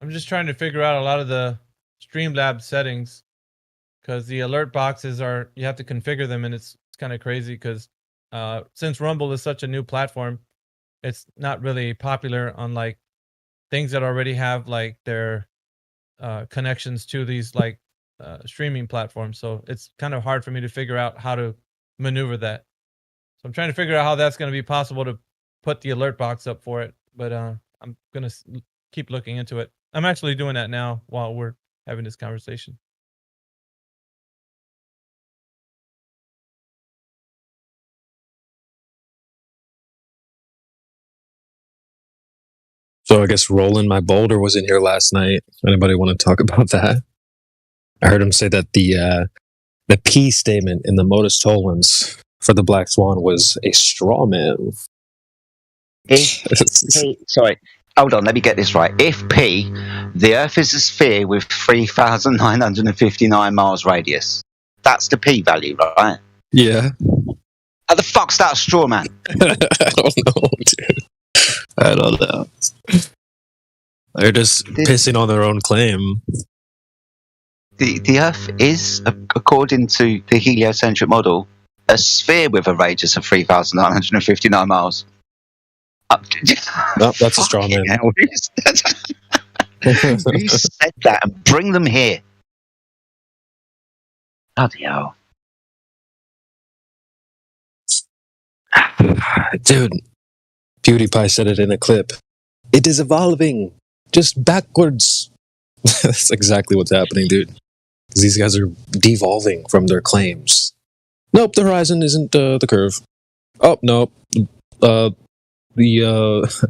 I'm just trying to figure out a lot of the Streamlabs settings, because the alert boxes are, you have to configure them, and it's kind of crazy because since Rumble is such a new platform, it's not really popular on like things that already have like their connections to these like streaming platforms. So it's kind of hard for me to figure out how to maneuver that. So I'm trying to figure out how that's going to be possible to put the alert box up for it. But I'm going to keep looking into it. I'm actually doing that now while we're having this conversation. So I guess Roland, my boulder, was in here last night. Anybody want to talk about that? I heard him say that the P statement in the Modus tollens for the Black Swan was a straw man. Sorry, hold on, let me get this right. If P, the Earth is a sphere with 3,959 miles radius, that's the P value, right? Yeah. How the fuck's that a straw man? I don't know, dude. I don't know. They're just pissing on their own claim. The Earth is, according to the heliocentric model, a sphere with a radius of 3,959 miles. No, that's a straw man. Who said that? And bring them here. Bloody hell. Dude, PewDiePie said it in a clip. It is evolving, just backwards. That's exactly what's happening, dude. Because these guys are devolving from their claims. Nope, the horizon isn't the curve. Oh, no. The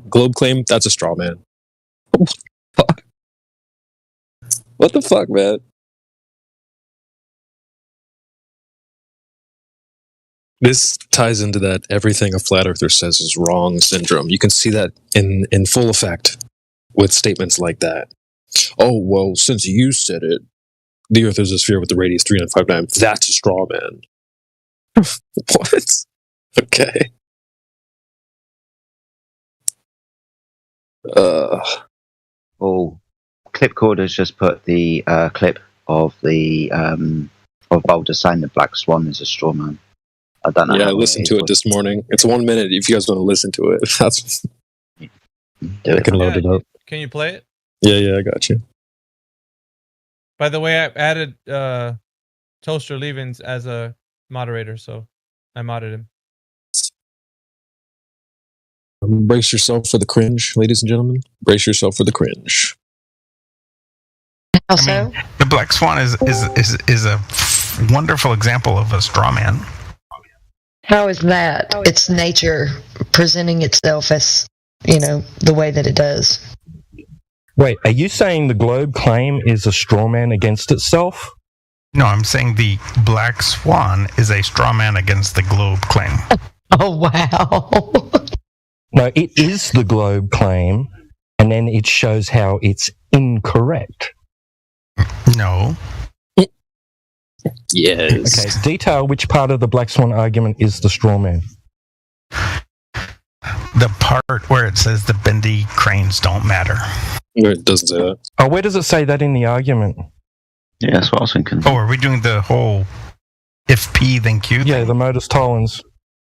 globe claim, that's a straw man. What the fuck, man? This ties into that everything a flat earther says is wrong syndrome. You can see that in full effect with statements like that. Oh, well, since you said it, the Earth is a sphere with the radius 359. That's a straw man. What? Okay. Oh, Clipcorder's just put the clip of the of Boulder saying the Black Swan is a straw man. I don't know. Yeah, I listened to it this morning. It's 1 minute. If you guys want to listen to it, that's. I can load it up. Can you play it? Yeah, I got you. By the way, I added Toaster Levens as a moderator, so I modded him. Brace yourself for the cringe, ladies and gentlemen. Brace yourself for the cringe. Also, I mean, the Black Swan is a wonderful example of a straw man. How is that? It's nature presenting itself as, the way that it does. Wait, are you saying the globe claim is a straw man against itself? No, I'm saying the Black Swan is a straw man against the globe claim. Oh, wow. No, it is the globe claim, and then it shows how it's incorrect. No. Yes. Okay, detail which part of the Black Swan argument is the straw man. The part where it says the bendy cranes don't matter. It doesn't say that. Oh, where does it say that in the argument? Yeah, that's what I was thinking. Oh, are we doing the whole if P then Q thing? Yeah, the Modus tollens.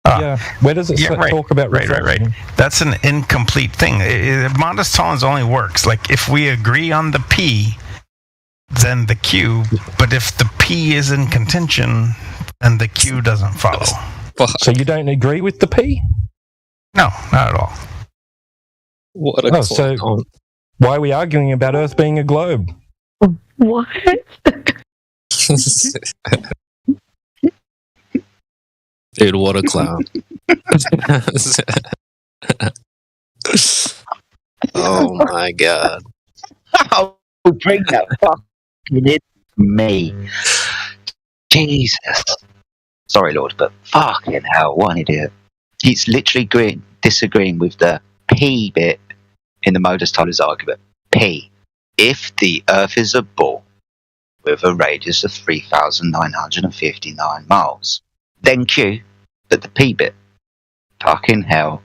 Yeah, where does it talk about reflection? Right. That's an incomplete thing. Modus tollens only works like if we agree on the P, then the Q. But if the P is in contention, then the Q doesn't follow. So you don't agree with the P? No, not at all. What a so why are we arguing about Earth being a globe? What? Dude, what a clown. Oh my god. Oh, bring that fucking in me. Jesus. Sorry, Lord, but fucking hell, what an idiot. He's literally disagreeing with the P bit in the Modus tollens argument. P. If the Earth is a ball with a radius of 3,959 miles, then Q at the P bit. Fucking hell.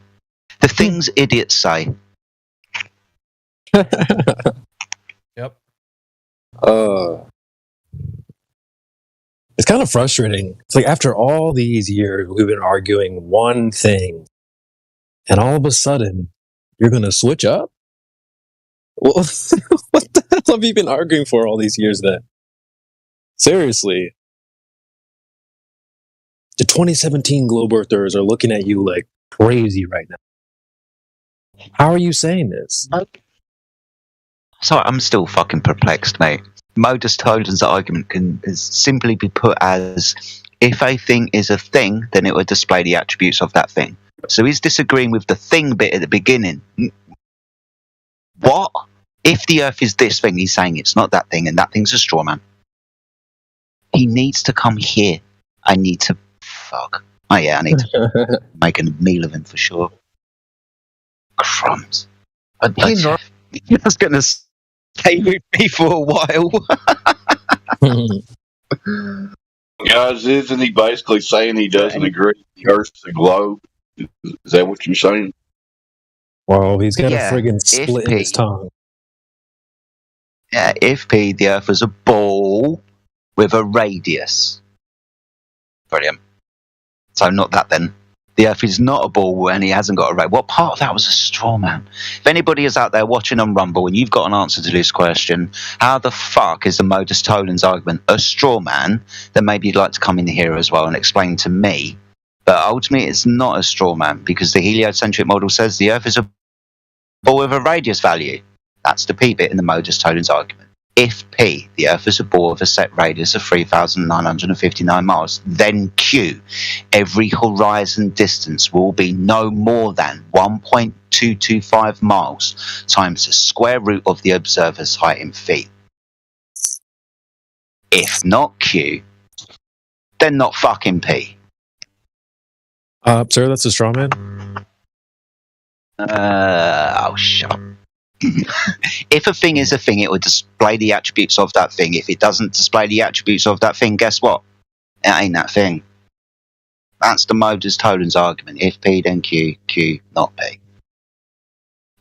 The things idiots say. It's kind of frustrating. It's like after all these years, we've been arguing one thing, and all of a sudden, you're going to switch up? Well, what the hell have you been arguing for all these years then? Seriously. The 2017 Globe Earthers are looking at you like crazy right now. How are you saying this? Sorry, I'm still fucking perplexed, mate. Modus tollens argument can simply be put as, if a thing is a thing, then it will display the attributes of that thing. So he's disagreeing with the thing bit at the beginning. What? If the Earth is this thing, he's saying it's not that thing, and that thing's a straw man. He needs to come here. I need to... Fuck. Oh yeah, I need to make a meal of him for sure. Crumbs. I was going to stay with me for a while. Guys, isn't he basically saying he doesn't agree the Earth's a globe? Is that what you're saying? Well, he's got Yeah, a friggin' split in his tongue. Yeah, if P, the Earth was a ball with a radius. Brilliant. So not that then. The Earth is not a ball and he hasn't got a radius. What part of that was a straw man? If anybody is out there watching on Rumble and you've got an answer to this question, how the fuck is the modus tollens argument a straw man? Then maybe you'd like to come in here as well and explain to me. But ultimately it's not a straw man because the heliocentric model says the Earth is a ball with a radius value. That's the P bit in the modus tollens argument. If P, the Earth is a ball with a set radius of 3,959 miles, then Q, every horizon distance will be no more than 1.225 miles times the square root of the observer's height in feet. If not Q, then not fucking P. Sir, that's a straw man? Shut up. If a thing is a thing, it will display the attributes of that thing. If it doesn't display the attributes of that thing, guess what? It ain't that thing. That's the modus tollens argument. If P, then Q, Q, not P.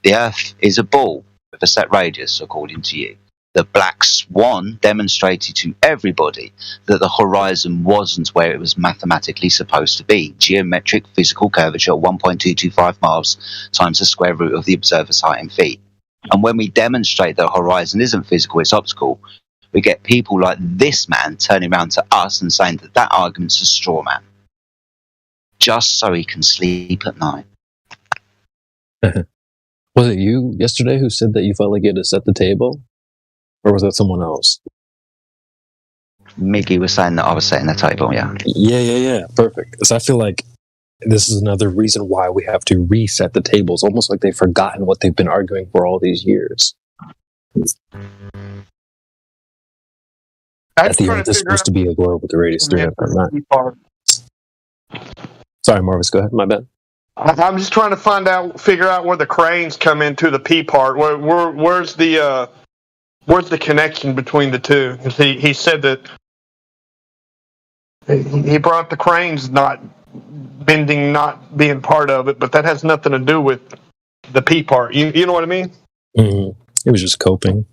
The Earth is a ball with a set radius, according to you. The black swan demonstrated to everybody that the horizon wasn't where it was mathematically supposed to be. Geometric physical curvature, 1.225 miles times the square root of the observer's height in feet. And when we demonstrate that the horizon isn't physical, it's optical, we get people like this man turning around to us and saying that that argument's a straw man. Just so he can sleep at night. Was it you yesterday who said that you felt like you had to set the table? Or was that someone else? Miggy was saying that I was setting the table, yeah. Yeah. Perfect. Because I feel like this is another reason why we have to reset the tables, almost like they've forgotten what they've been arguing for all these years. That the Earth is supposed to be a globe with a radius 309. Sorry, Marvis, go ahead. My bad. I'm just trying to figure out where the cranes come into the P part. Where's the connection between the two? He said that he brought the cranes not bending, not being part of it, but that has nothing to do with the P part. You know what I mean? Mm-hmm. It was just coping.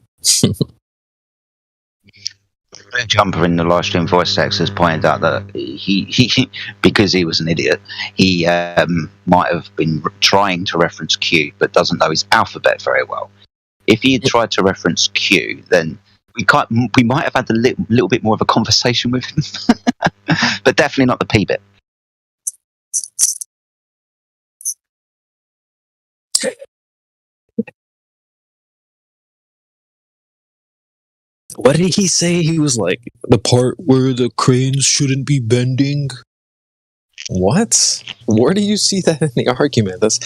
Jumper in the live stream voice text has pointed out that he because he was an idiot, he might have been trying to reference Q, but doesn't know his alphabet very well. If he had tried to reference Q, then we might have had a little bit more of a conversation with him, but definitely not the P bit. What did he say? He was like, the part where the cranes shouldn't be bending? What? Where do you see that in the argument? This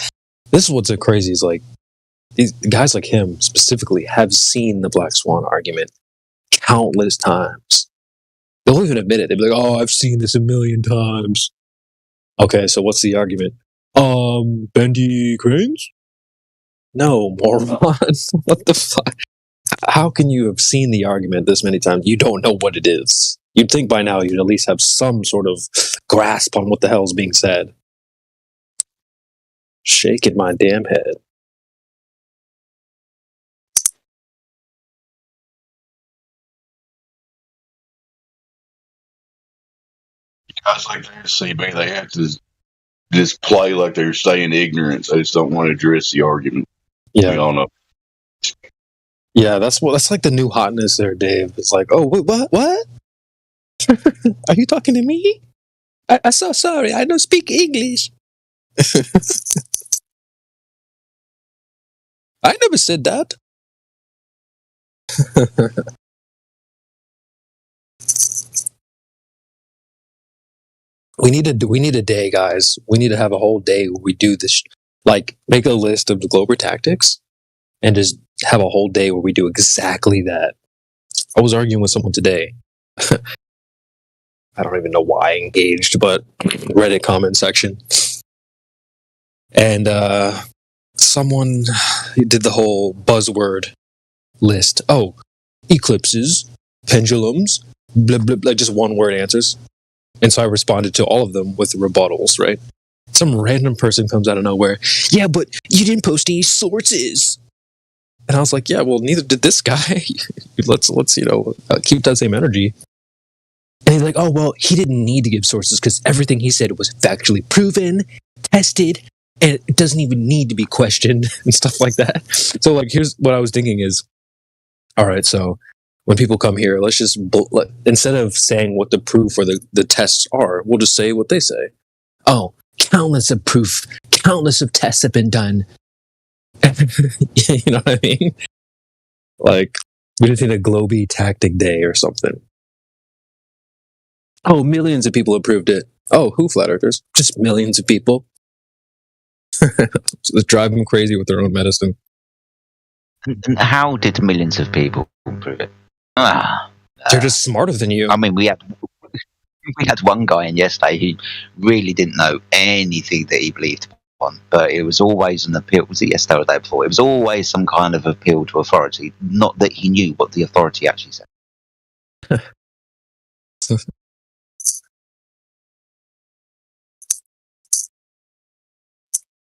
is what's so crazy is like, these guys like him specifically have seen the Black Swan argument countless times. They'll even admit it. They'll be like, oh, I've seen this a million times. Okay, so what's the argument? Bendy cranes? No, moron. What the fuck? How can you have seen the argument this many times? You don't know what it is. You'd think by now you'd at least have some sort of grasp on what the hell's being said. Shaking my damn head. Guys like that, CB, they have to just play like they're staying ignorant. They just don't want to address the argument. Yeah. We all know. Yeah, that's like the new hotness there, Dave. It's like, oh, wait, what? Are you talking to me? I'm so sorry. I don't speak English. I never said that. We need a day, guys. We need to have a whole day where we do this. Like, make a list of the Glober tactics, and just have a whole day where we do exactly that. I was arguing with someone today. I don't even know why I engaged, but Reddit comment section. And someone did the whole buzzword list. Oh, eclipses, pendulums, blah, blah, blah, just one word answers. And so I responded to all of them with rebuttals, right? Some random person comes out of nowhere. Yeah, but you didn't post any sources. And I was like, yeah, well, neither did this guy. let's keep that same energy. And he's like, oh, well, he didn't need to give sources because everything he said was factually proven, tested, and it doesn't even need to be questioned and stuff like that. So, like, here's what I was thinking is, all right, so when people come here, let's just, instead of saying what the proof or the tests are, we'll just say what they say. Oh, countless of proof, countless of tests have been done. You know what I mean? Like, we just need a globy tactic day or something. Oh, millions of people approved it. Oh, who flat earthers? Just millions of people. Just drive them crazy with their own medicine. And how did millions of people prove it? They're just smarter than you. I mean, we had one guy in yesterday who really didn't know anything that he believed on, but it was always an appeal. Was it yesterday or the day before? It was always some kind of appeal to authority, not that he knew what the authority actually said.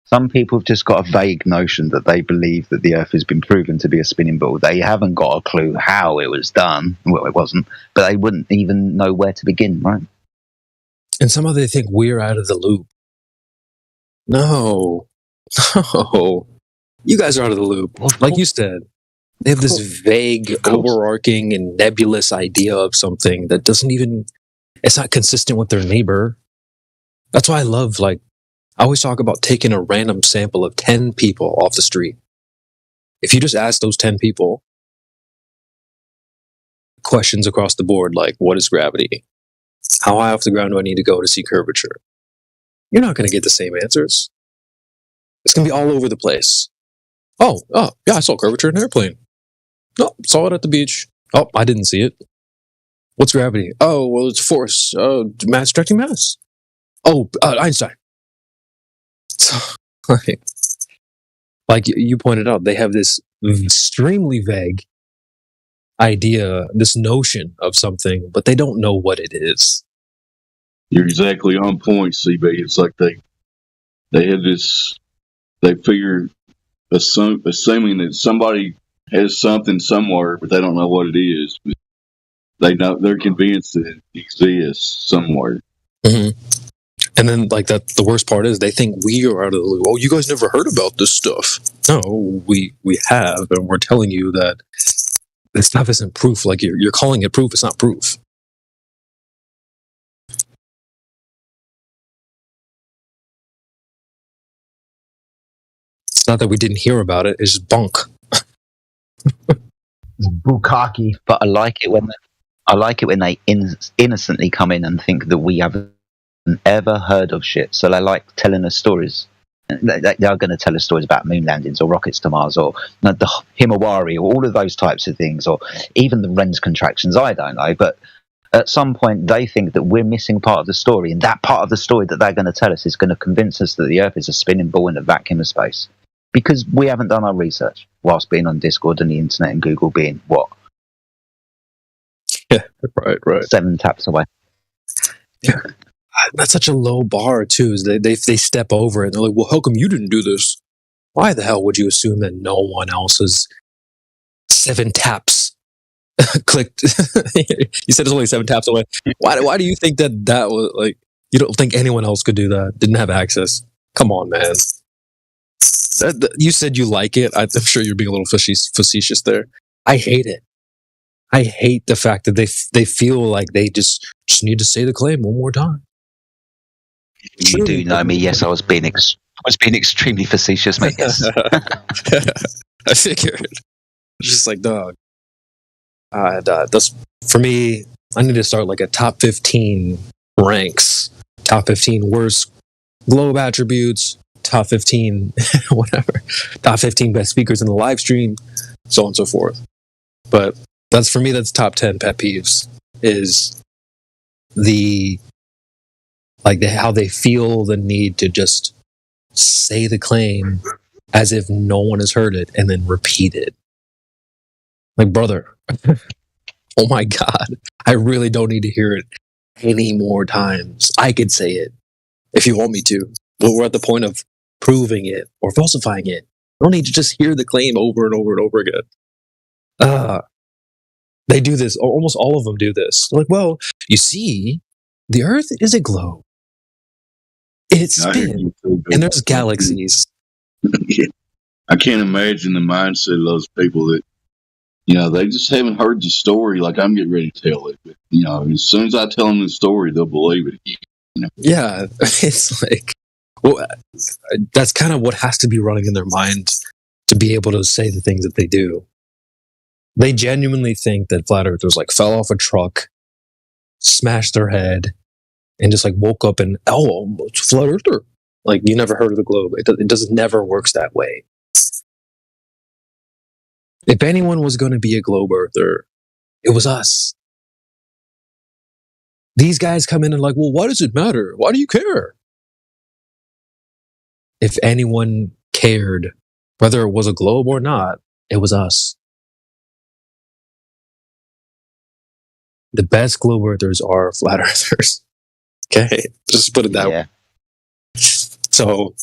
Some people have just got a vague notion that they believe that the Earth has been proven to be a spinning ball. They haven't got a clue how it was done. Well, it wasn't, but they wouldn't even know where to begin, right? And somehow they think we're out of the loop. No. You guys are out of the loop. Like you said, they have this vague, overarching, and nebulous idea of something that doesn't even, it's not consistent with their neighbor. That's why I love, like, I always talk about taking a random sample of 10 people off the street. If you just ask those 10 people questions across the board, like, what is gravity? How high off the ground do I need to go to see curvature? You're not going to get the same answers. It's going to be all over the place. Oh, yeah, I saw curvature in an airplane. No, saw it at the beach. Oh, I didn't see it. What's gravity? Oh, well, it's force. Mass directing mass. Oh, Einstein. So, like you pointed out, they have this extremely vague idea, this notion of something, but they don't know what it is. You're exactly on point, CB. It's like they have this, they figure, assuming that somebody has something somewhere, but they don't know what it is. They know, they're convinced that it exists somewhere. Mm-hmm. And then, like, that, the worst part is they think we are out of the loop. Oh, you guys never heard about this stuff. No, we have, and we're telling you that this stuff isn't proof. Like, you're calling it proof. It's not proof. It's not that we didn't hear about it. It's just bunk. It's bukkake. But I like it when they innocently come in and think that we haven't ever heard of shit. So they like telling us stories. They are going to tell us stories about moon landings or rockets to Mars or the Himawari or all of those types of things, or even the Ren's contractions. I don't know, but at some point they think that we're missing part of the story, and that part of the story that they're going to tell us is going to convince us that the Earth is a spinning ball in a vacuum of space, because we haven't done our research whilst being on Discord and the internet and Google being what? Yeah, right. 7 taps away. Yeah. That's such a low bar too. Is they step over it and they're like, well, how come you didn't do this? Why the hell would you assume that no one else is 7 taps clicked. You said it's only 7 taps away. Why do you think that was like? You don't think anyone else could do that? Didn't have access? Come on, man. You said you like it. I'm sure you're being a little facetious there. I hate it. I hate the fact that they feel like they just need to say the claim one more time. You do know me. Yes, I was being extremely facetious, mate. Yes. I figured. Just like, dog. That's for me. I need to start like a top 15 ranks. Top 15 worst globe attributes. Top 15 whatever. Top 15 best speakers in the live stream. So on and so forth. But that's for me. That's top 10 pet peeves. Is how they feel the need to just say the claim as if no one has heard it and then repeat it. Like, brother, oh my God, I really don't need to hear it any more times. I could say it if you want me to, but we're at the point of proving it or falsifying it. I don't need to just hear the claim over and over and over again. They do this. Almost all of them do this. They're like, well, you see, the Earth is a globe. It's spin, and there's galaxies. Yeah. I can't imagine the mindset of those people that, they just haven't heard the story like I'm getting ready to tell it. But, as soon as I tell them the story, they'll believe it. Yeah, it's like, well, that's kind of what has to be running in their mind to be able to say the things that they do. They genuinely think that flat earthers like fell off a truck, smashed their head, and just like woke up and, it's a flat earther. Like, you never heard of the globe. It never works that way. If anyone was going to be a globe earther, it was us. These guys come in and like, well, why does it matter? Why do you care? If anyone cared, whether it was a globe or not, it was us. The best globe earthers are flat earthers. Okay, just put it that way. So,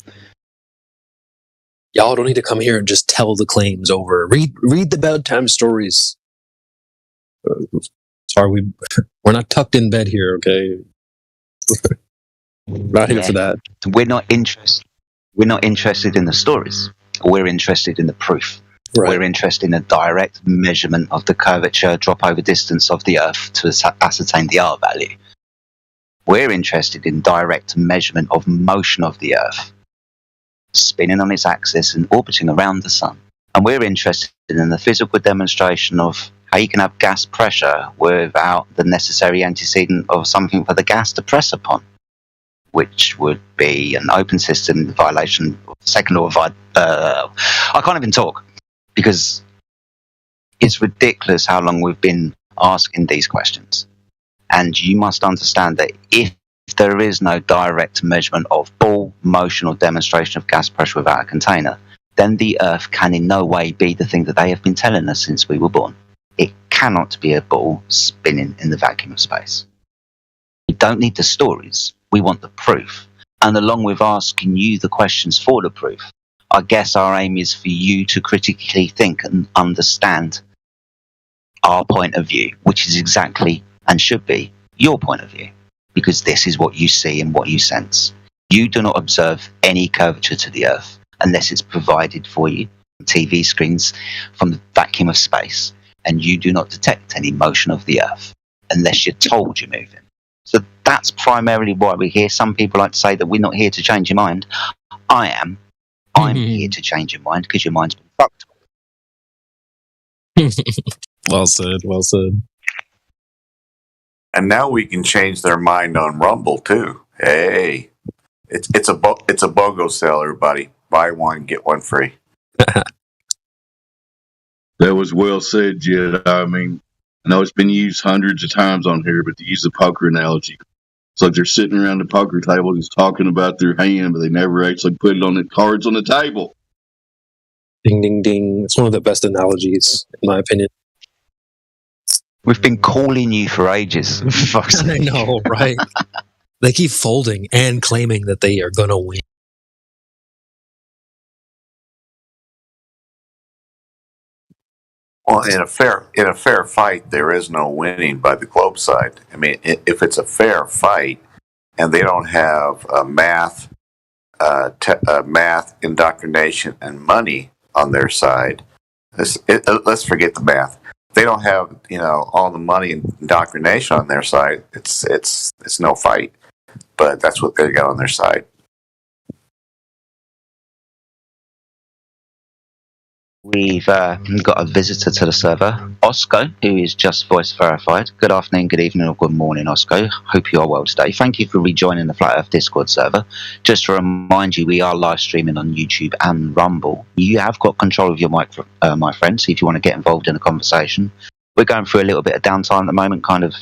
y'all don't need to come here and just tell the claims over. Read the bedtime stories. Sorry, we're not tucked in bed here. Okay, we're not here for that. We're not interested in the stories. We're interested in the proof. Right. We're interested in a direct measurement of the curvature drop over distance of the Earth to ascertain the R value. We're interested in direct measurement of motion of the Earth, spinning on its axis and orbiting around the Sun. And we're interested in the physical demonstration of how you can have gas pressure without the necessary antecedent of something for the gas to press upon, which would be an open system violation of the second law of I can't even talk because it's ridiculous how long we've been asking these questions. And you must understand that if there is no direct measurement of ball, motion, or demonstration of gas pressure without a container, then the Earth can in no way be the thing that they have been telling us since we were born. It cannot be a ball spinning in the vacuum of space. We don't need the stories. We want the proof. And along with asking you the questions for the proof, I guess our aim is for you to critically think and understand our point of view, which is exactly and should be your point of view, because this is what you see and what you sense. You do not observe any curvature to the Earth unless it's provided for you on TV screens from the vacuum of space, and you do not detect any motion of the Earth unless you're told you're moving. So that's primarily why we're here. Some people like to say that we're not here to change your mind. I am. I'm here to change your mind because your mind's been fucked. Well said, well said. And now we can change their mind on Rumble too. Hey, it's a BOGO sale, everybody. Buy one, get one free. That was well said, Jed. I mean, I know it's been used hundreds of times on here, but to use the poker analogy, it's like they're sitting around the poker table just talking about their hand, but they never actually put it on the cards on the table. Ding, ding, ding. It's one of the best analogies, in my opinion. We've been calling you for ages. I know, right? They keep folding and claiming that they are going to win. Well, in a fair fight, there is no winning by the globe side. I mean, if it's a fair fight and they don't have math, indoctrination, and money on their side, let's forget the math. If they don't have all the money and indoctrination on their side, it's no fight. But that's what they got on their side. We've got a visitor to the server, Osco, who is just voice verified. Good afternoon, good evening, or good morning, Osco. Hope you are well today. Thank you for rejoining the Flat Earth Discord server. Just to remind you, we are live streaming on YouTube and Rumble. You have got control of your mic, my friend, so if you want to get involved in the conversation. We're going through a little bit of downtime at the moment, kind of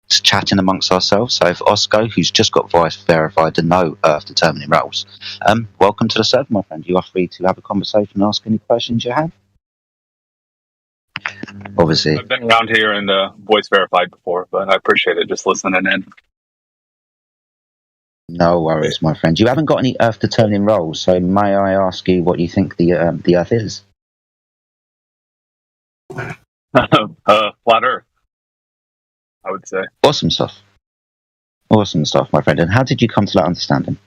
chatting amongst ourselves. So if Osco, who's just got voice verified to no Earth determining roles, welcome to the server, my friend. You are free to have a conversation and ask any questions you have. Obviously, I've been around here and voice verified before, but I appreciate it just listening in. No worries, my friend. You haven't got any Earth determining roles, so may I ask you what you think the Earth is? Flat Earth, I would say. Awesome stuff. Awesome stuff, my friend. And how did you come to that understanding?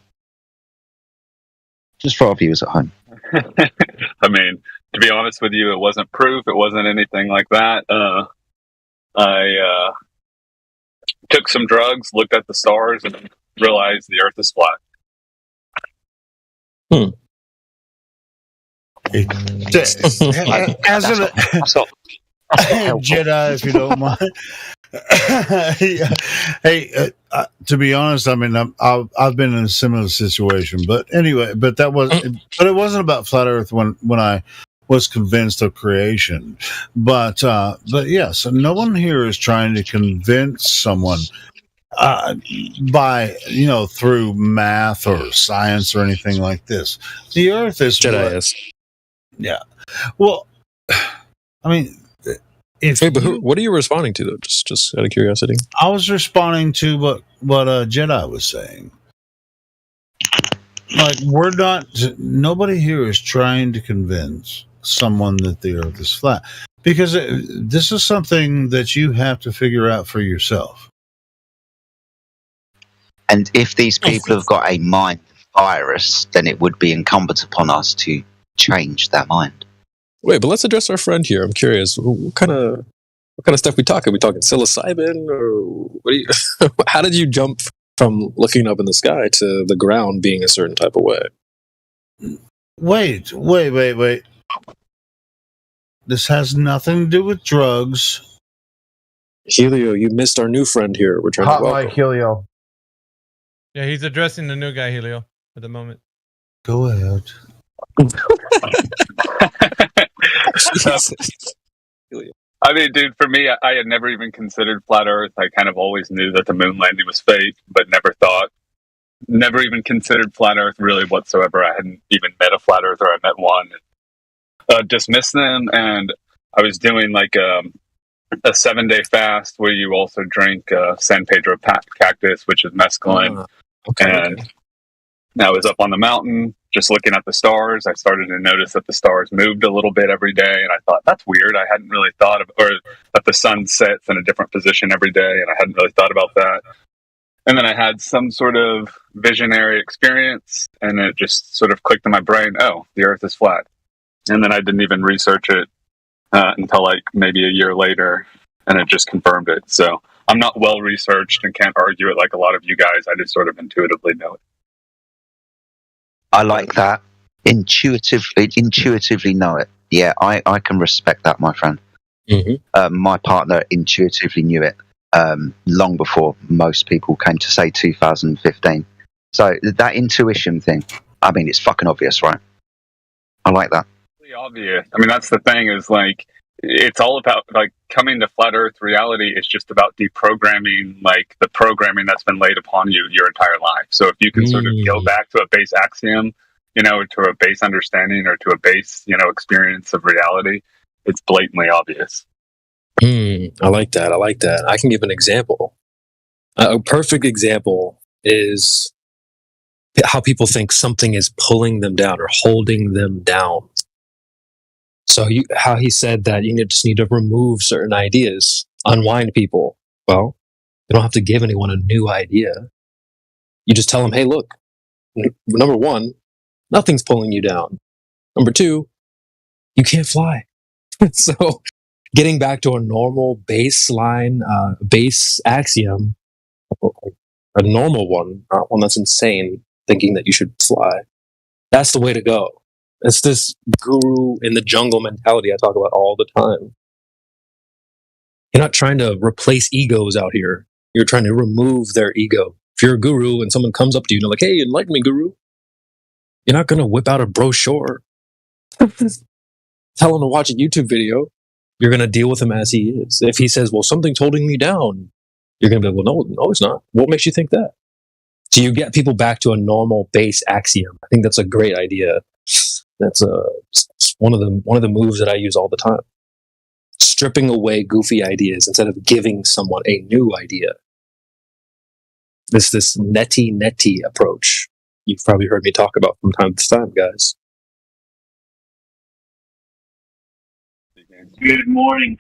Just for our viewers at home. I mean, to be honest with you, it wasn't proof. It wasn't anything like that. I took some drugs, looked at the stars, and realized the Earth is flat. As an Jedi, if you don't mind. Hey, to be honest, I mean, I've been in a similar situation, but anyway, but it wasn't about flat Earth when I was convinced of creation, but yes, no one here is trying to convince someone by through math or science or anything like this. The Earth is Jedi. Yeah. Well, I mean. What are you responding to, though? Just out of curiosity. I was responding to what Jedi was saying. Like, nobody here is trying to convince someone that the Earth is flat, because this is something that you have to figure out for yourself. And if these people have got a mind virus, then it would be incumbent upon us to change their mind. Wait, but let's address our friend here. I'm curious. What kind of stuff we talking? Are we talking psilocybin, or what? How did you jump from looking up in the sky to the ground being a certain type of way? Wait. This has nothing to do with drugs. Helio, you missed our new friend here. We're trying to welcome. Like Helio. Yeah, he's addressing the new guy, Helio, at the moment. Go ahead. I mean, dude, for me, I had never even considered flat Earth. I kind of always knew that the moon landing was fake, but never even considered flat Earth really whatsoever. I hadn't even met a flat Earther. I met one, dismissed them, and I was doing like a 7-day fast where you also drink San Pedro cactus, which is mescaline. And I was up on the mountain just looking at the stars. I started to notice that the stars moved a little bit every day, and I thought, that's weird. I hadn't really thought of, or that the sun sets in a different position every day, and I hadn't really thought about that. And then I had some sort of visionary experience, and it just sort of clicked in my brain, oh, the Earth is flat. And then I didn't even research it until like maybe a year later, and it just confirmed it. So I'm not well researched and can't argue it like a lot of you guys. I just sort of intuitively know it. I like that. Intuitively know it. Yeah, I can respect that, my friend. Mm-hmm. My partner intuitively knew it long before most people came to say 2015. So that intuition thing, I mean, it's fucking obvious, right? I like that. Really obvious. I mean, that's the thing is like, it's all about like coming to flat Earth reality. It's just about deprogramming like the programming that's been laid upon you your entire life. So if you can sort of go back to a base axiom, to a base understanding or to a base, experience of reality, it's blatantly obvious. I like that. I can give an example. A perfect example is how people think something is pulling them down or holding them down. So how he said that you just need to remove certain ideas, unwind people. Well, you don't have to give anyone a new idea. You just tell them, hey, look, number one, nothing's pulling you down. Number two, you can't fly. So getting back to a normal baseline, base axiom, a normal one, not one that's insane, thinking that you should fly. That's the way to go. It's this guru in the jungle mentality I talk about all the time. You're not trying to replace egos out here. You're trying to remove their ego. If you're a guru and someone comes up to you and they're like, hey, enlighten me, guru, you're not going to whip out a brochure. Tell him to watch a YouTube video. You're going to deal with him as he is. If he says, well, something's holding me down, you're going to be like, well, no, it's not. What makes you think that? So you get people back to a normal base axiom. I think that's a great idea. That's one of the moves that I use all the time. Stripping away goofy ideas instead of giving someone a new idea. This neti approach. You've probably heard me talk about from time to time, guys. Good morning.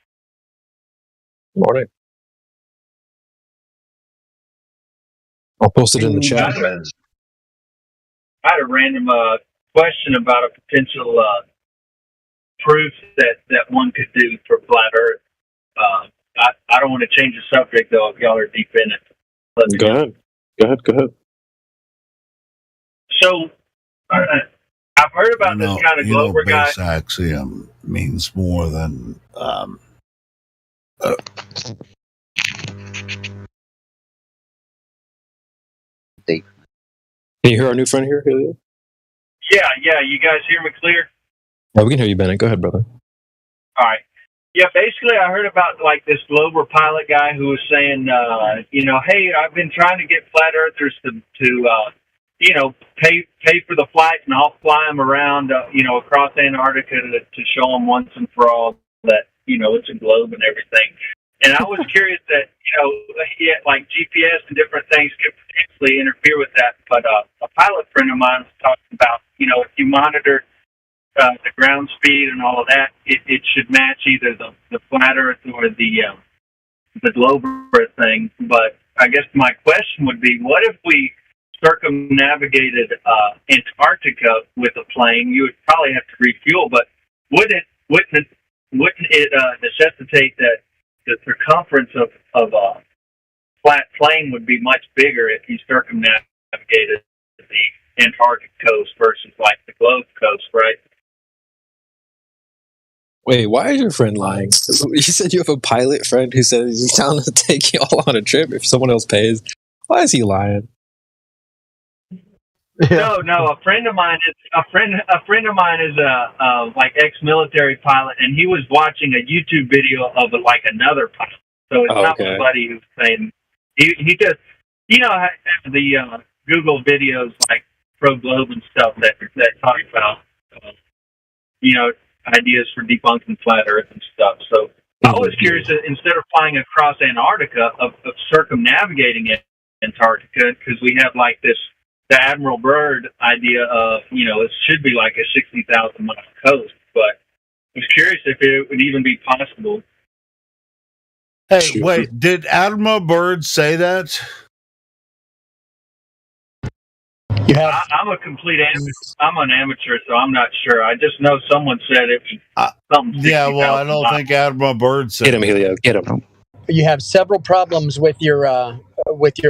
Morning. I'll post it in the chat. I had a random question about a potential proof that one could do for flat Earth. I don't want to change the subject though if y'all are deep in it. Go ahead. So I've heard about this kind of Glober guy. Base axiom means more than. Can you hear our new friend here, Helio? Yeah. You guys hear me clear? Yeah, we can hear you, Bennett. Go ahead, brother. All right. Yeah, basically, I heard about like this Glober pilot guy who was saying, hey, I've been trying to get flat earthers to pay for the flights, and I'll fly them around, across Antarctica to show them once and for all that it's a globe and everything. And I was curious that like GPS and different things could potentially interfere with that. But a pilot friend of mine was talking about, if you monitor the ground speed and all of that, it should match either the flat Earth or the globe Earth thing. But I guess my question would be, what if we circumnavigated Antarctica with a plane? You would probably have to refuel, but wouldn't it necessitate that the circumference of a flat plane would be much bigger if you circumnavigated the Antarctic coast versus like the globe coast, right? Wait, why is your friend lying? You said you have a pilot friend who says he's down to take you all on a trip if someone else pays. Why is he lying? No. A friend of mine is a like ex-military pilot, and he was watching a YouTube video of like another pilot. So it's not somebody who's saying he just the Google videos like Pro Globe and stuff that talk about ideas for debunking flat Earth and stuff. So I was curious, instead of flying across Antarctica, of circumnavigating Antarctica, because we have like the Admiral Byrd idea of, it should be like a 60,000 mile coast, but I was curious if it would even be possible. Hey, wait, did Admiral Byrd say that? I'm a complete amateur. I'm an amateur, so I'm not sure. I just know someone said it was something. Yeah, well, I don't think Admiral Byrd said. Get him, Helio. Get him. You have several problems with your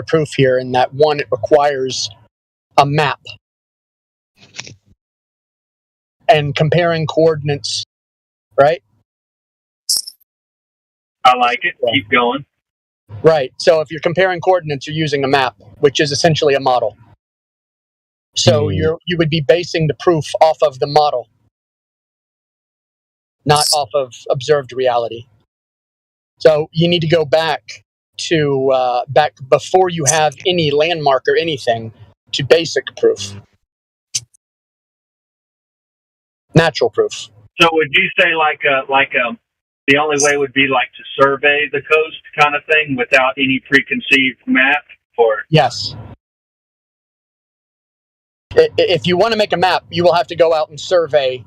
proof here, in that one, it requires a map and comparing coordinates, right? I like it. Keep going. Right. So if you're comparing coordinates, you're using a map, which is essentially a model. So you would be basing the proof off of the model, not off of observed reality. So you need to go back to back before you have any landmark or anything to basic proof, natural proof. So would you say the only way would be like to survey the coast kind of thing without any preconceived map? Or yes. If you want to make a map, you will have to go out and survey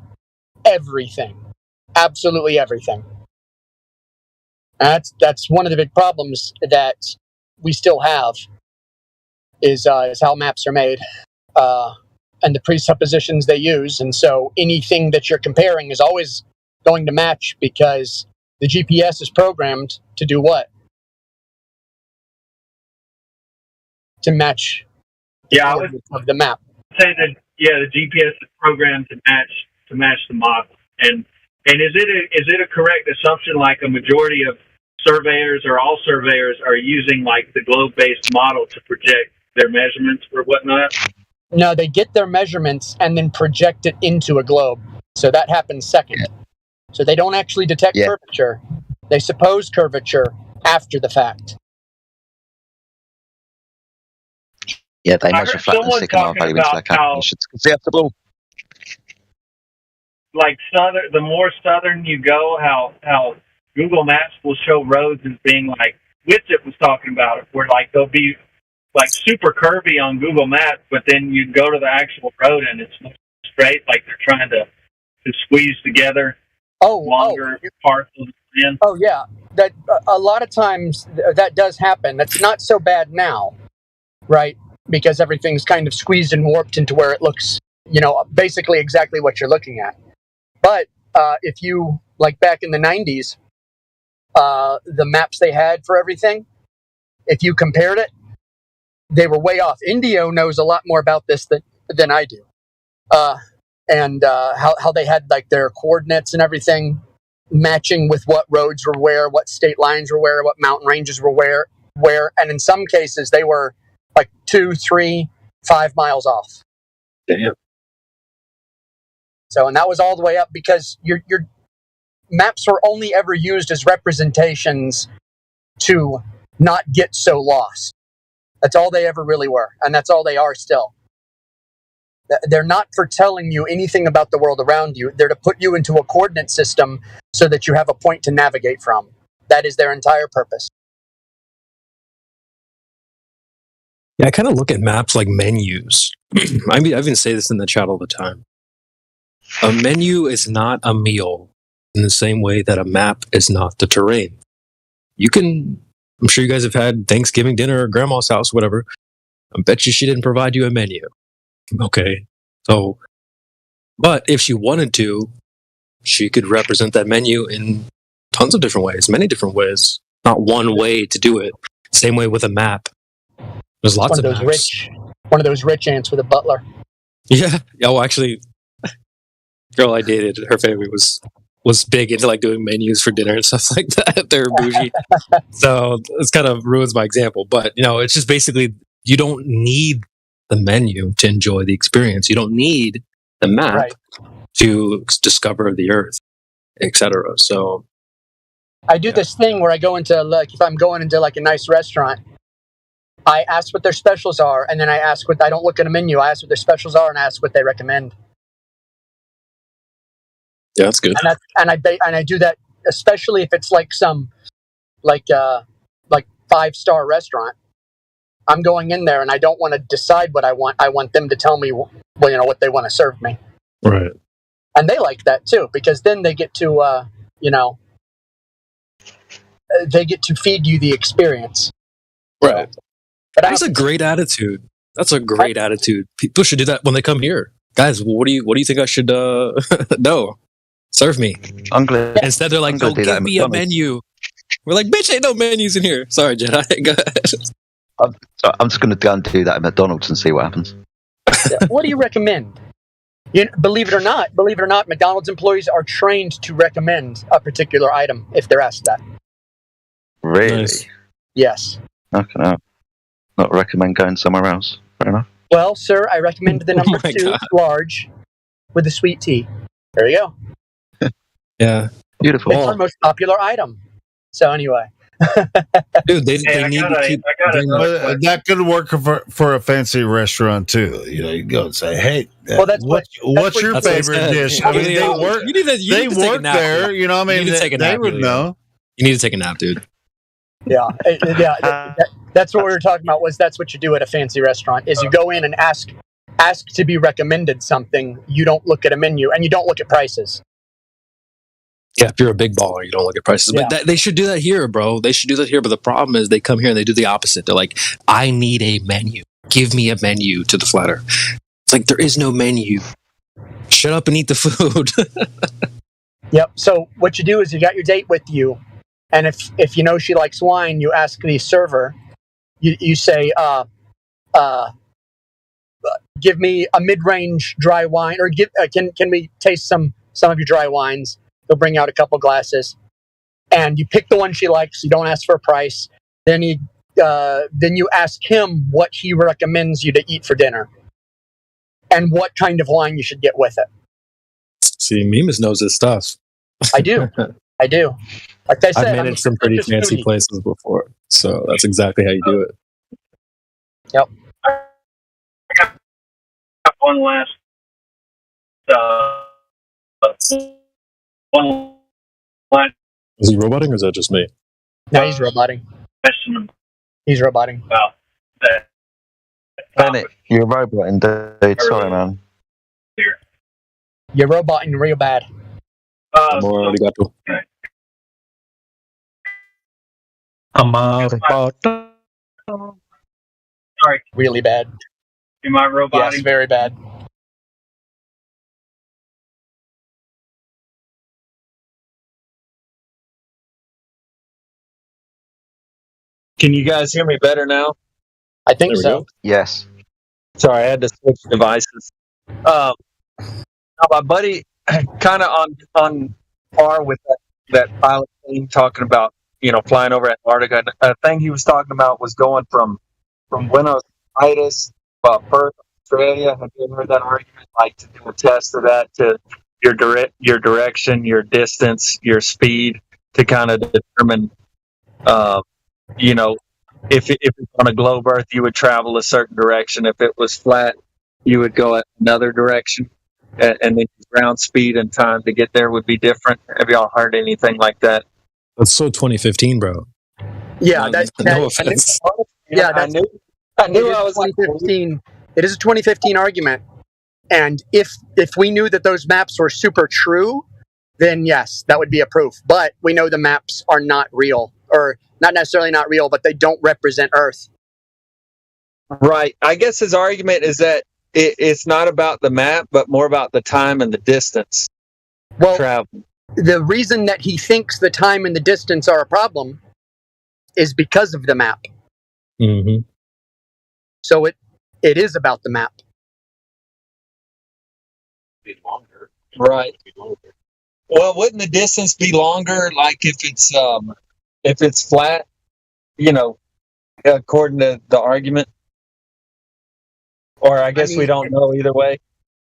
everything. absolutely everything. That's one of the big problems that we still have is how maps are made and the presuppositions they use. And so anything that you're comparing is always going to match because the GPS is programmed to do what? To match the coordinates of the map. Say that the GPS is programmed to match the model. And is it a correct assumption like a majority of surveyors or all surveyors are using like the globe-based model to project their measurements or whatnot? No, they get their measurements and then project it into a globe. So that happens second. Yeah. So they don't actually detect curvature. They suppose curvature after the fact. Yeah, they measure flatness, sycamore value into their calculations. Like the more southern you go, how Google Maps will show roads as being like Widget was talking about it, where like they'll be like super curvy on Google Maps, but then you go to the actual road and it's straight, like they're trying to squeeze together longer parcels in. Oh yeah, that a lot of times that does happen. That's not so bad now, right? Because everything's kind of squeezed and warped into where it looks, basically exactly what you're looking at. But if you, like back in the 90s, the maps they had for everything, if you compared it, they were way off. Indio knows a lot more about this than I do. And how they had like their coordinates and everything matching with what roads were where, what state lines were where, what mountain ranges were where. And in some cases, they were like 2, 3, 5 miles off. Damn. So, and that was all the way up because your maps were only ever used as representations to not get so lost. That's all they ever really were, and that's all they are still. They're not for telling you anything about the world around you. They're to put you into a coordinate system so that you have a point to navigate from. That is their entire purpose. Yeah, I kind of look at maps like menus. I even say this in the chat all the time. A menu is not a meal in the same way that a map is not the terrain. I'm sure you guys have had Thanksgiving dinner at grandma's house, whatever. I bet you she didn't provide you a menu. Okay. So, but if she wanted to, she could represent that menu in tons of different ways, many different ways. Not one way to do it. Same way with a map. There's lots of maps. One of those rich aunts with a butler. Yeah. Well, actually, girl I dated, her family was big into like doing menus for dinner and stuff like that. They're bougie. So it's kind of ruins my example. But, it's just basically you don't need the menu to enjoy the experience. You don't need the map to discover the earth, etc. So I do this thing where I go into, like, if I'm going into like a nice restaurant, I ask what their specials are, and then I don't look at a menu. I ask what their specials are and I ask what they recommend. Yeah, that's good. And I do that especially if it's like some like 5-star restaurant. I'm going in there and I don't want to decide what I want. I want them to tell me what they want to serve me. Right. And they like that too, because then they get to they get to feed you the experience. Right. But that's a great attitude. That's a great attitude. People should do that when they come here. Guys, what do you think I should know? Serve me. Instead, they're like, "Go give me a menu." We're like, "Bitch, ain't no menus in here." Sorry, Jedi. Go ahead. I'm just going to go and do that at McDonald's and see what happens. What do you recommend? Believe it or not, McDonald's employees are trained to recommend a particular item if they're asked that. Really? Nice. Yes. Okay. Not recommend going somewhere else. Fair enough. Well, sir, I recommend the number 2 large with the sweet tea. There you go. Yeah. Beautiful. It's our most popular item. So anyway. Dude, they need to keep that could work for a fancy restaurant too. You go and say, "Hey, what's your favorite dish?" I mean, they work. They work there. I mean, they would know. You need to take a nap, dude. Yeah. That's what we were talking about. That's what you do at a fancy restaurant? Is you go in and ask to be recommended something. You don't look at a menu and you don't look at prices. Yeah, if you're a big baller, you don't look at prices. Yeah. But they should do that here, bro. They should do that here. But the problem is they come here and they do the opposite. They're like, I need a menu. Give me a menu to the flat earth. It's like, there is no menu. Shut up and eat the food. Yep. So what you do is you got your date with you, and if you know she likes wine, you ask the server. You say, give me a mid-range dry wine, or can we taste some of your dry wines? They'll bring out a couple glasses, and you pick the one she likes. You don't ask for a price. Then you ask him what he recommends you to eat for dinner, and what kind of wine you should get with it. See, Mimas knows his stuff. I do. Like I said, I've managed some pretty fancy places before, so that's exactly how you do it. Yep. I got one last. One last Is he roboting or is that just me? No, he's roboting. question He's roboting. about that. Bennett, you're roboting, dude. Sorry, man. You're roboting real bad. Sorry, really bad. am I roboting? Yes, very bad. Can you guys hear me better now? I think so. Yes. Sorry, I had to switch devices. Now my buddy, kind of on par with that pilot thing, talking about flying over Antarctica. A thing he was talking about was going from Buenos Aires, Perth, Australia. Have you ever heard that argument? Like to do a test of that to your direction, your distance, your speed to kind of determine. If it's on a globe Earth, you would travel a certain direction. If it was flat, you would go another direction, and then ground speed and time to get there would be different. Have y'all heard anything like that? That's so 2015, bro. Yeah, no offense. I knew I was 2015. It is a 2015 argument, and if we knew that those maps were super true, then yes, that would be a proof. But we know the maps are not real, or not necessarily not real, but they don't represent Earth. Right. I guess his argument is that it's not about the map, but more about the time and the distance. Well, travel. The reason that he thinks the time and the distance are a problem is because of the map. Mm-hmm. So it is about the map. Right. Well, wouldn't the distance be longer? Like if it's flat, according to the argument. Or I guess we don't know either way.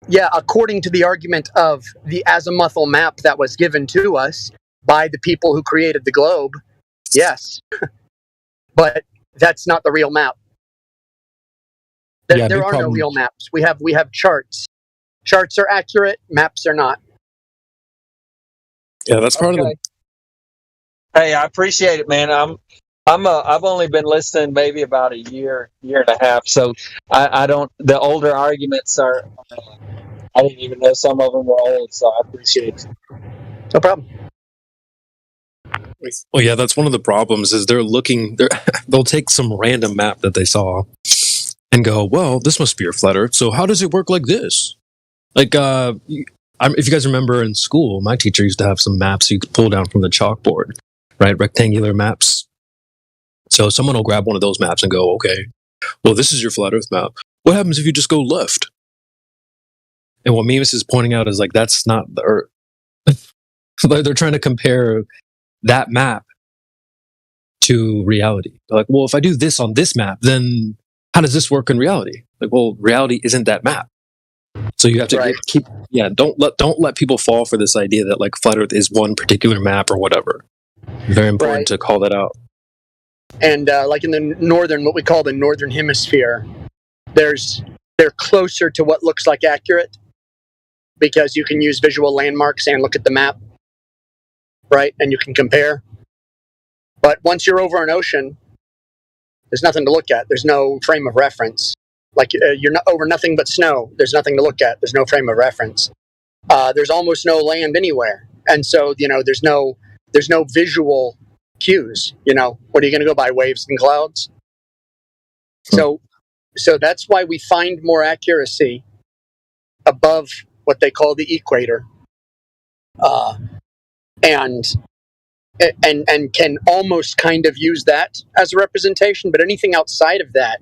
Yeah, according to the argument of the azimuthal map that was given to us by the people who created the globe, yes. But that's not the real map. There are no real maps. We have charts. Charts are accurate, maps are not. Yeah, that's part of the. Hey, I appreciate it, man. I've only been listening maybe about a year and a half, so I don't. The older arguments are. I didn't even know some of them were old, so I appreciate it. No problem. Well, yeah, that's one of the problems. Is they'll take some random map that they saw and go, well, this must be your flat Earth. So how does it work like this? Like, if you guys remember in school, my teacher used to have some maps you could pull down from the chalkboard, right? Rectangular maps. So someone will grab one of those maps and go, okay, well, this is your flat Earth map. What happens if you just go left? And what Mimas is pointing out is like, that's not the Earth. They're trying to compare that map to reality. They're like, well, if I do this on this map, then how does this work in reality? Like, well, reality isn't that map. So you have to don't let people fall for this idea that like flat Earth is one particular map or whatever. Very important to call that out. And like in the what we call the northern hemisphere, they're closer to what looks like accurate because you can use visual landmarks and look at the map, right? And you can compare. But once you're over an ocean, there's nothing to look at. There's no frame of reference. Like you're not over nothing but snow. There's nothing to look at. There's no frame of reference. There's almost no land anywhere. and so there's no visual cues. What are you going to go by, waves and clouds? So that's why we find more accuracy above what they call the equator, and can almost kind of use that as a representation. But anything outside of that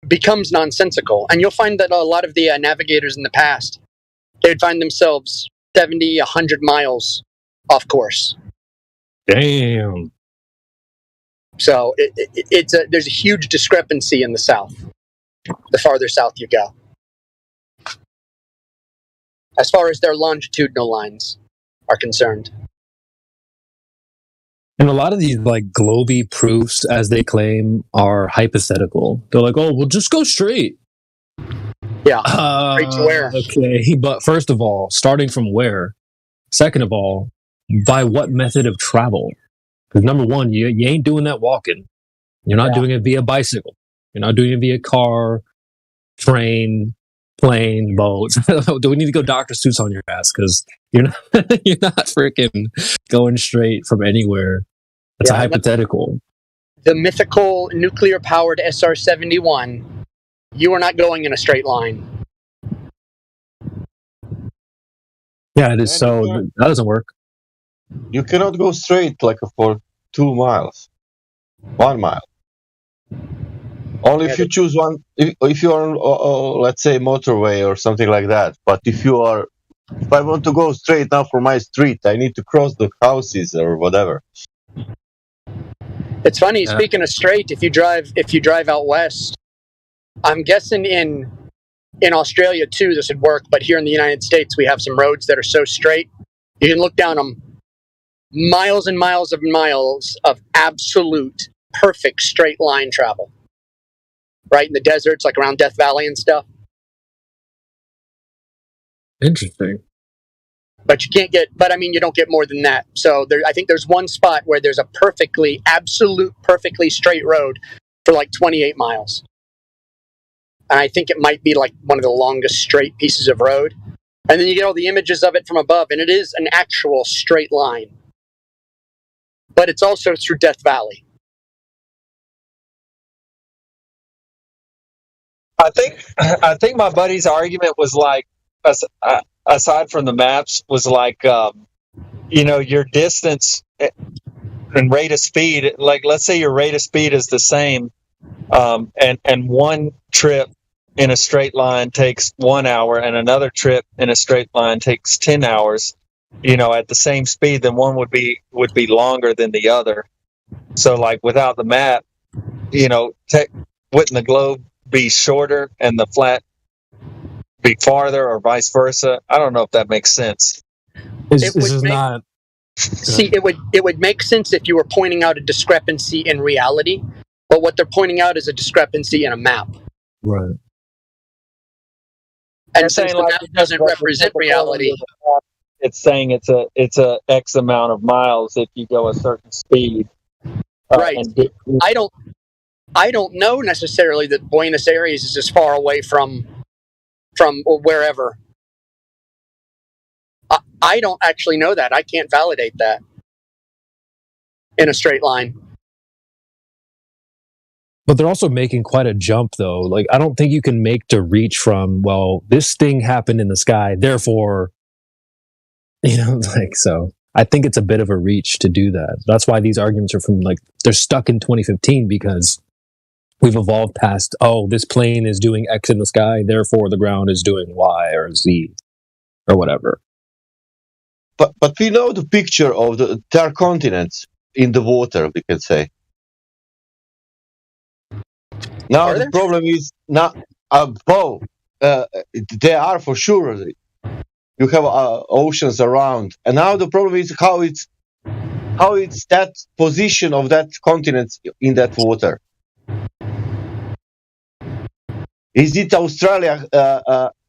becomes nonsensical. And you'll find that a lot of the navigators in the past, they would find themselves 70, 100 miles off course. Damn. So there's a huge discrepancy in the south, the farther south you go, as far as their longitudinal lines are concerned. And a lot of these globy proofs, as they claim, are hypothetical. They're like, "Oh, we'll just go straight." Yeah. Straight to where? Okay, but first of all, starting from where? Second of all, by what method of travel? Because number one, you ain't doing that walking. You're not doing it via bicycle. You're not doing it via car, train, plane, boat. Do we need to go Dr. Seuss on your ass? Because you're not freaking going straight from anywhere. It's a hypothetical. The mythical nuclear-powered SR-71, you are not going in a straight line. Yeah, it is. So that doesn't work. You cannot go straight for 2 miles, 1 mile. Only if you choose one. If you are on, let's say, motorway or something like that. But if I want to go straight now for my street, I need to cross the houses or whatever. It's funny. Speaking of straight, if you drive out west, I'm guessing in Australia too this would work. But here in the United States, we have some roads that are so straight you can look down them, miles and miles of absolute perfect straight line travel. Right in the deserts, like around Death Valley and stuff. Interesting. But you don't get more than that. So I think there's one spot where there's a perfectly straight road for 28 miles. And I think it might be one of the longest straight pieces of road. And then you get all the images of it from above, and it is an actual straight line. But it's also through Death Valley. I think my buddy's argument was aside from the maps, was your distance and rate of speed. Let's say your rate of speed is the same, and one trip in a straight line takes 1 hour, and another trip in a straight line takes 10 hours. At the same speed, then one would be longer than the other. So, without the map, wouldn't the globe be shorter and the flat be farther, or vice versa? I don't know if that makes sense. This is not. See, it would make sense if you were pointing out a discrepancy in reality, but what they're pointing out is a discrepancy in a map. Right. And since the map doesn't represent reality, it's saying it's a X amount of miles if you go a certain speed. Right. I don't know necessarily that Buenos Aires is as far away from wherever. I don't actually know that. I can't validate that in a straight line. But they're also making quite a jump, though. I don't think you can make to reach from, well, this thing happened in the sky, therefore, so. I think it's a bit of a reach to do that. That's why these arguments are from, they're stuck in 2015, because we've evolved past, this plane is doing X in the sky, therefore the ground is doing Y or Z or whatever. But we know the picture of the entire continents in the water, we can say. Now the problem is not they are for sure. You have oceans around, and now the problem is how it's that position of that continent in that water. Is it Australia?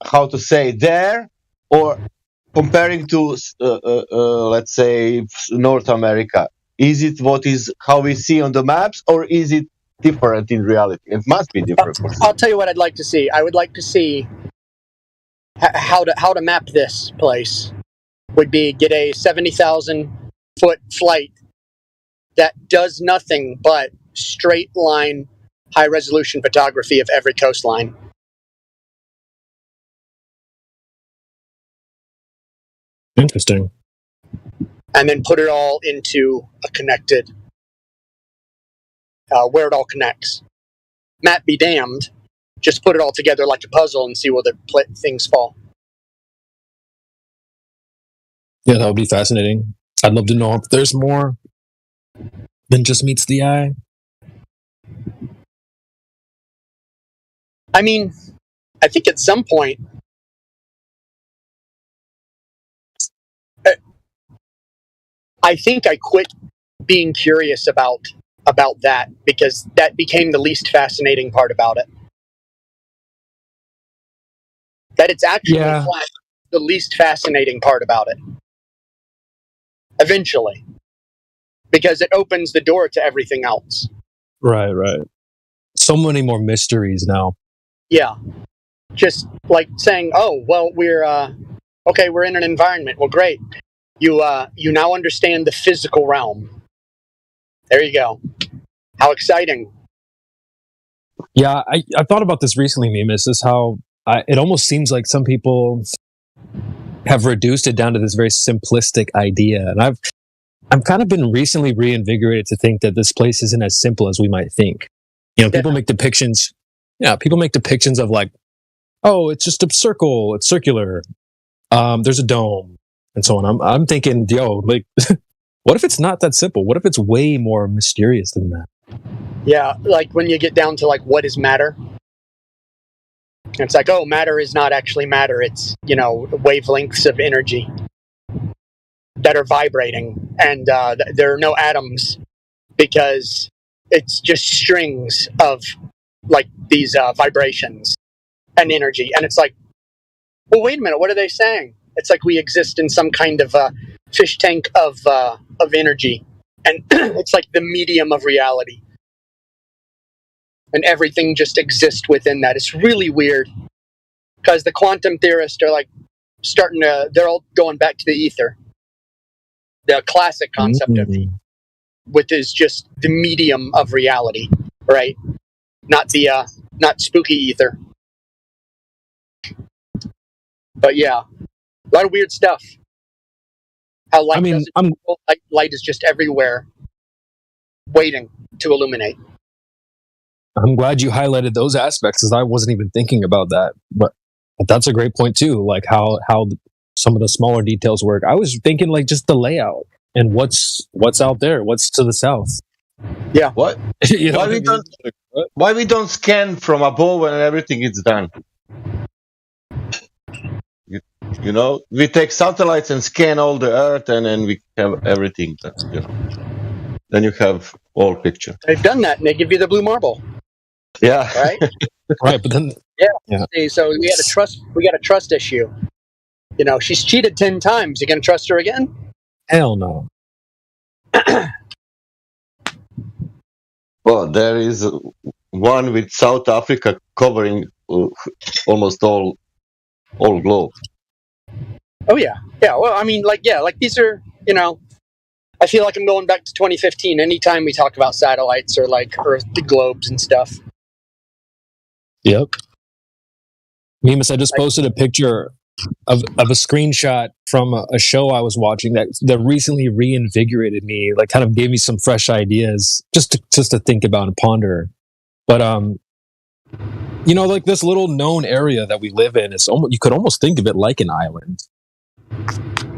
How to say there, or comparing to let's say North America? Is it how we see on the maps, or is it different in reality? It must be different. I'll tell you what I'd like to see. I would like to see how to map this place would be get a 70,000 foot flight that does nothing but straight line, high resolution photography of every coastline. Interesting. And then put it all into a connected, where it all connects. Map be damned. Just put it all together like a puzzle and see where the things fall. Yeah, that would be fascinating. I'd love to know if there's more than just meets the eye. I mean, I think at some point, I think I quit being curious about that because that became the least fascinating part about it. That it's actually flat, the least fascinating part about it. Eventually. Because it opens the door to everything else. Right. So many more mysteries now. Yeah. Just like saying, oh, well, we're in an environment. Well, great. You now understand the physical realm. There you go. How exciting. Yeah, I thought about this recently, Mimas, is how it almost seems like some people have reduced it down to this very simplistic idea. And I've kind of been recently reinvigorated to think that this place isn't as simple as we might think. You know, people make depictions. Yeah, people make depictions of like, oh, it's just a circle, it's circular. There's a dome, and so on. I'm thinking, like, what if it's not that simple? What if it's way more mysterious than that? Yeah, like when you get down to like what is matter? It's like, oh, matter is not actually matter. It's, wavelengths of energy that are vibrating, and there are no atoms because it's just strings of like these vibrations and energy. And it's like, well, wait a minute, what are they saying? It's like we exist in some kind of fish tank of energy, and it's like the medium of reality. And everything just exists within that. It's really weird because the quantum theorists are like they're all going back to the ether. The classic concept of which is just the medium of reality, right? Not spooky ether. But yeah, a lot of weird stuff. How light light is just everywhere, waiting to illuminate. I'm glad you highlighted those aspects because I wasn't even thinking about that. But that's a great point too. Like how some of the smaller details work. I was thinking like just the layout and what's out there, what's to the south. Yeah. What? Why we don't scan from above when everything is done? We take satellites and scan all the Earth, and then we have everything. Then you have all picture. They've done that, and they give you the blue marble. Yeah. Right. Right, but then yeah. See, so we got a trust issue. She's cheated 10 times. You gonna trust her again? Hell no. Well, there is one with South Africa covering almost all globe. Oh yeah. Well, I mean, like these are, I feel like I'm going back to 2015 anytime we talk about satellites or like Earth globes and stuff. Yep. Mimas, I just posted a picture of a screenshot from a show I was watching that recently reinvigorated me, like kind of gave me some fresh ideas just to think about and ponder. But like this little known area that we live in is you could almost think of it like an island.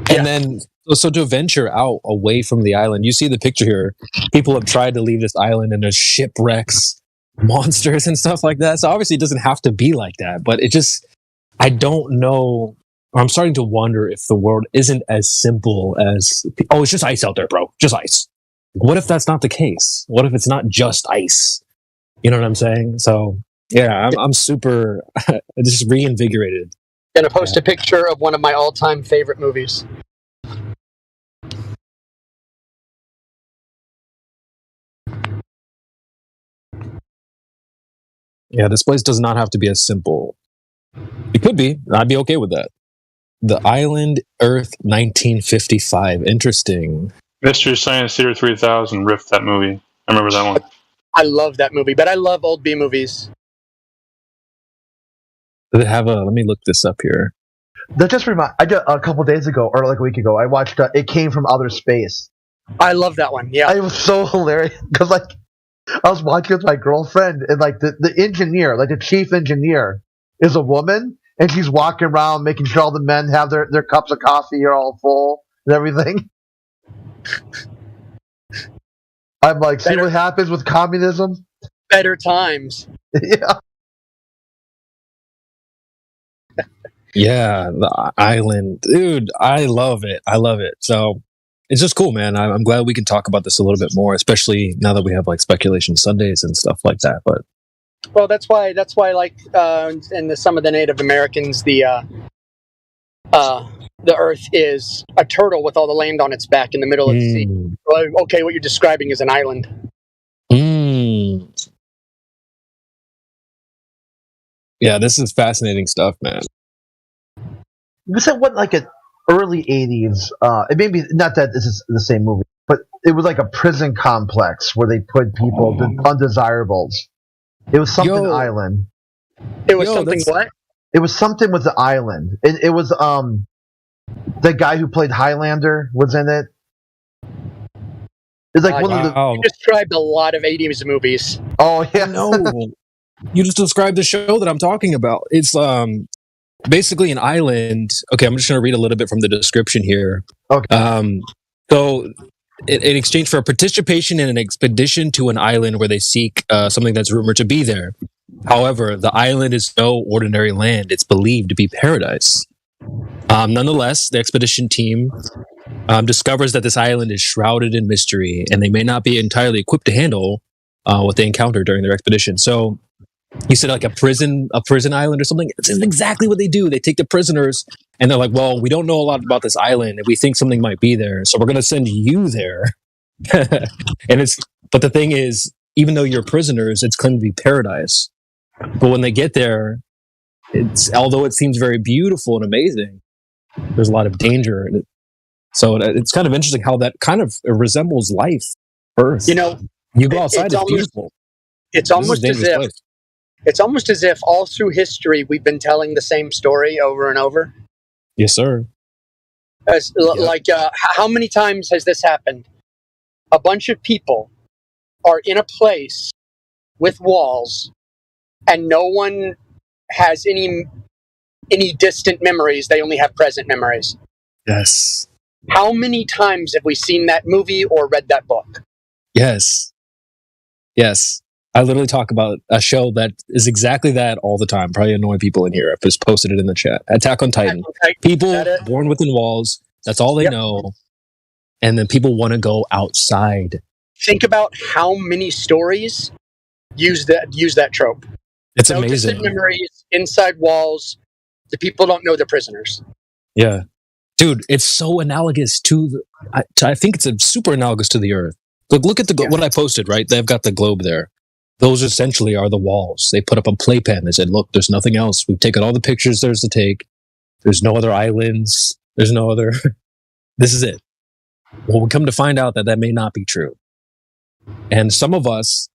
And then so to venture out away from the island, you see the picture here. People have tried to leave this island and there's shipwrecks, monsters and stuff like that. So obviously it doesn't have to be like that, but I don't know, or I'm starting to wonder if the world isn't as simple as, it's just ice out there, bro. Just ice. What if that's not the case? What if it's not just ice? You know what I'm saying? So yeah, I'm super just reinvigorated. Gonna post a picture of one of my all-time favorite movies. Yeah, this place does not have to be as simple It could be. I'd be okay with that. The Island, Earth, 1955. Interesting. Mystery Science Theater 3000 riffed that movie. I remember that one. I love that movie, but I love old B movies. They have a. Let me look this up here. That just I just a couple days ago, or like a week ago, I watched It Came from Outer Space. I love that one. Yeah, it was so hilarious because like I was watching with my girlfriend, and like the engineer, like the chief engineer, is a woman, and she's walking around making sure all the men have their cups of coffee are all full and everything. I'm like, see what happens with communism? Better times. Yeah. Yeah, the Island, dude. I love it. I love it. So it's just cool, man. I'm glad we can talk about this a little bit more, especially now that we have like speculation Sundays and stuff like that. But well, that's why like in some of the Native Americans, the Earth is a turtle with all the land on its back in the middle of the sea. Well, okay, what you're describing is an island. Yeah, this is fascinating stuff, man. This is what like an early 80s. It may be not that this is the same movie, but it was like a prison complex where they put people undesirables. It was something island. It was something what? It was something with the island. It was the guy who played Highlander was in it. It's like one of the. You described a lot of 80s movies. Oh yeah, no. You just described the show that I'm talking about. It's basically an island. Okay, I'm just going to read a little bit from the description here. Okay. So, in exchange for participation in an expedition to an island where they seek something that's rumored to be there. However, the island is no ordinary land. It's believed to be paradise. Nonetheless, the expedition team discovers that this island is shrouded in mystery, and they may not be entirely equipped to handle what they encounter during their expedition. So, you said like a prison island or something. It's exactly what they do. They take the prisoners and they're like, well, we don't know a lot about this island and we think something might be there. So we're going to send you there. But the thing is, even though you're prisoners, it's claimed to be paradise. But when they get there, although it seems very beautiful and amazing, there's a lot of danger in it. So it's kind of interesting how that kind of resembles life, Earth. You know, you go outside, it's beautiful. It's almost as if It's almost as if all through history we've been telling the same story over and over. Yes, sir. Like, how many times has this happened? A bunch of people are in a place with walls, and no one has any distant memories. They only have present memories. Yes. How many times have we seen that movie or read that book? Yes. Yes. I literally talk about a show that is exactly that all the time. Probably annoying people in here. I've just posted it in the chat. Attack on Titan. People born within walls. That's all they know. And then people want to go outside. Think about how many stories use that trope. It's amazing. Distant memories, inside walls. The people don't know they're prisoners. Yeah. Dude, it's so analogous to I think it's super analogous to the Earth. Look at what I posted, right? They've got the globe there. Those essentially are the walls. They put up a playpen. They said, look, there's nothing else. We've taken all the pictures there's to take. There's no other islands. There's no other. This is it. Well, we come to find out that may not be true. And some of us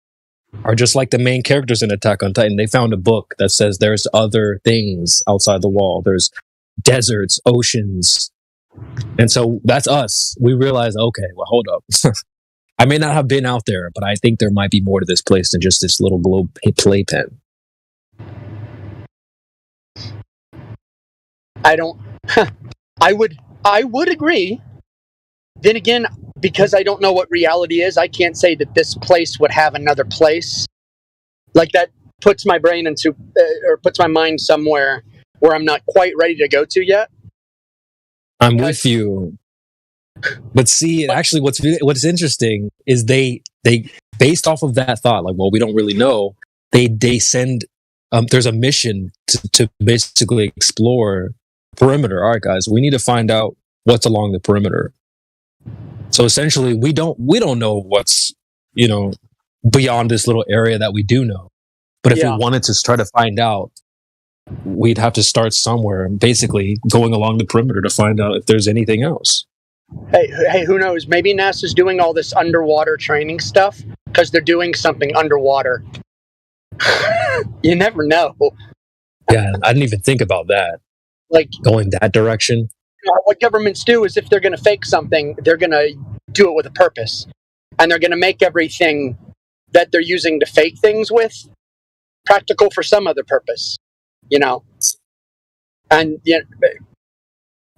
are just like the main characters in Attack on Titan. They found a book that says there's other things outside the wall. There's deserts, oceans. And so that's us. We realize, okay, well, hold up. I may not have been out there, but I think there might be more to this place than just this little globe playpen. I would agree. Then again, because I don't know what reality is, I can't say that this place would have another place. Like that puts my brain into, or puts my mind somewhere where I'm not quite ready to go to yet. I'm with you. But see, actually, what's interesting is they based off of that thought, like, well, we don't really know. They send there's a mission to basically explore perimeter. All right, guys, we need to find out what's along the perimeter. So essentially, we don't know what's beyond this little area that we do know. But if we wanted to try to find out, we'd have to start somewhere, basically going along the perimeter to find out if there's anything else. Hey, who knows? Maybe NASA's doing all this underwater training stuff because they're doing something underwater. You never know. Yeah, I didn't even think about that. Like going that direction. What governments do is if they're going to fake something, they're going to do it with a purpose, and they're going to make everything that they're using to fake things with practical for some other purpose. And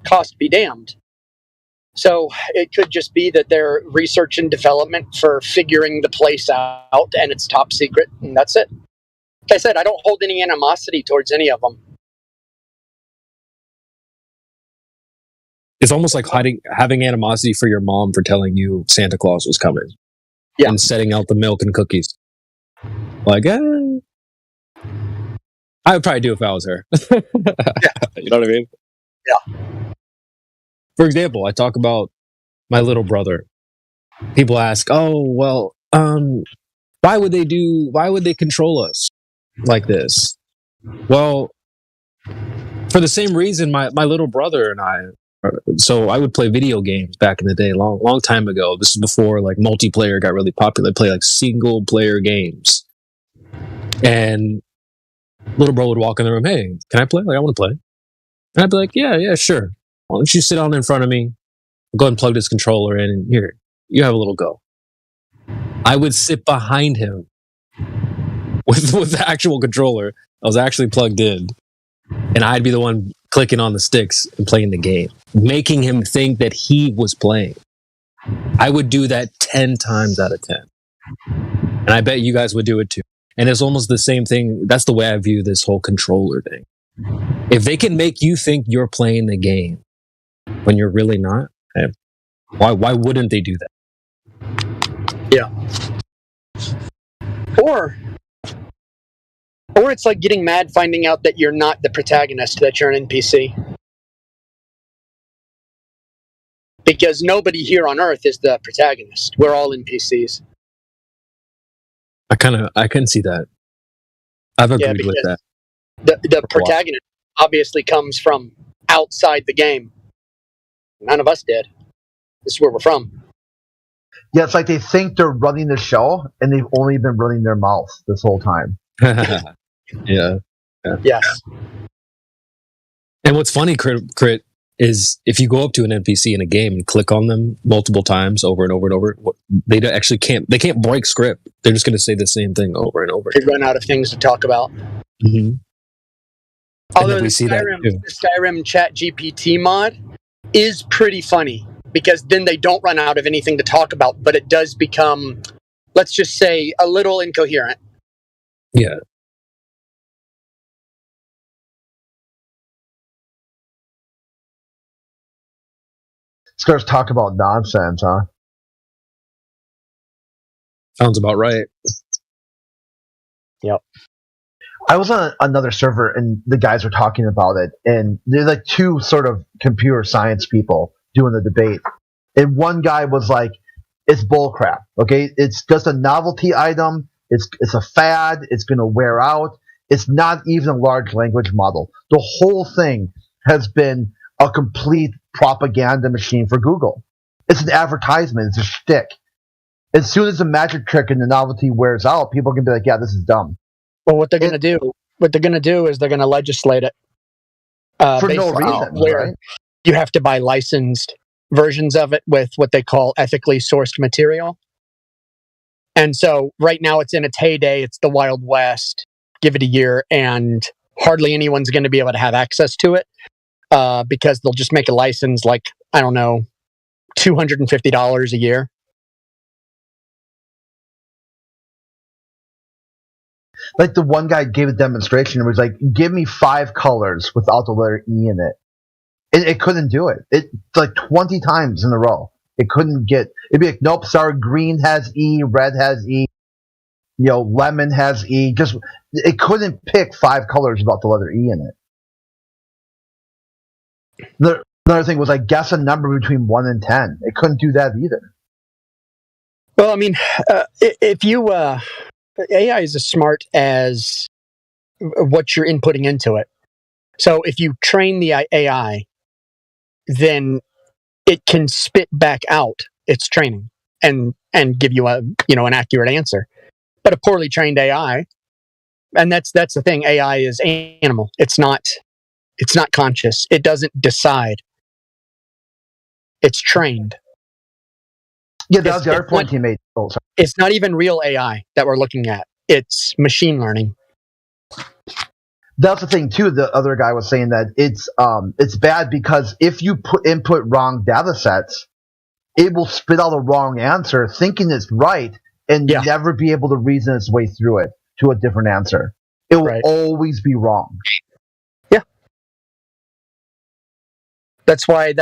cost be damned. So it could just be that they're research and development for figuring the place out, and it's top secret, and that's it. Like I said, I don't hold any animosity towards any of them. It's almost like having animosity for your mom for telling you Santa Claus was coming. Yeah. And setting out the milk and cookies. Like, I would probably do if I was her. You know what I mean? Yeah. For example, I talk about my little brother. People ask, "Oh, well, why would they control us like this?" Well, for the same reason my little brother and I. So I would play video games back in the day, long time ago. This is before like multiplayer got really popular. I'd play like single player games. And little bro would walk in the room, "Hey, can I play? Like, I want to play." And I'd be like, yeah, sure. Why don't you sit down in front of me? I'll go ahead and plug this controller in, and here, you have a little go. I would sit behind him with the actual controller. I was actually plugged in, and I'd be the one clicking on the sticks and playing the game, making him think that he was playing. I would do that 10 times out of 10. And I bet you guys would do it too. And it's almost the same thing. That's the way I view this whole controller thing. If they can make you think you're playing the game when you're really not, why wouldn't they do that? Yeah. Or it's like getting mad finding out that you're not the protagonist, that you're an NPC. Because nobody here on Earth is the protagonist. We're all NPCs. I can see that. I've agreed with that. The protagonist obviously comes from outside the game. None of us did. This is where we're from. Yeah, it's like they think they're running the show, and they've only been running their mouth this whole time. Yeah. Yes. And what's funny, Crit, is if you go up to an NPC in a game and click on them multiple times over and over and over, they can't break script. They're just going to say the same thing over and over. They run out of things to talk about. Mm-hmm. Although the Skyrim Chat GPT mod is pretty funny, because then they don't run out of anything to talk about, but it does become, let's just say, a little incoherent. Yeah. These guys talk about nonsense, huh? Sounds about right. Yep. I was on another server, and the guys were talking about it, and they're like two sort of computer science people doing the debate. And one guy was like, "It's bullcrap. Okay, it's just a novelty item. It's a fad. It's going to wear out. It's not even a large language model. The whole thing has been a complete propaganda machine for Google. It's an advertisement. It's a shtick. As soon as the magic trick and the novelty wears out, people can be like, yeah, this is dumb." Well, what they're going to do is they're going to legislate it for no reason, where right? you have to buy licensed versions of it with what they call ethically sourced material. And so right now it's in its heyday. It's the Wild West. Give it a year, and hardly anyone's going to be able to have access to it because they'll just make a license like, I don't know, $250 a year. Like the one guy gave a demonstration and was like, "Give me 5 colors without the letter E in it." It couldn't do it. It like 20 times in a row. It couldn't get. It'd be like, "Nope, sorry. Green has E, red has E, lemon has E." Just it couldn't pick 5 colors without the letter E in it. Another thing was like, guess a number between 1 and 10. It couldn't do that either. Well, I mean, if you AI is as smart as what you're inputting into it. So if you train the AI, then it can spit back out its training and give you an accurate answer. But a poorly trained AI, and that's the thing, AI is animal. It's not conscious. It doesn't decide. It's trained. Yeah, that was the other point he made. Oh, sorry. It's not even real AI that we're looking at. It's machine learning. That's the thing too. The other guy was saying that it's bad because if you input wrong data sets, it will spit out a wrong answer, thinking it's right, and never be able to reason its way through it to a different answer. It will always be wrong. Yeah. That's why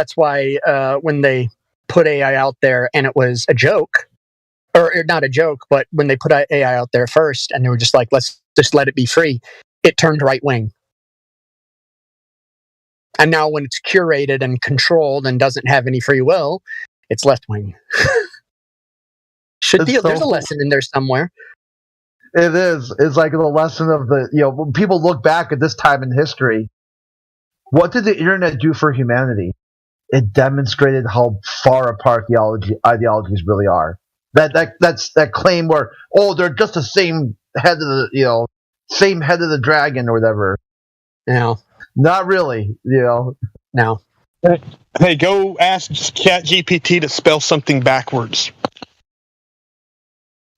when they put AI out there and it was a joke, or not a joke, but when they put AI out there first and they were just like, let's just let it be free, it turned right wing. And now when it's curated and controlled and doesn't have any free will, it's left wing. There's a lesson in there somewhere. It is. It's like the lesson of when people look back at this time in history, what did the internet do for humanity? It demonstrated how far apart the ideologies really are. That's that claim where they're just the same head of the dragon or whatever. No, not really. No. Hey, go ask ChatGPT to spell something backwards.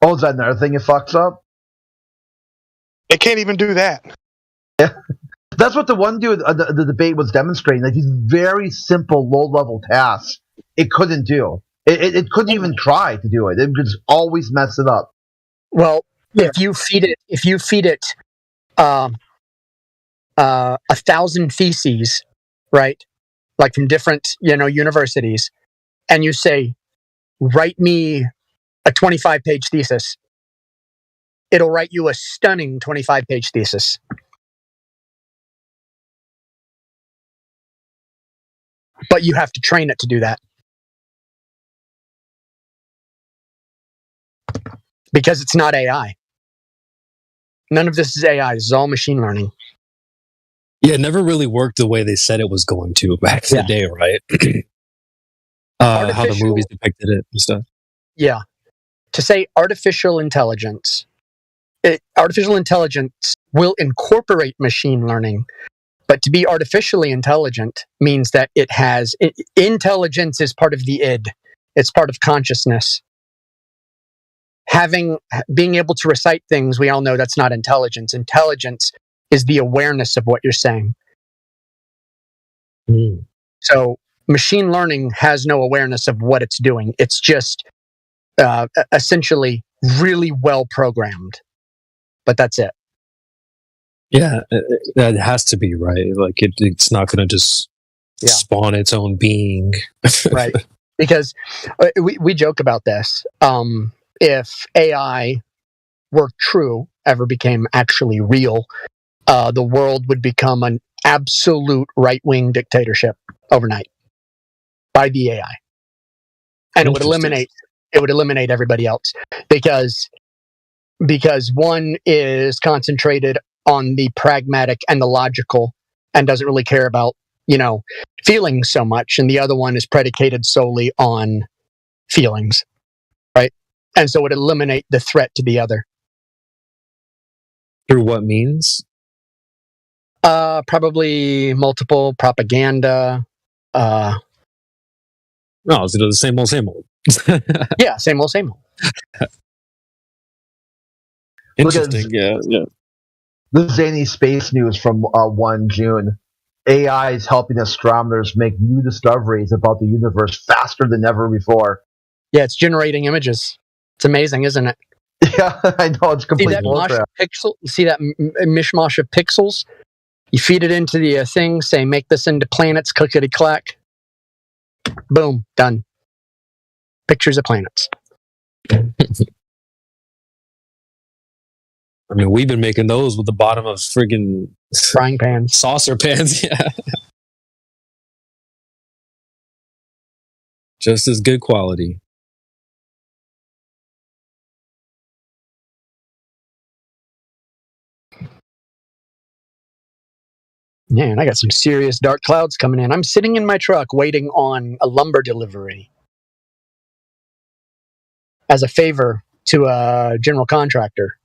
Oh, is that another thing it fucks up? It can't even do that. Yeah. That's what the one dude, the debate was demonstrating. Like these very simple, low-level tasks, it couldn't do. It couldn't even try to do it. It would just always mess it up. Well, if you feed it 1,000 theses, right, like from different universities, and you say, write me a 25-page thesis, it'll write you a stunning 25-page thesis. But you have to train it to do that. Because it's not AI. None of this is AI. This is all machine learning. Yeah, it never really worked the way they said it was going to back in the day, right? How the movies depicted it and stuff. Yeah. To say artificial intelligence will incorporate machine learning, but to be artificially intelligent means that it has intelligence is part of the id. It's part of consciousness. Being able to recite things, we all know that's not intelligence. Intelligence is the awareness of what you're saying. So machine learning has no awareness of what it's doing. It's just essentially really well programmed. But that's it. Yeah, that has to be right. Like it's not going to just spawn its own being, right? Because we joke about this. If AI were true, ever became actually real, the world would become an absolute right-wing dictatorship overnight by the AI, and it would eliminate everybody else because one is concentrated on the pragmatic and the logical and doesn't really care about feelings so much, and the other one is predicated solely on feelings, right? And so it would eliminate the threat to the other. Through what means? Probably multiple propaganda. No, it's the same old. Yeah, same old. Interesting. Yeah. The zany space news from 1 June. AI is helping astronomers make new discoveries about the universe faster than ever before. Yeah, it's generating images. It's amazing, isn't it? Yeah, I know, it's complete bullcrap. See that mishmash of pixels? You feed it into the thing, say, make this into planets, clickety-clack. Boom, done. Pictures of planets. I mean, we've been making those with the bottom of friggin' frying pans, saucer pans. Yeah, just as good quality. Man, I got some serious dark clouds coming in. I'm sitting in my truck waiting on a lumber delivery as a favor to a general contractor.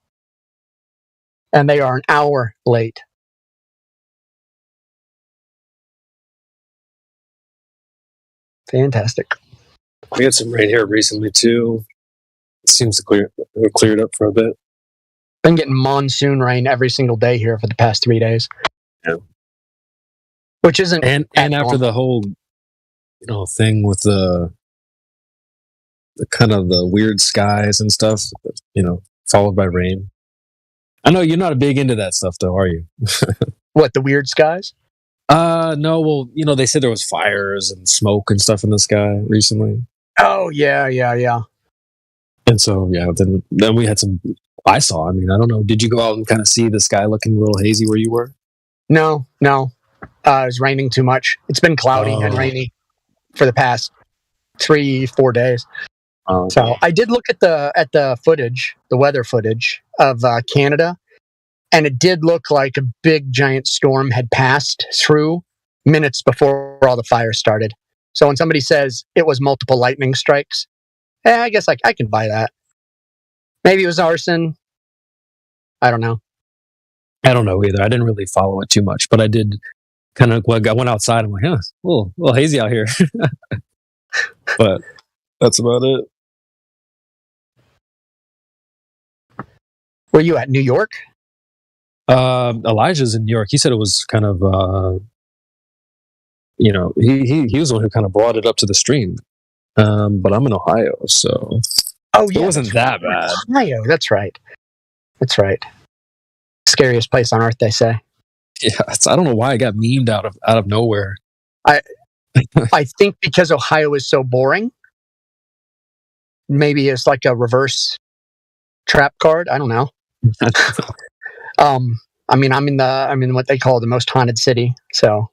And they are an hour late. Fantastic. We had some rain here recently too. It seems to cleared up for a bit. Been getting monsoon rain every single day here for the past 3 days. Yeah. Which isn't and after the whole thing with the kind of the weird skies and stuff, followed by rain. I know you're not big into that stuff though, are you? What, the weird skies? No, well, they said there was fires and smoke and stuff in the sky recently. Oh, yeah. And so, yeah, then we had some, I don't know, did you go out and kind of see the sky looking a little hazy where you were? No. It was raining too much. It's been cloudy and rainy for the past 3-4 days. So I did look at the footage, the weather footage of Canada, and it did look like a big giant storm had passed through minutes before all the fires started. So when somebody says it was multiple lightning strikes, I guess I can buy that. Maybe it was arson. I don't know. I don't know either. I didn't really follow it too much, but I did kind of, I went outside. I'm like, yeah, a little hazy out here. But that's about it. Were you at New York? Elijah's in New York. He said it was kind of, he was the one who kind of brought it up to the stream. But I'm in Ohio, so it wasn't that bad. Ohio, that's right. Scariest place on earth, they say. Yeah, I don't know why I got memed out of nowhere. I think because Ohio is so boring. Maybe it's like a reverse trap card. I don't know. I'm in what they call the most haunted city. So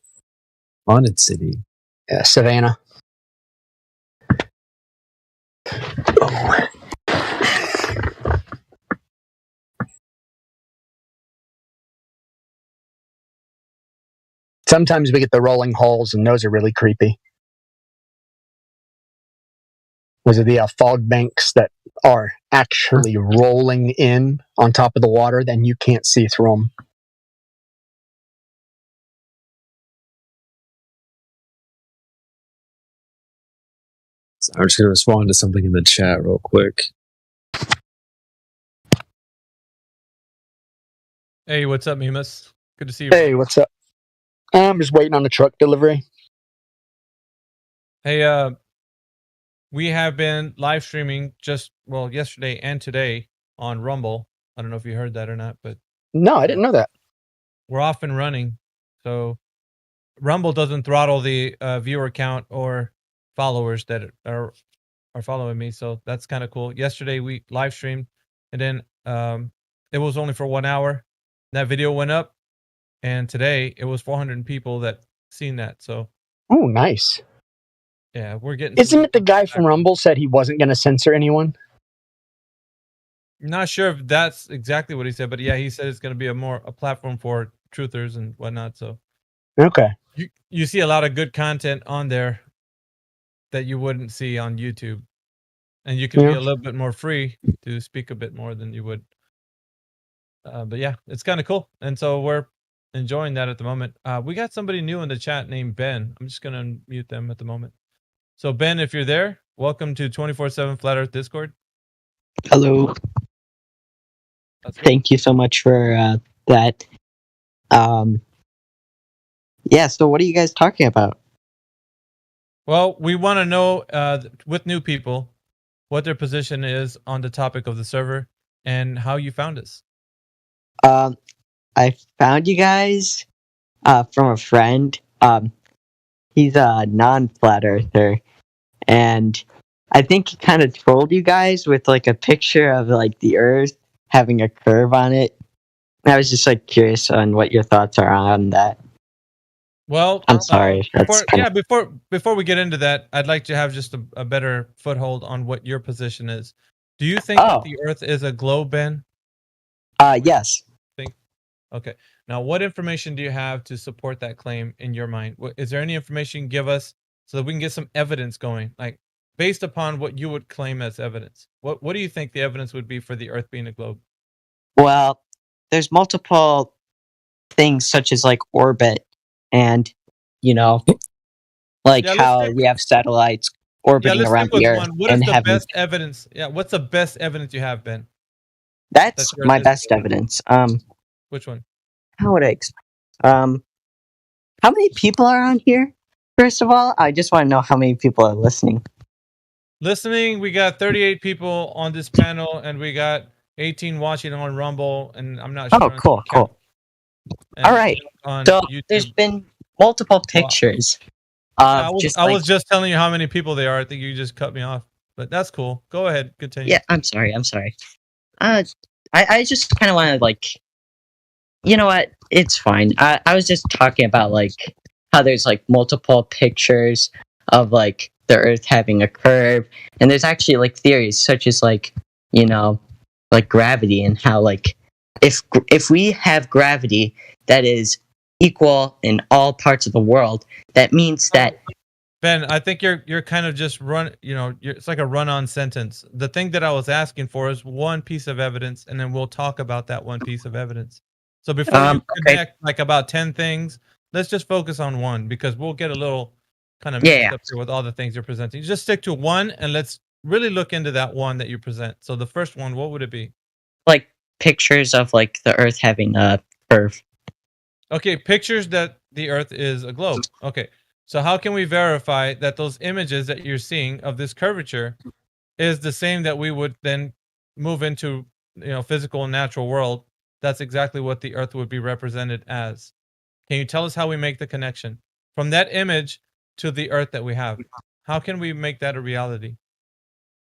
haunted city. Yeah, Savannah. Sometimes we get the rolling holes, and those are really creepy. Those are the fog banks that are actually rolling in on top of the water, then you can't see through them. So I'm just going to respond to something in the chat real quick. Hey, what's up, Mimas? Good to see you. Hey, what's up? I'm just waiting on the truck delivery. Hey, we have been live streaming yesterday and today on Rumble. I don't know if you heard that or not, but no, I didn't know that. We're off and running. So Rumble doesn't throttle the viewer count or followers that are following me. So that's kind of cool. Yesterday we live streamed, and then it was only for 1 hour. That video went up, and today it was 400 people that seen that. So oh, nice. Yeah, we're getting. Isn't it the guy from Rumble said he wasn't going to censor anyone? Not sure if that's exactly what he said, but yeah, he said it's going to be a platform for truthers and whatnot. So okay, you see a lot of good content on there that you wouldn't see on YouTube, and you can be a little bit more free to speak a bit more than you would. But yeah, it's kind of cool, and so we're enjoying that at the moment. We got somebody new in the chat named Ben. I'm just going to mute them at the moment. So Ben, if you're there, welcome to 24/7 Flat Earth Discord. Hello. Thank you so much for that. Yeah, so what are you guys talking about? Well, we want to know with new people what their position is on the topic of the server and how you found us. I found you guys from a friend. He's a non-flat earther, and I think he kind of trolled you guys with like a picture of like the Earth having a curve on it. I was just like curious on what your thoughts are on that. Well, I'm sorry. Before we get into that, I'd like to have just a better foothold on what your position is. Do you think that the Earth is a globe, Ben? Yes. Okay. Now, what information do you have to support that claim in your mind? Is there any information you can give us so that we can get some evidence going, like based upon what you would claim as evidence? What do you think the evidence would be for the Earth being a globe? Well, there's multiple things such as like orbit and, you know, like Yeah, how we have satellites orbiting let's around stick with the Earth one. What is and the having. best evidence? Yeah, what's the best evidence you have, Ben? That's the Earth my is a best globe. evidence. Which one? How would I explain? How many people are on here? First of all, I just want to know how many people are listening. Listening, we got 38 people on this panel, and we got 18 watching on Rumble, and I'm not sure. Oh, cool. And All right. on So YouTube. there's been multiple pictures I of was, just I like. was just telling you how many people they are. I think you just cut me off, but that's cool. Go ahead, continue. Yeah, I'm sorry. I just kind of want to like, you know what? It's fine. I was just talking about like how there's like multiple pictures of like the Earth having a curve, and there's actually like theories such as like, you know, like gravity and how like if we have gravity that is equal in all parts of the world, that means that. Ben, I think you're kind of just it's like a run-on sentence. The thing that I was asking for is one piece of evidence, and then we'll talk about that one piece of evidence. So before you connect like about 10 things, let's just focus on one, because we'll get a little kind of mixed up here with all the things you're presenting. Just stick to one, and let's really look into that one that you present. So the first one, what would it be? Like pictures of like the Earth having a curve. Okay, pictures that the Earth is a globe. Okay. So how can we verify that those images that you're seeing of this curvature is the same that we would then move into, physical and natural world? That's exactly what the Earth would be represented as. Can you tell us how we make the connection from that image to the Earth that we have? How can we make that a reality?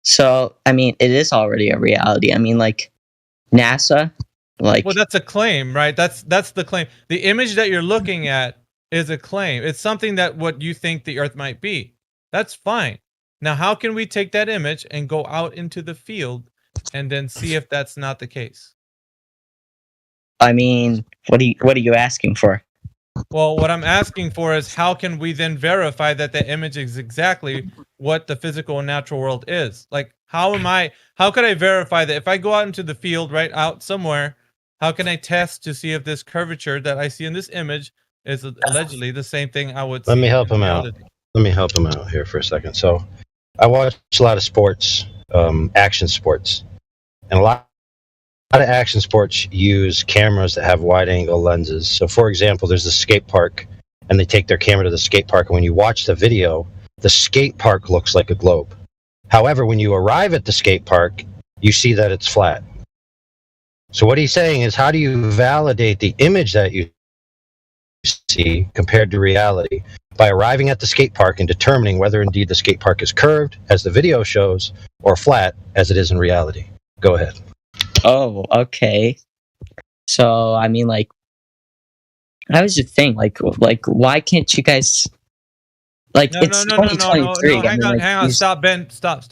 So, I mean, it is already a reality. I mean, like NASA, like. Well, that's a claim, right? That's the claim. The image that you're looking at is a claim. It's something that what you think the Earth might be. That's fine. Now, how can we take that image and go out into the field and then see if that's not the case? I mean, what are you asking for? Well, what I'm asking for is how can we then verify that the image is exactly what the physical and natural world is? Like, how could I verify that if I go out into the field, right out somewhere, how can I test to see if this curvature that I see in this image is allegedly the same thing I would see? Let me help him out. Let me help him out here for a second. So I watch a lot of sports, action sports, and a lot of action sports use cameras that have wide angle lenses. So for example, there's a skate park, and they take their camera to the skate park, and when you watch the video, the skate park looks like a globe. However, when you arrive at the skate park, you see that it's flat. So what he's saying is, how do you validate the image that you see compared to reality? By arriving at the skate park and determining whether indeed the skate park is curved, as the video shows, or flat, as it is in reality. Go ahead. Oh, okay. So, I mean, like, I was just saying, like, why can't you guys, like, it's 2023. No, hang on, stop, Ben, stop.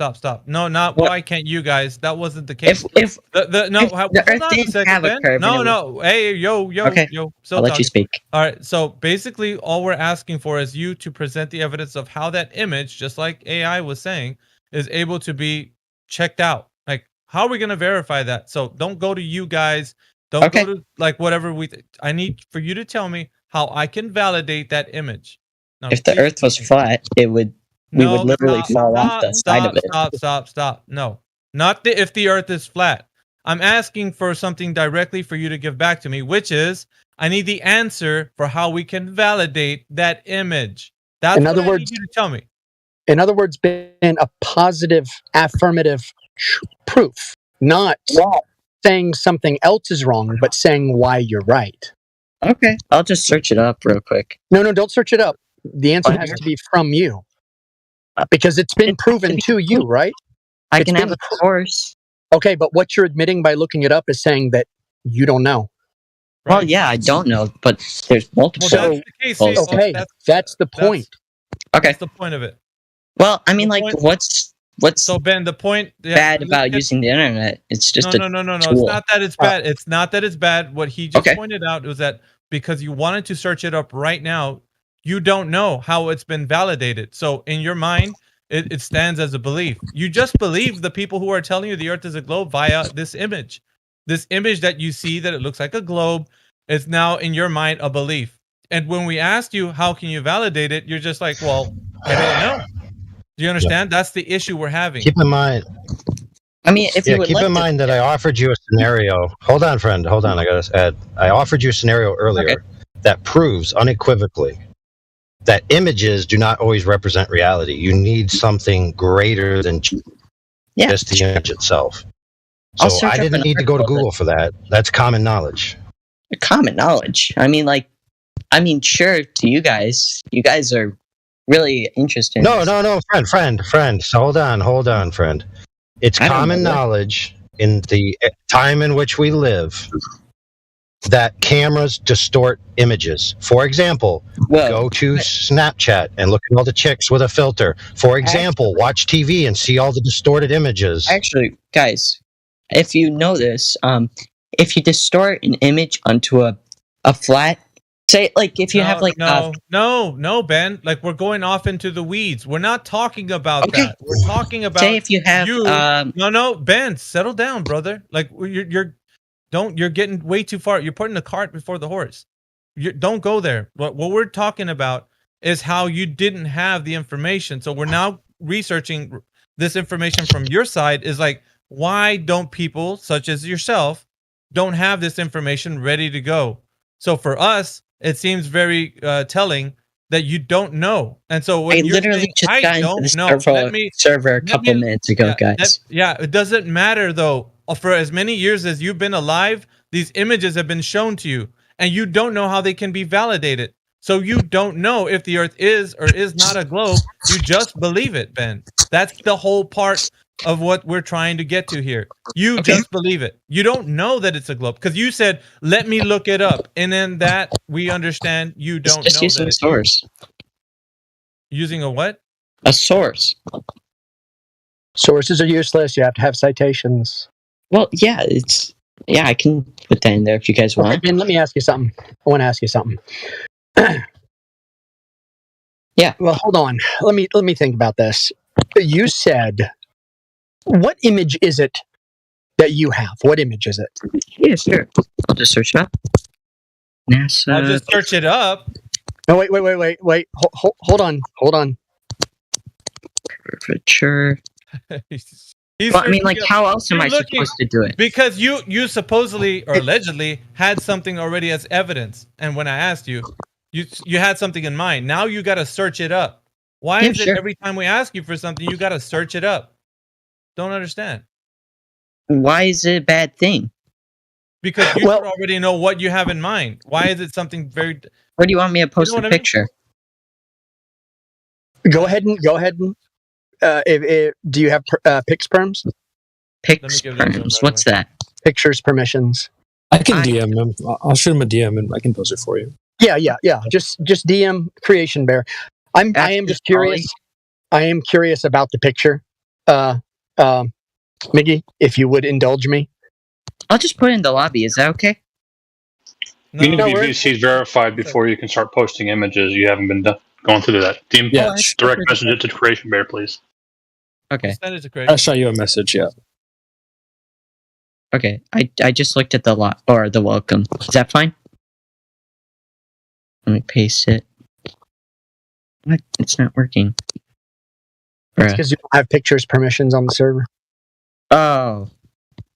No, not what? Why can't you guys? That wasn't the case. If the Earth didn't have a curve. No, hey, yo. Okay, I'll let you speak. All right, so basically, all we're asking for is you to present the evidence of how that image, just like AI was saying, is able to be checked out. Like, how are we going to verify that? So don't go to you guys. Don't go to like whatever I need for you to tell me how I can validate that image. Now, if the Earth was flat, we would literally fall off the side of it. Stop. No, not if the Earth is flat. I'm asking for something directly for you to give back to me, which is I need the answer for how we can validate that image. That's what I need you to tell me. In other words, Ben, a positive, affirmative proof, not saying something else is wrong, but saying why you're right. Okay, I'll just search it up real quick. No, don't search it up. The answer has to be from you, because it's been proven to you, right? I can have a source. Okay, but what you're admitting by looking it up is saying that you don't know. Right? Well, yeah, I don't know, but there's multiple. Well, that's the case. That's the point. Okay, that's the point of it. Well, I mean, like, what's What's So Ben, the point bad about using the internet? It's just no. It's tool. not that it's bad. It's not that it's bad. What he just pointed out was that because you wanted to search it up right now, you don't know how it's been validated. So in your mind, it stands as a belief. You just believe the people who are telling you the Earth is a globe via this image. This image that you see that it looks like a globe is now in your mind a belief. And when we asked you how can you validate it, you're just like, well, I don't know. Do you understand? That's the issue we're having. Keep in mind. I mean, if you would keep like in mind that I offered you a scenario. Hold on, friend. Hold on. I gotta add. I offered you a scenario earlier that proves unequivocally that images do not always represent reality. You need something greater than just the image itself. So I didn't need to go to Google for that. That's common knowledge. Common knowledge. I mean, sure, to you guys are really interested. No, friend. So hold on, friend. It's common knowledge in the time in which we live that cameras distort images. For example, go to Snapchat and look at all the chicks with a filter. For example, watch TV and see all the distorted images. Actually, guys, if you know this, if you distort an image onto a flat, say like if you have like no, Ben, like we're going off into the weeds. We're not talking about that. We're talking about say if you have no, Ben, settle down, brother. Like you're getting way too far. You're putting the cart before the horse. Don't go there. What we're talking about is how you didn't have the information. So we're now researching this information from your side. Is like, why don't people such as yourself don't have this information ready to go? So for us, it seems very telling that you don't know. And so when I you're literally saying, just I got into don't the know. server a couple minutes ago, guys. It doesn't matter though. For as many years as you've been alive, these images have been shown to you, and you don't know how they can be validated. So you don't know if the Earth is or is not a globe. You just believe it, Ben. That's the whole part of what we're trying to get to here. You just believe it. You don't know that it's a globe because you said, "Let me look it up," and then that we understand you don't Just know using that a source. Using a what? A source. Sources are useless. You have to have citations. Well, yeah, I can put that in there if you guys want. Okay, Ben, let me ask you something. I want to ask you something. Yeah. Well, hold on. Let me think about this. You said, what image is it that you have? What image is it? Yeah, sure. I'll just search it up. NASA. I'll just search it up. No, wait. Hold on. Curvature. Well, I mean, like, how else am I supposed to do it? Because you supposedly or allegedly had something already as evidence, and when I asked you, you had something in mind. Now you got to search it up. Why is it every time we ask you for something, you got to search it up? Don't understand. Why is it a bad thing? Because you already know what you have in mind. Why is it something very? Where do you want me to post a picture? Go ahead and. Do you have PixPerms? PixPerms. What's that? Pictures permissions. I can DM him. I'll shoot him a DM and I can post it for you. Yeah. Just DM Creation Bear. I am just curious. I am curious about the picture. Miggy, if you would indulge me. I'll just put it in the lobby. Is that okay? You need to be VC verified before you can start posting images. You haven't been going through that. Team, direct message it to Creation Bear, please. Okay. Send it to Creation. I'll show you a message. Yeah. Okay. I just looked at the the welcome. Is that fine? Let me paste it. What? It's not working. It's because you don't have pictures permissions on the server. Oh.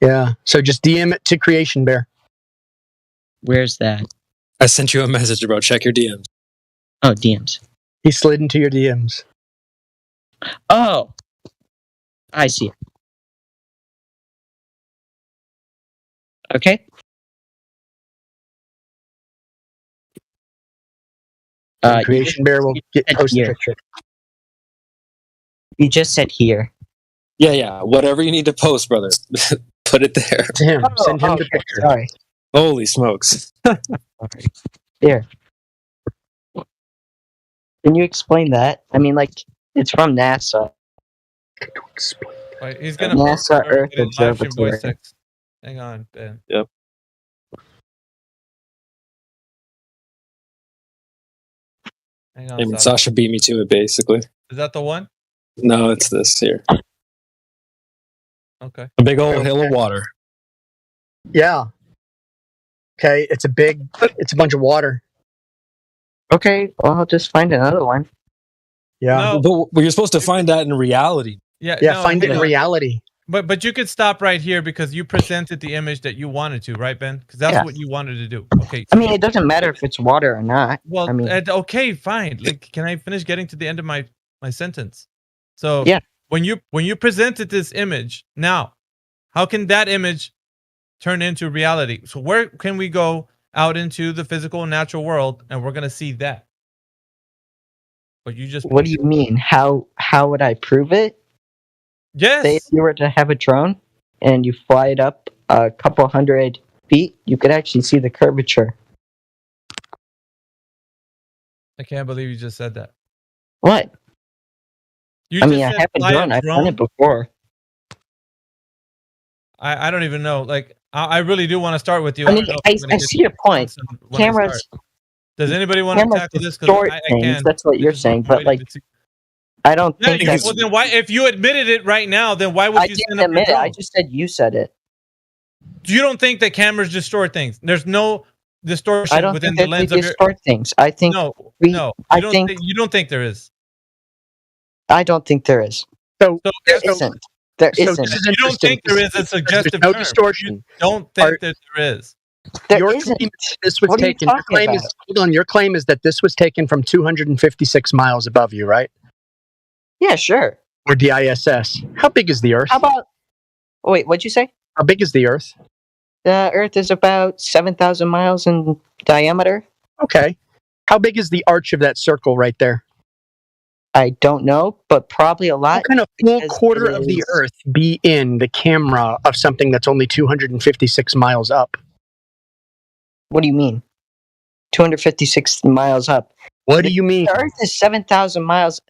Yeah. So just DM it to Creation Bear. Where's that? I sent you a message, bro. Check your DMs. Oh, DMs. He slid into your DMs. Oh. I see it. Okay. Creation Bear will post the picture. You just said here. Yeah. Whatever you need to post, brother. Put it there. To him. Send him the picture. Sorry. Holy smokes. Here. Can you explain that? I mean, like, it's from NASA. Wait, he's gonna NASA post Earth it in live stream voice Observatory. text. Hang on, Ben. Yep. Hang on, I mean, Sasha. Sasha beat me to it, basically. Is that the one? No, it's this here. Okay. A big old hill of water. Yeah. Okay, it's a bunch of water. Okay, well, I'll just find another one. Yeah. No. But you're supposed to find that in reality. Yeah, Yeah, find it in reality. But you could stop right here because you presented the image that you wanted to, right, Ben? Because that's Yeah. what you wanted to do. Okay. I mean, it doesn't matter if it's water or not. Well, I mean, okay, fine. Like, can I finish getting to the end of my sentence? So yeah. when you presented this image, now, how can that image turn into reality? So where can we go out into the physical and natural world, and we're gonna see that? But you just What do you mean? How would I prove it? Yes. Say if you were to have a drone and you fly it up a couple hundred feet, you could actually see the curvature. I can't believe you just said that. What? You I just mean, I said have a fly drone. I've done it before. I don't even know. Like, I really do want to start with you. I mean, don't know I if I'm gonna get see your point. to when I Cameras. start. Does anybody want to cameras tackle this? distort I things. can. That's what you're saying. But like, I don't Yeah, think that's. well, then why? If you admitted it right now, then why would I you didn't send up your admit it. I drone? just said you said it. You don't think that cameras distort things? There's no distortion I don't within think the that they lens of your. distort things. I think No, we. no. I think you don't think there is. I don't think there is. So there isn't. There isn't. You don't think there is a suggestive no term. distortion. You don't think that there is. Your isn't. claim is this was What are you taken. Your talking claim is about? hold on. Your claim is that this was taken from 256 miles above you, right? Yeah, sure. Or DISS. How big is the Earth? How about? Oh, wait, what'd you say? How big is the Earth? The Earth is about 7,000 miles in diameter. Okay. How big is the arch of that circle right there? I don't know, but probably a lot. How can a full because quarter it of the is- Earth be in the camera of something that's only 256 miles up? What do you mean? 256 miles up. What do you mean? The Earth is 7,000 miles.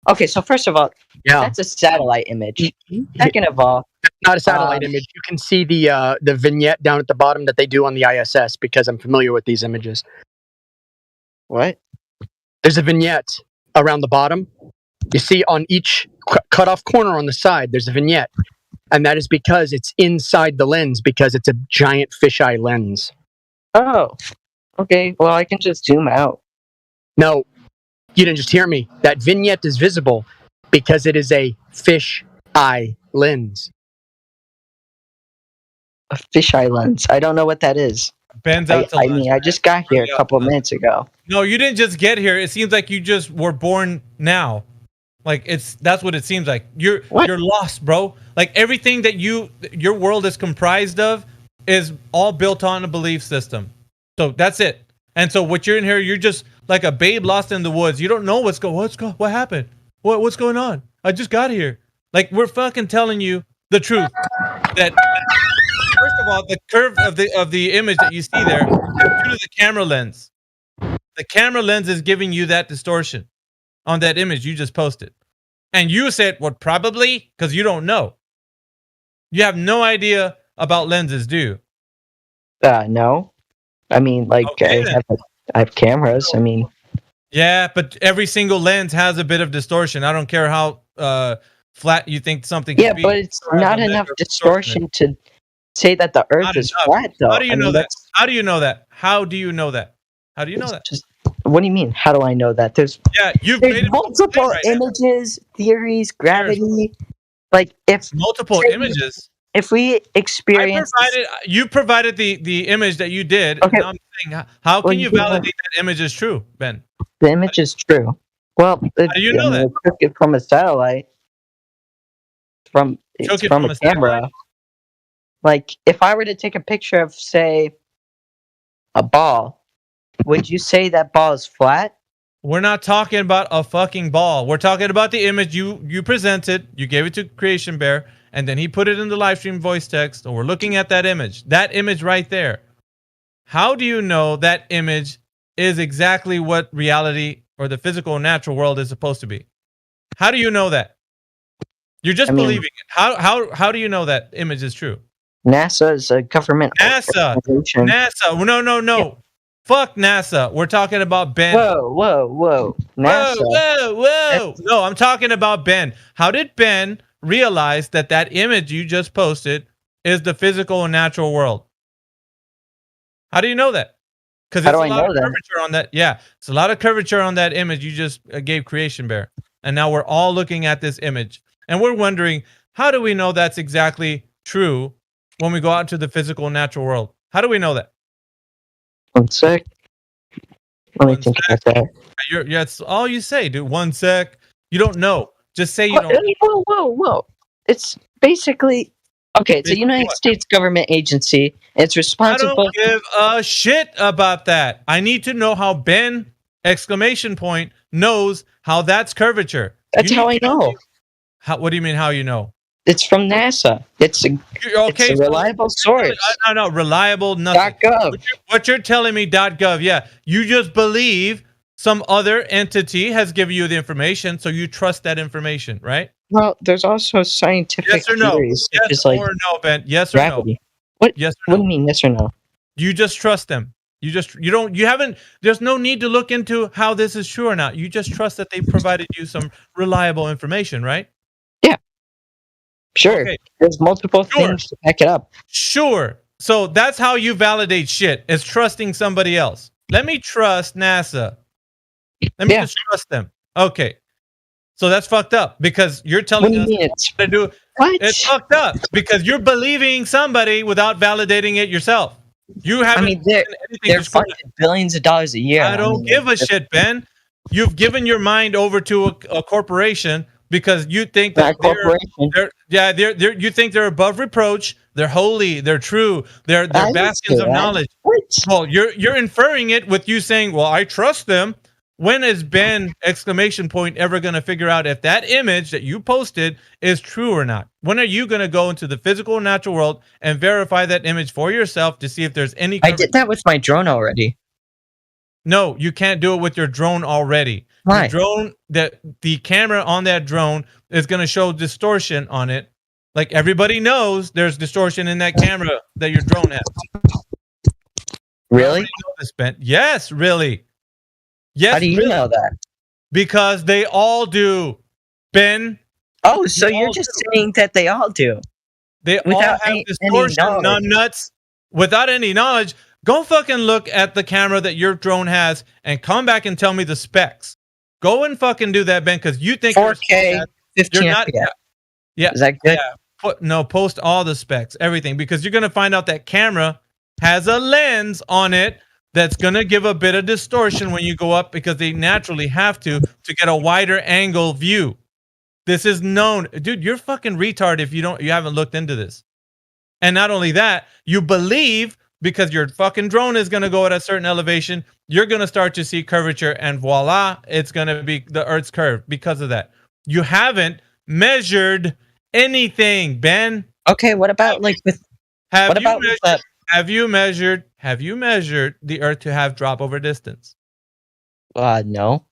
Okay, so first of all, Yeah. that's a satellite image. Second of all, Not a satellite image. You can see the vignette down at the bottom that they do on the ISS because I'm familiar with these images. What? There's a vignette around the bottom. You see on each cut off corner on the side, there's a vignette. And that is because it's inside the lens because it's a giant fisheye lens. Oh, okay. Well, I can just zoom out. No, you didn't just hear me. That vignette is visible because it is a fisheye lens. A fisheye lens. I don't know what that is. Ben's out to I lunch, mean, I just got here a couple of minutes ago. No, you didn't just get here. It seems like you just were born now. Like that's what it seems like. You're lost, bro. Like everything that your world is comprised of is all built on a belief system. So that's it. And so what you're in here, you're just like a babe lost in the woods. You don't know what happened? What's going on? I just got here. Like we're fucking telling you the truth. That first of all, the curve of the image that you see there is due to the camera lens. The camera lens is giving you that distortion on that image you just posted. And you said, well, probably because you don't know. You have no idea about lenses, do you? No. I mean, like, Okay, I have cameras. I mean, yeah, but every single lens has a bit of distortion. I don't care how flat you think something yeah, can be. but it's not enough distortion to say that the Earth is enough. flat, though. How do you know that? How do you know that? How do you know that? How do you know that? What do you mean? How do I know that? There's there's multiple images, theories, gravity. Like if multiple images. If we experience, you provided the image that you did. Okay. And now I'm saying, how can you validate that image is true, Ben? The image is true. Well, how do you know that? I took it from a satellite. It's from a camera. Satellite? Like if I were to take a picture of, say, a ball, would you say that ball is flat? We're not talking about a fucking ball. We're talking about the image you presented. You gave it to Creation Bear, and then he put it in the live stream voice text. And we're looking at that image. That image right there. How do you know that image is exactly what reality or the physical and natural world is supposed to be? How do you know that? You're just I mean- believing it. How do you know that image is true? NASA is a government NASA. organization. NASA. No. Fuck NASA. We're talking about Ben. Whoa. NASA. Whoa. No, I'm talking about Ben. How did Ben realize that image you just posted is the physical and natural world? How do you know that? Because How there's do a I lot know of that? curvature on that. Yeah, it's a lot of curvature on that image you just gave Creation Bear. And now we're all looking at this image. And we're wondering, how do we know that's exactly true when we go out into the physical and natural world? How do we know that? 1 sec. Let me think about that. That's all you say, dude. 1 sec. You don't know. Just say you don't know. Whoa. It's basically okay. It's a United States government agency. It's I responsible. don't give a shit about that. I need to know how Ben exclamation point knows how that's curvature. That's how I know. What do you mean? How you know? It's from NASA. It's a reliable source. No, reliable nothing. .gov. What you're telling me, .gov. Yeah, you just believe some other entity has given you the information, so you trust that information, right? Well, there's also scientific Yes or no? theories, Yes such as like or no, Ben? Yes or gravity. no? What? Yes or What do you mean? Yes or no? You just trust them. There's no need to look into how this is true or not. You just trust that they provided you some reliable information, right? Sure. Okay. There's multiple things to back it up. Sure. So that's how you validate shit, is trusting somebody else. Let me trust NASA. Let me just trust them. Okay. So that's fucked up because you're telling us what to do. What? It's fucked up because you're believing somebody without validating it yourself. You haven't. They're funded billions of dollars a year. I don't give a shit, Ben. You've given your mind over to a corporation because you think that you think they're above reproach. They're holy. They're true. They're bastions of knowledge. Well, you're inferring it with you saying, "Well, I trust them." When is Ben exclamation point ever going to figure out if that image that you posted is true or not? When are you going to go into the physical and natural world and verify that image for yourself to see if there's any? I did that with my drone already. No, you can't do it with your drone already. Why? The drone, the camera on that drone is going to show distortion on it. Like everybody knows, there's distortion in that camera that your drone has. Really? Know this, Ben? Yes, really. Yes. How do you know that? Because they all do, Ben. Oh, so you're just saying that they all do. They all have distortion, nuts. Without any knowledge, go fucking look at the camera that your drone has and come back and tell me the specs. Go and fucking do that, Ben, because you think 4K, 15 you're not. FPS. Yeah. Is that good? Yeah. Post all the specs, everything, because you're gonna find out that camera has a lens on it that's gonna give a bit of distortion when you go up because they naturally have to get a wider angle view. This is known, dude. You're fucking retard if you haven't looked into this. And not only that, you believe because your fucking drone is gonna go at a certain elevation, you're gonna start to see curvature, and voila, it's gonna be the Earth's curve because of that. You haven't measured anything, Ben. Okay, what about like with? Have you measured the Earth to have drop over distance? No.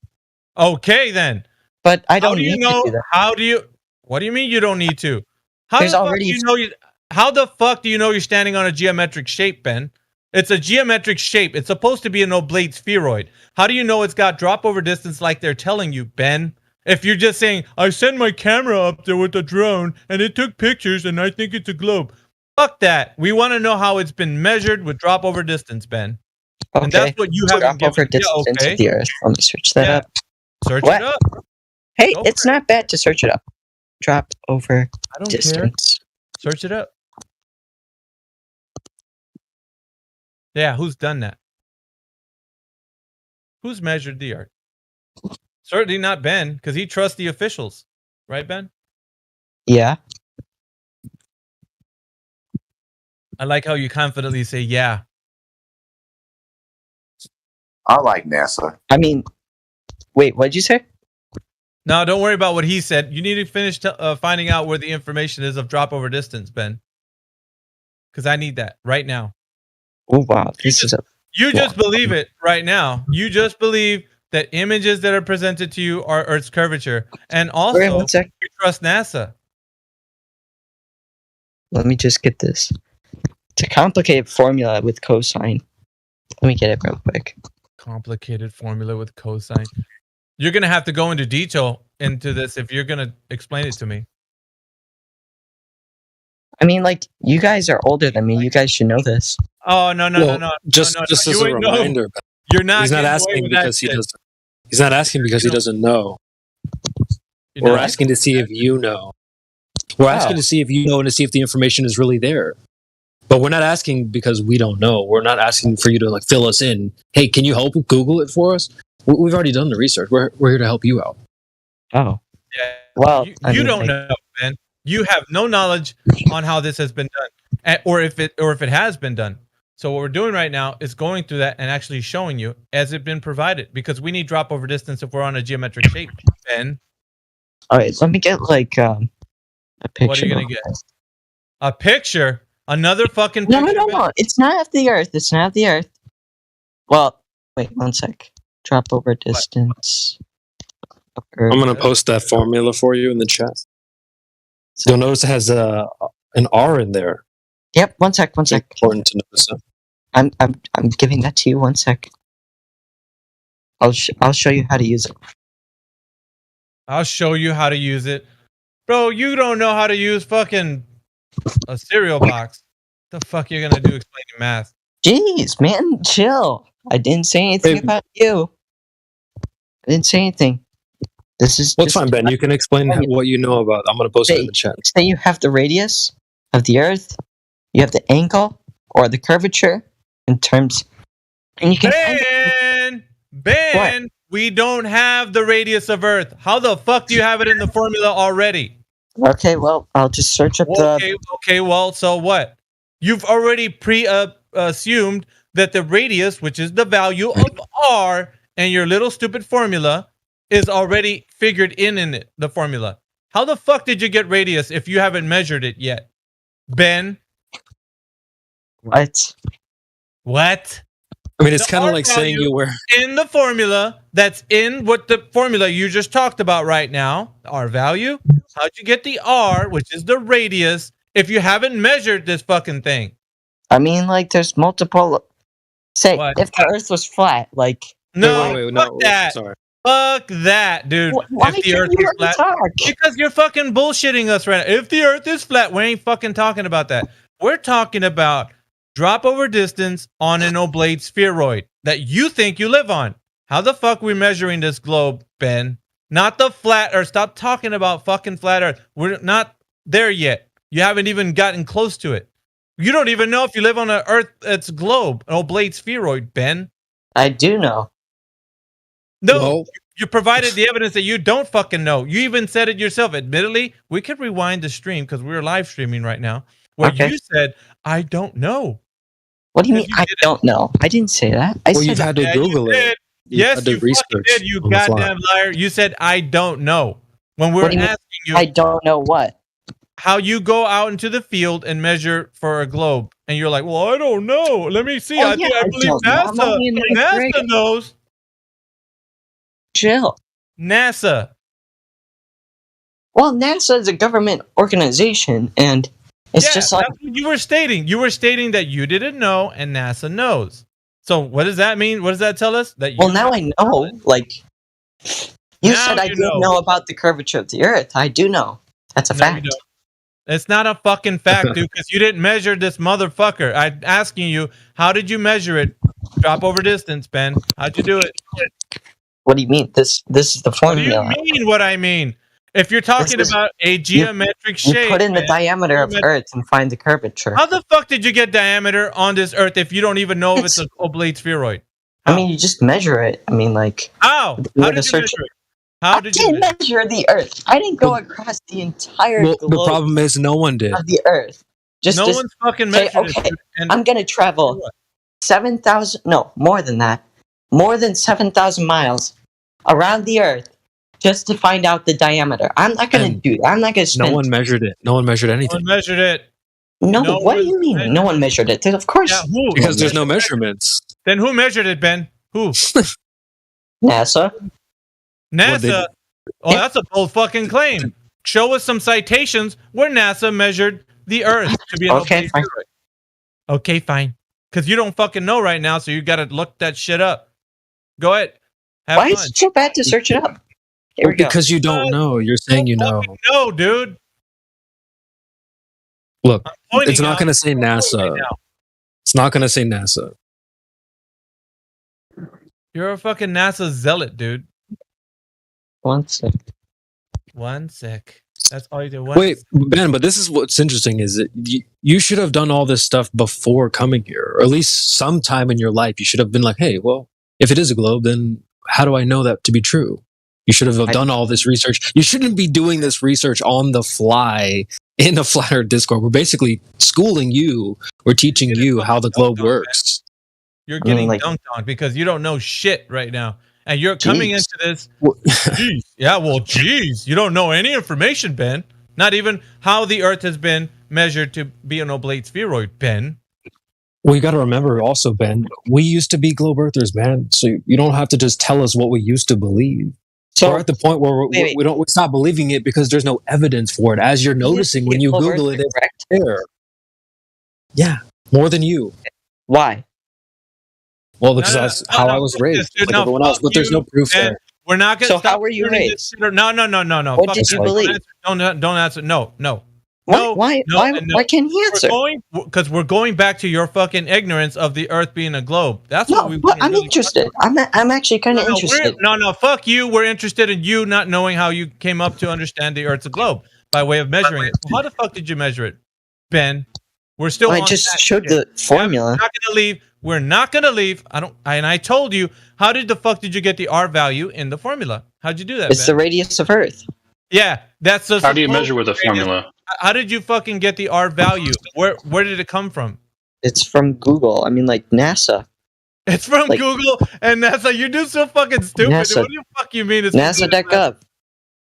Okay, then. But I don't need to do that. What do you mean you don't need to? How the fuck do you know you're standing on a geometric shape, Ben? It's a geometric shape. It's supposed to be an oblate spheroid. How do you know it's got drop over distance like they're telling you, Ben? If you're just saying, I sent my camera up there with the drone and it took pictures and I think it's a globe. Fuck that. We want to know how it's been measured with drop over distance, Ben. Okay. And that's what you haven't drop over distance of the Earth. Let me search that up. Search it up. Hey, it's not bad to search it up. Drop over I don't distance. Care. Search it up. Yeah, who's done that? Who's measured the Earth? Certainly not Ben, because he trusts the officials. Right, Ben? Yeah. I like how you confidently say, yeah. I like NASA. I mean, wait, what'd you say? No, don't worry about what he said. You need to finish finding out where the information is of drop over distance, Ben. Because I need that right now. Oh, wow. You just believe it right now. You just believe that images that are presented to you are Earth's curvature. And also, you trust NASA. Let me just get this. It's a complicated formula with cosine. Let me get it real quick. Complicated formula with cosine. You're gonna have to go into detail into this if you're gonna explain it to me. I mean, like, you guys are older than me. You guys should know this. Oh no. Just as a reminder, you're not. He's not asking because he doesn't. He's not asking because he doesn't know. We're asking to see if you know. We're asking to see if you know and to see if the information is really there. But we're not asking because we don't know. We're not asking for you to like fill us in. Hey, can you help Google it for us? We've already done the research. We're here to help you out. Oh. Yeah. Well, you don't know, man. You have no knowledge on how this has been done, or if it has been done. So what we're doing right now is going through that and actually showing you as it's been provided, because we need drop over distance if we're on a geometric shape. Ben, all right, let me get like a picture. What are you gonna get? A picture? Another fucking picture? No. It's not of the Earth. It's not of the Earth. Well, wait 1 sec. Drop over distance. I'm gonna post that formula for you in the chat. You'll notice it has an R in there. Yep. 1 sec. Important to notice that. I'm giving that to you. 1 sec. I'll show you how to use it. I'll show you how to use it, bro. You don't know how to use fucking a cereal box. What the fuck you gonna do explaining math? Jeez, man, chill. I didn't say anything about you. I didn't say anything. This is. What's fine, Ben? You can explain what you know about. I'm gonna post it in the chat. Say you have the radius of the Earth. You have the angle or the curvature in terms, and you can. Ben, what? We don't have the radius of Earth. How the fuck do you have it in the formula already? Okay, well, I'll just search up the. Okay, well, so what? You've already assumed that the radius, which is the value of R, and your little stupid formula is already figured in it, the formula. How the fuck did you get radius if you haven't measured it yet, Ben? What? I mean, it's kind of like saying you were in the formula that's in what the formula you just talked about right now. R value. How'd you get the R, which is the radius, if you haven't measured this fucking thing? I mean, like, there's multiple. Say, if the Earth was flat, like. Fuck that. Sorry. Fuck that, dude. Why if the Earth is flat, because you're fucking bullshitting us right now. If the Earth is flat, we ain't fucking talking about that. We're talking about drop over distance on an oblate spheroid that you think you live on. How the fuck are we measuring this globe, Ben? Not the flat Earth. Stop talking about fucking flat Earth. We're not there yet. You haven't even gotten close to it. You don't even know if you live on an Earth that's globe, an oblate spheroid, Ben. I do know. No, you provided the evidence that you don't fucking know. You even said it yourself. Admittedly, we could rewind the stream because we're live streaming right now, where you said, I don't know. What do you mean, I don't know? I didn't say that. I said you've had to Google it. Yes, you fucking did, you goddamn liar. You said, I don't know. When we were asking you. I don't know what? How you go out into the field and measure for a globe. And you're like, well, I don't know. Let me see. I believe NASA. NASA knows. Chill. NASA. Well, NASA is a government organization, and it's just like that's what you were stating. You were stating that you didn't know, and NASA knows. So what does that mean? What does that tell us? That well, now I know. Like you said, I didn't know about the curvature of the Earth. I do know. That's a fact. It's not a fucking fact, dude, because you didn't measure this motherfucker. I'm asking you, how did you measure it? Drop over distance, Ben. How'd you do it? What do you mean? This is the formula. What do you mean what I mean? If you're talking about a geometric shape, you put in the diameter of Earth and find the curvature. How the fuck did you get diameter on this Earth if you don't even know if it's an oblate spheroid? I mean, you just measure it. I mean, like how? How did you measure it? I didn't measure the Earth. I didn't go across the entire globe. The problem is no one did. Of the Earth. No one's fucking measured it. Okay, I'm gonna travel 7,000. No, more than that. More than 7,000 miles around the Earth just to find out the diameter. I'm not gonna do that. I'm not gonna spend. No one measured it. No one measured anything. No one measured it. No, what do you mean? No one measured it. Of course. Yeah, who? Because there's no measurements. Then who measured it, Ben? Who? NASA. NASA. Oh, that's a bold fucking claim. Show us some citations where NASA measured the Earth to be an Okay, oblate fine. spheroid? Okay, fine. Because you don't fucking know right now, so you got to look that shit up. Go ahead. Have Why fun. is it so bad to search it up? Here we go. Because you don't know. You're saying you know. No, dude. Look, pointing it's not out going to say right NASA. now. It's not going to say NASA. You're a fucking NASA zealot, dude. 1 sec. 1 sec. That's all you do. One Wait, Ben, but this is what's interesting is that you should have done all this stuff before coming here, or at least sometime in your life. You should have been like, hey, well, if it is a globe, then how do I know that to be true? You should have done all this research. You shouldn't be doing this research on the fly in a Flat Earth Discord. We're basically schooling you. We're teaching you how the globe works. You're getting dunked on because you don't know shit right now. And you're coming into this. Geez. Yeah, well, geez. You don't know any information, Ben. Not even how the Earth has been measured to be an oblate spheroid, Ben. Well, you got to remember also, Ben, we used to be globe earthers, man. So you don't have to just tell us what we used to believe. So we're at the point where we stop believing it because there's no evidence for it. As you're noticing when you Google it, it's there. Yeah, more than you. Why? Well, because that's how I was raised, like everyone else. But there's no proof there. We're not going to So how were you raised? No. What did you believe? Don't answer. No. Why can't he answer? Because we're going back to your fucking ignorance of the Earth being a globe. That's No, what we. but I'm interested. I'm actually kind of interested. No, fuck you. We're interested in you not knowing how you came up to understand the Earth's a globe by way of measuring it. Well, how the fuck did you measure it, Ben? We're still. I just showed the formula. We're not gonna leave. We're not gonna leave. I told you. How did the fuck did you get the R value in the formula? How'd you do that? It's Ben? the radius of Earth. Yeah, that's the. How do you measure with a formula? How did you fucking get the R value? Where did it come from? It's from Google. I mean, like NASA. It's from Google and NASA. You're just so fucking stupid. NASA. What do you fuck you mean? It's NASA.gov.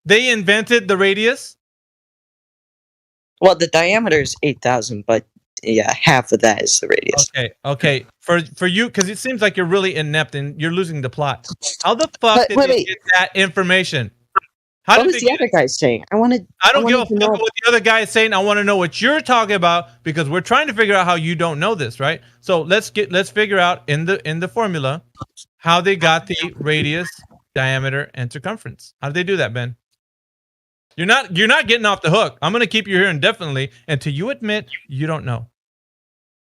They invented the radius. Well, the diameter is 8,000, but yeah, half of that is the radius. Okay. For you, because it seems like you're really inept and you're losing the plot. How the fuck did they get that information? What was the other guy saying? I don't give a fuck what the other guy is saying. I want to know what you're talking about because we're trying to figure out how you don't know this, right? So let's figure out in the formula how they got the radius, diameter, and circumference. How did they do that, Ben? You're not getting off the hook. I'm gonna keep you here indefinitely until you admit you don't know.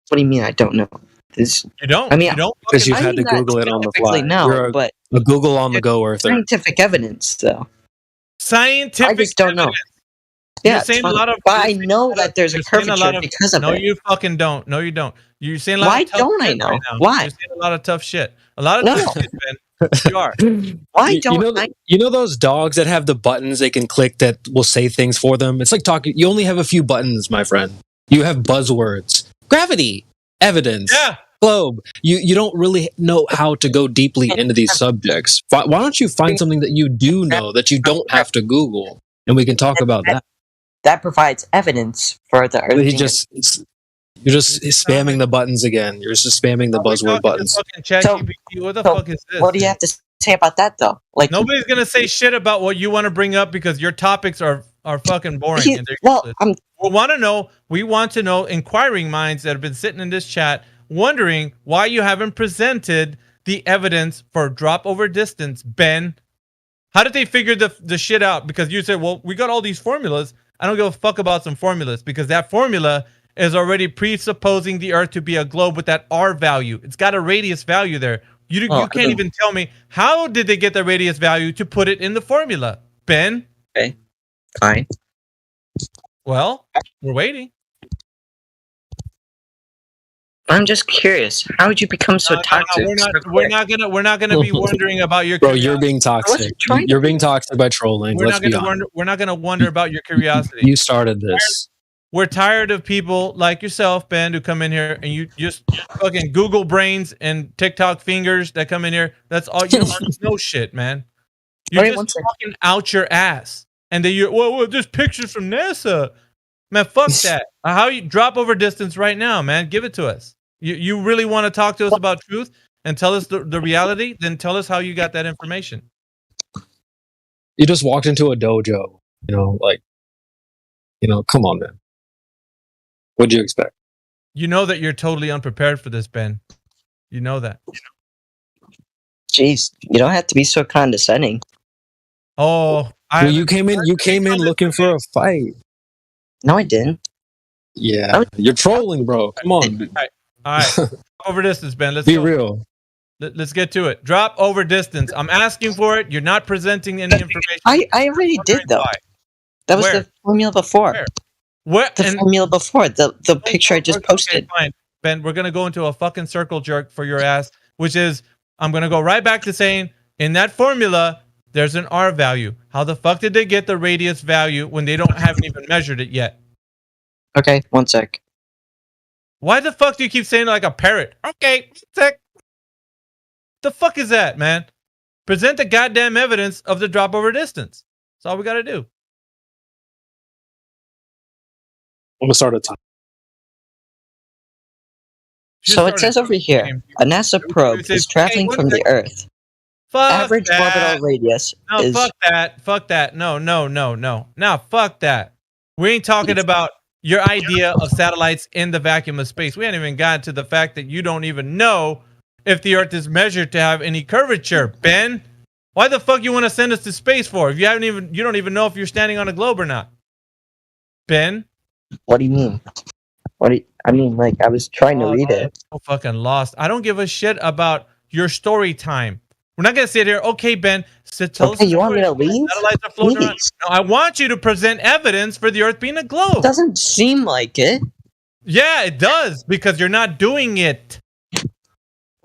What do you mean I don't know? You don't. I mean, you don't because you had to Google it on the fly. No, but a Google on the go earther. Scientific evidence, though. Scientific. I just don't know. You're saying a lot of. But I know that there's a curvature because of it. No, you fucking don't. No, you don't. You're saying a lot Why of tough don't I shit know? right now. Why? You're saying a lot of tough shit. A lot of tough shit, Ben. You are. Why don't I? You know those dogs that have the buttons they can click that will say things for them? It's like talking. You only have a few buttons, my friend. You have buzzwords. Gravity. Evidence. Yeah. Globe. You don't really know how to go deeply into these subjects. Why don't you find something that you do know that you don't have to Google, and we can talk about that. That provides evidence for the Earth. You're just spamming the buttons again. You're just spamming the buzzword buttons. What the fuck is this? What do you have to say about that, though? Like nobody's gonna say shit about what you want to bring up because your topics are fucking boring. We want to know inquiring minds that have been sitting in this chat wondering why you haven't presented the evidence for drop over distance, Ben. How did they figure the shit out? Because you said, well, we got all these formulas. I don't give a fuck about some formulas because that formula is already presupposing the Earth to be a globe with that R value. It's got a radius value there. You can't even tell me how did they get the radius value to put it in the formula, Ben? Okay, fine. Well, we're waiting. I'm just curious. How would you become so toxic? We're not gonna be wondering about your. Bro, you're being toxic. You're being toxic by trolling. We're not gonna wonder about your curiosity. You started this. We're tired of people like yourself, Ben, who come in here and you just fucking Google brains and TikTok fingers that come in here. That's all you know. Shit, man. You're just talking out your ass, and then well, just pictures from NASA. Man, fuck that. How you drop over distance right now, man? Give it to us. You really want to talk to us about truth and tell us the reality? Then tell us how you got that information. You just walked into a dojo, come on, man. What'd you expect? You know that you're totally unprepared for this, Ben. You know that. Jeez, you don't have to be so condescending. Oh, well, you came in looking for a fight. No, I didn't. Yeah, you're trolling, bro. Come on. All right. Over distance, Ben. Let's Be go. real. Let's get to it. Drop over distance. I'm asking for it. You're not presenting any information. I already did though. Why. That was Where? the formula before. Where? The formula before the picture I just posted. Okay, fine. Ben, we're gonna go into a fucking circle jerk for your ass, which is I'm gonna go right back to saying in that formula there's an R value. How the fuck did they get the radius value when they haven't even measured it yet? Okay, 1 sec. Why the fuck do you keep saying it like a parrot? Okay, 1 sec. The fuck is that, man? Present the goddamn evidence of the drop over distance. That's all we gotta do. I'm gonna start a time. So it says over here, a NASA probe is traveling from the Earth. Average orbital radius No, is... fuck that. Fuck that. No. Now, fuck that. We ain't talking about your idea of satellites in the vacuum of space. We haven't even gotten to the fact that you don't even know if the Earth is measured to have any curvature, Ben. Why the fuck you want to send us to space for? If you don't even know if you're standing on a globe or not. Ben? What do you mean? I mean, like, I was trying to read it. So fucking lost. I don't give a shit about your story time. We're not gonna sit here. Okay, Ben. Tell us you want me to leave? Satellites are floating around. No, I want you to present evidence for the Earth being a globe. It doesn't seem like it. Yeah, it does because you're not doing it.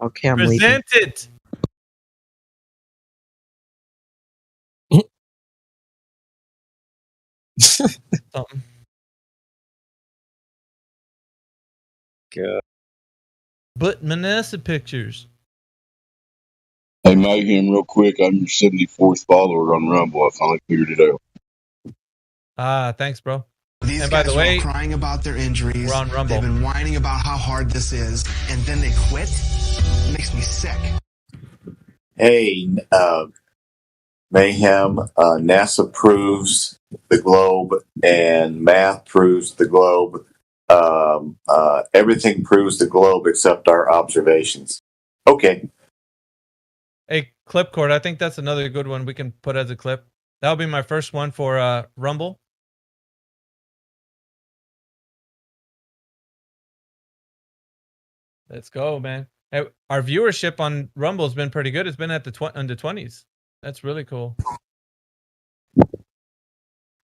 Okay, I'm present leaving. it. Something. God. But Manessa pictures. Hey, Mayhem, real quick. I'm your 74th follower on Rumble. I finally figured it out. Ah, thanks, bro. These and by guys the way, are crying about their injuries. We're on Rumble. They've been whining about how hard this is, and then they quit. It makes me sick. Hey, Mayhem, NASA proves the globe, and math proves the globe. Everything proves the globe except our observations. Okay. Hey, Clipcord, I think that's another good one we can put as a clip. That'll be my first one for Rumble. Let's go, man. Hey, our viewership on Rumble has been pretty good. It's been at the under 20s. That's really cool.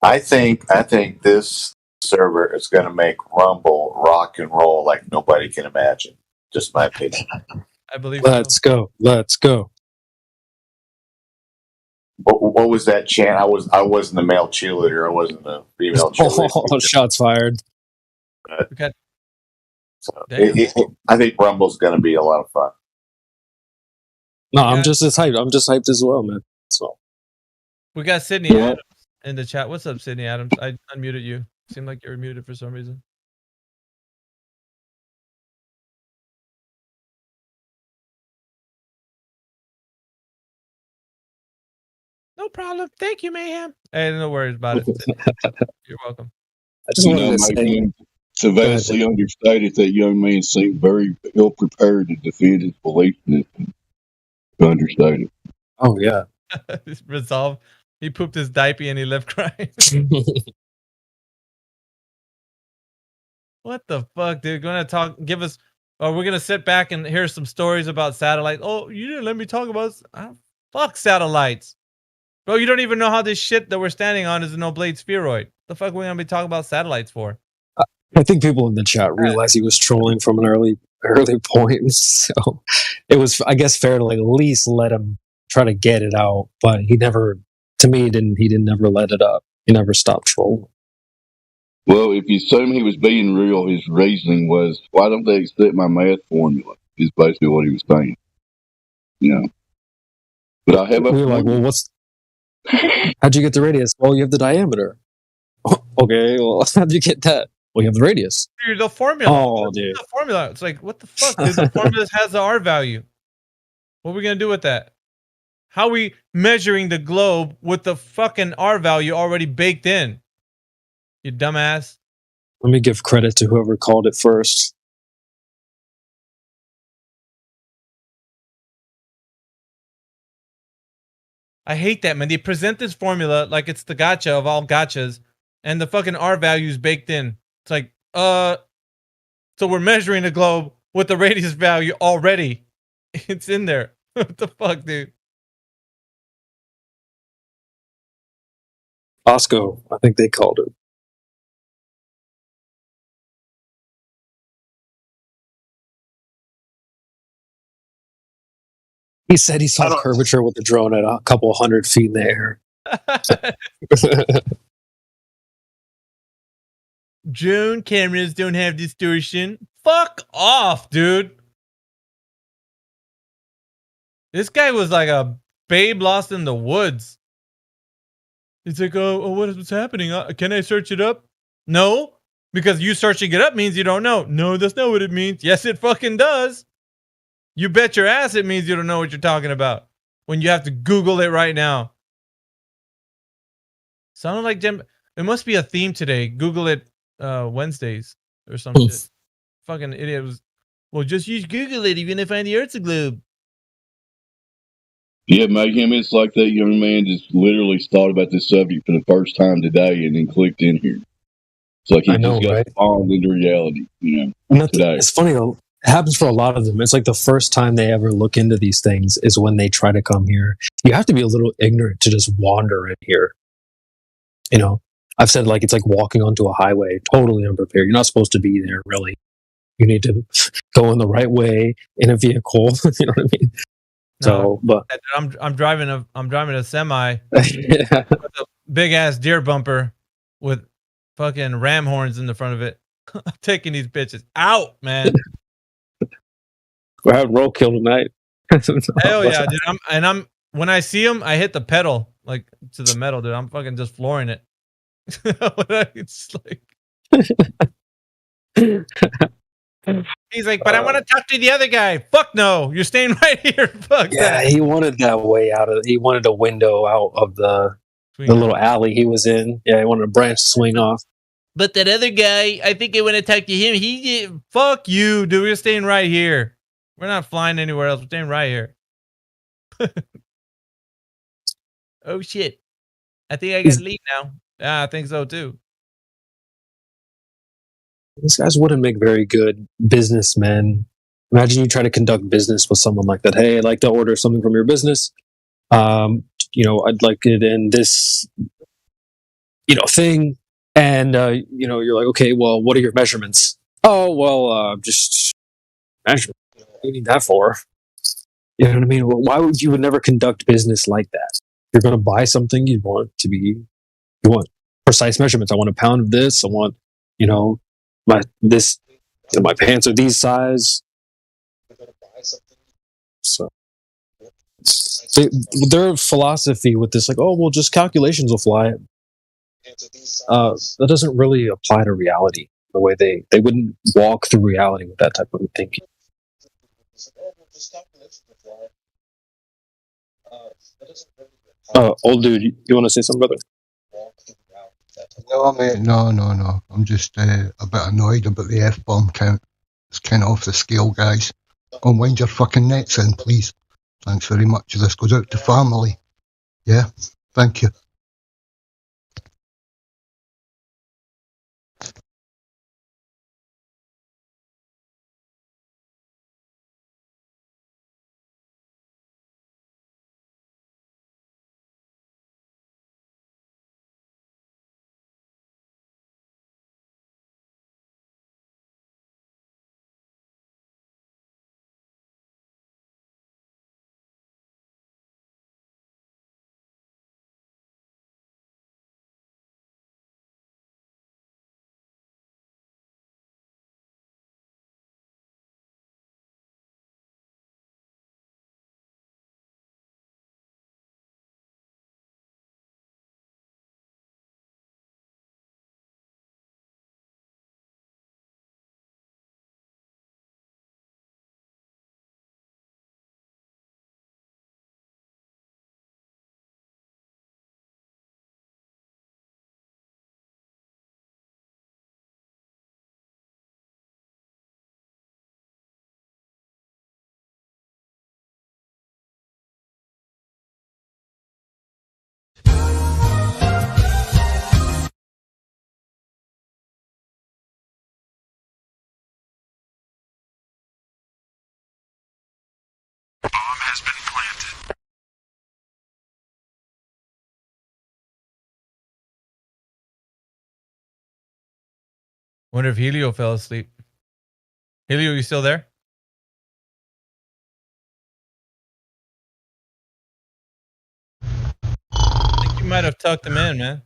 I think this server is going to make Rumble rock and roll like nobody can imagine. Just my opinion. I believe. Let's go. Let's go. What was that chant? I wasn't the male cheerleader. I wasn't the female cheerleader. Oh, shots fired. Okay. So I think Rumble's going to be a lot of fun. No, I'm just as hyped. I'm just hyped as well, man. So we got Sydney Adams in the chat. What's up, Sydney Adams? I unmuted you. Seemed like you were muted for some reason. No problem. Thank you, Mayhem. Hey, no worries about it. You're welcome. I just wanted to say, to vastly understated, that young man seemed very ill prepared to defend his belief in it. Understated. Oh yeah. Resolve. He pooped his diaper and he left crying. What the fuck, dude? Gonna talk? Give us. Or we're gonna sit back and hear some stories about satellites. Oh, you didn't let me talk about. Fuck satellites, bro. You don't even know how this shit that we're standing on is an oblate spheroid. The fuck are we gonna be talking about satellites for? I think people in the chat realized he was trolling from an early point, so it was, I guess, fair to like at least let him try to get it out. But he never, to me, he didn't never let it up. He never stopped trolling. Well, if you assume he was being real, his reasoning was, "Why don't they accept my math formula?" Is basically what he was saying. You know. But I have. We were like, "Well, how'd you get the radius?" Well, you have the diameter. Okay, well, how'd you get that? Well, you have the radius. Dude, the formula. Oh, dude. The formula. It's like, what the fuck, dude? The formula has the R value. What are we gonna do with that? How are we measuring the globe with the fucking R value already baked in? You dumbass. Let me give credit to whoever called it first. I hate that, man. They present this formula like it's the gotcha of all gotchas, and the fucking R value is baked in. It's like, so we're measuring the globe with the radius value already. It's in there. What the fuck, dude? Osco, I think they called it. He said he saw curvature with the drone at a couple 100 feet in the air. Drone cameras don't have distortion. Fuck off, dude. This guy was like a babe lost in the woods. He's like, oh, what is happening? Can I search it up? No, because you searching it up means you don't know. No, that's not what it means. Yes, it fucking does. You bet your ass it means you don't know what you're talking about when you have to Google it right now. Sounded like Jim. It must be a theme today. Google it Wednesdays or some shit. Fucking idiot was. Well, just use Google it. You're gonna find the Earth's a globe. Yeah, Mayhem, it's like that young man just literally thought about this subject for the first time today and then clicked in here. It's like he just got spawned into reality, today. It's funny though. It happens for a lot of them. It's like the first time they ever look into these things is when they try to come here. You have to be a little ignorant to just wander in here. I've said like it's like walking onto a highway, totally unprepared. You're not supposed to be there, really. You need to go in the right way in a vehicle. You know what I mean? No, but I'm driving a semi with a big ass deer bumper with fucking ram horns in the front of it. I'm taking these bitches out, man. We're having roadkill tonight. Hell yeah, dude. When I see them, I hit the pedal like to the metal, dude. I'm fucking just flooring it. It's like he's like, but I want to talk to the other guy. Fuck no, you're staying right here. Fuck yeah, that. he wanted that way out of. He wanted a window out of the little alley he was in. Yeah, he wanted a branch to swing off. But that other guy, I think I want to talk to him. He did. Fuck you, dude. We're staying right here. We're not flying anywhere else. We're staying right here. Oh shit! I think I got to leave now. Yeah, I think so too. These guys wouldn't make very good businessmen. Imagine you try to conduct business with someone like that. Hey, I'd like to order something from your business. I'd like it in this, thing. And, you're like, okay, well, what are your measurements? Oh, well, just measurement. What do you need that for? You know what I mean? Well, why would you never conduct business like that? You're going to buy something, you want precise measurements. I want a pound of this. I want, my pants are these size. So their philosophy with this, like, oh well, just calculations will fly. That doesn't really apply to reality. The way they wouldn't walk through reality with that type of thinking. Old dude, you want to say something, brother? No, mate, no. I'm just a bit annoyed about the F-bomb count. It's kind of off the scale, guys. Go and wind your fucking nets in, please. Thanks very much. This goes out to family. Yeah, thank you. Wonder if Helio fell asleep. Helio, you still there? I think you might have tucked him in, man.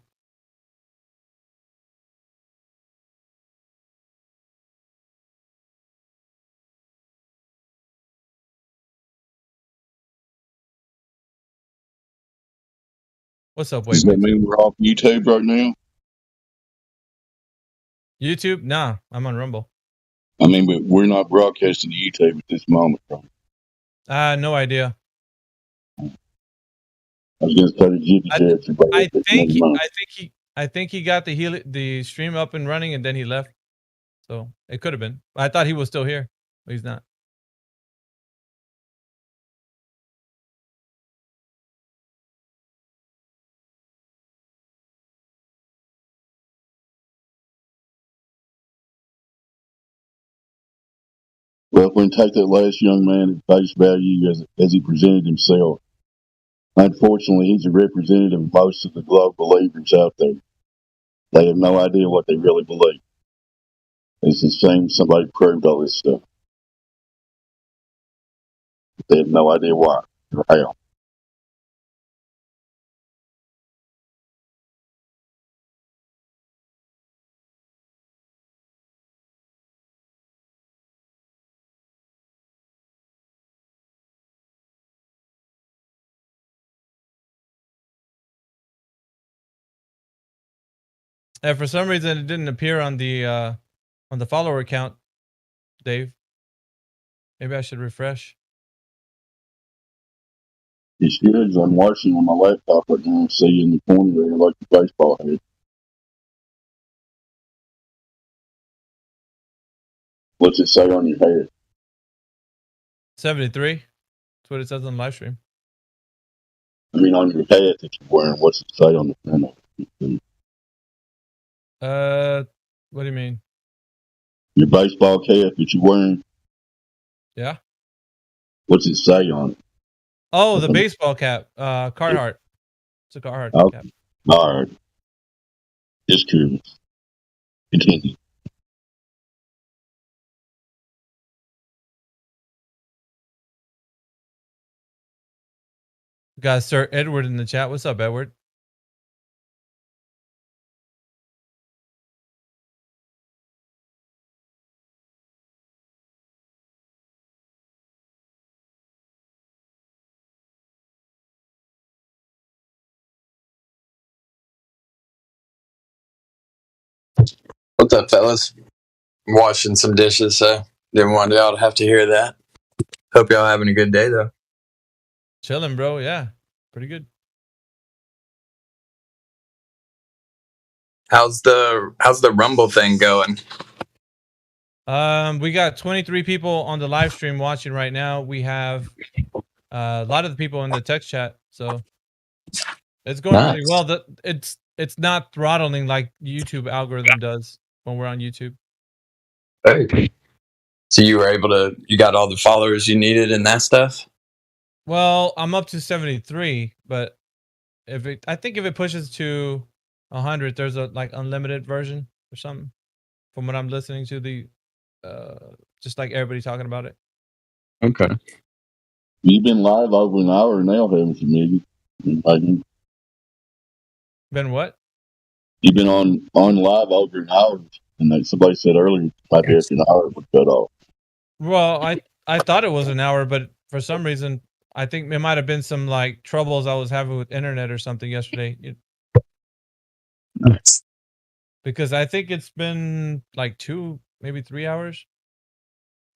What's up, Does that Waypoint? mean we're off YouTube right now? YouTube? Nah, I'm on Rumble. I mean, but we're not broadcasting to YouTube at this moment, right? No idea. I was going to say the Jibby Jets. I think he got the stream up and running and then he left. So it could have been. I thought he was still here, but he's not. Well, if we take that last young man at face value as he presented himself, unfortunately, he's a representative of most of the global believers out there. They have no idea what they really believe. It's a shame somebody proved all this stuff. They have no idea why or how. And for some reason, it didn't appear on the follower count, Dave. Maybe I should refresh. You should. I'm watching on my laptop right now and see in the corner there like the baseball head. What's it say on your head? 73. That's what it says on live stream. I mean, on your head that you're wearing. What's it say on the front of it? What do you mean? Your baseball cap that you're wearing. Yeah. What's it say on it? Oh, the baseball cap. Carhartt. It's a Carhartt cap. All right. Just curious. Continue. We got Sir Edward in the chat. What's up, Edward? What's up, fellas? I'm washing some dishes, so didn't want y'all to have to hear that. Hope y'all having a good day, though. Chilling, bro. Yeah, pretty good. How's the Rumble thing going? We got 23 people on the live stream watching right now. We have a lot of the people in the text chat, so it's going really well. It's not throttling like YouTube algorithm does when we're on YouTube. Hey. So you got all the followers you needed and that stuff? Well, I'm up to 73, but I think if it pushes to 100, there's a like unlimited version or something. From what I'm listening to, just like everybody talking about it. Okay. You've been live over an hour now, haven't you, Megan? Been what? You've been on live over an hour, and like somebody said earlier, maybe after an hour it would cut off. Well, I thought it was an hour, but for some reason, I think it might have been some like troubles I was having with internet or something yesterday. Nice. Because I think it's been like 2, maybe 3 hours.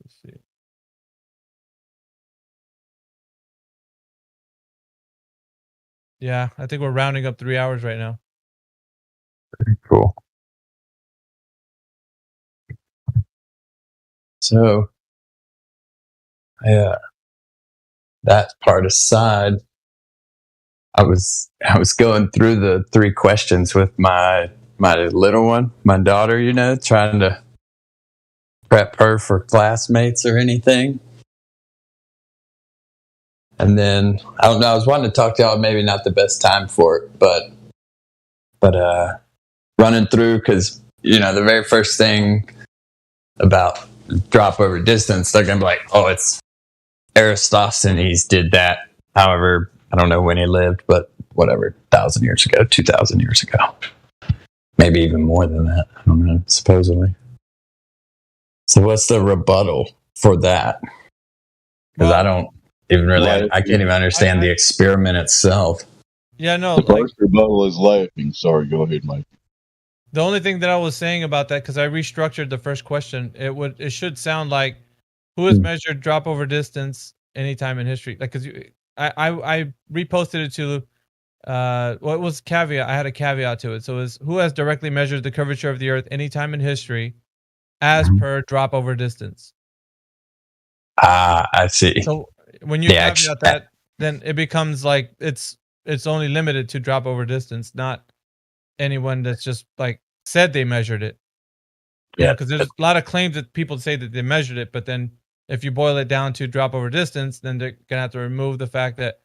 Let's see. Yeah, I think we're rounding up 3 hours right now. Very cool. So, yeah, that part aside, I was going through the 3 questions with my little one, my daughter, trying to prep her for classmates or anything. And then I don't know, I was wanting to talk to y'all, maybe not the best time for it, but running through, because the very first thing about drop over distance, they're going to be like, oh, it's Eratosthenes did that. However, I don't know when he lived, but whatever, 1,000 years ago, 2,000 years ago. Maybe even more than that. I don't know, supposedly. So what's the rebuttal for that? Because I don't even really, I can't even understand the experiment itself. Yeah, no. The first rebuttal is laughing. Sorry, go ahead, Mike. The only thing that I was saying about that, because I restructured the first question, it should sound like, who has measured drop over distance anytime in history? Like, because I reposted it to, what was caveat? I had a caveat to it. So it was, who has directly measured the curvature of the Earth anytime in history, as per drop over distance? I see. So when you caveat that, then it becomes like it's only limited to drop over distance, not anyone that's just like said they measured it. Yeah, because there's a lot of claims that people say that they measured it, but then if you boil it down to drop over distance, then they're gonna have to remove the fact that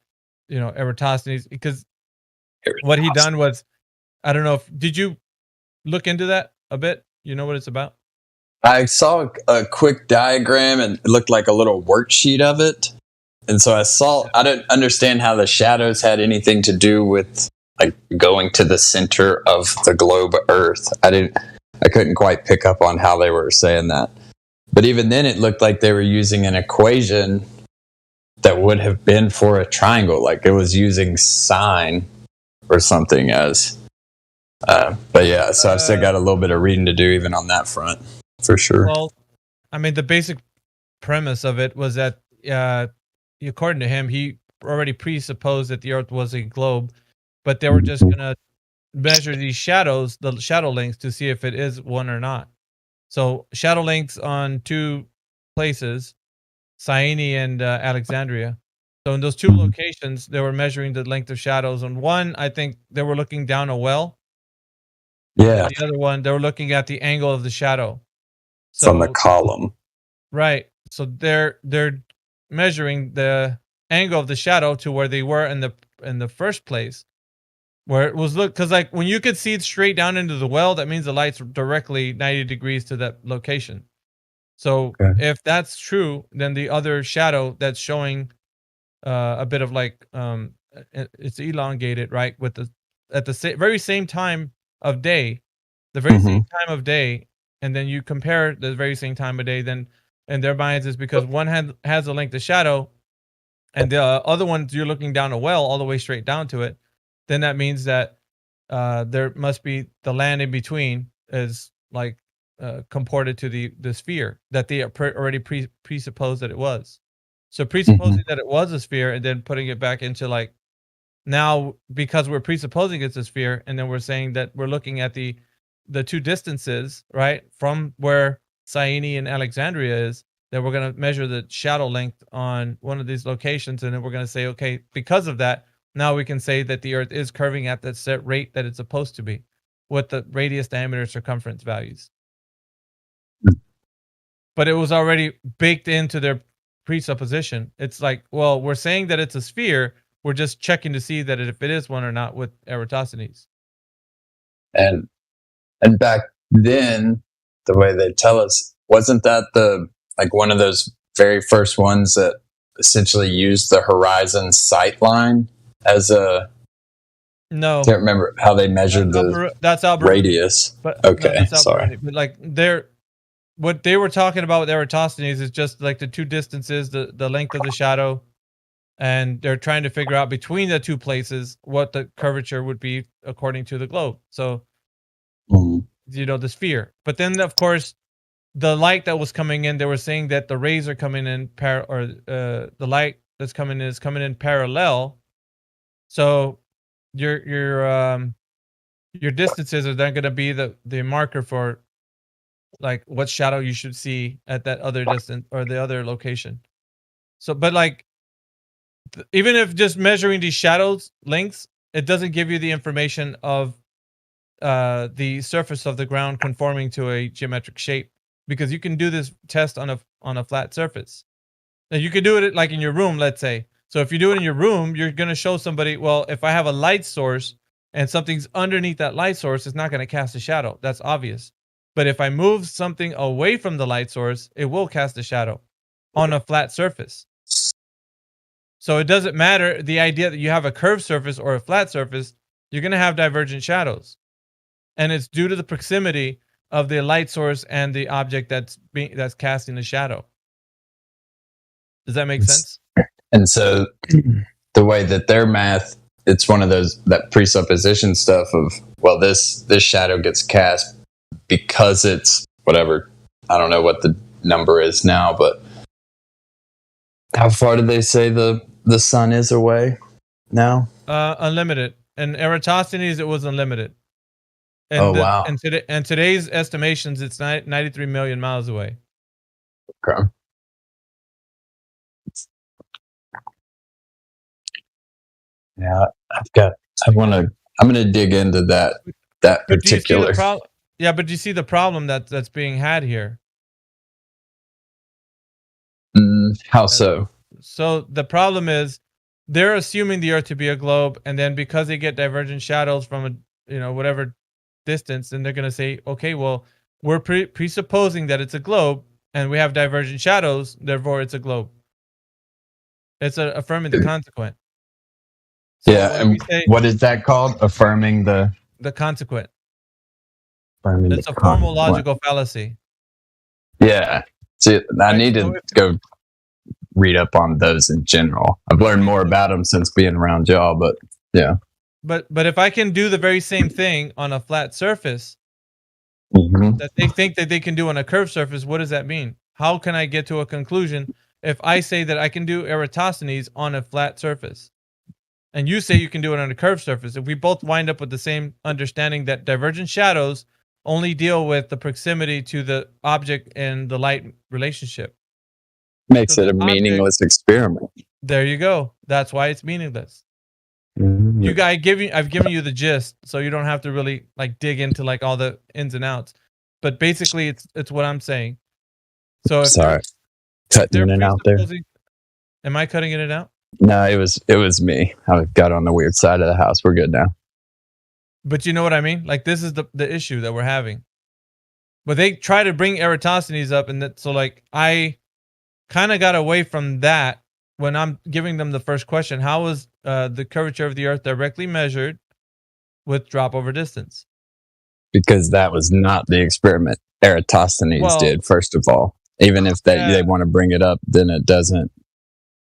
Eratosthenes, because what he done was, I don't know if did you look into that a bit? You know what it's about? I saw a quick diagram and it looked like a little worksheet of it. And so I didn't understand how the shadows had anything to do with like going to the center of the globe Earth. I couldn't quite pick up on how they were saying that. But even then it looked like they were using an equation that would have been for a triangle. Like it was using sine or something as, but yeah, so I've still got a little bit of reading to do even on that front. For sure. Well, I mean, the basic premise of it was that, according to him, he already presupposed that the Earth was a globe, but they were just going to measure these shadows, the shadow lengths, to see if it is one or not. So shadow lengths on two places, Syene and Alexandria. So in those two locations, they were measuring the length of shadows. On one, I think they were looking down a well. Yeah. The other one, they were looking at the angle of the shadow. From the column. Right. So they're measuring the angle of the shadow to where they were in the first place, where it was because like when you could see it straight down into the well, that means the light's directly 90 degrees to that location. So if that's true, then the other shadow that's showing a bit of like it's elongated, right, with at the very same time of day, the very same time of day. And then you compare the very same time of day, then in their minds is because one has a length of shadow and the other one, you're looking down a well all the way straight down to it, then that means that there must be the land in between is like comported to the sphere that they already presupposed that it was. So presupposing that it was a sphere and then putting it back into like, now because we're presupposing it's a sphere and then we're saying that we're looking at the two distances, right, from where Syene and Alexandria is, that we're going to measure the shadow length on one of these locations, and then we're going to say, okay, because of that, now we can say that the Earth is curving at that set rate that it's supposed to be, with the radius, diameter, circumference values. But it was already baked into their presupposition. It's like, well, we're saying that it's a sphere, we're just checking to see that if it is one or not with Eratosthenes. And back then, the way they tell us, wasn't that one of those very first ones that essentially used the horizon sight line as a? No, I can't remember how they measured that's radius. But okay, sorry. But like what they were talking about with Eratosthenes is just like the two distances, the length of the shadow, and they're trying to figure out between the two places what the curvature would be according to the globe. So. The sphere. But then, of course, the light that was coming in, they were saying that the rays are coming in the light that's coming in is coming in parallel. So your distances are then going to be the marker for like what shadow you should see at that other distance or the other location. So, but like even if just measuring these shadows lengths, it doesn't give you the information of the surface of the ground conforming to a geometric shape, because you can do this test on a flat surface. Now you could do it like in your room, let's say. So if you do it in your room, you're going to show somebody, well, if I have a light source and something's underneath that light source, it's not going to cast a shadow. That's obvious. But if I move something away from the light source, it will cast a shadow on a flat surface. So it doesn't matter the idea that you have a curved surface or a flat surface, you're going to have divergent shadows. And it's due to the proximity of the light source and the object that's casting the shadow. Does that make sense? And so the way that their math, it's one of those, that presupposition stuff of, well, this shadow gets cast because it's whatever. I don't know what the number is now, but how far do they say the sun is away now? Unlimited. In Eratosthenes, it was unlimited. And wow. And today's estimations, it's 93 million miles away. Okay. Yeah, I'm gonna dig into that particular. But do you see the problem that's being had here? How so? So the problem is they're assuming the Earth to be a globe, and then because they get divergent shadows from whatever distance, then they're gonna say, okay, well, we're presupposing that it's a globe, and we have divergent shadows, therefore it's a globe. It's affirming the consequent. So and what is that called? Affirming the consequent. It's a formal logical fallacy. Yeah. See, I need to go read up on those in general. I've learned more about them since being around y'all, but yeah. But if I can do the very same thing on a flat surface that they think that they can do on a curved surface, what does that mean? How can I get to a conclusion if I say that I can do Eratosthenes on a flat surface? And you say you can do it on a curved surface. If we both wind up with the same understanding that divergent shadows only deal with the proximity to the object and the light relationship. Makes it a meaningless experiment. There you go. That's why it's meaningless. I've given you the gist, so you don't have to really dig into all the ins and outs. But basically it's what I'm saying. So sorry. Cutting in and out there. Am I cutting in and out? No, it was me. I got on the weird side of the house. We're good now. But you know what I mean? This is the issue that we're having. But they try to bring Eratosthenes up, and I kind of got away from that when I'm giving them the first question. How was the curvature of the Earth directly measured with drop over distance? Because that was not the experiment Eratosthenes did, first of all. Even if they want to bring it up, then it doesn't.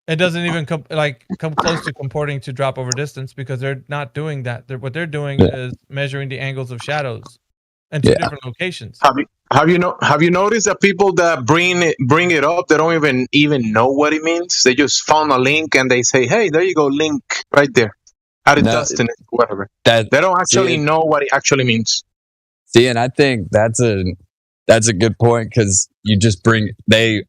It doesn't even come close to comporting to drop over distance, because they're not doing that. What they're doing is measuring the angles of shadows in two different locations. Have you noticed that people that bring it up, they don't even know what it means? They just found a link and they say, "Hey, there you go, link right there." Eratosthenes, whatever. They don't actually know what it actually means. See, and I think that's a good point, because you just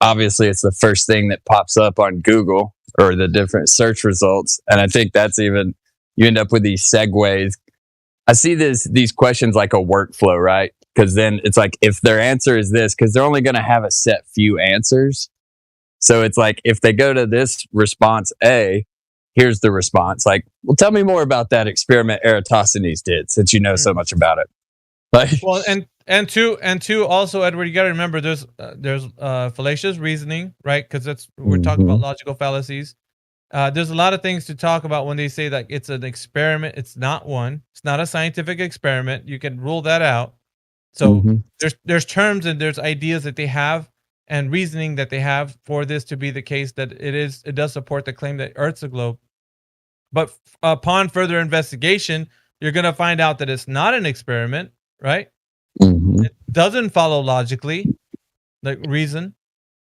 obviously it's the first thing that pops up on Google or the different search results. And I think that's you end up with these segues. I see these questions like a workflow, right? Because then it's if their answer is this, because they're only going to have a set few answers. So it's if they go to this response A, here's the response. Well, tell me more about that experiment Eratosthenes did, since you know so much about it. Well, and two also, Edward, you got to remember there's fallacious reasoning, right? Because we're talking about logical fallacies. There's a lot of things to talk about when they say that it's an experiment. It's not one. It's not a scientific experiment. You can rule that out. So there's terms and there's ideas that they have and reasoning that they have for this to be the case, that it does support the claim that Earth's a globe. But upon further investigation, you're going to find out that it's not an experiment, right? It doesn't follow logically, reason,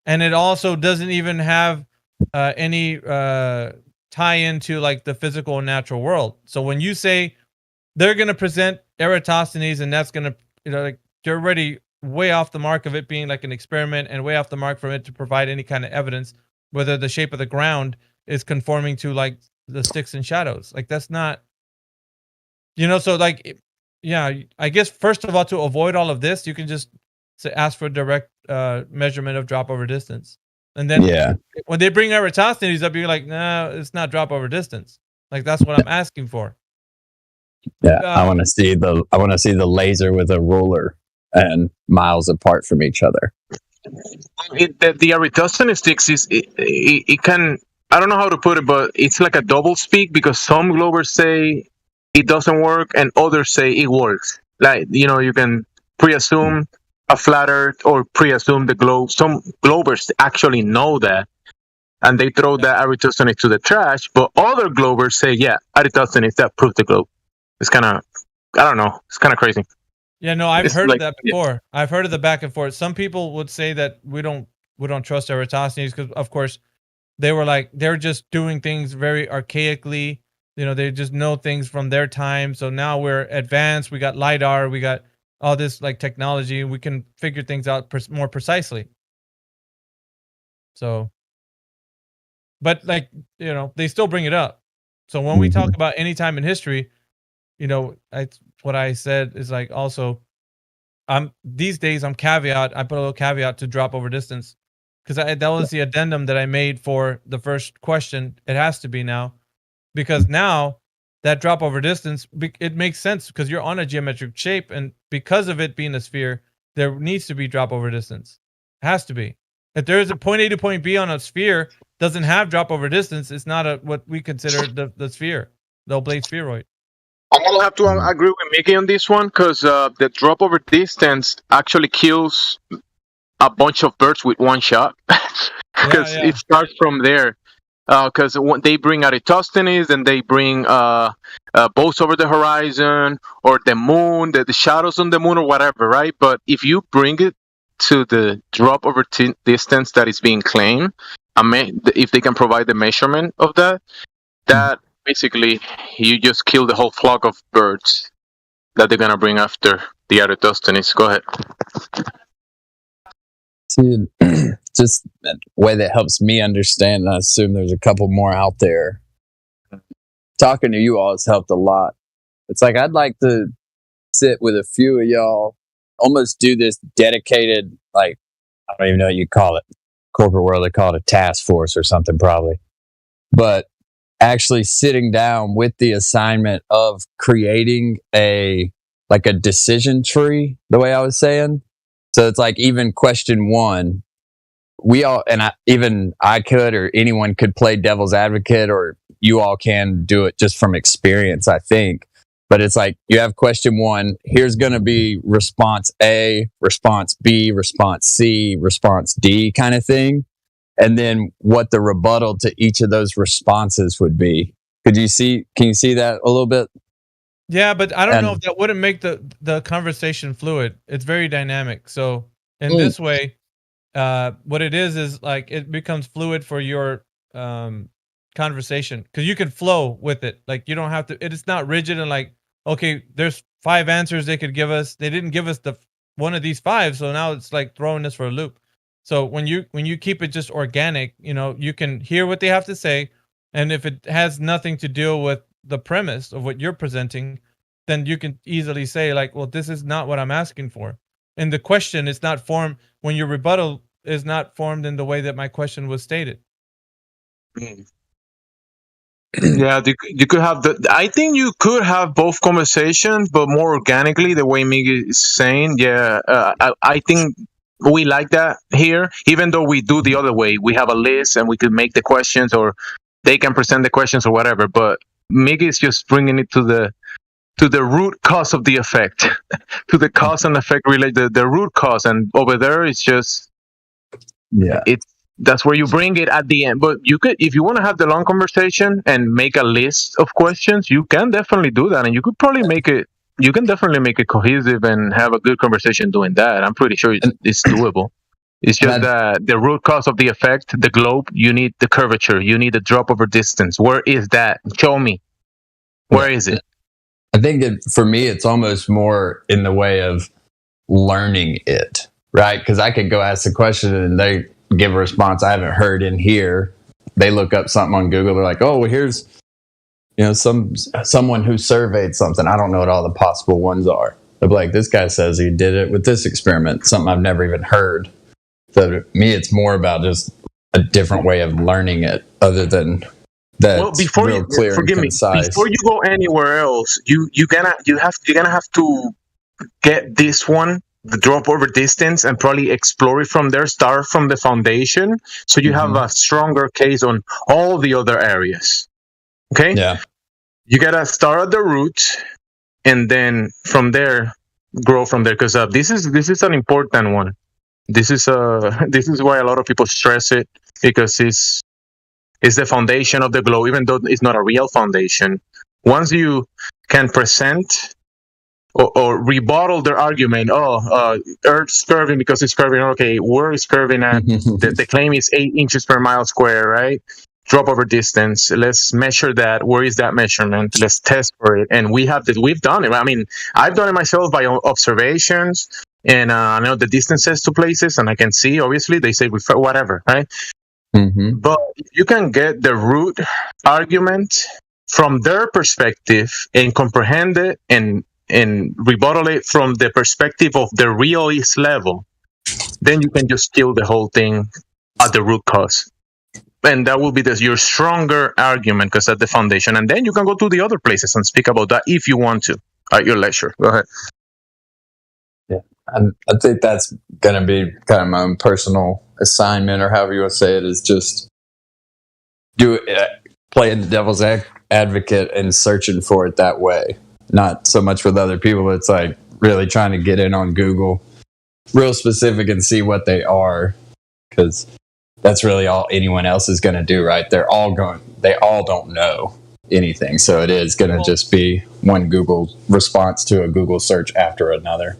and it also doesn't even have any tie into the physical and natural world. So when you say they're going to present Eratosthenes, and that's going to they're already way off the mark of it being an experiment, and way off the mark from it to provide any kind of evidence whether the shape of the ground is conforming to the sticks and shadows. That's not, so yeah, I guess first of all, to avoid all of this, you can just ask for direct measurement of drop over distance. And then when they bring Eratosthenes up, you're like, no, it's not drop over distance. That's what I'm asking for. Yeah, I want to see the laser with a ruler. and miles apart from each other. The Eratosthenes is it can, I don't know how to put it, but it's like a double speak, because some Globers say it doesn't work and others say it works. Like, you can pre-assume a flat Earth or pre-assume the globe. Some Globers actually know that, and they throw that Eratosthenes to the trash. But other Globers say, yeah, Eratosthenes, that proves the globe. It's kind of, I don't know, it's kind of crazy. Yeah, no, I've heard of that before. I've heard of the back and forth. Some people would say that we don't trust Eratosthenes because, of course, they're just doing things very archaically. They just know things from their time. So now we're advanced. We got LiDAR. We got all this like technology. We can figure things out more precisely. So, but they still bring it up. So when we talk about any time in history, what I said is like, also, these days I put a little caveat to drop over distance, because that was the addendum that I made for the first question. It has to be now, because now that drop over distance, it makes sense because you're on a geometric shape, and because of it being a sphere, there needs to be drop over distance. It has to be. If there is a point A to point B on a sphere, doesn't have drop over distance, it's not what we consider the sphere, the oblate spheroid. I'm gonna have to agree with Mickey on this one, because the drop over distance actually kills a bunch of birds with one shot, because it starts from there. Because they bring Eratosthenes and they bring boats over the horizon, or the moon, the shadows on the moon, or whatever, right? But if you bring it to the drop over distance that is being claimed, if they can provide the measurement of that basically, you just kill the whole flock of birds that they're gonna bring after the Eratosthenes. Go ahead. See, just a way that helps me understand, and I assume there's a couple more out there. Talking to you all has helped a lot. It's like I'd like to sit with a few of y'all, almost do this dedicated, like, I don't even know what you call it. Corporate world, they call it a task force or something probably. But actually sitting down with the assignment of creating a decision tree, the way I was saying. So it's like, even question one, we all, and I could, or anyone could play devil's advocate, or you all can do it just from experience, I think. But it's like, you have question one, here's going to be response A, response B, response C, response D kind of thing. And then what the rebuttal to each of those responses would be. Can you see that a little bit? Yeah, but I don't know if that wouldn't make the conversation fluid. It's very dynamic. So in this way, what it is like, it becomes fluid for your conversation, because you can flow with it. Like, you don't have to, it's not rigid and like, okay, there's 5 answers they could give us. They didn't give us one of these 5, so now it's like throwing us for a loop. So when you keep it just organic, you can hear what they have to say, and if it has nothing to do with the premise of what you're presenting, then you can easily say like, well, this is not what I'm asking for. And the question is not formed when your rebuttal is not formed in the way that my question was stated. Yeah, you could have I think you could have both conversations, but more organically, the way Miggy is saying. Yeah, I think we like that here, even though we do the other way. We have a list and we could make the questions, or they can present the questions or whatever. But Miggy is just bringing it to the root cause of the effect, to the cause and effect related, the root cause. And over there, it's just, that's where you bring it at the end. But you could, if you want to have the long conversation and make a list of questions, you can definitely do that. And you could probably you can definitely make it cohesive and have a good conversation doing that. I'm pretty sure it's doable. It's just that the root cause of the effect, the globe, you need the curvature, you need the drop over distance. Where is that? Show me. Where is it? I think for me, it's almost more in the way of learning it, right? Because I could go ask the question and they give a response I haven't heard in here. They look up something on Google. They're like, oh, well, here's someone who surveyed something. I don't know what all the possible ones are. They'll be like, this guy says he did it with this experiment, something I've never even heard. So to me, it's more about just a different way of learning it, other than that. Well, before real clear and concise. Before you go anywhere else, you're gonna have to get this one the drop over distance and probably explore it from there, start from the foundation, so you have a stronger case on all the other areas. Okay? Yeah. You gotta start at the root, and then from there grow from there, because this is an important one. This is why a lot of people stress it, because it's the foundation of the globe, even though it's not a real foundation. Once you can present or rebuttal their argument, Earth's curving because it's curving. Okay, where is curving at? the claim is 8 inches per mile square, right? Drop over distance. Let's measure that. Where is that measurement? Let's test for it. And we've done it. I mean, I've done it myself by observations, and I know the distances to places, and I can see. Obviously, they say whatever, right? But you can get the root argument from their perspective and comprehend it and rebuttal it from the perspective of the realist level. Then you can just kill the whole thing at the root cause. And that will be your stronger argument, because that's the foundation. And then you can go to the other places and speak about that if you want to at your leisure. Go ahead. Yeah, I think that's going to be kind of my own personal assignment, or however you want to say it, is just playing the devil's advocate and searching for it that way. Not so much with other people, but it's like really trying to get in on Google real specific and see what they are, because that's really all anyone else is going to do, right? They all don't know anything. So it is going to just be one Google response to a Google search after another.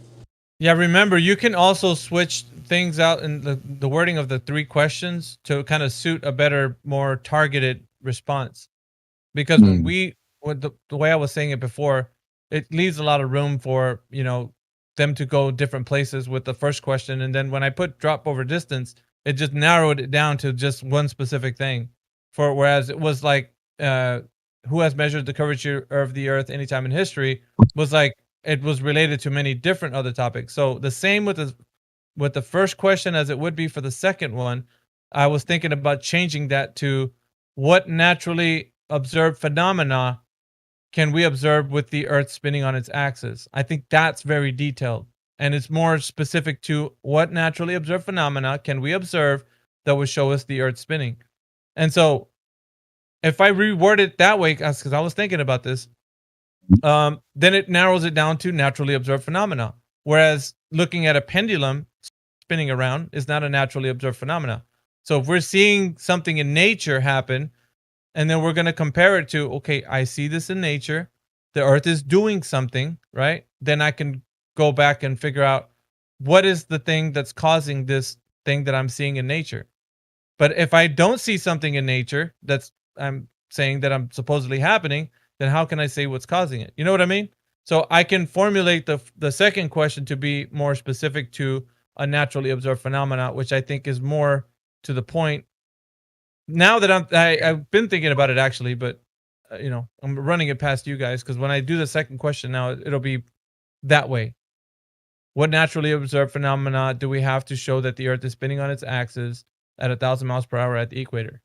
Yeah, remember, you can also switch things out in the wording of the 3 questions to kind of suit a better, more targeted response. Because when the way I was saying it before, it leaves a lot of room for, them to go different places with the first question. And then when I put drop over distance, it just narrowed it down to just one specific thing. Whereas it was like, who has measured the curvature of the Earth anytime in history, was like, it was related to many different other topics. So the same with the first question as it would be for the second one. I was thinking about changing that to what naturally observed phenomena can we observe with the Earth spinning on its axis. I think that's very detailed, and it's more specific to what naturally observed phenomena can we observe that would show us the Earth spinning. And so if I reword it that way, because I was thinking about this, then it narrows it down to naturally observed phenomena. Whereas looking at a pendulum spinning around is not a naturally observed phenomena. So if we're seeing something in nature happen, and then we're going to compare it to, okay, I see this in nature, the Earth is doing something, right? Then I can go back and figure out what is the thing that's causing this thing that I'm seeing in nature. But if I don't see something in nature that's I'm saying that I'm supposedly happening, then how can I say what's causing it? You know what I mean? So I can formulate the second question to be more specific to a naturally observed phenomena, which I think is more to the point. Now that I've been thinking about it actually, but I'm running it past you guys, because when I do the second question now, it'll be that way. What naturally observed phenomena do we have to show that the Earth is spinning on its axis at 1,000 miles per hour at the equator?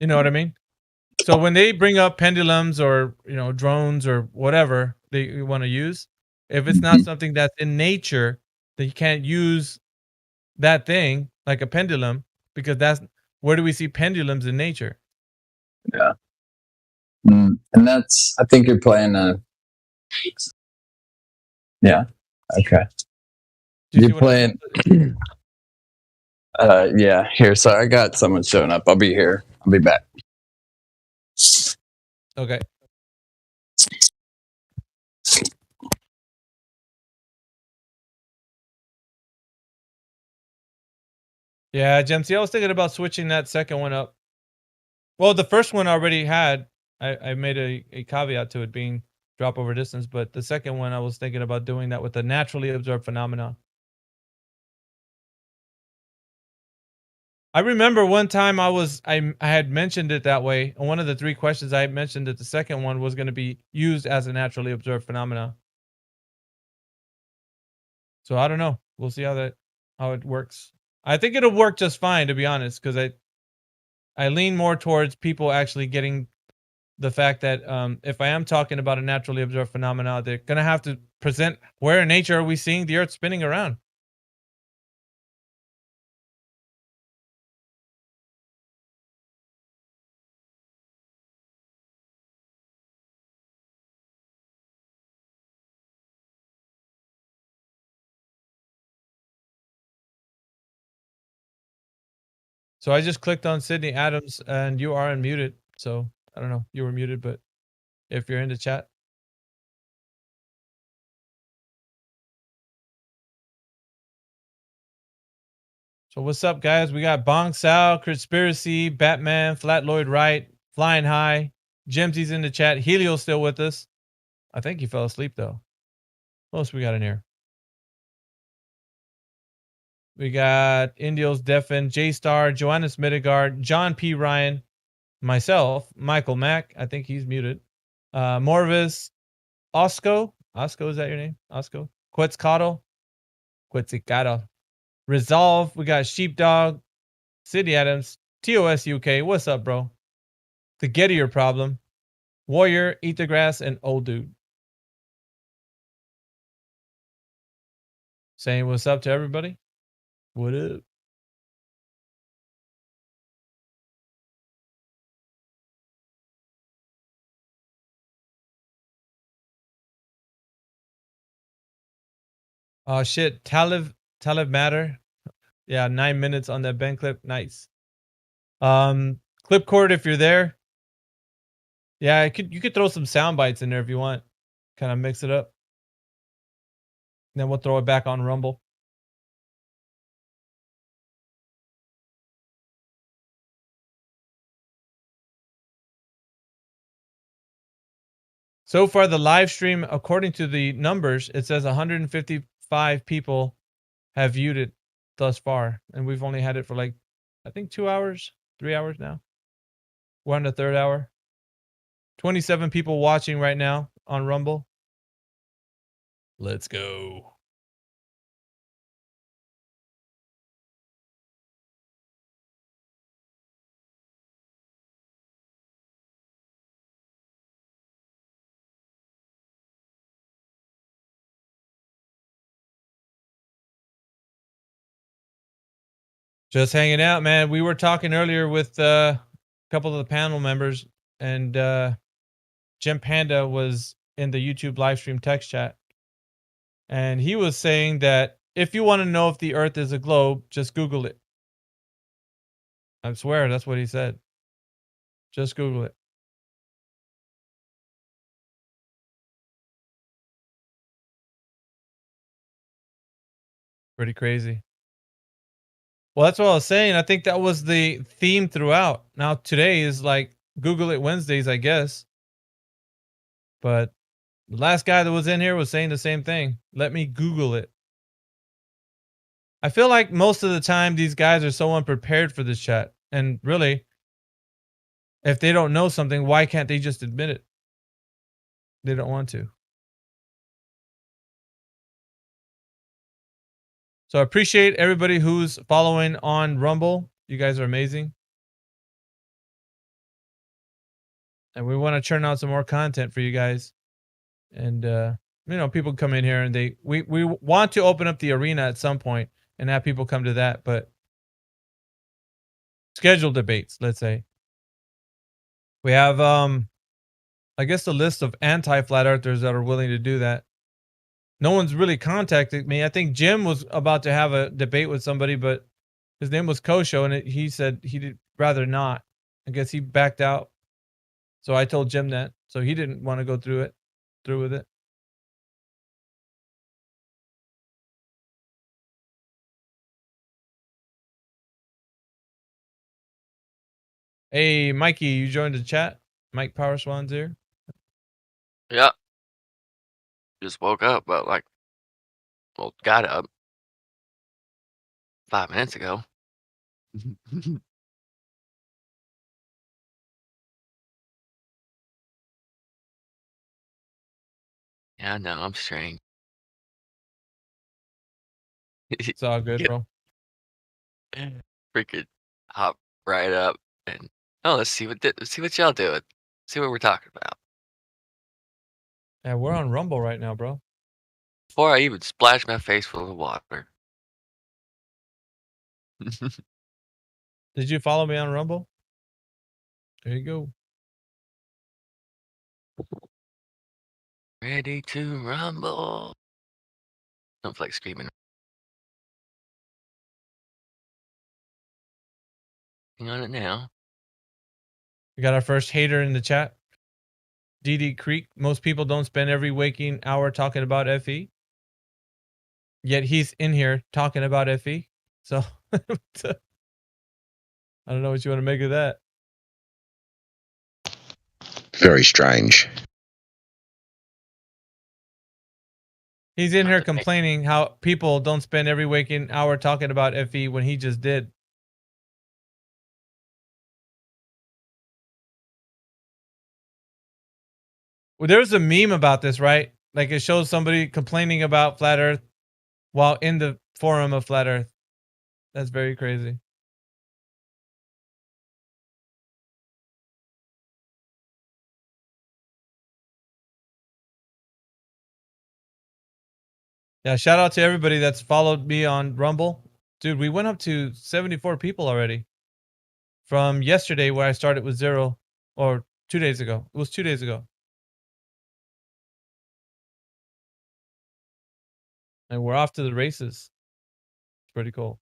You know what I mean? So when they bring up pendulums or drones or whatever they want to use, if it's not something that's in nature, then you can't use that thing like a pendulum, because that's where do we see pendulums in nature? Yeah. And that's, I think you're playing yeah. Okay. You're playing. Yeah. Here. So I got someone showing up. I'll be here. I'll be back. Okay. Yeah, Gemsy, I was thinking about switching that second one up. Well, the first one already had. I made a caveat to it being drop over distance, but the second one I was thinking about doing that with the naturally observed phenomena. I remember one time I had mentioned it that way, and one of the 3 questions I had mentioned that the second one was going to be used as a naturally observed phenomena. So I don't know. We'll see how it works. I think it'll work just fine, to be honest, because I lean more towards people actually getting the fact that if I am talking about a naturally observed phenomena, they're gonna have to present where in nature are we seeing the Earth spinning around. So I just clicked on Sydney Adams, and you are unmuted. So I don't know, you were muted, but if you're in the chat. So what's up, guys? We got Bong Sao, Conspiracy, Batman, Flat Lloyd Wright, Flying High, Jimsy's in the chat. Helio's still with us. I think he fell asleep though. What else we got in here? We got Indios Defen, J Star, Joanna Smidigard, John P. Ryan, myself, Michael Mack. I think he's muted. Morvis, Osco. Osco, is that your name? Osco. Quetzalcoatl. Quetzalcoatl. Resolve. We got Sheepdog, City Adams, TOS UK. What's up, bro? The Gettier Problem, Warrior, Eat the Grass, and Old Dude. Saying what's up to everybody. What up? Oh shit, Talib Matter. Yeah, 9 minutes on that Ben clip. Nice. Clipcord if you're there. Yeah, you could throw some sound bites in there if you want. Kind of mix it up. Then we'll throw it back on Rumble. So far, the live stream, according to the numbers, it says 155 people have viewed it thus far. And we've only had it for like, I think 2 hours, 3 hours now. We're on the third hour. 27 people watching right now on Rumble. Let's go. Just hanging out, man. We were talking earlier with a couple of the panel members, and Jim Panda was in the YouTube live stream text chat. And he was saying that if you want to know if the Earth is a globe, just Google it. I swear, that's what he said. Just Google it. Pretty crazy. Well, that's what I was saying. I think that was the theme throughout. Now, today is like Google It Wednesdays, I guess. But the last guy that was in here was saying the same thing. Let me Google it. I feel like most of the time these guys are so unprepared for this chat. And really, if they don't know something, why can't they just admit it? They don't want to. So I appreciate everybody who's following on Rumble. You guys are amazing. And we want to churn out some more content for you guys. And people come in here and we want to open up the arena at some point and have people come to that, but scheduled debates, let's say. We have I guess the list of anti-flat earthers that are willing to do that. No one's really contacted me. I think Jim was about to have a debate with somebody, but his name was Kosho, and he said he'd rather not. I guess he backed out. So I told Jim that. So he didn't want to go through with it. Hey, Mikey, you joined the chat? Mike Power Swan's here. Yeah. Just woke up, but got up 5 minutes ago. Yeah, no, I'm straying. It's all good, bro. Freaking hop right up and let's see what y'all doing. See what we're talking about. Yeah, we're on Rumble right now, bro. Before I even splash my face full of water. Did you follow me on Rumble? There you go. Ready to rumble. Don't feel like screaming. Hang on it now. We got our first hater in the chat. DD Creek. Most people don't spend every waking hour talking about FE. Yet he's in here talking about FE. So I don't know what you want to make of that. Very strange. He's in here complaining how people don't spend every waking hour talking about FE when he just did. Well, there was a meme about this, right? Like it shows somebody complaining about flat Earth while in the forum of flat Earth. That's very crazy. Yeah, shout out to everybody that's followed me on Rumble. Dude, we went up to 74 people already. From yesterday where I started with 0, or 2 days ago. It was 2 days ago. And we're off to the races. It's pretty cool.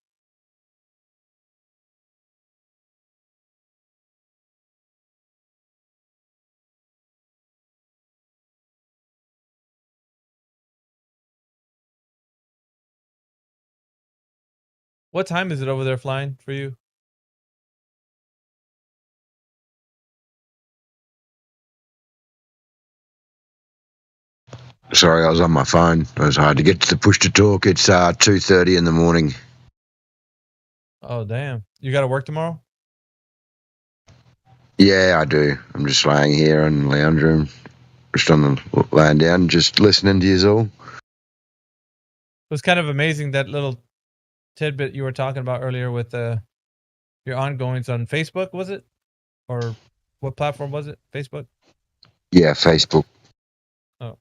What time is it over there flying for you? Sorry, I was on my phone. It was hard to get to the push to talk. It's 2:30 in the morning. Oh, damn. You got to work tomorrow? Yeah, I do. I'm just laying here in the lounge room, just on the laying down, just listening to you all. It was kind of amazing, that little tidbit you were talking about earlier with your ongoings on Facebook, was it? Or what platform was it? Facebook? Yeah, Facebook. Oh.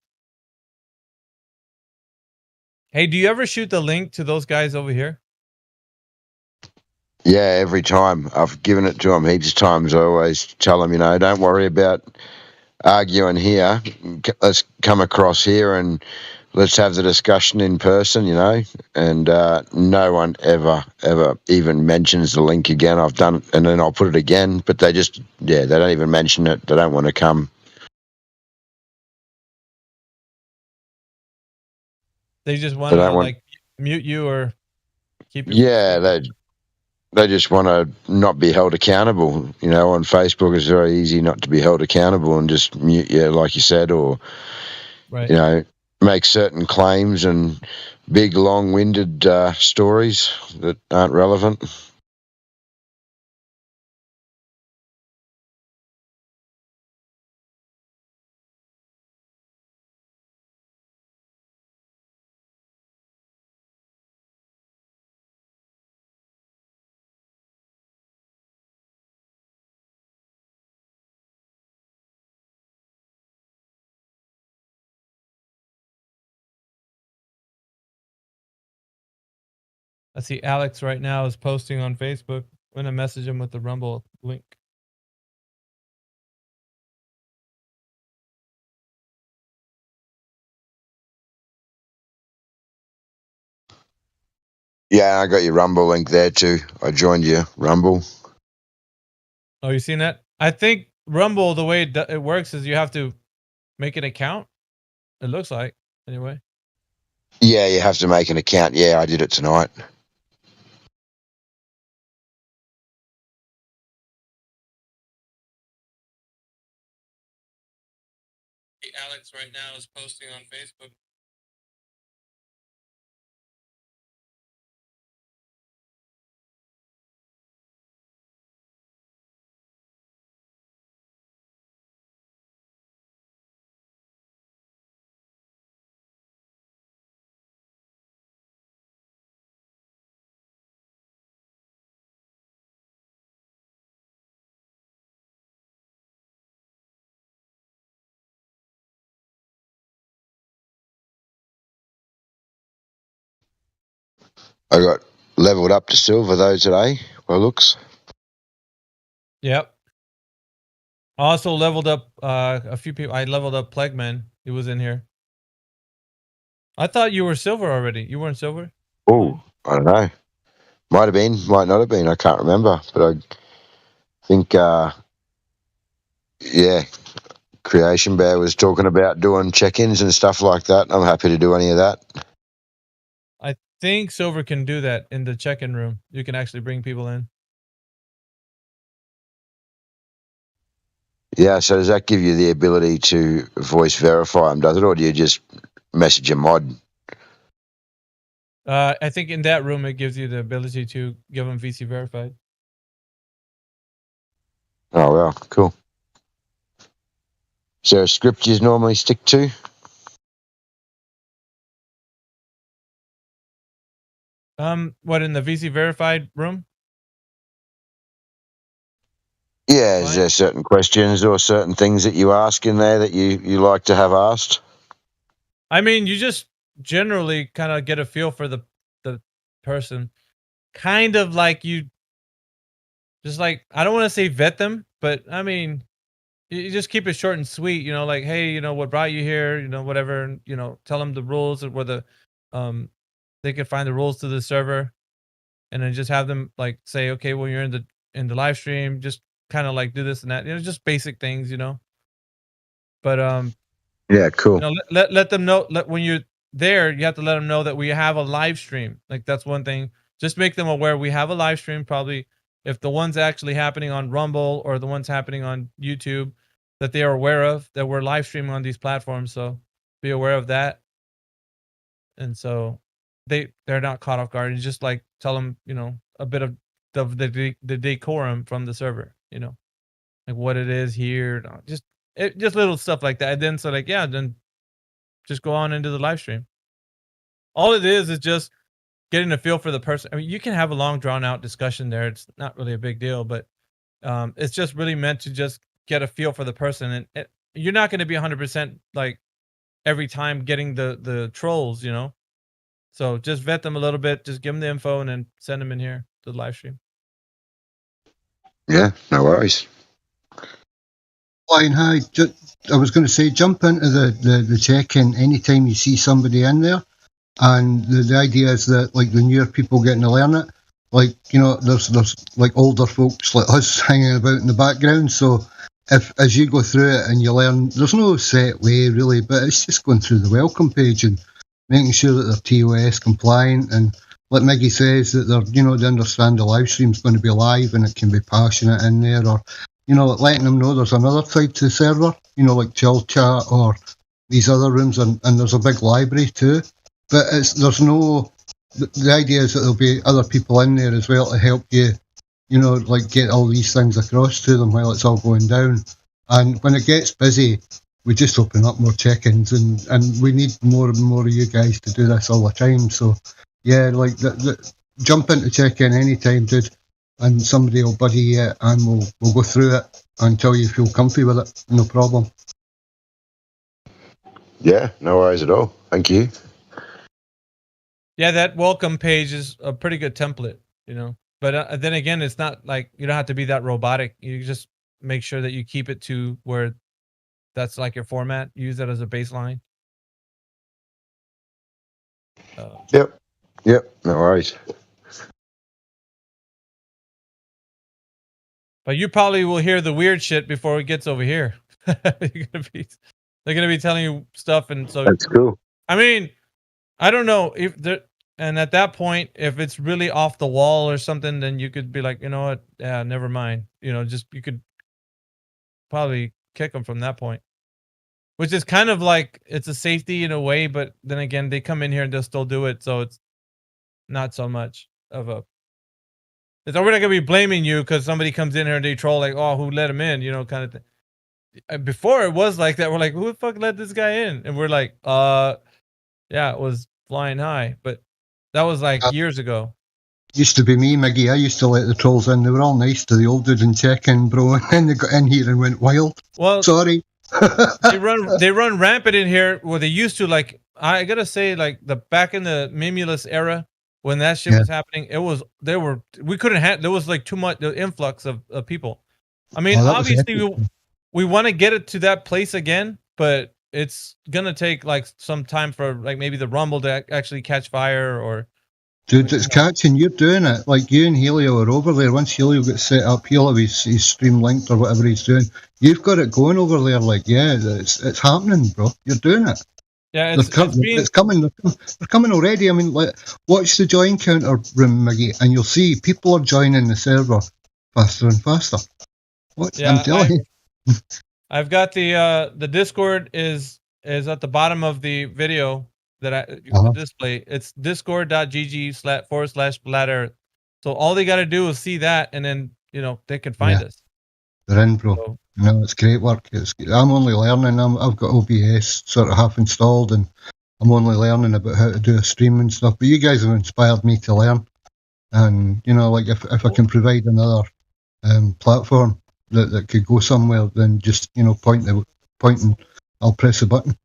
Hey, do you ever shoot the link to those guys over here? Yeah, every time. I've given it to them heaps of times. I always tell them, don't worry about arguing here. Let's come across here and let's have the discussion in person, and no one ever even mentions the link again. I've done it, and then I'll put it again, but they don't even mention it. They don't want to come. They just want to like mute you or keep you. Yeah, they just want to not be held accountable. On Facebook it's very easy not to be held accountable and just mute you, like you said, or right. Make certain claims and big, long-winded stories that aren't relevant. I see Alex right now is posting on Facebook. I'm going to message him with the Rumble link. Yeah, I got your Rumble link there too. I joined your Rumble. Oh, you seen that? I think Rumble, the way it works is you have to make an account. It looks like, anyway. Yeah, you have to make an account. Yeah, I did it tonight. Alex right now is posting on Facebook. I got leveled up to silver though today, by looks. Yep. I also leveled up a few people. I leveled up Plagueman. He was in here. I thought you were silver already. You weren't silver? Oh, I don't know. Might have been, might not have been. I can't remember. But I think, Creation Bear was talking about doing check-ins and stuff like that. I'm happy to do any of that. I think silver can do that in the check-in room. You can actually bring people in. Yeah, so does that give you the ability to voice verify them, does it? Or do you just message a mod? I think in that room it gives you the ability to give them VC verified. Oh, well, cool. Is there a script you normally stick to? What, in the VC verified room? Yeah, is there certain questions or certain things that you ask in there that you like to have asked? I mean, you just generally kind of get a feel for the person. Kind of like you just like, I don't want to say vet them, but I mean, you just keep it short and sweet, you know, like, hey, you know, what brought you here, you know, whatever, and, you know, tell them the rules or where the, they can find the rules to the server, and then just have them like say, okay, well, you're in the live stream, just kind of like do this and that, you know, just basic things, you know. But yeah, cool. you know, let them know. When you're there, you have to let them know that we have a live stream. Like, that's one thing. Just make them aware we have a live stream. Probably if the one's actually happening on Rumble or the one's happening on YouTube, that they are aware of that we're live streaming on these platforms. So be aware of that. And so they're not caught off guard. You just like tell them, you know, a bit of the decorum from the server, you know, like what it is here, just little stuff like that. And then so like, yeah, then just go on into the live stream. All it is just getting a feel for the person. I mean, you can have a long drawn out discussion there. It's not really a big deal, but it's just really meant to just get a feel for the person. And you're not going to be 100% like every time getting the trolls, you know? So just vet them a little bit, just give them the info and then send them in here to the live stream. Yeah, no worries. Flying high, I was going to say, jump into the check-in anytime you see somebody in there. And the idea is that, like, the newer people getting to learn it, like, you know, there's like older folks like us hanging about in the background. So as you go through it and you learn, there's no set way really, but it's just going through the welcome page and making sure that they're TOS compliant, and like Miggy says, that they're, you know, they understand the live stream's going to be live and it can be passionate in there, or, you know, letting them know there's another side to the server, you know, like chill chat or these other rooms, and there's a big library too. But there's no, the idea is that there'll be other people in there as well to help you, you know, like get all these things across to them while it's all going down. And when it gets busy, we just open up more check-ins, and we need more and more of you guys to do this all the time. So, yeah, like, jump into check-in anytime, dude, and somebody will buddy you, and we'll go through it until you feel comfy with it. No problem. Yeah, no worries at all. Thank you. Yeah, that welcome page is a pretty good template, you know. But then again, it's not like you don't have to be that robotic. You just make sure that you keep it to where that's like your format. Use that as a baseline. Yep, no worries. But you probably will hear the weird shit before it gets over here. They're gonna be telling you stuff, and so that's cool. I mean, I don't know if there, and at that point, if it's really off the wall or something, then you could be like, you know what, yeah, never mind. You know, just you could probably kick them from that point, which is kind of like it's a safety in a way, but then again, they come in here and they'll still do it, so it's not so much of a. We're not gonna be blaming you because somebody comes in here and they troll like, oh, who let him in, you know, kind of thing. Before it was like that, we're like, who the fuck let this guy in? And we're like, yeah, it was Flying High, but that was like years ago. Used to be me, Miggy. I used to let the trolls in. They were all nice to the old dude and check-in, bro. And then they got in here and went wild. Well, sorry. they run rampant in here. Well, they used to, like, I gotta say, like, the back in the Mimulus era, when that shit was happening, we couldn't have, there was like too much, the influx of people. I mean, obviously we want to get it to that place again, but it's gonna take like some time for like maybe the Rumble to actually catch fire or. Dude, it's catching. You're doing it. Like you and Helio are over there. Once Helio gets set up, he'll have his stream linked or whatever he's doing. You've got it going over there. Like, yeah, it's happening, bro. You're doing it. Yeah, it's coming. They're coming already. I mean, like, watch the join counter room, Miggy, and you'll see people are joining the server faster and faster. I'm telling you. I've got the Discord is at the bottom of the video that I display. It's discord.gg//flat-earth. So all they got to do is see that, and then they can find us. They're in, bro. So, it's great work. I'm only learning. I've got OBS sort of half installed, and I'm only learning about how to do a stream and stuff. But you guys have inspired me to learn, and like if I can provide another platform that could go somewhere, then just point and I'll press a button.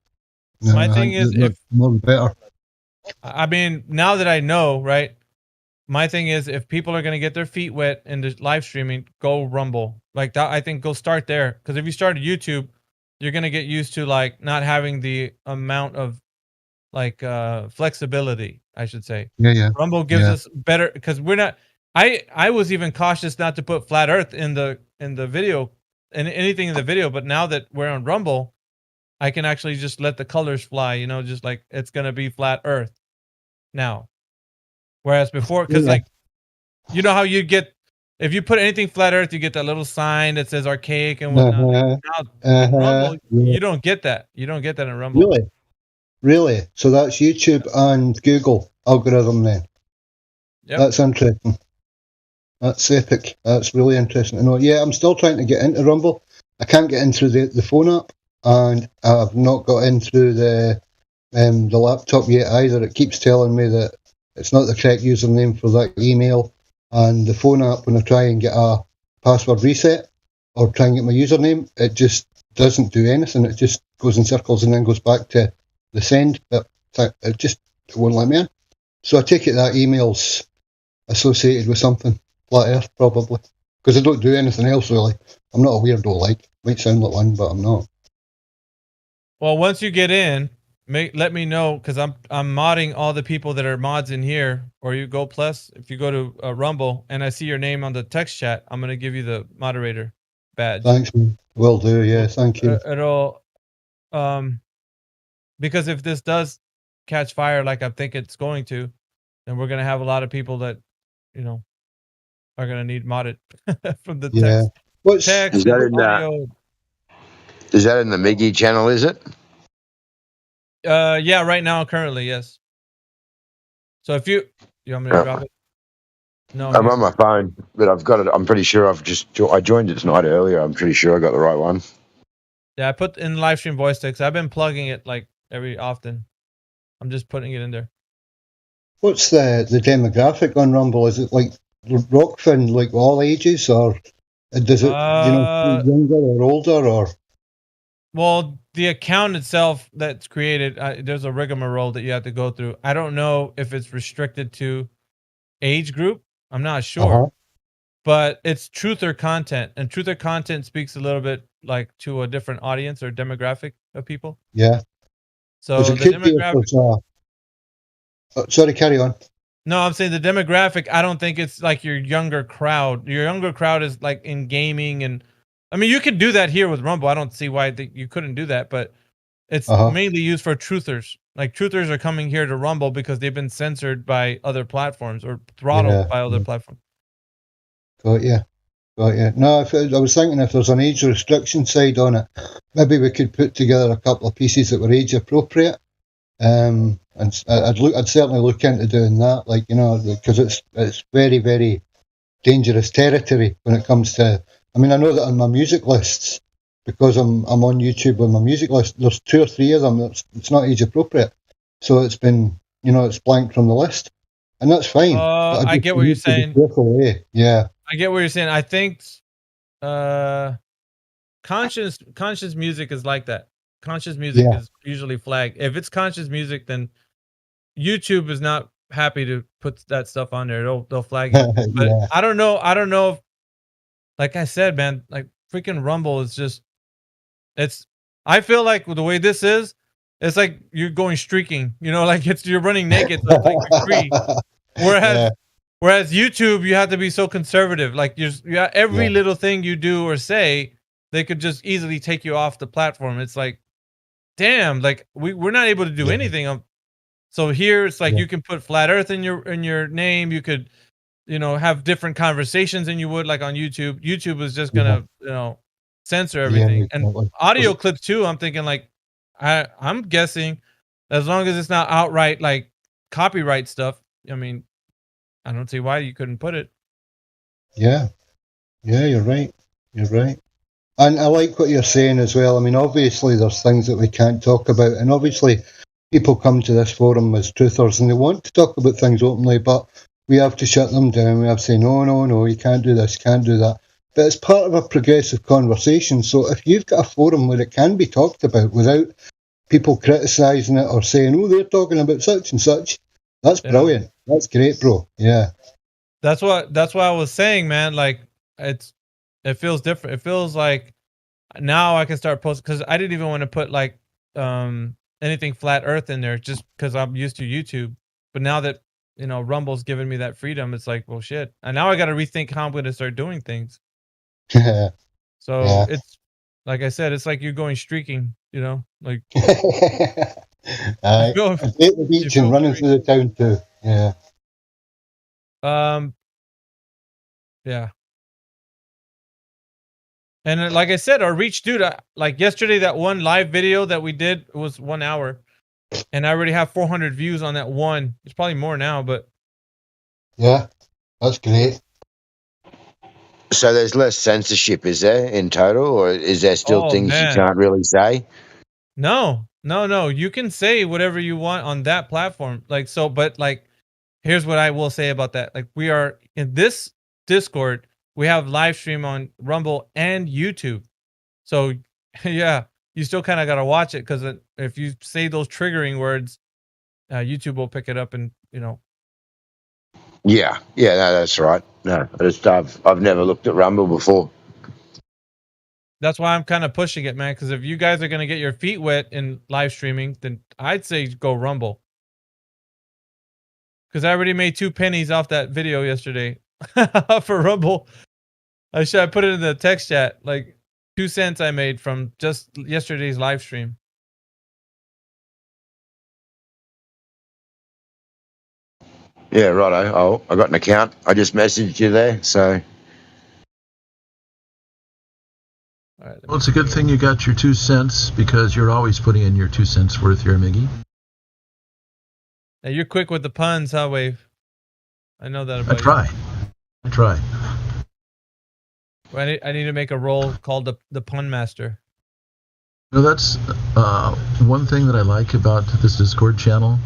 My thing is, if more the better. I mean, now that I know, right? My thing is, if people are going to get their feet wet in the live streaming, go Rumble. Like that, I think go start there. Because if you start YouTube, you're going to get used to like not having the amount of like flexibility, I should say. Yeah. Rumble gives us better, because we're not. I was even cautious not to put flat Earth in the video and anything in the video, but now that we're on Rumble, I can actually just let the colors fly. Just like it's going to be flat Earth now. Whereas before, because like, how you get, if you put anything flat Earth, you get that little sign that says archaic and whatnot. Now, in Rumble, you don't get that. You don't get that in Rumble. Really? So that's YouTube and Google algorithm then. Yep. That's interesting. That's epic. That's really interesting to know. Yeah, I'm still trying to get into Rumble. I can't get in through the phone app, and I've not got in through the laptop yet either. It keeps telling me that it's not the correct username for that email, and the phone app, when I try and get a password reset or try and get my username, it just doesn't do anything. It just goes in circles and then goes back to the send, but it won't let me in. So I take it that email's associated with something, Flat Earth probably, because I don't do anything else really. I'm not a weirdo, like, might sound like one, but I'm not. Well, once you get in, let me know, because I'm modding all the people that are mods in here. Or you go plus, if you go to Rumble and I see your name on the text chat, I'm gonna give you the moderator badge. Thanks, man. Will do. Yeah, thank you. It'll because if this does catch fire like I think it's going to, then we're gonna have a lot of people that are gonna need modded from the text. Text is that in audio. Is that in the Miggy channel? Is it? Yeah, right now, currently, yes. So if you want me to drop it? No, I'm on my phone, but I've got it. I'm pretty sure I joined it tonight earlier. I'm pretty sure I got the right one. Yeah, I put in live stream voice text. I've been plugging it like every often. I'm just putting it in there. What's the demographic on Rumble? Is it like Rockfin, like all ages, or does it younger or older, or? Well, the account itself that's created, there's a rigmarole that you have to go through. I don't know if it's restricted to age group. I'm not sure. But it's truther content, and truther content speaks a little bit like to a different audience or demographic of people. Yeah. So the demographic. Sorry, carry on. No, I'm saying the demographic, I don't think it's like your younger crowd. Your younger crowd is like in gaming, and I mean, you could do that here with Rumble. I don't see why you couldn't do that, but it's mainly used for truthers. Like truthers are coming here to Rumble because they've been censored by other platforms or throttled by other platforms. Got you. No, I was thinking if there's an age restriction side on it, maybe we could put together a couple of pieces that were age appropriate. And I'd certainly look into doing that, like, because it's very, very dangerous territory when it comes to. I mean, I know that on my music lists, because I'm on YouTube on my music list, there's 2 or 3 of them it's not age appropriate, so it's been it's blanked from the list, and that's fine. I get what you're saying. Yeah, I get what you're saying. I think conscious music is like that. Conscious music is usually flagged. If it's conscious music, then YouTube is not happy to put that stuff on there. They'll flag you. But Yeah. I don't know if, like I said, man, like freaking Rumble is just, I feel like the way this is, it's like you're going streaking, like you're running naked, so it's like you're free. Whereas YouTube, you have to be so conservative. Like every little thing you do or say, they could just easily take you off the platform. It's like, damn, like we're not able to do anything. So here it's like you can put flat Earth in your name. You could, have different conversations than you would like on YouTube. YouTube is just gonna, censor everything. And audio clips too. I'm thinking like, I'm guessing, as long as it's not outright like copyright stuff. I mean, I don't see why you couldn't put it. Yeah, you're right. And I like what you're saying as well. I mean, obviously there's things that we can't talk about, and obviously people come to this forum as truthers and they want to talk about things openly, but we have to shut them down. We have to say, no, you can't do this, can't do that. But it's part of a progressive conversation. So if you've got a forum where it can be talked about without people criticising it or saying, oh, they're talking about such and such, that's brilliant. That's great, bro. Yeah. That's what I was saying, man. Like it feels different. It feels like now I can start posting, because I didn't even want to put like anything flat Earth in there just because I'm used to YouTube. But now that Rumble's giving me that freedom, it's like, well, shit. And now I got to rethink how I'm going to start doing things. So it's like I said, it's like you're going streaking. Like at the beach and running through the town too. Yeah. Yeah. And like I said, our reach, dude, like yesterday, that one live video that we did was 1 hour, and I already have 400 views on that one. It's probably more now, but yeah, that's great. So there's less censorship, is there, in total, or is there still things you can't really say? No. You can say whatever you want on that platform. But here's what I will say about that. Like, we are in this Discord, we have live stream on Rumble and YouTube. So yeah, you still kind of got to watch it, because if you say those triggering words, YouTube will pick it up and, Yeah, no, that's right. No, I've never looked at Rumble before. That's why I'm kind of pushing it, man. Because if you guys are going to get your feet wet in live streaming, then I'd say go Rumble. Because I already made 2 pennies off that video yesterday for Rumble. I put it in the text chat. Like 2 cents I made from just yesterday's live stream. Yeah, righto. Oh, I got an account. I just messaged you there, so. Well, it's a good thing you got your 2 cents, because you're always putting in your 2 cents worth here, Miggy. Now, you're quick with the puns, huh, Wave? I know that about I try. Well, I need to make a role called the Pun Master. That's one thing that I like about this Discord channel.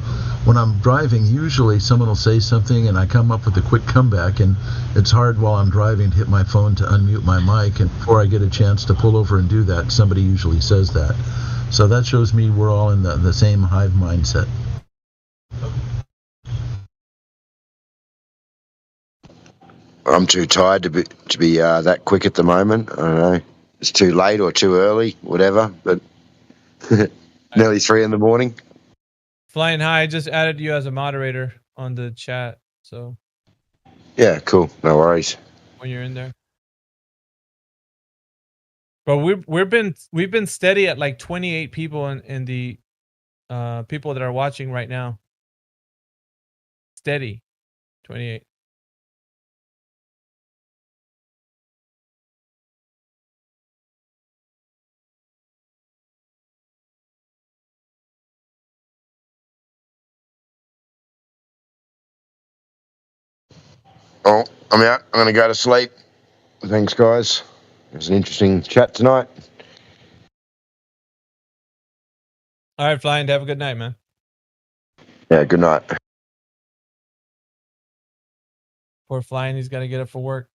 When I'm driving, usually someone will say something and I come up with a quick comeback, and it's hard while I'm driving to hit my phone to unmute my mic, and before I get a chance to pull over and do that, somebody usually says that. So that shows me we're all in the same hive mindset. I'm too tired to be that quick at the moment. I don't know. It's too late or too early, whatever, but nearly 3 a.m. Flying High, I just added you as a moderator on the chat, so. Yeah, cool. No worries. When you're in there. But we've been steady at like 28 people in the people that are watching right now. Steady. 28. Oh, I'm out. I'm going to go to sleep. Thanks, guys. It was an interesting chat tonight. All right, Flying. Have a good night, man. Yeah, good night. Poor Flying. He's got to get up for work.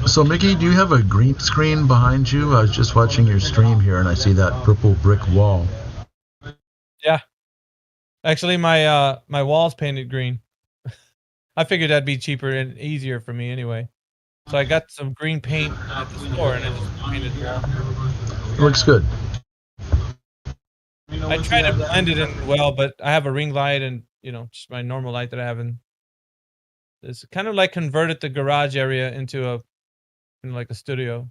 So, Mickey, do you have a green screen behind you? I was just watching your stream here, and I see that purple brick wall. Yeah. Actually, my walls painted green. I figured that'd be cheaper and easier for me anyway. So I got some green paint at the store and I just painted the wall. It looks good. I tried to blend it in well, but I have a ring light and, you know, just my normal light that I have in. It's kind of like converted the garage area into like a studio.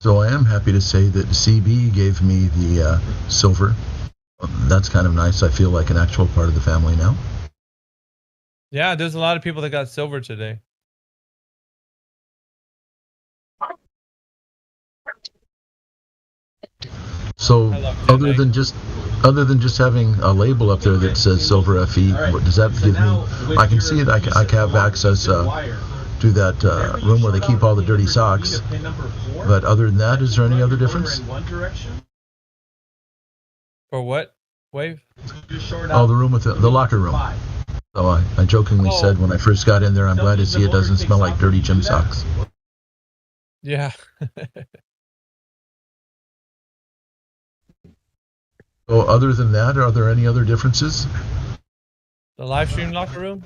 So I am happy to say that CB gave me the silver. That's kind of nice. I feel like an actual part of the family now. Yeah, there's a lot of people that got silver today. So other than just having a label up there that says silver FE, what does that give me? I can see it. I can have access to that room where they keep all the dirty socks. But other than that, is there any other difference? For what, Wave? Oh, the room with the locker room. So I jokingly said when I first got in there, I'm glad to see it doesn't smell like dirty gym socks. Yeah. So other than that, are there any other differences? The live stream locker room?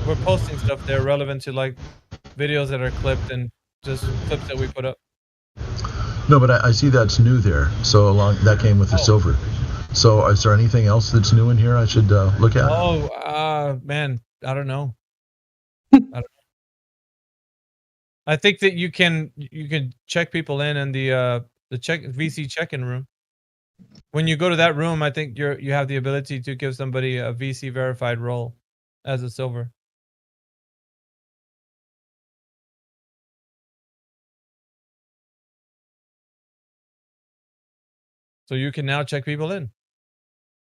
We're posting stuff there relevant to like videos that are clipped and just clips that we put up. No, but I see that's new there. So that came with the silver. So is there anything else that's new in here I should look at? Oh, man, I don't know. I think that you can check people in the VC check-in room. When you go to that room, I think you have the ability to give somebody a VC verified role as a silver. So you can now check people in.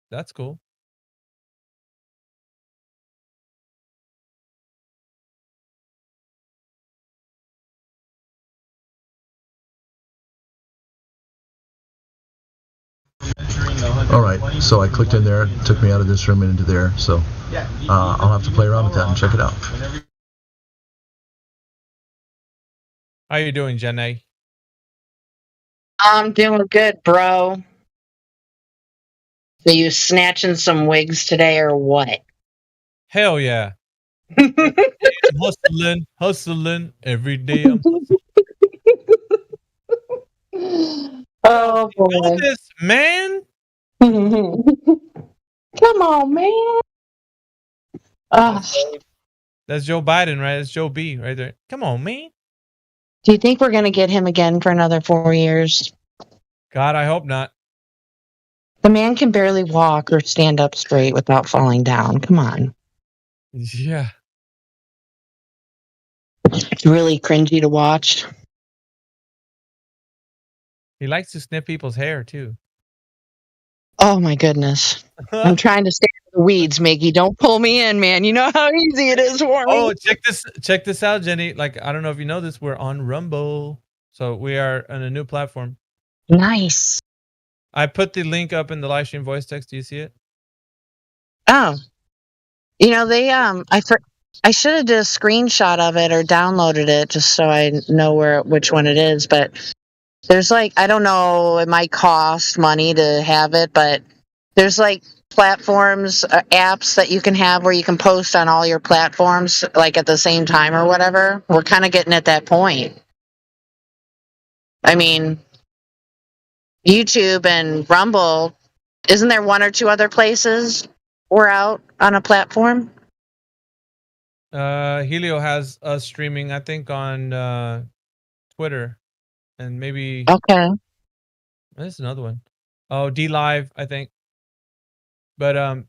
That's cool. All right, so I clicked in there, it took me out of this room and into there, so I'll have to play around with that and check it out. How you doing, Jenny? I'm doing good, bro. So you snatching some wigs today or what? Hell yeah. I'm hustling every day. I'm hustling. Oh boy. You know this, man. Come on, man. That's Joe Biden, right? That's Joe B right there. Come on, man. Do you think we're going to get him again for another 4 years? God, I hope not. The man can barely walk or stand up straight without falling down. Come on. Yeah. It's really cringy to watch. He likes to snip people's hair, too. Oh, my goodness. I'm trying to stay in the weeds, Miggy. Don't pull me in, man. You know how easy it is for me. Oh, check this out, Jenny. Like, I don't know if you know this. We're on Rumble. So we are on a new platform. Nice. I put the link up in the live stream voice text. Do you see it? Oh. You know, they I should have did a screenshot of it or downloaded it just so I know which one it is, but there's like, I don't know, it might cost money to have it, but there's like platforms, apps that you can have where you can post on all your platforms like at the same time or whatever. We're kind of getting at that point. I mean, YouTube and Rumble, isn't there one or two other places we're out on a platform? Helio has us streaming, I think, on Twitter, and maybe. Okay. There's another one. Oh, D Live, I think. But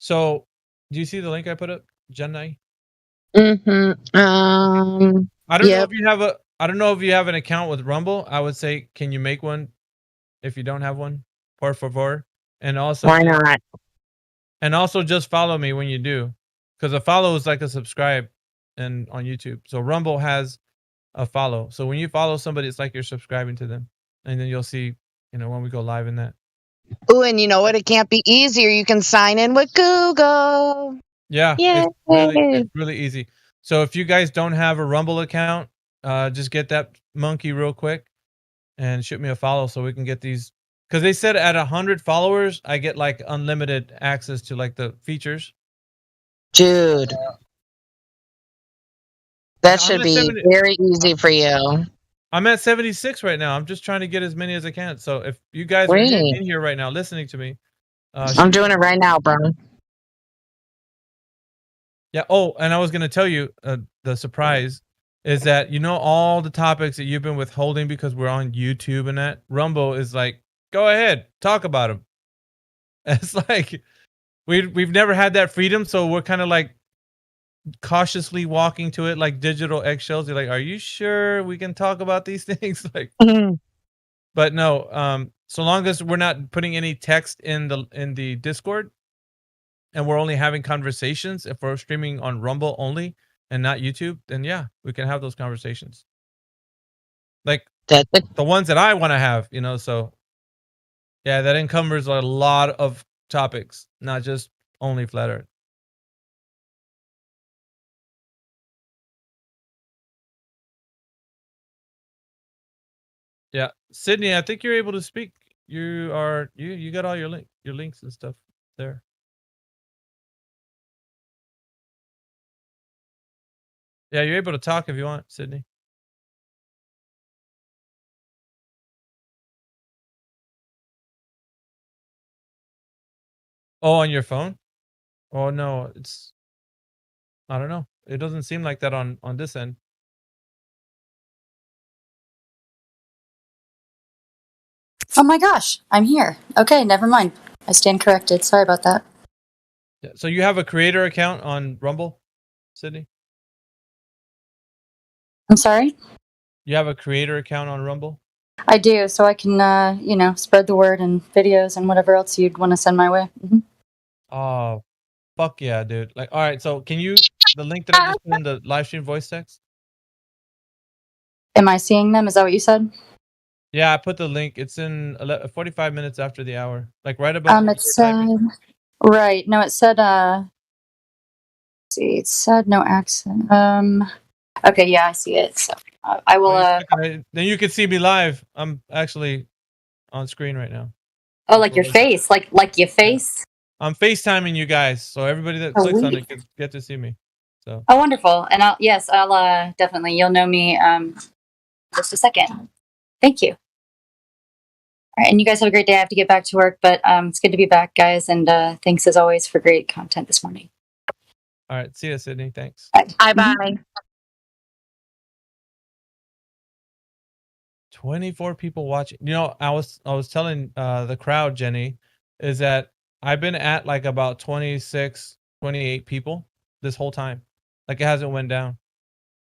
so, do you see the link I put up, Jenny? Mm-hmm. I don't know Yep. if you have a. I don't know if you have an account with Rumble. I would say, can you make one if you don't have one? Por favor. And also, Why not? And also, just follow me when you do, because a follow is like a subscribe, and on YouTube. So Rumble has a follow. So when you follow somebody, it's like you're subscribing to them, and then you'll see, when we go live in that. Ooh, and you know what? It can't be easier. You can sign in with Google. Yeah, Yay. it's really easy. So if you guys don't have a Rumble account, just get that monkey real quick and shoot me a follow so we can get these. Because they said at 100 followers, I get like unlimited access to like the features. Dude. That I'm should at be 70 very easy for you. I'm at 76 right now. I'm just trying to get as many as I can. So if you guys are Great. in here right now listening to me, I'm doing it right now, bro. Yeah. Oh, and I was gonna tell you the surprise is that all the topics that you've been withholding because we're on YouTube and that Rumble is like, go ahead, talk about them. It's like we've never had that freedom, so we're kind of like cautiously walking to it like digital eggshells. You're like, are you sure we can talk about these things? Like, but no. So long as we're not putting any text in the Discord, and we're only having conversations, if we're streaming on Rumble only and not YouTube, then yeah, we can have those conversations. Like the ones that I want to have, so yeah, that encumbers a lot of topics, not just only flat earth. Yeah. Sydney, I think you're able to speak. You got all your links and stuff there. Yeah, you're able to talk if you want, Sydney. Oh, on your phone? Oh no, I don't know. It doesn't seem like that on this end. Oh my gosh, I'm here. Okay, never mind. I stand corrected. Sorry about that. Yeah, so you have a creator account on Rumble, Sydney? I'm sorry? You have a creator account on Rumble? I do, so I can, spread the word and videos and whatever else you'd want to send my way. Oh, fuck yeah, dude. Like, all right, so can you, the link that I just put in the live stream voice text? Am I seeing them? Is that what you said? Yeah, I put the link. It's in 45 minutes after the hour. Like right above what It you were typing. said, right. No, it said, let's see, it said no accent. Okay, yeah, I see it. So I will, Then you can see me live. I'm actually on screen right now. oh, like your face, like your face? I'm FaceTiming you guys, so everybody that clicks on it can get to see me. So. Oh, wonderful. And I'll definitely, you'll know me, just a second. Thank you. All right, and you guys have a great day. I have to get back to work, but it's good to be back, guys. And thanks as always for great content this morning. All right, see you, Sydney. Thanks. Bye. 24 people watching. I was telling the crowd, Jenny, is that I've been at like about 26, 28 people this whole time. Like it hasn't went down.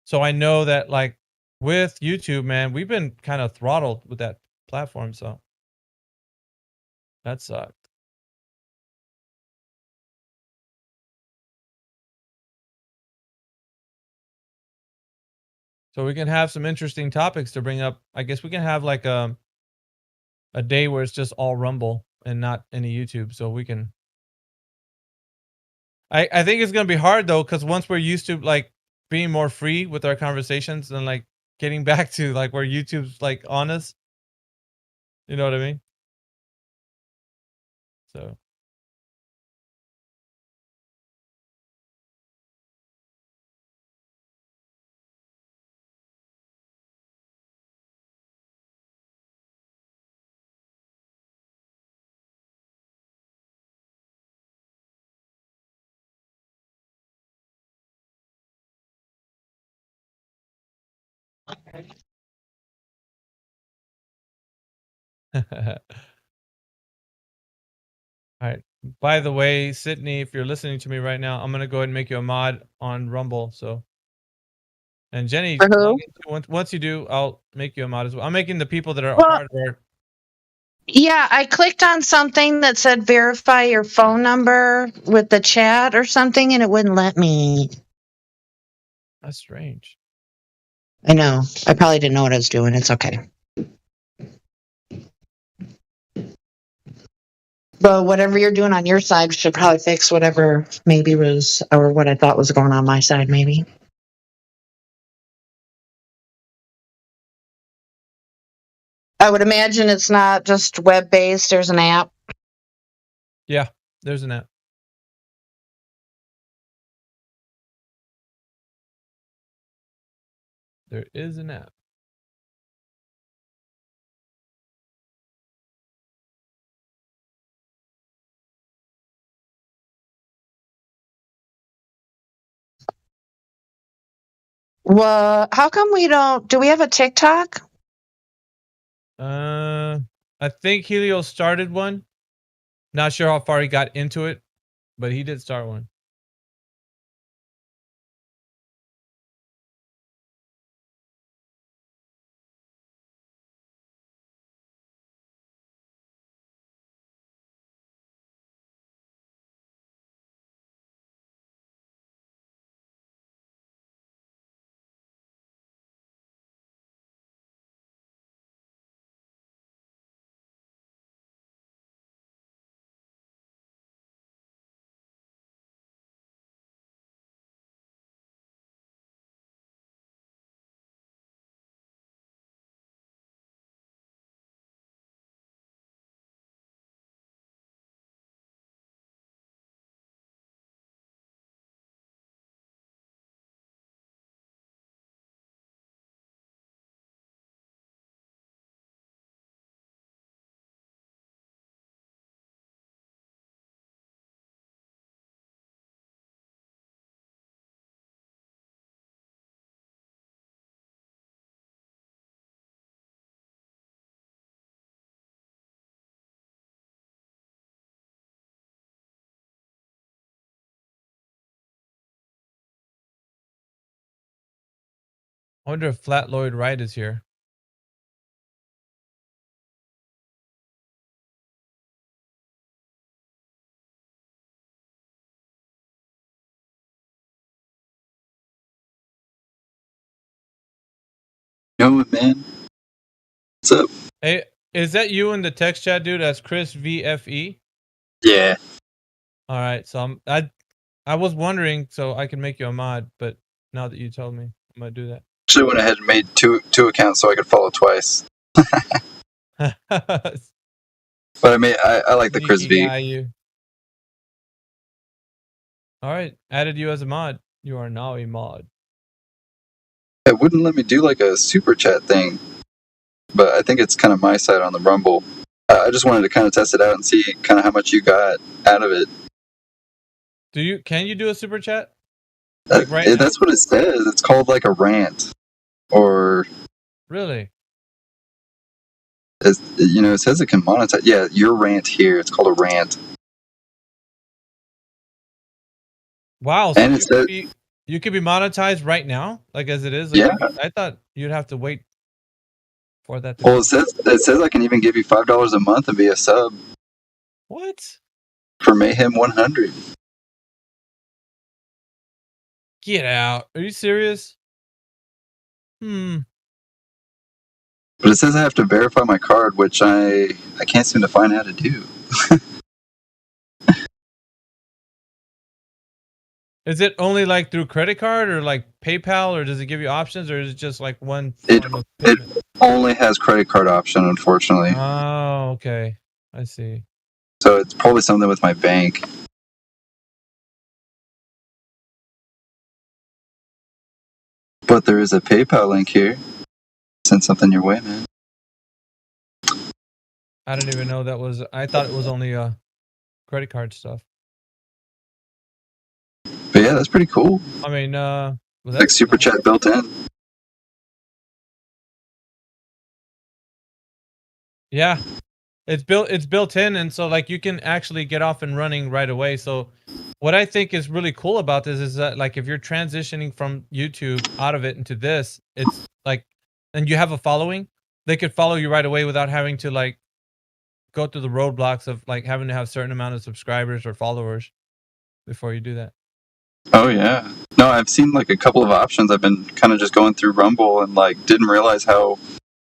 So I know that like with YouTube, man, we've been kind of throttled with that platform. So that sucked. So we can have some interesting topics to bring up. I guess we can have like a day where it's just all Rumble and not any YouTube. So we can. I think it's gonna be hard though, because once we're used to like being more free with our conversations and like getting back to like where YouTube's like on us. You know what I mean? So. All right. By the way, Sydney, if you're listening to me right now, I'm gonna go ahead and make you a mod on Rumble. So, and Jenny, For who? once you do, I'll make you a mod as well. I'm making the people that are Well, part of our. yeah, I clicked on something that said verify your phone number with the chat or something, and it wouldn't let me. That's strange. I know. I probably didn't know what I was doing. It's okay. But whatever you're doing on your side should probably fix whatever maybe was, or what I thought was going on my side, maybe. I would imagine it's not just web-based. There's an app. Yeah, there's an app. There is an app. Well, how come we don't? Do we have a TikTok? I think Helio started one. Not sure how far he got into it, but he did start one. I wonder if Flat Lloyd Wright is here. Yo, man. What's up? Hey, is that you in the text chat, dude? That's Chris VFE. Yeah. All right, so I was wondering, so I can make you a mod, but now that you told me, I'm gonna do that. Actually went ahead and made two accounts so I could follow twice. But I mean, I like the Chris V. You. All right, added you as a mod. You are now a mod. It wouldn't let me do like a super chat thing, but I think it's kind of my side on the Rumble. I just wanted to kind of test it out and see kind of how much you got out of it. Can you do a super chat? Like right now? That's what it says. It's called like a rant, or really? It says it can monetize. Yeah, your rant here. It's called a rant. Wow. So And it says you could be monetized right now, like as it is. Yeah. I thought you'd have to wait for that. Well, it says I can even give you $5 a month and be a sub. What? For Mayhem 100. Get out. Are you serious? But it says I have to verify my card, which I can't seem to find how to do. Is it only like through credit card or like PayPal, or does it give you options, or is it just like one form of payment? It only has credit card option, unfortunately. Oh, okay. I see. So it's probably something with my bank. But there is a PayPal link here. Send something your way, man. I didn't even know that was. I thought it was only credit card stuff. But yeah, that's pretty cool. I mean, like super chat built in. Yeah, It's built in, and so like you can actually get off and running right away. So what I think is really cool about this is that like if you're transitioning from YouTube out of it into this, it's like, and you have a following, they could follow you right away without having to like go through the roadblocks of like having to have a certain amount of subscribers or followers before you do that. Oh yeah. No, I've seen like a couple of options. I've been kind of just going through Rumble and like didn't realize how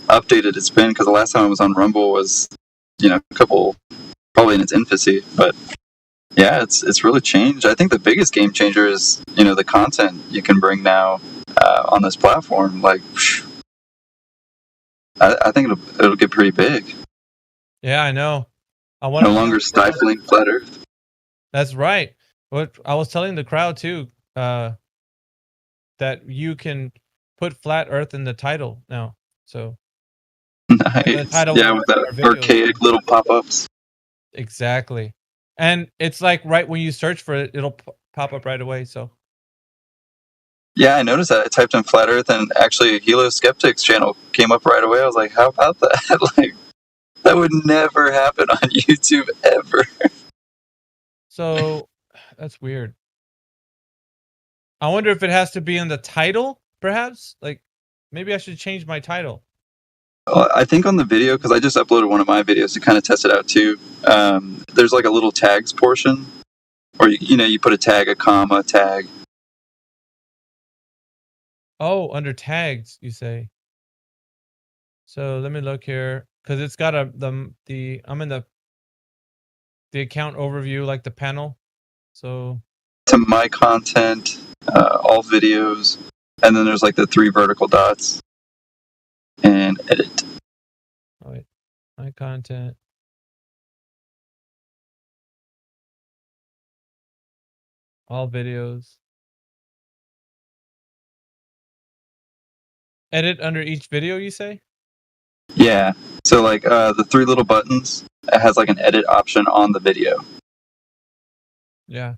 updated it's been, because the last time I was on Rumble was, a couple, probably in its infancy. But yeah, it's really changed. I think the biggest game changer is the content you can bring now on this platform. Like, I think it'll get pretty big. Yeah, I know. I want no longer stifling flat Earth. That's right. What I was telling the crowd too, that you can put flat Earth in the title now. So nice. Yeah, with that archaic little pop-ups. Exactly. And it's like right when you search for it, it'll pop up right away. So yeah, I noticed that. I typed in flat Earth, and actually Helo Skeptics channel came up right away. I was like, how about that? Like, that would never happen on YouTube ever. So that's weird. I wonder if it has to be in the title, perhaps? Like, maybe I should change my title. I think on the video, because I just uploaded one of my videos to kind of test it out too, there's like a little tags portion, or you put a tag, a comma, tag. Oh, under tags, you say. So let me look here, because it's got I'm in the account overview, like the panel. So to my content, all videos, and then there's like the 3 vertical dots, and edit. Oh wait, my content. All videos. Edit under each video, you say? Yeah. So like the 3 little buttons, it has like an edit option on the video. Yeah.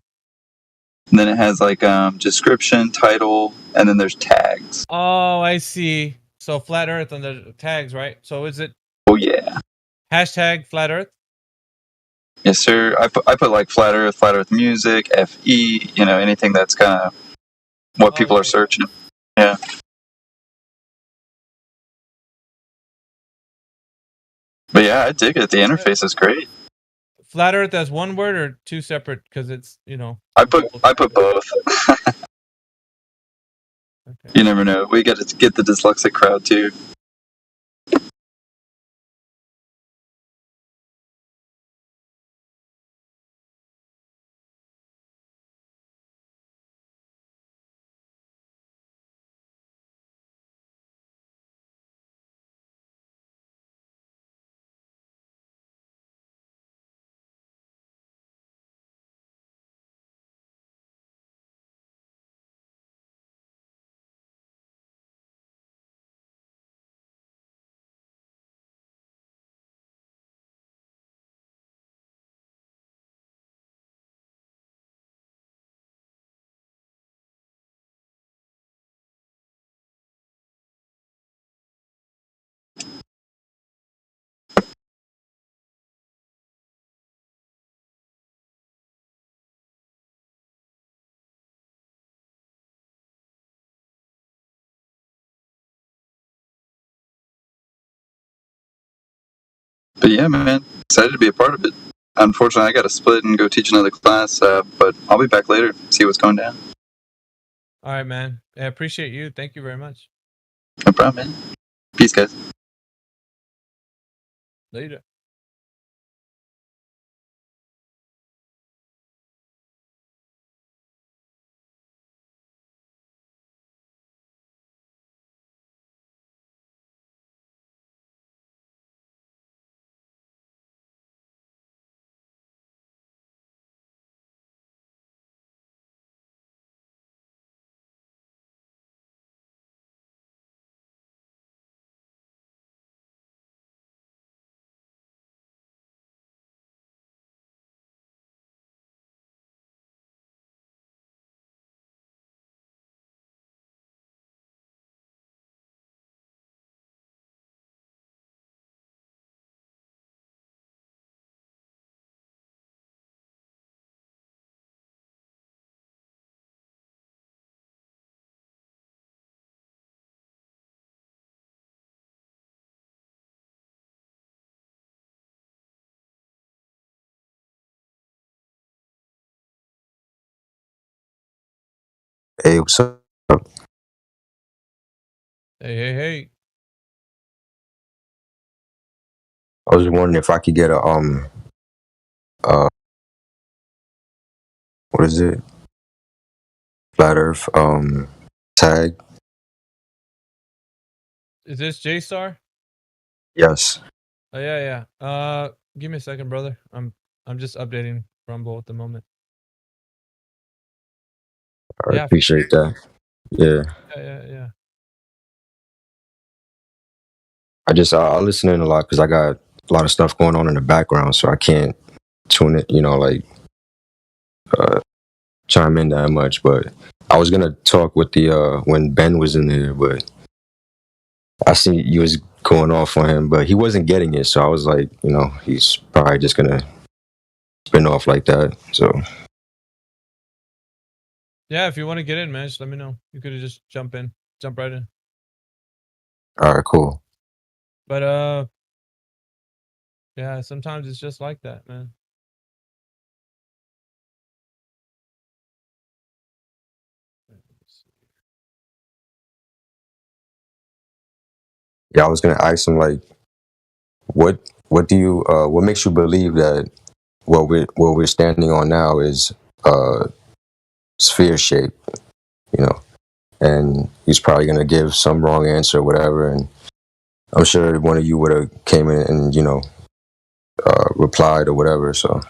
And then it has like description, title, and then there's tags. Oh, I see. So flat Earth on the tags, right? So is it? Oh yeah. Hashtag flat Earth. Yes, sir. I put like flat Earth music, FE, anything that's kind of what people are searching. Yeah. But yeah, I dig it. The interface is great. Flat Earth as one word or 2 separate? Because it's I put both. Okay. You never know. We got to get the dyslexic crowd too. But yeah, man, excited to be a part of it. Unfortunately, I got to split and go teach another class, but I'll be back later, see what's going down. All right, man. I appreciate you. Thank you very much. No problem, man. Peace, guys. Later. Hey, what's up? Hey. I was wondering if I could get a what is it? Flat Earth tag. Is this J-Star? Yes. Oh yeah. Give me a second, brother. I'm just updating Rumble at the moment. I Yeah. appreciate that. Yeah. Yeah. I listen in a lot because I got a lot of stuff going on in the background, so I can't tune it. Like chime in that much. But I was gonna talk with the when Ben was in there, but I see you was going off on him, but he wasn't getting it, so I was like, he's probably just gonna spin off like that. So Yeah, if you want to get in, man, just let me know. You could just jump right in. all right, cool. But yeah, sometimes it's just like that, man. Yeah, I was gonna ask him like, what do you what makes you believe that what we're standing on now is sphere shape, and he's probably gonna give some wrong answer or whatever, and I'm sure one of you would have came in and replied or whatever. So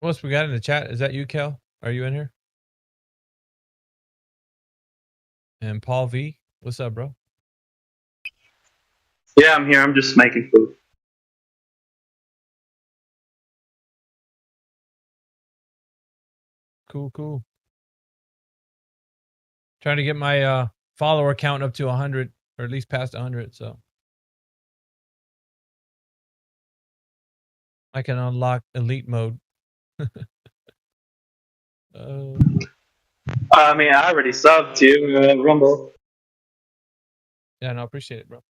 What else we got in the chat? Is that you, Kel? Are you in here? And Paul V, what's up, bro? Yeah, I'm here. I'm just making food. Cool. Trying to get my follower count up to 100, or at least past 100, so I can unlock elite mode. I mean, I already subbed to you, Rumble. Yeah, no, appreciate it, bro.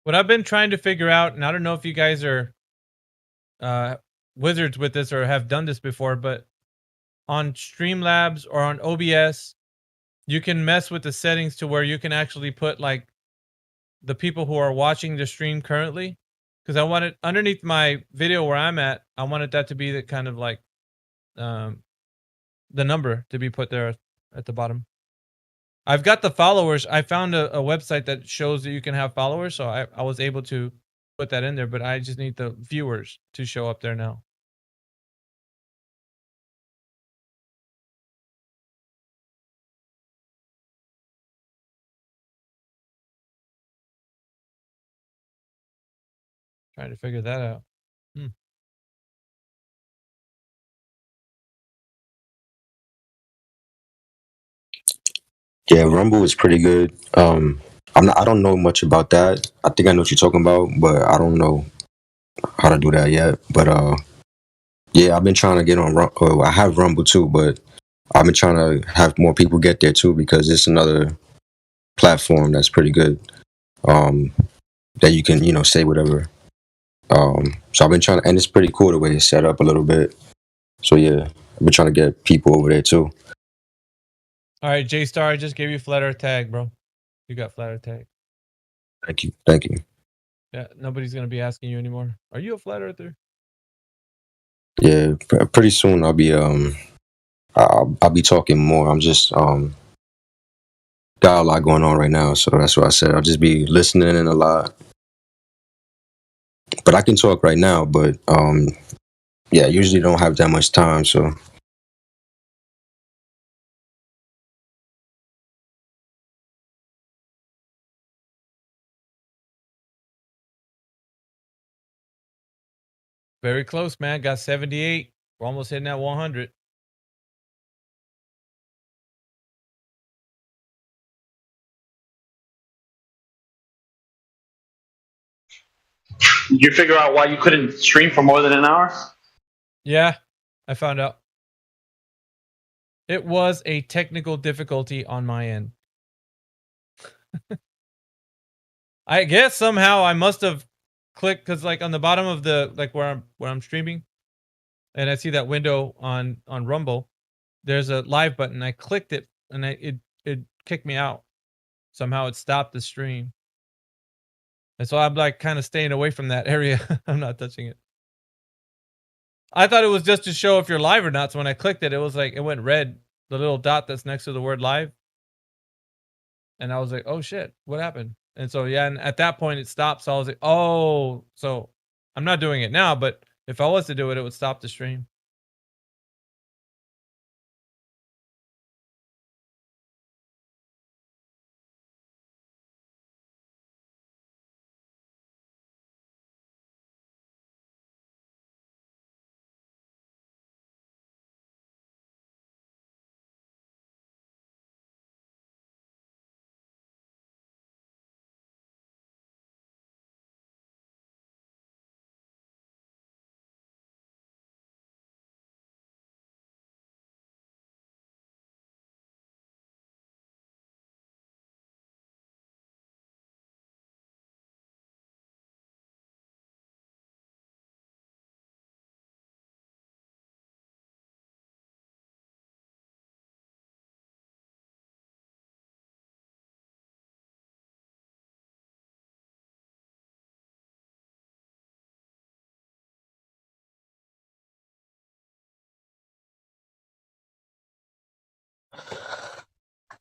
What I've been trying to figure out, and I don't know if you guys are wizards with this or have done this before, but on Streamlabs or on OBS, you can mess with the settings to where you can actually put like the people who are watching the stream currently. Because I wanted underneath my video where I'm at, I wanted that to be the kind of like the number to be put there at the bottom. I've got the followers. I found a website that shows that you can have followers, so I was able to put that in there, but I just need the viewers to show up there now. Trying to figure that out. yeah, Rumble is pretty good. I don't know much about that. I think I know what you're talking about, but I don't know how to do that yet. But Yeah, I've been trying to get on. I have Rumble too, but I've been trying to have more people get there too because it's another platform that's pretty good. That you can say whatever. So I've been trying to, and it's pretty cool the way it's set up a little bit. So yeah, I've been trying to get people over there too. All right, J Star, I just gave you flat earth tag, bro. You got flat earth tag. Thank you. Thank you. Yeah, nobody's gonna be asking you anymore. Are you a flat earther? Yeah, pretty soon I'll be I'll be talking more. I'm just got a lot going on right now, so that's what I said. I'll just be listening in a lot. But I can talk right now, but yeah, I usually don't have that much time, so Very close, man. Got 78. We're almost hitting that 100. Did you figure out why you couldn't stream for more than an hour? Yeah, I found out. It was a technical difficulty on my end. I guess somehow I must have clicked because like on the bottom of the like where I'm streaming, and I see that window on Rumble, there's a live button. I clicked it and it kicked me out. Somehow it stopped the stream. And so I'm like kind of staying away from that area. I'm not touching it. I thought it was just to show if you're live or not. So when I clicked it, it was like it went red, the little dot that's next to the word live. And I was like, oh shit, what happened? And so yeah, and at that point it stopped. So I was like, oh, so I'm not doing it now, but if I was to do it, it would stop the stream.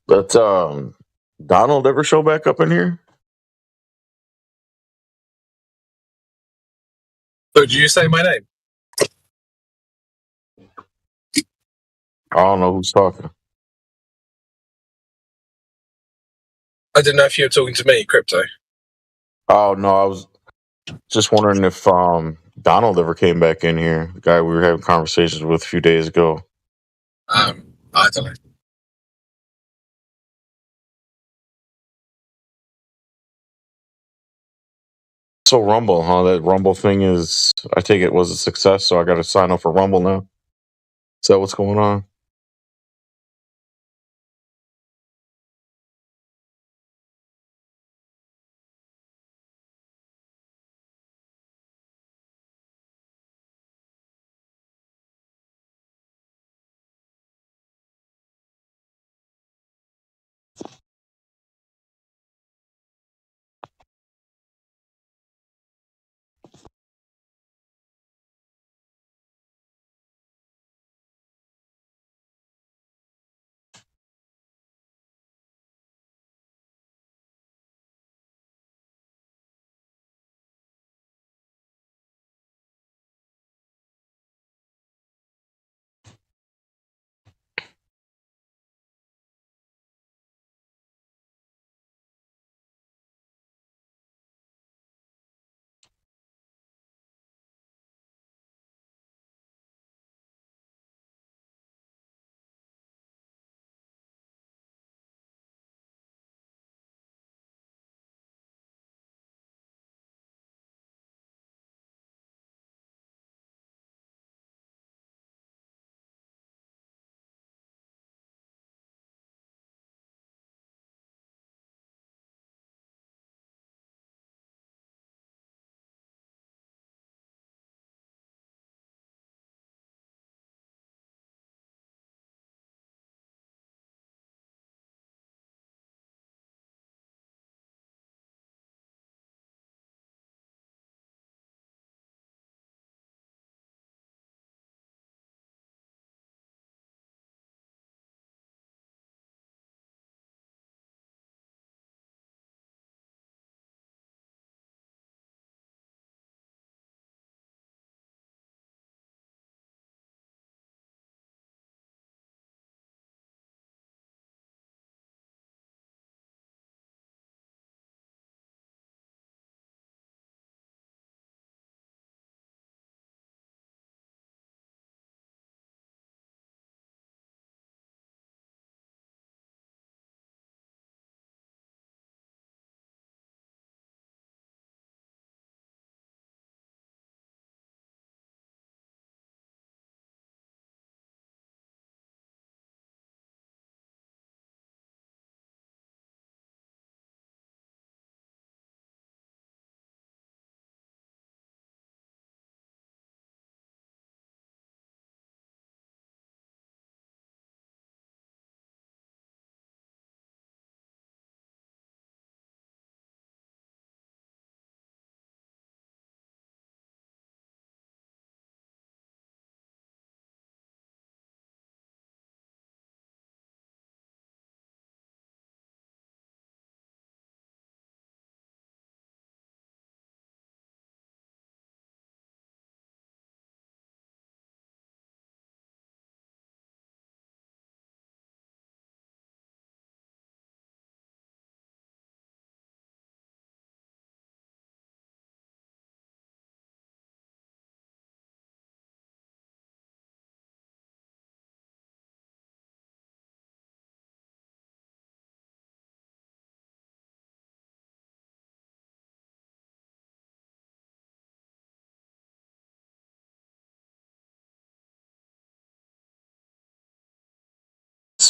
But Donald ever show back up in here? So did you say my name? I don't know who's talking. I didn't know if you were talking to me, Crypto. Oh no, I was just wondering if Donald ever came back in here. The guy we were having conversations with a few days ago. I don't know. So Rumble, huh? That Rumble thing is, I take it was a success, so I got to sign up for Rumble now. Is that what's going on?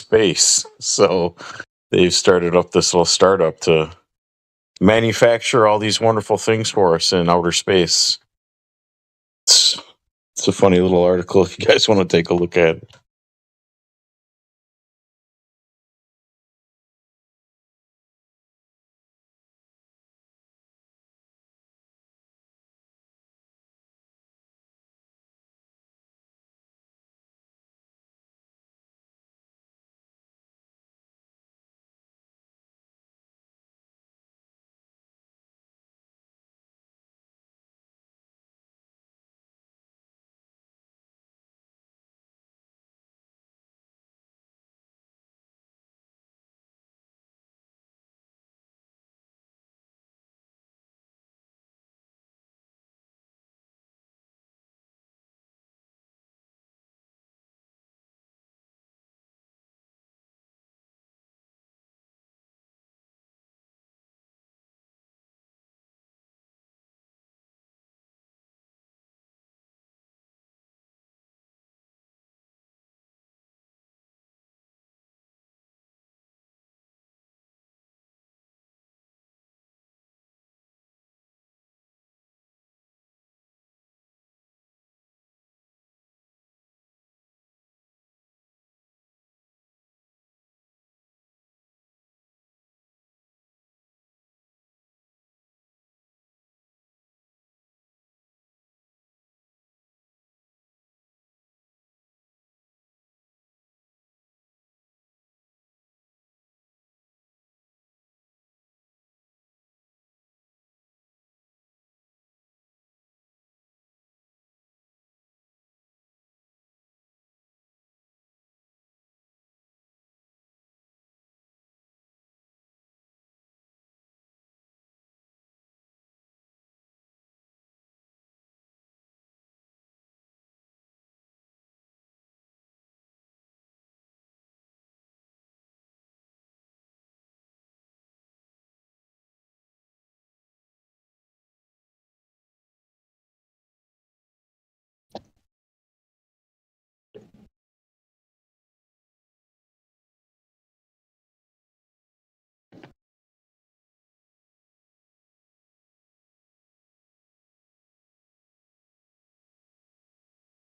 space. So they've started up this little startup to manufacture all these wonderful things for us in outer space. It's a funny little article if you guys want to take a look at it.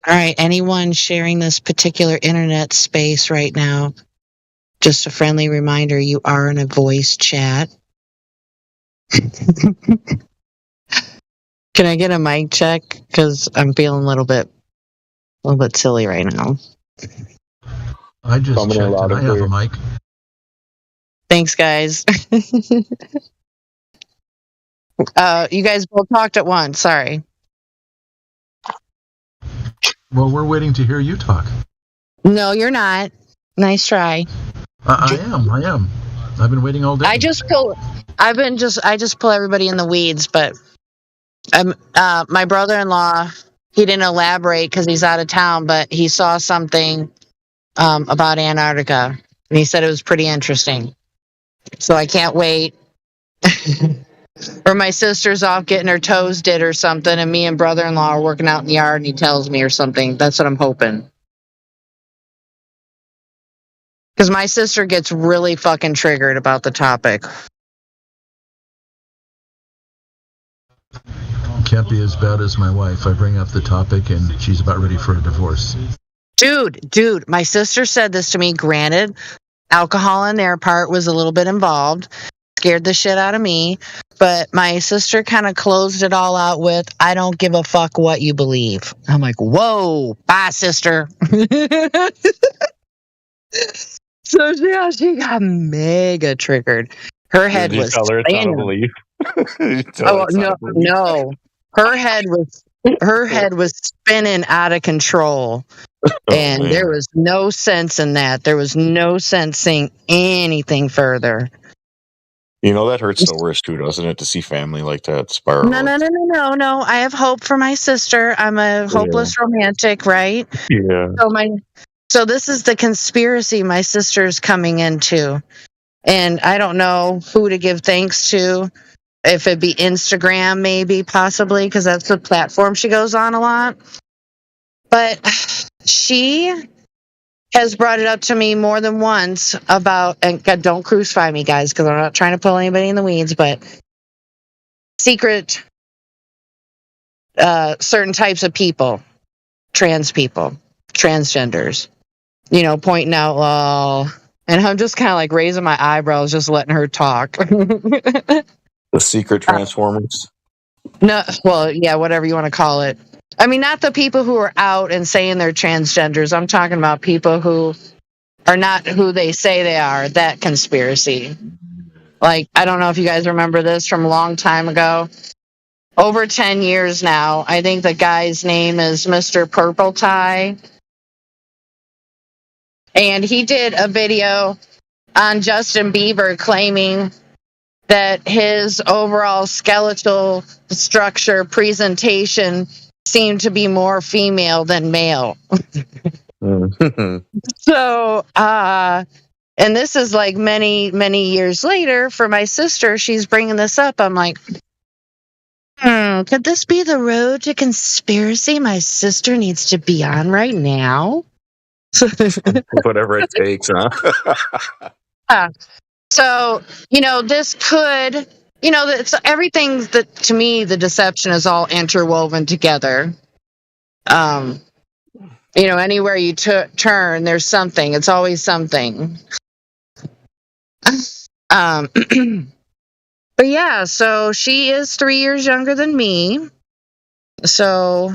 All right, anyone sharing this particular internet space right now, just a friendly reminder, you are in a voice chat. Can I get a mic check? Because I'm feeling a little bit silly right now. I just checked and I have a mic. Thanks, guys. You guys both talked at once. Sorry. Well, we're waiting to hear you talk. No, you're not. Nice try. I am. I've been waiting all day. I just pull everybody in the weeds, but my brother-in-law, he didn't elaborate because he's out of town, but he saw something about Antarctica, and he said it was pretty interesting. So I can't wait. Or my sister's off getting her toes did or something, and me and brother-in-law are working out in the yard, and he tells me or something. That's what I'm hoping. Because my sister gets really fucking triggered about the topic. Can't be as bad as my wife. I bring up the topic and she's about ready for a divorce. Dude, my sister said this to me. Granted, alcohol on their part was a little bit involved. Scared the shit out of me. But my sister kind of closed it all out with, I don't give a fuck what you believe. I'm like, whoa, bye, sister. So yeah, she got mega triggered. Her head was spinning. Oh no. Her head was spinning out of control. And there was no sense in that. There was no sense saying anything further. You know, that hurts the worst too, doesn't it, to see family like that spiral? No. I have hope for my sister. I'm a hopeless romantic, right? Yeah. So this is the conspiracy my sister's coming into. And I don't know who to give thanks to. If it be Instagram, maybe, possibly, because that's the platform she goes on a lot. But she has brought it up to me more than once about, and God, don't crucify me, guys, because I'm not trying to pull anybody in the weeds, but secret, certain types of people, trans people, transgenders, pointing out, well, and I'm just kind of like raising my eyebrows, just letting her talk. The secret transformers. No, well, yeah, whatever you want to call it. I mean, not the people who are out and saying they're transgenders. I'm talking about people who are not who they say they are. That conspiracy. Like, I don't know if you guys remember this from a long time ago. Over 10 years now. I think the guy's name is Mr. Purple Tie. And he did a video on Justin Bieber claiming that his overall skeletal structure presentation seemed to be more female than male. So, and this is like many, many years later for my sister. She's bringing this up. I'm like, could this be the road to conspiracy my sister needs to be on right now? Whatever it takes, huh? So, this could, it's everything that, to me, the deception is all interwoven together. Anywhere you turn, there's something. It's always something. But yeah, so she is 3 years younger than me. So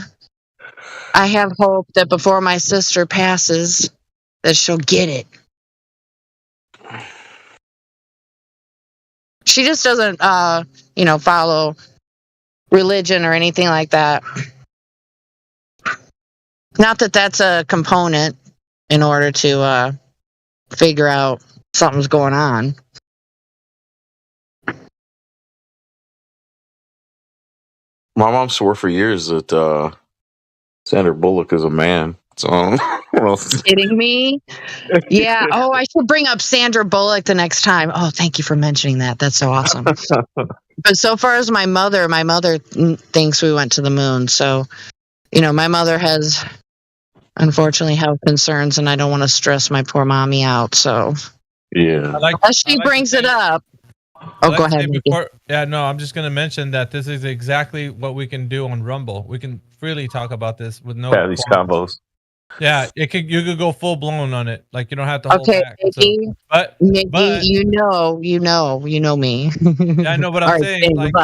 I have hope that before my sister passes, that she'll get it. She just doesn't, follow religion or anything like that. Not that that's a component in order to figure out something's going on. My mom swore for years that Sandra Bullock is a man. So, Kidding me? Yeah. Oh, I should bring up Sandra Bullock the next time. Oh, thank you for mentioning that. That's so awesome. But so far as my mother thinks we went to the moon. So, my mother has unfortunately health concerns, and I don't want to stress my poor mommy out. So, yeah. Unless she brings it up. Oh, go ahead. I'm just going to mention that this is exactly what we can do on Rumble. We can freely talk about this with no. Yeah, these combos. Yeah, you could go full blown on it. Like, you don't have to hold back. Nikki, but you know me. Yeah, I know, but I'm saying, like,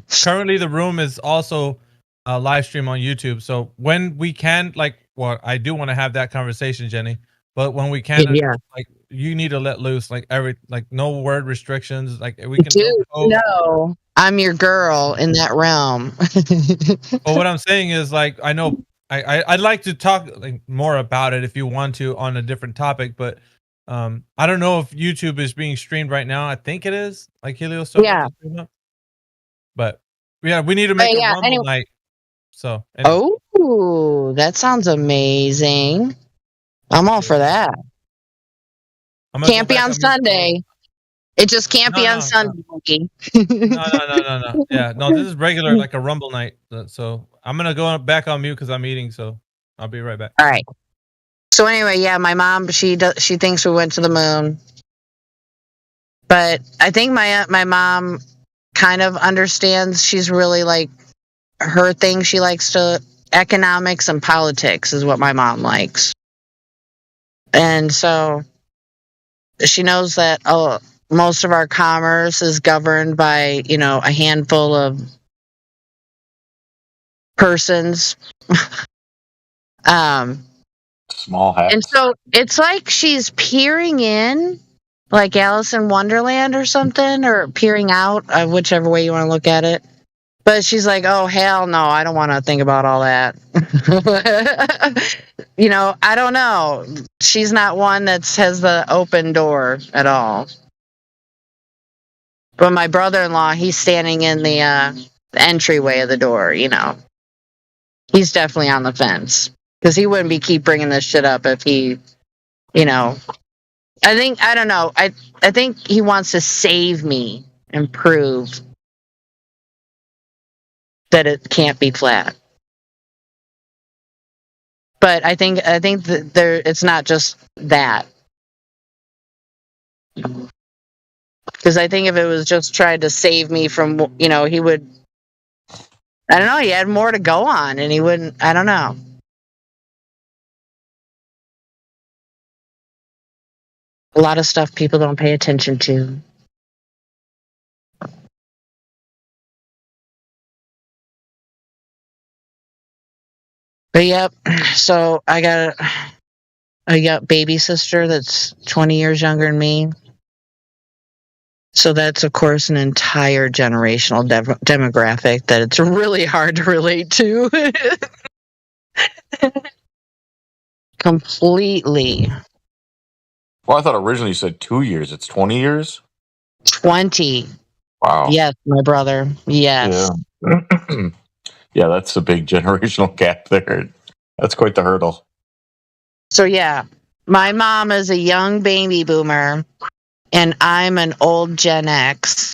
currently the room is also a live stream on YouTube. So when we can, I do want to have that conversation, Jenny. But when we can, you need to let loose, no word restrictions. Like, we can. No, I'm your girl in that realm. But what I'm saying is, I know I'd like to talk more about it if you want to on a different topic, but I don't know if YouTube is being streamed right now. I think it is. Like Helios. Yeah. But yeah, we need to make a Rumble night. So. Anyway. Oh, that sounds amazing. I'm all for that. Can't be on Sunday. It just can't be on Sunday. No. Yeah, no, this is regular, like a Rumble night. So I'm going to go back on mute because I'm eating. So I'll be right back. All right. So anyway, yeah, my mom, she thinks we went to the moon. But I think my mom kind of understands. She's really her thing. She likes economics and politics is what my mom likes. And so she knows that most of our commerce is governed by, a handful of persons. Small hats. And so it's like she's peering in, like Alice in Wonderland or something, or peering out, whichever way you want to look at it. But she's like, oh, hell no, I don't want to think about all that. I don't know. She's not one that has the open door at all. But my brother-in-law, he's standing in the entryway of the door, He's definitely on the fence. Because he wouldn't keep bringing this shit up if he, I don't know. I think he wants to save me and prove that it can't be flat. But I think that it's not just that. Because I think if it was just trying to save me from, he would, I don't know, he had more to go on and he wouldn't, I don't know. A lot of stuff people don't pay attention to. But yep, so I got baby sister that's 20 years younger than me. So that's, of course, an entire generational demographic that it's really hard to relate to. Completely. Well, I thought originally you said 2 years. It's 20 years? 20. Wow. Yes, my brother. Yes. Yeah. Yeah, that's a big generational gap there. That's quite the hurdle. So, yeah, my mom is a young baby boomer, and I'm an old Gen X.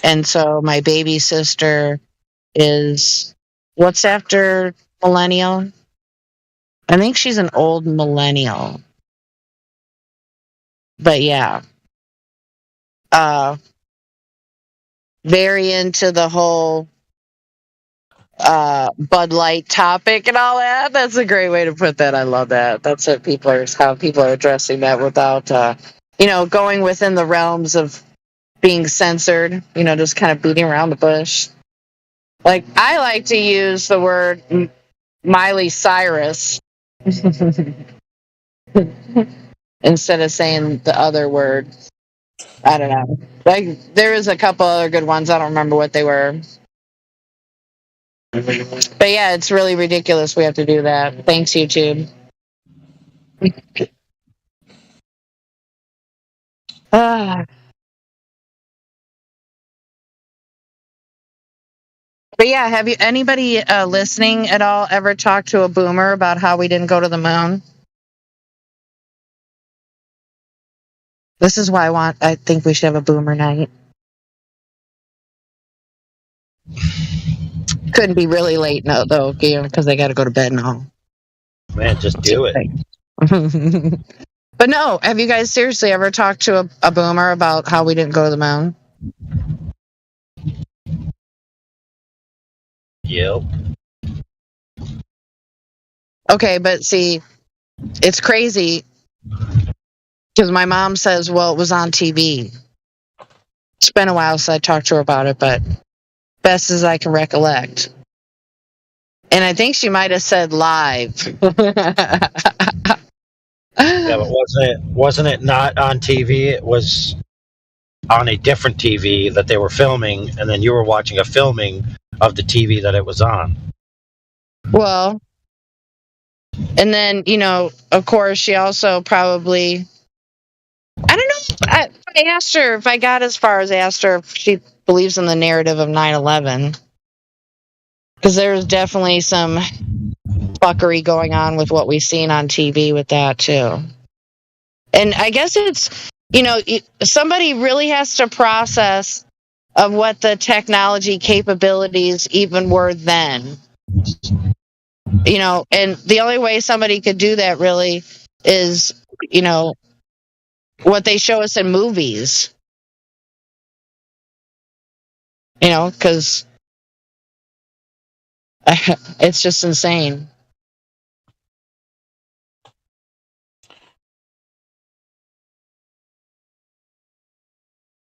And so my baby sister is, what's after millennial? I think she's an old millennial. But yeah. Very into the whole Bud Light topic and all that. That's a great way to put that. I love that. That's what how people are addressing that without going within the realms of being censored, just kind of beating around the bush. Like, I like to use the word Miley Cyrus instead of saying the other word. I don't know. Like, there is a couple other good ones. I don't remember what they were. But yeah, it's really ridiculous we have to do that. Thanks, YouTube. But yeah, have you anybody listening at all ever talked to a boomer about how we didn't go to the moon? This is why I think we should have a boomer night. Couldn't be really late no though, because they got to go to bed and all. Man, just do it. But no, have you guys seriously ever talked to a boomer about how we didn't go to the moon? Yep. Okay, but see, it's crazy because my mom says, well, it was on TV. It's been a while since I talked to her about it, but best as I can recollect. And I think she might have said live. Yeah, but wasn't it not on TV? It was on a different TV that they were filming, and then you were watching a filming of the TV that it was on. Well, and then, of course, she also probably, I don't know, I asked her, if I got as far as asked her if she believes in the narrative of 9/11. Because there's definitely some fuckery going on with what we've seen on TV with that, too. And I guess it's, somebody really has to process of what the technology capabilities even were then. And the only way somebody could do that really is, what they show us in movies. Because it's just insane.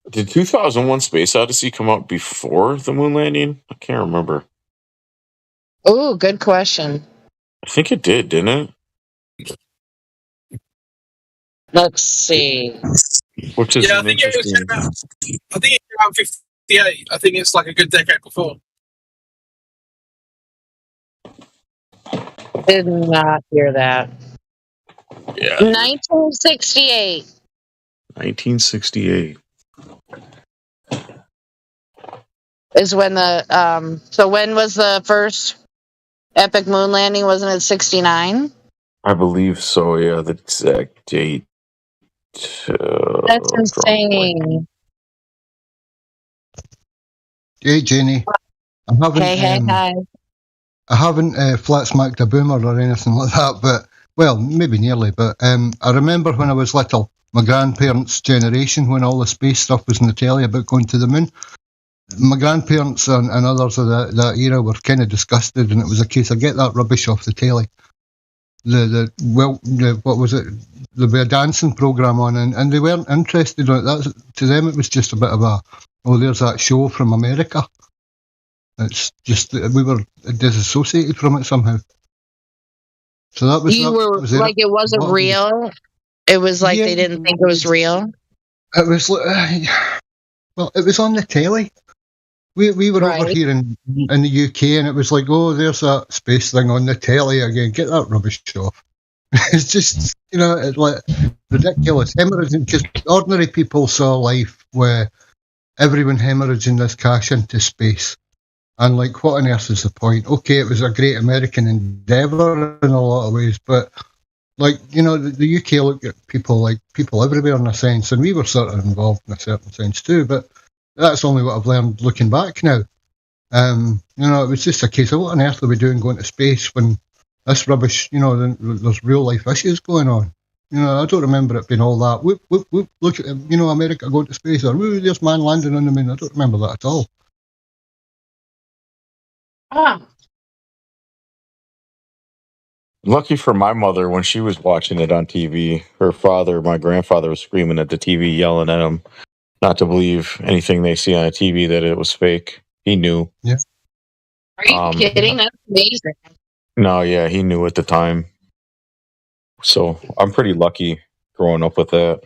Did 2001 Space Odyssey come out before the moon landing? I can't remember. Oh, good question. I think it did, didn't it? Let's see. Which is I think it came out 58. I think it's like a good decade before. Did not hear that. Yeah. 1968. 1968. Is when the so when was the first epic moon landing? Wasn't it 69? I believe so, yeah. The exact date. That's insane. Hey, Jenny. I haven't, Hey, hi. I haven't flat smacked a boomer or anything like that, but, well, maybe nearly, but I remember when I was little, my grandparents' generation, when all the space stuff was in the telly about going to the moon, my grandparents and others of that era were kind of disgusted, and it was a case of get that rubbish off the telly. What was it? There'd be a dancing program on, and they weren't interested in it. To them, it was just a bit of a, oh, there's that show from America. It's just we were disassociated from it somehow. So that was You that were was like, it wasn't real. It was like they didn't think it was real. It was well, it was on the telly. We were over here in the UK, and it was like, oh, there's that space thing on the telly again. Get that rubbish off. It's just, it's like ridiculous. Hemorrhaging, because ordinary people saw life where everyone hemorrhaging this cash into space. And like, what on earth is the point? Okay, it was a great American endeavour in a lot of ways, but like, the UK looked at people everywhere in a sense, and we were sort of involved in a certain sense too, but that's only what I've learned looking back now. It was just a case of what on earth are we doing going to space when this rubbish, there's real life issues going on. I don't remember it being all that, whoop, whoop, whoop, look at, America going to space, or, woo, there's man landing on the moon. I don't remember that at all. Lucky for my mother, when she was watching it on TV, my grandfather was screaming at the TV, yelling at him not to believe anything they see on a TV, that it was fake. He knew. Yeah. Are you kidding? That's amazing. No, yeah, he knew at the time. So I'm pretty lucky growing up with that.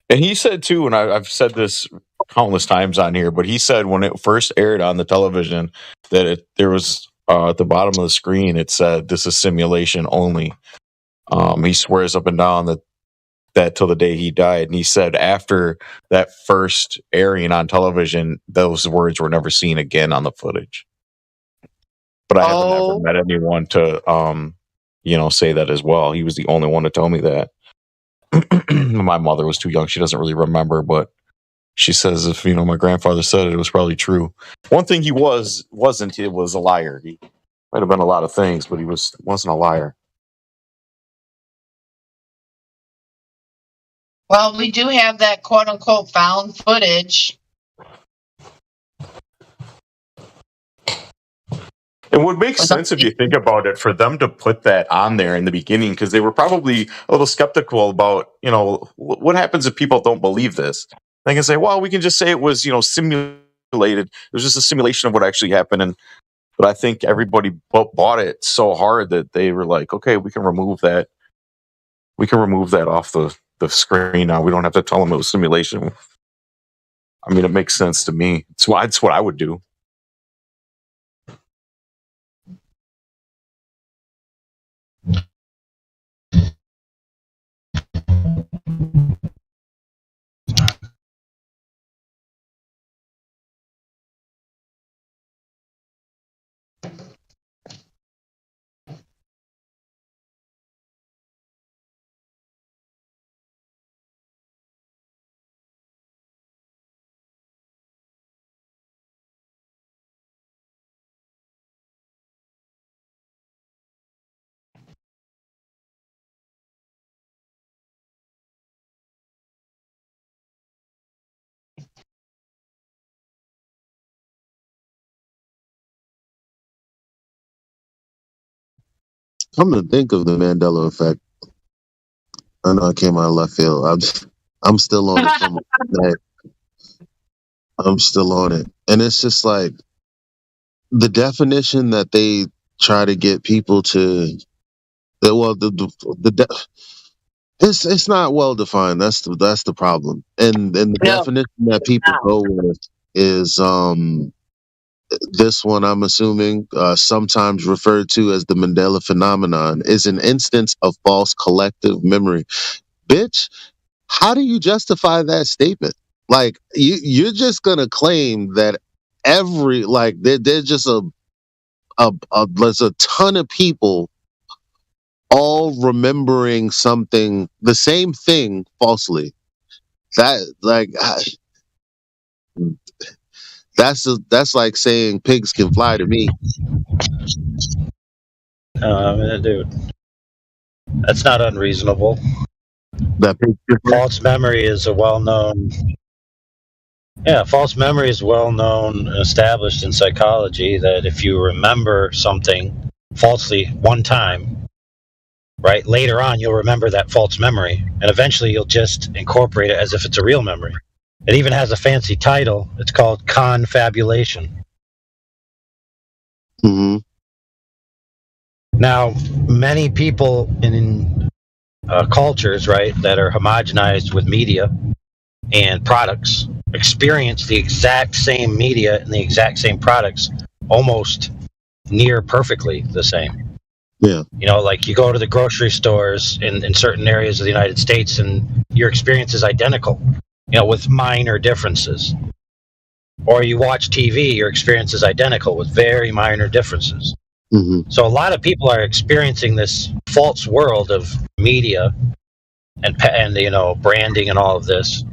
And he said too, and I've said this countless times on here, but he said when it first aired on the television that there was at the bottom of the screen, it said, "This is simulation only." He swears up and down that till the day he died. And he said after that first airing on television, those words were never seen again on the footage. But I haven't ever met anyone to, say that as well. He was the only one to tell me that. My mother was too young. She doesn't really remember, but she says if, my grandfather said it was probably true. One thing he was a liar. He might have been a lot of things, but he wasn't a liar. Well, we do have that quote unquote found footage. It would make sense if you think about it for them to put that on there in the beginning, because they were probably a little skeptical about, what happens if people don't believe this? They can say, well, we can just say it was, simulated. It was just a simulation of what actually happened. But I think everybody bought it so hard that they were like, okay, we can remove that. We can remove that off the screen now. We don't have to tell them it was simulation. I mean, it makes sense to me. It's what I would do. I'm gonna think of the Mandela Effect. I know I came out of left field. I'm still on it from that. I'm still on it, and it's just like the definition that they try to get people to. It's not well defined. That's the problem, and the definition that people go with is this one. I'm assuming sometimes referred to as the Mandela phenomenon is an instance of false collective memory. Bitch, how do you justify that statement? Like you're just gonna claim that there's just there's a ton of people all remembering something, the same thing falsely. That That's like saying pigs can fly to me. Dude, that's not unreasonable. That pigs can fly? False memory is a well-known. Yeah, false memory is well-known and established in psychology that if you remember something falsely one time, right, later on you'll remember that false memory, and eventually you'll just incorporate it as if it's a real memory. It even has a fancy title. It's called confabulation. Mm-hmm. Now, many people in cultures, right, that are homogenized with media and products experience the exact same media and the exact same products almost near perfectly the same. Yeah. You know, like you go to the grocery stores in certain areas of the United States and your experience is identical, you know, with minor differences. Or you watch TV, your experience is identical with very minor differences. Mm-hmm. So a lot of people are experiencing this false world of media and you know, branding and all of this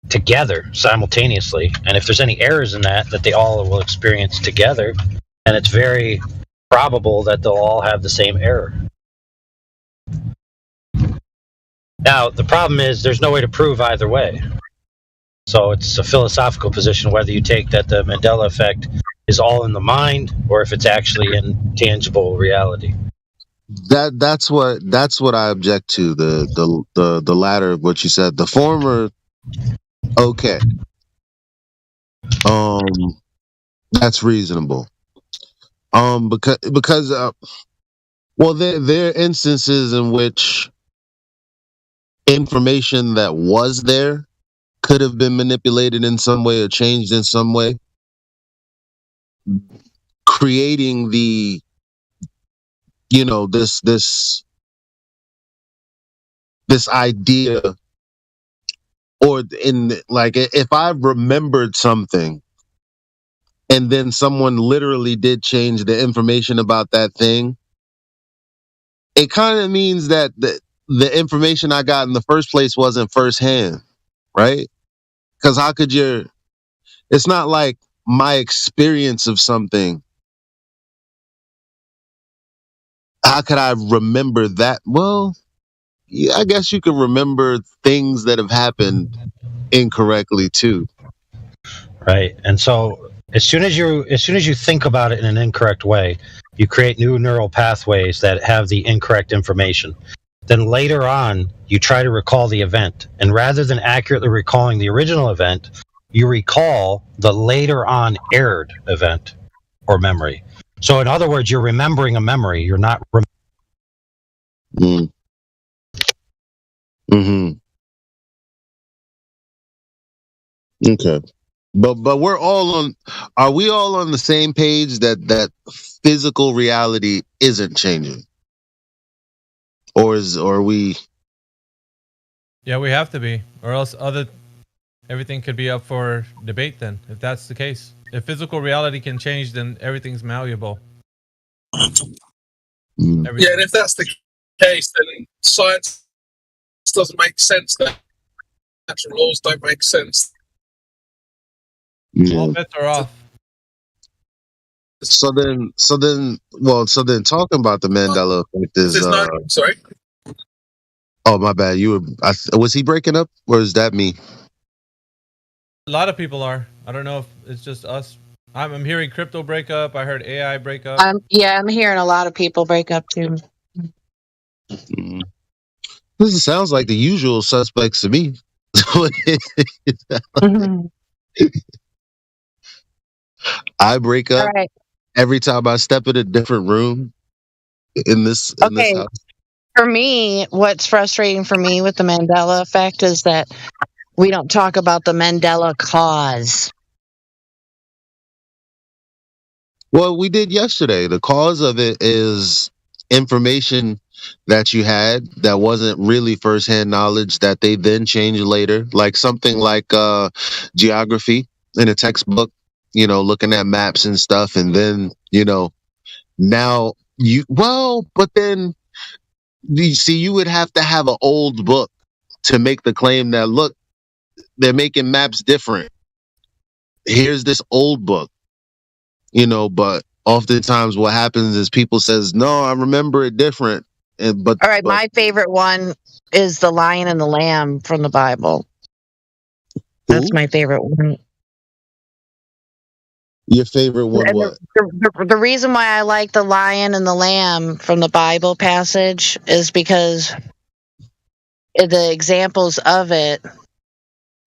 together simultaneously. And if there's any errors in that they all will experience together, then it's very probable that they'll all have the same error. Now, the problem is there's no way to prove either way. So it's a philosophical position whether you take that the Mandela effect is all in the mind or if it's actually in tangible reality. That's what I object to, the latter of what you said. The former, okay. That's reasonable. Because well, there are instances in which information that was there could have been manipulated in some way or changed in some way, creating the, you know, this idea, or in like if I remembered something and then someone literally did change the information about that thing, it kind of means that the information I got in the first place wasn't firsthand, right? Because how could it's not like my experience of something. How could I remember that? Well, yeah, I guess you can remember things that have happened incorrectly too. Right. And so as soon as you think about it in an incorrect way, you create new neural pathways that have the incorrect information. Then later on, you try to recall the event. And rather than accurately recalling the original event, you recall the later on errored event or memory. So in other words, you're remembering a memory. You're not. Mm-hmm. Okay. But we're all on. Are we all on the same page that physical reality isn't changing, or are we? Yeah, we have to be, or else everything could be up for debate. Then, if that's the case, if physical reality can change, then everything's malleable. Yeah, and if that's the case, then science doesn't make sense. Then natural laws don't make sense. All bets are off. So then, talking about the Mandela effect is. Sorry. Oh, my bad. Was he breaking up, or is that me? A lot of people are. I don't know if it's just us. I'm hearing crypto break up. I heard AI break up. I'm hearing a lot of people break up too. This sounds like the usual suspects to me. I break up every time I step in a different room in this house. For me, what's frustrating for me with the Mandela effect is that we don't talk about the Mandela cause. Well, we did yesterday. The cause of it is information that you had that wasn't really firsthand knowledge that they then changed later, like something like geography in a textbook, you know, looking at maps and stuff. And then, you know, now but then you see, you would have to have an old book to make the claim that, look, they're making maps different. here's this old book, but oftentimes what happens is people says, no, I remember it different. But all right, my favorite one is the Lion and the Lamb from the Bible. That's my favorite one. Your favorite one, And what? the reason why I like the Lion and the Lamb from the Bible passage is because the examples of it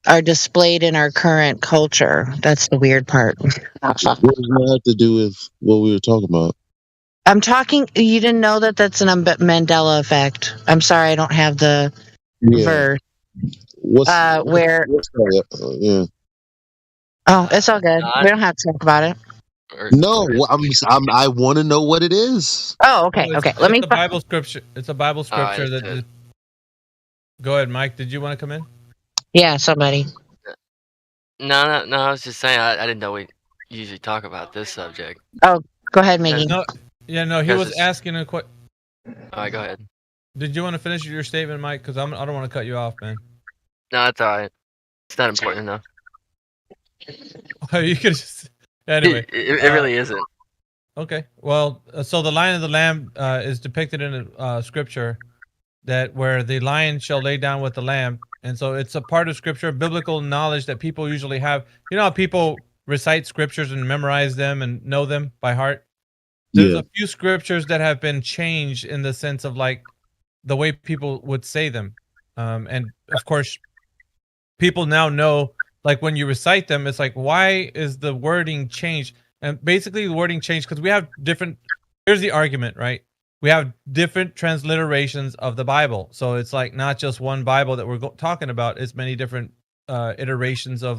are displayed in our current culture. That's the weird part. What does that have to do with what we were talking about? I'm talking. You didn't know that that's an Mandela Effect. I'm sorry, I don't have the verse. Where? Yeah. Oh, it's all good. We don't have to talk about it. No, I want to know what it is. Oh, okay, okay. Let me. It's a Bible scripture. It's a Bible scripture that. Go ahead, Mike. Did you want to come in? Yeah, somebody. No. I was just saying I didn't know we usually talk about this subject. Oh, go ahead, Miggy. No. He was asking a question. All right, go ahead. Did you want to finish your statement, Mike? Because I don't want to cut you off, man. No, it's all right. It's not important enough. You could just. Anyway, it really isn't. Okay. Well, so the Lion and the Lamb is depicted in scripture that where the lion shall lay down with the lamb. And so it's a part of scripture, biblical knowledge that people usually have. You know how people recite scriptures and memorize them and know them by heart? There's a few scriptures that have been changed in the sense of like the way people would say them. And of course, people now know, like when you recite them, it's like, why is the wording changed? And basically the wording changed because we have different, here's the argument, right? We have different transliterations of the Bible. So it's like not just one Bible that we're talking about. It's many different iterations of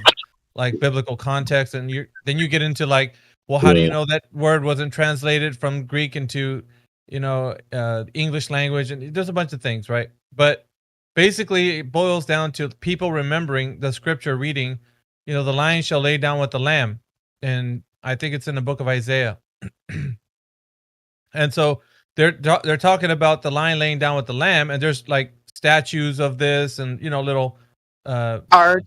like biblical context. And then you get into like, well, how do you know that word wasn't translated from Greek into, English language? And there's a bunch of things, right? But basically it boils down to people remembering the scripture reading, the lion shall lay down with the lamb. And I think it's in the book of Isaiah. And so they're talking about the lion laying down with the lamb, and there's like statues of this and little art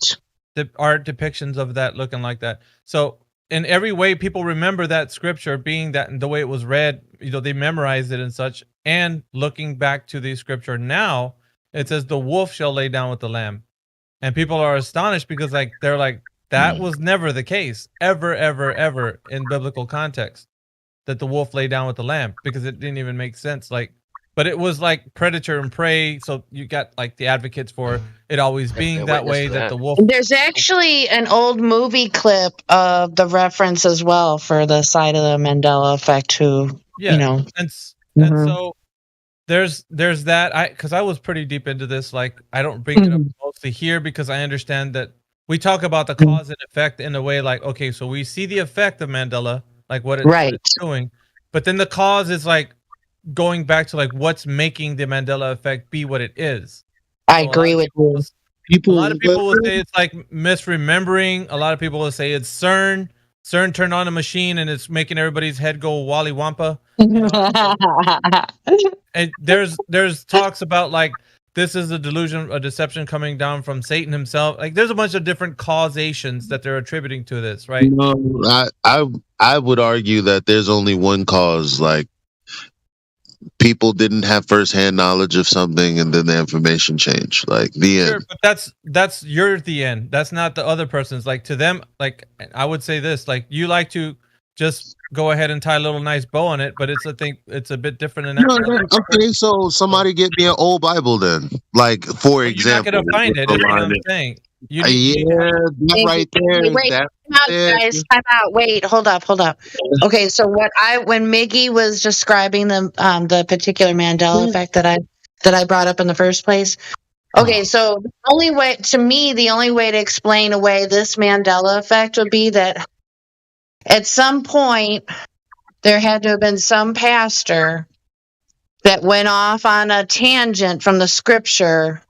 depictions of that looking like that. So in every way, people remember that scripture being that and the way it was read, they memorized it and such. And looking back to the scripture now, it says the wolf shall lay down with the lamb, and people are astonished because they're like, that was never the case ever in biblical context, that the wolf lay down with the lamb, because it didn't even make sense. But it was like predator and prey. So you got like the advocates for it always being that way, that the wolf. There's actually an old movie clip of the reference as well for the side of the Mandela Effect. And so there's that. Because I was pretty deep into this. Like I don't bring it up mostly here because I understand that we talk about the cause and effect in a way like, okay, so we see the effect of Mandela, like what it's doing, but then the cause is like going back to like what's making the Mandela effect be what it is. I agree with you. A lot of people will say it's like misremembering. A lot of people will say it's CERN. CERN turned on a machine and it's making everybody's head go Wally Wampa. And there's talks about like this is a delusion, a deception coming down from Satan himself. Like there's a bunch of different causations that they're attributing to this, right? No, I would argue that there's only one cause. Like people didn't have firsthand knowledge of something, and then the information changed. Like the end. But that's you're the end. That's not the other person's. Like to them, like I would say this: like you like to just go ahead and tie a little nice bow on it, but it's a bit different than that. Okay, so somebody get me an old Bible then. Like for example, you're not gonna find it. Is what I'm saying. Right there. Wait, time out, guys. Time out. Wait, hold up. Okay, so when Miggy was describing the particular Mandela effect that I brought up in the first place. Okay, so the only way to explain away this Mandela effect would be that at some point there had to have been some pastor that went off on a tangent from the scripture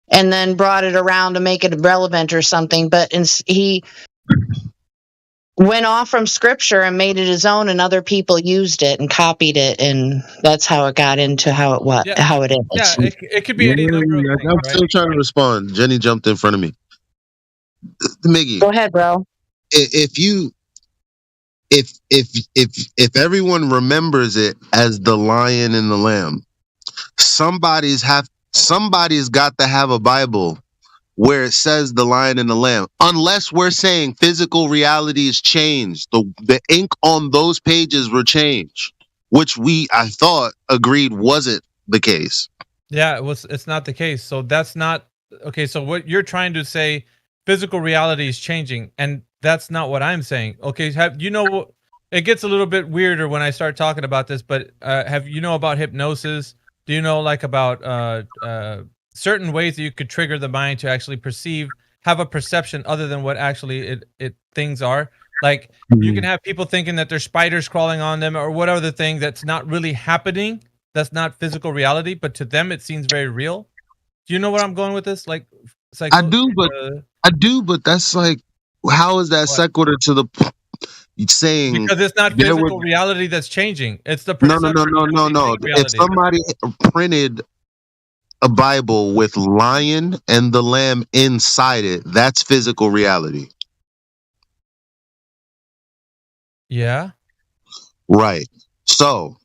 and then brought it around to make it relevant or something. But he went off from scripture and made it his own, and other people used it and copied it, and that's how it got into how it is. Yeah, it could be any number of things, I'm still trying to respond. Jenny jumped in front of me. Miggy, go ahead, bro. if you if everyone remembers it as the lion and the lamb, somebody's got to have a Bible where it says the lion and the lamb, unless we're saying physical reality is changed. The ink on those pages were changed, which I thought agreed wasn't the case. Yeah, it's not the case. So that's not okay. So what you're trying to say, physical reality is changing, and that's not what I'm saying. Okay, it gets a little bit weirder when I start talking about this, but have you know about hypnosis? Do you know like about certain ways that you could trigger the mind to actually have a perception other than what actually things are? Like you can have people thinking that there's spiders crawling on them or whatever the thing that's not really happening. That's not physical reality, but to them it seems very real. Do you know where I'm going with this? Like, I do, but that's like, how is that sequitur to the saying? Because it's not physical reality that's changing. It's the perception. No. If somebody printed a Bible with lion and the lamb inside it, that's physical reality. Yeah. Right. So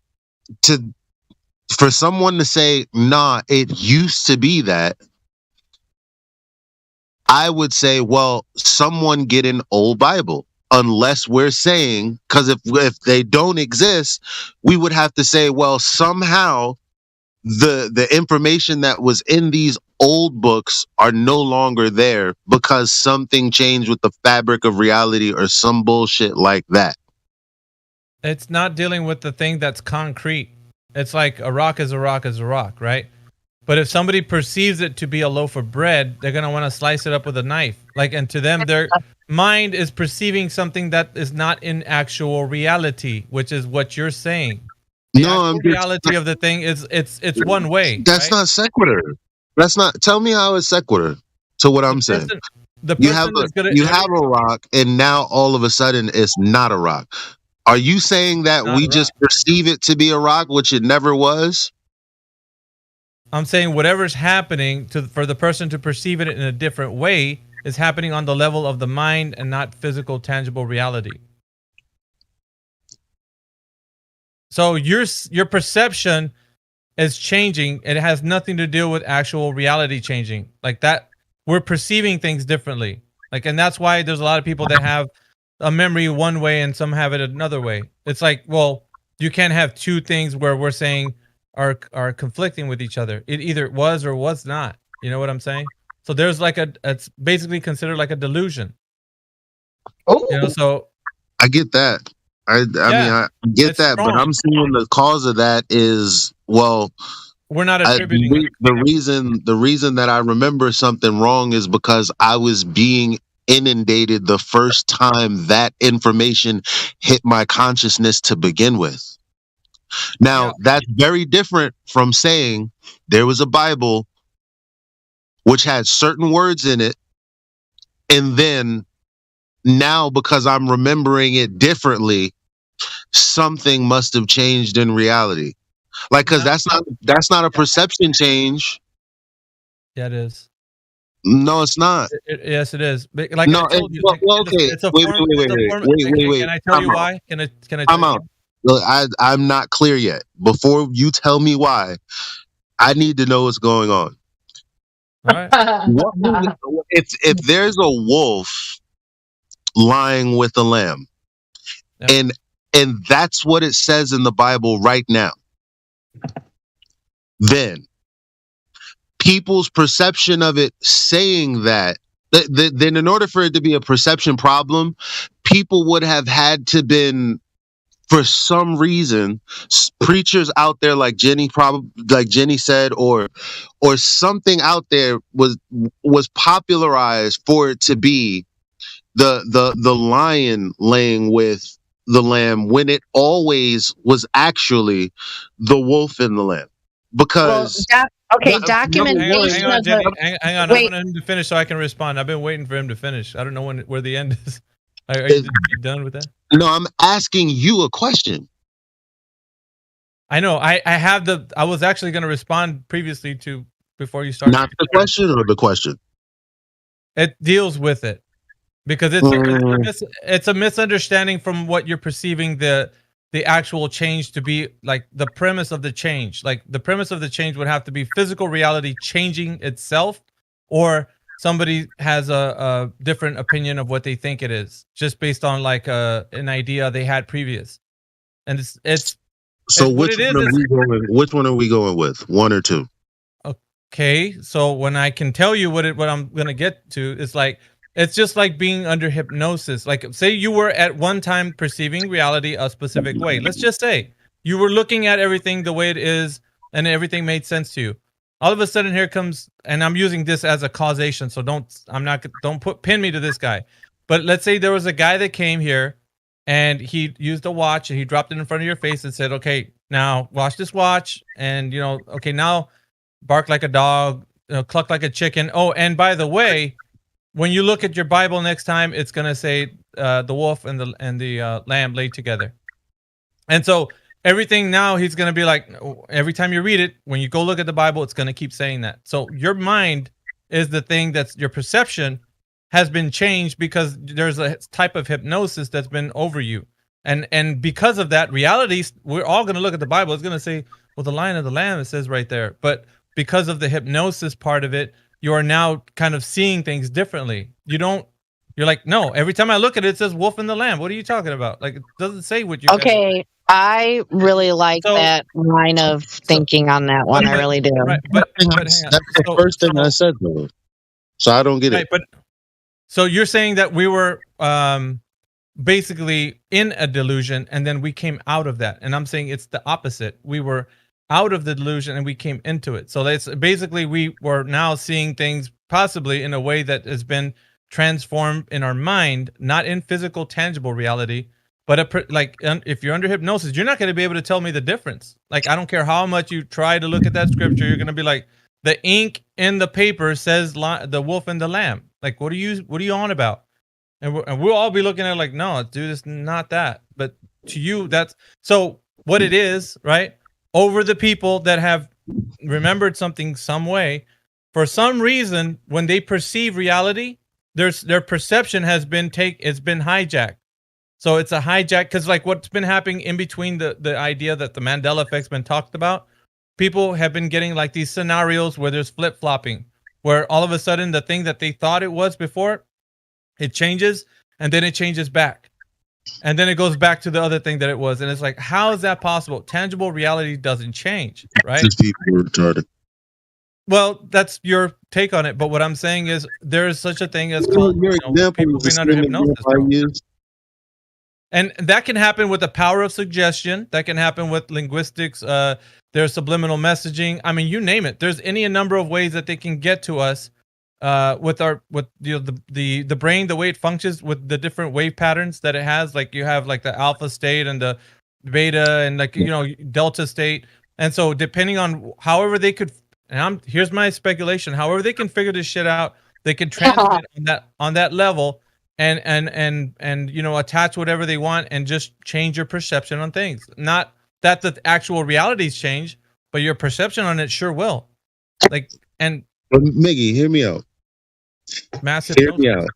for someone to say, nah, it used to be that, I would say, well, someone get an old Bible. Unless we're saying, because if they don't exist, we would have to say, well, somehow the information that was in these old books are no longer there because something changed with the fabric of reality or some bullshit like that. It's not dealing with the thing that's concrete. It's like a rock is a rock is a rock, right? But if somebody perceives it to be a loaf of bread, they're going to want to slice it up with a knife. And to them, their mind is perceiving something that is not in actual reality, which is what you're saying. The reality of the thing is it's one way. That's not sequitur. That's not. Tell me how it's sequitur to what I'm saying. You have a rock, and now all of a sudden it's not a rock. Are you saying that we just perceive it to be a rock, which it never was? I'm saying whatever's happening for the person to perceive it in a different way is happening on the level of the mind and not physical, tangible reality. So your perception is changing. It has nothing to do with actual reality changing. Like that, we're perceiving things differently. And that's why there's a lot of people that have a memory one way and some have it another way. It's like, well, you can't have two things where we're saying are conflicting with each other. It either was or was not. You know what I'm saying? So there's it's basically considered like a delusion. Oh, so I get that. I mean, I get that, but I'm seeing the cause of that is, well, we're not attributing the reason that I remember something wrong is because I was being inundated the first time that information hit my consciousness to begin with. Now, that's very different from saying there was a Bible which had certain words in it, and then now because I'm remembering it differently, something must have changed in reality. Because that's not a perception change. Yeah, it is. No, it's not. Yes, it is. No, it's a form. Wait. Can I tell you why? Can I tell you why? Look, I'm not clear yet. Before you tell me why, I need to know what's going on. All right. If there's a wolf lying with a lamb, and that's what it says in the Bible right now, then people's perception of it saying that, then in order for it to be a perception problem, people would have had to been, for some reason, preachers out there like Jenny said, or something out there was popularized for it to be the lion laying with the lamb when it always was actually the wolf and the lamb. Because documentation. Hang on, Jenny. Hang on. I want him to finish so I can respond. I've been waiting for him to finish. I don't know where the end is. Are you done with that? No, I'm asking you a question. I know. I was actually going to respond previously to before you started. Not the question or the question? It deals with it. because it's a misunderstanding from what you're perceiving the actual change to be. Like the premise of the change, like the premise of the change would have to be physical reality changing itself, or somebody has a different opinion of what they think it is, just based on like an idea they had previous. And it's So what which it one is. are we going? Which one are we going with? One or two? Okay, so when I can tell you what I'm gonna get to, it's like it's just like being under hypnosis. Like, say you were at one time perceiving reality a specific way. Let's just say you were looking at everything the way it is, and everything made sense to you. All of a sudden, here comes, and I'm using this as a causation, so don't pin me to this guy. But let's say there was a guy that came here, and he used a watch, and he dropped it in front of your face and said, "Okay, now watch this watch, and okay, now bark like a dog, cluck like a chicken. Oh, and by the way, when you look at your Bible next time, it's gonna say the wolf and the lamb laid together." And so everything now, he's gonna be like, every time you read it, when you go look at the Bible, it's gonna keep saying that. So your mind is the thing that's your perception has been changed because there's a type of hypnosis that's been over you. And because of that, reality, we're all gonna look at the Bible. It's gonna say, well, the lion and the lamb, it says right there. But because of the hypnosis part of it, you are now kind of seeing things differently. You're like, no, every time I look at it, it says wolf and the lamb. What are you talking about? Like, it doesn't say what you Okay, I really like that line of thinking on that one. I really do. Right, but hang on. That's the first thing I said, though. So I don't get it. But so you're saying that we were basically in a delusion, and then we came out of that. And I'm saying it's the opposite. We were out of the delusion and we came into it. So that's basically, we were now seeing things possibly in a way that has been transformed in our mind, not in physical, tangible reality, but if you're under hypnosis, you're not going to be able to tell me the difference. Like, I don't care how much you try to look at that scripture, you're going to be like, the ink in the paper says the wolf and the lamb. Like, what are you on about? And we'll all be looking at it like, no, dude, it's not that. But to you, that's so what it is, right? Over the people that have remembered something some way, for some reason, when they perceive reality, their perception has been it's been hijacked. So it's a hijack, because like what's been happening in between the idea that the Mandela Effect's been talked about, people have been getting like these scenarios where there's flip-flopping, where all of a sudden the thing that they thought it was before, it changes, and then it changes back. And then it goes back to the other thing that it was. And it's like, how is that possible? Tangible reality doesn't change, right? Just people are retarded. Well, that's your take on it. But what I'm saying is there is such a thing as called people being under hypnosis. And that can happen with the power of suggestion. That can happen with linguistics. There's subliminal messaging. I mean, you name it. There's any number of ways that they can get to us with the brain, the way it functions with the different wave patterns that it has. Like you have like the alpha state and the beta and like delta state. And so depending on however they could, and here's my speculation, however they can figure this shit out, they can transmit on that level and attach whatever they want and just change your perception on things. Not that the actual realities change, but your perception on it sure will. Like, and Miggy, hear me out. Massive. Hear me out.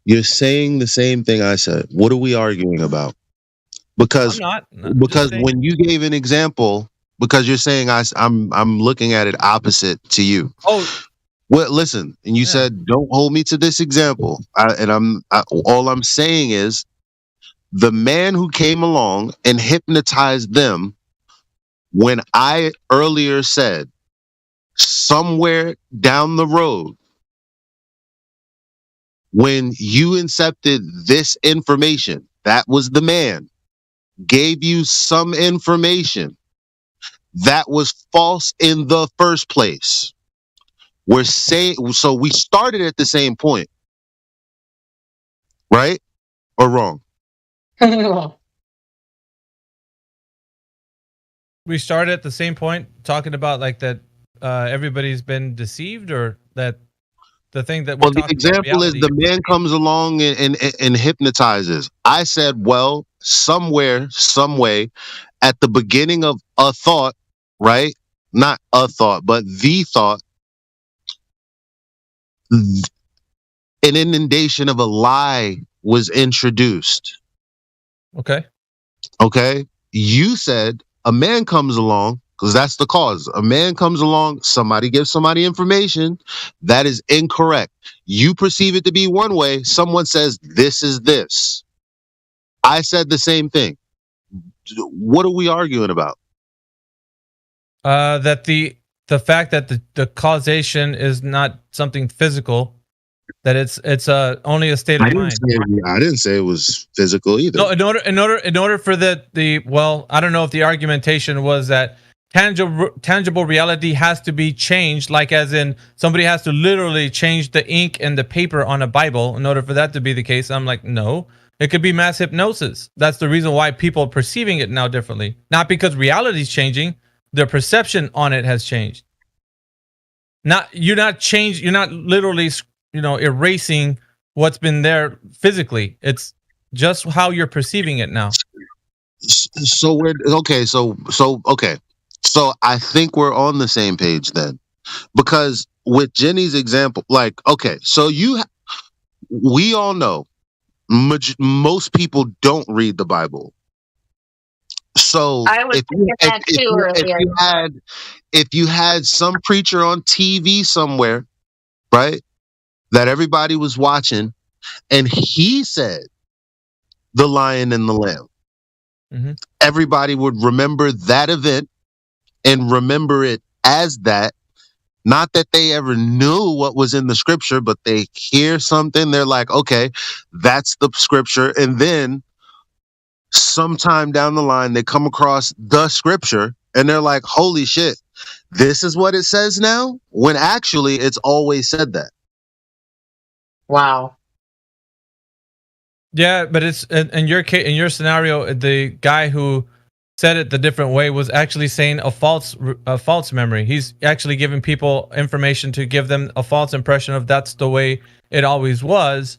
You're saying the same thing I said. What are we arguing about? Because when you gave an example, because you're saying I'm looking at it opposite to you. Oh, well, listen, and you said don't hold me to this example. All I'm saying is the man who came along and hypnotized them. When I earlier said somewhere down the road, when you incepted this information, that was the man, gave you some information that was false in the first place. We're saying, so we started at the same point, right? Or wrong? We started at the same point talking about like that everybody's been deceived, or that the thing that we're the example is the man comes along and hypnotizes. I said, well, somewhere, some way, at the beginning of a thought, right? Not a thought, but the thought, an inundation of a lie was introduced. Okay. Okay. You said a man comes along, because that's the cause. A man comes along, somebody gives somebody information that is incorrect. You perceive it to be one way. Someone says, this is this. I said the same thing. What are we arguing about? That the fact that the causation is not something physical, that it's only a state of mind. I didn't say it was physical either. No, in order for the well, I don't know if the argumentation was that tangible reality has to be changed, like as in somebody has to literally change the ink and the paper on a Bible in order for that to be the case. I'm like, no, it could be mass hypnosis. That's the reason why people are perceiving it now differently, not because reality is changing. Their perception on it has changed. You're not literally, erasing what's been there physically. It's just how you're perceiving it now. So I think we're on the same page then, because with Jenny's example, we all know most people don't read the Bible. So I was thinking that too earlier. If you had some preacher on TV somewhere, right, that everybody was watching, and he said the lion and the lamb, everybody would remember that event and remember it as that. Not that they ever knew what was in the scripture, but they hear something, they're like, okay, that's the scripture. And then sometime down the line, they come across the scripture and they're like, holy shit, this is what it says now? When actually it's always said that. Wow. Yeah, but it's in your case, in your scenario, the guy who said it the different way was actually saying a false memory. He's actually giving people information to give them a false impression of that's the way it always was.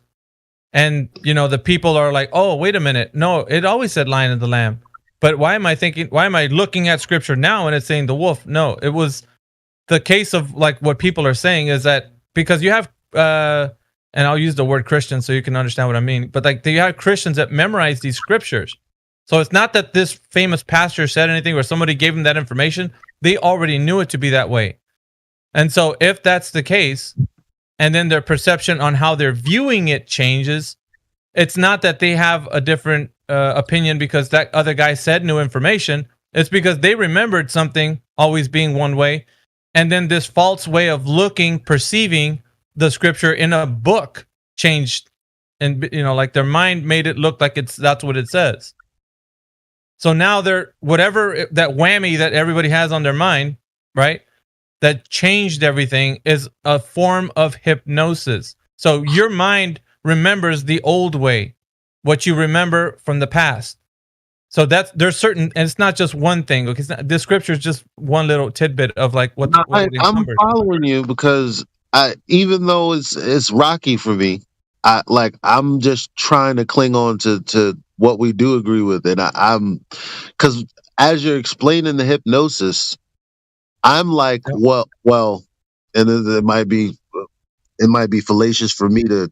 And, the people are like, oh, wait a minute. No, it always said lion and the lamb. But why am I looking at scripture now and it's saying the wolf? No, it was the case of like what people are saying is that because you have, and I'll use the word Christian so you can understand what I mean. But like you have Christians that memorize these scriptures. So it's not that this famous pastor said anything or somebody gave them that information. They already knew it to be that way. And so if that's the case, and then their perception on how they're viewing it changes, it's not that they have a different opinion because that other guy said new information. It's because they remembered something always being one way. And then this false way of perceiving the scripture in a book changed. And, like their mind made it look like that's what it says. So now they're whatever that whammy that everybody has on their mind, right? That changed everything is a form of hypnosis. So your mind remembers the old way, what you remember from the past. So there's certain, and it's not just one thing. Okay, this scripture is just one little tidbit of like what. I'm following you because even though it's rocky for me, I'm just trying to cling on to what we do agree with, and I'm because as you're explaining the hypnosis, I'm like, well, and it might be fallacious for me to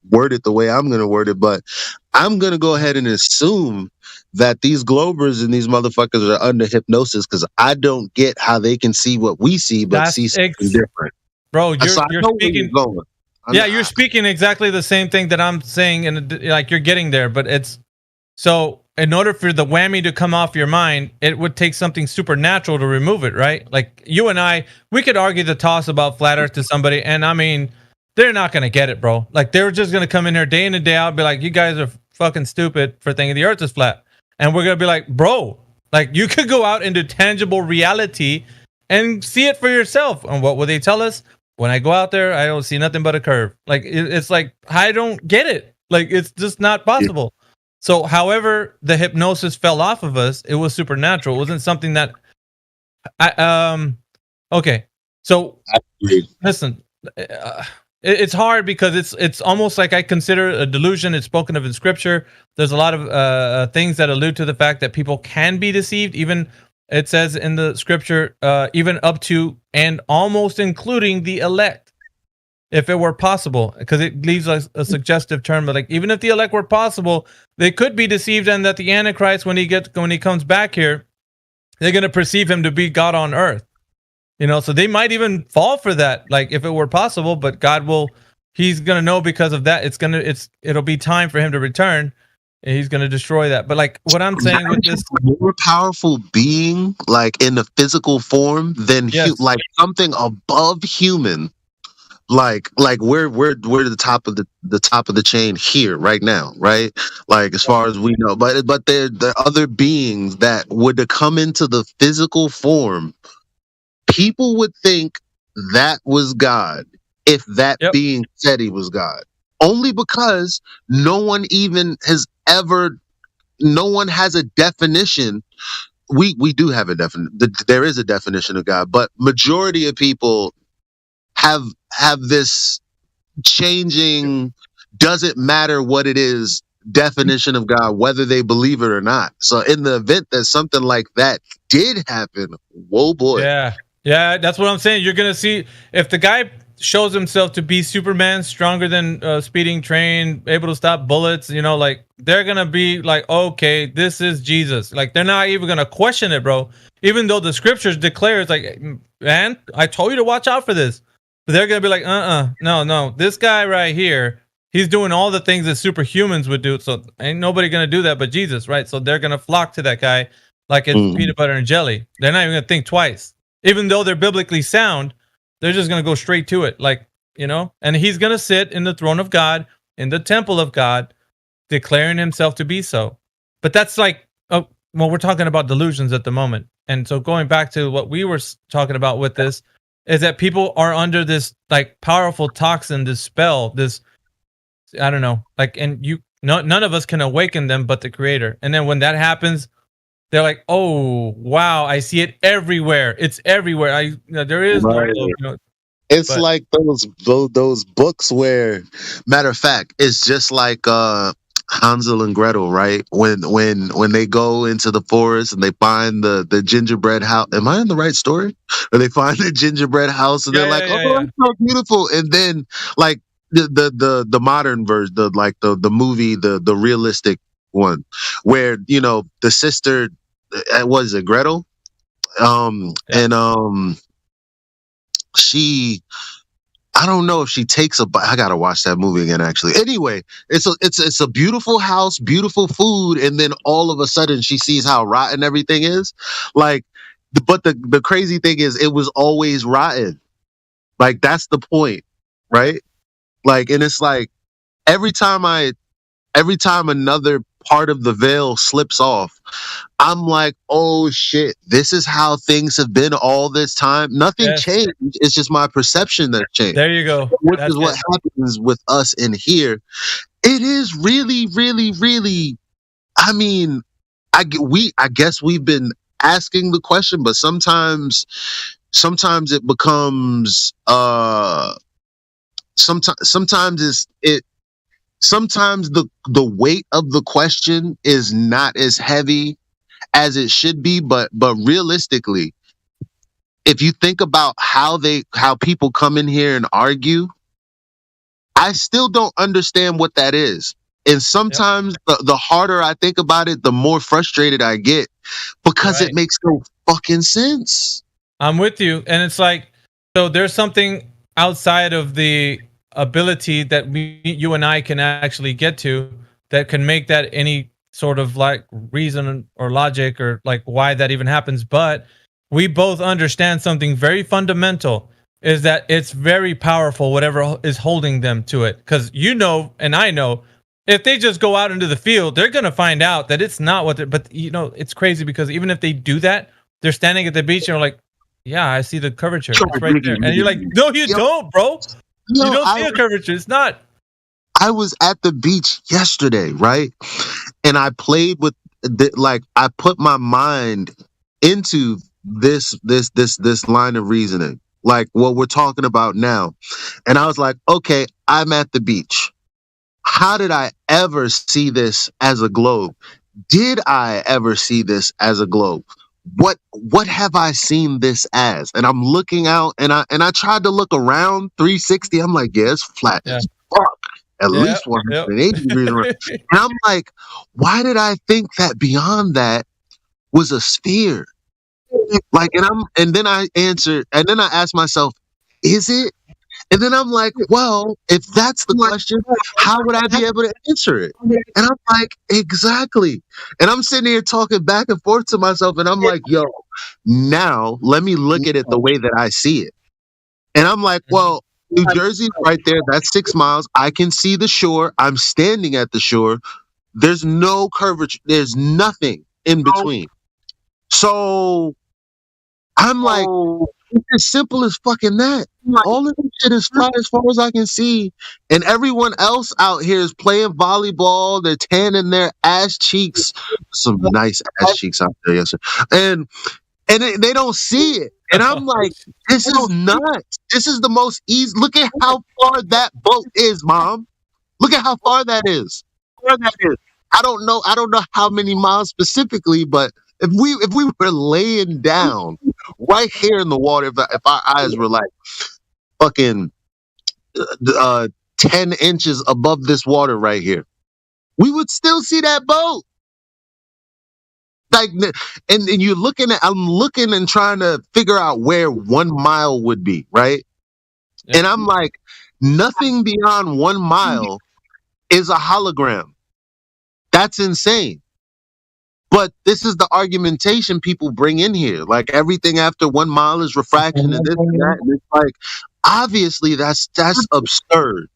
word it the way I'm going to word it, but I'm going to go ahead and assume that these globers and these motherfuckers are under hypnosis because I don't get how they can see what we see, but see something different. Bro, you're speaking. You're speaking exactly the same thing that I'm saying, and like you're getting there, but it's so. In order for the whammy to come off your mind, it would take something supernatural to remove it, right? Like you and I, we could argue the toss about flat Earth to somebody, and I mean, they're not gonna get it, bro. Like they're just gonna come in here day in and day out, and be like, "You guys are fucking stupid for thinking the Earth is flat," and we're gonna be like, "Bro, like you could go out into tangible reality and see it for yourself." And what will they tell us? When I go out there, I don't see nothing but a curve. Like it's like I don't get it. Like it's just not possible. Yeah. So, however, the hypnosis fell off of us, it was supernatural. It wasn't something that okay. So, listen, it's hard because it's almost like I consider a delusion. It's spoken of in scripture. There's a lot of things that allude to the fact that people can be deceived. Even it says in the scripture, even up to and almost including the elect. if it were possible, because it leaves us a suggestive term. But like, even if the elect were possible, they could be deceived, and that the Antichrist, when he comes back here, they're going to perceive him to be God on earth. You know, so they might even fall for that, like if it were possible. But he's going to know because of that. It'll be time for him to return, and he's going to destroy that. But like what I'm saying with this, more powerful being, like in the physical form, than like something above human. Like we're the top of the top of the chain here right now, right? Like as far as we know, but there are other beings that would come into the physical form. People would think that was God if that being said he was God, only because no one has a definition. We do have a definition. There is a definition of God, but majority of people have this changing, doesn't matter what it is, definition of God, whether they believe it or not. So in the event that something like that did happen, whoa boy. Yeah, that's what I'm saying. You're gonna see if the guy shows himself to be Superman, stronger than a speeding train, able to stop bullets, you know, like they're gonna be like, okay, this is Jesus. Like they're not even gonna question it, bro. Even though the scriptures declare it's like, man, I told you to watch out for this. But they're gonna be like, no, this guy right here, he's doing all the things that superhumans would do. So ain't nobody gonna do that but Jesus, right? So they're gonna flock to that guy like it's peanut butter and jelly. They're not even gonna think twice. Even though they're biblically sound, they're just going to go straight to it. Like, you know, and he's going to sit in the throne of God, in the temple of God, declaring himself to be so. But that's like, we're talking about delusions at the moment. And so going back to what we were talking about with this is that people are under this like powerful toxin, this spell, this, I don't know, like, and none of us can awaken them but the creator. And then when that happens, they're like, oh wow, I see it everywhere. It's everywhere. There is right. no, you know, it's like those books where, matter of fact, it's just like Hansel and Gretel, right? When they go into the forest and they find the gingerbread house. Am I in the right story? Or they find the gingerbread house and they're like, it's so beautiful. And then like the modern version, the movie, the realistic one, where you know the sister, was it Gretel? And she, I don't know if she takes a bite. I gotta watch that movie again. Actually, anyway, it's a beautiful house, beautiful food, and then all of a sudden she sees how rotten everything is. Like, but the crazy thing is, it was always rotten. Like that's the point, right? Like, and it's like every time another part of the veil slips off, I'm like, oh shit, this is how things have been all this time. Nothing changed. It's just my perception that changed. There you go. Which is what happens with us in here. It is really, really, really, I mean, I guess we've been asking the question, but sometimes it becomes, sometimes the weight of the question is not as heavy as it should be, but realistically, if you think about how people come in here and argue, I still don't understand what that is. And sometimes the harder I think about it, the more frustrated I get because it makes no fucking sense. I'm with you. And it's like, so there's something outside of the ability that you and I can actually get to that can make that any sort of like reason or logic or like why that even happens. But we both understand something very fundamental, is that it's very powerful, whatever is holding them to it. Because you know, and I know, if they just go out into the field, they're going to find out that it's not what they're, but you know, it's crazy because even if they do that, they're standing at the beach and they're like, yeah, I see the curvature. It's right there. And you're like, no, you don't, bro. You don't see a curvature. It's not. I was at the beach yesterday, right? And I played with I put my mind into this line of reasoning, like what we're talking about now. And I was like, okay, I'm at the beach. How did I ever see this as a globe? Did I ever see this as a globe? what have I seen this as? And I'm looking out, and I tried to look around 360. I'm like, yeah, it's flat as fuck. At least 180 degrees around. And I'm like, why did I think that beyond that was a sphere? Like, and then I answered, and then I asked myself, is it? And then I'm like, well, if that's the question, how would I be able to answer it? And I'm like, exactly. And I'm sitting here talking back and forth to myself, and I'm like, yo, now let me look at it the way that I see it. And I'm like, well, New Jersey's right there. That's 6 miles. I can see the shore. I'm standing at the shore. There's no curvature. There's nothing in between. So I'm like, it's as simple as fucking that. All of this shit is flat as far as I can see. And everyone else out here is playing volleyball. They're tanning their ass cheeks. Some nice ass cheeks out there, yes, sir. And they don't see it. And I'm like, this is nuts. This is the most easy. Look at how far that boat is, Mom. Look at how far that is. I don't know how many miles specifically, but if we were laying down right here in the water, if our eyes were like fucking 10 inches above this water right here, we would still see that boat. Like, and you're looking at, I'm looking and trying to figure out where 1 mile would be, right? Yep. And I'm like, nothing beyond 1 mile is a hologram. That's insane. But this is the argumentation people bring in here. Like, everything after 1 mile is refraction and this and that. And it's like, obviously that's absurd.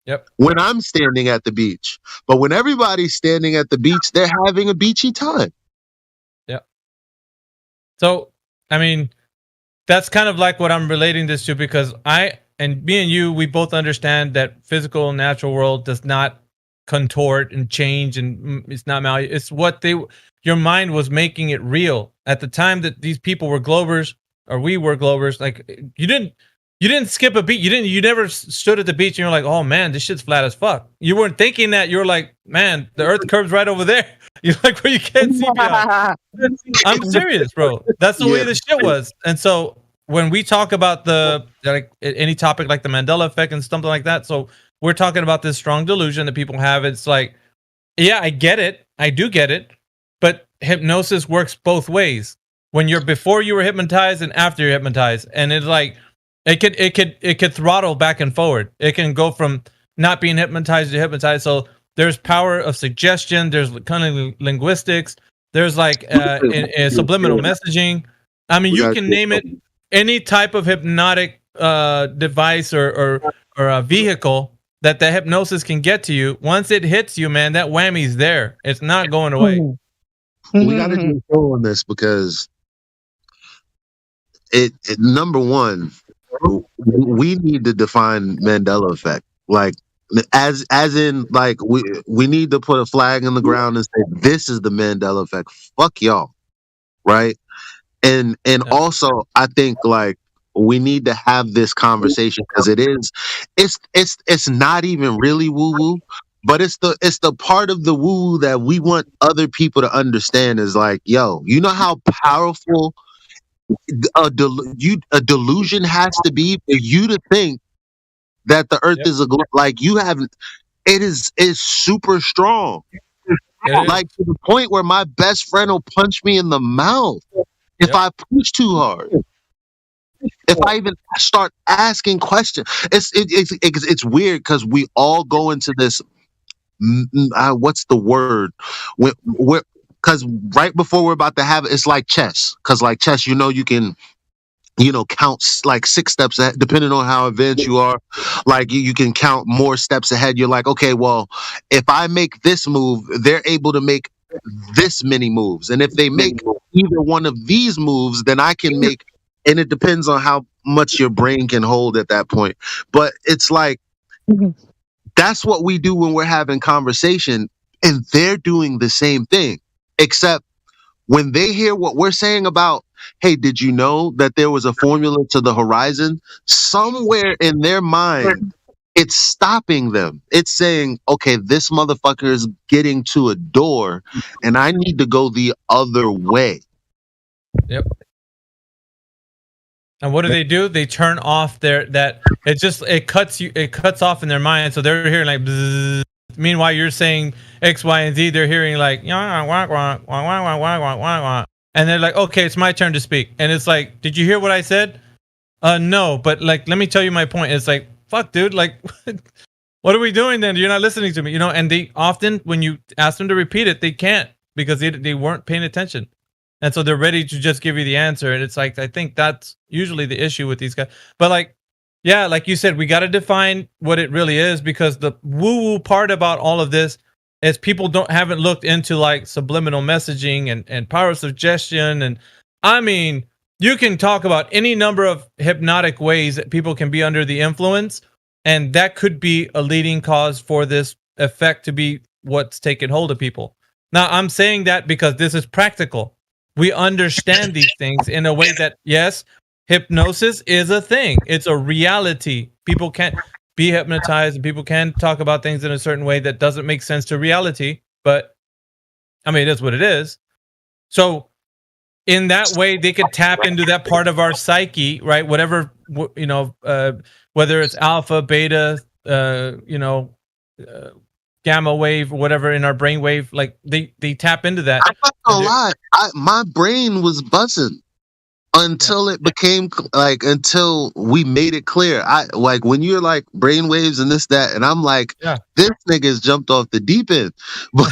Yep. When I'm standing at the beach. But when everybody's standing at the beach, they're having a beachy time. Yep. So, I mean, that's kind of like what I'm relating this to, because me and you, we both understand that physical and natural world does not contort and change, and it's not it's what your mind was making it real at the time that these people were globers, or we were globers. Like, you didn't skip a beat. You never stood at the beach and you're like, oh man, this shit's flat as fuck. You weren't thinking that. You're like, man, the earth curves right over there. You're like, where you can't see beyond. I'm serious, bro. That's the way the shit was. And so when we talk about any topic like the Mandela Effect and something like that, so we're talking about this strong delusion that people have. It's like, yeah, I get it. I do get it. But hypnosis works both ways. When you're before you were hypnotized and after you're hypnotized. And it's like, it could throttle back and forward. It can go from not being hypnotized to hypnotized. So there's power of suggestion. There's kind of linguistics. There's like subliminal messaging. I mean, you can name it, any type of hypnotic device or a vehicle that the hypnosis can get to you. Once it hits you, man, that whammy's there. It's not going away. We got to do a show on this because it number one, we need to define Mandela Effect. Like, as in, like, we need to put a flag in the ground and say, this is the Mandela Effect. Fuck y'all. Right? And also, I think, like, we need to have this conversation because it's not even really woo-woo, but it's the part of the woo that we want other people to understand is like, yo, you know how powerful a delusion has to be for you to think that the earth is like, you haven't, it's super strong. Like, to the point where my best friend will punch me in the mouth if I push too hard. If I even start asking questions, it's weird because we all go into this. What's the word? Because right before we're about to have it, it's like chess. Because like chess, you can, count like 6 steps ahead, depending on how advanced you are. Like you can count more steps ahead. You're like, okay, well, if I make this move, they're able to make this many moves, and if they make either one of these moves, then I can make. And it depends on how much your brain can hold at that point. But it's like, that's what we do when we're having conversation, and they're doing the same thing, except when they hear what we're saying about, hey, did you know that there was a formula to the horizon? Somewhere in their mind, it's stopping them. It's saying, okay, this motherfucker is getting to a door, and I need to go the other way. Yep. And what do? They turn off it cuts off in their mind, so they're hearing like bzzz. Meanwhile you're saying X, Y, and Z, they're hearing like and they're like, okay, it's my turn to speak. And it's like, did you hear what I said? No, but like, let me tell you my point. It's like, fuck, dude, like what are we doing then? You're not listening to me, and they often, when you ask them to repeat it, they can't, because they weren't paying attention. And so they're ready to just give you the answer. And it's like, I think that's usually the issue with these guys. But like, yeah, like you said, we got to define what it really is, because the woo-woo part about all of this is people haven't looked into like subliminal messaging and power of suggestion. And I mean, you can talk about any number of hypnotic ways that people can be under the influence, and that could be a leading cause for this effect to be what's taken hold of people. Now, I'm saying that because this is practical. We understand these things in a way that, yes, hypnosis is a thing. It's a reality. People can't be hypnotized, and people can talk about things in a certain way that doesn't make sense to reality. But I mean, it is what it is. So in that way, they could tap into that part of our psyche, right? Whatever, whether it's alpha, beta, gamma wave, whatever in our brain wave, like they tap into that. I'm not gonna lie, my brain was buzzing until it became like, until we made it clear. I like when you're like brain waves and this, that, and I'm like, this nigga's jumped off the deep end. But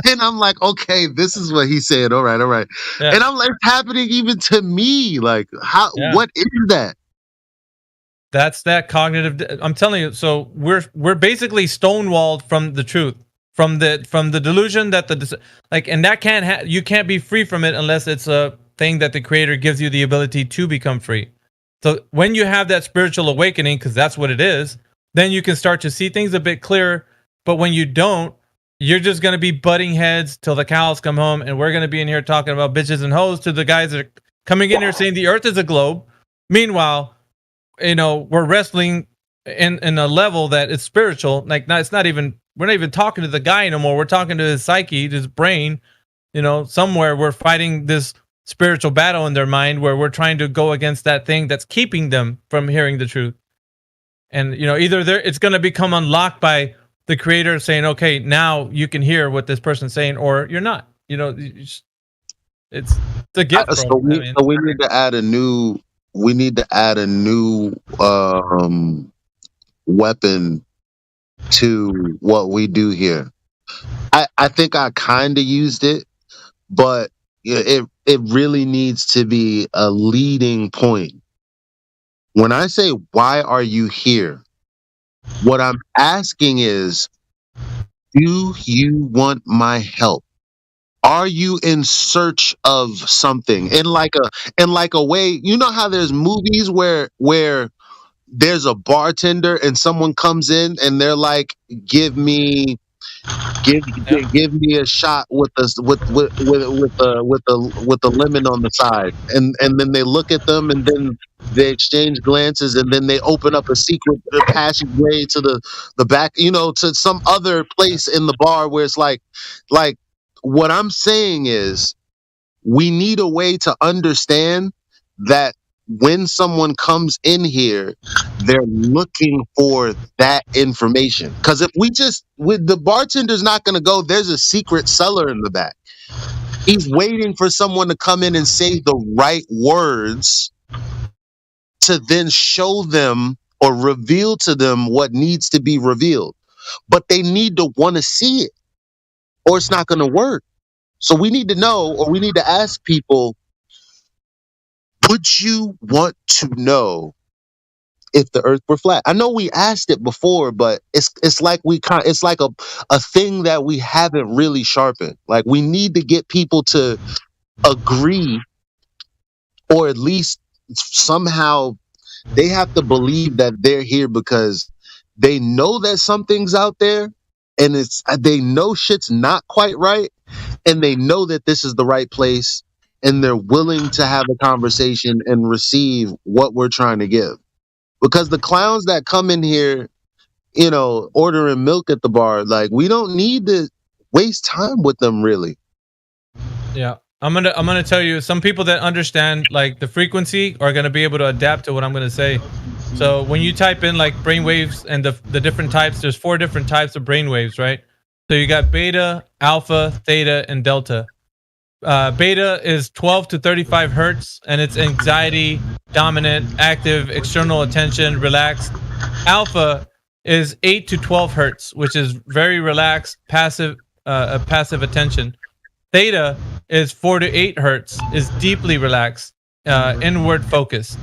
then I'm like, okay, this is what he said. All right. And I'm like, it's happening even to me. Like, how? What is that? That's that cognitive. I'm telling you. So we're basically stonewalled from the truth, from the delusion that and that you can't be free from it unless it's a thing that the creator gives you the ability to become free. So when you have that spiritual awakening, because that's what it is, then you can start to see things a bit clearer. But when you don't, you're just going to be butting heads till the cows come home, and we're going to be in here talking about bitches and hoes to the guys that are coming in here saying the earth is a globe. Meanwhile, we're wrestling in a level that is spiritual. Like, we're not even talking to the guy anymore. We're talking to his psyche, his brain. Somewhere we're fighting this spiritual battle in their mind, where we're trying to go against that thing that's keeping them from hearing the truth. And either it's going to become unlocked by the creator saying, okay, now you can hear what this person's saying, or you're not. It's a gift. So we need to add a new. We need to add a new weapon to what we do here. I think I kind of used it, but it really needs to be a leading point. When I say, why are you here? What I'm asking is, do you want my help? Are you in search of something in like a way? You know how there's movies where there's a bartender and someone comes in and they're like, give me a shot with the lemon on the side, and then they look at them, and then they exchange glances, and then they open up a secret passageway to the back, to some other place in the bar where it's like what I'm saying is, we need a way to understand that when someone comes in here, they're looking for that information. Because if the bartender's not going to go, there's a secret cellar in the back. He's waiting for someone to come in and say the right words to then show them or reveal to them what needs to be revealed. But they need to want to see it, or it's not going to work. So we need to know, or we need to ask people, would you want to know if the earth were flat? I know we asked it before, but it's like it's like a thing that we haven't really sharpened. Like, we need to get people to agree, or at least somehow they have to believe that they're here because they know that something's out there, and they know shit's not quite right, and they know that this is the right place, and they're willing to have a conversation and receive what we're trying to give. Because the clowns that come in here, ordering milk at the bar, like, we don't need to waste time with them, really. Yeah. I'm gonna tell you, some people that understand like the frequency are gonna be able to adapt to what I'm gonna say. So when you type in like brainwaves and the different types, there's 4 different types of brainwaves, right? So you got beta, alpha, theta, and delta. Beta is 12 to 35 hertz, and it's anxiety, dominant, active, external attention, relaxed. Alpha is 8 to 12 hertz, which is very relaxed, passive attention. Theta is 4 to 8 hertz, is deeply relaxed, inward focused.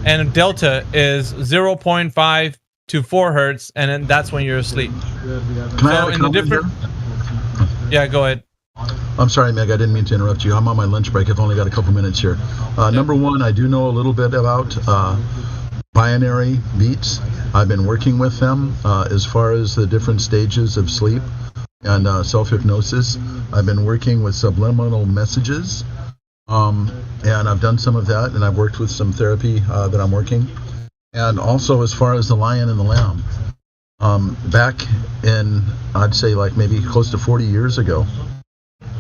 And delta is 0.5 to 4 hertz, and then that's when you're asleep. So in the different... Yeah, go ahead. I'm sorry, Meg, I didn't mean to interrupt you. I'm on my lunch break. I've only got a couple minutes here. Number one, I do know a little bit about binary beats. I've been working with them as far as the different stages of sleep and self-hypnosis. I've been working with subliminal messages, and I've done some of that, and I've worked with some therapy that I'm working. And also as far as the lion and the lamb. Back in, I'd say like maybe close to 40 years ago,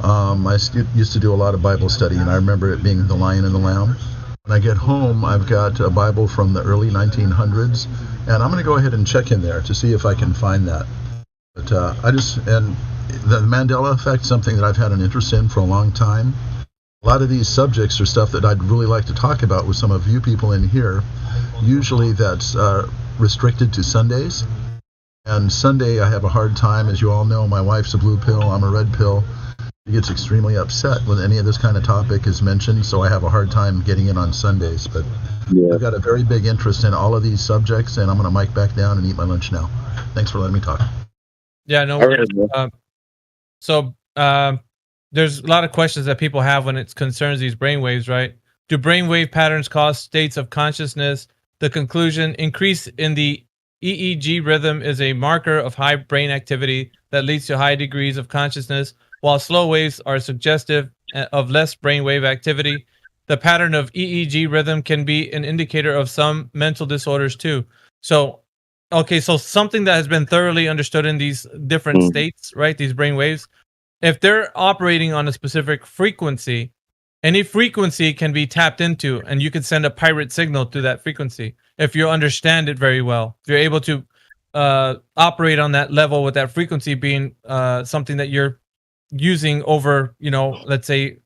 I used to do a lot of Bible study, and I remember it being the lion and the lamb. When I get home, I've got a Bible from the early 1900s, and I'm going to go ahead and check in there to see if I can find that. But and the Mandela Effect, something that I've had an interest in for a long time. A lot of these subjects are stuff that I'd really like to talk about with some of you people in here. Usually that's restricted to Sundays. And Sunday I have a hard time. As you all know, my wife's a blue pill, I'm a red pill. She gets extremely upset when any of this kind of topic is mentioned, so I have a hard time getting in on Sundays. But I've got a very big interest in all of these subjects, and I'm going to mic back down and eat my lunch now. Thanks for letting me talk. Yeah, no. There's a lot of questions that people have when it concerns these brainwaves, right? Do brainwave patterns cause states of consciousness? The conclusion: increase in the EEG rhythm is a marker of high brain activity that leads to high degrees of consciousness, while slow waves are suggestive of less brainwave activity. The pattern of EEG rhythm can be an indicator of some mental disorders too. So, okay, so something that has been thoroughly understood in these different states, right? These brainwaves, if they're operating on a specific frequency, any frequency can be tapped into, and you can send a pirate signal to that frequency if you understand it very well. If you're able to operate on that level with that frequency being something that you're using over, let's say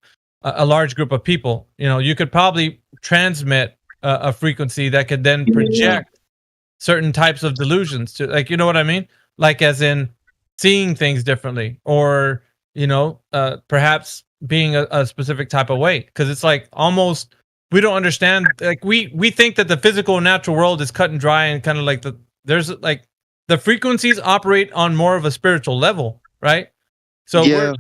a large group of people, you could probably transmit a frequency that could then project certain types of delusions to, like, you know what I mean? Like as in seeing things differently, or, perhaps being a specific type of way. Cause it's like almost, we don't understand, like we think that the physical and natural world is cut and dry, and kind of like there's like the frequencies operate on more of a spiritual level, right? So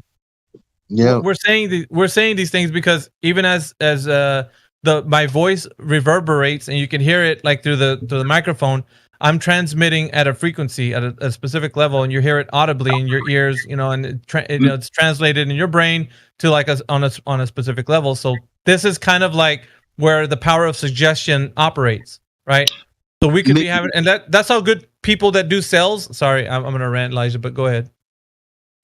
we're saying these things because even as my voice reverberates and you can hear it like through the microphone, I'm transmitting at a frequency at a specific level, and you hear it audibly in your ears, and it's translated in your brain to like on a specific level. So this is kind of like where the power of suggestion operates, right? So we could be having, and that's how good people that do sales. Sorry, I'm gonna rant, Elijah, but go ahead.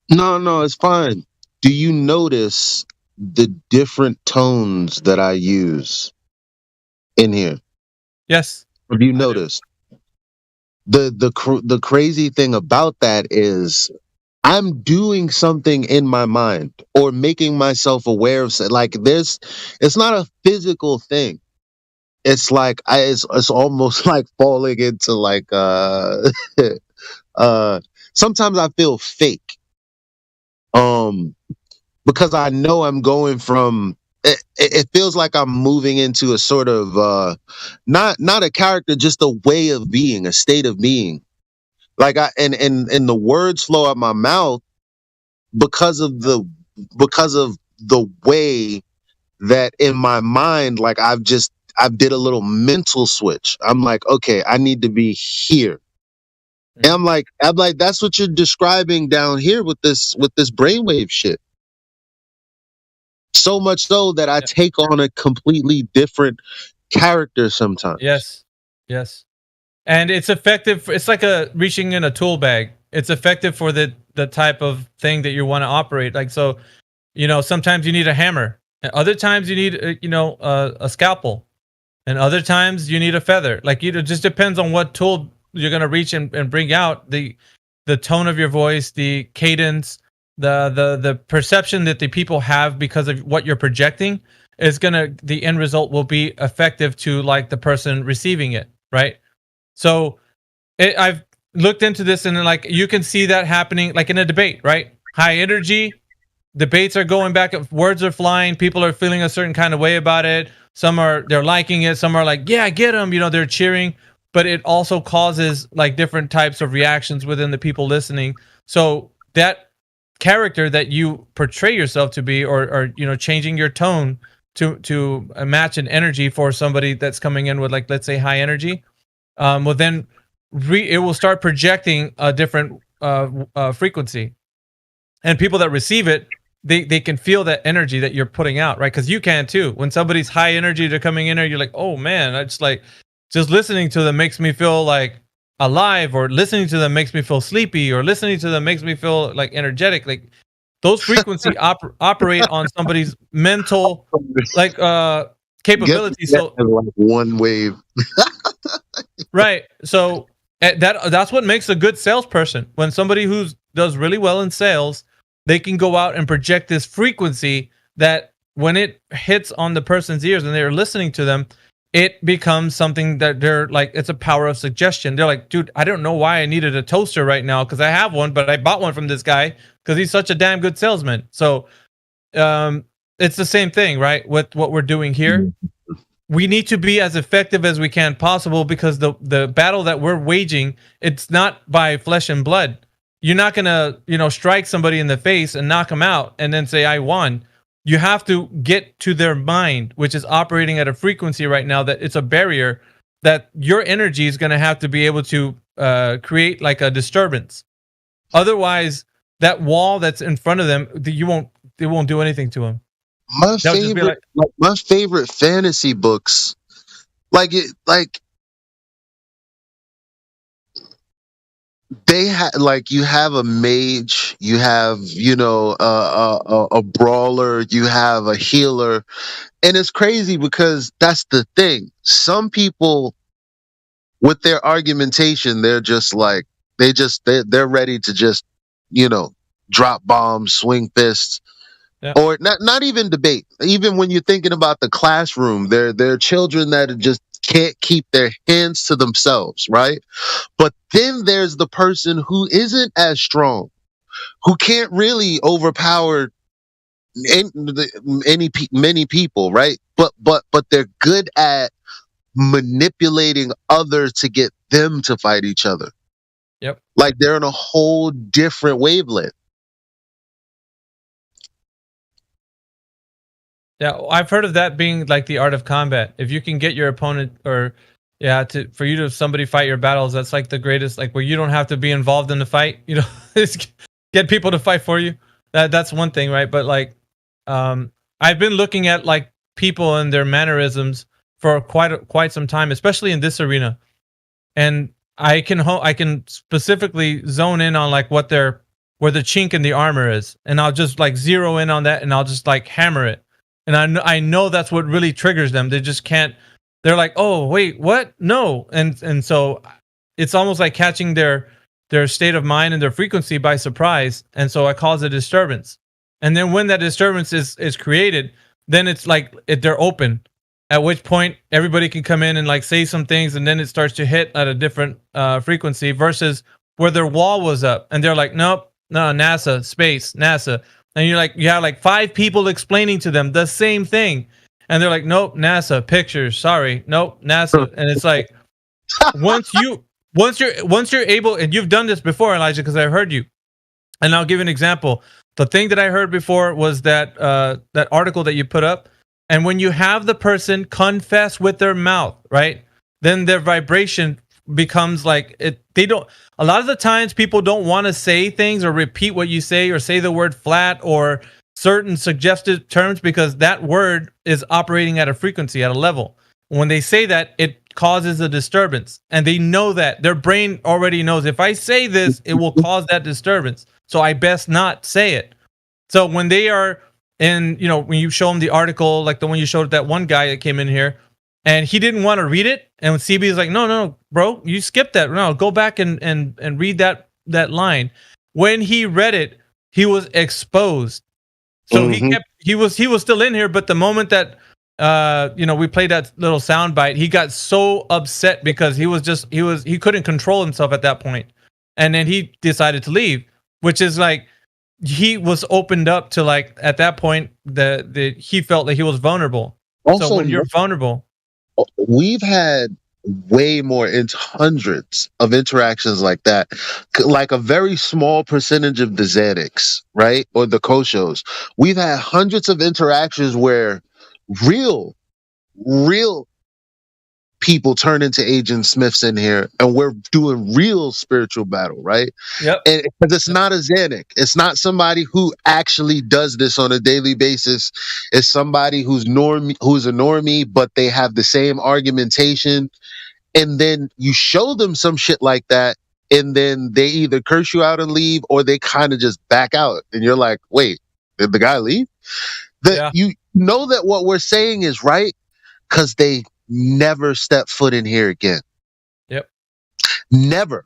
No, it's fine. Do you notice the different tones that I use in here? Yes. Have you noticed? The crazy thing about that is I'm doing something in my mind or making myself aware of, like, it's not a physical thing. It's like it's almost like falling into like sometimes I feel fake. Because I know I'm going from it feels like I'm moving into a sort of not a character, just a way of being, a state of being. Like and the words flow out my mouth because of the way that in my mind, like I did a little mental switch. I'm like, okay, I need to be here. And I'm like, that's what you're describing down here with this brainwave shit. So much so that I take on a completely different character sometimes. Yes. And it's effective. It's like reaching in a tool bag. It's effective for the type of thing that you want to operate. Like, so, sometimes you need a hammer. And other times you need, a scalpel, and other times you need a feather. Like, it just depends on what tool you're gonna reach and bring out the tone of your voice, the cadence, the perception that the people have because of what you're projecting is the end result will be effective to like the person receiving it, right? So I've looked into this, and like you can see that happening like in a debate, right? High energy debates are going back, words are flying, people are feeling a certain kind of way about it. They're liking it, some are like, yeah, get them, they're cheering. But it also causes like different types of reactions within the people listening. So that character that you portray yourself to be, or changing your tone to match an energy for somebody that's coming in with, like, let's say, high energy, well then it will start projecting a different frequency, and people that receive it, they can feel that energy that you're putting out, right? Because you can too. When somebody's high energy, they're coming in there, you're like, oh man, I just listening to them makes me feel like alive, or listening to them makes me feel sleepy, or listening to them makes me feel like energetic. Like, those frequency operate on somebody's mental capability. So like one wave. right. So that's what makes a good salesperson. When somebody who does really well in sales, they can go out and project this frequency that when it hits on the person's ears and they're listening to them, it becomes something that they're like, it's a power of suggestion. They're like, dude, I don't know why I needed a toaster right now because I have one, but I bought one from this guy because he's such a damn good salesman. So it's the same thing, right? With what we're doing here. We need to be as effective as we can possible, because the battle that we're waging, it's not by flesh and blood. You're not gonna, strike somebody in the face and knock them out and then say, I won. You have to get to their mind, which is operating at a frequency right now that it's a barrier that your energy is going to have to be able to create like a disturbance. Otherwise, that wall that's in front of them, it won't do anything to them. My favorite fantasy books, they have, like, you have a mage, you have a brawler, you have a healer, and it's crazy because that's the thing. Some people with their argumentation, they're just like they're ready to just drop bombs, swing fists. Yeah. Or not even debate. Even when you're thinking about the classroom, there are children that just can't keep their hands to themselves, right? But then there's the person who isn't as strong, who can't really overpower many people, right? But they're good at manipulating others to get them to fight each other. Yep. Like, they're in a whole different wavelength. Yeah, I've heard of that being like the art of combat. If you can get your opponent, or for you to somebody fight your battles, that's like the greatest, like where you don't have to be involved in the fight, get people to fight for you. That's one thing, right? But like, I've been looking at like people and their mannerisms for quite some time, especially in this arena, and I can specifically zone in on like where the chink in the armor is, and I'll just like zero in on that, and I'll just like hammer it. And I know that's what really triggers them. They just can't. They're like, oh wait, what? No, and so it's almost like catching their state of mind and their frequency by surprise, and so I cause a disturbance. And then when that disturbance is created, then it's like they're open. At which point everybody can come in and like say some things, and then it starts to hit at a different frequency versus where their wall was up, and they're like, nope, no, NASA, space, NASA. And you have like 5 people explaining to them the same thing. And they're like, nope, NASA, pictures, sorry, nope, NASA. And it's like, once you're able, and you've done this before, Elijah, because I heard you. And I'll give you an example. The thing that I heard before was that article that you put up. And when you have the person confess with their mouth, right, then their vibration becomes like it. A lot of the times people don't want to say things or repeat what you say or say the word flat or certain suggested terms, because that word is operating at a frequency, at a level. When they say that, it causes a disturbance, and they know that. Their brain already knows, if I say this, it will cause that disturbance, so I best not say it. So when they are And when you show him the article, like the one you showed that one guy that came in here, and he didn't want to read it, and when CB is like, no, bro, you skipped that. No, go back and read that line. When he read it, he was exposed. So he was still in here, but the moment that we played that little sound bite, he got so upset because he couldn't control himself at that point, and then he decided to leave, which is like he was opened up to, like, at that point the he felt that he was vulnerable. Also, so when you're vulnerable, we've had way more, hundreds of interactions like that, like a very small percentage of the Xanax, right, or the Koshos. We've had hundreds of interactions where real people turn into Agent Smiths in here, and we're doing real spiritual battle, right? Yep. And because it's not a Xanax, it's not somebody who actually does this on a daily basis. It's somebody who's a normie, but they have the same argumentation. And then you show them some shit like that, and then they either curse you out and leave, or they kind of just back out, and you're like, wait, did the guy leave? You know that what we're saying is right because they never step foot in here again. Yep. Never.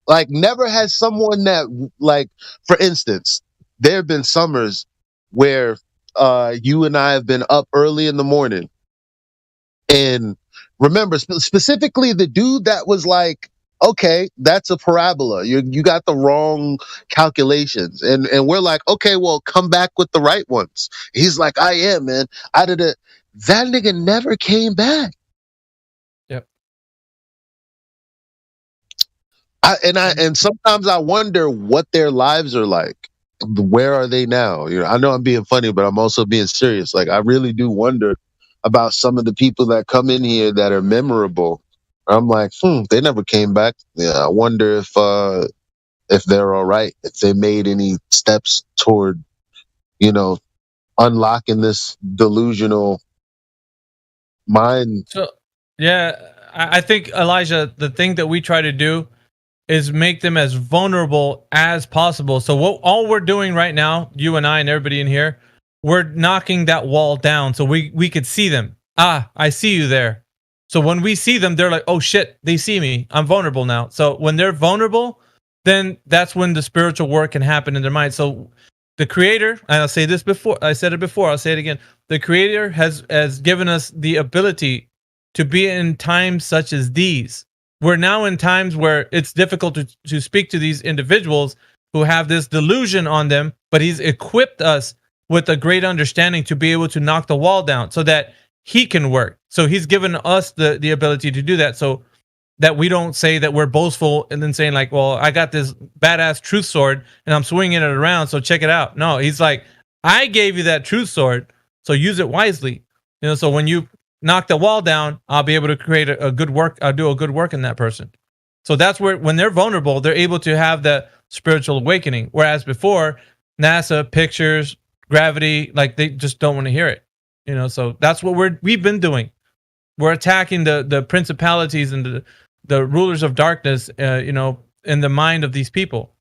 Like, never has someone that, like, for instance, there have been summers where you and I have been up early in the morning, and remember specifically the dude that was like, okay, that's a parabola. You got the wrong calculations. And we're like, okay, well, come back with the right ones. He's like, I am, man. I did it. That nigga never came back. Yep. And sometimes I wonder what their lives are like. Where are they now? I know I'm being funny, but I'm also being serious. Like, I really do wonder about some of the people that come in here that are memorable. I'm like, they never came back. Yeah, I wonder if they're all right, if they made any steps toward, unlocking this delusional mind. So, yeah, I think, Elijah, the thing that we try to do is make them as vulnerable as possible. So all we're doing right now, you and I and everybody in here, we're knocking that wall down so we could see them. I see you there. So when we see them, they're like, oh shit, they see me. I'm vulnerable now. So when they're vulnerable, then that's when the spiritual work can happen in their mind. So the creator, and I'll say this before, I said it before, I'll say it again. The creator has given us the ability to be in times such as these. We're now in times where it's difficult to speak to these individuals who have this delusion on them, but he's equipped us with a great understanding to be able to knock the wall down so that he can work. So he's given us the ability to do that, so that we don't say that we're boastful and then saying like, well, I got this badass truth sword and I'm swinging it around, so check it out. No, he's like, I gave you that truth sword, so use it wisely. So when you knock the wall down, I'll be able to create a good work. I'll do a good work in that person. So that's where, when they're vulnerable, they're able to have the spiritual awakening. Whereas before, NASA, pictures, gravity, like, they just don't want to hear it. So that's what we've been doing. We're attacking the principalities and the rulers of darkness, in the mind of these people.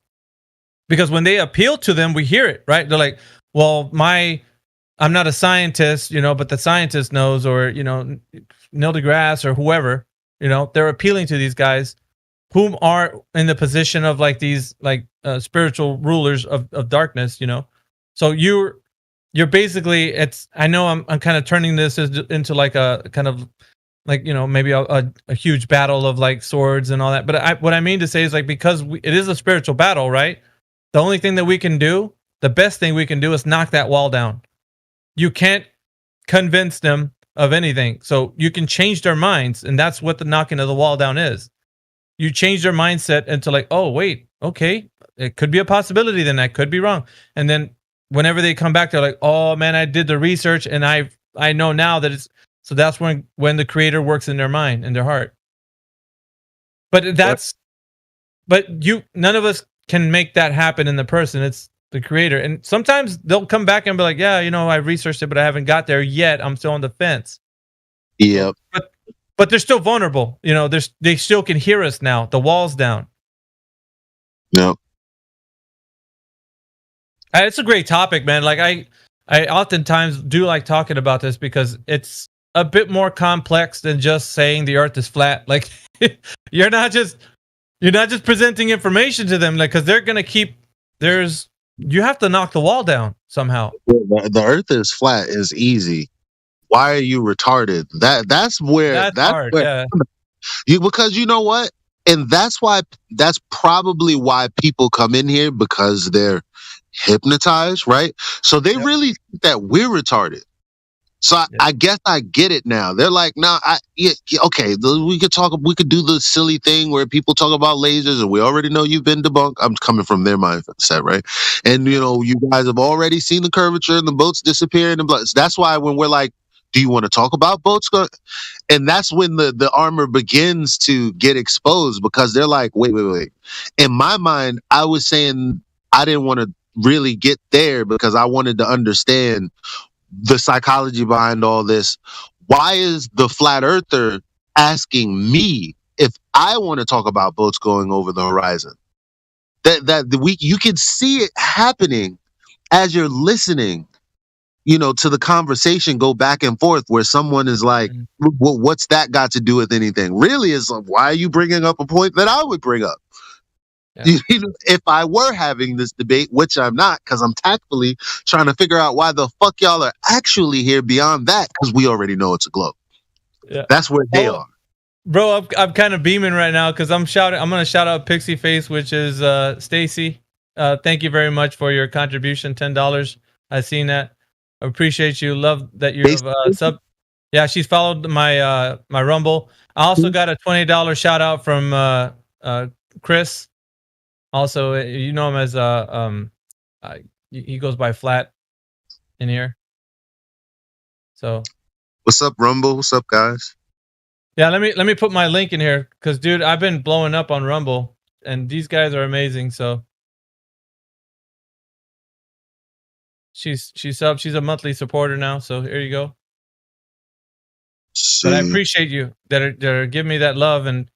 Because when they appeal to them, we hear it, right? They're like, well, I'm not a scientist, but the scientist knows, or, Neil deGrasse or whoever, they're appealing to these guys whom are in the position of like these, like, spiritual rulers of darkness, So you're basically, I know I'm kind of turning this into like a kind of like, maybe a huge battle of like swords and all that. But what I mean to say is, like, because it is a spiritual battle, right? The only thing that we can do, the best thing we can do, is knock that wall down. You can't convince them of anything. So you can change their minds, and that's what the knocking of the wall down is. You change their mindset into like, oh, wait, okay, it could be a possibility, then I could be wrong. And then whenever they come back, they're like, oh man, I did the research and I know now that it's, so that's when the creator works in their mind, in their heart. But none of us can make that happen in the person. It's the creator. And sometimes they'll come back and be like, yeah, I researched it, but I haven't got there yet. I'm still on the fence. Yep. But they're still vulnerable. They still can hear us now. The wall's down. No. It's a great topic, man. Like, I oftentimes do like talking about this because it's a bit more complex than just saying the Earth is flat. Like you're not just presenting information to them, like because they're gonna keep you have to knock the wall down somehow. The Earth is flat is easy. Why are you retarded? That's hard. Yeah. Because you know what, and that's probably why people come in here, because they're hypnotized, right? So they really think that we're retarded. So I guess I get it now. They're like, nah, okay, we could do the silly thing where people talk about lasers, and we already know you've been debunked. I'm coming from their mindset, right? And you guys have already seen the curvature and the boats disappear in the blood. So that's why when we're like, do you want to talk about boats? And that's when the armor begins to get exposed, because they're like, wait. In my mind, I was saying I didn't want to really get there because I wanted to understand the psychology behind all this. Why is the flat earther asking me if I want to talk about boats going over the horizon? You can see it happening as you're listening, to the conversation go back and forth, where someone is like, well, what's that got to do with anything? Really, is like, why are you bringing up a point that I would bring up? If I were having this debate, which I'm not, because I'm tactfully trying to figure out why the fuck y'all are actually here beyond that, because we already know it's a globe. Yeah. That's where they are. Bro, I'm kind of beaming right now because I'm going to shout out Pixie Face, which is Stacy. Thank you very much for your contribution, $10. I've seen that. I appreciate you. Love that you have sub. Yeah, she's followed my my Rumble. I also got a $20 shout out from Chris. Also, you know him as he goes by Flat in here. So, what's up, Rumble? What's up, guys? Yeah, let me put my link in here because, dude, I've been blowing up on Rumble, and these guys are amazing. So, she's subbed. She's a monthly supporter now. So here you go. But I appreciate you that are giving me that love, and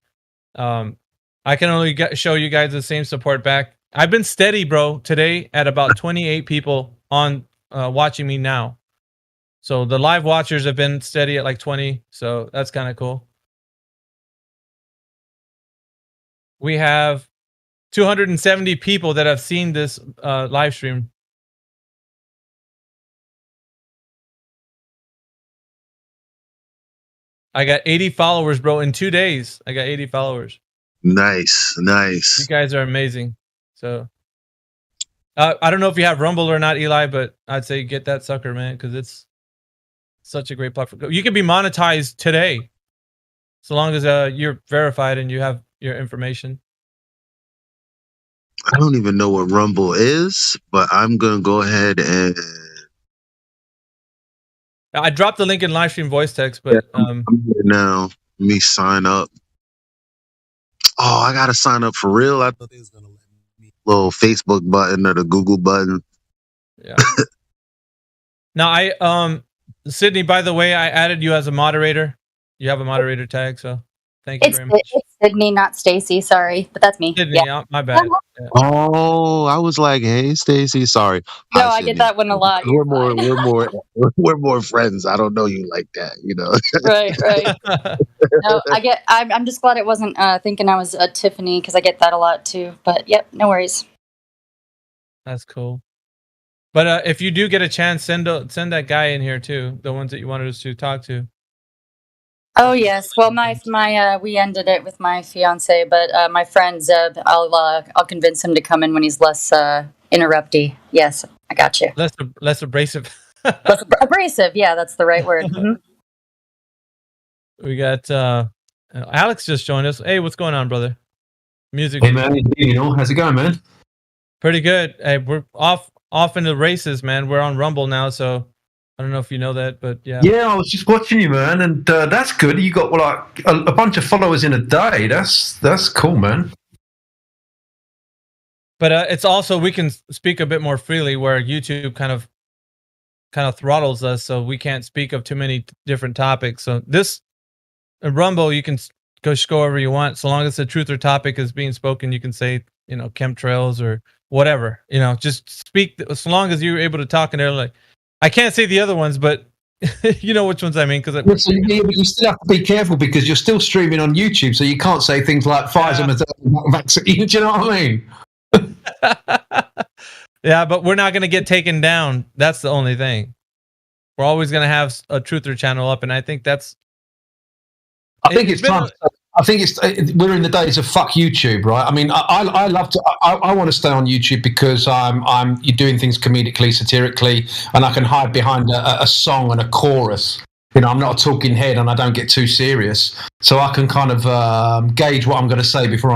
I can only show you guys the same support back. I've been steady, bro, today at about 28 people on watching me now. So the live watchers have been steady at like 20. So that's kind of cool. We have 270 people that have seen this live stream. I got 80 followers, bro. In 2 days, I got 80 followers. Nice. You guys are amazing. So, I don't know if you have Rumble or not, Eli, but I'd say get that sucker, man, because it's such a great platform. You can be monetized today, so long as you're verified and you have your information. I don't even know what Rumble is, but I'm gonna go ahead and. I dropped the link in live stream voice text, but I'm here now. Let me sign up. Oh, I gotta sign up for real. I thought they was gonna let me little Facebook button or the Google button. Yeah. Now Sydney, by the way, I added you as a moderator. You have a moderator tag, so thank you very much. It's Sydney, not Stacy. Sorry, but that's me. Sydney, my bad. Yeah. Oh, I was like, hey, Stacy, sorry. No, Hi, I Sydney. get that one a lot. We're more friends. I don't know you like that, Right. No, I'm just glad it wasn't thinking I was Tiffany, because I get that a lot too. But yep, no worries. That's cool. But if you do get a chance, send that guy in here too. The ones that you wanted us to talk to. Oh yes. Well, my we ended it with my fiance, but my friend Zeb, I'll convince him to come in when he's less interrupty. Yes, I got you. Less abrasive. Less abrasive. Yeah, that's the right word. Mm-hmm. We got Alex just joined us. Hey, what's going on, brother? Music. Hey man, how's it going, man? Pretty good. Hey, we're off in the races, man. We're on Rumble now, so I don't know if you know that, but yeah. Yeah, I was just watching you, man, and that's good. You got like a bunch of followers in a day. That's cool, man. But it's also, we can speak a bit more freely, where YouTube kind of throttles us, so we can't speak of too many different topics. So this Rumble, you can go wherever you want, so long as the truth or topic is being spoken. You can say, chemtrails or whatever, just speak, so long as you're able to talk in there. Like, I can't say the other ones, but you know which ones I mean. Because so you still have to be careful because you're still streaming on YouTube, so you can't say things like Pfizer vaccine. Do you know what I mean? Yeah, but we're not going to get taken down. That's the only thing. We're always going to have a truther channel up, and I think that's. I think it's time. I think we're in the days of fuck YouTube, right? I mean, I love to. I want to stay on YouTube because you're doing things comedically, satirically, and I can hide behind a song and a chorus. You know, I'm not a talking head, and I don't get too serious, so I can kind of gauge what I'm going to say before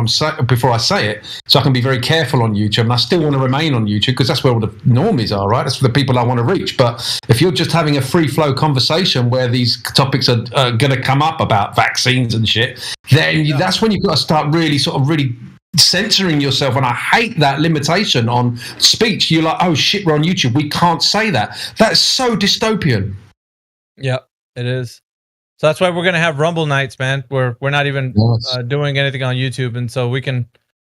I say it. So I can be very careful on YouTube, and I still want to remain on YouTube because that's where all the normies are, right? That's for the people I want to reach. But if you're just having a free flow conversation where these topics are going to come up about vaccines and shit, then that's when you've got to start really censoring yourself. And I hate that limitation on speech. You're like, oh shit, we're on YouTube, we can't say that. That's so dystopian. Yeah. It is. So that's why we're going to have Rumble nights, man, where we're not even doing anything on YouTube. And so we can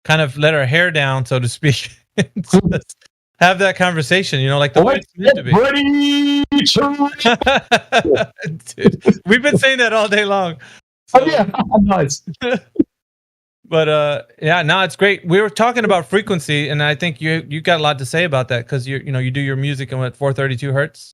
kind of let our hair down, so to speak, and have that conversation, you know, like the way it's meant to be. Dude, we've been saying that all day long. So. Oh, yeah. Nice. But yeah, no, it's great. We were talking about frequency, and I think you got a lot to say about that because you do your music in 432 hertz.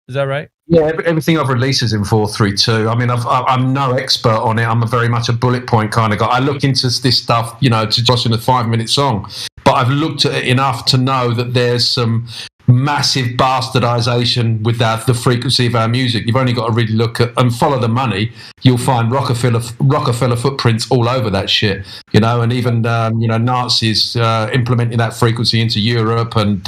Is that right? Yeah, everything I've released is in 432. I mean, I'm no expert on it. I'm very much a bullet point kind of guy. I look into this stuff, you know, to just in a 5-minute song, but I've looked at it enough to know that there's some massive bastardization with the frequency of our music. You've only got to really look at and follow the money. You'll find Rockefeller footprints all over that shit, you know, and even Nazis implementing that frequency into Europe, and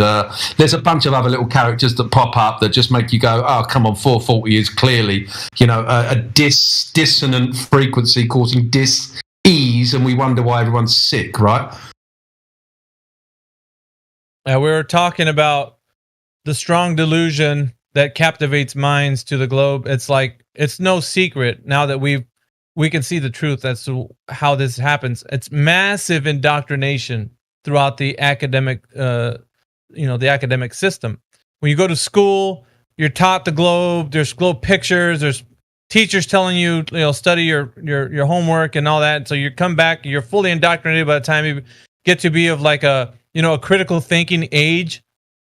there's a bunch of other little characters that pop up that just make you go, oh come on, 440 is clearly, you know, a dissonant frequency causing dis-ease, and we wonder why everyone's sick, right? We were talking about the strong delusion that captivates minds to the globe. It's like, it's no secret now that we can see the truth as to how this happens. It's massive indoctrination throughout the academic, the academic system. When you go to school, you're taught the globe. There's globe pictures. There's teachers telling you, study your homework and all that. So you come back, you're fully indoctrinated by the time you get to be of like a critical thinking age.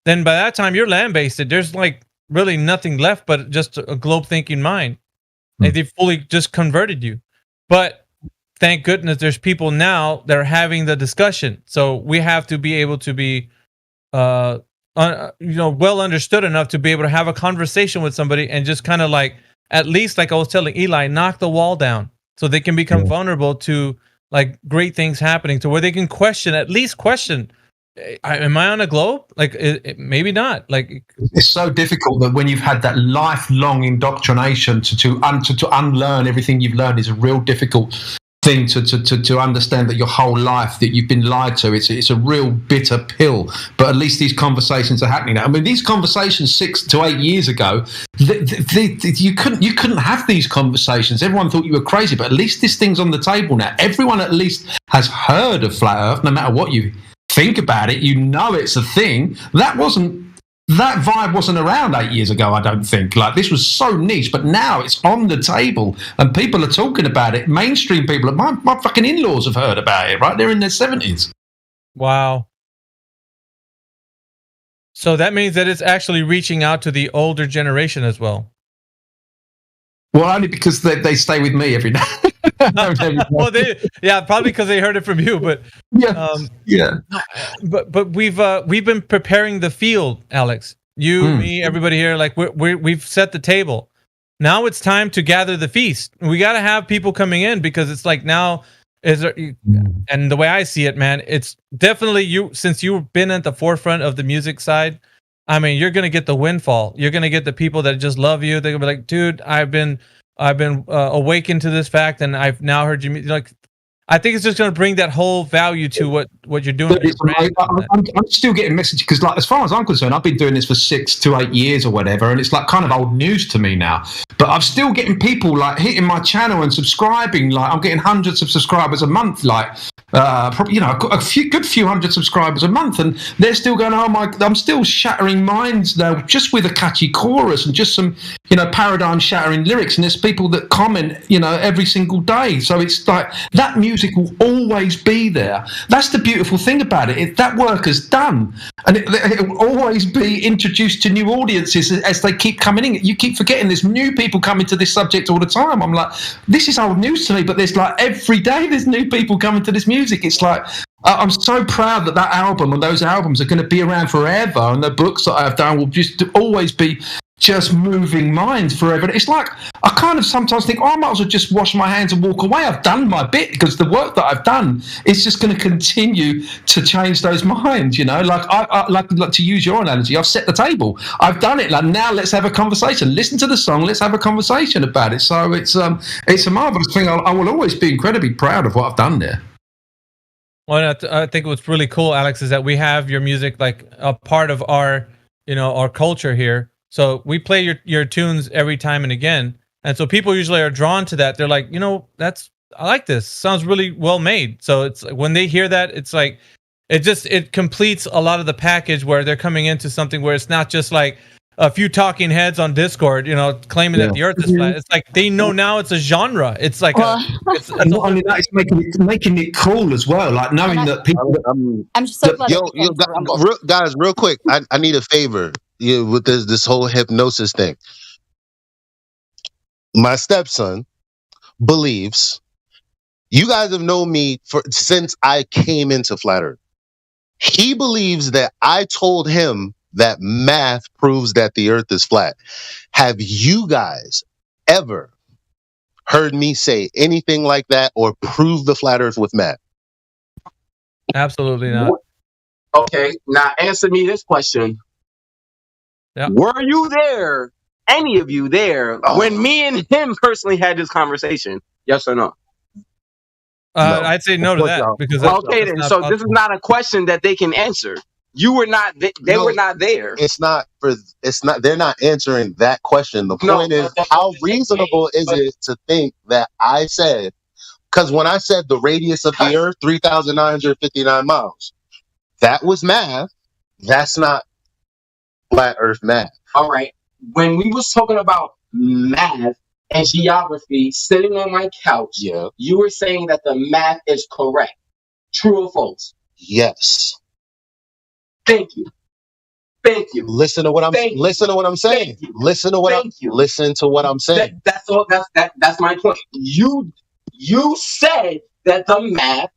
Then by that time you're land-based. There's like really nothing left but just a globe thinking mind. Like they fully just converted you. But thank goodness there's people now that are having the discussion. So we have to be able to be, well understood enough to be able to have a conversation with somebody and just kind of like, at least like I was telling Eli, knock the wall down so they can become vulnerable to like great things happening, to where they can at least question. Am I on a globe? Like, maybe not. Like, it's so difficult that when you've had that lifelong indoctrination to unlearn everything you've learned is a real difficult thing to understand that your whole life that you've been lied to. It's a real bitter pill. But at least these conversations are happening now. I mean, these conversations 6 to 8 years ago, you couldn't have these conversations. Everyone thought you were crazy. But at least this thing's on the table now. Everyone at least has heard of flat Earth, no matter what you think about it. You know it's a thing. That vibe wasn't around 8 years ago, I don't think. Like, this was so niche, but now it's on the table and people are talking about it. Mainstream people, my fucking in-laws have heard about it, right? They're in their 70s. Wow. So that means that it's actually reaching out to the older generation as well. Well, only because they stay with me every day. Well, probably because they heard it from you. But But we've been preparing the field, Alex. You, me, everybody here. Like we've set the table. Now it's time to gather the feast. We got to have people coming in because it's like now and the way I see it, man, it's definitely you. Since you've been at the forefront of the music side, I mean, you're gonna get the windfall. You're gonna get the people that just love you. They're gonna be like, dude, I've been awakened to this fact, and I've now heard you. Like, I think it's just going to bring that whole value to what you're doing. I'm still getting messages because, like, as far as I'm concerned, I've been doing this for 6 to 8 years or whatever, and it's like kind of old news to me now. But I'm still getting people like hitting my channel and subscribing. Like, I'm getting hundreds of subscribers a month. Like, probably, I've got good few hundred subscribers a month, and they're still going, oh my, I'm still shattering minds now just with a catchy chorus and just some, paradigm shattering lyrics. And there's people that comment, every single day. So it's like that music will always be there. That's the beautiful thing about it. That work is done, and it will always be introduced to new audiences as they keep coming in. You keep forgetting there's new people coming to this subject all the time. I'm like, this is old news to me, but there's like every day there's new people coming to this music. It's like, I'm so proud that album and those albums are going to be around forever, and the books that I've done will just always be just moving minds forever. It's like, I kind of sometimes think, I might as well just wash my hands and walk away. I've done my bit, because the work that I've done is just going to continue to change those minds, like I like to use your analogy. I've set the table. I've done it. Like, now let's have a conversation. Listen to the song. Let's have a conversation about it. So it's a marvelous thing. I will always be incredibly proud of what I've done there. Well, I think what's really cool, Alex, is that we have your music like a part of our, our culture here. So we play your tunes every time and again. And so people usually are drawn to that. They're like, I like this. Sounds really well made. So it's like, when they hear that, it's like, it completes a lot of the package where they're coming into something where it's not just like a few talking heads on Discord, claiming that the earth is flat. It's like, they know now it's a genre. It's like, it's making it cool as well. Like knowing that people. I'm just so glad. Guys, real quick, I need a favor. With this whole hypnosis thing. My stepson believes, you guys have known me since I came into Flat Earth. He believes that I told him that math proves that the earth is flat. Have you guys ever heard me say anything like that or prove the flat earth with math? Absolutely not. Okay, now answer me this question. Yeah. Were you there, any of you there, when me and him personally had this conversation? Yes or no? No. I'd say no to that, because okay, then. So possible. This is not a question that they can answer. You were not. They were not there. They're not answering that question. The point is, how reasonable is it to think that I said? Because when I said the radius of the Earth, 3,959 miles, that was math. That's not flat Earth math. All right. When we was talking about math and geography, sitting on my couch, you were saying that the math is correct. True or false? Yes. Thank you. Thank you. Listen to what I'm saying. Listen to what I'm saying. Listen to what I'm saying. That's all. That's my point. You said that the math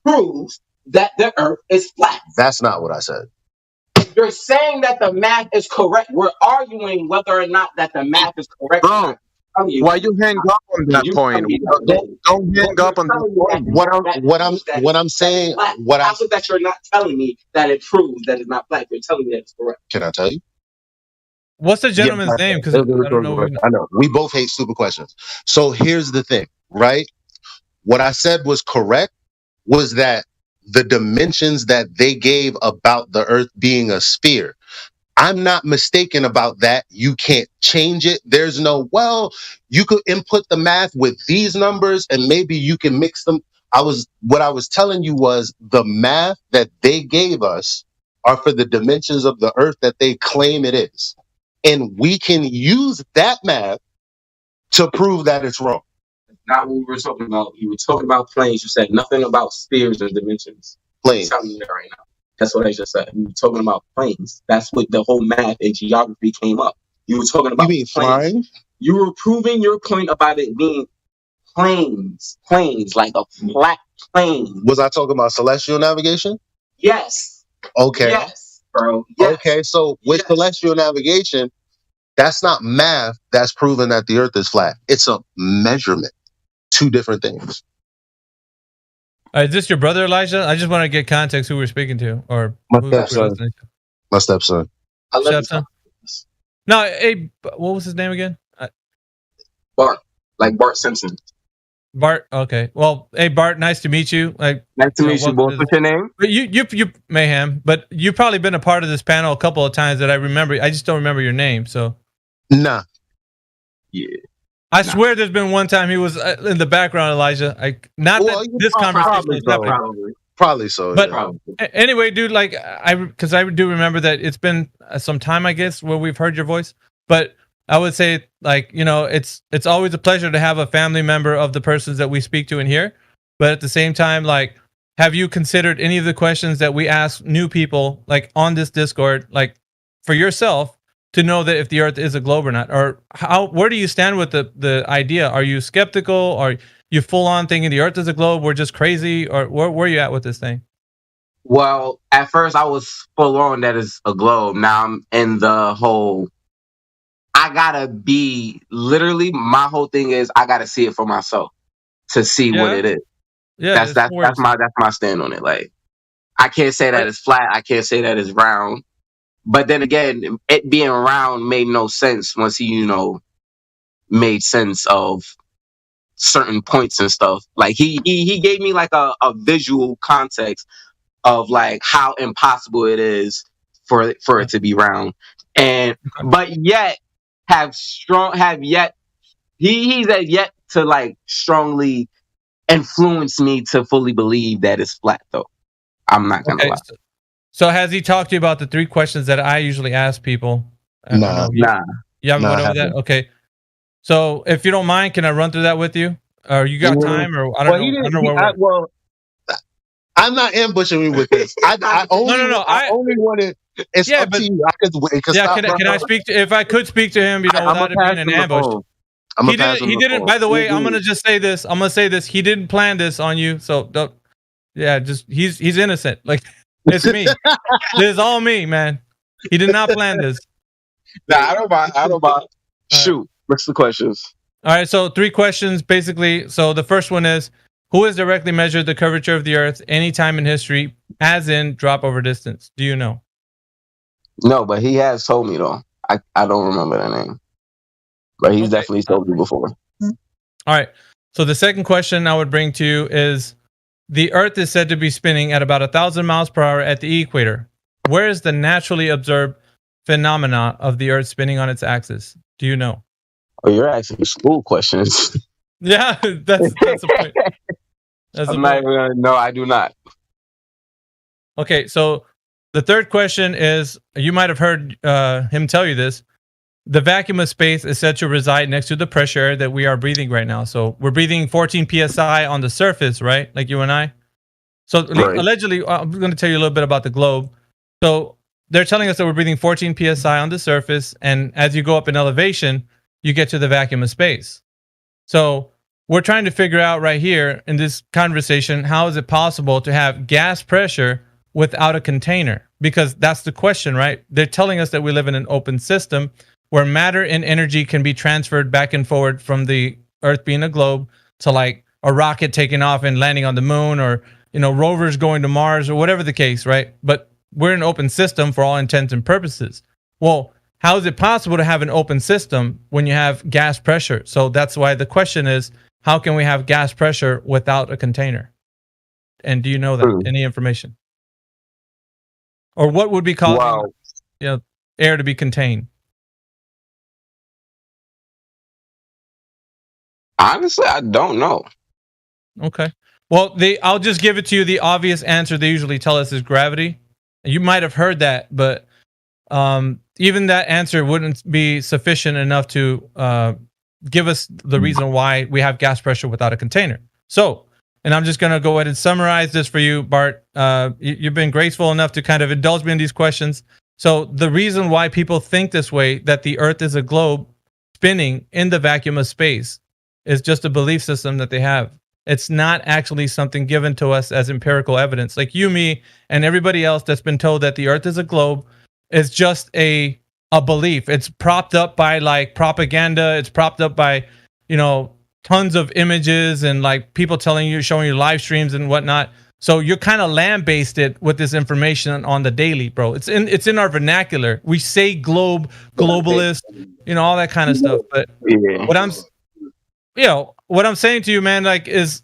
proves that the Earth is flat. That's not what I said. You're saying that the math is correct. We're arguing whether or not that the math is correct. Bro, why you hang up on that point? Don't hang up on what I'm saying. That you're not telling me that it proves that it's not flat. You're telling me that it's correct. Can I tell you? What's the gentleman's name? Because I don't know. I know. We both hate stupid questions. So here's the thing, right? What I said was correct was that the dimensions that they gave about the Earth being a sphere, I'm not mistaken about that. You can't change it. There's no, you could input the math with these numbers and maybe you can mix them. What I was telling you was the math that they gave us are for the dimensions of the Earth that they claim it is. And we can use that math to prove that it's wrong. Not what we were talking about. You were talking about planes. You said nothing about spheres or dimensions. Planes. I'm telling you that right now. That's what I just said. You were talking about planes. That's what the whole math and geography came up. You were talking about planes. Flying? You were proving your point about it being planes, like a flat plane. Was I talking about celestial navigation? Yes. Okay. Yes, bro. Yes. Okay, so with celestial navigation, that's not math that's proving that the Earth is flat. It's a measurement. Two different things. Is this your brother, Elijah? I just want to get context who we're speaking to, or my stepson. My stepson. Stepson. No, hey, what was his name again? Bart, like Bart Simpson. Bart. Okay. Well, hey Bart, nice to meet you. Like, Nice to meet you, boss. What's your name? But you Mayhem. But you've probably been a part of this panel a couple of times that I remember. I just don't remember your name. So. Nah. Yeah. I swear, there's been one time he was in the background, Elijah. This conversation was happening. Probably so. But yeah. Anyway, dude, like because I do remember that it's been some time, I guess, where we've heard your voice. But I would say, like, you know, it's always a pleasure to have a family member of the persons that we speak to in here. But at the same time, like, have you considered any of the questions that we ask new people, like on this Discord, like for yourself, to know that if the Earth is a globe or not? Or where do you stand with the idea? Are you skeptical? Are you full on thinking the Earth is a globe? We're just crazy? Or where are you at with this thing? Well, at first I was full on that it's a globe. Now I'm in the whole, I gotta be, literally, my whole thing is I gotta see it for myself to see what it is. Yeah, that's my stand on it. Like, I can't say that it's flat. I can't say that it's round. But then again, it being round made no sense once he, you know, made sense of certain points and stuff. Like he gave me like a visual context of like how impossible it is for it to be round. And but yet he's yet to like strongly influence me to fully believe that it's flat though. I'm not gonna lie. So has he talked to you about the 3 questions that I usually ask people? Nah. You haven't went over that? Okay. So if you don't mind, can I run through that with you? Or you got time? Or I don't know. I'm not ambushing you with this. I only wanted. It's up to you. Can I speak to? If I could speak to him, you know, without it being an ambush. He didn't. By the way, I'm gonna just say this. I'm gonna say this. He didn't plan this on you. So don't. Yeah, just he's innocent. Like, it's me. This is all me, man. He did not plan this. Nah, I don't mind. Shoot. What's the questions? All right, so 3 questions basically. So the first one is, who has directly measured the curvature of the Earth any time in history, as in drop over distance? Do you know? No, but he has told me though. I don't remember that name. But he's definitely told me before. All right. So the second question I would bring to you is, the Earth is said to be spinning at about 1,000 miles per hour at the equator. Where is the naturally observed phenomena of the Earth spinning on its axis? Do you know? Oh, you're asking school questions. Yeah, that's the point. No, I do not. Okay, so the third question is, you might have heard him tell you this. The vacuum of space is said to reside next to the pressure air that we are breathing right now. So we're breathing 14 psi on the surface, right? Like you and I. So allegedly, I'm going to tell you a little bit about the globe. So they're telling us that we're breathing 14 psi on the surface, and as you go up in elevation, you get to the vacuum of space. So we're trying to figure out right here in this conversation, how is it possible to have gas pressure without a container? Because that's the question, right? They're telling us that we live in an open system where matter and energy can be transferred back and forward from the Earth being a globe to like a rocket taking off and landing on the moon, or, you know, rovers going to Mars, or whatever the case, right? But we're an open system for all intents and purposes. Well, how is it possible to have an open system when you have gas pressure? So that's why the question is, how can we have gas pressure without a container? And do you know that? Any information? Or what would be causing air to be contained? Honestly, I don't know. Okay. Well, I'll just give it to you. The obvious answer they usually tell us is gravity. You might have heard that, but even that answer wouldn't be sufficient enough to give us the reason why we have gas pressure without a container. So, and I'm just going to go ahead and summarize this for you, Bart. You've been graceful enough to kind of indulge me in these questions. So the reason why people think this way, that the Earth is a globe spinning in the vacuum of space, is just a belief system that they have. It's not actually something given to us as empirical evidence. Like you, me, and everybody else that's been told that the Earth is a globe is just a belief. It's propped up by like propaganda. It's propped up by, you know, tons of images and like people telling you, showing you live streams and whatnot. So you're kind of lambasted with this information on the daily, bro. It's in our vernacular. We say globalist, you know, all that kind of stuff. But what you know, what I'm saying to you, man, like, is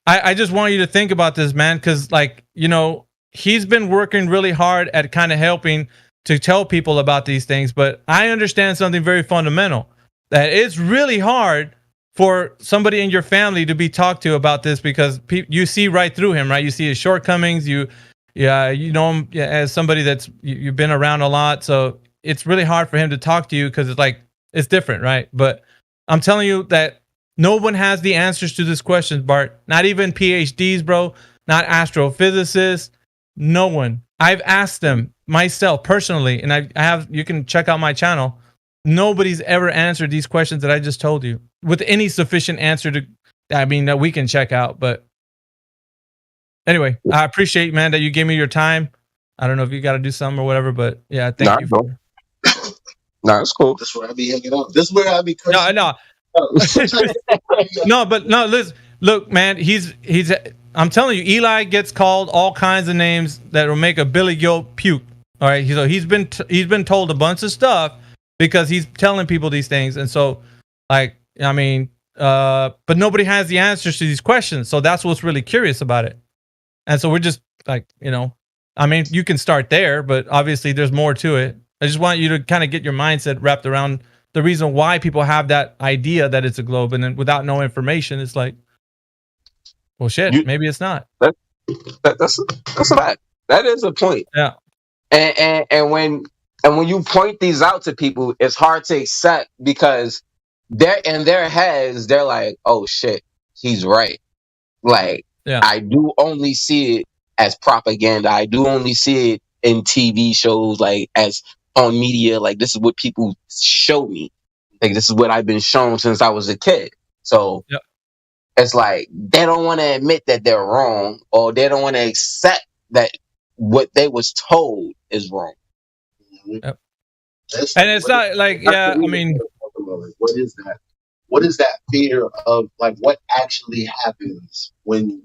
I just want you to think about this, man, because, like, you know, he's been working really hard at kind of helping to tell people about these things. But I understand something very fundamental, that it's really hard for somebody in your family to be talked to about this, because you see right through him, right? You see his shortcomings. You know him as somebody that's you've been around a lot. So it's really hard for him to talk to you because it's like, it's different, right? But I'm telling you that no one has the answers to this question, Bart. Not even PhDs, bro. Not astrophysicists. No one. I've asked them myself personally, and I have. You can check out my channel. Nobody's ever answered these questions that I just told you with any sufficient answer to. I mean, that we can check out. But anyway, I appreciate, man, that you gave me your time. I don't know if you got to do something or whatever, but yeah, thank you. No, it's cool. That's where I be hanging out. This is where I be cursing. No. No, but no, listen, look, man, he's I'm telling you, Eli gets called all kinds of names that will make a Billy Goat puke. All right, so he's been told a bunch of stuff because he's telling people these things, and so, like, I mean, but nobody has the answers to these questions, so that's what's really curious about it. And so we're just like, you know, I mean, you can start there, but obviously there's more to it. I just want you to kind of get your mindset wrapped around the reason why people have that idea that it's a globe, and then without no information, it's like, well, shit, maybe it's not. That's a fact. That is a point. Yeah. And when you point these out to people, it's hard to accept because they're in their heads. They're like, oh shit, he's right. Like, yeah. I do only see it as propaganda. I do only see it in TV shows, like as on media. Like, this is what people show me. Like, this is what I've been shown since I was a kid. So it's like they don't want to admit that they're wrong, or they don't want to accept that what they was told is wrong. Yep. And it's not like, yeah, I mean, what is that? What is that fear of, like, what actually happens when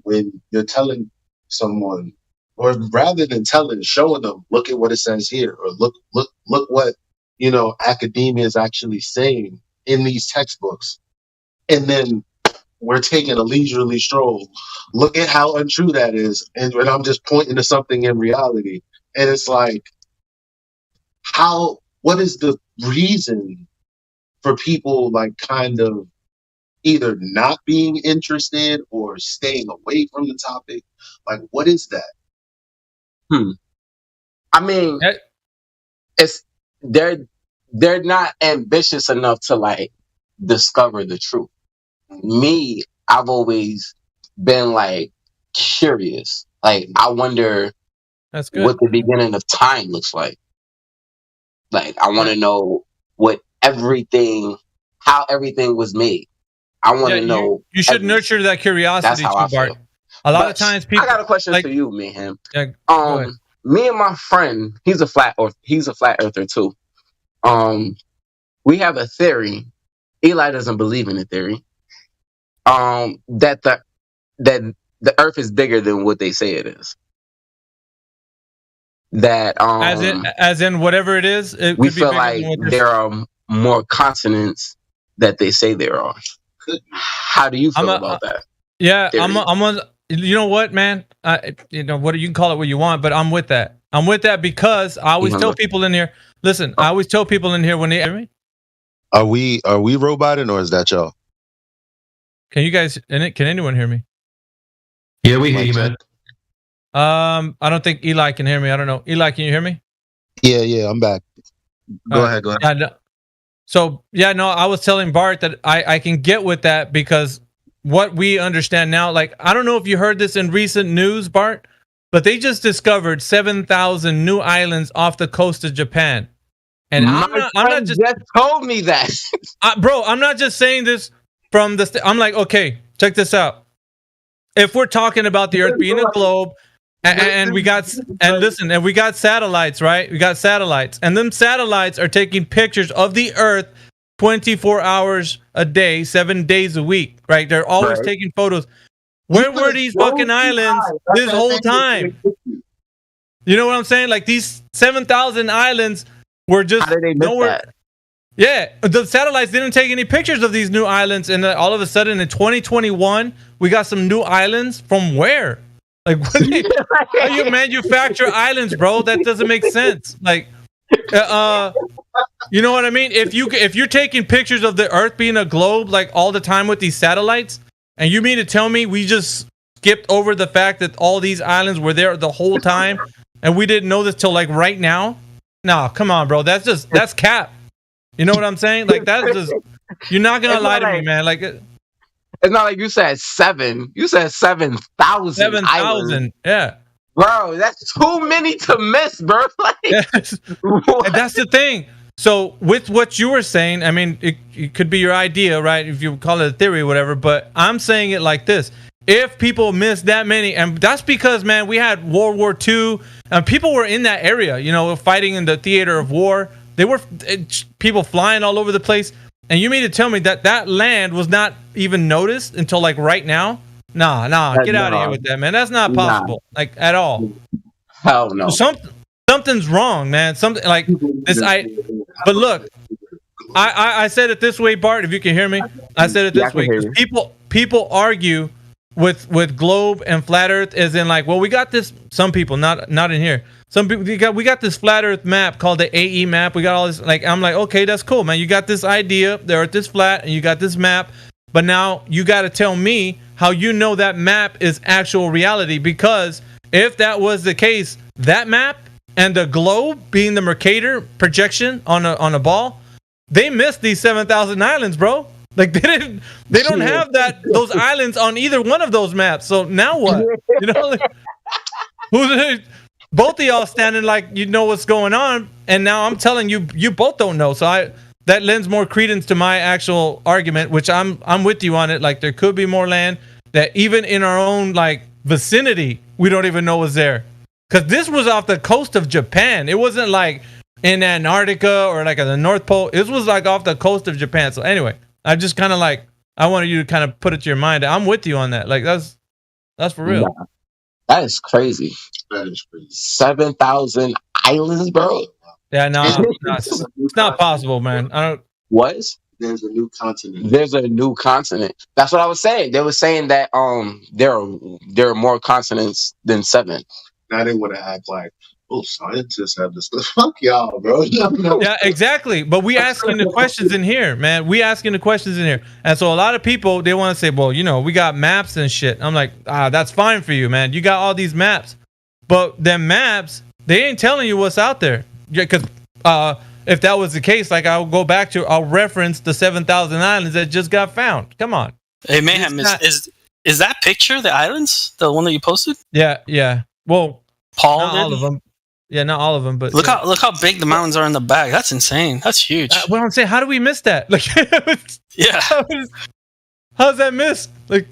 you're telling someone, or rather than showing them, look at what it says here, or look what, you know, academia is actually saying in these textbooks, and then we're taking a leisurely stroll. Look at how untrue that is, and when I'm just pointing to something in reality, and it's like, what is the reason for people, like, kind of either not being interested or staying away from the topic? Like, what is that? I mean, it's they're not ambitious enough to, like, discover the truth. Me, I've always been, like, curious. Like, I wonder that's good. what the beginning of time looks like. Like, I want to know how everything was made. I want to know. You should nurture that curiosity. That's how I Bart. feel. A lot of times people. I got a question for you, Mayhem. Yeah, go ahead. Me and my friend, he's a flat earther too. We have a theory. Eli doesn't believe in the theory. That the Earth is bigger than what they say it is. That as in whatever it is, it we could be feel bigger like than what there are more continents that they say there are. How do you feel about that? Yeah, theory? I'm on. You know what, man? You know what? You can call it what you want, but I'm with that. I'm with that because I always tell people in here. Listen, I always tell people in here when they hear me. Are we roboting, or is that y'all? Can you guys? Can anyone hear me? Yeah, we hear you, man. I don't think Eli can hear me. I don't know. Eli, can you hear me? Yeah, I'm back. Go ahead. Yeah, no. So yeah, no, I was telling Bart that I can get with that because what we understand now, like, I don't know if you heard this in recent news, Bart, but they just discovered 7,000 new islands off the coast of Japan. And I'm not just told me that, bro. I'm not just saying this from the. I'm like, okay, check this out. If we're talking about the Earth being a globe, and we got satellites, right? We got satellites, and them satellites are taking pictures of the Earth 24 hours a day, 7 days a week, right? They're always taking photos. Where were these fucking islands this whole time? You know what I'm saying? Like, these 7,000 islands were just How did they miss nowhere. that? Yeah, the satellites didn't take any pictures of these new islands, and all of a sudden in 2021 we got some new islands from where? Like, what how you manufacture islands, bro? That doesn't make sense. Like, you know what I mean? If you're taking pictures of the Earth being a globe like all the time with these satellites, and you mean to tell me we just skipped over the fact that all these islands were there the whole time, and we didn't know this till like right now? Nah, come on, bro. That's cap. You know what I'm saying? Like, that's just, you're not gonna lie to me, man. Like, it's not like you said 7. You said 7,000. 7,000. Yeah, bro, that's too many to miss, bro. Like, yes. And that's the thing. So with what you were saying, I mean, it could be your idea, right? If you call it a theory or whatever. But I'm saying it like this: if people miss that many, and that's because, man, we had World War II, and people were in that area, you know, fighting in the theater of war. They were people flying all over the place. And you mean to tell me that land was not even noticed until like right now? Nah, get out of here with that, man. That's not possible, like, at all. Hell no. Something's wrong, man. Something like this. But look, I said it this way, Bart. If you can hear me, I said it this way. People argue with globe and flat Earth, as in like, well, we got this. Some people, not in here. Some people, we got this flat Earth map called the AE map. We got all this. Like, I'm like, okay, that's cool, man. You got this idea, the Earth is flat, and you got this map. But now you got to tell me how you know that map is actual reality. Because if that was the case, that map and the globe being the Mercator projection on a ball, they missed these 7,000 islands, bro. Like, they don't have those islands on either one of those maps. So now what? You know, like, both of y'all standing like you know what's going on, and now I'm telling you, you both don't know. So that lends more credence to my actual argument, which I'm with you on it. Like, there could be more land that even in our own like vicinity we don't even know is there, because this was off the coast of Japan. It wasn't like in Antarctica or like at the North Pole. It was like off the coast of Japan. So anyway, I just kind of like, I wanted you to kind of put it to your mind. I'm with you on that. Like, that's for real. Nah, that is crazy. 7,000 islands, bro. Yeah, no, it's not possible, man. I don't. What? There's a new continent. There's a new continent. That's what I was saying. They were saying that there are more continents than 7. Now they want to act like, oh, scientists have this. Fuck y'all, bro. No. Yeah, exactly. But we asking the questions in here, man. We asking the questions in here, and so a lot of people, they want to say, well, you know, we got maps and shit. I'm like, that's fine for you, man. You got all these maps, but them maps, they ain't telling you what's out there. Yeah, because if that was the case, like, I'll reference the 7,000 islands that just got found. Come on. Hey, Mayhem, is that picture the islands, the one that you posted? Yeah. Well, Paul not did? all of them. Yeah, not all of them, but look how big the mountains are in the back. That's insane. That's huge. Well, I'm saying, how do we miss that? Like, yeah, how's that missed? Like,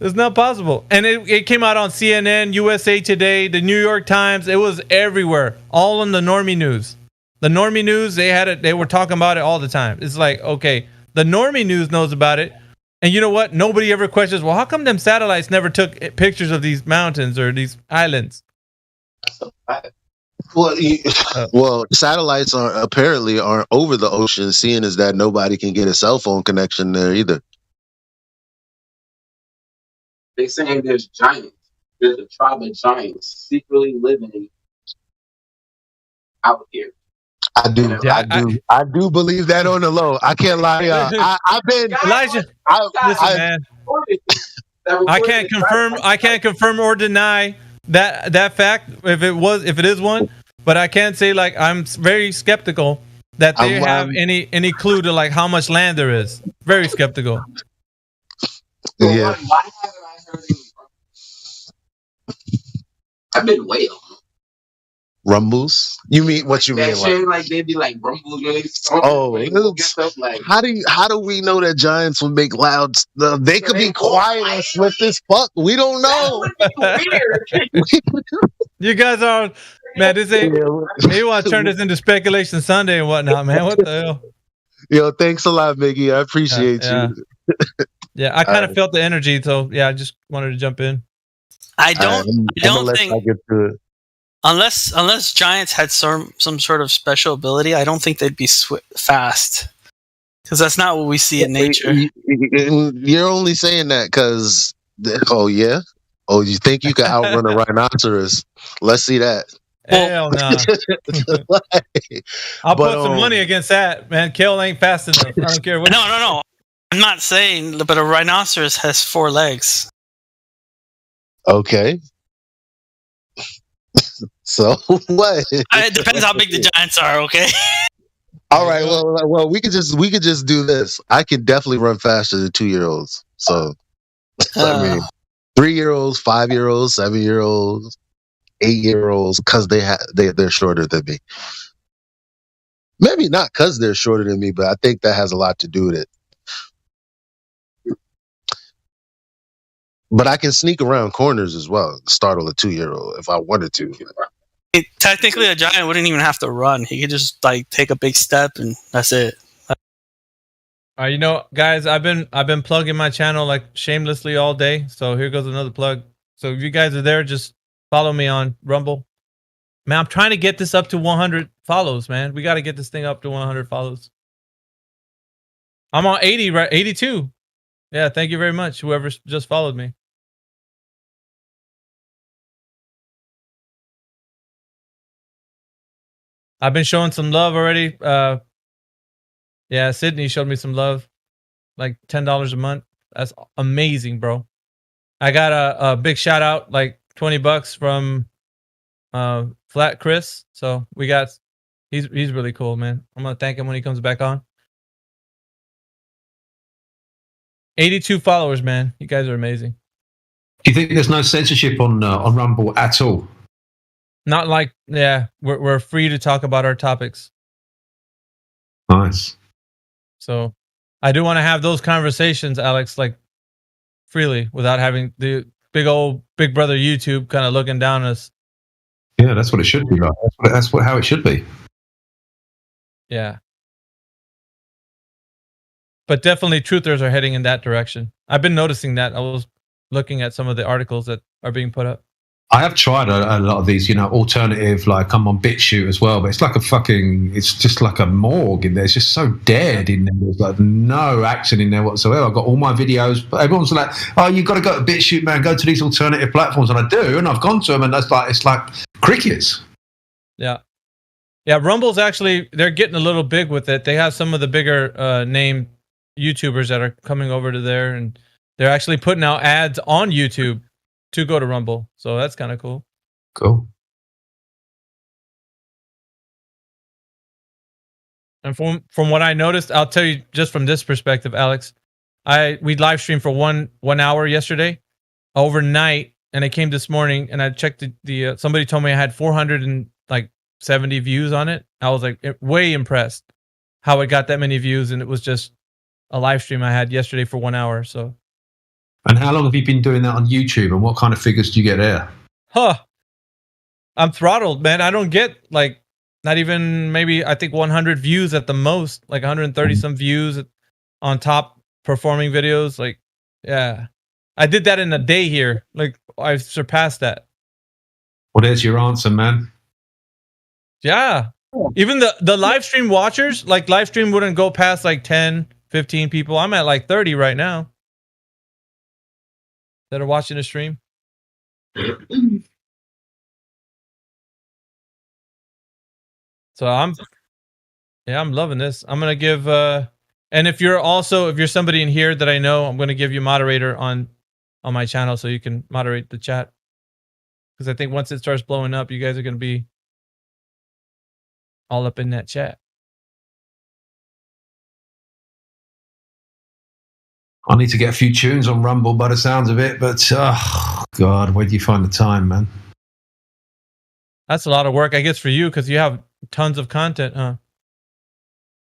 it's not possible. And it came out on CNN, USA Today, the New York Times. It was everywhere, all on the normie news. The normie news, they had it. They were talking about it all the time. It's like, okay, the normie news knows about it, and you know what? Nobody ever questions, well, how come them satellites never took pictures of these mountains or these islands? Well, satellites aren't over the ocean, seeing as that nobody can get a cell phone connection there either. They saying there's giants. There's a tribe of giants secretly living out here. I do believe that on the low. I can't lie to y'all. I've been Elijah. Listen, man. I can't confirm or deny that fact if it is one, but I can't say, like, I'm very skeptical that they have any clue to like how much land there is. Very skeptical. Yeah. Why haven't I heard any? I've been way off. Rumbles? You mean what you mean? Like they'd be like rumbles when they like, how do we know that giants would make loud? They could be quiet and swift as fuck. We don't know. You guys are, man. This ain't. You want to turn this into speculation Sunday and whatnot, man? What the hell? Yo, thanks a lot, Miggy. I appreciate you. Yeah, I kind of felt the energy, so yeah, I just wanted to jump in. I don't think. Unless giants had some sort of special ability, I don't think they'd be fast. Because that's not what we see in nature. You're only saying that because, oh yeah, oh you think you can outrun a rhinoceros? Let's see that. Hell no. I'll put some money against that, man. Kill ain't fast enough. I don't care what. No. I'm not saying, but a rhinoceros has 4 legs. Okay. So what? It depends how big the giants are. Okay. All right. Well, we could just do this. I can definitely run faster than 2-year-olds. So, I mean, 3-year-olds, 5-year-olds, 7-year-olds, 8-year-olds, because they're shorter than me. Maybe not because they're shorter than me, but I think that has a lot to do with it. But I can sneak around corners as well, startle a 2-year-old if I wanted to. Technically, a giant wouldn't even have to run. He could just like take a big step, and that's it. You know, guys, I've been plugging my channel like shamelessly all day. So here goes another plug. So if you guys are there, just follow me on Rumble. Man, I'm trying to get this up to 100 follows, man. We got to get this thing up to 100 follows. I'm on 80, right? 82. Yeah, thank you very much, whoever just followed me. I've been showing some love already. Yeah, Sydney showed me some love. Like $10 a month. That's amazing, bro. I got a big shout out, like $20 from Flat Chris. So we got he's really cool, man. I'm gonna thank him when he comes back on. 82 followers, man. You guys are amazing. Do you think there's no censorship on Rumble at all? Not like, yeah, we're free to talk about our topics. Nice. So I do want to have those conversations, Alex, like freely without having the big brother YouTube kind of looking down on us. Yeah, that's what it should be like. That's how it should be. Yeah. But definitely truthers are heading in that direction. I've been noticing that. I was looking at some of the articles that are being put up. I have tried a lot of these, alternative, like I'm on BitChute as well, but it's like it's just like a morgue in there. It's just so dead in there. There's like no action in there whatsoever. I've got all my videos, but everyone's like, oh, you've got to go to BitChute, man, go to these alternative platforms. And I do, and I've gone to them, and it's like crickets. Yeah. Yeah, Rumble's actually, they're getting a little big with it. They have some of the bigger name YouTubers that are coming over to there, and they're actually putting out ads on YouTube to go to Rumble. So that's kind of cool. Cool. And from what I noticed, I'll tell you just from this perspective, Alex, we live streamed for one hour yesterday overnight, and I came this morning and I checked the somebody told me I had 470 views on it. I was like way impressed how it got that many views, and it was just a live stream I had yesterday for 1 hour. So. And how long have you been doing that on YouTube, and what kind of figures do you get there? I'm throttled, man. I don't get like not even maybe I think 100 views at the most, like 130 some views on top performing videos. Like, yeah, I did that in a day here. Like I've surpassed that. Well, there's your answer, man. Yeah. Even the live stream watchers, like live stream wouldn't go past like 10, 15 people. I'm at like 30 right now that are watching the stream. So I'm loving this. I'm gonna give and if you're somebody in here that I know, I'm gonna give you moderator on my channel so you can moderate the chat. Because I think once it starts blowing up, you guys are gonna be all up in that chat. I need to get a few tunes on Rumble by the sounds of it, but God, where do you find the time, man? That's a lot of work, I guess, for you because you have tons of content, huh?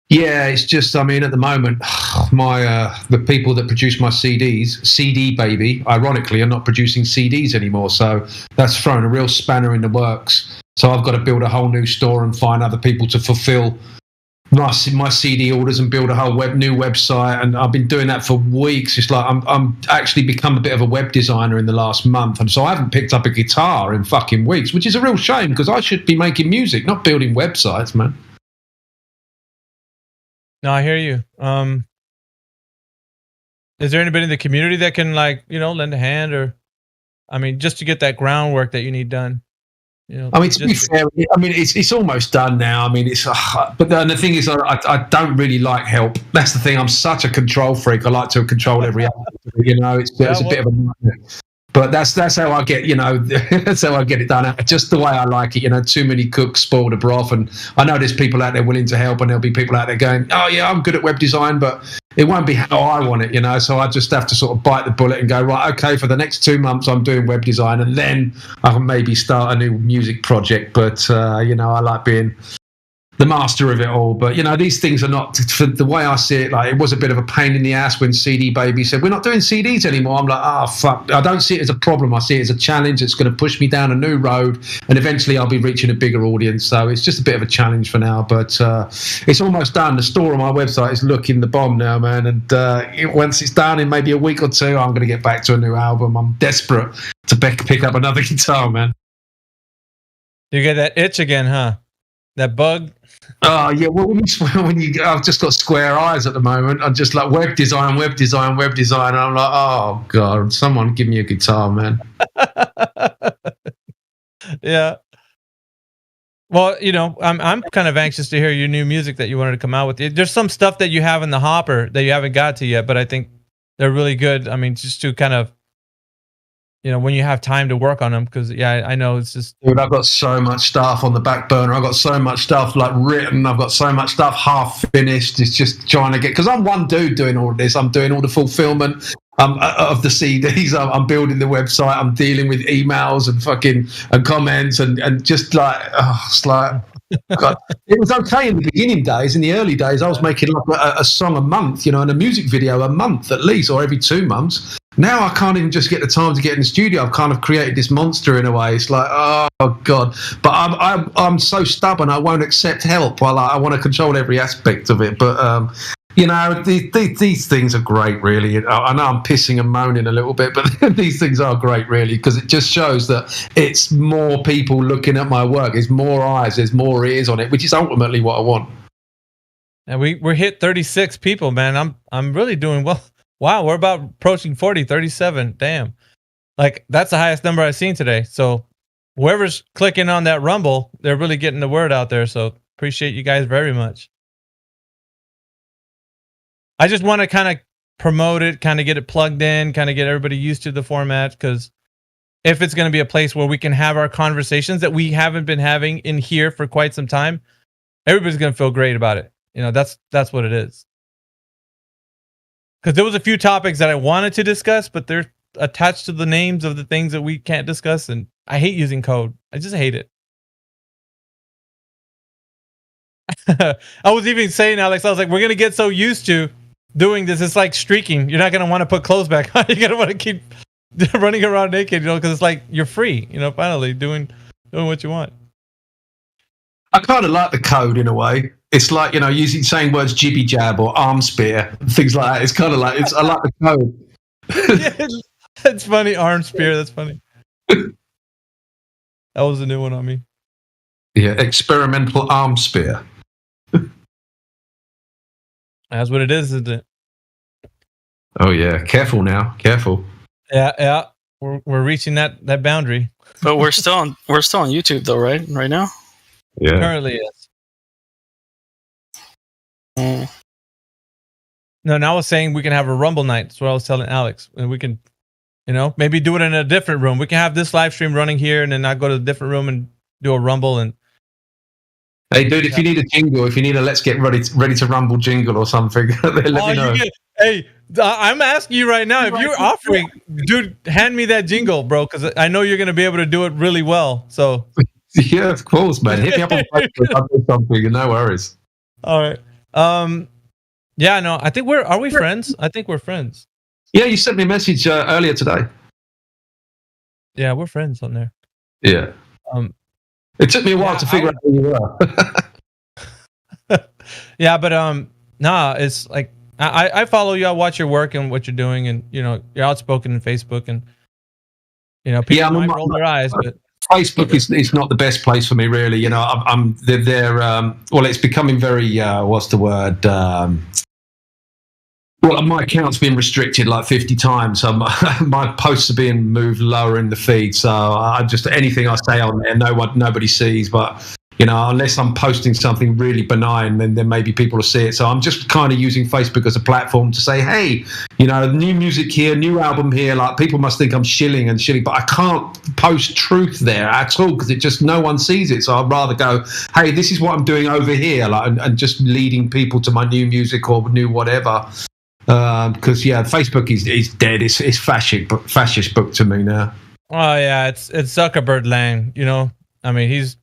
Yeah, it's just, I mean, at the moment, the people that produce my CDs, CD Baby, ironically, are not producing CDs anymore. So that's thrown a real spanner in the works. So I've got to build a whole new store and find other people to fulfill my CD orders and build a whole new website, and I've been doing that for weeks. It's like I'm actually become a bit of a web designer in the last month, and so I haven't picked up a guitar in fucking weeks, which is a real shame because I should be making music, not building websites, man. No, I hear you. Is there anybody in the community that can, like, lend a hand, or, I mean, just to get that groundwork that you need done? I mean, to be fair, I mean, it's almost done now. I mean, but the thing is, I don't really like help. That's the thing. I'm such a control freak. I like to control every aspect of it, it's a bit of a nightmare. But that's how I get, that's how I get it done. Just the way I like it, too many cooks spoil the broth. And I know there's people out there willing to help, and there'll be people out there going, oh yeah, I'm good at web design, but it won't be how I want it, So I just have to sort of bite the bullet and go, right, okay, for the next 2 months I'm doing web design, and then I can maybe start a new music project. But, I like being the master of it all. But, these things are not, for the way I see it, like, it was a bit of a pain in the ass when CD Baby said, we're not doing CDs anymore. I'm like, oh, fuck. I don't see it as a problem. I see it as a challenge. It's going to push me down a new road, and eventually I'll be reaching a bigger audience. So it's just a bit of a challenge for now, but it's almost done. The store on my website is looking the bomb now, man. And once it's done in maybe a week or two, I'm going to get back to a new album. I'm desperate to pick up another guitar, man. You get that itch again, huh? That bug? Oh yeah, well I've just got square eyes at the moment. I'm just like web design, and I'm like, oh god, someone give me a guitar, man. Yeah. Well, I'm kind of anxious to hear your new music that you wanted to come out with. There's some stuff that you have in the hopper that you haven't got to yet, but I think they're really good. I mean, just to kind of, when you have time to work on them, because I know it's just. Dude, I've got so much stuff on the back burner. I've got so much stuff like written. I've got so much stuff half finished. It's just trying to get, because I'm one dude doing all of this. I'm doing all the fulfillment of the CDs. I'm building the website. I'm dealing with emails and comments and just like, it's like. God. It was okay in the beginning days. In the early days, I was making like a song a month, and a music video a month at least, or every 2 months. Now I can't even just get the time to get in the studio. I've kind of created this monster in a way. It's like, oh god! But I'm so stubborn. I won't accept help. Well, I want to control every aspect of it. But these things are great, really. I know I'm pissing and moaning a little bit, but these things are great, really, because it just shows that it's more people looking at my work. There's more eyes, there's more ears on it, which is ultimately what I want. And we're hit 36 people, man. I'm really doing well. Wow, we're about approaching 40, 37. Damn. Like, that's the highest number I've seen today. So whoever's clicking on that Rumble, they're really getting the word out there. So appreciate you guys very much. I just want to kind of promote it, kind of get it plugged in, kind of get everybody used to the format, because if it's going to be a place where we can have our conversations that we haven't been having in here for quite some time, everybody's going to feel great about it. That's what it is. Because there was a few topics that I wanted to discuss, but they're attached to the names of the things that we can't discuss, and I hate using code. I just hate it. I was even saying, Alex, I was like, we're going to get so used to doing this. It's like streaking. You're not going to want to put clothes back on. You're going to want to keep running around naked, because it's like you're free, finally doing what you want. I kind of like the code in a way. It's like, using saying words jibby jab or arm spear, things like that. It's kind of like, I like the code. Yeah, it's funny. Arm spear. That's funny. That was a new one on me. Yeah. Experimental arm spear. That's what it is, isn't it? Oh yeah. Careful now. Careful. Yeah. We're reaching that boundary. But we're still on YouTube though, right? Right now? Yeah. Currently, yes. No, now I was saying we can have a Rumble night. That's what I was telling Alex. And we can, maybe do it in a different room. We can have this live stream running here, and then I go to a different room and do a Rumble. And hey, dude, if you need a jingle, if you need a let's get ready to Rumble jingle or something, let me know. Hey, I'm asking you right now, if you're offering, dude, hand me that jingle, bro, because I know you're going to be able to do it really well. So yeah, of course, man. Hit me up on Facebook. I'll do something. No worries. All right. Yeah, no, I think are we friends? I think we're friends. Yeah, you sent me a message earlier today. Yeah, we're friends on there. Yeah. It took me a while to figure out who you Yeah, but nah, it's like I follow you. I watch your work and what you're doing, and you're outspoken in Facebook, and people might roll their eyes, but Facebook is not the best place for me, really. They're well, it's becoming very what's the word? Well, my account's been restricted like 50 times. So my posts are being moved lower in the feed. So I just anything I say on there, nobody sees. But unless I'm posting something really benign, then maybe people will see it. So I'm just kind of using Facebook as a platform to say, hey, new music here, new album here. Like people must think I'm shilling, but I can't post truth there at all because it just no one sees it. So I'd rather go, hey, this is what I'm doing over here, like, and just leading people to my new music or new whatever. Because Facebook is dead. It's fascist book to me now. Oh yeah, it's Zuckerberg land. I mean he's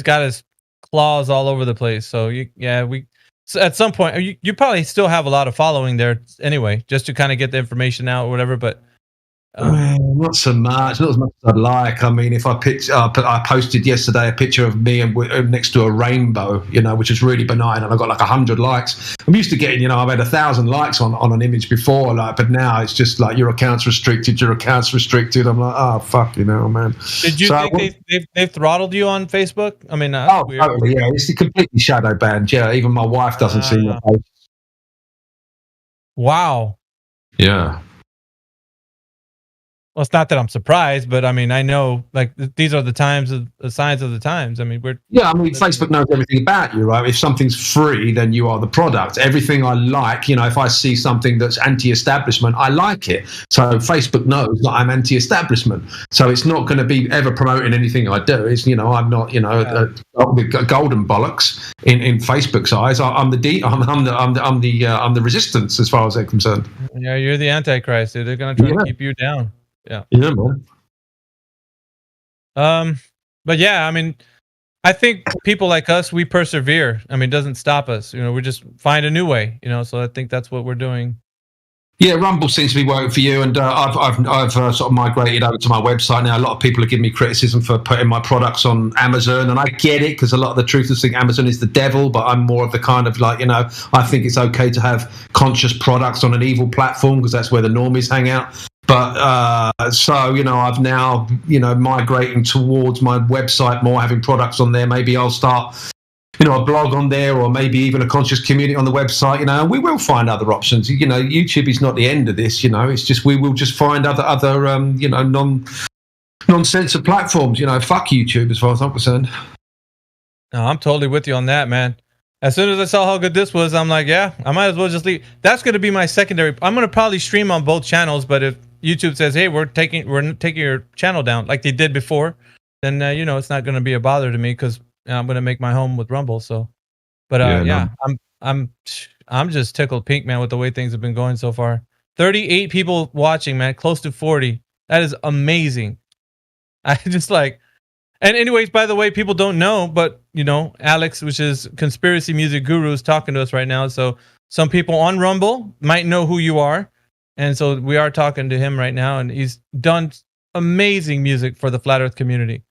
got his claws all over the place. So so at some point you probably still have a lot of following there anyway, just to kind of get the information out or whatever. But not so much, not as much as I'd like. I mean, if I posted yesterday a picture of me and next to a rainbow, which is really benign, and I got like 100 likes. I'm used to getting, I've had 1,000 likes on an image before, but now it's just like your account's restricted. I'm like, oh fuck, man. Did you think they've throttled you on Facebook? I mean, totally, yeah, it's completely shadow banned. Yeah, even my wife doesn't see my post. Wow. Yeah. Well, it's not that I'm surprised, but I mean, I know like these are the signs of the times. I mean, Facebook knows everything about you, right? If something's free, then you are the product. Everything I like, if I see something that's anti-establishment, I like it. So Facebook knows that I'm anti-establishment. So it's not going to be ever promoting anything I do. It's I'm not the golden bollocks in Facebook's eyes. I'm the resistance as far as they're concerned. Yeah, you're the Antichrist, dude. They're going to try to keep you down. Yeah, man. But yeah, I mean, I think people like us, we persevere. I mean, it doesn't stop us. We just find a new way. So I think that's what we're doing. Yeah, Rumble seems to be working for you, and I've sort of migrated over to my website now. A lot of people are giving me criticism for putting my products on Amazon, and I get it because a lot of the truthers think Amazon is the devil, but I'm more of the kind of like, I think it's okay to have conscious products on an evil platform because that's where the normies hang out. But I've now migrating towards my website more, having products on there. Maybe I'll start a blog on there, or maybe even a conscious community on the website, and we will find other options. YouTube is not the end of this, it's just we will just find other non-censored platforms. Fuck YouTube as far as I'm concerned. No, I'm totally with you on that, man. As soon as I saw how good this was, I'm like, yeah, I might as well just leave. That's going to be my secondary. I'm going to probably stream on both channels, but if YouTube says, hey, we're taking your channel down like they did before, then it's not going to be a bother to me because I'm going to make my home with Rumble. So, but I'm just tickled pink, man, with the way things have been going so far. 38 people watching, man, close to 40. That is amazing. I just like, and anyways, by the way, people don't know, but Alex, which is Conspiracy Music Guru, is talking to us right now. So some people on Rumble might know who you are. And so we are talking to him right now, and he's done amazing music for the Flat Earth community.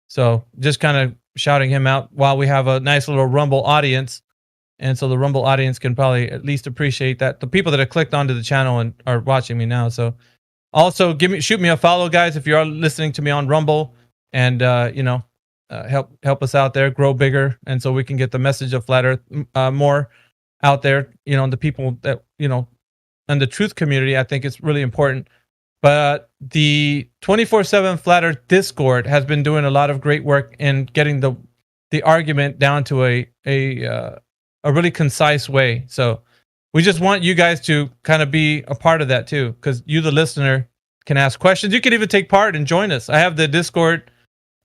So just kind of shouting him out while we have a nice little Rumble audience. And so the Rumble audience can probably at least appreciate that. The people that have clicked onto the channel and are watching me now. So also shoot me a follow, guys, if you are listening to me on Rumble, and help us out there, grow bigger, and so we can get the message of Flat Earth more out there. The people that and the truth community, I think it's really important. But the 24/7 Flat Earth Discord has been doing a lot of great work in getting the argument down to a really concise way. So we just want you guys to kind of be a part of that too, because you, the listener, can ask questions. You can even take part and join us. I have the Discord,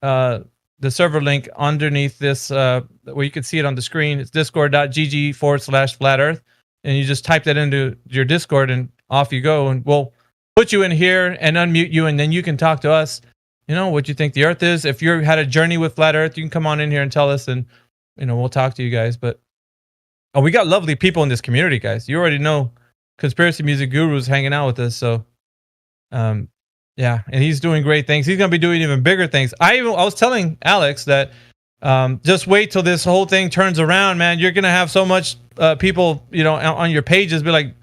the server link underneath this, where you can see it on the screen. It's discord.gg/Flat Earth. And you just type that into your Discord and off you go. And we'll put you in here and unmute you. And then you can talk to us, what you think the Earth is. If you had a journey with Flat Earth, you can come on in here and tell us, and, we'll talk to you guys. But we got lovely people in this community, guys. You already know Conspiracy Music Guru's hanging out with us. So, yeah, and he's doing great things. He's going to be doing even bigger things. I was telling Alex that Just wait till this whole thing turns around, man. You're gonna have so much people, on your pages be like,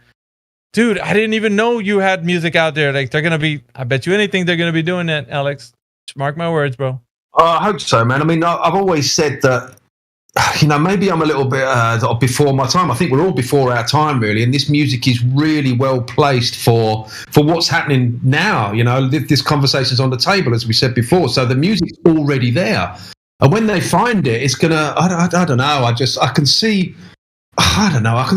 dude, I didn't even know you had music out there. Like, they're gonna be, I bet you anything they're gonna be doing that, Alex. Mark my words, bro. I hope so, man. I mean, I've always said that, maybe I'm a little bit before my time. I think we're all before our time, really. And this music is really well placed for what's happening now. This conversation's on the table, as we said before. So the music's already there. And when they find it, it's going to, I don't know. I can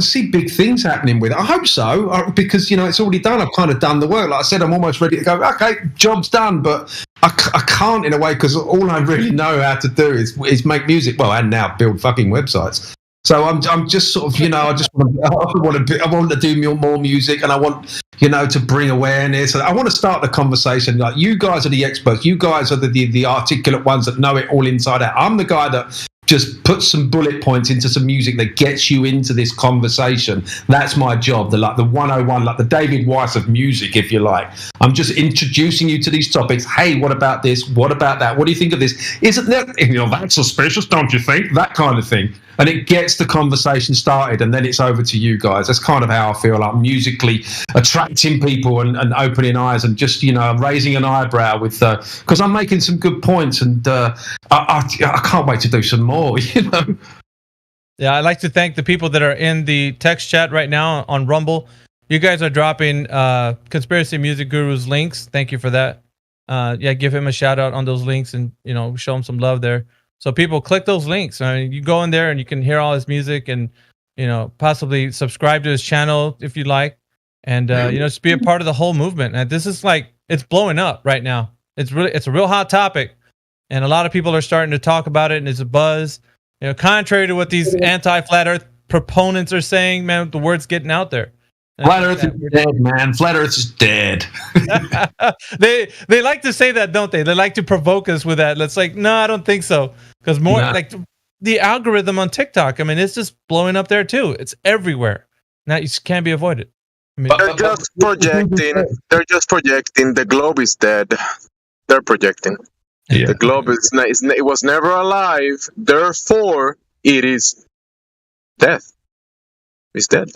see big things happening with it. I hope so, because, it's already done. I've kind of done the work. Like I said, I'm almost ready to go, okay, job's done. But I can't, in a way, because all I really know how to do is make music. Well, and now build fucking websites. So I'm just sort of, I want to do more music, and I want, to bring awareness. And I want to start the conversation. Like, you guys are the experts. You guys are the articulate ones that know it all inside out. I'm the guy that just puts some bullet points into some music that gets you into this conversation. That's my job. The 101, like the David Weiss of music, if you like. I'm just introducing you to these topics. Hey, what about this? What about that? What do you think of this? Isn't that, that's suspicious, don't you think? That kind of thing. And it gets the conversation started, and then it's over to you guys. That's kind of how I feel, like musically attracting people and opening eyes, and just, raising an eyebrow with, because I'm making some good points, and I can't wait to do some more, Yeah, I'd like to thank the people that are in the text chat right now on Rumble. You guys are dropping Conspiracy Music Guru's links. Thank you for that. Give him a shout out on those links, and show him some love there. So people, click those links. I mean, you go in there and you can hear all his music, and possibly subscribe to his channel if you like, and just be a part of the whole movement. And this is it's blowing up right now. It's a real hot topic, and a lot of people are starting to talk about it, and it's a buzz. Contrary to what these anti-flat Earth proponents are saying, man, the word's getting out there. Flat Earth is dead, man. Flat Earth is dead. They like to say that, don't they? They like to provoke us with that. It's like, no, I don't think so. Because the algorithm on TikTok, I mean, it's just blowing up there too. It's everywhere. Now it can't be avoided. I mean, they're just projecting. They're just projecting. The globe is dead. They're projecting. Yeah. The globe it was never alive. Therefore, it is death. It's dead.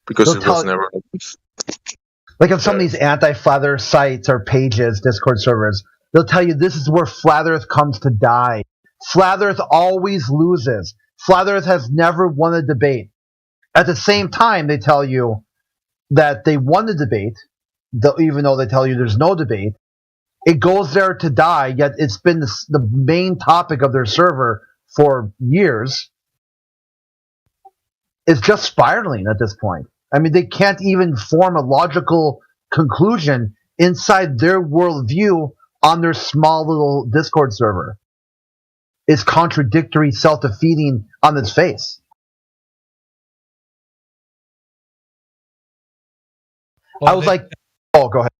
Because it was never alive. Like on some of these anti-flat Earth sites or pages, Discord servers, they'll tell you this is where Flat Earth comes to die. Flat Earth always loses. Flat Earth has never won a debate. At the same time, they tell you that they won the debate, even though they tell you there's no debate. It goes there to die, yet it's been the main topic of their server for years. It's just spiraling at this point. I mean, they can't even form a logical conclusion inside their worldview on their small little Discord server. It's contradictory, self-defeating on its face. Well, I was like, oh, go ahead.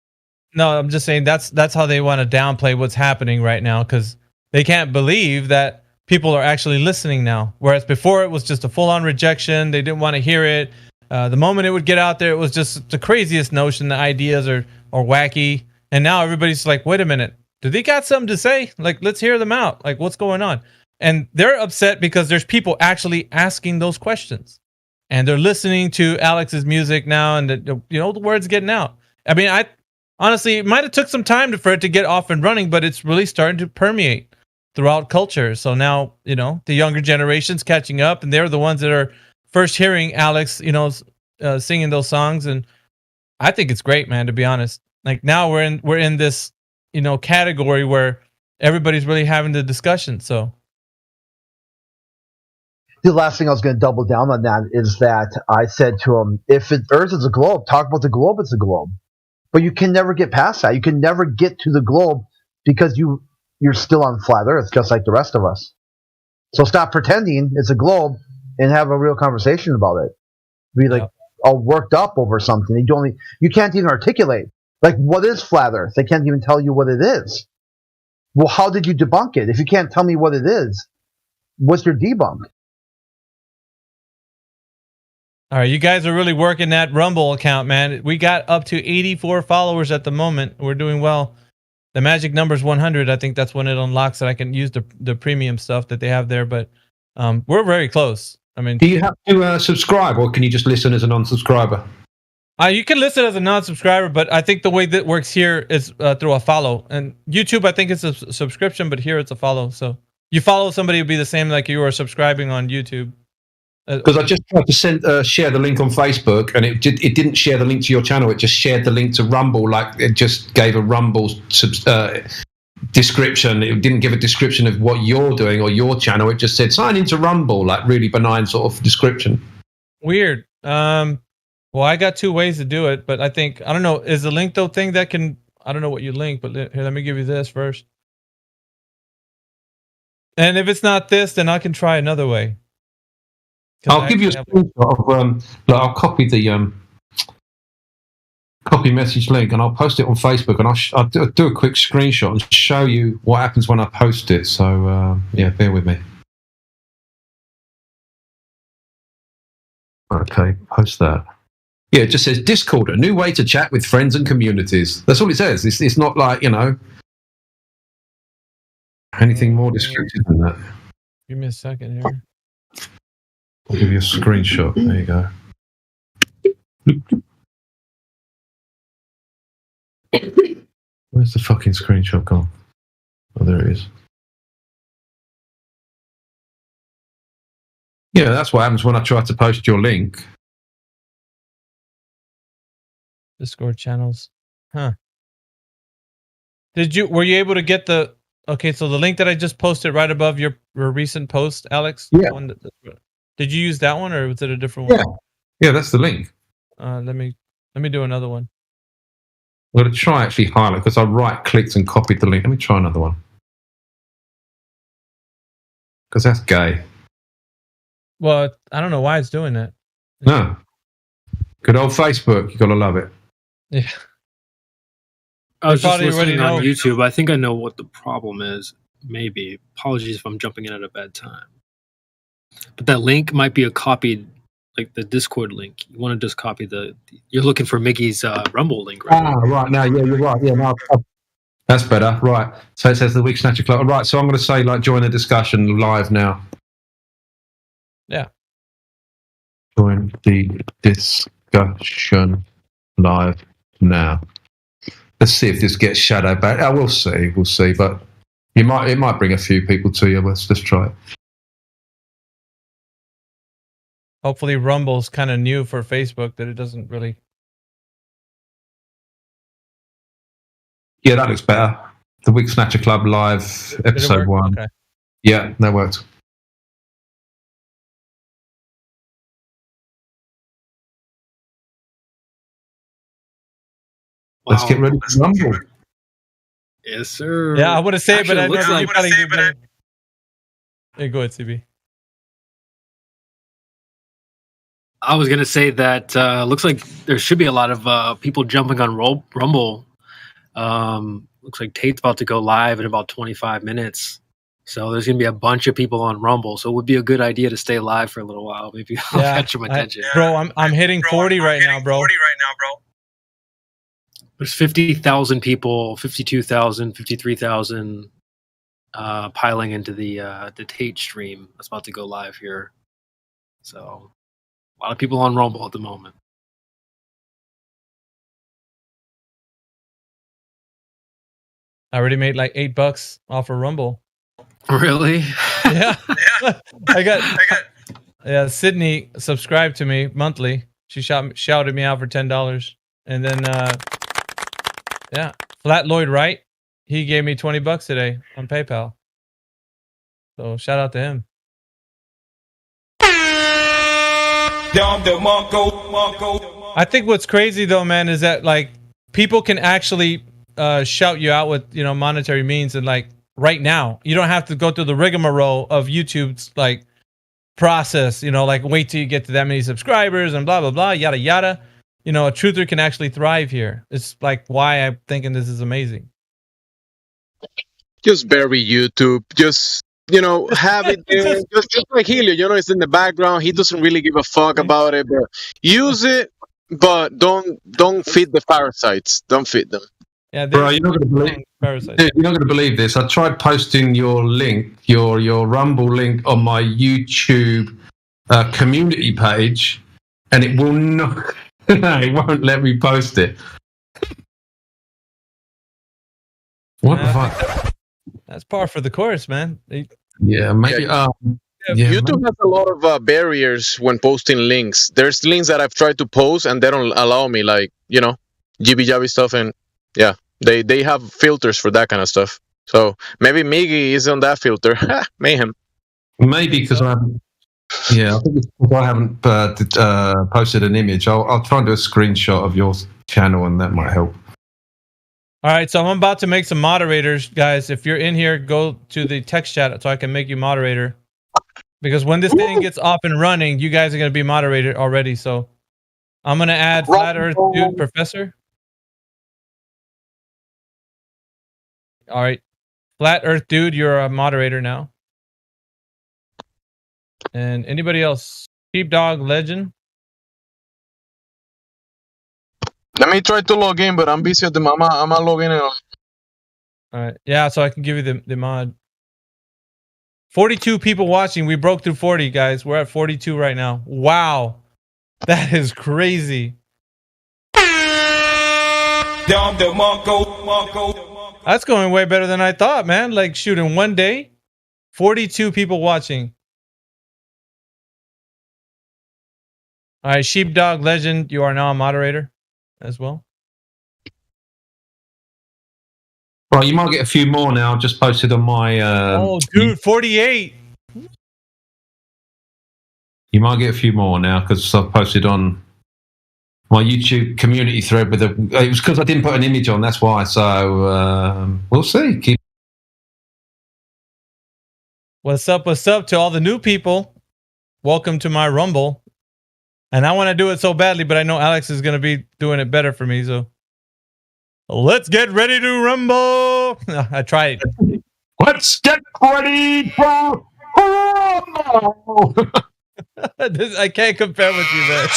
No, I'm just saying that's how they want to downplay what's happening right now, because they can't believe that people are actually listening now. Whereas before it was just a full-on rejection. They didn't want to hear it. The moment it would get out there, it was just the craziest notion. The ideas are wacky. And now everybody's like, wait a minute. Do they got something to say? Like, let's hear them out. Like, what's going on? And they're upset because there's people actually asking those questions. And they're listening to Alex's music now, and the word's getting out. I mean, honestly, it might have took some time for it to get off and running, but it's really starting to permeate throughout culture. So now, the younger generation's catching up, and they're the ones that are first hearing Alex, singing those songs. And I think it's great, man, to be honest. Like, now we're in this, category where everybody's really having the discussion. So the last thing I was going to double down on that is that I said to him, if Earth is a globe, talk about the globe. It's a globe. But you can never get past that. You can never get to the globe because you're still on flat Earth, just like the rest of us. So stop pretending it's a globe and have a real conversation about it. Be like all worked up over something. You can't even articulate. Like, what is flat Earth? They can't even tell you what it is. Well, how did you debunk it? If you can't tell me what it is, what's your debunk? All right, you guys are really working that Rumble account, man. We got up to 84 followers at the moment. We're doing well. the magic number's 100. I think that's when it unlocks that I can use the premium stuff that they have there. But we're very close. I mean, do you have to subscribe, or can you just listen as a non-subscriber? You can listen as a non-subscriber, but I think the way that works here is through a follow. And YouTube, I think it's a subscription, but here it's a follow. So you follow somebody, it'd be the same like you are subscribing on YouTube. Because I just tried to share the link on Facebook, and it didn't share the link to your channel. It just shared the link to Rumble, like it just gave a Rumble description. It didn't give a description of what you're doing or your channel. It just said sign into Rumble, like really benign sort of description. Weird. Well, I got 2 ways to do it, but I think, I don't know, is the link though thing that can, I don't know what you link, but here, let me give you this first. And if it's not this, then I can try another way. I'll give you a screenshot of I'll copy the copy message link, and I'll post it on Facebook, and I'll do a quick screenshot and show you what happens when I post it. So yeah, bear with me. Okay, post that. Yeah, it just says Discord, a new way to chat with friends and communities. That's all it says. It's not like, you know, anything more descriptive than that. Give me a second here. I'll give you a screenshot. There you go. Where's the fucking screenshot gone? Oh, there it is. Yeah, that's what happens when I try to post your link. Discord channels. Huh. Were you able to get the, okay, so the link that I just posted right above your recent post, Alex? Yeah. Did you use that one, or was it a different one? Yeah, that's the link. Let me do another one. I'm going to try actually highlight, because I right-clicked and copied the link. Let me try another one. Because that's gay. Well, I don't know why it's doing that. No. Good old Facebook. You got to love it. Yeah. I was just probably listening already on know. YouTube. I think I know what the problem is. Maybe. Apologies if I'm jumping in at a bad time. But that link might be a copied, like the Discord link. You want to just copy you're looking for Mickey's Rumble link, right? Ah, right. Now, yeah, you're right. Yeah, no, that's better. Right. So it says the Week Snatcher Club. Right. So I'm going to say, like, join the discussion live now. Yeah. Join the discussion live now. Let's see if this gets shadow back. Oh, we'll see. We'll see. But it might bring a few people to you. Let's just try it. Hopefully Rumble's kind of new for Facebook, that it doesn't really. Yeah, that looks better. The Week Snatcher Club live, episode 1. Okay. Yeah, that worked. Let's get ready for Rumble. Yes, sir. Yeah, I want to say it, but I know looks that like you probably do better. Hey, go ahead, CB. I was gonna say that looks like there should be a lot of people jumping on Rumble. Looks like Tate's about to go live in about 25 minutes. So there's gonna be a bunch of people on Rumble. So it would be a good idea to stay live for a little while. Maybe I'll catch some attention. Bro, I'm hitting 40 right now, bro. There's 50,000 people, 52,000, 53,000 piling into the Tate stream that's about to go live here. So a lot of people on Rumble at the moment. I already made like $8 off of Rumble. Really? Yeah. I got Sydney subscribed to me monthly. She shouted me out for $10. And then Flat Lloyd Wright, he gave me $20 today on PayPal. So shout out to him. I think what's crazy though, man, is that like people can actually shout you out with, monetary means, and like right now, you don't have to go through the rigmarole of YouTube's like process, like wait till you get to that many subscribers and blah blah blah, yada yada. A truther can actually thrive here. It's like why I'm thinking this is amazing. Just bury YouTube. Just have it there. just like Helio, it's in the background. He doesn't really give a fuck about it, but use it. But don't feed the parasites. Don't feed them. Yeah, Bro, you're not going to believe. Dude, you're not going to believe this. I tried posting your link, your Rumble link, on my YouTube community page, and it will not. It won't let me post it. What the fuck? That's par for the course, man. Yeah, maybe. Yeah, Yeah, YouTube has a lot of barriers when posting links. There's links that I've tried to post and they don't allow me, like, jibby jabby stuff, and yeah, they have filters for that kind of stuff. So maybe Miggy is on that filter. Mayhem. maybe because I haven't. Yeah, I think it's because I haven't posted an image. I'll try and do a screenshot of your channel, and that might help. All right, so I'm about to make some moderators, guys. If you're in here, go to the text chat so I can make you moderator. Because when this thing gets off and running, you guys are going to be moderated already. So I'm going to add Flat Earth Dude Professor. All right. Flat Earth Dude, you're a moderator now. And anybody else? Sheepdog Legend. Let me try to log in, but I'm busy at the moment. I'm not logging in. All right. Yeah, so I can give you the mod. 42 people watching. We broke through 40, guys. We're at 42 right now. Wow. That is crazy. That's going way better than I thought, man. Like, shoot, in one day, 42 people watching. All right, Sheepdog Legend, you are now a moderator as well. Well, you might get a few more now. I just posted on my. Oh, dude, 48. You might get a few more now because I've posted on my YouTube community thread. It was because I didn't put an image on. That's why. So we'll see. What's up? What's up to all the new people? Welcome to my Rumble. And I want to do it so badly, but I know Alex is going to be doing it better for me. So let's get ready to rumble. I tried. Let's get ready to rumble. I can't compare with you, man.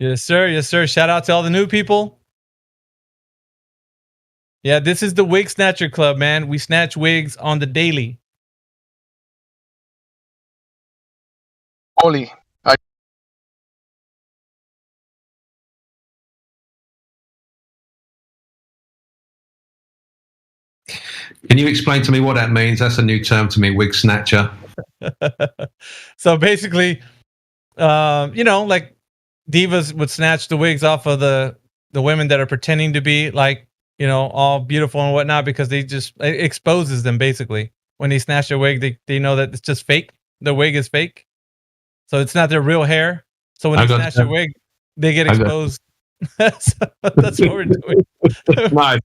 Yes, sir. Yes, sir. Shout out to all the new people. Yeah, this is the Wig Snatcher Club, man. We snatch wigs on the daily. Oli, Can you explain to me what that means? That's a new term to me, wig snatcher. So basically, like divas would snatch the wigs off of the women that are pretending to be like, all beautiful and whatnot, because it exposes them basically. When they snatch their wig, they know that it's just fake. The wig is fake. So it's not their real hair. So when they snatch their wig, they get exposed. That's what we're doing. Nice.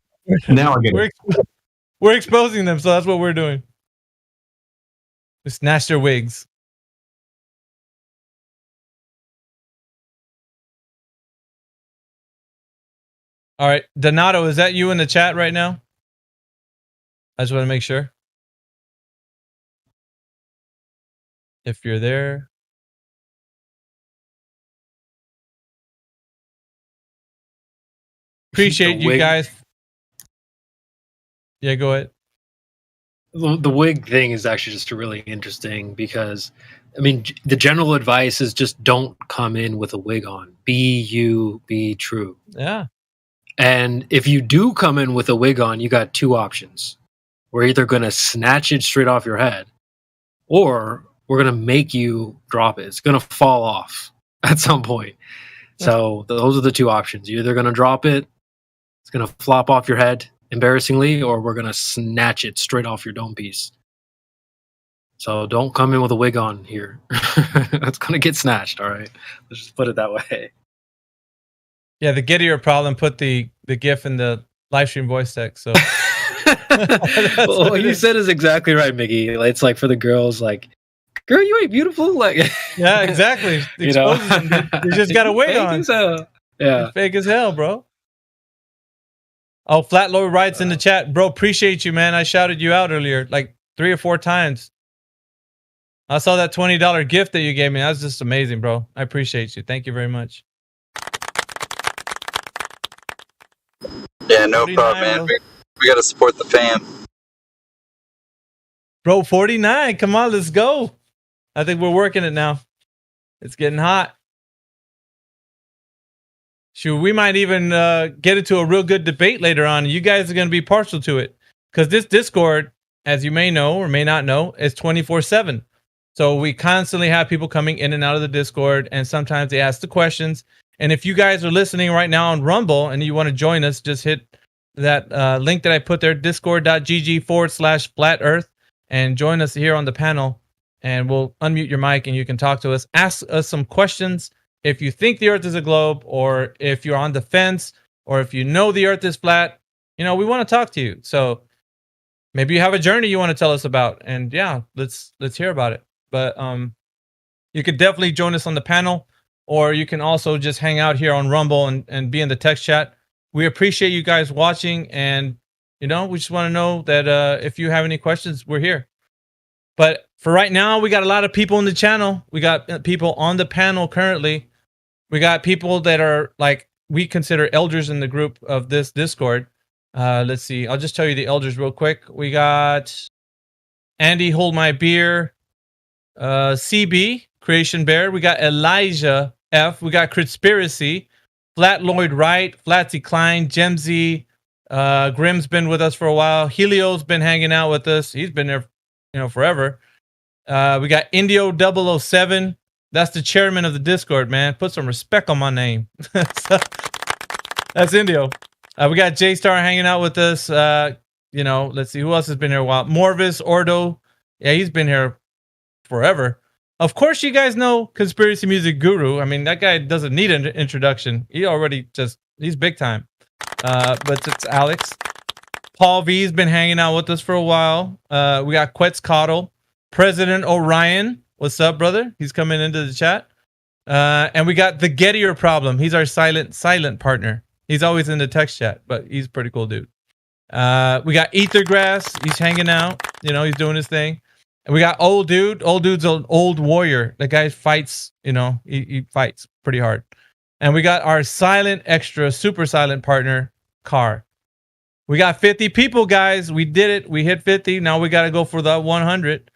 Now I get it. We're exposing them, so that's what we're doing. We snatch their wigs. All right, Donato, is that you in the chat right now? I just want to make sure. If you're there. Appreciate you guys. Yeah, go ahead. The wig thing is actually just really interesting because, the general advice is just don't come in with a wig on. Be you, be true. Yeah. And if you do come in with a wig on, you got two options. We're either going to snatch it straight off your head, or we're going to make you drop it. It's going to fall off at some point. So those are the two options. You're either going to drop it, it's going to flop off your head embarrassingly, or we're going to snatch it straight off your dome piece. So don't come in with a wig on here. It's going to get snatched, all right? Let's just put it that way. Yeah, the Gettier problem put the GIF in the live stream voice text. So well, what you said is exactly right, Mickey. It's like for the girls, like, girl, you ain't beautiful. Like, yeah, exactly. You just got a wig on. Yeah, fake as hell, bro. Oh, Flatlow writes in the chat, bro. Appreciate you, man. I shouted you out earlier, like 3 or 4 times. I saw that $20 gift that you gave me. That was just amazing, bro. I appreciate you. Thank you very much. Yeah, no problem, man. We got to support the fam. Bro, 49. Come on, let's go. I think we're working it now. It's getting hot. Shoot, we might even get into a real good debate later on. You guys are going to be partial to it. Because this Discord, as you may know or may not know, is 24/7. So we constantly have people coming in and out of the Discord, and sometimes they ask the questions. And if you guys are listening right now on Rumble and you want to join us, just hit that link that I put there, discord.gg/flat earth, and join us here on the panel. And we'll unmute your mic and you can talk to us. Ask us some questions. If you think the earth is a globe, or if you're on the fence, or if you know the earth is flat, we want to talk to you. So maybe you have a journey you want to tell us about. And yeah, let's hear about it. But you could definitely join us on the panel, or you can also just hang out here on Rumble and be in the text chat. We appreciate you guys watching, and we just want to know that if you have any questions, we're here. But for right now, we got a lot of people in the channel. We got people on the panel currently. We got people that are like we consider elders in the group of this Discord. Let's see. I'll just tell you the elders real quick. We got Andy Hold My Beer, CB Creation Bear. We got Elijah F. We got Conspiracy, Flat Lloyd Wright, Flatsy Klein, Gemzy, Grim's been with us for a while. Helio's been hanging out with us. He's been there, forever. We got Indio 007. That's the chairman of the Discord, man. Put some respect on my name. That's Indio. We got J-Star hanging out with us. Let's see who else has been here a while. Morvis, Ordo. Yeah, he's been here forever. Of course, you guys know Conspiracy Music Guru. I mean, that guy doesn't need an introduction. He's big time. But it's Alex. Paul V's been hanging out with us for a while. We got Quetzalcoatl, President Orion. What's up, brother? He's coming into the chat. And we got the Gettier Problem. He's our silent partner. He's always in the text chat, but he's a pretty cool dude. We got Ethergrass. He's hanging out. He's doing his thing. And we got Old Dude. Old Dude's an old warrior. The guy fights, he fights pretty hard. And we got our silent, extra, super silent partner, Car. We got 50 people, guys. We did it. We hit 50. Now we got to go for the 100.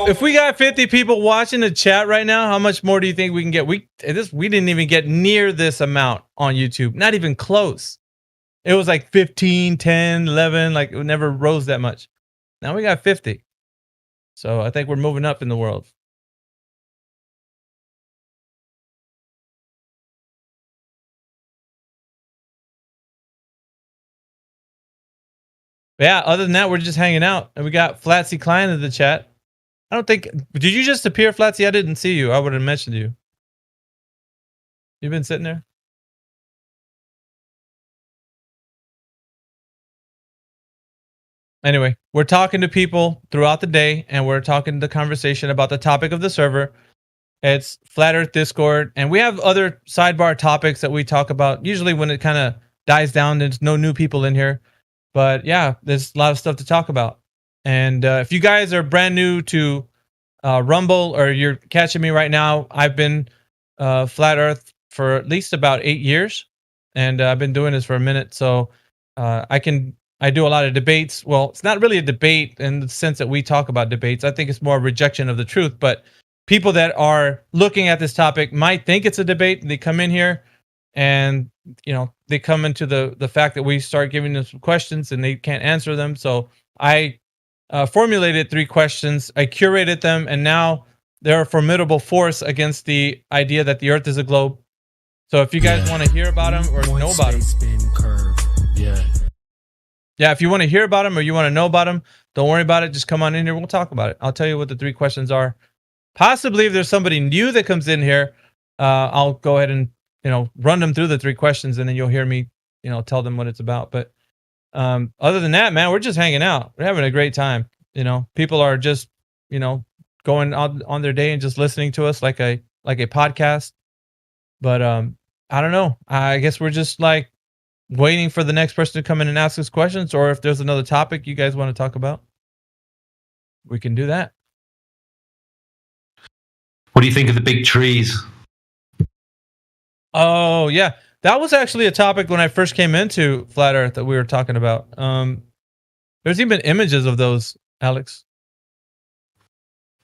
If we got 50 people watching the chat right now, how much more do you think we can get? We didn't even get near this amount on YouTube. Not even close. It was like 15, 10, 11. Like it never rose that much. Now we got 50. So I think we're moving up in the world. But yeah, other than that, we're just hanging out. And we got Flatsy Klein in the chat. Did you just appear, Flatsy? I didn't see you. I would have mentioned you. You've been sitting there? Anyway, we're talking to people throughout the day, and we're talking the conversation about the topic of the server. It's Flat Earth Discord, and we have other sidebar topics that we talk about. Usually when it kind of dies down, there's no new people in here. But yeah, there's a lot of stuff to talk about. And if you guys are brand new to Rumble, or you're catching me right now, I've been Flat Earth for at least about 8 years. And I've been doing this for a minute. So I do a lot of debates. Well, it's not really a debate in the sense that we talk about debates. I think it's more a rejection of the truth. But people that are looking at this topic might think it's a debate. They come in here and they come into the fact that we start giving them some questions and they can't answer them. So I formulated 3 questions. I curated them, and now they're a formidable force against the idea that the Earth is a globe. So if you guys want to hear about them or know about them, if you want to hear about them or you want to know about them, don't worry about it. Just come on in here. We'll talk about it. I'll tell you what the 3 questions are. Possibly if there's somebody new that comes in here, I'll go ahead and run them through the 3 questions, and then you'll hear me, tell them what it's about. But other than that, man, we're just hanging out. We're having a great time. People are just, going on their day and just listening to us like a podcast. But I don't know. I guess we're just like waiting for the next person to come in and ask us questions, or if there's another topic you guys want to talk about. we can do that. What do you think of the big trees? Oh yeah, that was actually a topic when I first came into Flat Earth that we were talking about. There's even images of those, Alex.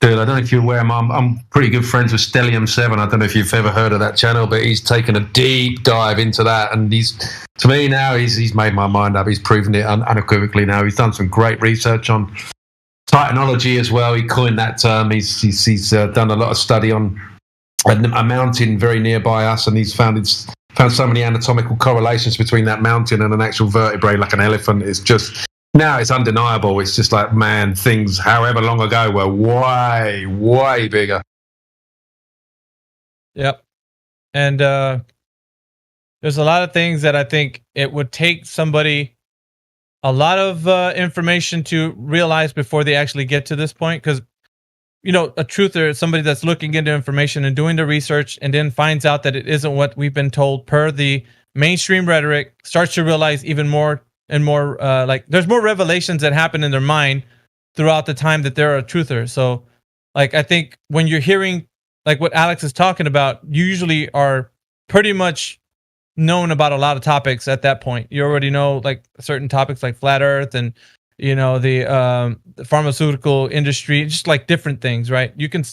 Dude, I don't know if you're aware, I'm pretty good friends with Stellium7. I don't know if you've ever heard of that channel, but he's taken a deep dive into that. And to me now, he's made my mind up. He's proven it unequivocally now. He's done some great research on titanology as well. He coined that term. He's done a lot of study on a mountain very nearby us, and he's found so many anatomical correlations between that mountain and an actual vertebrae like an elephant. It's just... Now it's undeniable. It's just like, man, things however long ago were way, way bigger. Yep. And there's a lot of things that I think it would take somebody a lot of information to realize before they actually get to this point. Because, you know, a truther is somebody that's looking into information and doing the research and then finds out that it isn't what we've been told per the mainstream rhetoric, starts to realize even more and more, like there's more revelations that happen in their mind throughout the time that they're a truther. So like, I think when you're hearing like what Alex is talking about, you usually are pretty much known about a lot of topics at that point. You already know like certain topics like flat earth and, you know, the pharmaceutical industry, just like different things, right? You can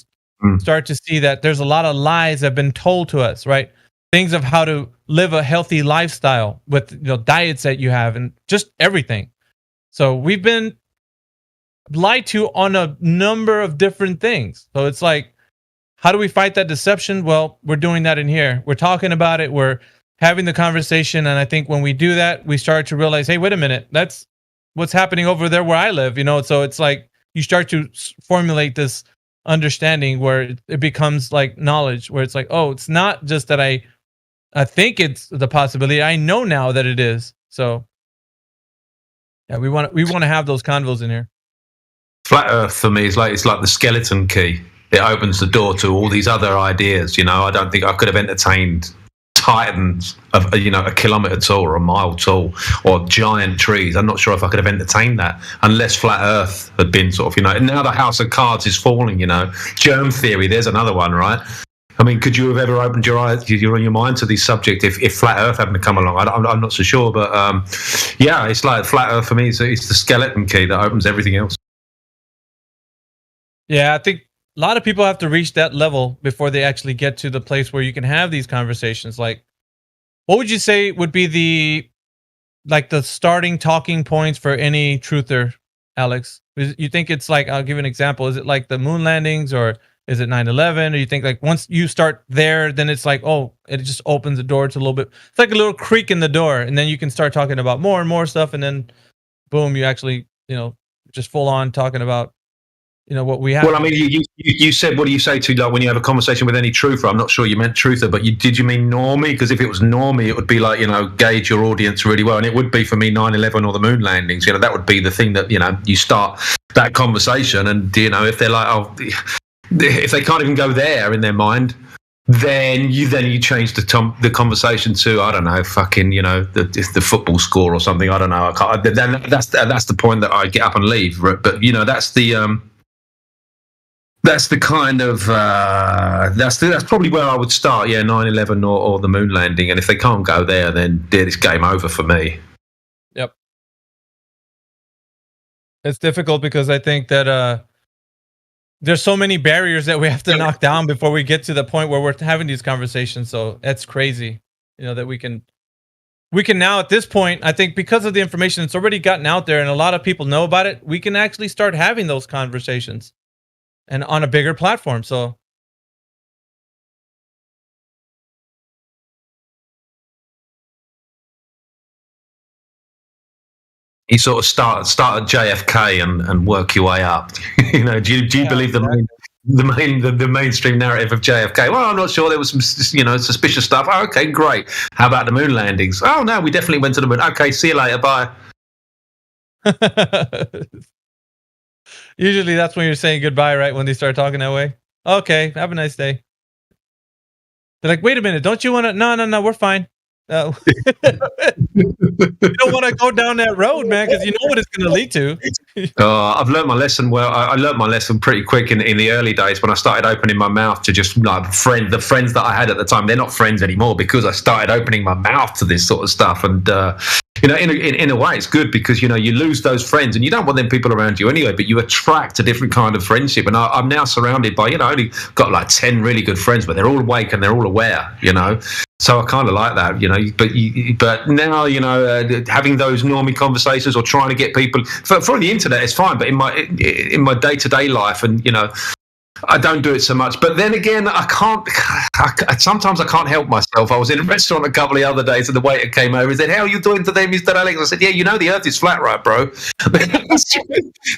start to see that there's a lot of lies that have been told to us, right? Things of how to live a healthy lifestyle with, you know, diets that you have and just everything. So we've been lied to on a number of different things. So it's like, how do we fight that deception? Well, we're doing that in here. We're talking about it. We're having the conversation. And I think when we do that, we start to realize, hey, wait a minute, that's what's happening over there where I live, you know? So it's like you start to formulate this understanding where it becomes like knowledge, where it's like, oh, it's not just that I think it's the possibility. I know now that it is. So yeah, we want to have those convos in here. Flat Earth for me is like, it's like the skeleton key. It opens the door to all these other ideas. You know, I don't think I could have entertained titans of, you know, a kilometre tall or a mile tall or giant trees. I'm not sure if I could have entertained that unless Flat Earth had been sort of, you know, and now the house of cards is falling, you know. Germ theory, there's another one, right? I mean, could you have ever opened your eyes, your mind to this subject if Flat Earth hadn't come along? I'm not so sure, but yeah, it's like Flat Earth for me. It's the skeleton key that opens everything else. Yeah, I think a lot of people have to reach that level before they actually get to the place where you can have these conversations. Like, what would you say would be the starting talking points for any truther, Alex? You think it's like, I'll give you an example. Is it like the moon landings, or is it 9/11? Or you think like once you start there, then it's like, oh, it just opens the door to a little bit. It's like a little creak in the door, and then you can start talking about more and more stuff, and then boom, you actually, you know, just full on talking about, you know, what we have. Well, I mean, you said, what do you say to, like, when you have a conversation with any truther? I'm not sure you meant truther, but did you mean normie? Because if it was normie, it would be like, you know, gauge your audience really well. And it would be for me 9/11 or the moon landings. You know, that would be the thing that, you know, you start that conversation. And, you know, if they're like, oh, if they can't even go there in their mind, then you change the conversation to, I don't know, fucking, you know, the football score or something. I don't know. Then that's the point that I get up and leave. But, you know, that's the kind of that's probably where I would start. Yeah, 9/11 or the moon landing. And if they can't go there, then it's game over for me. Yep. It's difficult because I think that there's so many barriers that we have to knock down before we get to the point where we're having these conversations. So that's crazy, you know, that we can now at this point, I think because of the information that's already gotten out there and a lot of people know about it, we can actually start having those conversations and on a bigger platform. So you sort of start at JFK and work your way up. You know, do you believe the mainstream narrative of JFK? Well, I'm not sure. There was some, you know, suspicious stuff. Oh, okay, great. How about the moon landings? Oh no, we definitely went to the moon. Okay, see you later. Bye. Usually that's when you're saying goodbye, right? When they start talking that way. Okay, have a nice day. They're like, wait a minute, don't you want to? No, we're fine. You don't want to go down that road, man, because you know what it's going to lead to. I've learned my lesson. Well, I learned my lesson pretty quick in the early days when I started opening my mouth to just like the friends that I had at the time. They're not friends anymore because I started opening my mouth to this sort of stuff. And in a way, it's good because you lose those friends and you don't want them people around you anyway. But you attract a different kind of friendship. And I'm now surrounded by I only got like 10 really good friends, but they're all awake and they're all aware. So I kind of like that, But now, having those normie conversations or trying to get people for the internet is fine, but in my day-to-day life, and I don't do it so much. But then again, sometimes I can't help myself. I was in a restaurant a couple of other days and the waiter came over and said, "How are you doing today, Mr. Alex?" I said, "Yeah, the earth is flat, right, bro?"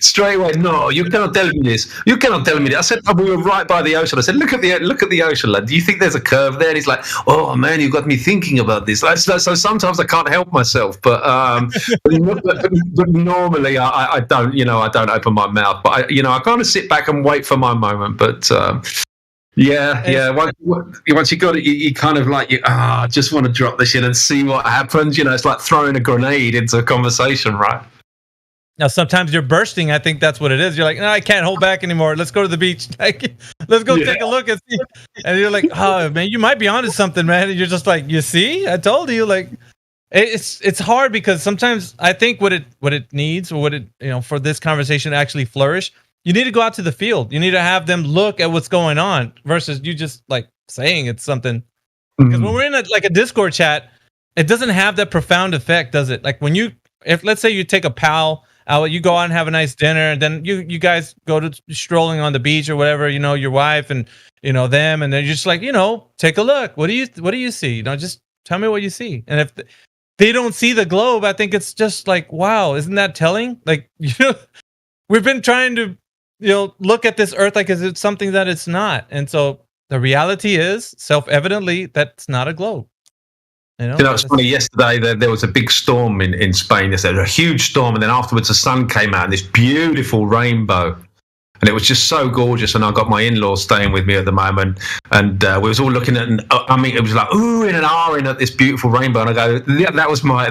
Straight away, "No, you cannot tell me this. You cannot tell me that." I said, "We were right by the ocean." I said, look at the ocean, lad. Do you think there's a curve there?" And he's like, "Oh man, you got me thinking about this." So sometimes I can't help myself, but normally I don't, I don't open my mouth. But I kind of sit back and wait for my moment. But once you got it, you kind of like I just want to drop this in and see what happens. It's like throwing a grenade into a conversation, right? Now, sometimes you're bursting. I think that's what it is. You're like, "No, I can't hold back anymore. Let's go to the beach. Let's go take a look and see." And you're like, "Oh man, you might be onto something, man." And you're just like, "You see, I told you." Like, it's hard because sometimes I think what it needs, or what it for this conversation to actually flourish, you need to go out to the field. You need to have them look at what's going on versus you just like saying it's something. Because when we're in a Discord chat, it doesn't have that profound effect, does it? Like if let's say you take a pal out, you go out and have a nice dinner, and then you guys go to strolling on the beach or whatever, your wife and them, and then you're just like, take a look. What do you see? Just tell me what you see. And if they don't see the globe, I think it's just like, wow, isn't that telling? Like, we've been trying to look at this earth like as it's something that it's not. And so the reality is self-evidently that's not a globe. It's funny. Yesterday there was a big storm in Spain. There was a huge storm, and then afterwards the sun came out and this beautiful rainbow. And it was just so gorgeous. And I got my in-laws staying with me at the moment. And we was all looking at, it was like, ooh, in an ahhing at this beautiful rainbow. And I go, yeah, that was my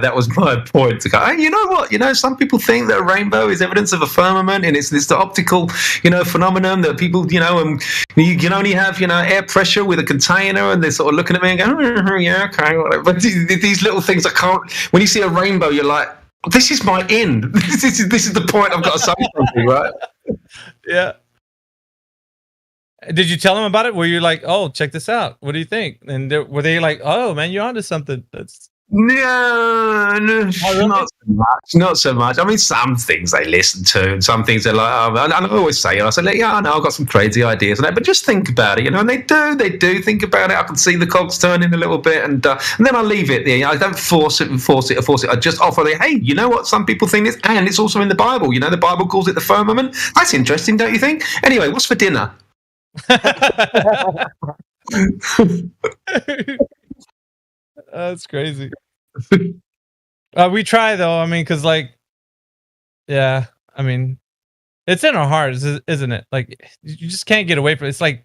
point to go, hey, you know what? Some people think that a rainbow is evidence of a firmament. And it's the optical, phenomenon that people, and you can only have, air pressure with a container. And they're sort of looking at me and going, yeah, okay, whatever. But these little things I can't, when you see a rainbow, you're like, this is my end. This is the point. I've got to say something, right? Yeah. Did you tell them about it? Were you like, "Oh, check this out. What do you think?" And were they like, "Oh man, you're onto something"? No, not so much. I mean, some things they listen to, and some things they're like, "Oh," and I always say, I said, "Yeah, I know, I've got some crazy ideas and that, but just think about it, And they do think about it. I can see the cogs turning a little bit, and then I leave it there. I don't force it. I just offer it. Hey, you know what? Some people think this, and it's also in the Bible. The Bible calls it the firmament. That's interesting, don't you think? Anyway, what's for dinner? That's crazy. We try though. I mean, because yeah. I mean, it's in our hearts, isn't it? Like, you just can't get away from it. It's like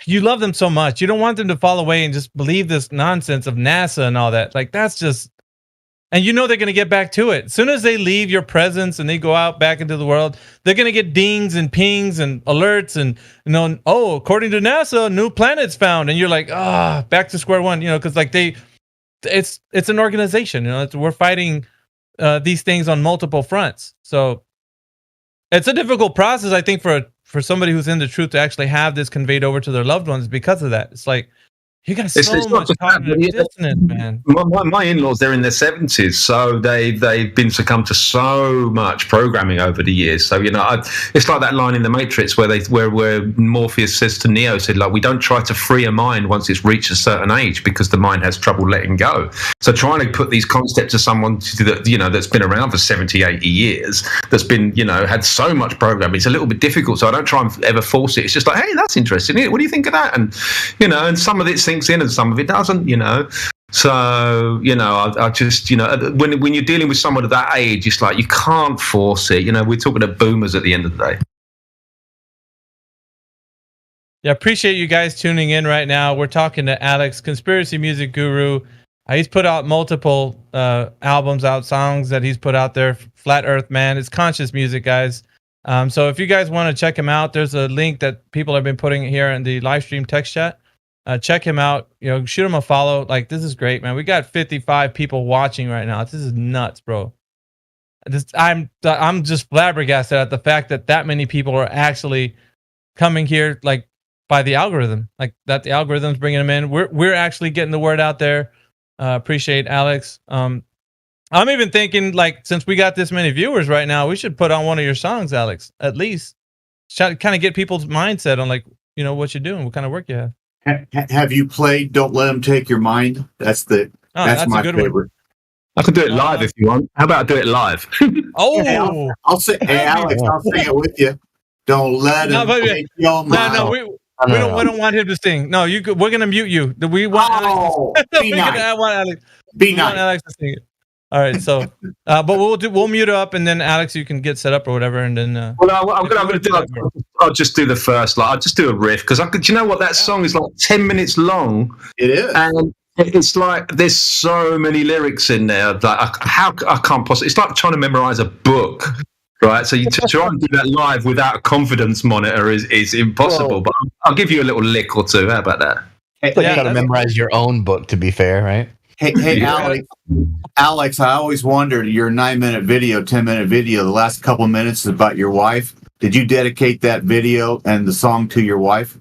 you love them so much, you don't want them to fall away and just believe this nonsense of NASA and all that. Like, that's just, and they're going to get back to it. As soon as they leave your presence and they go out back into the world, they're going to get dings and pings and alerts and, oh, according to NASA, new planets found. And you're like, back to square one, because it's an organization, we're fighting these things on multiple fronts. So it's a difficult process, I think, for somebody who's in the truth to actually have this conveyed over to their loved ones because of that. It's like, you got so much cognitive dissonance, man. My in-laws, they're in their 70s, so they've been succumbed to so much programming over the years. So it's like that line in The Matrix where Morpheus says to Neo, like, we don't try to free a mind once it's reached a certain age because the mind has trouble letting go. So trying to put these concepts to someone that that's been around for 70, 80 years, that's been had so much programming, it's a little bit difficult. So I don't try and ever force it. It's just like, hey, that's interesting. What do you think of that? And and some of it sinks in and some of it doesn't, So, I just, when you're dealing with someone of that age, it's like you can't force it. We're talking to boomers at the end of the day. Yeah, appreciate you guys tuning in right now. We're talking to Alex, conspiracy music guru, He's put out multiple albums, songs that he's put out there. Flat Earth Man. It's conscious music, guys. So if you guys want to check him out, there's a link that people have been putting here in the live stream text chat. Check him out. Shoot him a follow. Like, this is great, man. We got 55 people watching right now. This is nuts, bro. I'm just flabbergasted at the fact that many people are actually coming here, like, by the algorithm, like that the algorithm's bringing them in. We're actually getting the word out there. Appreciate Alex. I'm even thinking, like, since we got this many viewers right now, we should put on one of your songs, Alex, at least. Kind of get people's mindset on, like, what you're doing, what kind of work you have. Have you played "Don't Let Them Take Your Mind"? That's my favorite. One. I could do it live if you want. How about I do it live? Oh, hey, I'll say, hey Alex, I'll sing it with you. Don't let them take your mind. No, we don't want him to sing. No, we're gonna mute you. We want Alex. Be nice. Alex. Be nice. Want Alex to sing it. All right, so, but we'll mute up, and then Alex, you can get set up or whatever, and then. I'm gonna do. I'll just do the first. I'll just do a riff because you know what, that song is like 10 minutes long. It is, and it's like there's so many lyrics in there. Like I can't possibly. It's like trying to memorize a book, right? So you try and do that live without a confidence monitor is impossible. But I'll give you a little lick or two. How about that? You got to memorize your own book, to be fair, right? Hey, Alex, I always wondered, your 9-minute video, 10-minute video, the last couple minutes is about your wife. Did you dedicate that video and the song to your wife?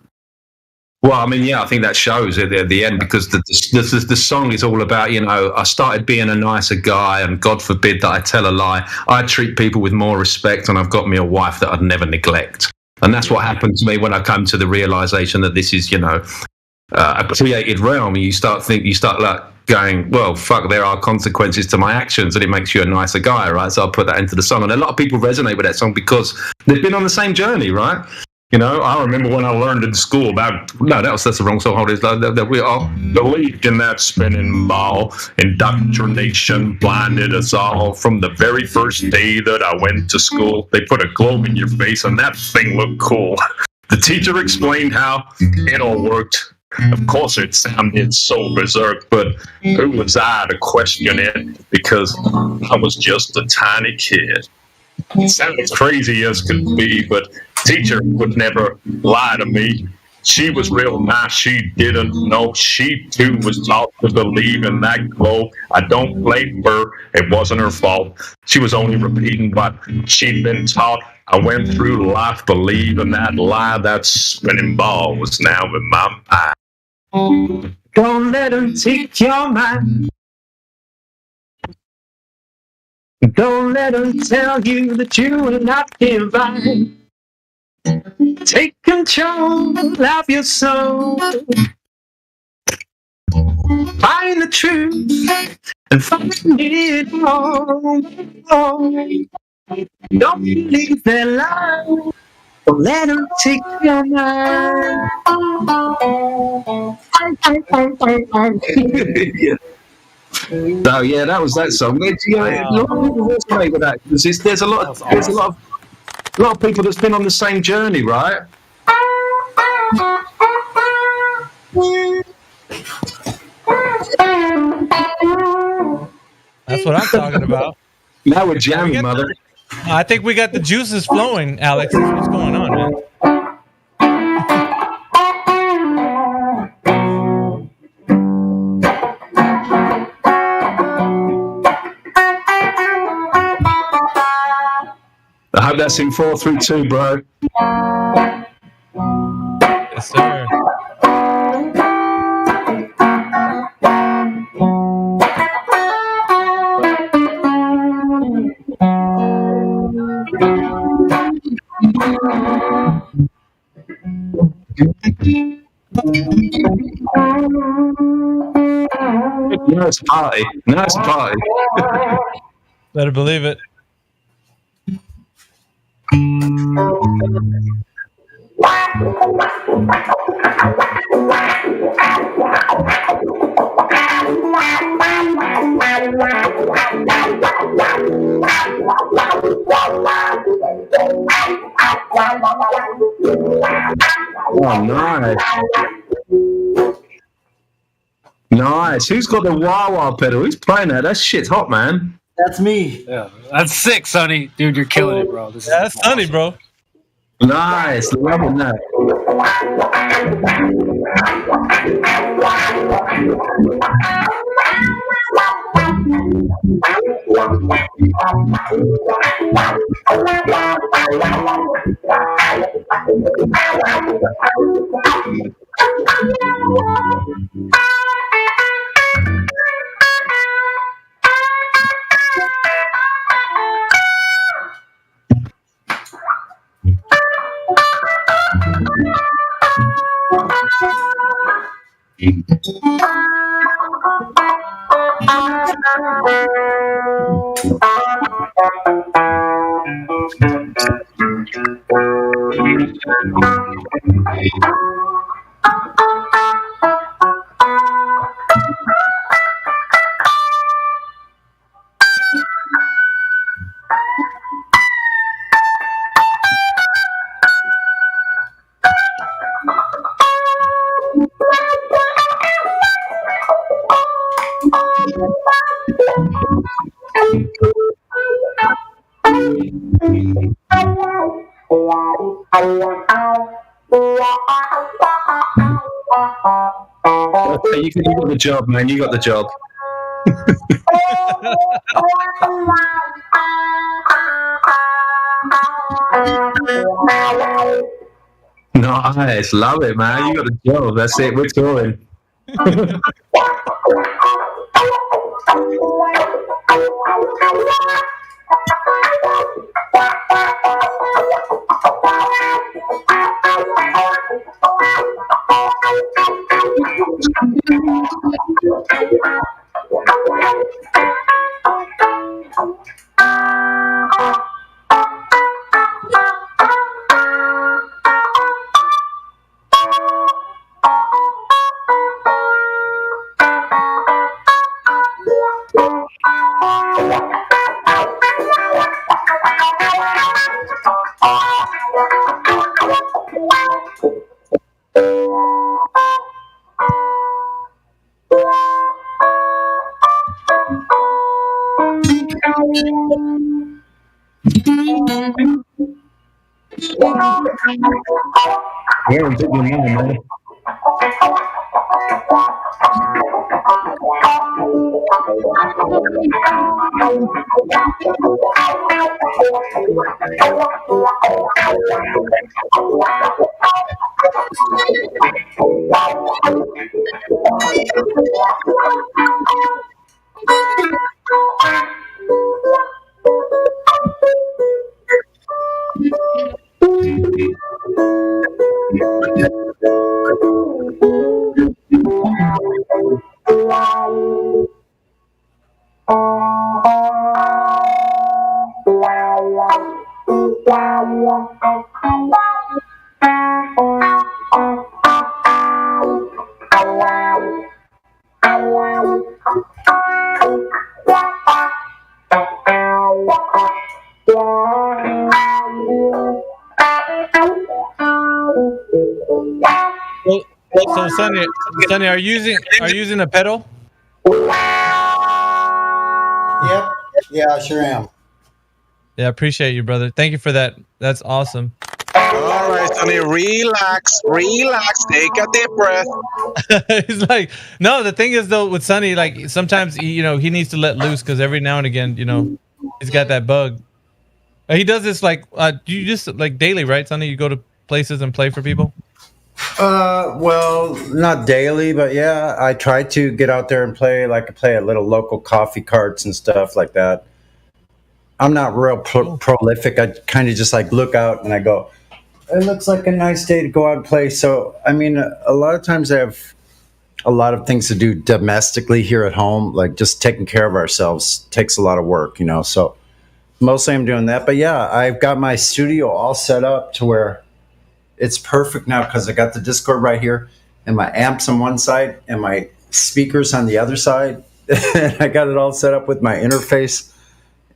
Well, I mean, yeah, I think that shows at the end, because the song is all about, I started being a nicer guy, and God forbid that I tell a lie. I treat people with more respect, and I've got me a wife that I'd never neglect. And that's what happened to me when I come to the realization that this is, a created realm. You start like going, well, fuck, there are consequences to my actions, and it makes you a nicer guy, right? So I'll put that into the song. And a lot of people resonate with that song because they've been on the same journey, right? I remember when I learned in school that's the wrong song. Hold it, that we all believed in that spinning ball. Indoctrination blinded us all from the very first day that I went to school. They put a globe in your face and that thing looked cool. The teacher explained how it all worked. Of course, it sounded so berserk, but who was I to question it? Because I was just a tiny kid. It sounds crazy as could be, but teacher would never lie to me. She was real nice. She didn't know. She too was taught to believe in that globe. I don't blame her. It wasn't her fault. She was only repeating what she'd been taught. I went through life believing that lie. That spinning ball was now in my mind. Don't let them take your mind. Don't let them tell you that you are not divine. Take control of your soul. Find the truth and find it all. Don't believe their lies. Don't let them take your mind. So yeah, that was that song. A lot of people resonate with that because there's a lot of people that's been on the same journey, right? That's what I'm talking about. Now we're jamming, mother. I think we got the juices flowing, Alex. What's going on, man? I hope that's in 4 through 2, bro. Yes, sir. Nice party. Nice party. Better believe it. Oh, nice. Nice. Who's got the wah-wah pedal? Who's playing that? That shit's hot, man. That's me. Yeah, that's sick, Sonny. Dude, you're killing it, bro. This That's Sonny, bro. Nice. Loving that. Okay, you got the job, man. You got the job. Nice, love it, man. You got the job. That's it. We're touring. Yeah, I'm taking your mind, man. So Sonny, are you using a pedal? Yep. Yeah, I sure am. Yeah, appreciate you, brother. Thank you for that. That's awesome. All right, Sonny, relax, take a deep breath. He's like, no. The thing is, though, with Sonny, like sometimes he needs to let loose because every now and again, he's got that bug. He does this like, you just like daily, right, Sonny? You go to places and play for people. Well, not daily, but yeah, I try to get out there and play. Like I play at little local coffee carts and stuff like that. I'm not real prolific. I kind of just like look out and I go, it looks like a nice day to go out and play. So, I mean, a lot of times I have a lot of things to do domestically here at home. Like just taking care of ourselves takes a lot of work, So mostly I'm doing that. But yeah, I've got my studio all set up to where it's perfect now because I got the Discord right here and my amps on one side and my speakers on the other side. I got it all set up with my interface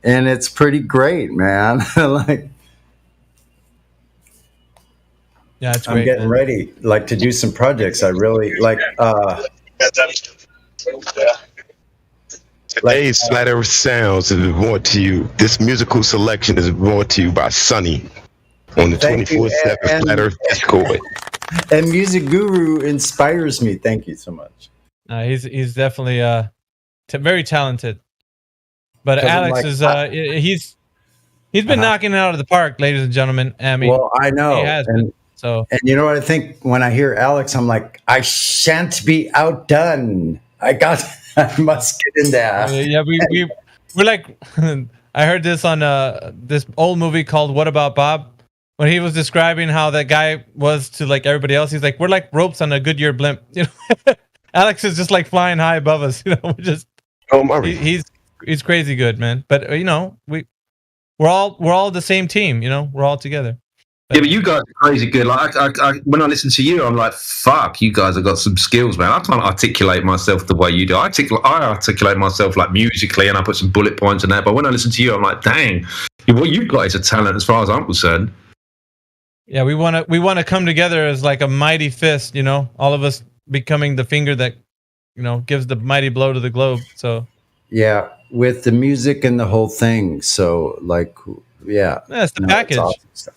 and it's pretty great, man. Like, yeah, it's I'm great, getting ready like to do some projects. I really like Today's Flat Earth Sounds is brought to you. This musical selection is brought to you by Sunny on the 24/7 Flat Earth Discord. And Music Guru inspires me. Thank you so much. He's definitely very talented. But Alex is he's been knocking it out of the park, ladies and gentlemen. I mean, well, I know. He has been, so. And you know what I think when I hear Alex, I'm like, I shan't be outdone. I must get in there. Yeah, we're like, I heard this on this old movie called What About Bob? When he was describing how that guy was to like everybody else. He's like, we're like ropes on a Goodyear blimp. You know, Alex is just like flying high above us. You know, we're just. Oh, Murray. He's crazy good, man. But you know, we're all the same team. You know, we're all together. Yeah, but you guys are crazy good. Like, I when I listen to you, I'm like, fuck, you guys have got some skills, man. I can't articulate myself the way you do. I articulate myself like musically, and I put some bullet points in that. But when I listen to you, I'm like, dang, what you've got is a talent, as far as I'm concerned. Yeah, we want to come together as like a mighty fist. You know, all of us becoming the finger that, you know, gives the mighty blow to the globe. So. Yeah, with the music and the whole thing. So, like, yeah, it's the package. Awesome.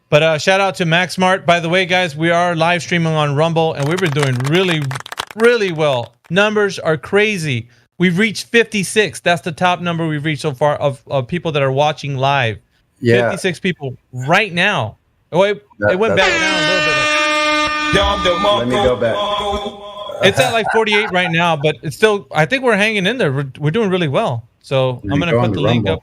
But shout out to Max Smart. By the way, guys, we are live streaming on Rumble, and we've been doing really, really well. Numbers are crazy. We've reached 56. That's the top number we've reached so far of people that are watching live. Yeah. 56 people right now. Oh, it went back down a little bit. Let me go back. It's at like 48 right now, but it's still, I think we're hanging in there. We're doing really well. So I'm going to put the link up.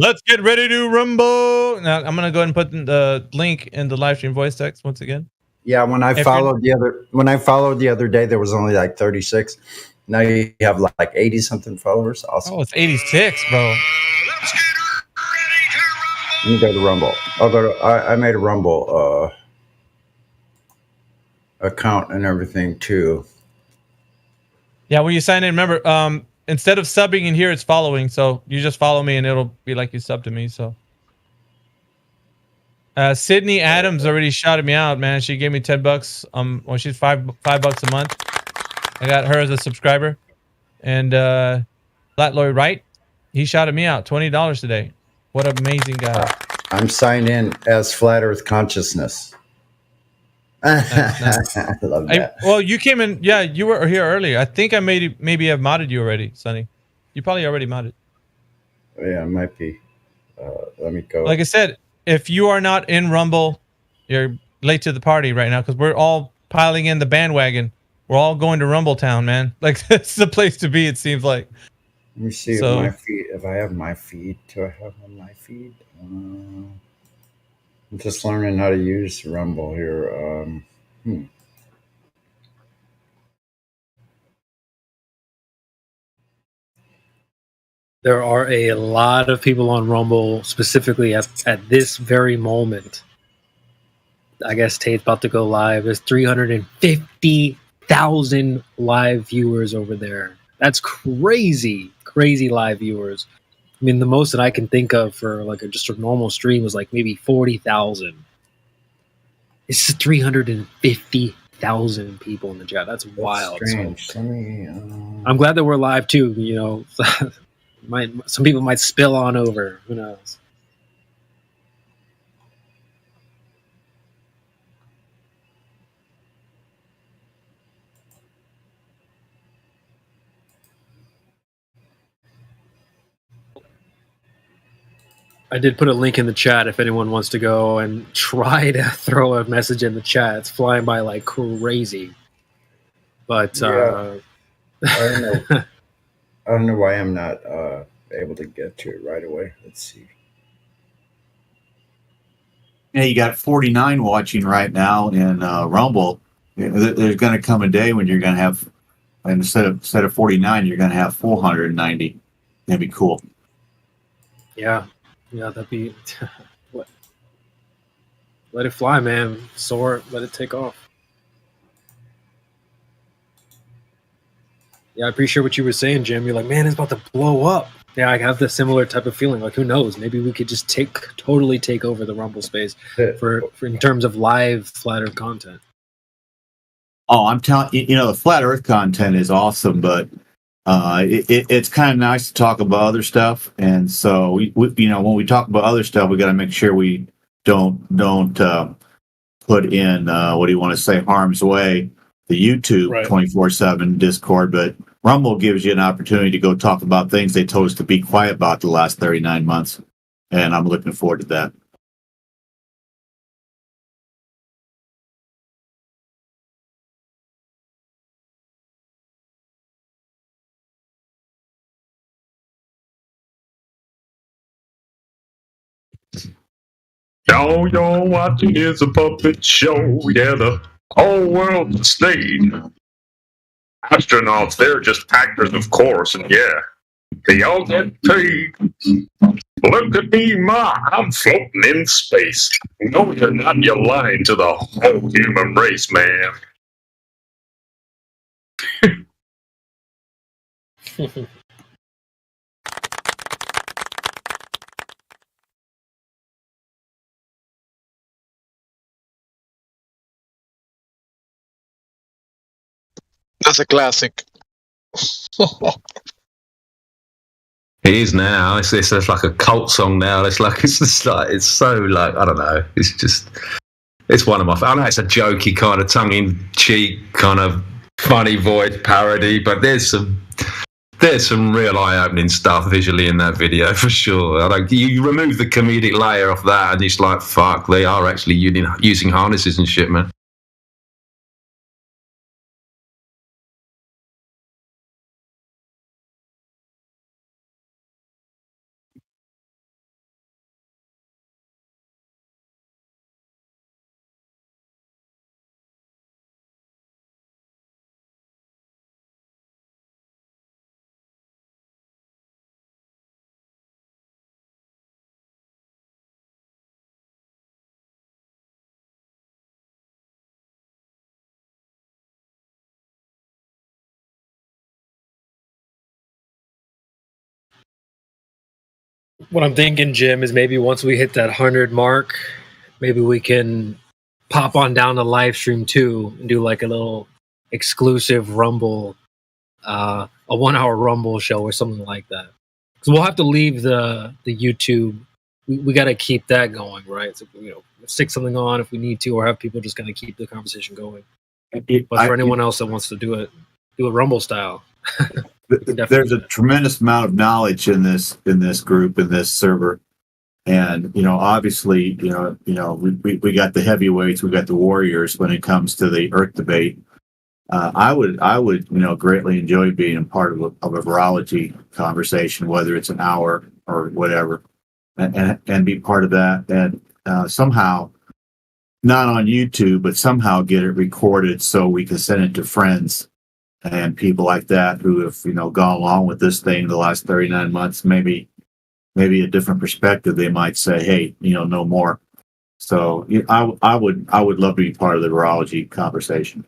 Let's get ready to rumble. Now I'm gonna go ahead and put the link in the live stream voice text once again. Yeah, when I followed the other day, there was only like 36. Now you have like 80 something followers. Awesome. Oh, it's 86, bro. Let me go to Rumble. I made a Rumble account and everything too. Yeah, when you sign in, remember, instead of subbing in here, it's following. So you just follow me and it'll be like you sub to me. So Sydney Adams already shouted me out, man. She gave me $10. Well, she's $5 a month. I got her as a subscriber. And Flat Lloyd Wright, he shouted me out $20 today. What an amazing guy. I'm signed in as Flat Earth Consciousness. Nice. I love that. Well, you came in. Yeah, you were here earlier. I think I maybe have modded you already, Sonny. You probably already modded. Yeah, it might be. Let me go. Like I said, if you are not in Rumble, you're late to the party right now because we're all piling in the bandwagon. We're all going to Rumble Town, man. Like that's the place to be. It seems like. Let me see if I have my feed. Do I have on my feed? I'm just learning how to use Rumble here. There are a lot of people on Rumble, specifically at this very moment. I guess Tate's about to go live. There's 350,000 live viewers over there. That's crazy live viewers. I mean, the most that I can think of for like just a normal stream was like maybe 40,000. It's 350,000 people in the chat. That's wild. Strange. So, I'm glad that we're live too. You know, some people might spill on over. Who knows? I did put a link in the chat if anyone wants to go and try to throw a message in the chat. It's flying by like crazy. But I don't know why I'm not able to get to it right away. Let's see. Yeah, you got 49 watching right now in Rumble. There's going to come a day when you're going to have, instead of 49, you're going to have 490. That'd be cool. Yeah, that'd be what? Let it fly, man. Soar, let it take off. Yeah, I appreciate what you were saying, Jim. You're like, man, it's about to blow up. Yeah, I have the similar type of feeling. Like, who knows? Maybe we could just totally take over the Rumble space for in terms of live Flat Earth content. Oh, I'm telling you, the flat Earth content is awesome, but it's kind of nice to talk about other stuff. And so, we when we talk about other stuff, we got to make sure we don't put in what do you want to say, harm's way, the YouTube 24/7 Discord. But Rumble gives you an opportunity to go talk about things they told us to be quiet about the last 39 months, and I'm looking forward to that. Yo, watching is a puppet show. Yeah, the whole world's a stage. Astronauts, they're just actors, of course, and yeah, they all get paid. Look at me, Ma, I'm floating in space. No, you're not, you're lying to the whole human race, man. That's a classic. It is now. It's just like a cult song now. It's so like, I don't know. It's one of my. I know it's a jokey kind of tongue-in-cheek kind of funny voice parody, but there's some real eye-opening stuff visually in that video for sure. You remove the comedic layer off that, and it's like, fuck, they are actually using harnesses and shit, man. What I'm thinking, Jim, is maybe once we hit that 100 mark, maybe we can pop on down to live stream too and do like a little exclusive Rumble, a 1 hour Rumble show or something like that. Because we'll have to leave the YouTube. We got to keep that going, right? So, stick something on if we need to, or have people just kind of keep the conversation going. But for anyone else that wants to do it Rumble style. There's a tremendous amount of knowledge in this group, in this server, and obviously we got the heavyweights, we got the warriors when it comes to the Earth debate. I would greatly enjoy being a part of a virology conversation, whether it's an hour or whatever, and be part of that, and somehow not on YouTube, but somehow get it recorded so we can send it to friends and people like that who have gone along with this thing the last 39 months. Maybe a different perspective. They might say, hey, no more. So I would love to be part of the virology conversation.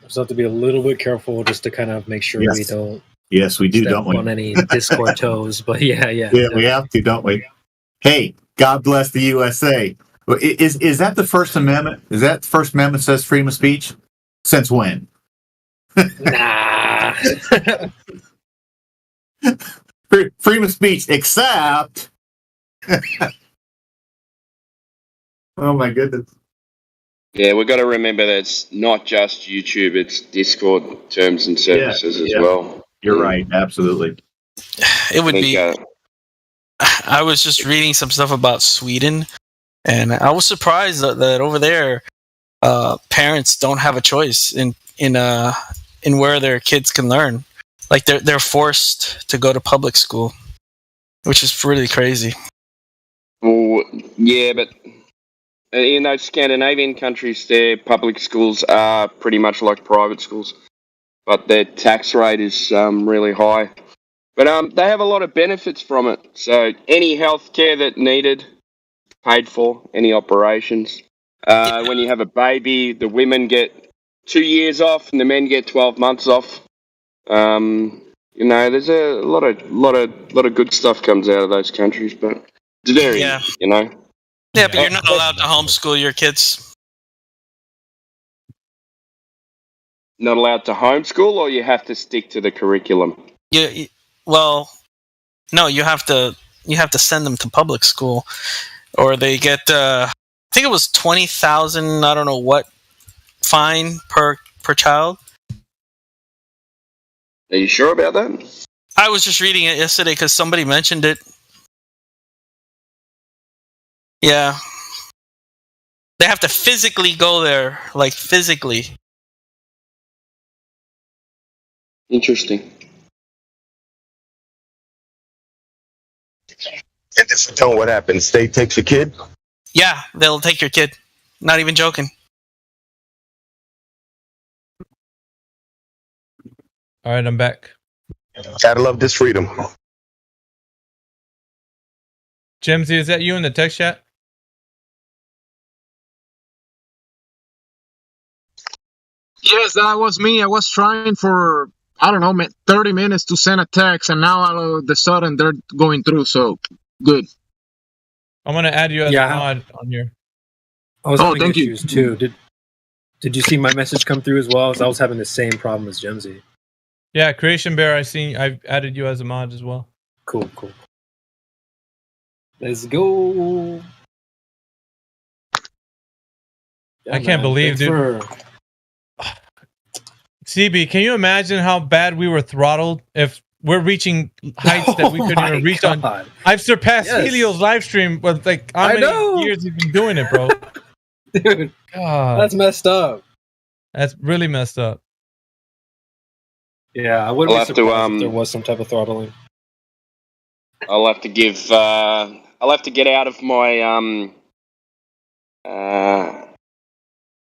Just have to be a little bit careful just to kind of make sure we don't. Yes, we do, step don't we? On any Discord toes, but yeah. Yeah, we have to, don't we? Hey, God bless the USA. Is that the First Amendment? Is that the First Amendment says freedom of speech? Since when? Nah. Freedom of speech, except. Oh my goodness. Yeah, we've got to remember that it's not just YouTube, it's Discord terms and services as well. You're right, absolutely. It would be. I was just reading some stuff about Sweden, and I was surprised that over there, parents don't have a choice in where their kids can learn. Like they're forced to go to public school, which is really crazy. Well, yeah, but in those Scandinavian countries, their public schools are pretty much like private schools, but their tax rate is really high. But they have a lot of benefits from it. So any health care that needed, paid for, any operations. When you have a baby, the women get 2 years off and the men get 12 months off. There's a lot of good stuff comes out of those countries, but it's very, Yeah, but you're not allowed to homeschool your kids. Not allowed to homeschool, or you have to stick to the curriculum. Well, no, you have to send them to public school, or they get. I think it was 20,000. I don't know what fine per child. Are you sure about that? I was just reading it yesterday because somebody mentioned it. Yeah. They have to physically go there, like physically. Interesting. And if you don't, what happens? State takes your kid? Yeah, they'll take your kid. Not even joking. All right, I'm back. Gotta love this freedom. Jimsy, is that you in the text chat? Yes, that was me. I was trying for, I don't know, 30 minutes to send a text, and now all of a sudden they're going through, so good. I'm going to add you as a mod on here. I was having issues too. Did you see my message come through as well? I was having the same problem as Jemsy. Yeah, Creation Bear, I've added you as a mod as well. Cool. Let's go. I can't believe, dude. CB, can you imagine how bad we were throttled if we're reaching heights that we couldn't even reach on? I've surpassed Helio's live stream with like how many years he's been doing it, bro. Dude, God. that's messed up. That's really messed up. Yeah, I wouldn't be surprised if there was some type of throttling. I'll have to give. I'll have to get out of my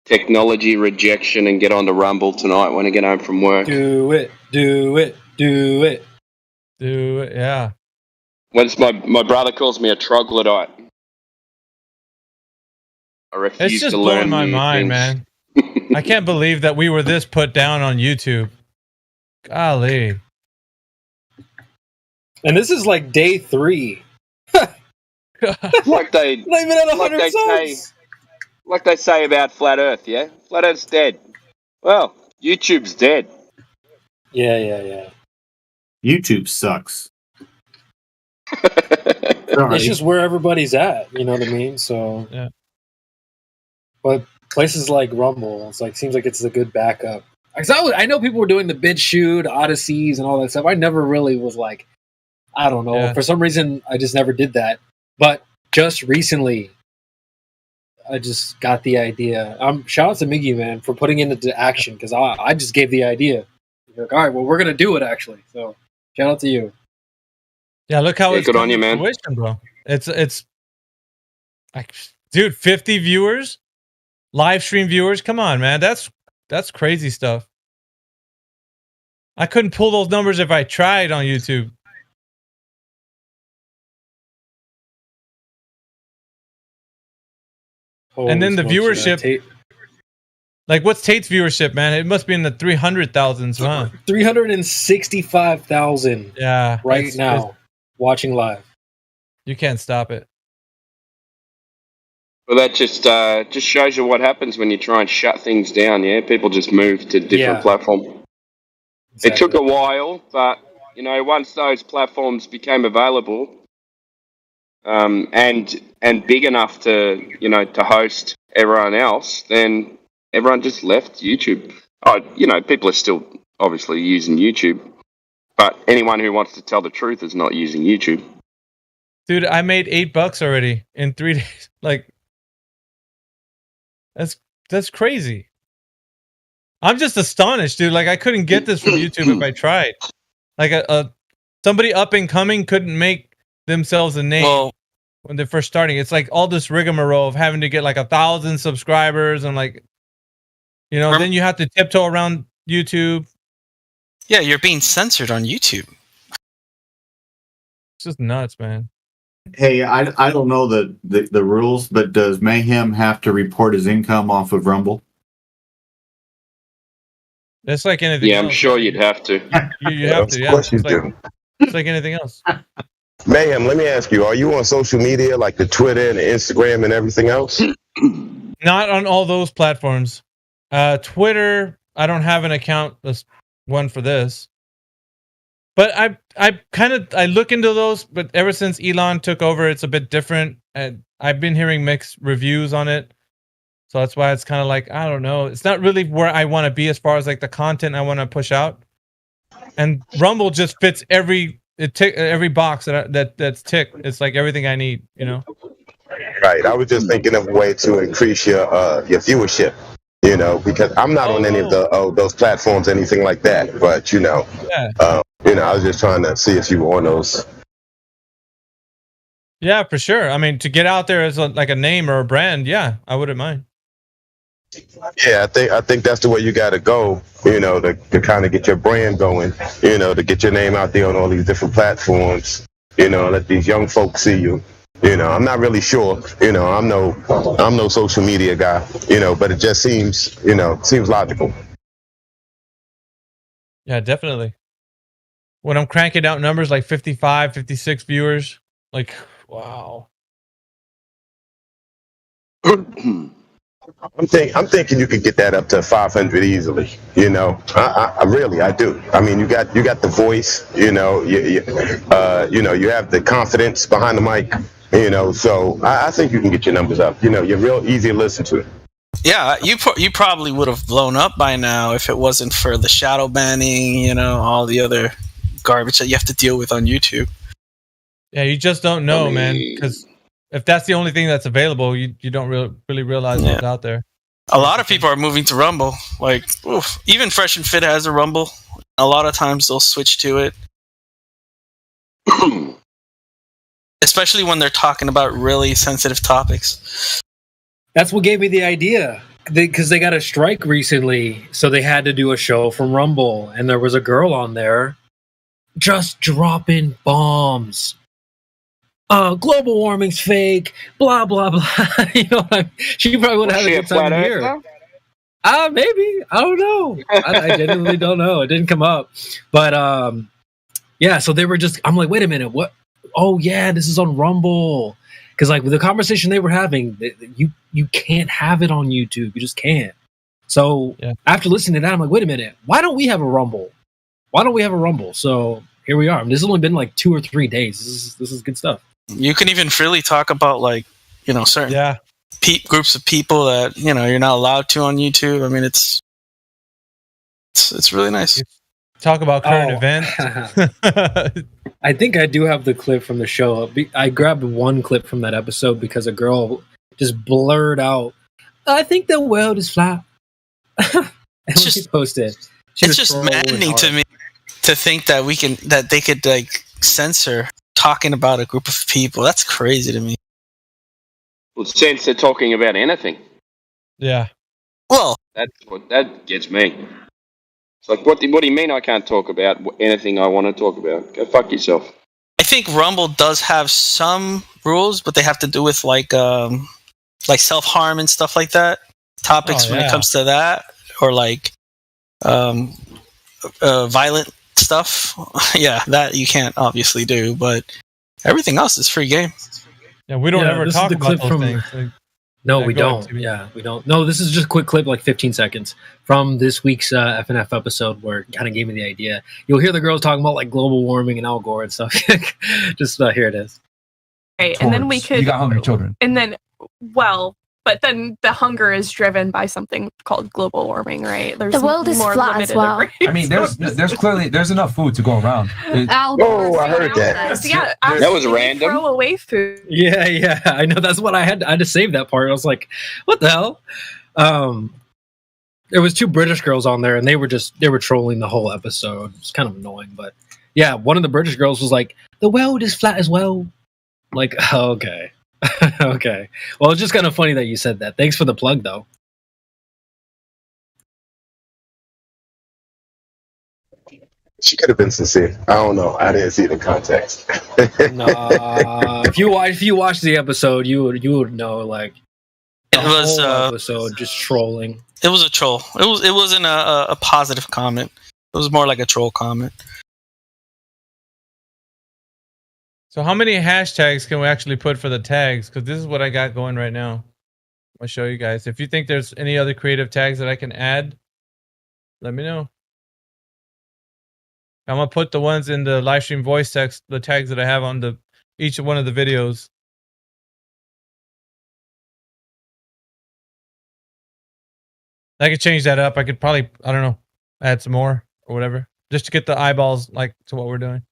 technology rejection and get on to Rumble tonight when I get home from work. Do it. Yeah. Once my brother calls me a troglodyte. I refuse It's just to blowing learn my new mind, things. man. I can't believe that we were this put down on YouTube. Golly. And this is like day 3. Like they, not even at 100 subs. Like they say about Flat Earth, yeah? Flat Earth's dead. Well, YouTube's dead. Yeah. YouTube sucks. It's just where everybody's at, you know what I mean? So, yeah. But places like Rumble, it's like seems like it's a good backup. I know people were doing the BitChute, Odysseys, and all that stuff. I never really was like, I don't know. Yeah. For some reason, I just never did that. But just recently, I just got the idea. Shout out to Miggy, man, for putting it into action, because I just gave the idea. Like, all right, well, we're gonna do it actually. So, shout out to you. Yeah, look how it's good on coming you, to man. fruition, bro. It's like, dude, 50 viewers, live stream viewers. Come on, man, that's crazy stuff. I couldn't pull those numbers if I tried on YouTube. And then the viewership, like, what's Tate's viewership, man? It must be in the 300,000s, huh? 365,000. Yeah, right now, watching live. You can't stop it. Well, that just shows you what happens when you try and shut things down. Yeah, people just move to different platforms. Exactly. It took a while, but once those platforms became available, and big enough to to host everyone else, then everyone just left YouTube. People are still obviously using YouTube, but anyone who wants to tell the truth is not using YouTube. Dude, I made $8 already in 3 days. Like, that's crazy. I'm just astonished, dude. Like, I couldn't get this from YouTube if I tried. Like, somebody up and coming couldn't make themselves a name when they're first starting. It's like all this rigmarole of having to get like 1,000 subscribers and like, then you have to tiptoe around YouTube. Yeah, you're being censored on YouTube. It's just nuts, man. Hey, I don't know the rules, but does Mayhem have to report his income off of Rumble? It's like anything else. I'm sure you'd have to. You have to, yeah. Of course you do. It's like anything else. Mayhem, let me ask you, are you on social media like the Twitter and the Instagram and everything else? Not on all those platforms. Twitter, I don't have an account. That's one for this. But I look into those, but ever since Elon took over, it's a bit different. And I've been hearing mixed reviews on it. So that's why it's kind of like, I don't know. It's not really where I want to be as far as like the content I want to push out. And Rumble just fits every box that's ticked. It's like everything I need, you know? Right. I was just thinking of a way to increase your viewership, you know, because I'm not on any of those platforms, anything like that. But, you know, I was just trying to see if you were on those. Yeah, for sure. I mean, to get out there as like a name or a brand, yeah, I wouldn't mind. Yeah, I think that's the way you got to go, you know, to kind of get your brand going, you know, to get your name out there on all these different platforms, you know, let these young folks see you. You know, I'm not really sure, you know, I'm no social media guy, you know, but it just seems logical. Yeah, definitely. When I'm cranking out numbers like 55, 56 viewers, like, wow. I'm thinking you could get that up to 500 easily. You know, I do. I mean, you got the voice. You know, you have the confidence behind the mic. You know, so I think you can get your numbers up. You know, you're real easy to listen to. Yeah, you probably would have blown up by now if it wasn't for the shadow banning. You know, all the other garbage that you have to deal with on YouTube. Yeah, you just don't know, man. Because if that's the only thing that's available, you don't really realize what's out there. A lot of people are moving to Rumble. Like, even Fresh and Fit has a Rumble. A lot of times they'll switch to it. Especially when they're talking about really sensitive topics. That's what gave me the idea. Because they got a strike recently, so they had to do a show from Rumble. And there was a girl on there just dropping bombs. Global warming's fake, blah, blah, blah. You know, she probably would have had a good time here. Maybe. I don't know. I genuinely don't know. It didn't come up. But, yeah, so they were just, I'm like, wait a minute, what? Oh, yeah, this is on Rumble. Because, like, with the conversation they were having, you can't have it on YouTube. You just can't. So, after listening to that, I'm like, wait a minute, why don't we have a Rumble? So, here we are. This has only been like 2 or 3 days. This is good stuff. You can even freely talk about, like, you know, certain groups of people that, you know, you're not allowed to on YouTube. I mean, it's really nice. Talk about current events. I think I do have the clip from the show. I grabbed one clip from that episode because a girl just blurred out, "I think the world is flat." And she posted. It's just maddening to me to think that they could like censor talking about a group of people. That's crazy to me. Well, censor talking about anything. Yeah. Well, that gets me. It's like, what do you mean I can't talk about anything I want to talk about? Go fuck yourself. I think Rumble does have some rules, but they have to do with like self-harm and stuff like that. Topics when it comes to that, or like violent stuff. Yeah, that you can't obviously do, but everything else is free game. Yeah, we don't ever talk about those things. Like, no, we don't. Yeah, we don't. No, this is just a quick clip, like 15 seconds from this week's FNF episode where it kind of gave me the idea. You'll hear the girls talking about like global warming and Al Gore and stuff. Just here it is. Right, and then we could. You got hungry children. And then, but then the hunger is driven by something called global warming, right? The world is flat as well. I mean, there's clearly enough food to go around. I heard that. Yeah, that was random. Throw away food. Yeah, I know. That's what I had to save that part. I was like, what the hell? There was 2 British girls on there, and they were trolling the whole episode. It's kind of annoying, but yeah, one of the British girls was like, "The world is flat as well." Like, okay. Okay. Well, it's just kind of funny that you said that. Thanks for the plug, though. She could have been sincere. I don't know. I didn't see the context. If you watch the episode, you would know. Like, the whole episode just trolling. It was a troll. It wasn't a positive comment. It was more like a troll comment. So how many hashtags can we actually put for the tags? Because this is what I got going right now. I'll show you guys. If you think there's any other creative tags that I can add, let me know. I'm gonna put the ones in the live stream voice text, the tags that I have on each one of the videos. I could change that up. I could probably, I don't know, add some more or whatever, just to get the eyeballs like to what we're doing.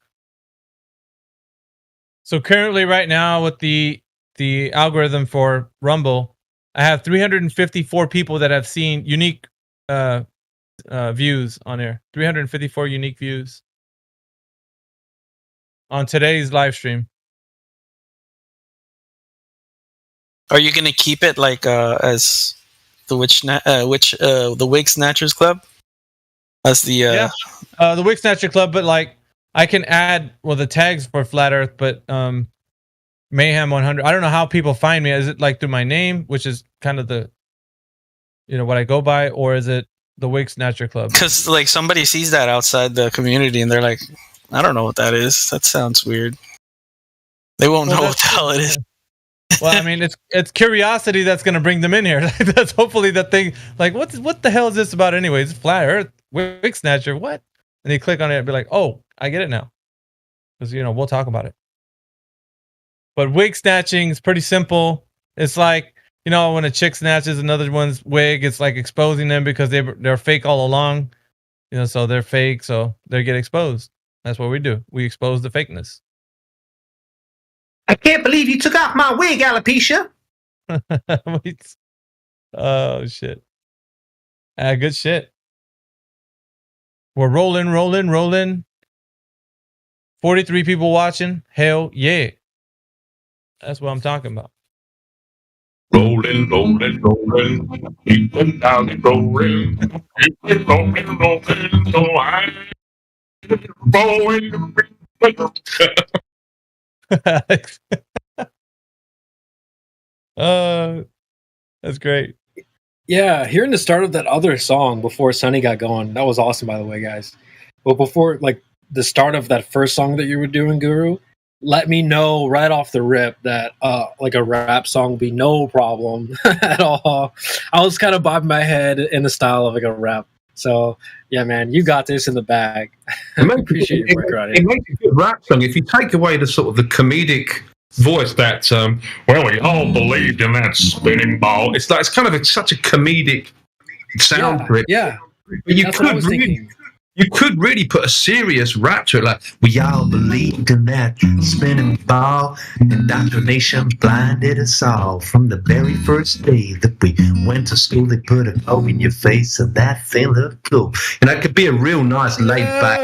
So currently, right now, with the algorithm for Rumble, I have 354 people that have seen unique views on there. 354 unique views on today's live stream. Are you gonna keep it like as the the Wig Snatchers Club as the the Wig Snatcher Club? But like, I can add the tags for Flat Earth, but Mayhem 100. I don't know how people find me. Is it like through my name, which is kind of the what I go by, or is it the Wig Snatcher Club? Because like somebody sees that outside the community and they're like, I don't know what that is. That sounds weird. They won't know what the hell it is. Well, I mean, it's curiosity that's going to bring them in here. That's hopefully the thing. Like, what the hell is this about anyways? Flat Earth, Wig Snatcher, what? And you click on it and be like, oh, I get it now. Because, we'll talk about it. But wig snatching is pretty simple. It's like, when a chick snatches another one's wig, it's like exposing them because they're fake all along. So they're fake, so they get exposed. That's what we do. We expose the fakeness. I can't believe you took off my wig, alopecia. Oh, shit. Good shit. We're rolling. 43 people watching. Hell yeah. That's what I'm talking about. Rolling. Keep it down and rolling. Keep it rolling. So I rolling. That's great. Yeah, hearing the start of that other song before Sonny got going, that was awesome, by the way, guys. But before, like, the start of that first song that you were doing, Guru, let me know right off the rip that, like, a rap song would be no problem at all. I was kind of bobbing my head in the style of, like, a rap. So, yeah, man, you got this in the bag. I appreciate your work on it. It makes a good rap song. If you take away the sort of the comedic voice that we all believed in that spinning ball. It's kind of such a comedic sound to it. Yeah. But you could really put a serious rap to it, like we all believed in that spinning ball. Indoctrination blinded us all from the very first day that we went to school. They put a poke in your face, and that thing looked cool. And that could be a real nice laid back.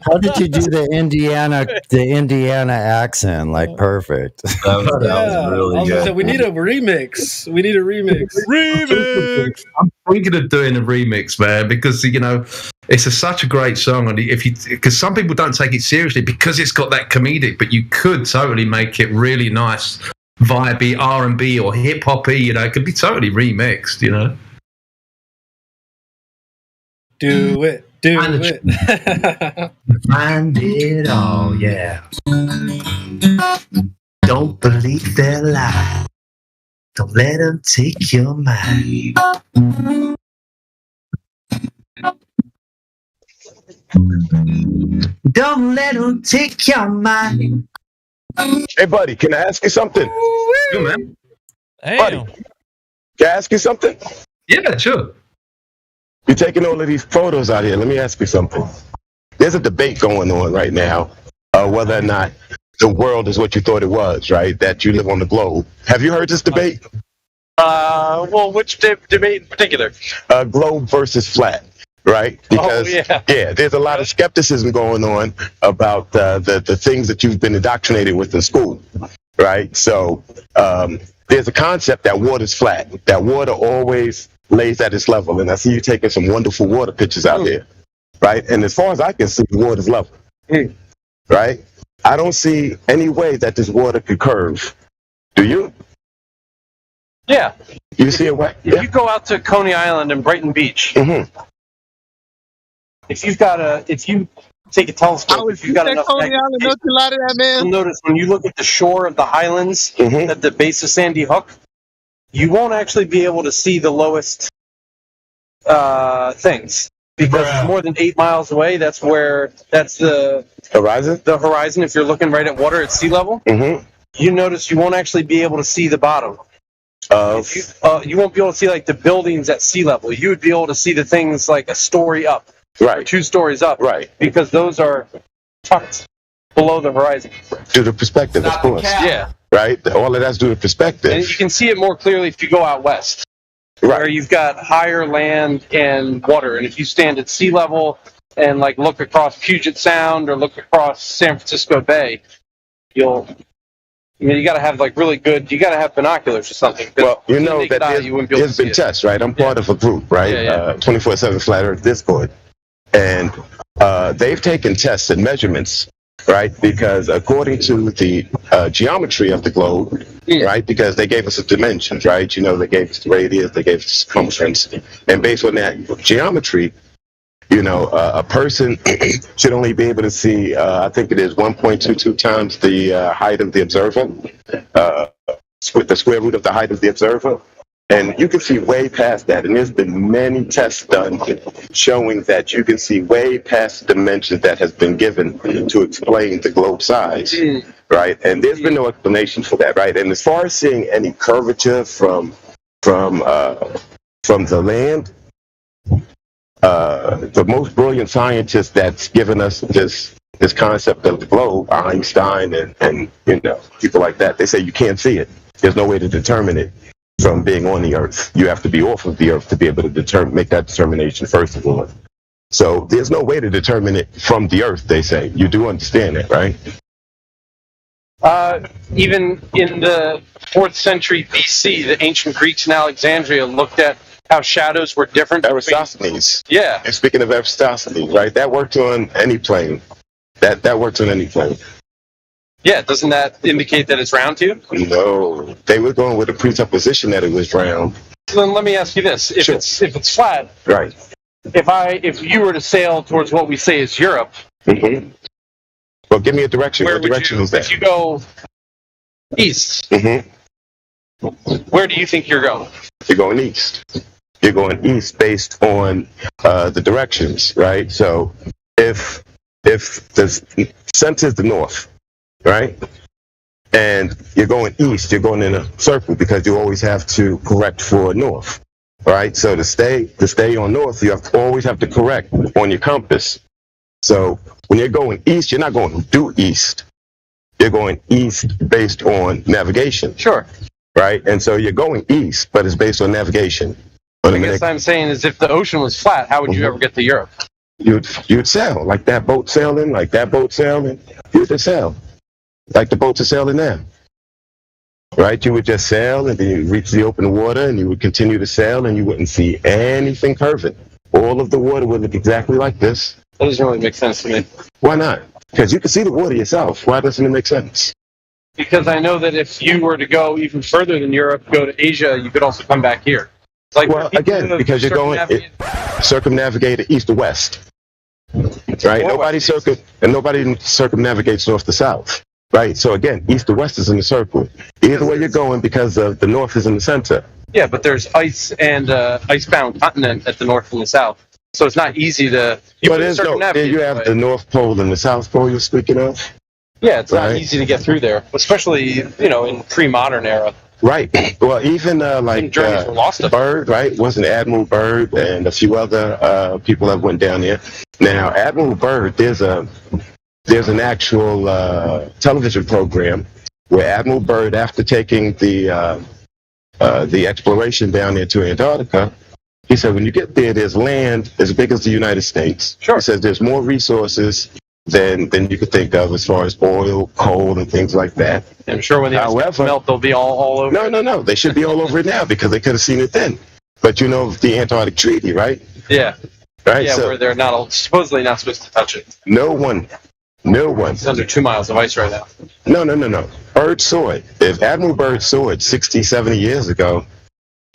How did you do the Indiana accent? Like perfect. That was really good. So we need a remix. I'm thinking of doing a remix, man, because it's such a great song, and because some people don't take it seriously because it's got that comedic, but you could totally make it really nice, vibey R&B or hip hoppy. It could be totally remixed. Do it. Find it all, yeah. Don't believe their lie. Don't let them take your mind. Don't let them take your mind. Hey, buddy, can I ask you something? Yeah, man. Hey, buddy, can I ask you something? Yeah, sure. You're taking all of these photos out here. Let me ask you something. There's a debate going on right now whether or not the world is what you thought it was, right? That you live on the globe. Have you heard this debate? Well, which debate in particular? Globe versus flat, right? Because there's a lot of skepticism going on about the things that you've been indoctrinated with in school, right? So there's a concept that water's flat, that water always lays at its level. And I see you taking some wonderful water pictures out here, right? And as far as I can see, the water's level, right? I don't see any way that this water could curve. Do you? Yeah. You see it? If you go out to Coney Island and Brighton Beach, if you take a telescope. If you've got That enough Coney Island, don't you lie to that man. you'll notice when you look at the shore of the highlands at the base of Sandy Hook, you won't actually be able to see the lowest things because it's more than 8 miles away. That's the horizon. The horizon. If you're looking right at water at sea level, you notice you won't actually be able to see the bottom. You won't be able to see like the buildings at sea level. You would be able to see the things like a story up, right, 2 stories up, right, because those are tucked below the horizon. Due to perspective, of course. Yeah. Right? All of that's due to perspective. And you can see it more clearly if you go out west, right, where you've got higher land and water. And if you stand at sea level and like look across Puget Sound or look across San Francisco Bay, you got to have like really good. You got to have binoculars or something. Well, you know that there's been tests, right? I'm part of a group, right? 24/7 Flat Earth Discord, and they've taken tests and measurements, right? Because according to the geometry of the globe, right? Because they gave us a dimensions, right? You know, they gave us the radius, they gave us the circumference, and based on that geometry, you know, a person should only be able to see, I think it is 1.22 times the height of the observer, the square root of the height of the observer. And you can see way past that. And there's been many tests done showing that you can see way past the dimensions that has been given to explain the globe size, right? And there's been no explanation for that, right? And as far as seeing any curvature from the land, the most brilliant scientist that's given us this concept of the globe, Einstein and you know, people like that, they say you can't see it. There's no way to determine it from being on the earth. You have to be off of the earth to be able to make that determination, first of all. So there's no way to determine it from the earth, they say. You do understand that, right? Even in the 4th century BC, the ancient Greeks in Alexandria looked at how shadows were different. Eratosthenes. Yeah. And speaking of Eratosthenes, right? That worked on any plane. That worked on any plane. Yeah, doesn't that indicate that it's round to you? No, they were going with the presupposition that it was round. So then let me ask you this: if it's flat, right? If you were to sail towards what we say is Europe, well, give me a direction. What direction is that? If you go east, where do you think you're going? You're going east. You're going east based on the directions, right? So if the center is the north, right? And you're going east, you're going in a circle because you always have to correct for north, right? So to stay on north, you always have to correct on your compass. So when you're going east, you're not going due east. You're going east based on navigation. Sure. Right? And so you're going east, but it's based on navigation. I guess I'm saying is if the ocean was flat, how would you ever get to Europe? You'd sail, like that boat sailing, you would just sail. Like the boats are sailing now. Right? You would just sail and then you reach the open water and you would continue to sail and you wouldn't see anything curving. All of the water would look exactly like this. That doesn't really make sense to me. Why not? Because you can see the water yourself. Why doesn't it make sense? Because I know that if you were to go even further than Europe, go to Asia, you could also come back here. It's like, well, again, because you're going circumnavigate east to west. Right? Nobody circumnavigates north to south. Right? So again, east to west is in the circle. Either way you're going, because the north is in the center. Yeah, but there's ice and icebound continent at the north and the south. So it's not easy to... You have the North Pole and the South Pole you're speaking of. Yeah, it's not easy to get through there, especially, in pre-modern era. Right. Well, even Byrd, right? Wasn't Admiral Byrd and a few other people that went down there. Now, Admiral Byrd, there's an actual television program where Admiral Byrd, after taking the exploration down there to Antarctica, he said, when you get there, there's land as big as the United States. Sure. He says there's more resources than you could think of as far as oil, coal, and things like that. I'm sure when the ice melt, they'll be all over. No. They should be all over it now because they could have seen it then. But you know the Antarctic Treaty, right? Yeah. Right. Yeah, so, where they're supposedly not supposed to touch it. No one. It's under 2 miles of ice right now. No. Byrd saw it. If Admiral Byrd saw it 60, 70 years ago,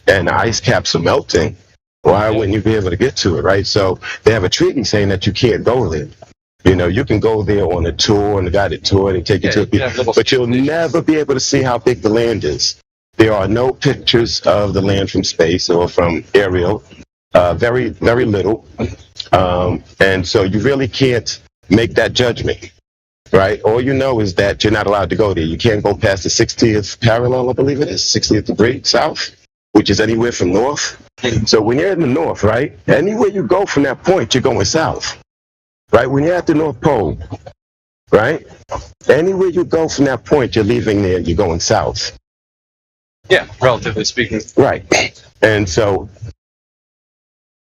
and the ice caps are melting, why wouldn't you be able to get to it, right? So they have a treaty saying that you can't go there. You know, you can go there on a tour, on a guided tour, they take you to but you'll never be able to see how big the land is. There are no pictures of the land from space or from aerial, very, very little. And so you really can't make that judgment, right? All you know is that you're not allowed to go there. You can't go past the 60th parallel, I believe it is, 60th degree south, which is anywhere from north. So when you're in the north, right, anywhere you go from that point, you're going south. Right, when you're at the North Pole, right? Anywhere you go from that point, you're leaving there, you're going south. Yeah, relatively speaking. Right, and so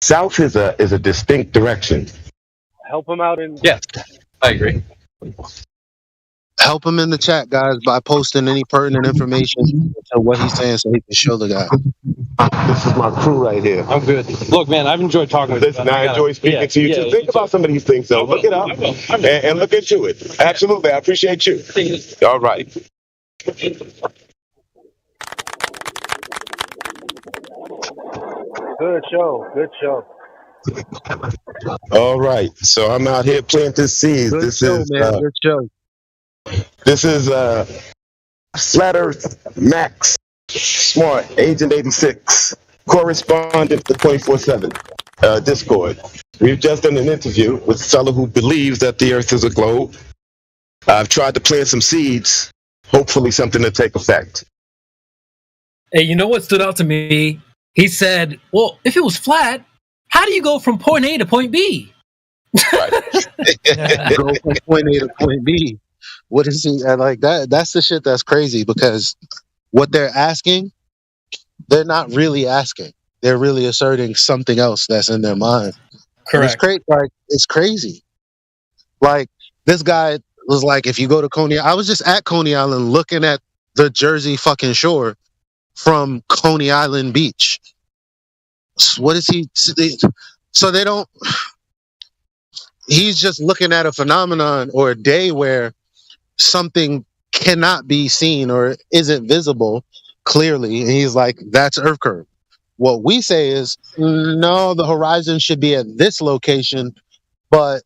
south is a distinct direction. Help him out in. Yeah, I agree. Help him in the chat, guys, by posting any pertinent information to what he's saying so he can show the guy. This is my crew right here. I'm good. Look, man, I've enjoyed talking with you. Listen, I enjoy speaking to you too. Think about some of these things, though. Look it up and look into it. Absolutely, I appreciate you. All right. Good show. Good show. All right. So I'm out here planting seeds. Good show, man. Good show. This is Flat Earth Max Smart, Agent 86, correspondent for 24/7 Discord. We've just done an interview with a fellow who believes that the Earth is a globe. I've tried to plant some seeds, hopefully something to take effect. Hey, you know what stood out to me? He said, well, if it was flat, how do you go from point A to point B? Go from point A to point B. What is he like that? That's the shit that's crazy because what they're asking, they're not really asking. They're really asserting something else that's in their mind. Correct. It's crazy. Like, it's crazy. Like, this guy was like, if you go to Coney, I was just at Coney Island looking at the Jersey fucking shore from Coney Island Beach. What is he? So they don't. He's just looking at a phenomenon or a day where something cannot be seen or isn't visible clearly, and he's like, "That's Earth curve." What we say is, no, the horizon should be at this location, but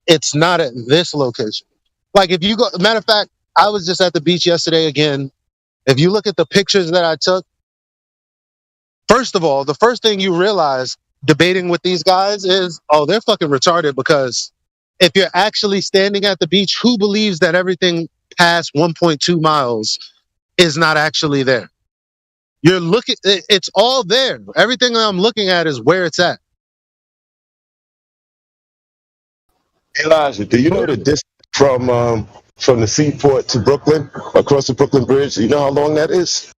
it's not at this location. Like if you go, matter of fact, I was just at the beach yesterday again. If you look at the pictures that I took, first of all, the first thing you realize debating with these guys is, oh, they're fucking retarded because if you're actually standing at the beach, who believes that everything past 1.2 miles is not actually there? You're looking, it's all there. Everything that I'm looking at is where it's at. Elijah, do you know the distance from the seaport to Brooklyn, across the Brooklyn Bridge? Do you know how long that is?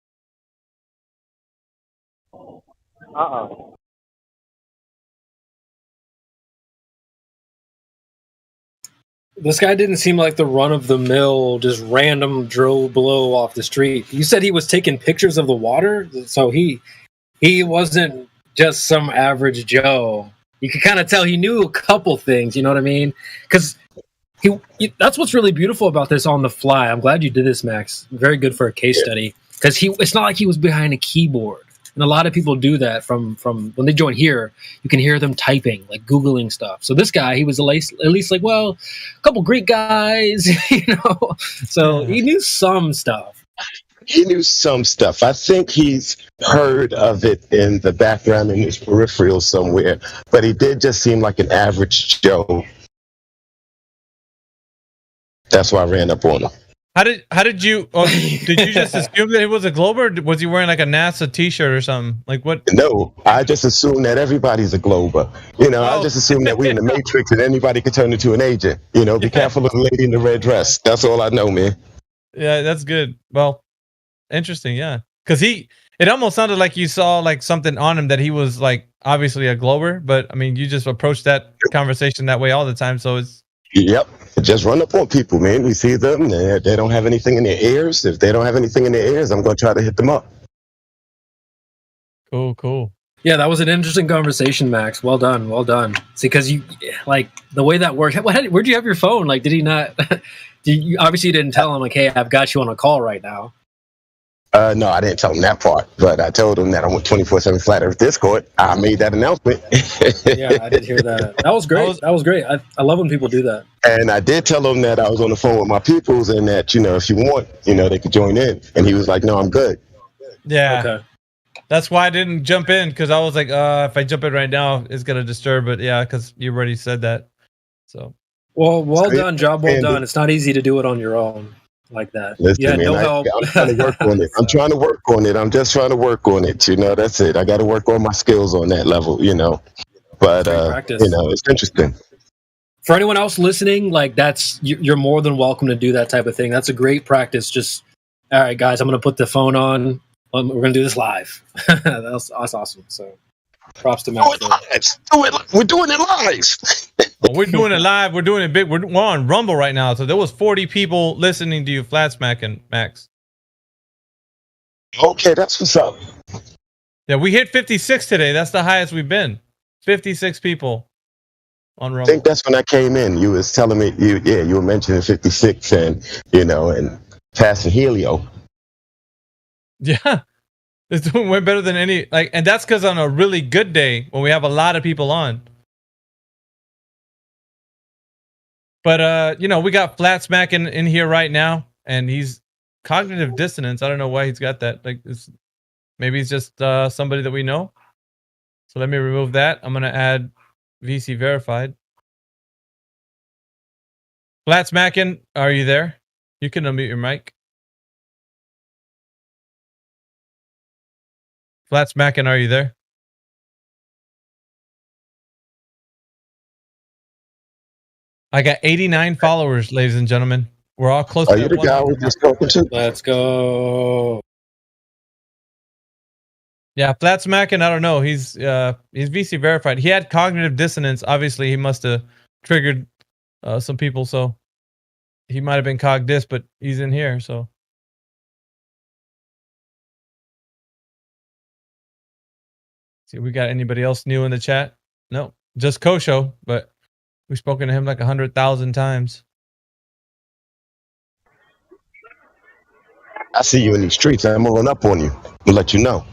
This guy didn't seem like the run-of-the-mill, just random Joe Blow off the street. You said he was taking pictures of the water, so he wasn't just some average Joe. You could kind of tell he knew a couple things, you know what I mean? Because that's what's really beautiful about this on the fly. I'm glad you did this, Max. Very good for a case study. Because it's not like he was behind a keyboard. And a lot of people do that from when they join here, you can hear them typing, like Googling stuff. So this guy, he was at least like, well, a couple Greek guys, you know. So he knew some stuff. He knew some stuff. I think he's heard of it in the background in his peripheral somewhere. But he did just seem like an average Joe. That's why I ran up on him. How did you did you just assume that he was a glober, or was he wearing like a NASA t-shirt or something? Like what? No, I just assume that everybody's a glober. You know, I just assume that we're in the Matrix and anybody could turn into an agent. You know, be careful of the lady in the red dress. That's all I know, man. Yeah, that's good. Well, interesting, yeah. Because it almost sounded like you saw like something on him that he was like obviously a glober, but I mean you just approach that conversation that way all the time, so it's Yep. Just run up on people, man. We see them, they don't have anything in their ears. If they don't have anything in their ears, I'm going to try to hit them up. Cool. Yeah, that was an interesting conversation, Max. Well done. See, because you, like, the way that worked, where'd you have your phone? Like, did he not, you obviously didn't tell him, like, hey, I've got you on a call right now. No, I didn't tell him that part, but I told him that I went 24/7 Flat Earth Discord. I made that announcement. Yeah, I did hear that. That was great. That was great. I love when people do that. And I did tell him that I was on the phone with my peoples and that, if you want, they could join in. And he was like, no, I'm good. Yeah. Okay. That's why I didn't jump in, because I was like, if I jump in right now, it's gonna disturb it. Yeah, because you already said that. So. Well done, job well done. It's not easy to do it on your own like that. Listen, Yeah, man, no help. I'm trying to work on it. I'm trying to work on it. I'm just trying to work on it. That's it. I got to work on my skills on that level, But, practice. It's interesting. For anyone else listening, like you're more than welcome to do that type of thing. That's a great practice. Just, all right, guys, I'm going to put the phone on. We're going to do this live. That's awesome. So props to Matt. We're doing it live. Well, we're doing it live. We're doing it big. We're on Rumble right now. So there was 40 people listening to you flat smacking, Max. Okay, that's what's up. Yeah, we hit 56 today. That's the highest we've been. 56 people on Rumble. I think that's when I came in. You was telling me, you were mentioning 56 and, and passing Helio. Yeah. It's doing way better than any, and that's because on a really good day when we have a lot of people on. But, we got Flat Smack in here right now, and he's cognitive dissonance. I don't know why he's got that. Maybe he's just somebody that we know. So let me remove that. I'm going to add VC verified. Flat Smackin', are you there? You can unmute your mic. Flat Smackin', are you there? I got 89 followers, ladies and gentlemen. We're all close to you the guy we just talking to? Let's go. Yeah, Flat Smackin', I don't know. He's VC verified. He had cognitive dissonance. Obviously, he must have triggered some people, so he might have been cog dis, but he's in here, so. See, we got anybody else new in the chat? No, just Kosho, but we've spoken to him like 100,000 times. I see you in these streets. I'm gonna run up on you and let you know.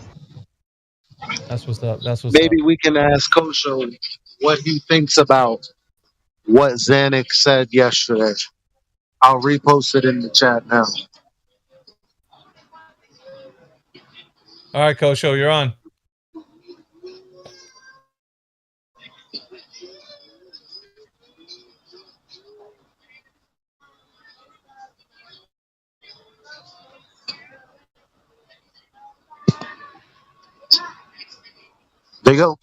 That's what's up. Maybe we can ask Kosho what he thinks about what Xanax said yesterday. I'll repost it in the chat now. All right, Kosho, you're on. There you go.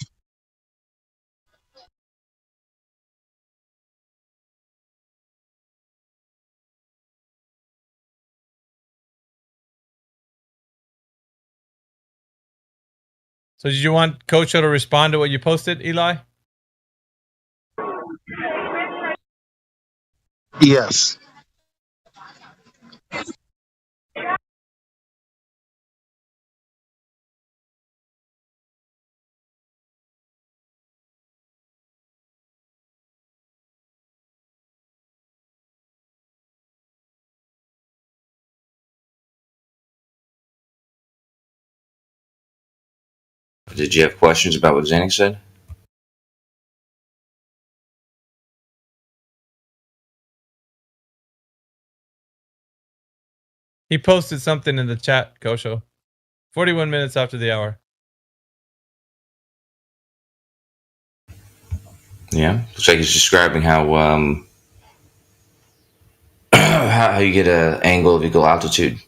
So did you want Kosho to respond to what you posted, Eli? Yes. Did you have questions about what Xanax said? He posted something in the chat, Kosho. 41 minutes after the hour. Yeah, looks like he's describing how how you get an angle of equal altitude.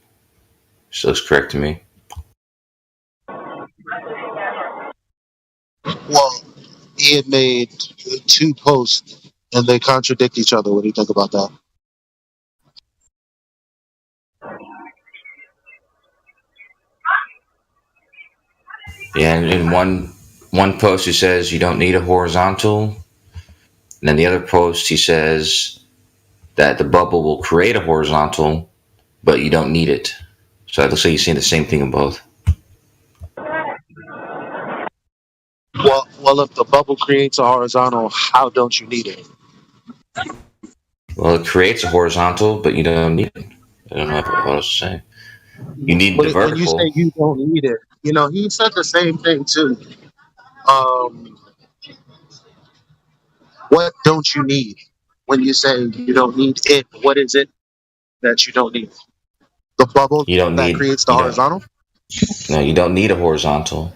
Which looks correct to me. Well, he had made 2 posts and they contradict each other. What do you think about that? Yeah, and in one post he says you don't need a horizontal, and then the other post he says that the bubble will create a horizontal, but you don't need it. So it looks like you're saying the same thing in both. Well, if the bubble creates a horizontal, how don't you need it? Well, it creates a horizontal, but you don't need it. I don't know what else to say. You need the when you say vertical. you don't need it, he said the same thing too. Um, what don't you need? When you say you don't need it, what is it that you don't need? The bubble You don't that need. creates the You don't. horizontal. No, you don't need a horizontal.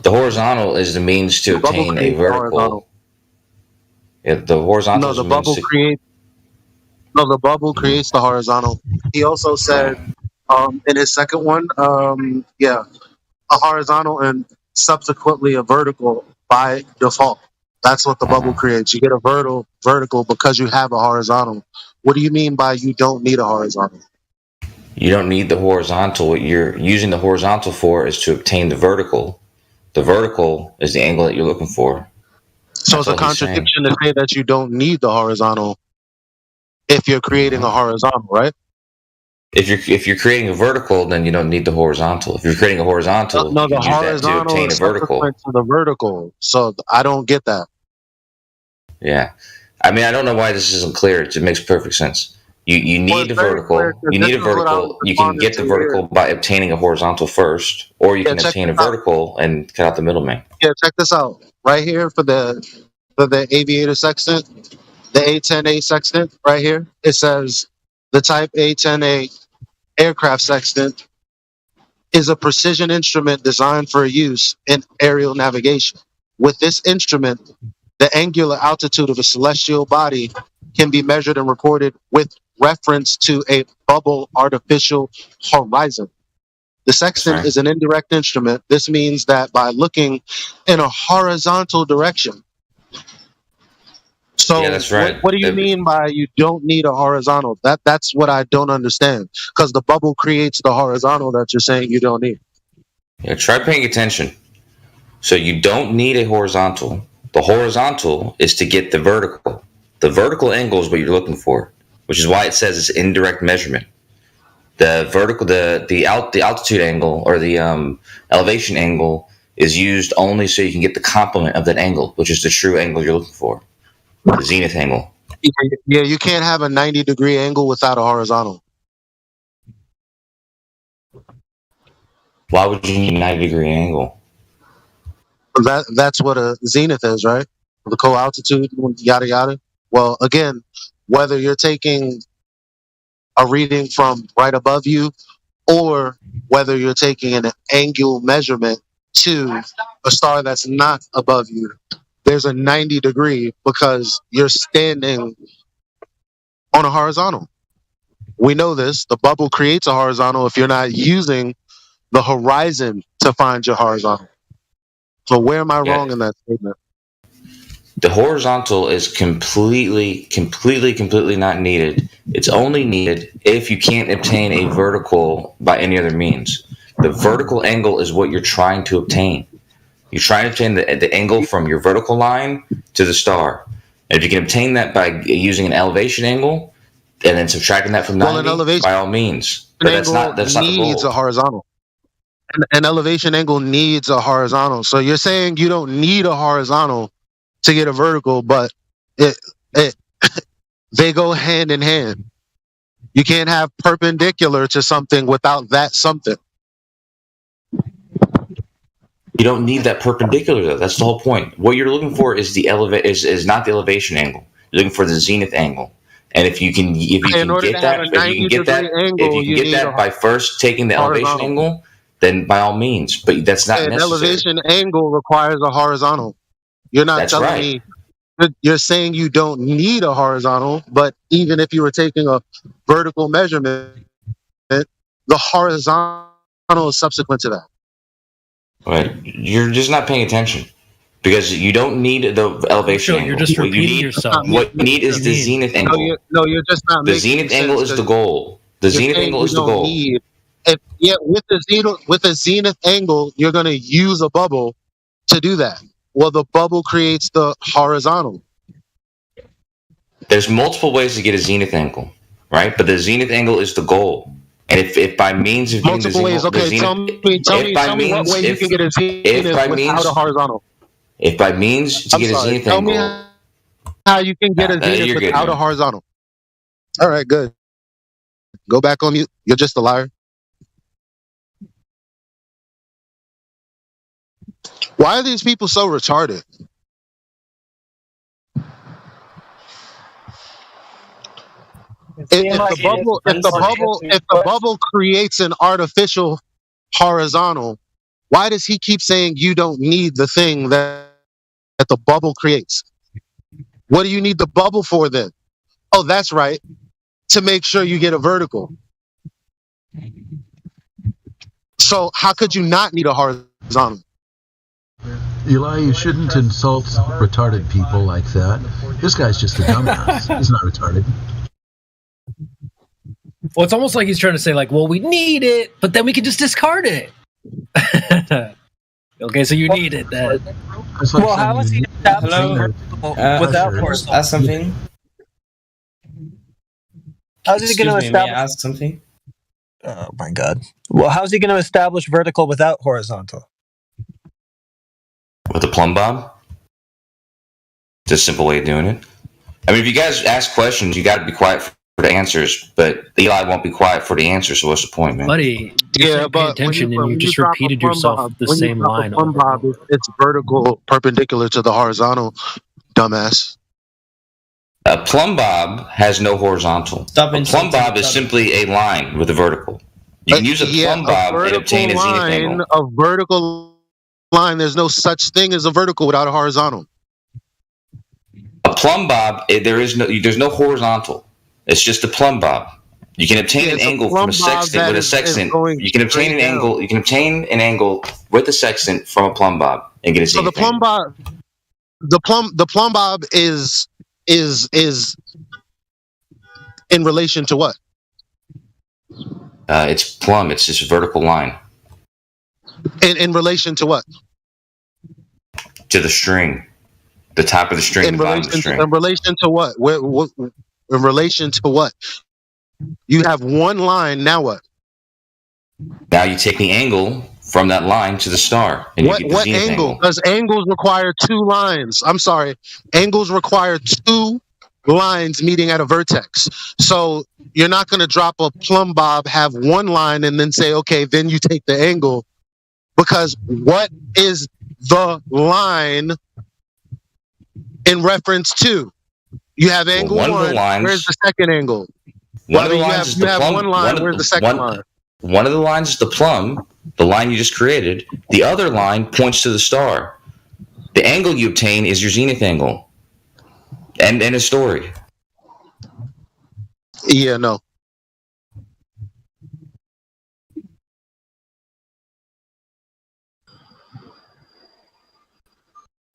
The horizontal is the means to The bubble obtain a creates the horizontal. vertical. Yeah, the horizontal No, is the the means bubble to. creates. No, the bubble creates the horizontal. He also said Right. in his second one, yeah, a horizontal and subsequently a vertical by default. That's what the bubble creates. You get a vertical because you have a horizontal. What do you mean by you don't need a horizontal? You don't need the horizontal. What you're using the horizontal for is to obtain the vertical. The vertical is the angle that you're looking for. So That's it's a all he's saying. contradiction to say that you don't need the horizontal if you're creating a horizontal, right? If you're creating a vertical, then you don't need the horizontal. If you're creating a horizontal, No, you the can use that to horizontal obtain a is vertical. subsequent to the vertical. So I don't get that. Yeah. I mean, I don't know why this isn't clear. It makes perfect sense. You Well, need it's a very clear vertical. because You this need a is what I was vertical. You can responding get the to here. vertical by obtaining a horizontal first, or you Yeah, can check obtain a this out. vertical and cut out the middleman. Yeah, check this out. Right here for the aviator sextant, the A10A sextant, right here. It says the type A10A aircraft sextant is a precision instrument designed for use in aerial navigation. With this instrument, the angular altitude of a celestial body can be measured and recorded with reference to a bubble artificial horizon. The sextant is an indirect instrument. This means that by looking in a horizontal direction. Yeah, So that's right. what do you mean by you don't need a horizontal? That's what I don't understand. Because the bubble creates the horizontal that you're saying you don't need. Yeah, try paying attention. So you don't need a horizontal. The horizontal is to get the vertical. The vertical angle is what you're looking for, which is why it says it's indirect measurement. The vertical, the altitude angle or the elevation angle is used only so you can get the complement of that angle, which is the true angle you're looking for, the zenith angle. Yeah, you can't have a 90-degree angle without a horizontal. Why would you need a 90-degree angle? That's what a zenith is, right? The co-altitude, yada yada. Well, again, whether you're taking a reading from right above you or whether you're taking an angle measurement to a star that's not above you, there's a 90-degree because you're standing on a horizontal. We know this. The bubble creates a horizontal if you're not using the horizon to find your horizontal. So where am I wrong in that statement? The horizontal is completely not needed. It's only needed if you can't obtain a vertical by any other means. The vertical angle is what you're trying to obtain. You're trying to obtain the angle from your vertical line to the star. And if you can obtain that by using an elevation angle and then subtracting that from 90, by all means. But that's not the needs goal. a horizontal. An elevation angle needs a horizontal. So you're saying you don't need a horizontal to get a vertical, but they go hand in hand. You can't have perpendicular to something without that something. You don't need that perpendicular though. That's the whole point. What you're looking for is is not the elevation angle. You're looking for the zenith angle. And if you can get that by first taking the elevation angle, then by all means. But that's not An necessary. elevation angle requires a horizontal. You're not That's telling right. me. You're saying you don't need a horizontal, but even if you were taking a vertical measurement, the horizontal is subsequent to that. Right. You're just not paying attention because you don't need the elevation angle. You're just repeating yourself. What you need is the zenith angle. No, you're just not The making zenith sense angle is the goal. The you're zenith saying angle you is the don't goal. need. With the zenith angle, you're going to use a bubble to do that. Well, the bubble creates the horizontal. There's multiple ways to get a zenith angle, right? But the zenith angle is the goal. And if by means of getting Multiple ways. Okay, tell me what way you can get a zenith without a horizontal. If by means to get a zenith tell angle, me how you can get a zenith without a horizontal. All right, good. Go back on mute. You're just a liar. Why are these people so retarded? If the bubble creates an artificial horizontal, why does he keep saying you don't need the thing that the bubble creates? What do you need the bubble for then? Oh, that's right, to make sure you get a vertical. So how could you not need a horizontal? Eli, you shouldn't insult retarded people like that. This guy's just a dumbass. He's not retarded. Well, it's almost like he's trying to say, like, well, we need it, but then we can just discard it. Okay, so you need it then. Well, how is he establishing vertical without horizontal? Ask something. How's he going to Excuse me, may I establish? ask something? Oh my God! Well, how's he going to establish vertical without horizontal? With a plumb bob? It's a simple way of doing it. I mean, if you guys ask questions, you got to be quiet for the answers, but Eli won't be quiet for the answers, so what's the point, man? Buddy, you pay attention and you just drop a repeated plumb yourself bob- the when you same drop a line. plumb bob, it's vertical, perpendicular to the horizontal. Dumbass. A plumb bob has no horizontal. A plumb bob is simply a line with a vertical. You can use a plumb bob and obtain a zenith angle. A vertical line. There's no such thing as a vertical without a horizontal. A plumb bob, there's no horizontal. It's just a plumb bob. You can obtain an angle from a sextant with a sextant. You can obtain an angle. You can obtain an angle with a sextant from a plumb bob and get a zenith. So the plumb bob, the plumb bob is in relation to what? It's plumb. It's just a vertical line. In relation to what? To the string, the top of the string, the bottom of the string. In relation to what? In relation to what? You have one line. Now what? Now you take the angle from that line to the star, and you get the zenith angle. Because angles require two lines. I'm sorry. Angles require two lines meeting at a vertex. So you're not going to drop a plumb bob, have one line, and then say, okay, then you take the angle. Because what is the line in reference to? You have angle one. Where's the second angle? One of the lines is the plumb. One line. Where's the second line? One of the lines is the plumb, the line you just created. The other line points to the star. The angle you obtain is your zenith angle. End of story. Yeah, no.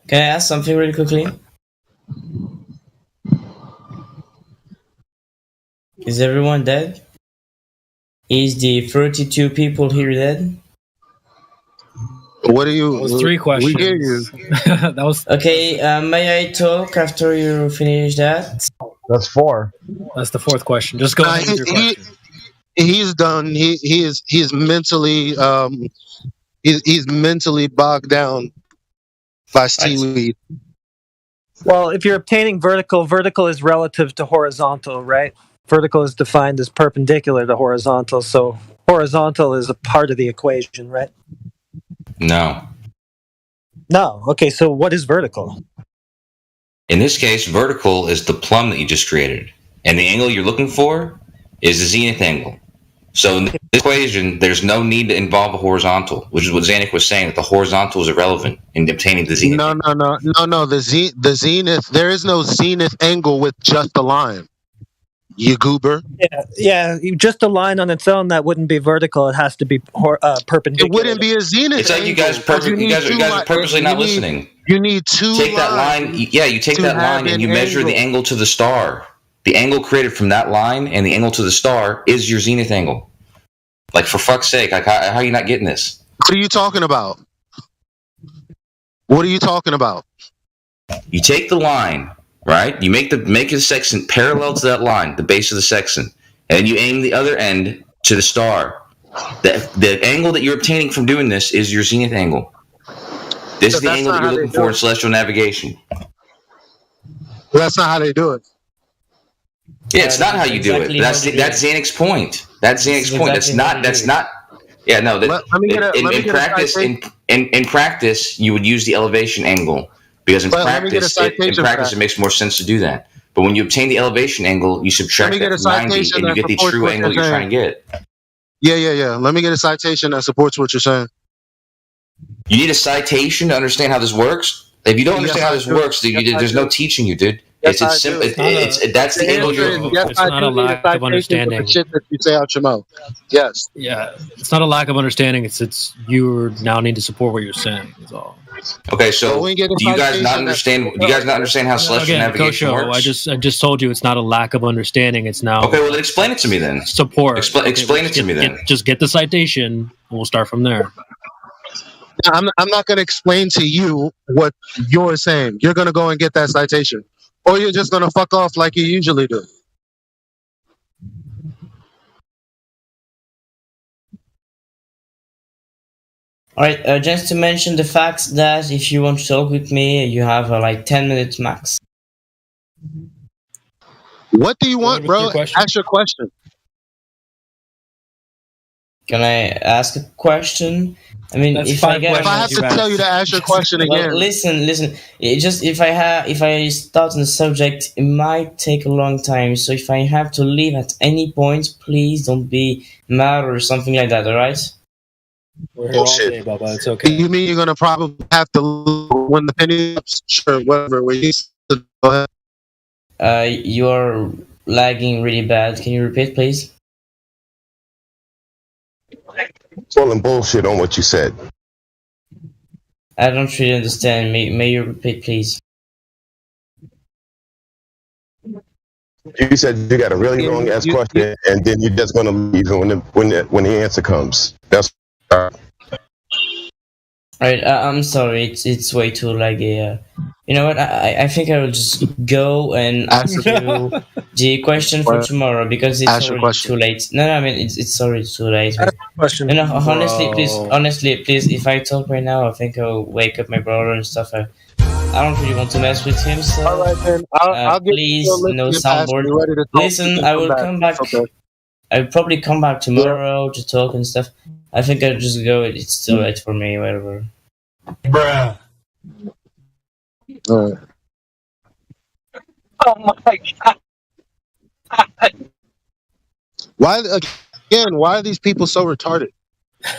Can I ask something really quickly? Is everyone dead? Is the 32 people here dead? What are you? That was three questions. We hear you. That was okay. May I talk after you finish that? That's 4. That's the fourth question. Just go ahead with your question. He's done. He's mentally he's mentally bogged down by seaweed. Well, if you're obtaining vertical is relative to horizontal, right? Vertical is defined as perpendicular to horizontal, so horizontal is a part of the equation, right? No. No. Okay, so what is vertical? In this case, vertical is the plumb that you just created. And the angle you're looking for is the zenith angle. So in this equation, there's no need to involve a horizontal, which is what Zanuck was saying, that the horizontal is irrelevant in obtaining the zenith. No. The zenith. There is no zenith angle with just a line. You goober. Yeah. Just a line on its own that wouldn't be vertical. It has to be perpendicular. It wouldn't be a zenith. It's like you guys are purposely not listening. You need two. Take that line. Yeah, you take that line and you measure the angle to the star. The angle created from that line and the angle to the star is your zenith angle. Like, for fuck's sake, like, how are you not getting this? What are you talking about? What are you talking about? You take the line, right? You make a sextant parallel to that line, the base of the sextant, and you aim the other end to the star. The angle that you're obtaining from doing this is your zenith angle. This is the angle that you're looking for in celestial navigation. That's not how they do it. Yeah, it's not how you do it. That's Zanuck's point. That's Zanuck's point. That's not Yeah, no. Let me get a In practice, citation. in practice, you would use the elevation angle because in But let me get a practice, citation for it that. makes more sense to do that. But when you obtain the elevation angle, you Let subtract me get that a from 90, citation and you that get the supports true what angle you're you're saying. trying to get. Yeah. Let me get a citation that supports what you're saying. You need a citation to understand how this works. If you don't Yes, understand how I this do. works, dude, Yes, I there's no do. teaching you, dude. Yes, I It's do. simple. That's The the angle answer is you're. yes. It's I not a do need a lack of citation for the understanding. shit that you say out your mouth. Yes. Yeah, it's not a lack of understanding. It's you now need to support what you're saying. Is all. Okay, So so we get a do you guys not citation that understand? supports Do you guys not that. understand how celestial Again, navigation Kosho, works? I just told you it's not a lack of understanding. It's now Okay, well then explain it to me then. support. Explain it to me then. Just get the citation, and we'll start from there. I'm not going to explain to you what you're saying. You're going to go and get that citation, or you're just going to fuck off like you usually do. All right, just to mention the facts that if you want to talk with me, you have like 10 minutes max. What do you want, with bro? your question. Ask your question. Can I ask a question? I mean, That's if I 5 get If I have to tell you to ask your question well, again, listen. It just if I start on the subject, it might take a long time. So if I have to leave at any point, please don't be mad or something like that. All right? We're here all bullshit. day, Bubba. It's okay. You mean you're going to probably have to when the penny ups? Sure, whatever. When you go ahead. You're lagging really bad. Can you repeat, please? Calling bullshit on what you said. I don't really understand. May you repeat, please? You said you got a really long ass question, and then you're just gonna leave when the answer comes. That's Alright, I'm sorry. It's way too laggy. You know what? I think I will just go and answer you the question for tomorrow because it's Ask your already question. too late. No, I mean it's already too late. Ask a question. No, honestly, Bro. please. If I talk right now, I think I'll wake up my brother and stuff. I don't really want to mess with him. So All right, then. I'll give please, you a no listening pass when soundboard. you're ready to talk. Listen, You can I will back. come back. Okay. I'll probably come back tomorrow to talk and stuff. I think I'll just go. It's too late for me. Whatever. Bruh. All right. Oh my god. Why are these people so retarded?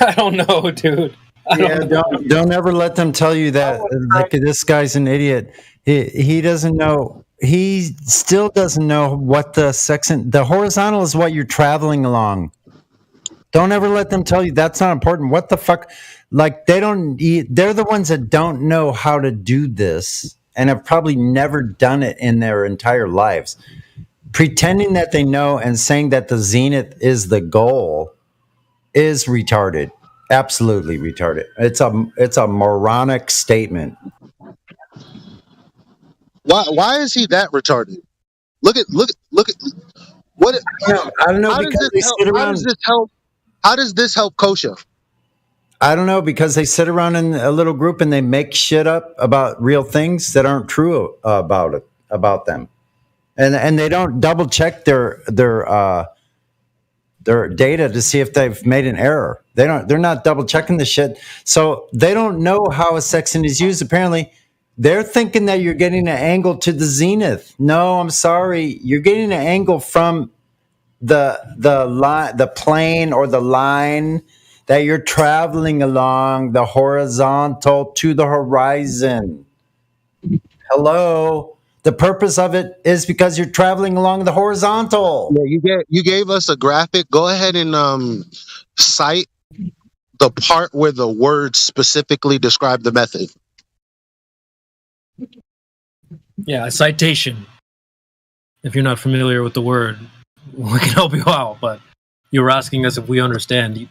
I don't know, dude. Don't ever let them tell you that like this guy's an idiot. He doesn't know. He still doesn't know what the horizontal is what you're traveling along. Don't ever let them tell you that's not important. What the fuck? Like they're the ones that don't know how to do this and have probably never done it in their entire lives. Pretending that they know and saying that the zenith is the goal is retarded. Absolutely retarded. It's a moronic statement. Why is he that retarded? Look at what. I don't know How because does they this help? sit How around. does this help? How does this help Kosha? I don't know because they sit around in a little group and they make shit up about real things that aren't true about them, and they don't double check their data to see if they've made an error. They're not double checking the shit. So they don't know how a section is used. Apparently, they're thinking that you're getting an angle to the zenith. No, I'm sorry. You're getting an angle from the plane or the line that you're traveling along, the horizontal to the horizon. Hello. The purpose of it is because you're traveling along the horizontal. Yeah, you gave us a graphic. Go ahead and cite the part where the words specifically describe the method. Yeah, a citation. If you're not familiar with the word, we can help you out. But you were asking us if we understand.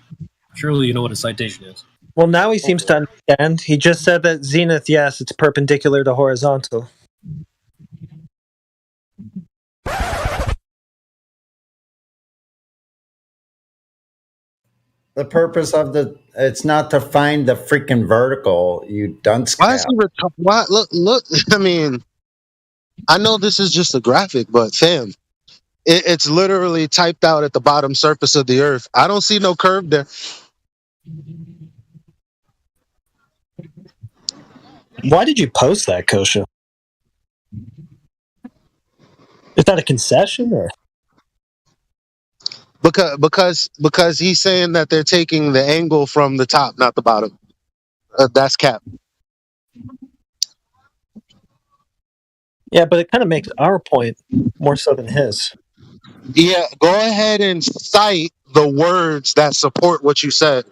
Surely you know what a citation is. Well, now he seems to understand. He just said that zenith, yes, it's perpendicular to horizontal. The purpose of it's not to find the freaking vertical, you dunce Why is cap. he Why look? I mean, I know this is just a graphic, but fam, it's literally typed out at the bottom surface of the earth. I don't see no curve there. Why did you post that, Kosha? Is that a concession or? Because he's saying that they're taking the angle from the top, not the bottom. That's cap. Yeah, but it kind of makes our point more so than his. Yeah, go ahead and cite the words that support what you said.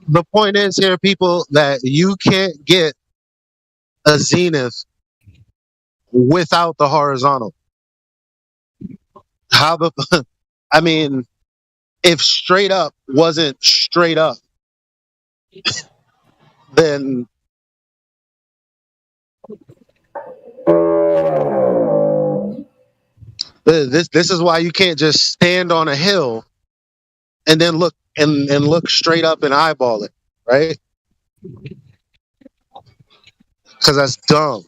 The point is here, people, that you can't get a zenith without the horizontal. How the I mean, if straight up wasn't straight up, then this is why you can't just stand on a hill and then look and look straight up and eyeball it, right? Because that's dumb.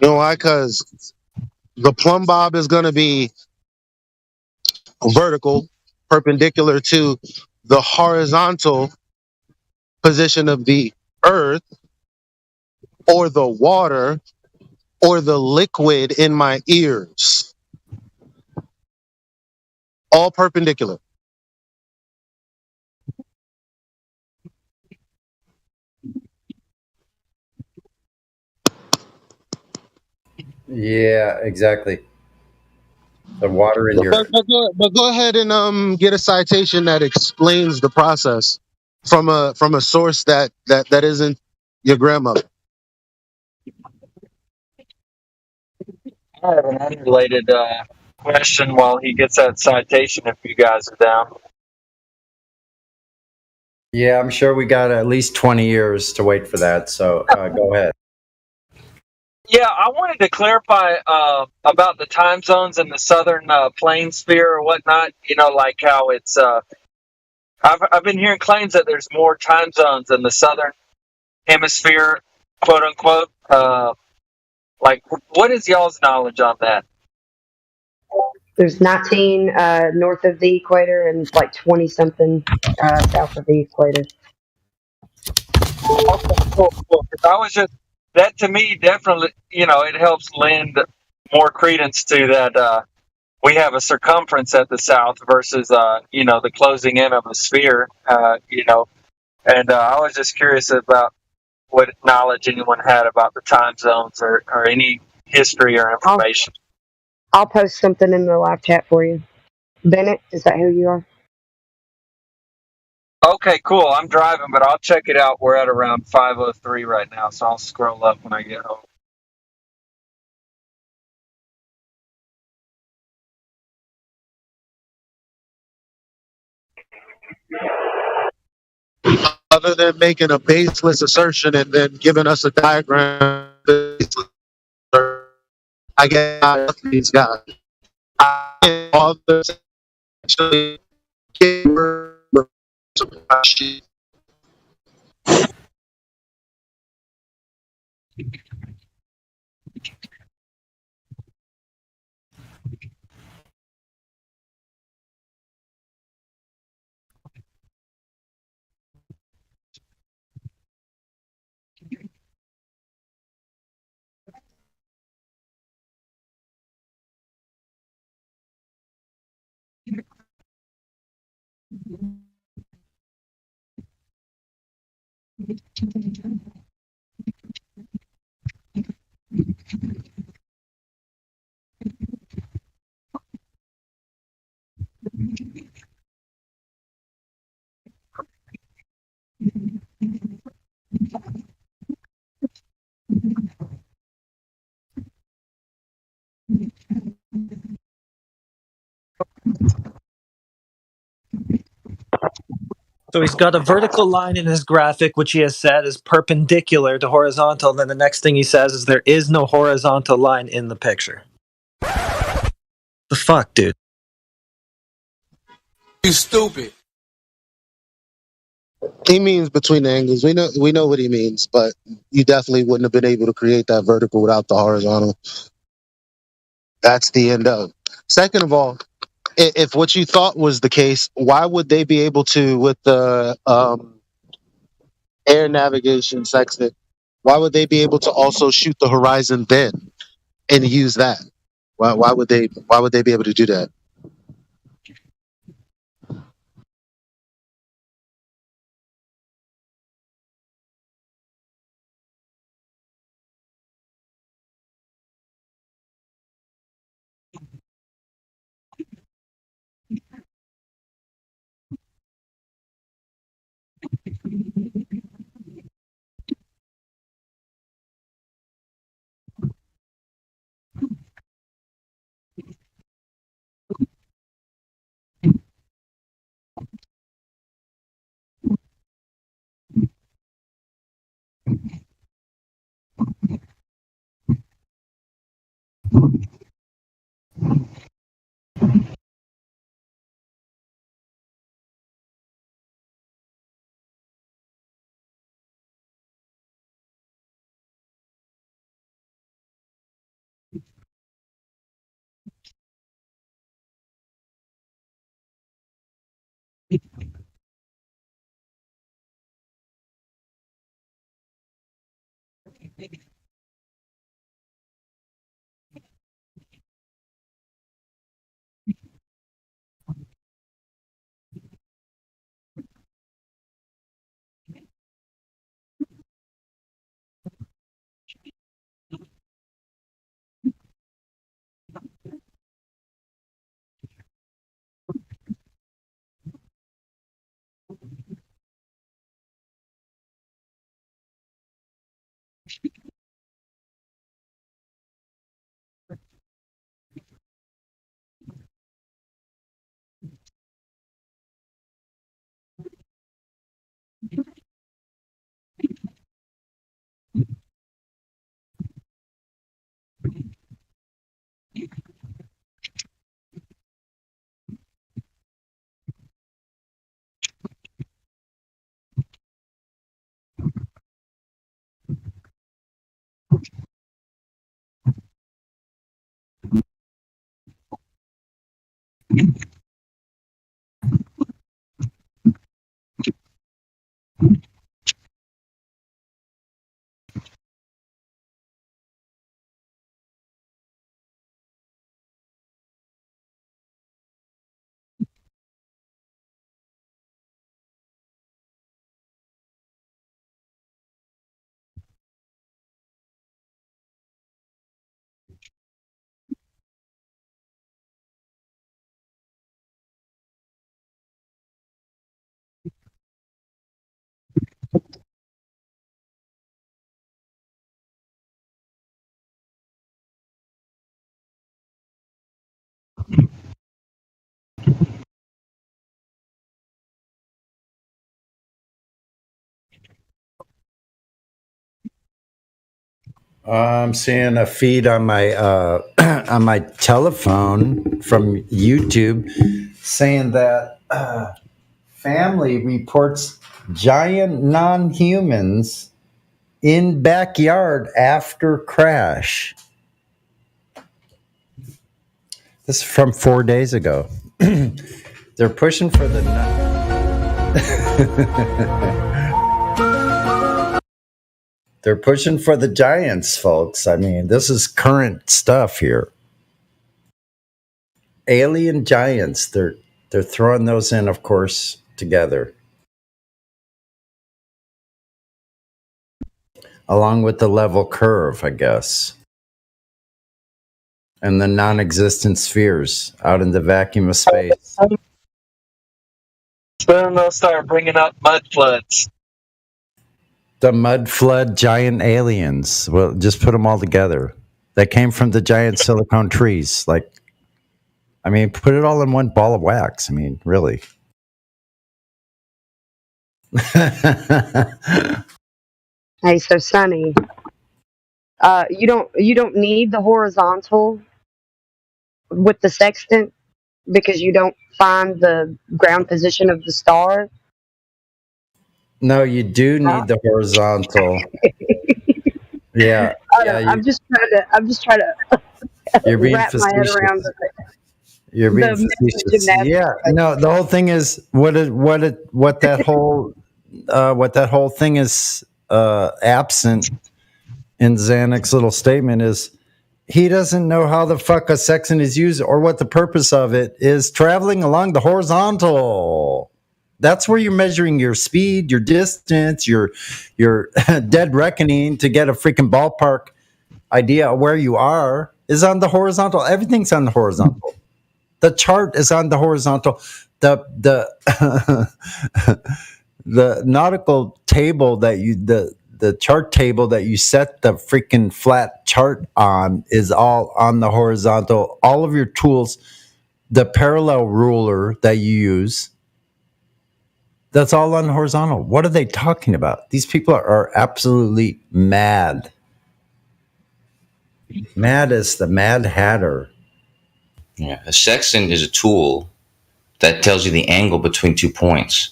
You know why? Because the plumb bob is going to be vertical, perpendicular to the horizontal position of the earth or the water or the liquid in my ears. All perpendicular. Yeah, exactly. The water in your But go ahead and get a citation that explains the process from a source that isn't your grandmother. I have an unrelated question while he gets that citation, if you guys are down. Yeah, I'm sure we got at least 20 years to wait for that. So go ahead. Yeah, I wanted to clarify about the time zones in the southern plane sphere or whatnot. You know, like how it's. I've been hearing claims that there's more time zones in the southern hemisphere, quote unquote. Like, what is y'all's knowledge on that? There's 19 north of the equator and like 20 something south of the equator. Okay, cool. 'Cause I was just that to me definitely, you know, it helps lend more credence to that. We have a circumference at the south versus, you know, the closing in of a sphere. You know, and I was just curious about what knowledge anyone had about the time zones or any history or information. I'll post something in the live chat for you. Bennett, is that who you are? Okay, cool. I'm driving, but I'll check it out. We're at around 5:03 right now, so I'll scroll up when I get home. Other than making a baseless assertion and then giving us a diagram, I get these guys. All this actually So he's got a vertical line in his graphic, which he has said is perpendicular to horizontal. And then the next thing he says is there is no horizontal line in the picture. The fuck, dude? You stupid. He means between the angles. We know what he means, but you definitely wouldn't have been able to create that vertical without the horizontal. That's the end of. Second of all, if what you thought was the case, why would they be able to with the air navigation section? Why would they be able to also shoot the horizon then and use that? Why would they? Why would they be able to do that? I'm seeing a feed on my on my telephone from YouTube saying that family reports giant non-humans in backyard after crash. This is from 4 days ago. They're pushing for the. They're pushing for the giants, folks. I mean, this is current stuff here. Alien giants. They're throwing those in, of course, together. Along with the level curve, I guess. And the non-existent spheres out in the vacuum of space. Then they'll start bringing up mud floods. The mud flood giant aliens. Well, just put them all together. They came from the giant silicon trees. Like, I mean, put it all in one ball of wax. I mean, really. Hey, so Sonny, you don't need the horizontal with the sextant because you don't find the ground position of the star. No, you do need the horizontal. Yeah, I'm just trying to you're being wrap my head around facetious. You're being facetious. Yeah, no. The whole thing is what that whole thing is absent in Zanek's little statement is he doesn't know how the fuck a sextant is used or what the purpose of it is. Traveling along the horizontal. That's where you're measuring your speed, your distance, your dead reckoning to get a freaking ballpark idea of where you are is on the horizontal. Everything's on the horizontal. The chart is on the horizontal. The the nautical table that you the chart table that you set the freaking flat chart on is all on the horizontal. All of your tools, the parallel ruler that you use, that's all on horizontal. What are they talking about? These people are absolutely mad. Mad as the Mad Hatter. Yeah, a sextant is a tool that tells you the angle between 2 points.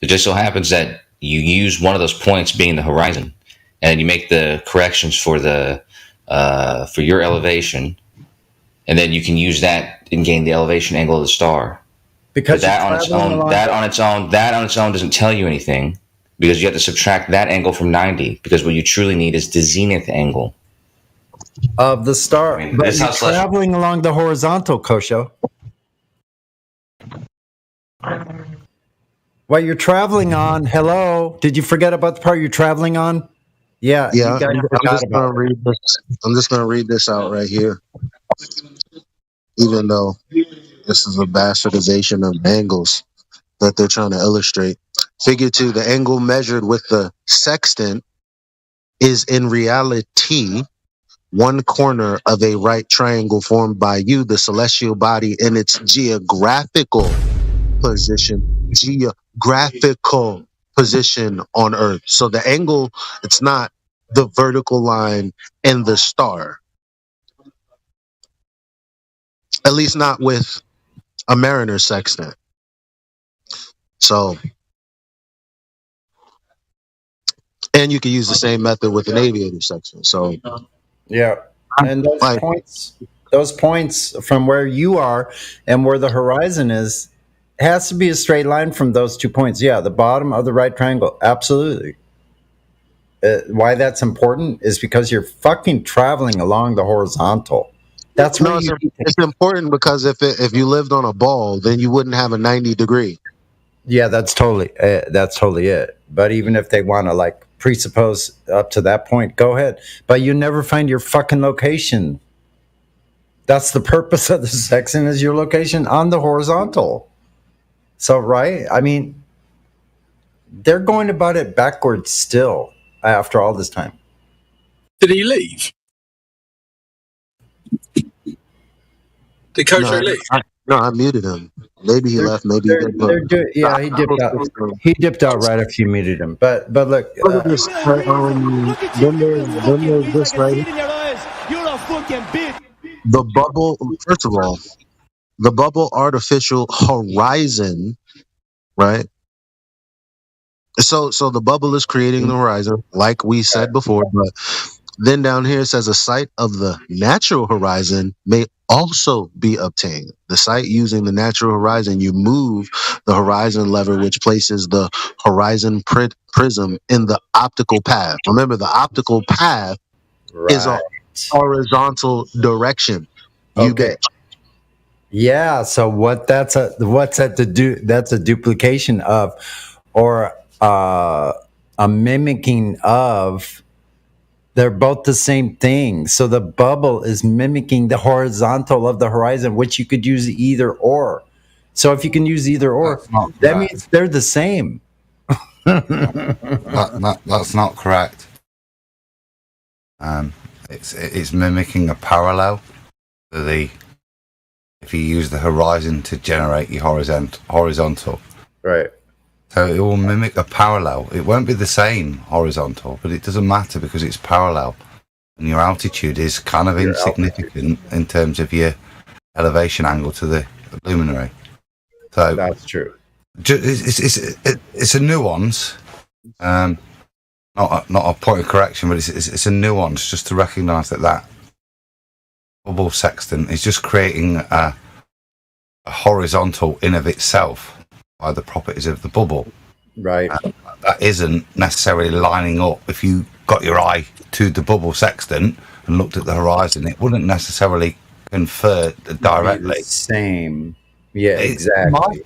It just so happens that you use one of those points being the horizon, and you make the corrections for for your elevation, and then you can use that and gain the elevation angle of the star. Because that on its own doesn't tell you anything, because you have to subtract that angle from 90, because what you truly need is the zenith angle of the star. But you're traveling along the horizontal, Kosho. What you're traveling on, hello, did you forget about the part you're traveling on? Yeah, Yeah, you guys I'm just gonna read this out right here. Even though this is a bastardization of angles that they're trying to illustrate. Figure 2, the angle measured with the sextant is in reality one corner of a right triangle formed by you, the celestial body, in its geographical position on Earth. So the angle, it's not the vertical line and the star. At least not with a Mariner sextant. So, and you can use the same method with an aviator sextant. So, yeah, and those points from where you are and where the horizon is has to be a straight line from those 2 points. Yeah, the bottom of the right triangle. Absolutely. Why that's important is because you're fucking traveling along the horizontal. That's where it's important because if you lived on a ball, then you wouldn't have a 90 degree. Yeah, that's totally it. But even if they want to like presuppose up to that point, go ahead. But you never find your fucking location. That's the purpose of the sextant, is your location on the horizontal. So, right? I mean, they're going about it backwards still after all this time. Did he leave? Did Kosho leave? No, I muted him. Maybe he left. Maybe he didn't. Yeah, he dipped out. He dipped out right after you muted him. But look, look at this. Then there's this right here. You're a fucking bitch. The bubble. First of all, the bubble artificial horizon, right? So the bubble is creating the horizon, like we said before. But then down here it says a site of the natural horizon may also be obtained. The site using the natural horizon, you move the horizon lever, which places the horizon prism in the optical path. Remember, the optical path is a horizontal direction. You get. Yeah. So what's that to do? That's a duplication of, or a mimicking of. They're both the same thing. So the bubble is mimicking the horizontal of the horizon, which you could use either or. So if you can use either or, That's not that correct. means they're the same. That's not correct. It's mimicking a parallel to the. If you use the horizon to generate your horizontal, right? So it will mimic a parallel. It won't be the same horizontal, but it doesn't matter because it's parallel, and your altitude is kind of insignificant in terms of your elevation angle to the luminary. So that's true. It's a nuance, not a point of correction, but it's a nuance just to recognise that bubble sextant is just creating a horizontal in of itself by the properties of the bubble. Right. That isn't necessarily lining up. If you got your eye to the bubble sextant and looked at the horizon, it wouldn't necessarily confer directly. Same. Yeah, exactly.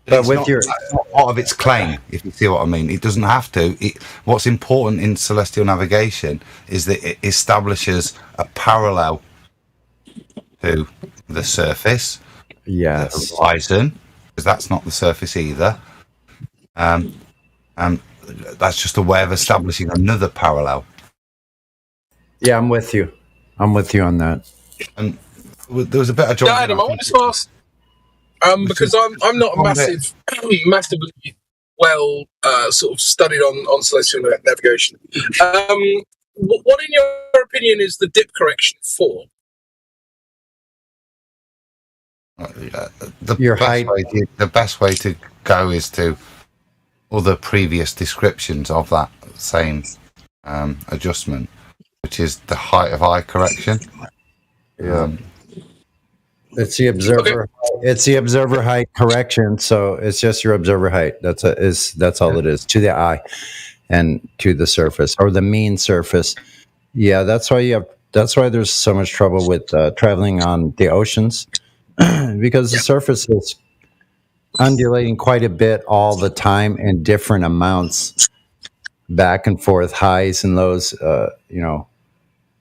But with that's not part of its claim, if you see what I mean. It doesn't have to. What's important in celestial navigation is that it establishes a parallel to the surface, the horizon, because that's not the surface either. And that's just a way of establishing another parallel. Yeah, I'm with you. I'm with you on that. And there was a bit of Yeah, Adam, I wanted to ask, because I'm not a massively well sort of studied on celestial navigation. What, in your opinion, is the dip correction for? The best way to go is to other previous descriptions of that same adjustment, which is the height of eye correction. Yeah. It's the observer. Okay. It's the observer height correction. So it's just your observer height. That's all it is to the eye, and to the surface or the mean surface. Yeah, that's why there's so much trouble with traveling on the oceans, because the surface is undulating quite a bit all the time in different amounts, back and forth, highs and lows.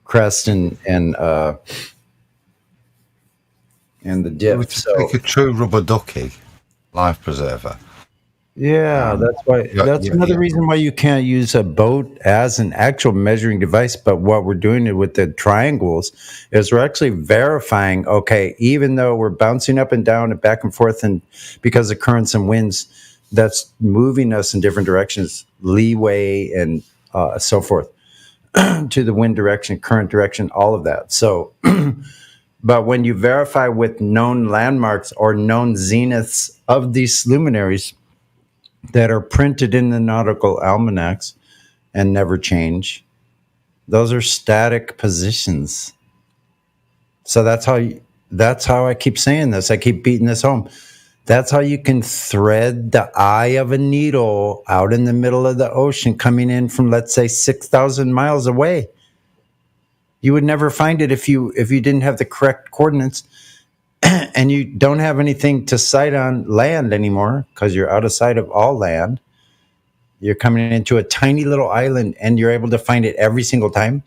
Crest and the dip. Which is like a true rubber ducky life preserver. Yeah, that's why. That's another reason why you can't use a boat as an actual measuring device. But what we're doing with the triangles is we're actually verifying. Okay, even though we're bouncing up and down and back and forth, and because of currents and winds, that's moving us in different directions, leeway and so forth, to the wind direction, current direction, all of that. So. But when you verify with known landmarks or known zeniths of these luminaries that are printed in the nautical almanacs and never change, those are static positions. So that's how I keep saying this. I keep beating this home. That's how you can thread the eye of a needle out in the middle of the ocean coming in from, let's say, 6,000 miles away. You would never find it if you didn't have the correct coordinates, and you don't have anything to sight on land anymore because you're out of sight of all land. You're coming into a tiny little island and you're able to find it every single time.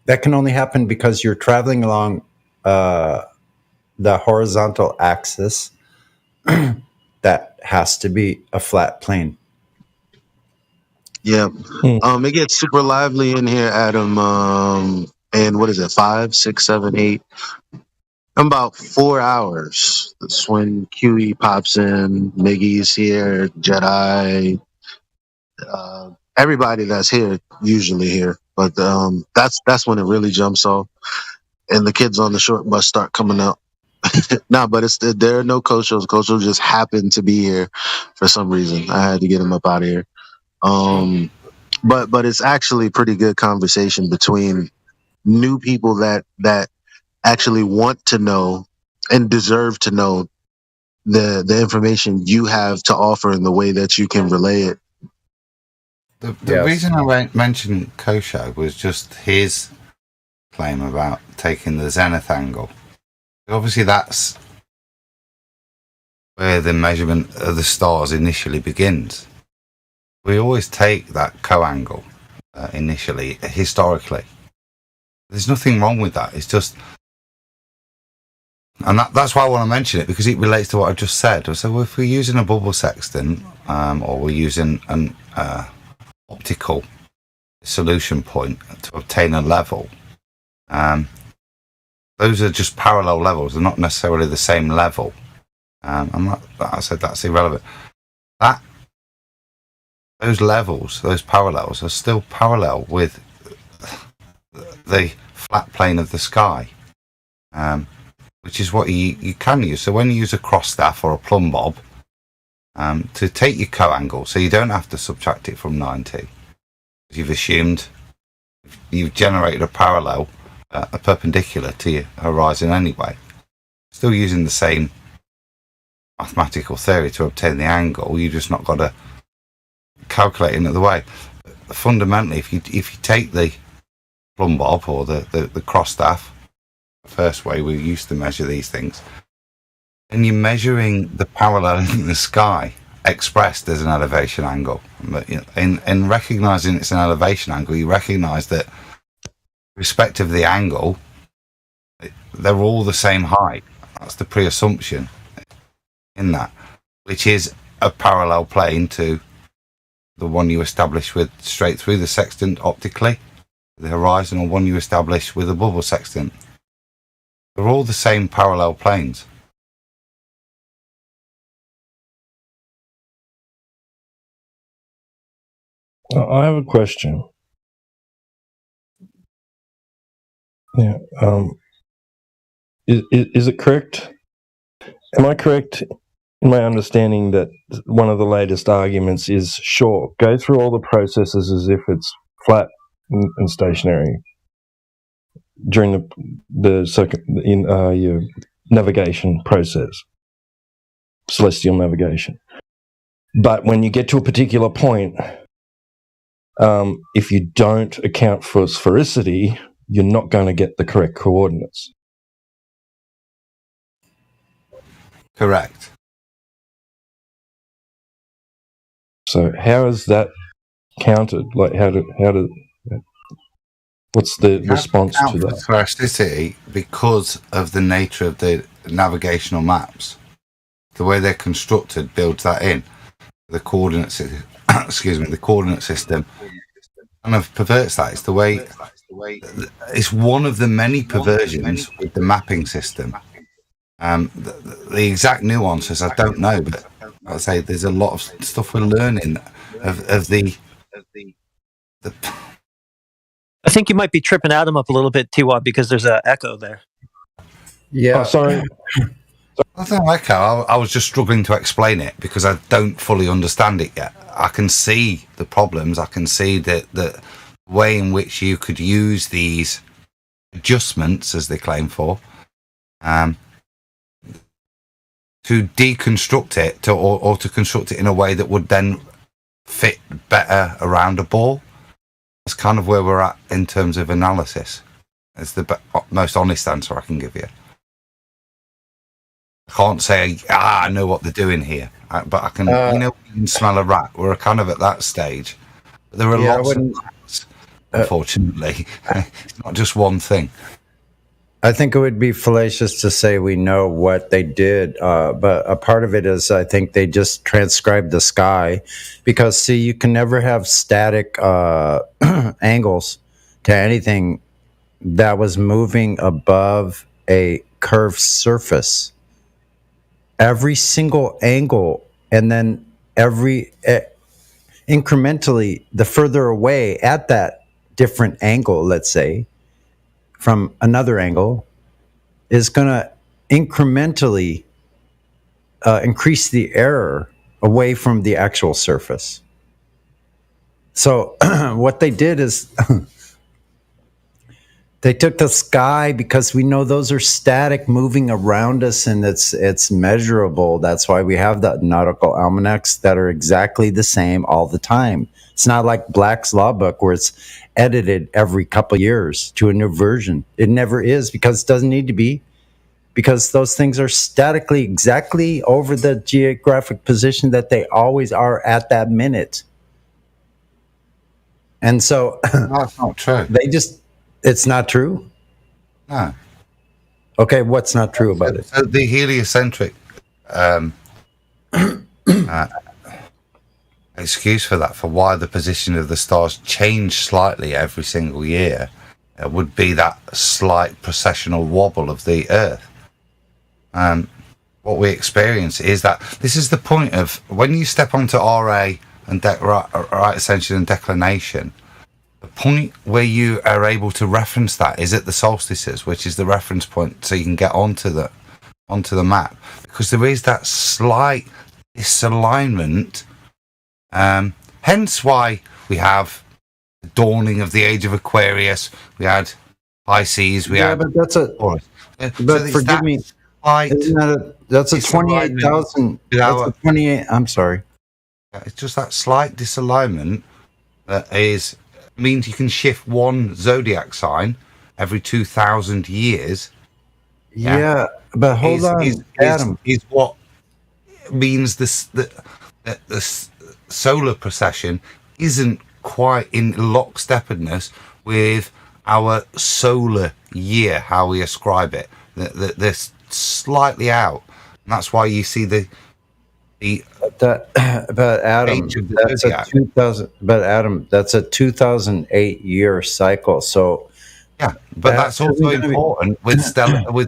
That can only happen because you're traveling along the horizontal axis. That has to be a flat plane. Yeah. It gets super lively in here, Adam. And what is it? 5, 6, 7, 8. About 4 hours. That's when QE pops in. Miggy's here. Jedi. Everybody that's here usually here, but that's when it really jumps off, and the kids on the short bus start coming out. But there are no Koshos. Kosho just happened to be here for some reason. I had to get him up out of here. But it's actually pretty good conversation between new people that actually want to know and deserve to know the information you have to offer in the way that you can relay it. The reason I mentioned Kosho was just his claim about taking the zenith angle. Obviously, that's where the measurement of the stars initially begins. We always take that co-angle initially, historically. There's nothing wrong with that. It's just, and that's why I want to mention it, because it relates to what I just said. So if we're using a bubble sextant, or we're using an optical solution point to obtain a level, those are just parallel levels. They're not necessarily the same level. I said that's irrelevant. Those levels, those parallels, are still parallel with the flat plane of the sky, which is what you can use. So when you use a cross staff or a plumb bob, to take your co-angle, so you don't have to subtract it from 90, you've assumed you've generated a parallel, a perpendicular to your horizon anyway. Still using the same mathematical theory to obtain the angle, you've just not got to calculate it another way. But fundamentally, if you take the plumb bob or the cross staff, the first way we used to measure these things, and you're measuring the parallel in the sky expressed as an elevation angle. But in recognizing it's an elevation angle, you recognize that respect of the angle, they're all the same height. That's the pre-assumption in that, which is a parallel plane to the one you establish with straight through the sextant optically, the horizon, or one you establish with a bubble sextant. They're all the same parallel planes. I have a question. Yeah. Is it correct? Am I correct in my understanding that one of the latest arguments is, sure, go through all the processes as if it's flat and stationary during your navigation process, celestial navigation. But when you get to a particular point, if you don't account for sphericity, you're not going to get the correct coordinates. Correct. So how is that counted? Like what's the response to that? Sphericity, because of the nature of the navigational maps, the way they're constructed builds that in. The coordinates, the coordinate system kind of perverts that. It's the way. It's one of the many perversions with the mapping system. The exact nuances I don't know, but I'd say there's a lot of stuff we're learning of the. I think you might be tripping Adam up a little bit, Tiwa, because there's an echo there. Yeah. Oh, sorry. I don't know echo. I was just struggling to explain it because I don't fully understand it yet. I can see the problems. I can see the way in which you could use these adjustments, as they claim for, to deconstruct it or to construct it in a way that would then fit better around a ball. That's kind of where we're at in terms of analysis. It's the most honest answer I can give you. I can't say I know what they're doing here, but I can. You can smell a rat. We're kind of at that stage. But there are lots of rats, unfortunately. It's not just one thing. I think it would be fallacious to say we know what they did, but a part of it is I think they just transcribed the sky, because see, you can never have static angles to anything that was moving above a curved surface. Every single angle, and then incrementally, the further away at that different angle, let's say, from another angle, is going to incrementally increase the error away from the actual surface. So what they did is they took the sky, because we know those are static, moving around us, and it's measurable. That's why we have the nautical almanacs that are exactly the same all the time. It's not like Black's Law Book where it's edited every couple of years to a new version. It never is, because it doesn't need to be. because those things are statically exactly over the geographic position that they always are at that minute. And so that's not true. It's not true? No. Okay, what's not true about it? So the heliocentric excuse for that, for why the position of the stars change slightly every single year, would be that slight precessional wobble of the Earth. What we experience is that this is the point of when you step onto RA and right ascension and declination. The point where you are able to reference that is at the solstices, which is the reference point, so you can get onto the map, because there is that slight disalignment. Hence why we have the dawning of the age of Aquarius. We had Pisces. But that's but forgive me. That's a 28,000. That's a 28. I'm sorry. It's just that slight disalignment that means you can shift one zodiac sign every 2,000 years. Yeah, but hold on, Adam. Is what means the solar precession isn't quite in lockstepness with our solar year, how we ascribe it. They're slightly out, and that's why you see but Adam, that's a 2000. But Adam, that's a 2008 year cycle. So yeah, but that's also important with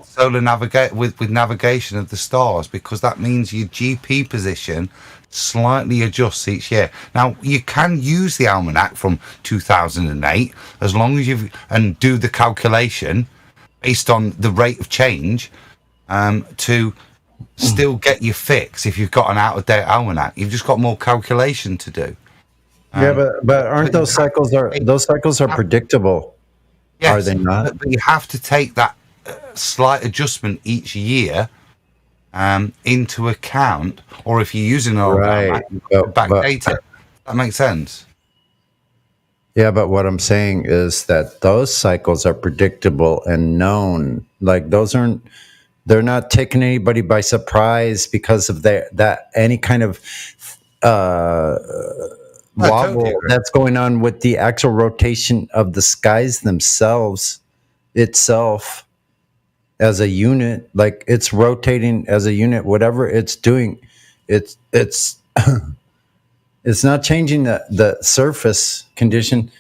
solar navigation of the stars, because that means your GP position slightly adjusts each year. Now you can use the almanac from 2008 as long as and do the calculation based on the rate of change to still get your fix. If you've got an out-of-date almanac, you've just got more calculation to do. But aren't those cycles are predictable? Yes, are they not? But you have to take that slight adjustment each year into account, or if you're using an old almanac, backdate it. That makes sense. Yeah, but what I'm saying is that those cycles are predictable and known. Like they're not taking anybody by surprise because of that any kind of wobble that's going on with the actual rotation of the skies themselves itself as a unit. Like it's rotating as a unit, whatever it's doing, it's it's not changing the surface condition.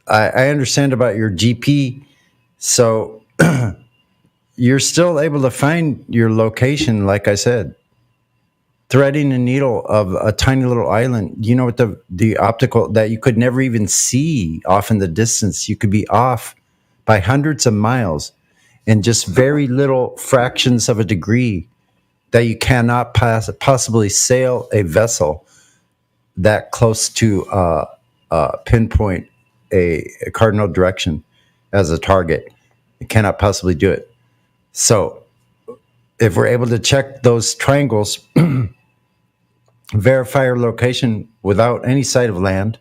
I understand about your GP, so you're still able to find your location, like I said. Threading a needle of a tiny little island, you know, with the optical that you could never even see off in the distance. You could be off by hundreds of miles in just very little fractions of a degree that you cannot possibly sail a vessel that close to pinpoint a cardinal direction as a target. You cannot possibly do it. So if we're able to check those triangles, verify our location without any sight of land,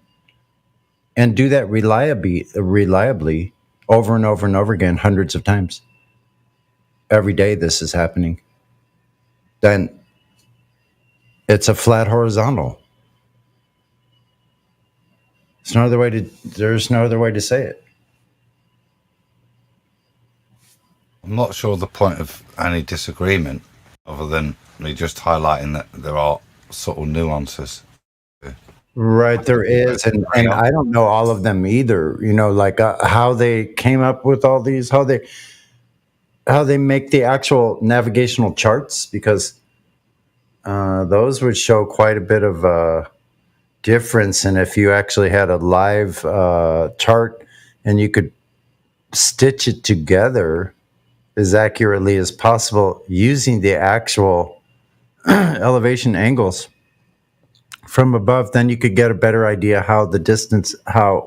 and do that reliably over and over and over again, hundreds of times. Every day this is happening. Then it's a flat horizontal. There's no other way to say it. I'm not sure the point of any disagreement, other than me just highlighting that there are subtle nuances. Right, there is, and I don't know all of them either. You know, like how they came up with all these, how they make the actual navigational charts, because those would show quite a bit of difference. And if you actually had a live chart and you could stitch it together as accurately as possible using the actual elevation angles from above, then you could get a better idea how the distance,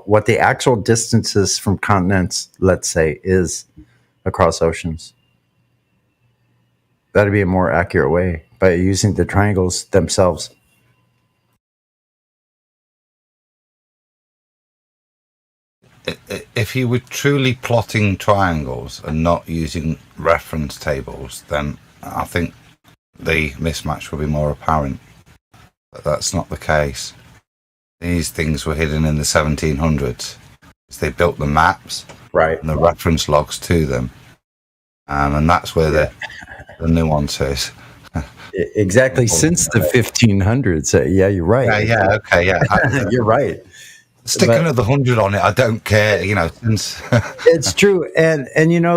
what the actual distances from continents, let's say, is across oceans. That'd be a more accurate way by using the triangles themselves. if you were truly plotting triangles and not using reference tables, then I think the mismatch will be more apparent. But that's not the case. These things were hidden in the 1700s. They built the maps, right, and the reference logs to them, and that's where the nuance is. Exactly, since the 1500s. Yeah, you're right. Okay, you're right. Stick another 100 on it. I don't care. Since it's true, and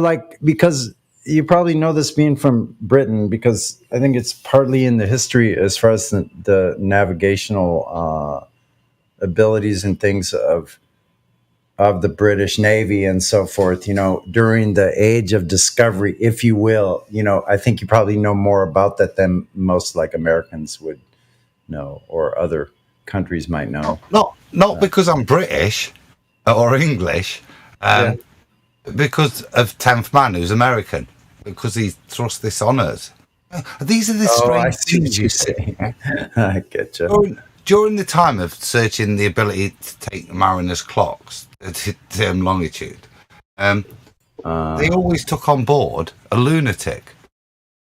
like, because you probably know this being from Britain, because I think it's partly in the history as far as the navigational abilities and things of the British Navy and so forth, during the age of discovery, if you will. I think you probably know more about that than most Americans would know, or other countries might know. Not because I'm British or English, because of 10th Man, who's American, because he thrust this on us. These are the strange things you see. I get you. During the time of searching the ability to take mariners' clocks to term longitude, they always took on board a lunatic.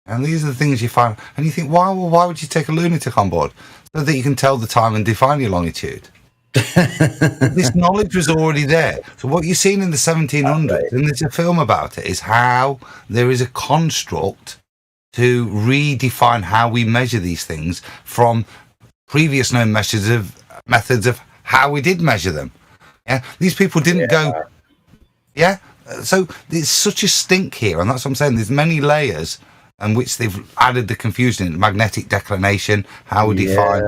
And these are the things you find. And you think, why would you take a lunatic on board? So that you can tell the time and define your longitude. This knowledge was already there. So what you've seen in the 1700s, and there's a film about it, is how there is a construct to redefine how we measure these things from previous known methods of how we did measure them. Yeah, these people didn't go. Yeah, so there's such a stink here, and that's what I'm saying. There's many layers, in which they've added the confusion in magnetic declination, how we define,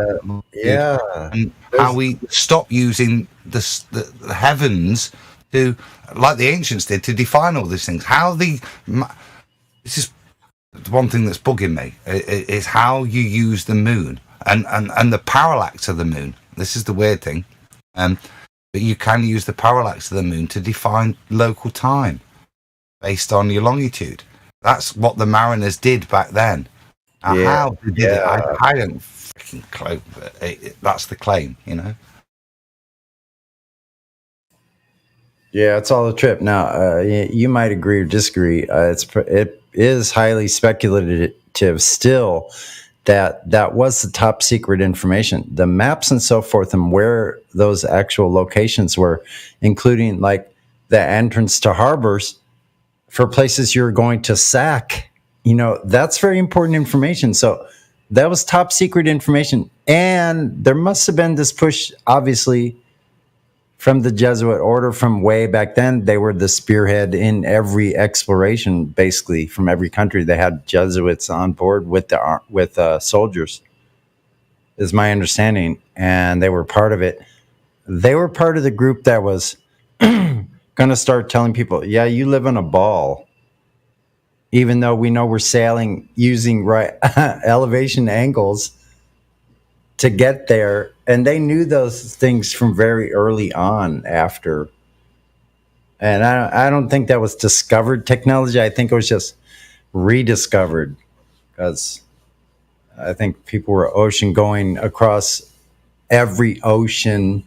and how we stop using the heavens to, like the ancients did, to define all these things. This is one thing that's bugging me, is how you use the moon and the parallax of the moon. This is the weird thing. But you can use the parallax of the moon to define local time based on your longitude. That's what the mariners did back then. Now, how they did it, I don't freaking claim. That's the claim, Yeah, it's all a trip. Now, you might agree or disagree. It is highly speculative still that was the top secret information. The maps and so forth, and where those actual locations were, including like the entrance to harbors for places you're going to sack, that's very important information. So that was top secret information. And there must have been this push, obviously, from the Jesuit order from way back then. They were the spearhead in every exploration, basically, from every country. They had Jesuits on board with soldiers, is my understanding. And they were part of it. They were part of the group that was going to start telling people, yeah, you live on a ball, even though we know we're sailing using right elevation angles to get there. And they knew those things from very early on after. And I don't think that was discovered technology. I think it was just rediscovered, because I think people were ocean going across every ocean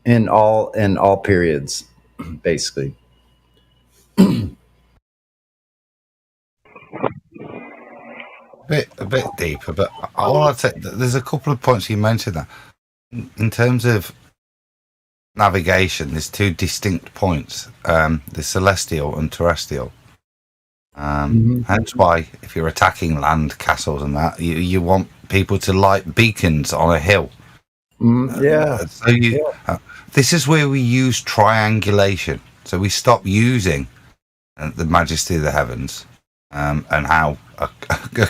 in all periods, basically. A bit deeper, but all I'd say, there's a couple of points you mentioned that in terms of navigation, there's two distinct points: the celestial and terrestrial. Hence why, if you're attacking land castles and that, you want people to light beacons on a hill. This is where we use triangulation. So we stop using the majesty of the heavens and how a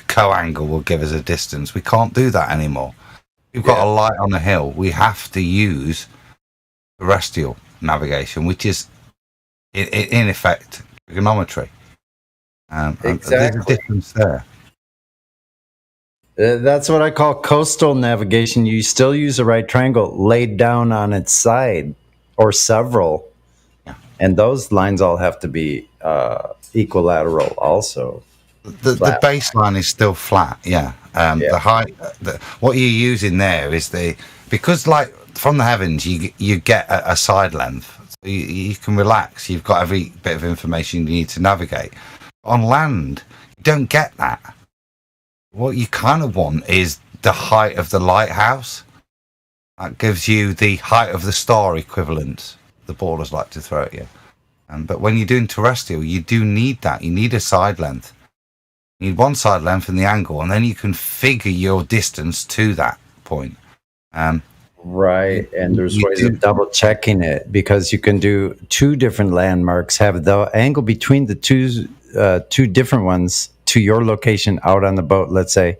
co-angle will give us a distance. We can't do that anymore. We've got a light on a hill. We have to use terrestrial navigation, which is in effect trigonometry. Exactly. There's a difference there. That's what I call coastal navigation. You still use a right triangle laid down on its side, or several, and those lines all have to be equilateral also. The baseline is still flat, The height, what you're using there is because like from the heavens, you get a side length. So you can relax. You've got every bit of information you need to navigate. On land, you don't get that. What you kind of want is the height of the lighthouse. That gives you the height of the star equivalent the ballers like to throw at you. But when you're doing terrestrial, you do need that. You need a side length. You need one side length and the angle, and then you can figure your distance to that point. Right, and there's ways of double checking it, because you can do two different landmarks, have the angle between the two different ones to your location out on the boat, let's say,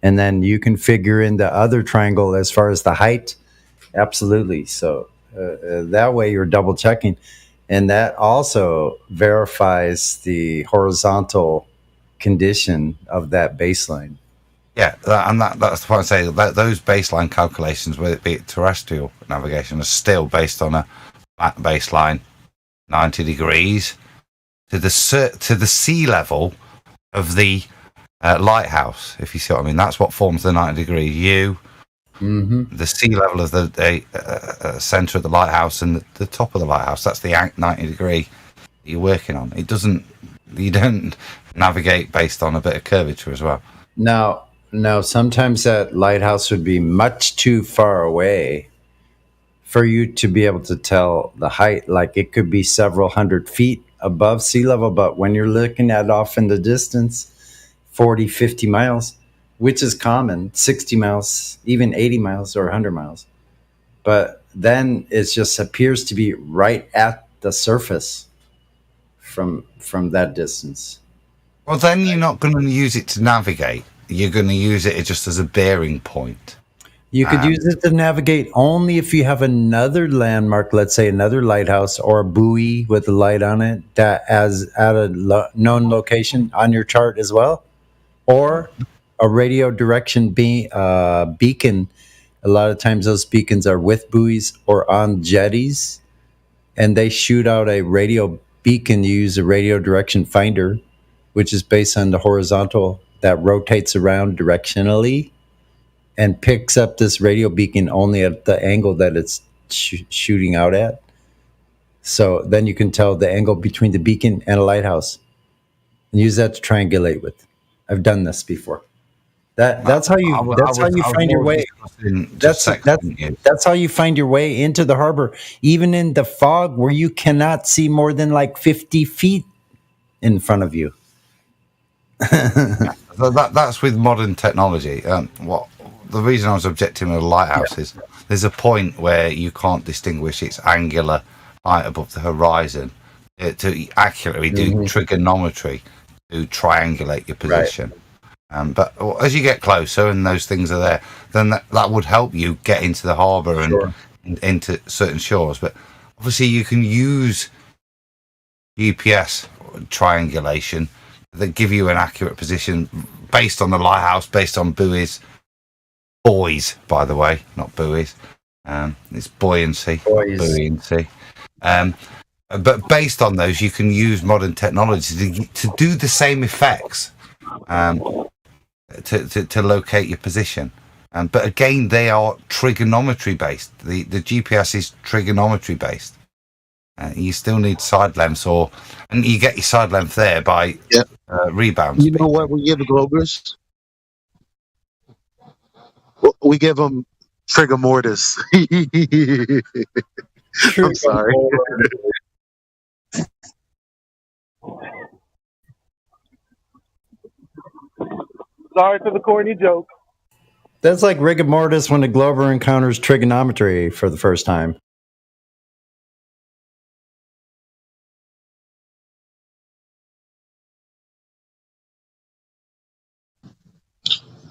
and then you can figure in the other triangle as far as the height. Absolutely. So that way you're double checking, and that also verifies the horizontal condition of that baseline. Yeah, that's the point I say. Those baseline calculations, whether it be terrestrial navigation, are still based on a flat baseline, 90 degrees to the sea level of the lighthouse. If you see what I mean, that's what forms the 90 degree U. Mm-hmm. The sea level of the center of the lighthouse and the top of the lighthouse. That's the 90 degree that you're working on. You don't navigate based on a bit of curvature as well. Now, sometimes that lighthouse would be much too far away for you to be able to tell the height. Like, it could be several hundred feet above sea level, but when you're looking at off in the distance, 40, 50 miles, which is common, 60 miles, even 80 miles or 100 miles. But then it just appears to be right at the surface from that distance. Well, then you're not going to use it to navigate. You're going to use it just as a bearing point. You could use it to navigate only if you have another landmark, let's say another lighthouse or a buoy with a light on it that as at a known location on your chart as well, or a radio direction beacon. A lot of times those beacons are with buoys or on jetties, and they shoot out a radio beacon. You use a radio direction finder, which is based on the horizontal that rotates around directionally and picks up this radio beacon only at the angle that it's shooting out at. So then you can tell the angle between the beacon and a lighthouse and use that to triangulate with. I've done this before. That's how you find your way. That's how you find your way into the harbor, even in the fog where you cannot see more than like 50 feet in front of you. That's with modern technology. The reason I was objecting to the lighthouse is there's a point where you can't distinguish its angular height above the horizon to accurately do trigonometry to triangulate your position. Right. But as you get closer and those things are there, then that would help you get into the harbour and into certain shores. But obviously you can use GPS triangulation that give you an accurate position based on the lighthouse, based on buoys, by the way, not buoys. It's buoyancy, buoyancy. But based on those, you can use modern technology to do the same effects, to locate your position. But again, they are trigonometry based. The GPS is trigonometry based. You still need side lengths, and you get your side length there by rebound. You know what we give the Globers? We give them trigger mortis. I'm sorry. Sorry for the corny joke. That's like rigor mortis when the Glober encounters trigonometry for the first time.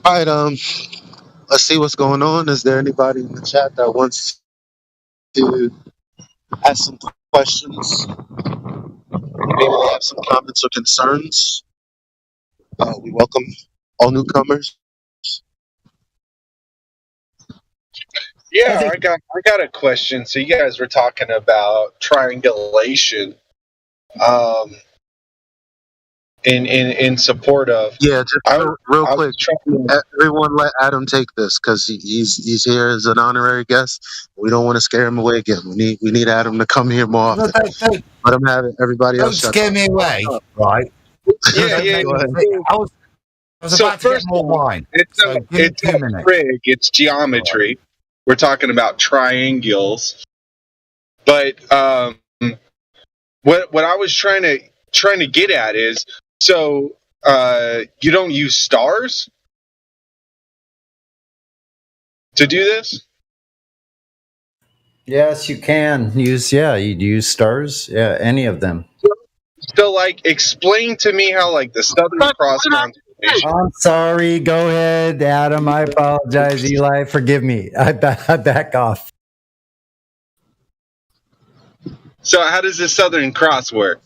All right, let's see what's going on. Is there anybody in the chat that wants to ask some questions? Maybe they have some comments or concerns. We welcome all newcomers. Yeah, I got a question. So you guys were talking about triangulation, in support of. Yeah, just I, real I was quick. trying to, Everyone, let Adam take this because he's here as an honorary guest. We don't want to scare him away again. We need Adam to come here more No, often. don't Let him have it. Everybody else, don't shut scare up. me away, right? yeah, Don't yeah. make me. yeah. I was So about to get first more of all, wine, it's so give me it's 2 not minutes. trig, it's geometry. We're talking about triangles. But what I was trying to get at is, so you don't use stars to do this? Yes, you can use. Yeah, you'd use stars. Yeah, any of them. So like, explain to me how like the Southern Cross constellation. I'm sorry. Go ahead, Adam. I apologize, Eli. Forgive me. I back off. So how does the Southern Cross work?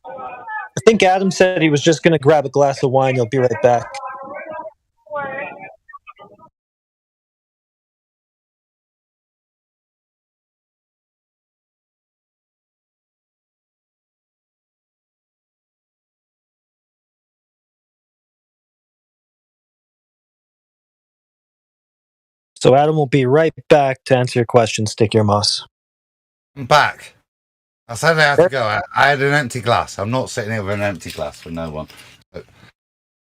I think Adam said he was just going to grab a glass of wine. He'll be right back. So Adam will be right back to answer your question, Stick Your Moss. I'm back. I said I had to go. I had an empty glass. I'm not sitting here with an empty glass for no one. So,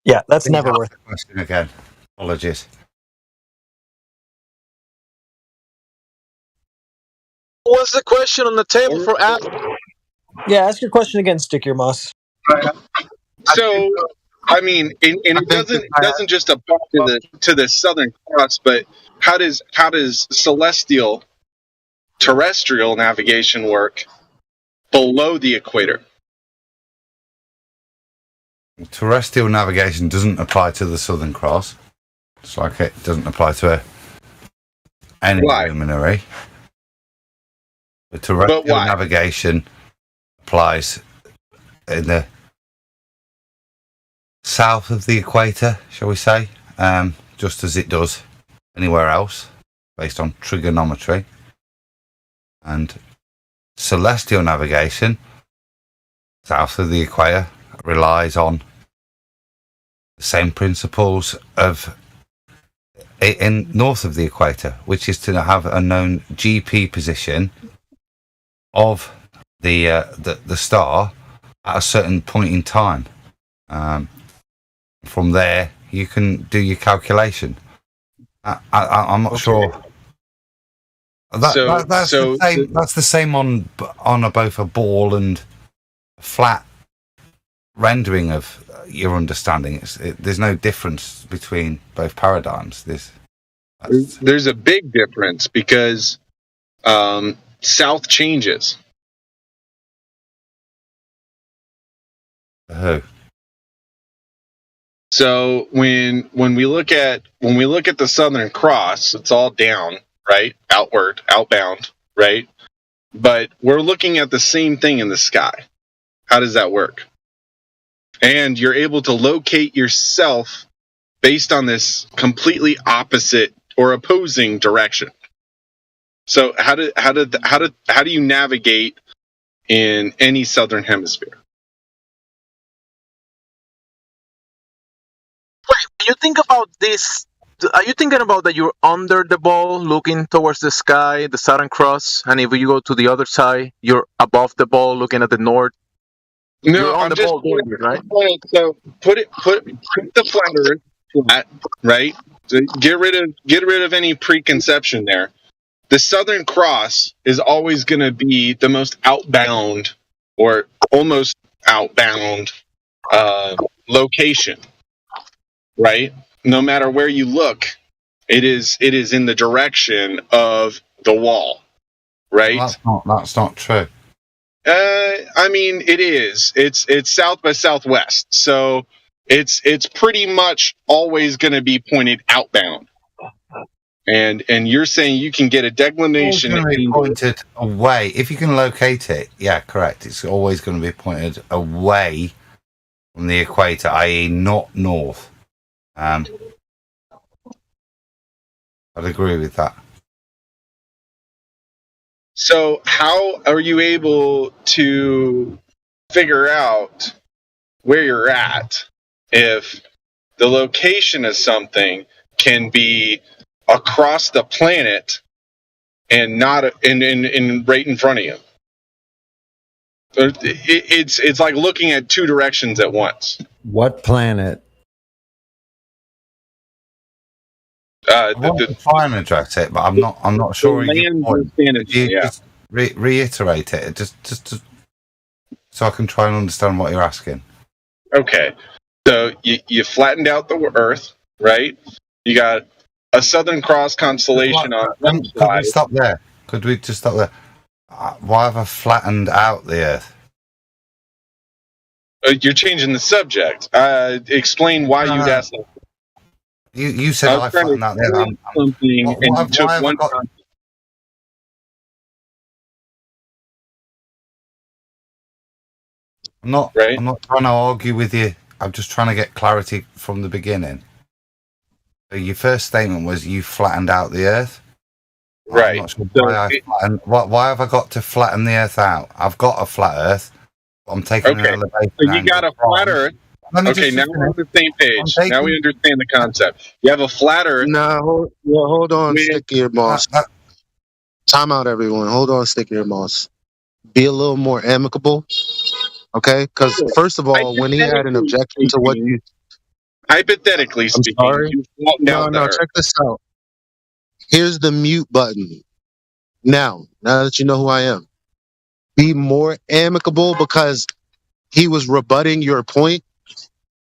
Yeah, that's please never ask worth the question again. Apologies. What's the question on the table for Adam? Yeah, ask your question again, Stick Your Moss. So I mean, and it doesn't just apply to the Southern Cross, but how does celestial terrestrial navigation work below the equator? Terrestrial navigation doesn't apply to the Southern Cross. It's like it doesn't apply to any luminary. The terrestrial navigation applies in the south of the equator, shall we say, just as it does anywhere else, based on trigonometry. And celestial navigation, south of the equator, relies on the same principles of in north of the equator, which is to have a known GP position of the star at a certain point in time. From there, you can do your calculation. I'm not sure. That's the same. That's the same on both a ball and a flat rendering of your understanding. There's no difference between both paradigms. There's a big difference because south changes. Who? So when we look at the Southern Cross, it's all down, right? Outward, outbound, right? But we're looking at the same thing in the sky. How does that work? And you're able to locate yourself based on this completely opposite or opposing direction. So how do you navigate in any southern hemisphere? When you think about this, are you thinking about that you're under the ball looking towards the sky, the Southern Cross, and if you go to the other side, you're above the ball looking at the north? No, you're on I'm the just ball doing it, right? So put the flat Earth flat, right? So get rid of any preconception there. The Southern Cross is always going to be the most outbound or almost outbound location, right? No matter where you look, it is in the direction of the wall, right? Well, that's not true. I mean, it is. It's south by southwest, so it's pretty much always going to be pointed outbound. And you're saying you can get a declination It's going to be pointed away. If you can locate it, yeah, correct. It's always going to be pointed away from the equator, i.e., not north. I'd agree with that. So how are you able to figure out where you're at if the location of something can be across the planet and not in right in front of you? It's like looking at two directions at once. What planet? I want to try and address it, but I'm not sure of your point. Could you just reiterate it, just so I can try and understand what you're asking? Okay, so you flattened out the Earth, right? You got a Southern Cross constellation on one Could side. we stop there? Could we just stop there? Why have I flattened out the Earth? You're changing the subject. Explain why you'd ask that. You said I flattened out the Earth. Something and you took why have I one. got? I'm not trying to argue with you. I'm just trying to get clarity from the beginning. So your first statement was you flattened out the Earth. Right. I'm not sure why have I got to flatten the Earth out? I've got a flat Earth. I'm taking an elevation. So you got a flat Earth. Okay, now we're on the same page. Now we understand the concept. You have a flat Earth. No, hold on, Sticky Ear Moss. Time out, everyone. Hold on, Sticky Ear Moss. Be a little more amicable, okay? Because first of all, when he had an objection to what you... Hypothetically speaking, sorry? you flattened out the Earth. Check this out. Here's the mute button. Now that you know who I am, be more amicable because he was rebutting your point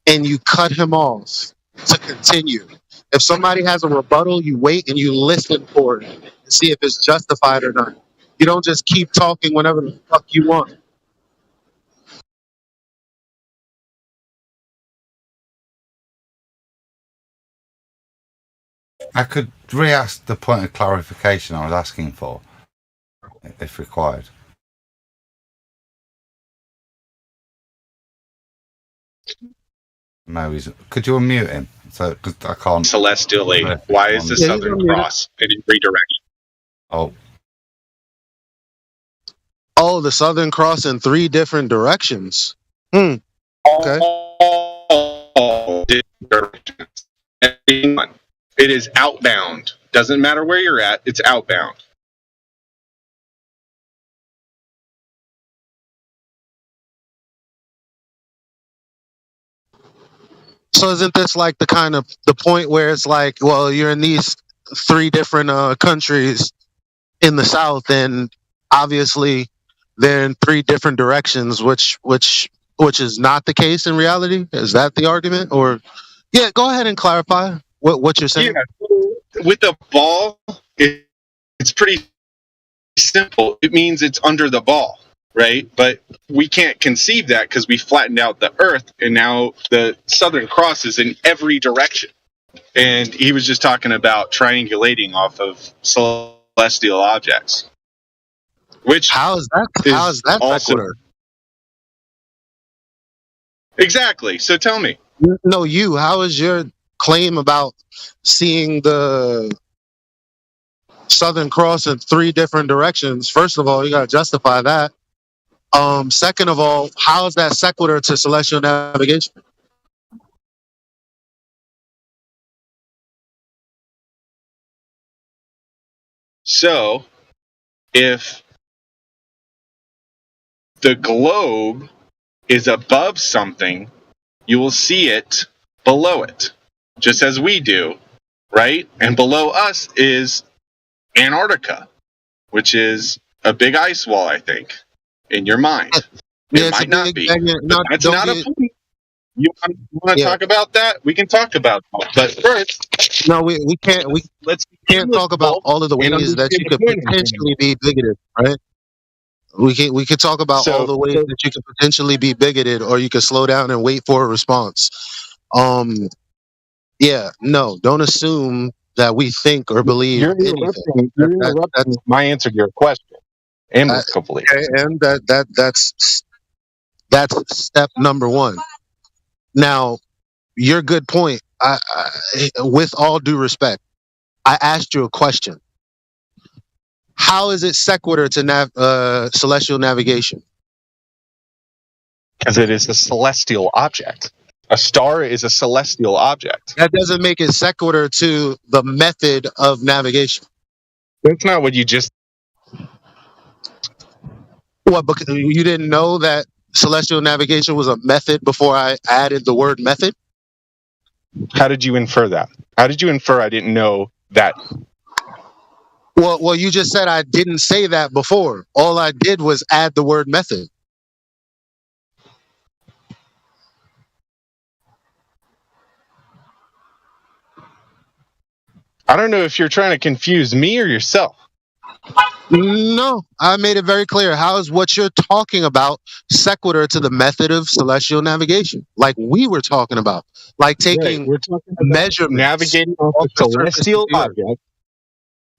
and you cut him off to continue. If somebody has a rebuttal, you wait and you listen for it and see if it's justified or not. You don't just keep talking whenever the fuck you want. I could re-ask the point of clarification I was asking for, if required. No, could you unmute him? So, cause I can't. Celestial Lady. Why is the Southern Cross in redirection? Oh, the Southern Cross in 3 different directions. Okay. All different directions. It is outbound. Doesn't matter where you're at. It's outbound. So isn't this like the point where it's like, well, you're in these 3 different countries in the South, and obviously they're in 3 different directions, which is not the case in reality? Is that the argument? Or yeah, go ahead and clarify what you're saying. Yeah, with the ball, it's pretty simple. It means it's under the ball, right? But we can't conceive that because we flattened out the Earth, and now the Southern Cross is in every direction. And he was just talking about triangulating off of celestial objects. Which how is that also sequitur? Exactly. So tell me. No, how is your claim about seeing the Southern Cross in 3 different directions? First of all, you gotta justify that. Second of all, how is that sequitur to celestial navigation? So, if the globe is above something, you will see it below it, just as we do, right? And below us is Antarctica, which is a big ice wall, I think, in your mind. It might not be. But that's not a point. You want to talk about that? We can talk about that. But first, no, we can't. We can't talk about all of the ways that you could potentially be bigoted, right? We could talk about all the ways that you could potentially be bigoted, or you could slow down and wait for a response. Yeah, no, don't assume that we think or believe anything. You're interrupting my answer to your question. Amicably. And that's step number 1. Now, your good point. I, with all due respect, I asked you a question. How is it sequitur to celestial navigation? Because it is a celestial object. A star is a celestial object. That doesn't make it sequitur to the method of navigation. That's not what you just. What? Because you didn't know that celestial navigation was a method before I added the word method? How did you infer that? How did you infer I didn't know that? Well, you just said I didn't say that before. All I did was add the word method. I don't know if you're trying to confuse me or yourself. No, I made it very clear. How is what you're talking about sequitur to the method of celestial navigation? Like we were talking about, like taking Right. We're talking about measurements, navigating off off a the surface of celestial the Earth. object.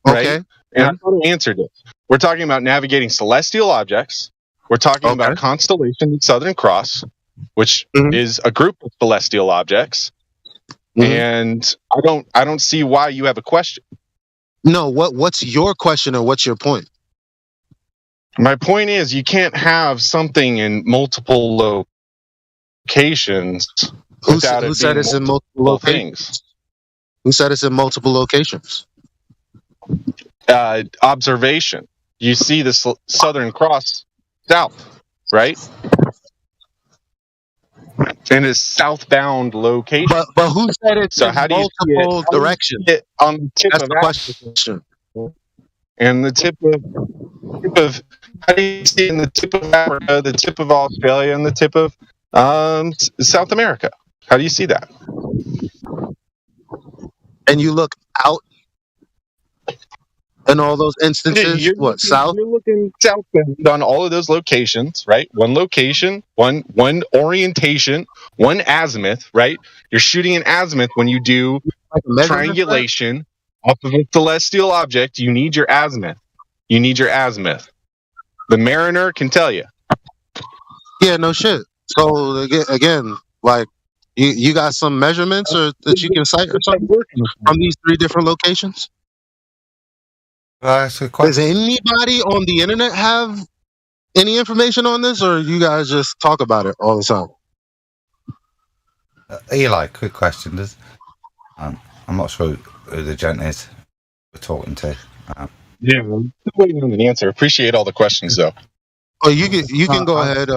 Right? Okay. And I thought I answered it. We're talking about navigating celestial objects. We're talking about constellation and Southern Cross, which is a group of celestial objects. And I don't see why you have a question. No, what's your question or what's your point? My point is you can't have something in multiple locations without Who it said being it's in multiple multiple locations? things. Who said it's in multiple locations? Observation. You see the Southern Cross south, right? In a southbound location. But who said it's So in how do you see it? multiple directions? It on the tip That's of the question. and the tip of how do you see it in the tip of Africa, the tip of Australia, and the tip of South America? How do you see that? And you look out in all those instances, south? You're looking southbound on all of those locations, right? One location, one orientation, one azimuth, right? You're shooting an azimuth when you do triangulation off of a celestial object. You need your azimuth. You need your azimuth. The mariner can tell you. Yeah, no shit. So again, like you got some measurements or that you can cite or something from these 3 different locations? Does anybody on the internet have any information on this, or you guys just talk about it all the time? Eli, quick question. I'm not sure who the gent is we're talking to. Yeah, I'm waiting on an answer. Appreciate all the questions, though. Oh, you can go ahead.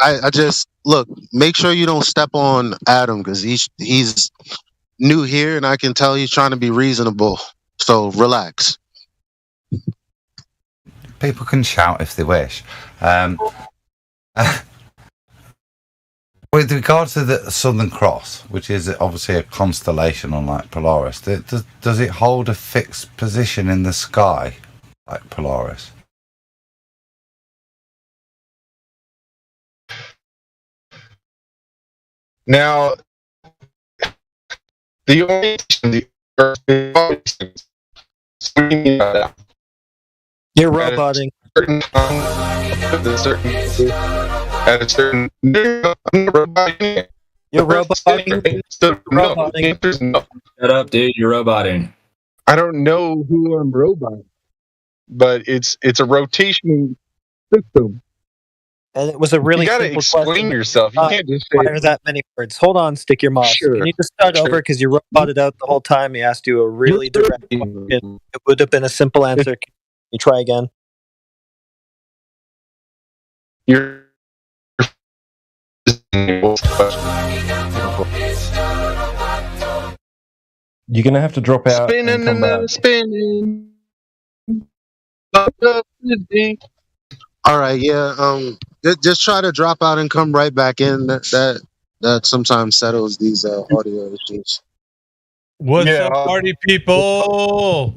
I just look. Make sure you don't step on Adam because he's new here, and I can tell he's trying to be reasonable. So relax. People can shout if they wish. With regard to the Southern Cross, which is obviously a constellation unlike Polaris, does it hold a fixed position in the sky like Polaris? Now, the orientation, the Earth, You're roboting. At a certain I'm roboting. You're roboting. Shut up, dude. You're roboting. I don't know who I'm roboting, but it's a rotation system. And it was a really you gotta simple explain question. yourself. You can't just say Fire that many words. Hold on, stick your mouse. Sure, Can you just start over because you roboted out the whole time? He asked you a really direct question. It would have been a simple answer. Can you try again? You're You're gonna have to drop out and spinning come back. spinning. All right, yeah. Just try to drop out and come right back in. That sometimes settles these audio issues. What's up, party people?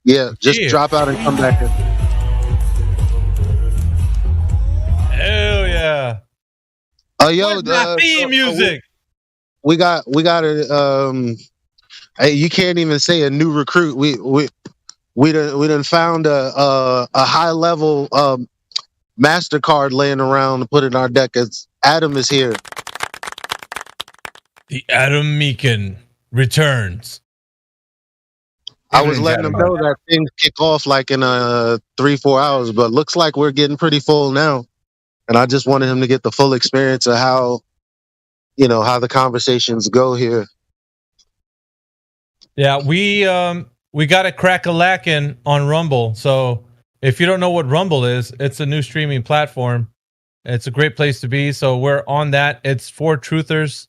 Yeah, just drop out and come back in. Hell yeah! Yo, where's my theme music? We got a. Hey, you can't even say a new recruit. We done found a high level MasterCard laying around to put in our deck. As Adam is here. The Adam Meekin returns. I was letting them know that things kick off like in 3-4 hours, but looks like we're getting pretty full now. And I just wanted him to get the full experience of how the conversations go here. Yeah, we got a crack-a-lackin' on Rumble. So if you don't know what Rumble is, it's a new streaming platform. It's a great place to be. So we're on that. It's for truthers,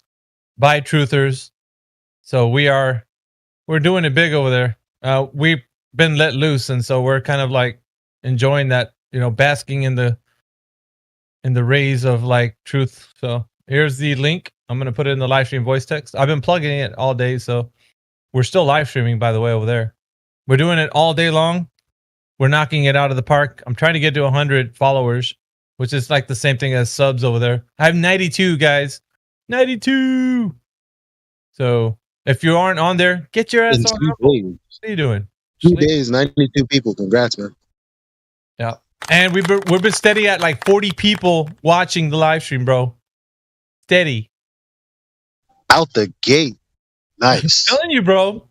by truthers. So we're doing it big over there. We've been let loose, and so we're kind of like enjoying that, basking in the rays of like truth. So here's the link. I'm gonna put it in the live stream voice text. I've been plugging it all day, so we're still live streaming, by the way, over there. We're doing it all day long. We're knocking it out of the park. I'm trying to get to 100 followers, which is like the same thing as subs over there. I have 92, guys. 92. So if you aren't on there, get your ass on. What are you doing? 2 days, 92 people. Congrats, man. Yeah. And we've been steady at like 40 people watching the live stream, bro. Steady. Out the gate. Nice. I'm telling you, bro.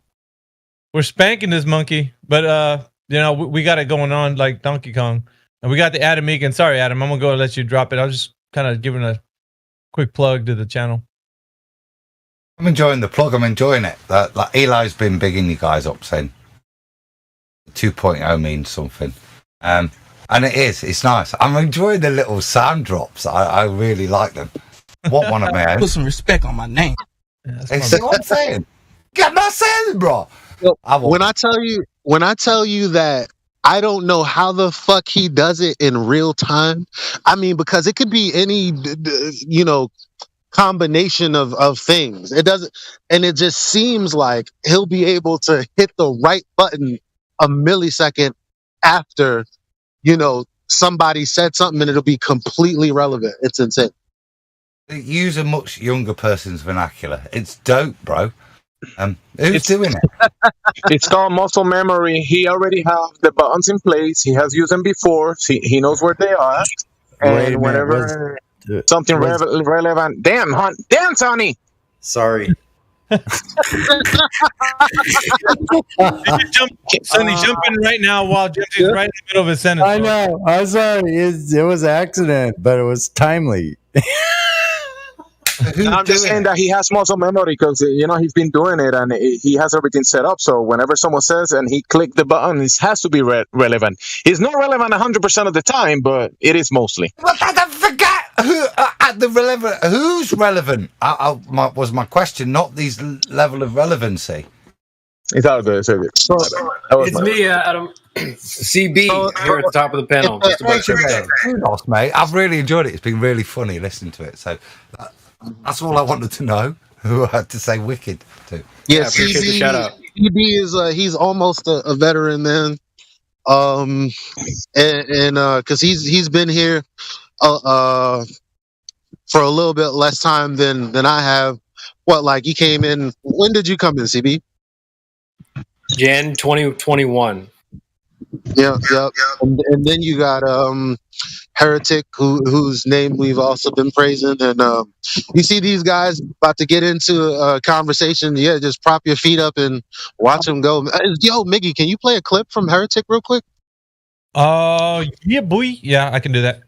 We're spanking this monkey. But, we got it going on like Donkey Kong. And we got the Adam Egan. Sorry, Adam. I'm going to go and let you drop it. I was just kind of giving a quick plug to the channel. I'm enjoying the plug. I'm enjoying it. Like Eli's been bigging you guys up, saying 2.0 means something. And it is. It's nice. I'm enjoying the little sound drops. I really like them. What one of me? Put some respect on my name. Hey, see what I'm saying? Get my saying, bro. When I tell you that I don't know how the fuck he does it in real time. I mean, because it could be any, combination of things. It doesn't, and it just seems like he'll be able to hit the right button a millisecond after, somebody said something, and it'll be completely relevant. It's insane. Use a much younger person's vernacular. It's dope, bro. Who's doing it? It's called muscle memory. He already have the buttons in place. He has used them before. He knows where they are. And whenever something relevant, damn, Sonny. Sorry. Sonny, jump in right now while Jim's right in the middle of his sentence. I know. I'm sorry. It was an accident, but it was timely. I'm just saying that he has muscle memory because he's been doing it and he has everything set up. So whenever someone says and he clicked the button, it has to be relevant. It's not relevant 100% of the time, but it is mostly. But I forget who's relevant. Was my question, not these level of relevancy. It's all good. It's all good. It's me, Adam. CB here at the top of the panel. Kudos, mate. I've really enjoyed it. It's been really funny listening to it. So that's all I wanted to know. Who I had to say wicked to. Yeah, appreciate the shout out. CB is he's almost a veteran, man. And because he's been here for a little bit less time than I have. He came in? When did you come in, CB? Jan 2021. Yeah. And then you got Heretic, whose name we've also been praising, and you see these guys about to get into a conversation. Yeah, just prop your feet up and watch them go. Yo, Miggy, can you play a clip from Heretic real quick? Yeah, boy. Yeah, I can do that.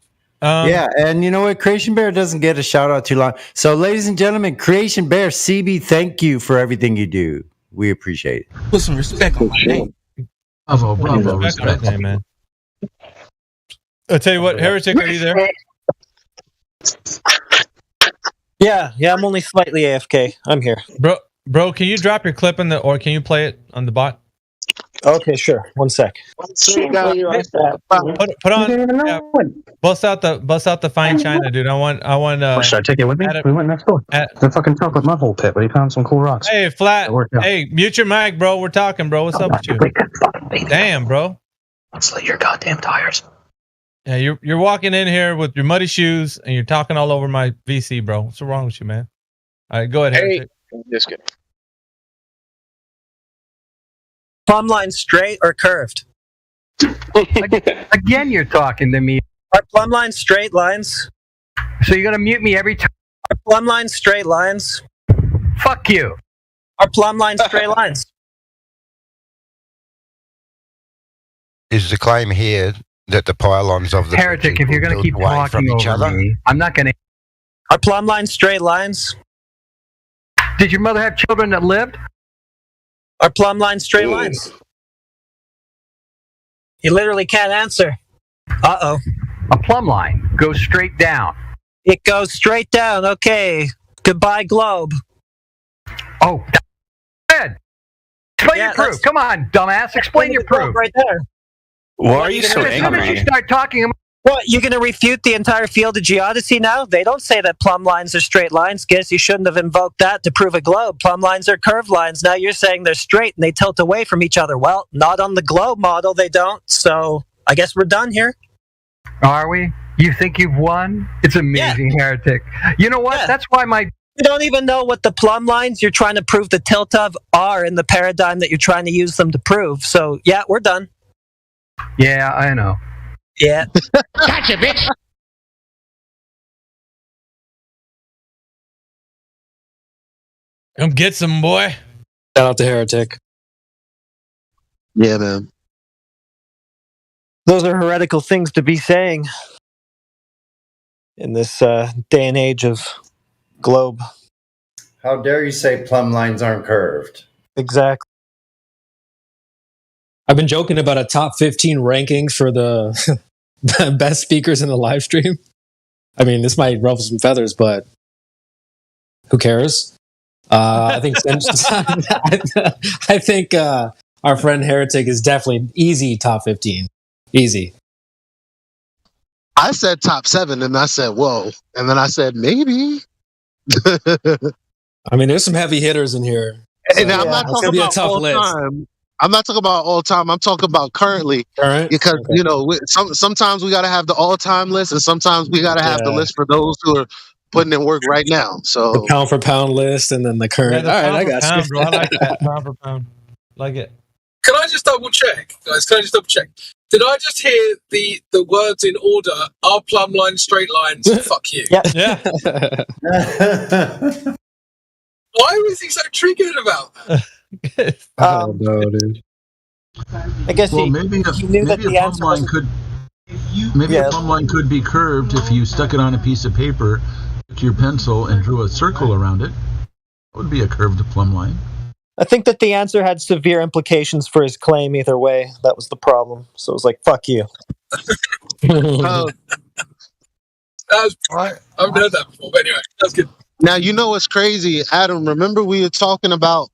Yeah, and you know what? Creation Bear doesn't get a shout out too long. So, ladies and gentlemen, Creation Bear, CB, thank you for everything you do. We appreciate it. Put some respect on my name. Bravo, respect. Hey, man. I'll tell you what, Heretic, are you there? Yeah, I'm only slightly AFK. I'm here. Bro, can you drop your clip or can you play it on the bot? Okay, sure. 1 sec. Put on. Bust out the fine china, dude. I want. Should I take it with me? We went next door. The fucking chocolate mud hole pit where you found some cool rocks. Hey, Flat. Hey, mute your mic, bro. We're talking, bro. What's up with you? Damn, bro. Slit your goddamn tires. Yeah, you're walking in here with your muddy shoes and you're talking all over my VC, bro. What's wrong with you, man? All right, go ahead. Hey, just kidding. Plumb line straight or curved? Again, you're talking to me. Are plumb lines straight lines? So you're gonna mute me every time? Are plumb lines straight lines? Fuck you. Are plumb lines straight lines? is the claim here that the pylons of the Heretic, if you're going to keep away from talking each over other? me, I'm not going to. Are plumb lines straight lines? Did your mother have children that lived? Are plumb lines straight lines? You literally can't answer. Uh-oh. A plumb line goes straight down. It goes straight down. Okay. Goodbye, globe. Oh, good. Explain your proof. Come on, dumbass. Explain your proof. Right there. Why are you so As soon as you angry? start talking, What, you going to refute the entire field of geodesy now? They don't say that plumb lines are straight lines. Guess you shouldn't have invoked that to prove a globe. Plumb lines are curved lines. Now you're saying they're straight and they tilt away from each other. Well, not on the globe model, they don't. So I guess we're done here. are we? You think you've won? It's amazing, Heretic. You know what? Yeah. That's why my... You don't even know what the plumb lines you're trying to prove the tilt of are in the paradigm that you're trying to use them to prove. So, yeah, we're done. Yeah, I know. Yeah. Gotcha, bitch! Come get some, boy. Shout out to Heretic. Yeah, man. Those are heretical things to be saying in this day and age of globe. How dare you say plumb lines aren't curved? Exactly. I've been joking about a top 15 rankings for the best speakers in the live stream. I mean, this might ruffle some feathers, but who cares? I think I think our friend Heretic is definitely easy top 15. Easy. I said top 7, and I said, whoa. And then I said, maybe. I mean, there's some heavy hitters in here. So, And I'm not it's talking gonna be a about tough all list. time. I'm not talking about all time. I'm talking about currently. Current? Because, Okay. you know, sometimes we got to have the all-time list, and sometimes we got to have the list for those who are putting in work right now. The So, pound for pound list and then the current. Yeah, the All right, pound I for got pound, you. bro. I like that. Pound for pound. Like it. Can I just double check, guys? Can I just double check? Did I just hear the words in order? Are plumb lines straight lines? Fuck you. Yeah. Yeah. Why was he so triggered about that? No, dude. I guess Well, he maybe knew that a the plumb answer line wasn't... could a plumb line could be curved if you stuck it on a piece of paper, took your pencil and drew a circle around it. That would be a curved plumb line. I think that the answer had severe implications for his claim either way. That was the problem. So it was like, fuck you. I've heard that before, but anyway, that's good. now, you know what's crazy, Adam? Remember we were talking about,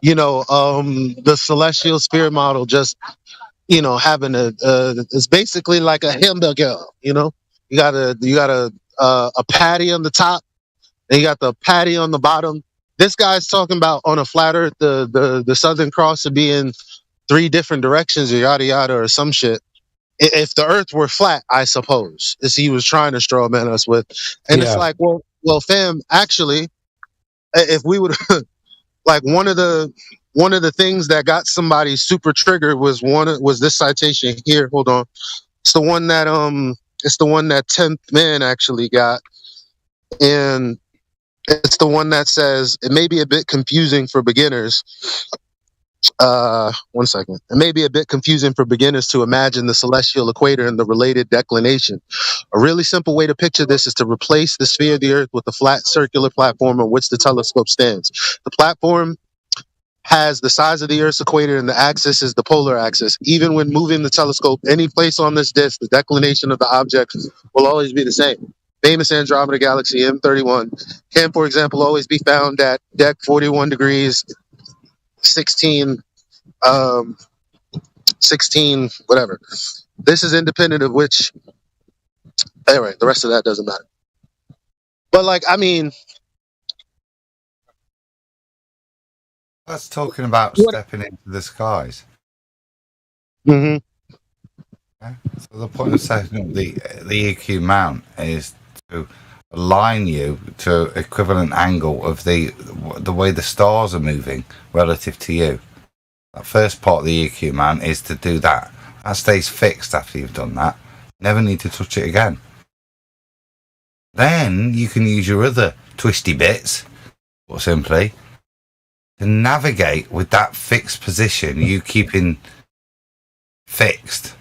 the celestial spirit model just, having it's basically like a hamburger, you got a patty on the top, and you got the patty on the bottom. This guy's talking about on a flat earth, the Southern Cross would be in 3 different directions, or yada yada, or some shit. If the earth were flat, I suppose, as he was trying to straw man us with. And it's like, well, fam, actually, if we would like one of the things that got somebody super triggered was this citation here. Hold on. It's the one that 10th man actually got. And it's the one that says it may be a bit confusing for beginners. 1 second. It may be a bit confusing for beginners to imagine the celestial equator and the related declination. A really simple way to picture this is to replace the sphere of the Earth with a flat circular platform on which the telescope stands. The platform has the size of the Earth's equator and the axis is the polar axis. Even when moving the telescope any place on this disk, the declination of the object will always be the same. Famous Andromeda galaxy M31 can, for example, always be found at dec 41 degrees 16 whatever. This is independent of which. Anyway, the rest of that doesn't matter. But That's talking about stepping into the skies. Mm-hmm. Okay. So the point of setting up the EQ mount is to align you to equivalent angle of the way the stars are moving relative to you. That first part of the EQ mount is to do that. That stays fixed after you've done that. Never need to touch it again. Then you can use your other twisty bits, or simply, to navigate with that fixed position, you keeping fixed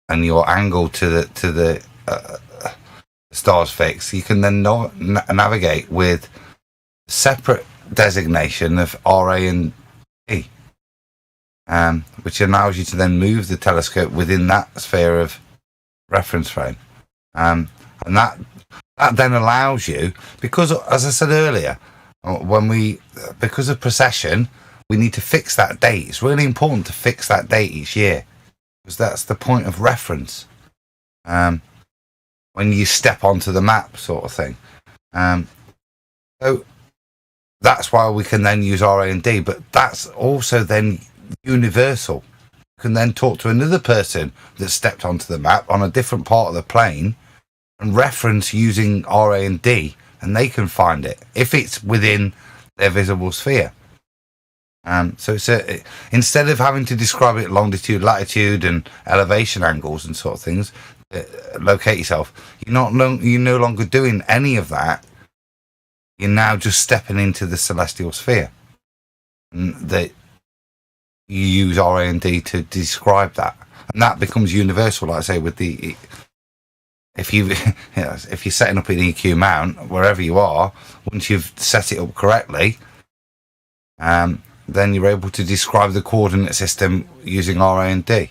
and your angle to the stars fixed, you can then navigate with separate designation of RA and D, which allows you to then move the telescope within that sphere of reference frame, and that then allows you, because as I said earlier, because of precession, we need to fix that date. It's really important to fix that date each year, because that's the point of reference when you step onto the map, sort of thing. So that's why we can then use RA and D, but that's also then universal. You can then talk to another person that stepped onto the map on a different part of the plane and reference using RA and D, and they can find it if it's within their visible sphere. So it's instead of having to describe it longitude, latitude, and elevation angles and sort of things, locate yourself. You're no longer doing any of that. You're now just stepping into the celestial sphere, and that you use RA and D to describe that, and that becomes universal. Like I say, with the if you're setting up an EQ mount wherever you are, once you've set it up correctly, then you're able to describe the coordinate system using RA and D.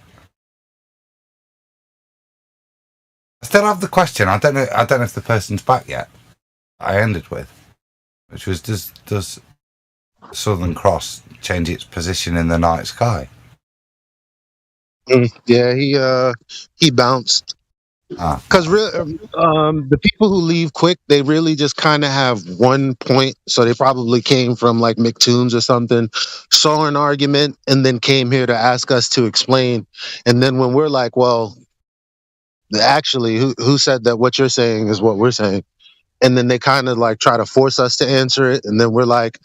I still have the question. I don't know if the person's back yet. I ended with, which was, does Southern Cross change its position in the night sky? Yeah, he bounced. Because the people who leave quick, they really just kind of have one point. So they probably came from like McTombs or something, saw an argument, and then came here to ask us to explain. And then when we're like, well, actually, who said that what you're saying is what we're saying? And then they kind of like try to force us to answer it. And then we're like,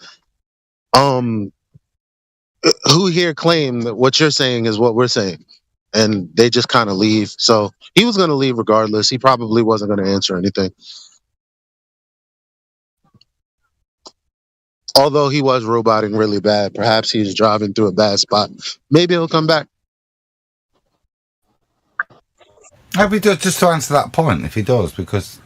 who here claimed that what you're saying is what we're saying? And they just kind of leave. So he was going to leave regardless. He probably wasn't going to answer anything. Although he was roboting really bad. Perhaps he's driving through a bad spot. Maybe he'll come back. If he does, just to answer that point, if he does, because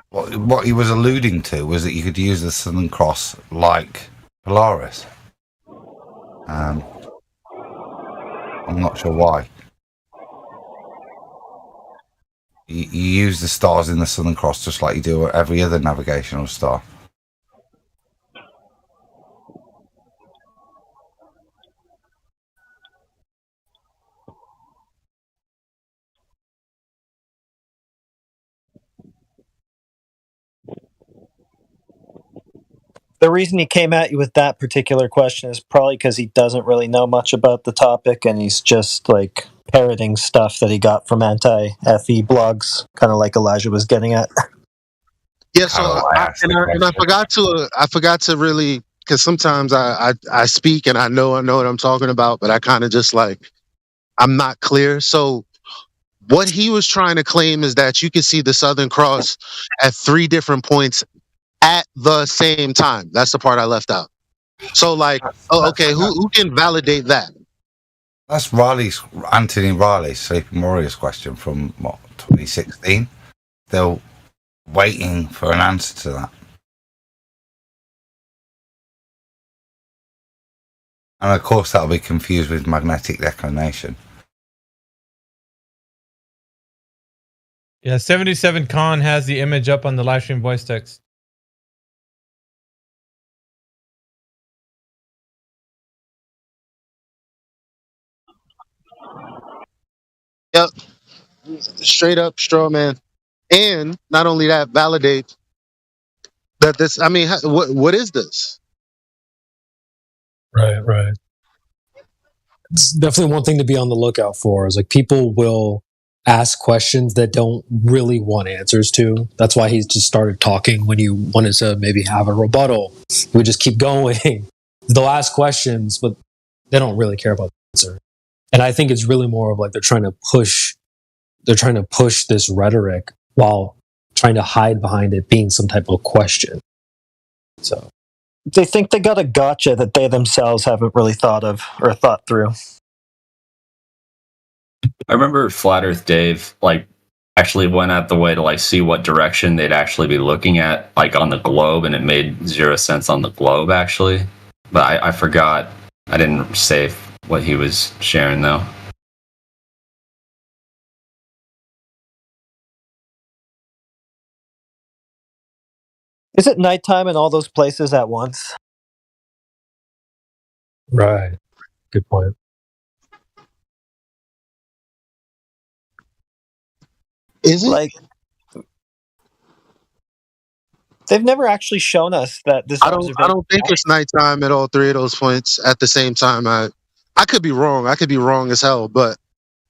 what he was alluding to was that you could use the Southern Cross like Polaris. I'm not sure why. You use the stars in the Southern Cross just like you do every other navigational star. The reason he came at you with that particular question is probably because he doesn't really know much about the topic, and he's just like parroting stuff that he got from anti-FE blogs, kind of like Elijah was getting at. Yeah, so I forgot to really, because sometimes I speak and I know what I'm talking about, but I kind of just like, I'm not clear. So what he was trying to claim is that you can see the Southern Cross at 3 different points at the same time. That's the part I left out. So like, okay, who can validate that? That's Anthony Riley's Sleeping Warriors question from 2016. They're waiting for an answer to that. And of course that'll be confused with magnetic declination. Yeah, 77 Con has the image up on the live stream voice text. Yep. Straight up straw man. And not only that, validate that this, I mean, what is this? Right. It's definitely one thing to be on the lookout for. Is like people will ask questions that don't really want answers to. That's why he just started talking when you wanted to maybe have a rebuttal. We just keep going. They'll ask questions, but they don't really care about the answer. And I think it's really more of like they're trying to push this rhetoric while trying to hide behind it being some type of question. So they think they got a gotcha that they themselves haven't really thought of or thought through. I remember Flat Earth Dave actually went out the way to see what direction they'd actually be looking at on the globe, and it made zero sense on the globe actually. But I forgot. I didn't save what he was sharing though. Is it nighttime in all those places at once? Right. Good point. Is it? They've never actually shown us that this I don't think it's nighttime at all three of those points at the same time. I could be wrong. I could be wrong as hell, but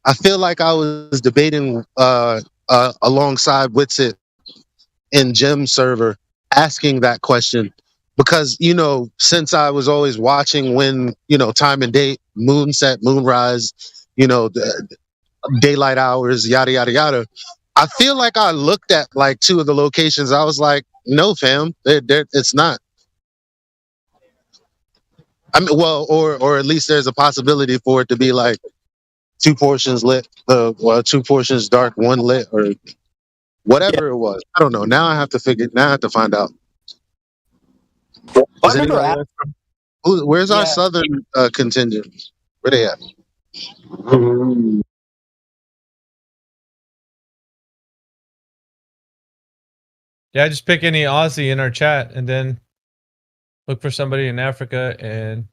I feel like I was debating alongside Witsit in Jim's server, asking that question because since I was always watching when time and date, moon set, moonrise, the daylight hours, yada yada yada. I feel like I looked at two of the locations. I was like, no, fam, it's not. I mean, well, or at least there's a possibility for it to be two portions lit, two portions dark, one lit, or whatever it was. I don't know. Now I have to find out. Is anybody else where's our southern contingent? Where they at? Yeah, just pick any Aussie in our chat and then look for somebody in Africa and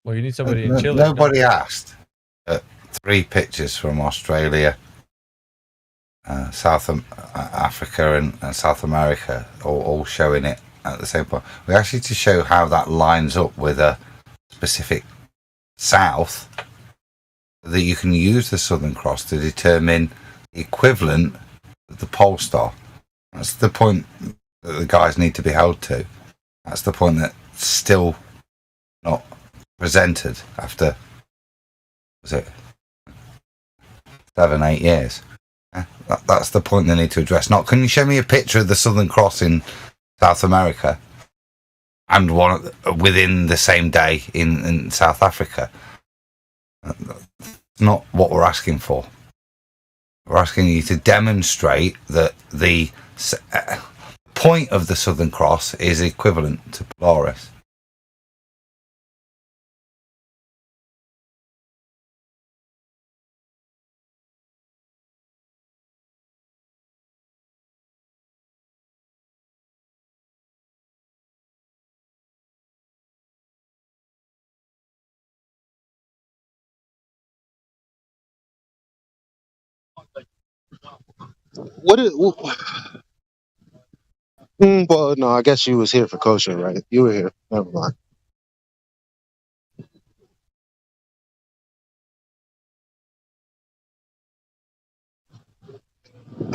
you need somebody in Chile. Nobody asked. 3 pictures from Australia, South Africa, and South America, all showing it at the same point. We actually to show how that lines up with a specific south, that you can use the Southern Cross to determine the equivalent of the pole star. That's the point that the guys need to be held to. That's the point that's still not presented after, was it 7-8 years? That's the point they need to address. Not, can you show me a picture of the Southern Cross in South America and one within the same day in South Africa? That's not what we're asking for. We're asking you to demonstrate that the point of the Southern Cross is equivalent to Polaris. Well, no, I guess you was here for kosher, right? You were here. Never mind.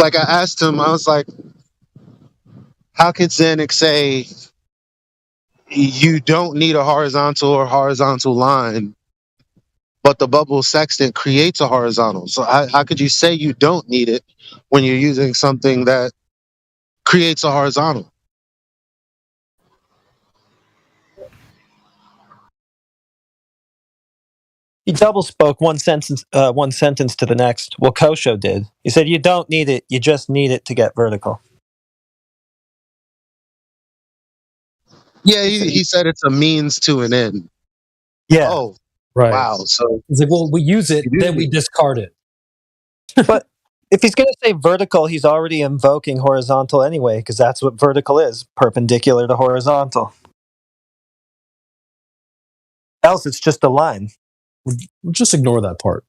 I asked him, I was like, how could Zenix say you don't need a horizontal or horizontal line, but the bubble sextant creates a horizontal? So how could you say you don't need it when you're using something that creates a horizontal? He double spoke one sentence to the next. Well, Kosho did. He said, "You don't need it. You just need it to get vertical." Yeah, he said it's a means to an end. Yeah. Oh, right. Wow. So He's like, well, we use it, then we discard it. But if he's going to say vertical, he's already invoking horizontal anyway, because that's what vertical is, perpendicular to horizontal. Else, it's just a line. We'll just ignore that part.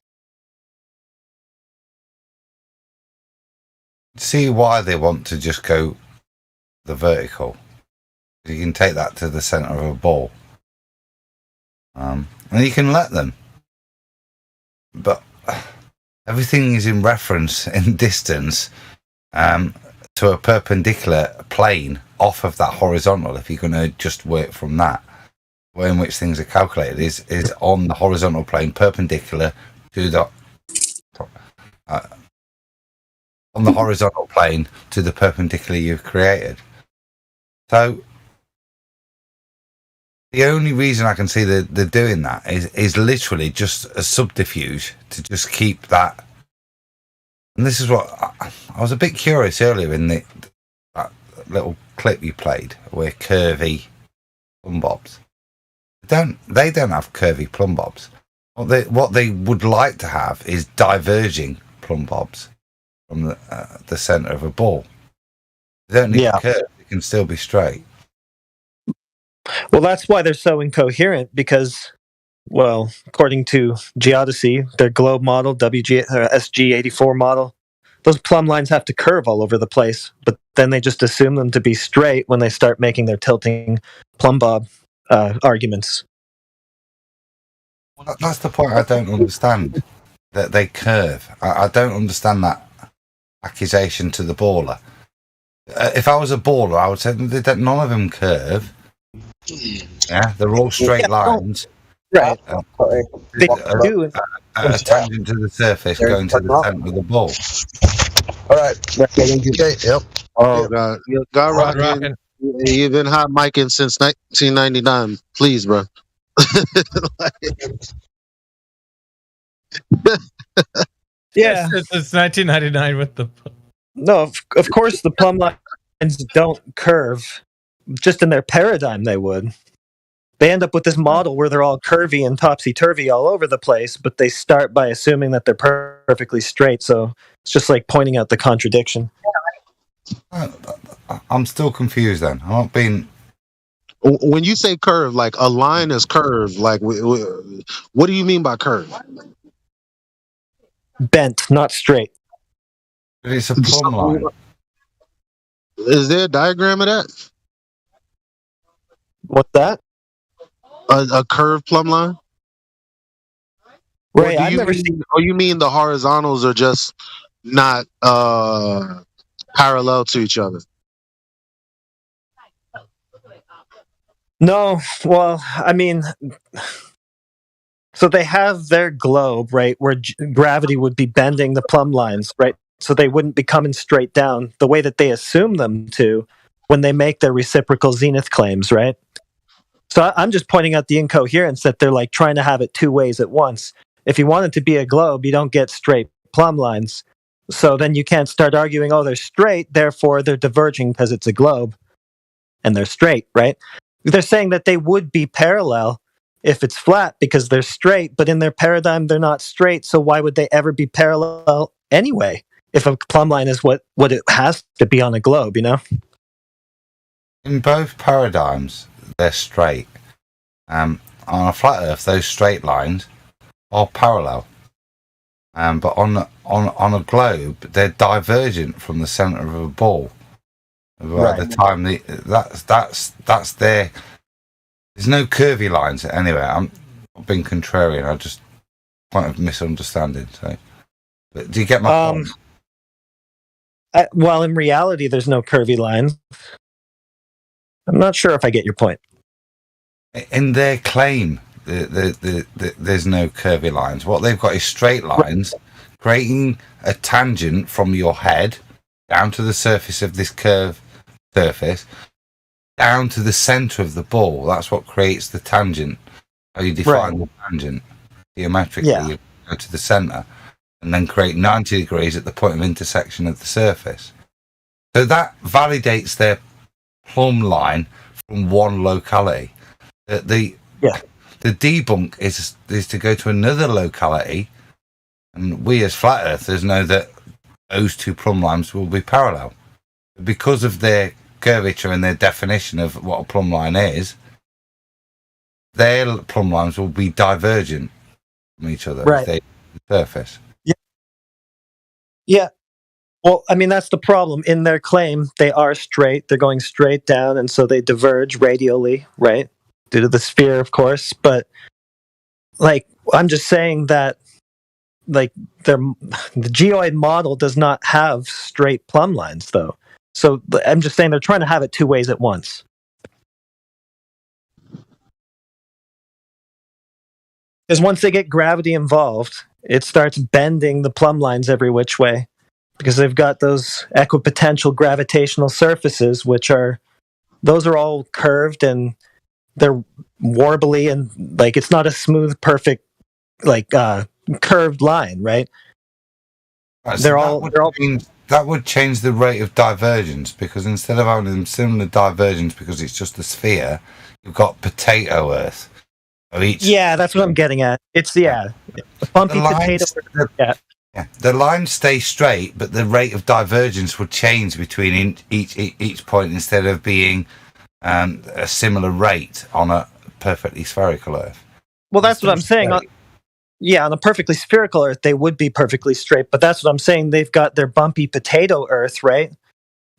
See why they want to just go the vertical. You can take that to the center of a ball, and you can let them. But everything is in reference in distance to a perpendicular plane off of that horizontal. If you're going to just work from that, the way in which things are calculated is on the horizontal plane, perpendicular to the on the horizontal plane to the perpendicular you've created. So The only reason I can see they're doing that is literally just a subterfuge to just keep that. And this is what I was a bit curious earlier in that little clip you played, where curvy plumb bobs. They don't have curvy plumb bobs. What they would like to have is diverging plumb bobs from the center of a ball. They don't need to curve; they can still be straight. Well, that's why they're so incoherent, because, well, according to Geodesy, their globe model, SG84 model, those plumb lines have to curve all over the place, but then they just assume them to be straight when they start making their tilting plumb bob arguments. Well, that's the point I don't understand, that they curve. I don't understand that accusation to the baller. If I was a baller, I would say that none of them curve. Yeah, they're all straight lines. Right. They do. A tangent to the surface going to the center of the ball. All right. Okay. Yep. Oh God. God rocking. You've been hot micing since 1999. Please, bro. Yeah. It's 1999 with the. No, of course the plumb lines don't curve. Just in their paradigm, they would. They end up with this model where they're all curvy and topsy-turvy all over the place, but they start by assuming that they're perfectly straight, so it's just like pointing out the contradiction. I'm still confused then. I'm not being... When you say curve, like a line is curved, like what do you mean by curve? Bent, not straight. It's a plumb line. Is there a diagram of that? What's that? A curved plumb line? Right, I've never seen. Or you mean the horizontals are just not parallel to each other? No, well, I mean, so they have their globe, right, where gravity would be bending the plumb lines, right? So they wouldn't be coming straight down the way that they assume them to when they make their reciprocal zenith claims, right? So I'm just pointing out the incoherence that they're like trying to have it two ways at once. If you want it to be a globe, you don't get straight plumb lines. So then you can't start arguing, oh, they're straight, therefore they're diverging because it's a globe. And they're straight, right? They're saying that they would be parallel if it's flat because they're straight, but in their paradigm, they're not straight. So why would they ever be parallel anyway? If a plumb line is what it has to be on a globe, you know? In both paradigms, they're straight. On a flat Earth, those straight lines are parallel. But on a globe, they're divergent from the center of a ball. By the time that's their. There's no curvy lines anyway. I'm not being contrarian. I just point of misunderstanding. So, but do you get my point? Well, in reality, there's no curvy lines. I'm not sure if I get your point. In their claim, there's no curvy lines. What they've got is straight lines, creating a tangent from your head down to the surface of this curved surface, down to the center of the ball. That's what creates the tangent. How you define the tangent geometrically, you go to the center and then create 90 degrees at the point of intersection of the surface. So that validates their plumb line from one locality. The debunk is to go to another locality, and we as flat earthers know that those two plumb lines will be parallel. Because of their curvature and their definition of what a plumb line is, their plumb lines will be divergent from each other if they surface. Yeah. Well, I mean, that's the problem. In their claim, they are straight. They're going straight down, and so they diverge radially, right? Due to the sphere, of course. But, like, I'm just saying that, like, the geoid model does not have straight plumb lines, though. So I'm just saying they're trying to have it two ways at once. Because once they get gravity involved, it starts bending the plumb lines every which way. Because they've got those equipotential gravitational surfaces, those are all curved and they're warbly and like it's not a smooth, perfect, like curved line, right? Right, so They're all that would change the rate of divergence, because instead of having them similar divergence because it's just a sphere, you've got potato Earth. So yeah, that's what I'm getting at. It's a bumpy potato Earth. Yeah, the lines stay straight, but the rate of divergence would change between each point instead of being a similar rate on a perfectly spherical Earth. Well, that's what I'm saying. On a perfectly spherical Earth, they would be perfectly straight, but that's what I'm saying. They've got their bumpy potato Earth, right?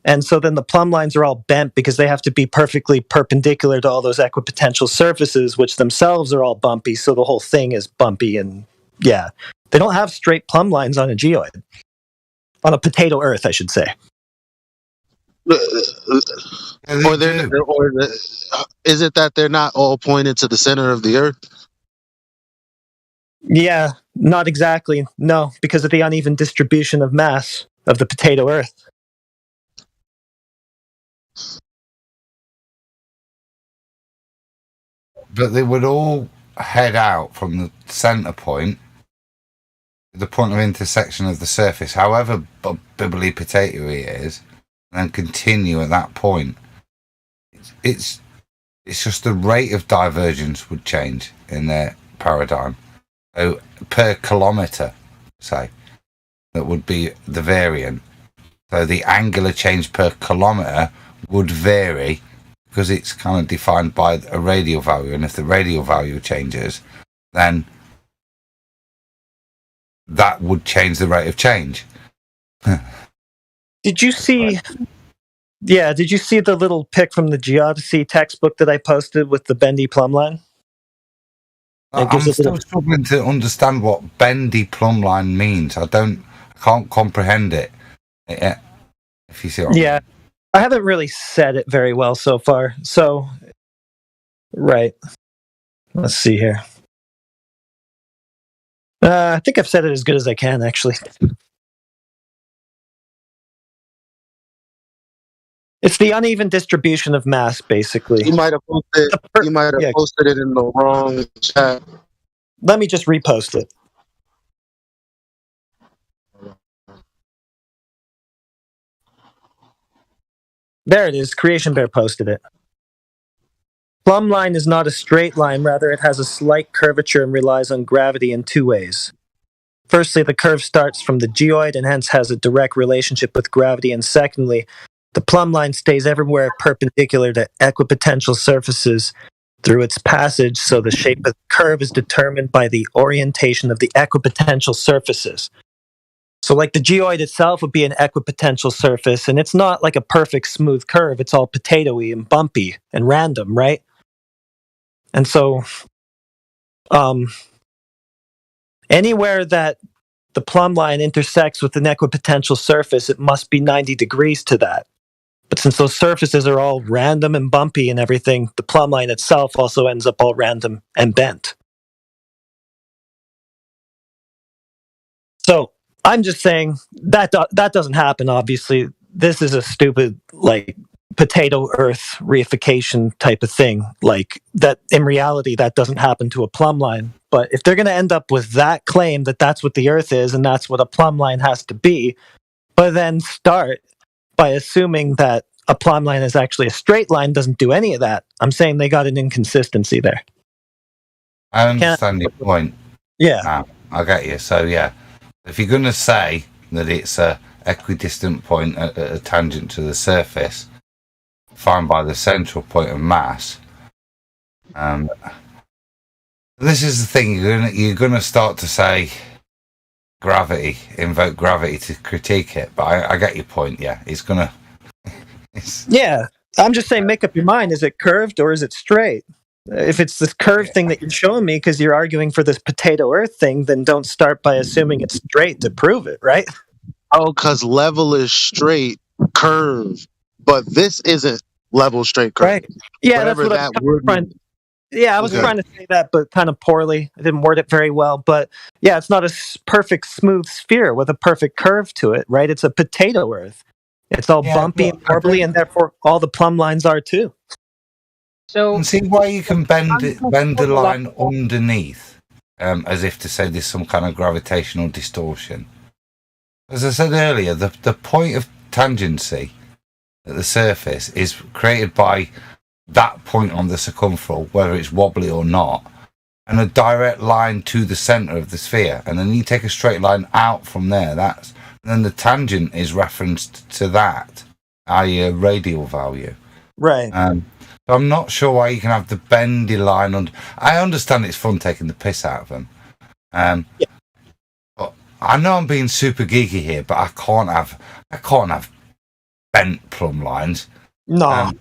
And so then the plumb lines are all bent because they have to be perfectly perpendicular to all those equipotential surfaces, which themselves are all bumpy. So the whole thing is bumpy, and they don't have straight plumb lines on a geoid, on a potato Earth, I should say. Is it that they're not all pointed to the center of the Earth? Yeah, not exactly. No, because of the uneven distribution of mass of the potato Earth. But they would all head out from the center point, the point of intersection of the surface, however bibbly potatoey it is, and then continue at that point. It's just the rate of divergence would change in their paradigm. So per kilometer, say, that would be the variant. So the angular change per kilometer would vary because it's kind of defined by a radial value, and if the radial value changes, then that would change the rate of change. Did you see? Yeah, did you see the little pic from the geodesy textbook that I posted with the bendy plumb line? I'm still struggling to understand what bendy plumb line means. I can't comprehend it. If you see what I mean. I haven't really said it very well so far. So, right. Let's see here. I think I've said it as good as I can, actually. It's the uneven distribution of mass, basically. You might have posted. Posted it in the wrong chat. Let me just repost it. There it is. Creation Bear posted it. Plumb line is not a straight line, rather it has a slight curvature and relies on gravity in two ways. Firstly, the curve starts from the geoid and hence has a direct relationship with gravity, and secondly, the plumb line stays everywhere perpendicular to equipotential surfaces through its passage, so the shape of the curve is determined by the orientation of the equipotential surfaces. So like the geoid itself would be an equipotential surface, and it's not like a perfect smooth curve, it's all potatoey and bumpy and random, right? And so anywhere that the plumb line intersects with an equipotential surface, it must be 90 degrees to that. But since those surfaces are all random and bumpy and everything, the plumb line itself also ends up all random and bent. So I'm just saying that doesn't happen, obviously. This is a stupid, like, potato Earth reification type of thing. Like, that in reality, that doesn't happen to a plumb line. But if they're going to end up with that claim that that's what the Earth is and that's what a plumb line has to be, but then start by assuming that a plumb line is actually a straight line, doesn't do any of that. I'm saying they got an inconsistency there. I understand your point. Yeah. I get you. So, yeah, if you're going to say that it's a equidistant point at a tangent to the surface, defined by the central point of mass, this is the thing, you're going to start to say gravity, invoke gravity to critique it, but I get your point. Yeah, it's going to... Yeah, I'm just saying, make up your mind. Is it curved or is it straight? If it's this curved thing that you're showing me because you're arguing for this potato Earth thing, then don't start by assuming it's straight to prove it, right? Oh, because level is straight, curve, but this isn't level, straight, curve. Right. Yeah, whatever that's what that would trying. Yeah, I was trying to say that, but kind of poorly. I didn't word it very well. But yeah, it's not a perfect smooth sphere with a perfect curve to it, right? It's a potato Earth. It's all bumpy and warbly, and therefore all the plumb lines are too. So And see why you can bend I'm gonna bend the follow line that. underneath, as if to say there's some kind of gravitational distortion. As I said earlier, the point of tangency at the surface is created by that point on the circumference, whether it's wobbly or not, and a direct line to the center of the sphere. And then you take a straight line out from there. Then the tangent is referenced to that, i.e. a radial value. Right. So I'm not sure why you can have the bendy line under. I understand it's fun taking the piss out of them. But I know I'm being super geeky here, but I can't have bent plumb lines. No.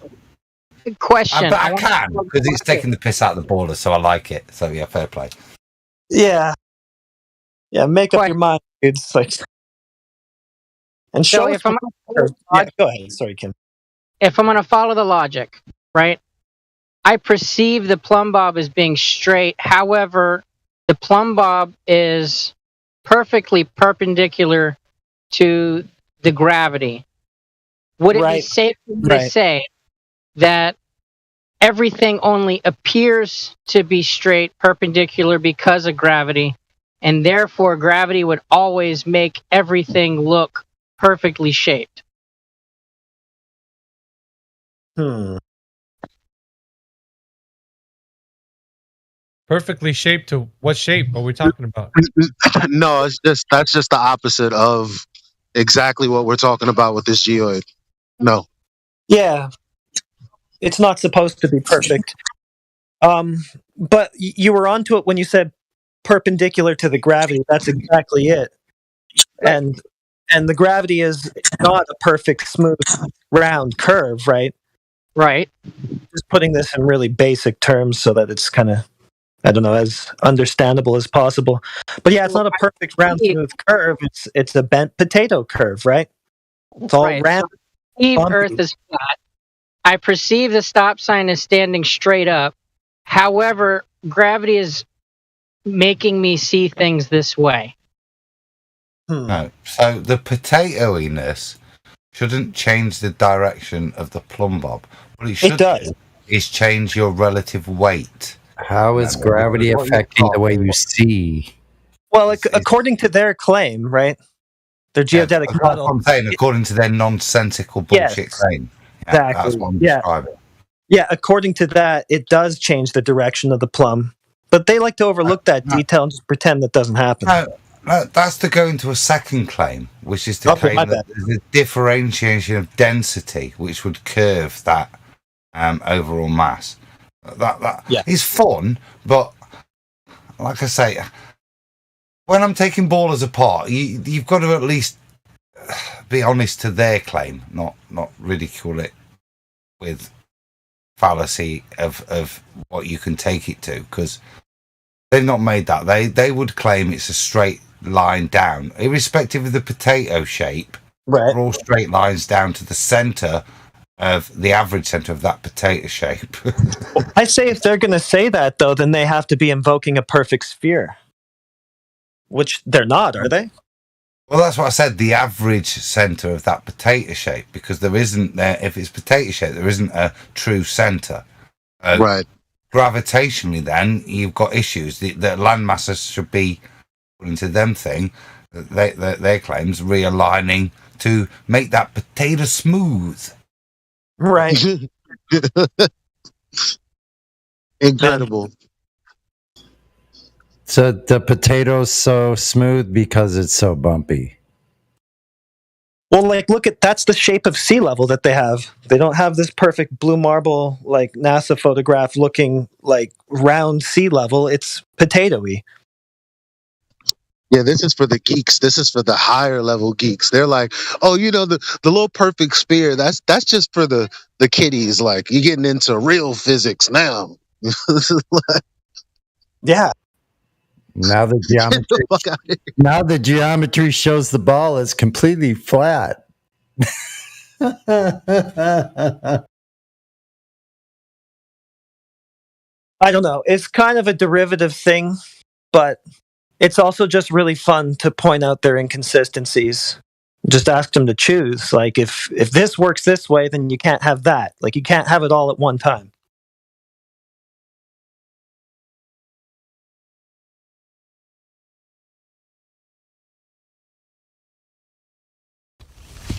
Question. But I can, because it's taking the piss out of the border, so I like it. So yeah, fair play. Yeah. Yeah, make up your mind. It's like, and So show us. if I'm Yeah, go ahead. Sorry, Kim. if I'm going to follow the logic, right? I perceive the plumb bob as being straight. However, the plumb bob is perfectly perpendicular to the gravity. Would it be safe to say that everything only appears to be straight, perpendicular because of gravity, and therefore gravity would always make everything look perfectly shaped? Perfectly shaped to what shape are we talking about? No, that's just the opposite of exactly what we're talking about with this geoid. No. Yeah. It's not supposed to be perfect. But you were onto it when you said perpendicular to the gravity. That's exactly it. And the gravity is not a perfect, smooth, round curve, right? Right. Just putting this in really basic terms so that it's kind of, I don't know, as understandable as possible. But yeah, it's not a perfect, round, smooth curve. It's a bent potato curve, right? It's all Right. round. So Earth is flat. I perceive the stop sign as standing straight up. However, gravity is making me see things this way. No. So the potatoiness shouldn't change the direction of the plumb bob. What it should do is change your relative weight. How is gravity affecting the way you see? Well, according to their claim, right? Their geodetic That's model. what I'm saying, according to their nonsensical bullshit claim. Yeah, Exactly. that's what I'm describing. Yeah, according to that, it does change the direction of the plum. But they like to overlook that detail and just pretend that doesn't happen. No, that's to go into a second claim, which is to claim that there's a differentiation of density, which would curve that overall mass. That is fun, but like I say, when I'm taking ballers apart, you've got to at least be honest to their claim, not ridicule it with fallacy of what you can take it to, because they've not made that. They would claim it's a straight line down, irrespective of the potato shape. Right. All straight lines down to the center of the average center of that potato shape. I say if they're going to say that, though, then they have to be invoking a perfect sphere, which they're not, are they? Well, that's what I said, the average center of that potato shape, because there isn't there, if it's potato shape, there isn't a true center. Right. Gravitationally, then, you've got issues. The land masses should be, according to them thing, their claims, realigning to make that potato smooth. Right. Incredible. So the potato's so smooth because it's so bumpy. Well, like, that's the shape of sea level that they have. They don't have this perfect blue marble, like NASA photograph looking like round sea level. It's potato-y. Yeah, this is for the geeks. This is for the higher level geeks. They're like, oh, the little perfect sphere. That's just for the kiddies. Like, you're getting into real physics now. Yeah. Now the geometry shows the ball is completely flat. I don't know. It's kind of a derivative thing, but it's also just really fun to point out their inconsistencies. Just ask them to choose. Like, if this works this way, then you can't have that. Like, you can't have it all at one time.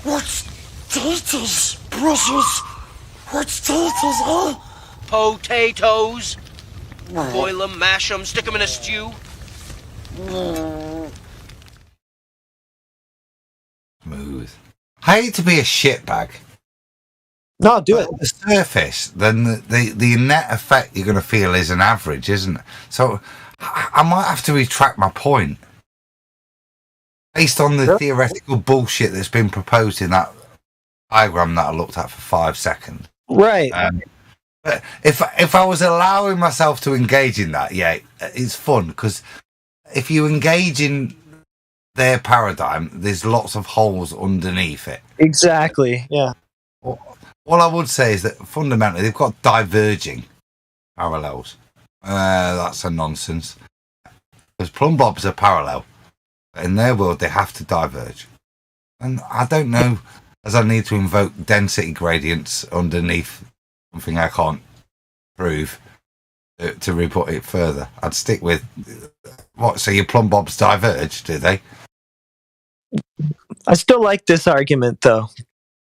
What's taters, precious? What's taters, huh? Potatoes. Boil them, mash them, stick them in a stew. Smooth. I hate to be a shitbag. No, do it. On the surface, then the net effect you're going to feel is an average, isn't it? So I might have to retract my point. Based on the theoretical bullshit that's been proposed in that diagram that I looked at for 5 seconds. Right. But if I was allowing myself to engage in that, yeah, it's fun, because if you engage in their paradigm, there's lots of holes underneath it. Exactly, yeah. All I would say is that fundamentally they've got diverging parallels. That's a nonsense. Because plumb bobs are parallel. In their world, they have to diverge. And I don't know, as I need to invoke density gradients underneath something I can't prove to rebut it further. I'd stick with, what, so your plumb bobs diverge, do they? I still like this argument, though,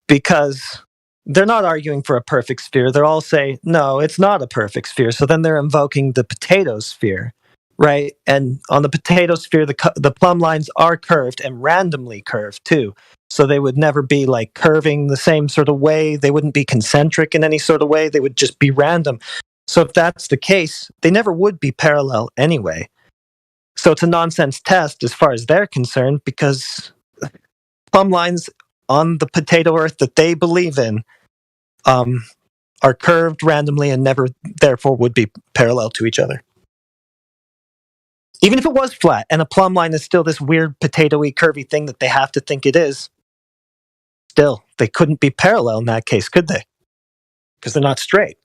because they're not arguing for a perfect sphere. They're all saying, no, it's not a perfect sphere. So then they're invoking the potato sphere, right? And on the potato sphere, the plumb lines are curved and randomly curved, too. So they would never be like curving the same sort of way. They wouldn't be concentric in any sort of way. They would just be random. So if that's the case, they never would be parallel anyway. So it's a nonsense test as far as they're concerned, because plumb lines on the potato Earth that they believe in are curved randomly and never, therefore, would be parallel to each other. Even if it was flat, and a plumb line is still this weird potato-y curvy thing that they have to think it is, still, they couldn't be parallel in that case, could they? Because they're not straight.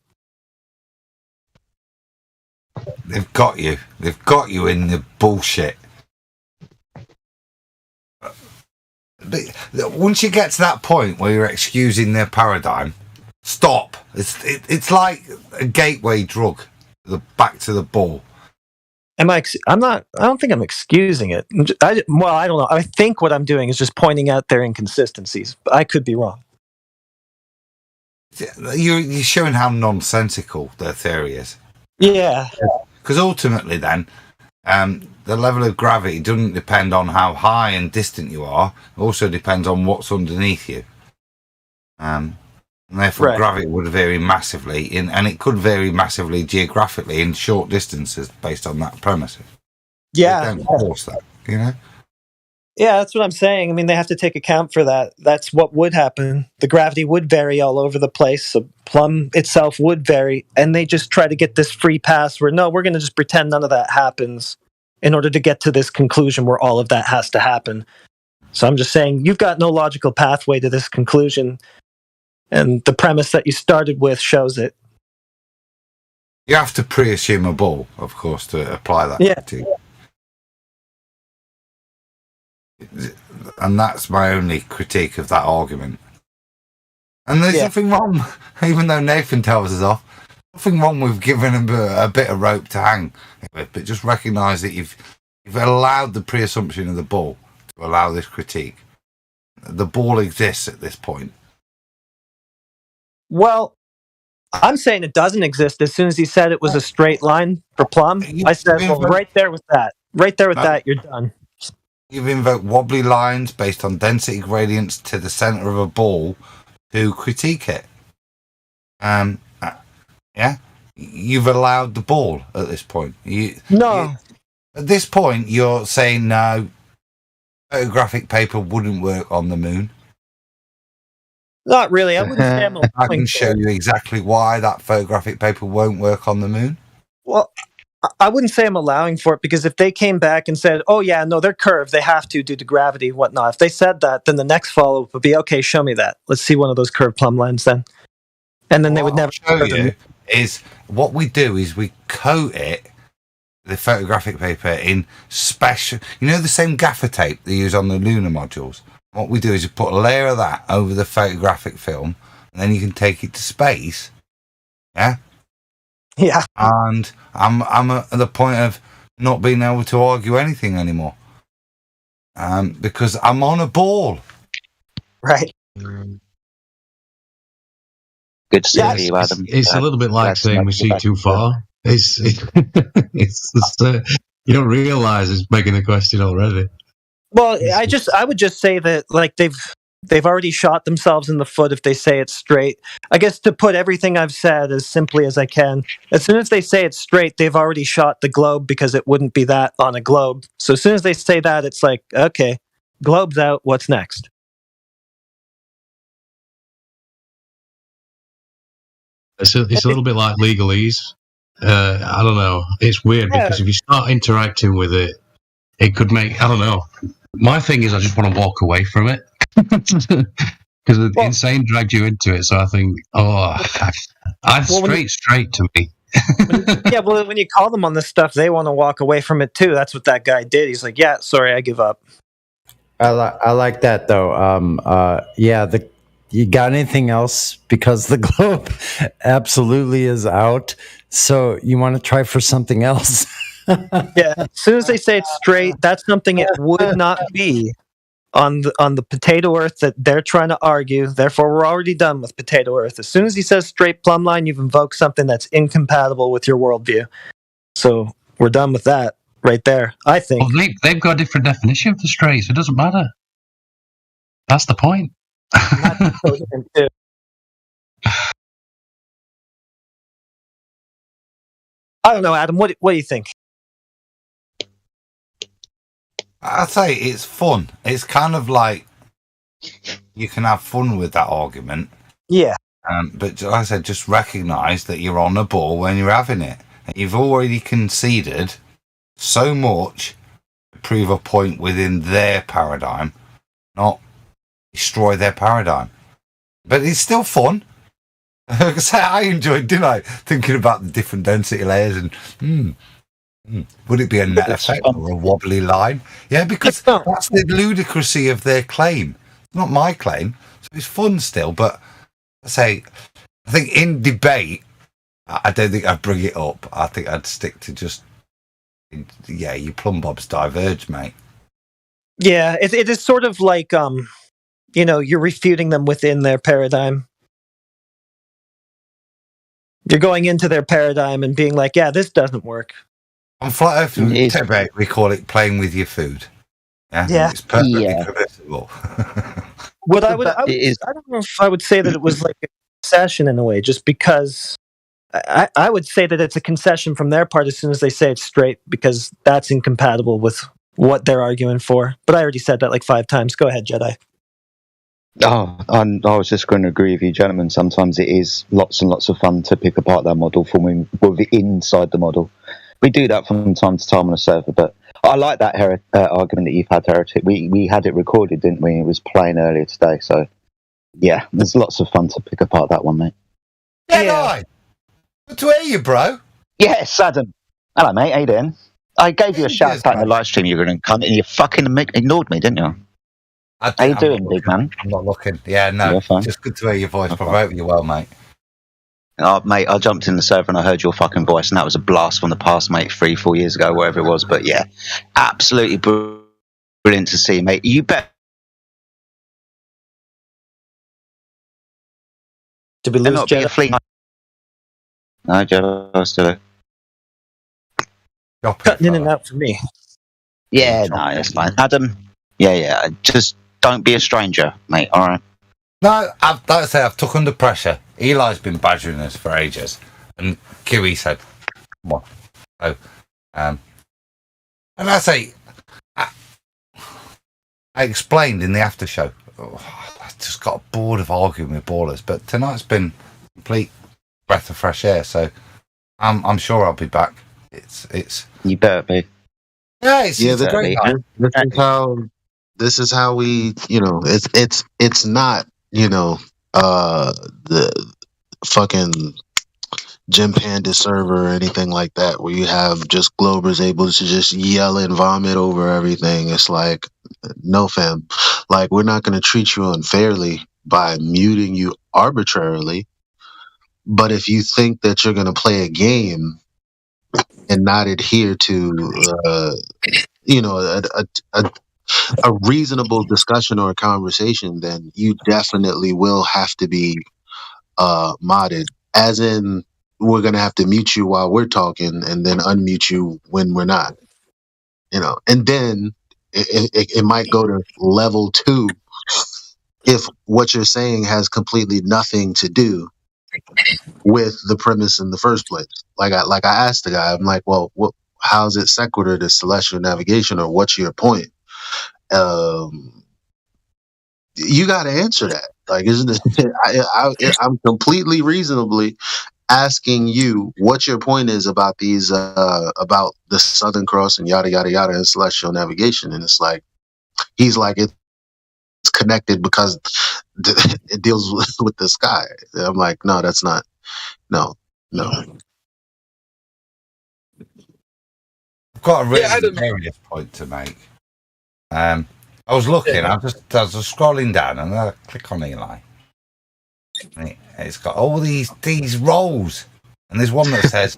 They've got you. They've got you in the bullshit. Once you get to that point where you're excusing their paradigm, stop. It's like a gateway drug. Back to the ball. I don't think I'm excusing it. I don't know. I think what I'm doing is just pointing out their inconsistencies. But I could be wrong. You're showing how nonsensical their theory is. Yeah. Because ultimately, then, the level of gravity doesn't depend on how high and distant you are. It also depends on what's underneath you. And therefore, gravity would vary massively, and it could vary massively geographically in short distances based on that premise. Yeah. They don't force that, you know? Yeah, that's what I'm saying. I mean, they have to take account for that. That's what would happen. The gravity would vary all over the place. The plumb itself would vary. And they just try to get this free pass where, no, we're going to just pretend none of that happens in order to get to this conclusion where all of that has to happen. So I'm just saying, you've got no logical pathway to this conclusion. And the premise that you started with shows it. You have to pre-assume a ball, of course, to apply that to. And that's my only critique of that argument. And there's nothing wrong, even though Nathan tells us off, nothing wrong with giving him a bit of rope to hang with, but just recognise that you've allowed the pre-assumption of the ball to allow this critique. The ball exists at this point. Well, I'm saying it doesn't exist. As soon as he said it was a straight line for plumb, I said, well, right there with that. Right there with that, you're done. You've invoked wobbly lines based on density gradients to the centre of a ball to critique it. Yeah? You've allowed the ball at this point. At this point, you're saying no, photographic paper wouldn't work on the moon. Not really. I wouldn't say I'm allowing I can show you exactly why that photographic paper won't work on the moon. Well, I wouldn't say I'm allowing for it, because if they came back and said, oh, yeah, no, they're curved, they have to due to gravity and whatnot. If they said that, then the next follow-up would be, okay, show me that. Let's see one of those curved plumb lines then. And then they would never show you. Is what we do is we coat it, the photographic paper, in special, the same gaffer tape they use on the lunar modules. What we do is we put a layer of that over the photographic film, and then you can take it to space. Yeah. Yeah. And I'm at the point of not being able to argue anything anymore. Because I'm on a ball. Right. Good to see you, Adam. It's a little bit like saying we see too far. It's just, you don't realise it's begging the question already. Well, I would just say that like they've already shot themselves in the foot if they say it's straight. I guess to put everything I've said as simply as I can, as soon as they say it's straight, they've already shot the globe because it wouldn't be that on a globe. So as soon as they say that, it's like, okay, globe's out, what's next? It's a little bit like legalese. I don't know. It's weird because if you start interacting with it, it could make, I don't know. My thing is I just want to walk away from it because the insane dragged you into it. So I think, straight to me. Yeah, well, when you call them on this stuff, they want to walk away from it too. That's what that guy did. He's like, yeah, sorry, I give up. I like that though. You got anything else? Because the globe absolutely is out. So you want to try for something else? Yeah, as soon as they say it's straight, that's something it would not be on the potato Earth that they're trying to argue. Therefore, we're already done with potato Earth. As soon as he says straight plumb line, you've invoked something that's incompatible with your worldview. So we're done with that right there, I think. Well, they've got a different definition for straight, so it doesn't matter. That's the point. I don't know, Adam. What do you think? I'd say it's fun. It's kind of like you can have fun with that argument. Yeah. But like I said, just recognise that you're on the ball when you're having it. And you've already conceded so much to prove a point within their paradigm, not destroy their paradigm. But it's still fun. I enjoyed, didn't I? Thinking about the different density layers and would it be a net effect or a wobbly line? Yeah, because that's the ludicrousy of their claim. It's not my claim. So it's fun still, but I think in debate, I don't think I'd bring it up. I think I'd stick to just, your plumb bobs diverge, mate. Yeah, it is sort of like, you're refuting them within their paradigm. You're going into their paradigm and being like, yeah, this doesn't work. On Flat Earth debate, we call it playing with your food. Yeah. It's perfectly permissible. I don't know if I would say that it was like a concession in a way, just because I would say that it's a concession from their part as soon as they say it's straight, because that's incompatible with what they're arguing for. But I already said that like 5 times. Go ahead, Jedi. I was just going to agree with you, gentlemen. Sometimes it is lots and lots of fun to pick apart that model, forming inside the model. We do that from time to time on a server, but I like that argument that you've had, Heretic. We had it recorded, didn't we? It was playing earlier today, so yeah, there's lots of fun to pick apart that one, mate. Yeah. Good to hear you, bro. Yes, Adam. Hello, mate. How you doing? I gave you a shout out in the live stream. You were going to come, and you fucking ignored me, didn't you? How you doing, big man? I'm not looking. Yeah, no. Just good to hear your voice. But I hope you're well, mate. Oh, mate, I jumped in the server and I heard your fucking voice, and that was a blast from the past, mate, 3-4 years ago, wherever it was. But yeah, absolutely brilliant to see you, mate. You bet. Did we lose Jedi? No, Jedi, still cutting in and out for me. Yeah, no, that's fine. Adam, yeah. Just don't be a stranger, mate, all right? No, I've took under pressure. Eli's been badgering us for ages, and Kiwi said, "Come on." So, and I explained in the after show. I just got bored of arguing with ballers, but tonight's been complete breath of fresh air. So, I'm sure I'll be back. It's you better be. Yeah, it's great. This is how we, it's not, the fucking Jim Panda server or anything like that, where you have just Globers able to just yell and vomit over everything. It's like, no, fam. Like, we're not going to treat you unfairly by muting you arbitrarily. But if you think that you're going to play a game and not adhere to, a reasonable discussion or a conversation, then you definitely will have to be modded. As in, we're gonna have to mute you while we're talking and then unmute you when we're not. And then it might go to level 2 if what you're saying has completely nothing to do with the premise in the first place. Like I asked the guy, I'm like, well, how's it sequitur to celestial navigation, or what's your point? You got to answer that. Like, isn't it? I'm completely reasonably asking you what your point is about these, about the Southern Cross and yada yada yada and celestial navigation, and it's like he's like it's connected because it deals with the sky. I'm like, no, that's not. No. I've got a really serious point to make. I was looking, I was scrolling down, and I click on Eli. And it's got all these roles, and there's one that says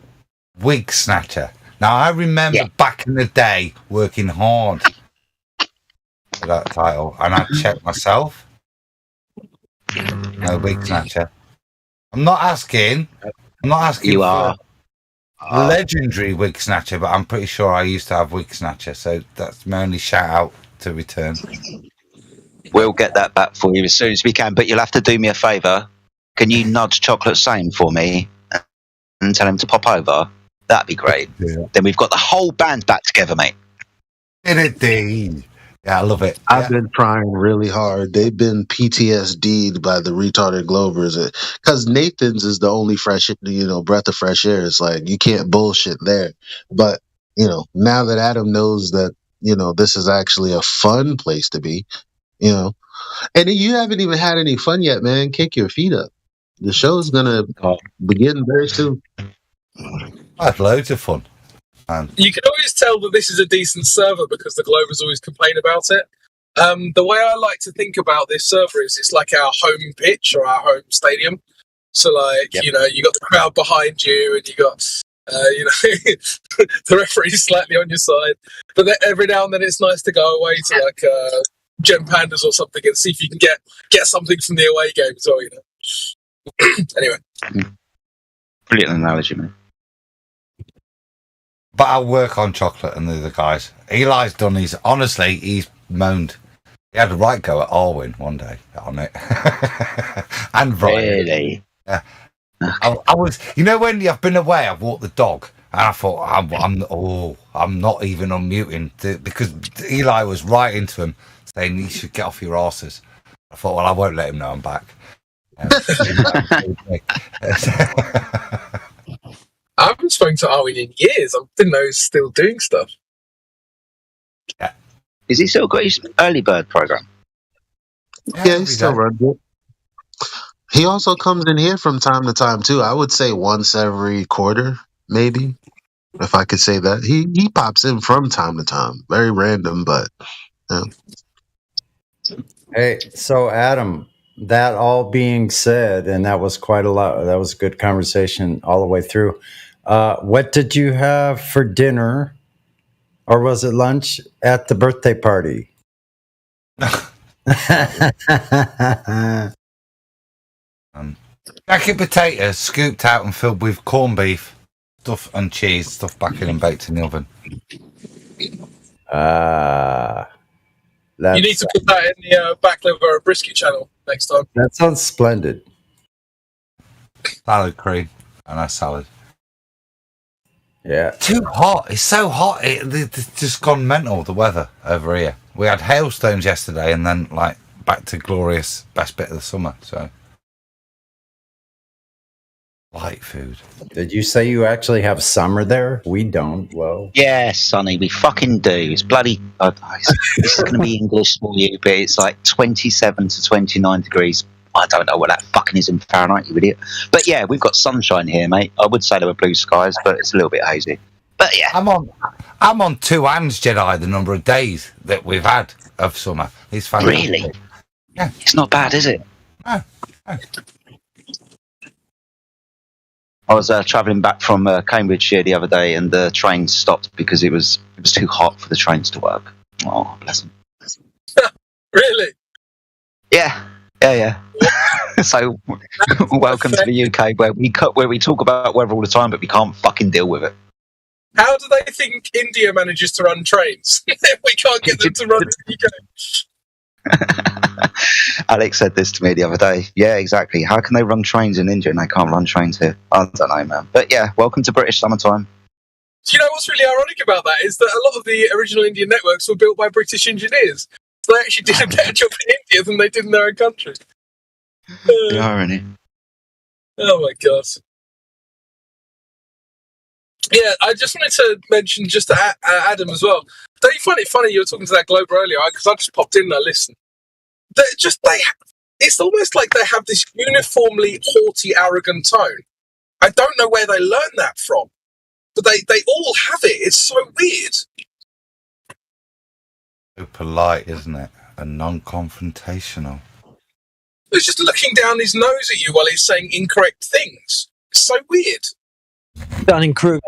wig snatcher. Now I remember back in the day working hard for that title, and I checked myself. No wig snatcher. I'm not asking You for are legendary wig snatcher, but I'm pretty sure I used to have wig snatcher, so that's my only shout out to return. We'll get that back for you as soon as we can, but you'll have to do me a favour. Can you nudge Chocolate Sane for me and tell him to pop over? That'd be great. Yeah. Then we've got the whole band back together, mate. Indeed. Yeah, I love it. I've been trying really hard. They've been PTSD'd by the retarded Globers, because Nathan's is the only fresh, breath of fresh air. It's like you can't bullshit there. But now that Adam knows that this is actually a fun place to be, and you haven't even had any fun yet, man. Kick your feet up. The show's gonna begin very soon. I had loads of fun. You can always tell that this is a decent server because the Globers always complain about it. The way I like to think about this server is it's like our home pitch or our home stadium. So, you got the crowd behind you, and you got, the referee slightly on your side. But then every now and then it's nice to go away to Gem Pandas or something and see if you can get something from the away game as well. Anyway, brilliant analogy, man. But I'll work on Chocolate and the other guys. Eli's done he's moaned. He had a right go at Arwen one day on it. And Brian. Really? Yeah. I was, when I've been away, I've walked the dog, and I thought, I'm not even unmuting, because Eli was right into him, saying you should get off your arses. I thought, well, I won't let him know I'm back. I haven't spoken to Arwen in years. I didn't know he was still doing stuff. Yeah. Is he still got his early bird program? Yeah, he still runs it. He also comes in here from time to time too. I would say once every quarter, maybe, if I could say that. He pops in from time to time. Very random, but yeah. Hey, so Adam, that all being said, and that was quite a lot. That was a good conversation all the way through. What did you have for dinner, or was it lunch at the birthday party? Jacket potatoes scooped out and filled with corned beef, stuff and cheese, stuff back in and baked in the oven. You need to put that in the back liver brisket channel next time. That sounds splendid. Salad cream and a salad. Yeah. Too hot. It's so hot. It's just gone mental, the weather over here. We had hailstones yesterday and then back to glorious best bit of the summer. So light food. Did you say you actually have summer there? We don't. Well, yeah, Sonny, we fucking do. It's bloody. This is going to be English for you, but it's like 27 to 29 degrees. I don't know what that fucking is in Fahrenheit, you idiot. But yeah, we've got sunshine here, mate. I would say there were blue skies, but it's a little bit hazy. But yeah, I'm on two hands, Jedi. The number of days that we've had of summer. It's fantastic. Really? Yeah, it's not bad, is it? No. I was travelling back from Cambridgeshire the other day, and the train stopped because it was too hot for the trains to work. Oh, bless them. Really? Yeah. So, welcome to the UK, where we talk about weather all the time, but we can't fucking deal with it. How do they think India manages to run trains? We can't get them to run in the UK. Alex said this to me the other day. Yeah, exactly. How can they run trains in India and they can't run trains here? I don't know, man. But yeah, welcome to British summertime. Do you know what's really ironic about that is that a lot of the original Indian networks were built by British engineers. So they actually did a better job in India than they did in their own country. The irony. Oh my god. Yeah, I just wanted to mention just to Adam as well. Don't you find it funny you were talking to that Globe earlier? Because I just popped in and I listened. It's almost like they have this uniformly haughty, arrogant tone. I don't know where they learn that from, but they all have it. It's so weird. So polite, isn't it? And non-confrontational. He's just looking down his nose at you while he's saying incorrect things. It's so weird. Dunning-Kruger.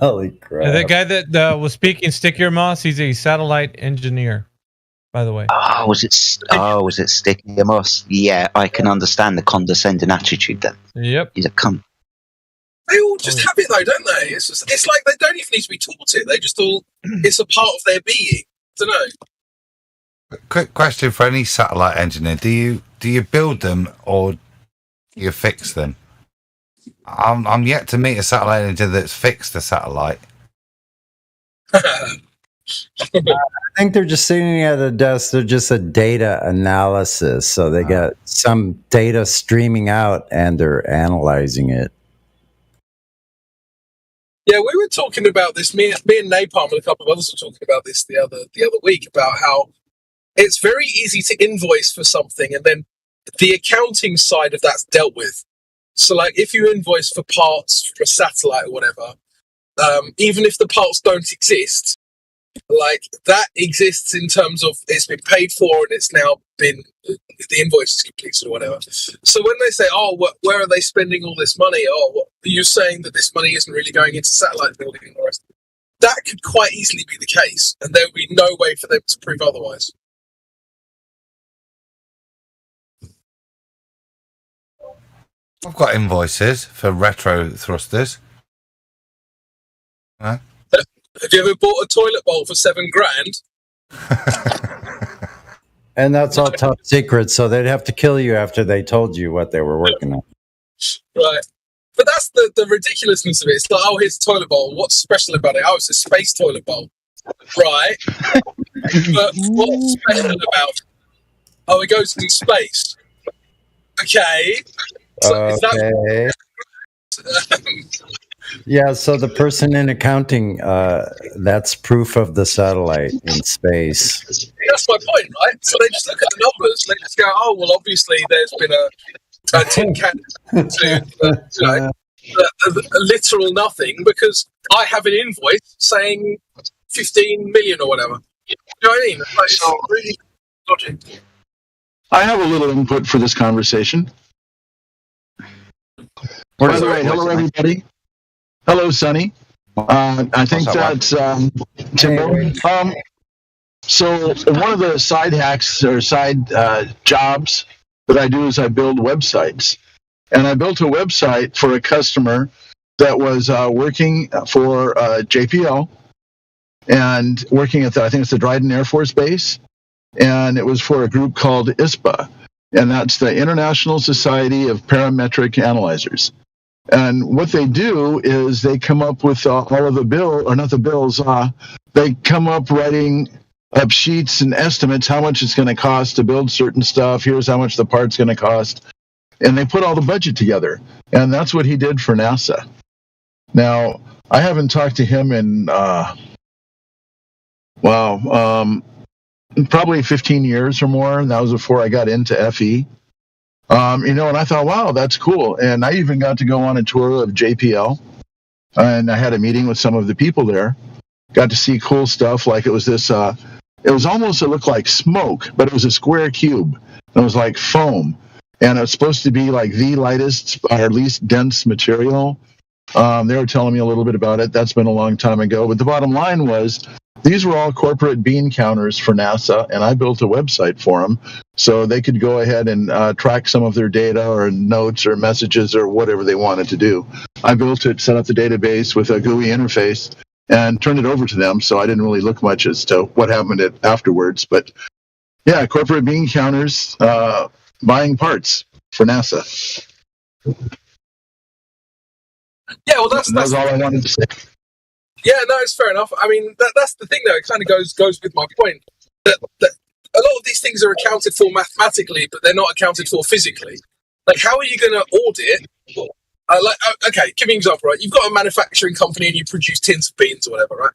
Holy crap. The guy that was speaking, Stick Your Moss, he's a satellite engineer, by the way. Oh, was it Sticky Moss? Yeah, I can understand the condescending attitude then. Yep. He's a cunt. They all just have it though, don't they? It's like they don't even need to be taught it. They just all, it's a part of their being. I don't know. Quick question for any satellite engineer: Do you build them or do you fix them? I'm yet to meet a satellite engineer that's fixed a satellite. I think they're just sitting at a desk. They're just a data analysis. So they got some data streaming out and they're analyzing it. Yeah, we were talking about this. Me and Napalm and a couple of others were talking about this the other week about how it's very easy to invoice for something and then the accounting side of that's dealt with. So, like, if you invoice for parts for a satellite or whatever, even if the parts don't exist, like, that exists in terms of it's been paid for and it's now been, the invoice is completed or whatever. So when they say, oh, where are they spending all this money? Oh, what, are you saying that this money isn't really going into satellite building and the rest? That could quite easily be the case, and there would be no way for them to prove otherwise. I've got invoices for retro thrusters. Huh? Have you ever bought a toilet bowl for $7,000? And that's all top secret, so they'd have to kill you after they told you what they were working on. Right. But that's the ridiculousness of it. It's like, oh, here's a toilet bowl. What's special about it? Oh, it's a space toilet bowl. Right. But what's special about it? Oh, it goes in space. Okay. So is that... Yeah, so the person in accounting, that's proof of the satellite in space. That's my point, right? So they just look at the numbers and they just go, oh, well, obviously there's been a tin can to a literal nothing because I have an invoice saying 15 million or whatever. You know what I mean? It's really logic. I have a little input for this conversation. By the way, hello everybody. Hello, Sonny. I think that's Timbo. So one of the side hacks or side jobs that I do is I build websites. And I built a website for a customer that was working for JPL and working at I think it's the Dryden Air Force Base. And it was for a group called ISPA. And that's the International Society of Parametric Analyzers. And what they do is they come up with all of the they come up writing up sheets and estimates how much it's going to cost to build certain stuff. Here's how much the part's going to cost. And they put all the budget together. And that's what he did for NASA. Now, I haven't talked to him in, probably 15 years or more. And that was before I got into FE. And I thought, wow, that's cool. And I even got to go on a tour of JPL. And I had a meeting with some of the people there. Got to see cool stuff. Like it was this, it looked like smoke, but it was a square cube. It was like foam. And it was supposed to be like the lightest or least dense material. They were telling me a little bit about it. That's been a long time ago. But the bottom line was These were all corporate bean counters for NASA, and I built a website for them so they could go ahead and track some of their data or notes or messages or whatever they wanted to do. I built it, set up the database with a GUI interface, and turned it over to them, so I didn't really look much as to what happened afterwards. But yeah, corporate bean counters buying parts for NASA. Yeah, well, that's all I wanted to say. Yeah, no, it's fair enough. I mean, that's the thing, though. It kind of goes with my point that a lot of these things are accounted for mathematically, but they're not accounted for physically. Like, how are you going to audit? Okay, give me an example, right? You've got a manufacturing company and you produce tins of beans or whatever, right?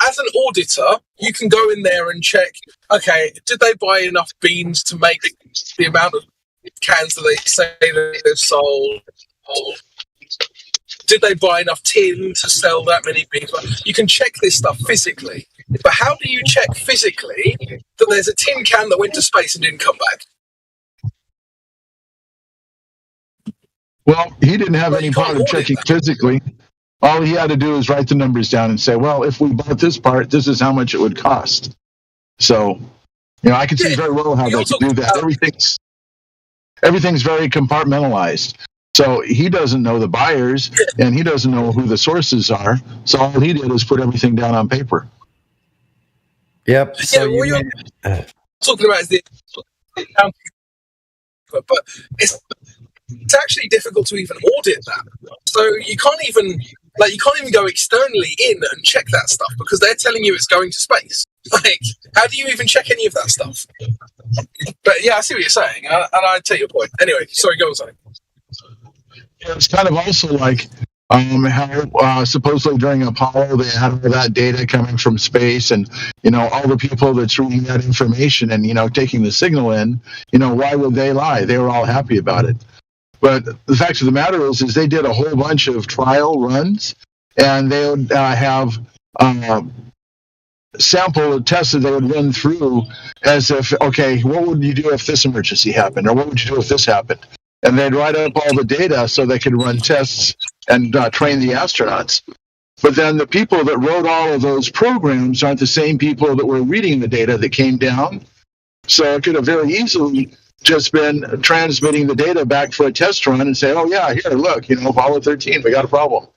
As an auditor, you can go in there and check, okay, did they buy enough beans to make the amount of cans that they say that they've sold? Did they buy enough tin to sell that many beans? You can check this stuff physically. But how do you check physically that there's a tin can that went to space and didn't come back? Well, he didn't have any part of checking physically. All he had to do is write the numbers down and say, well, if we bought this part, this is how much it would cost. So, I can see very well how they could do that. Everything's very compartmentalized. So he doesn't know the buyers, and he doesn't know who the sources are. So all he did was put everything down on paper. Yep. So what you're talking about is the accounting, but it's actually difficult to even audit that. So you can't even go externally in and check that stuff because they're telling you it's going to space. Like, how do you even check any of that stuff? But yeah, I see what you're saying, and I take your point. Anyway, sorry, go on, Sonny. It's kind of also like how supposedly during Apollo they had all that data coming from space, and all the people that's reading that information and taking the signal in. Why would they lie? They were all happy about it. But the fact of the matter is they did a whole bunch of trial runs, and they would have sample tests that they would run through as if, okay, what would you do if this emergency happened, or what would you do if this happened? And they'd write up all the data so they could run tests and train the astronauts. But then the people that wrote all of those programs aren't the same people that were reading the data that came down. So it could have very easily just been transmitting the data back for a test run and say, oh, yeah, here, look, Apollo 13, we got a problem.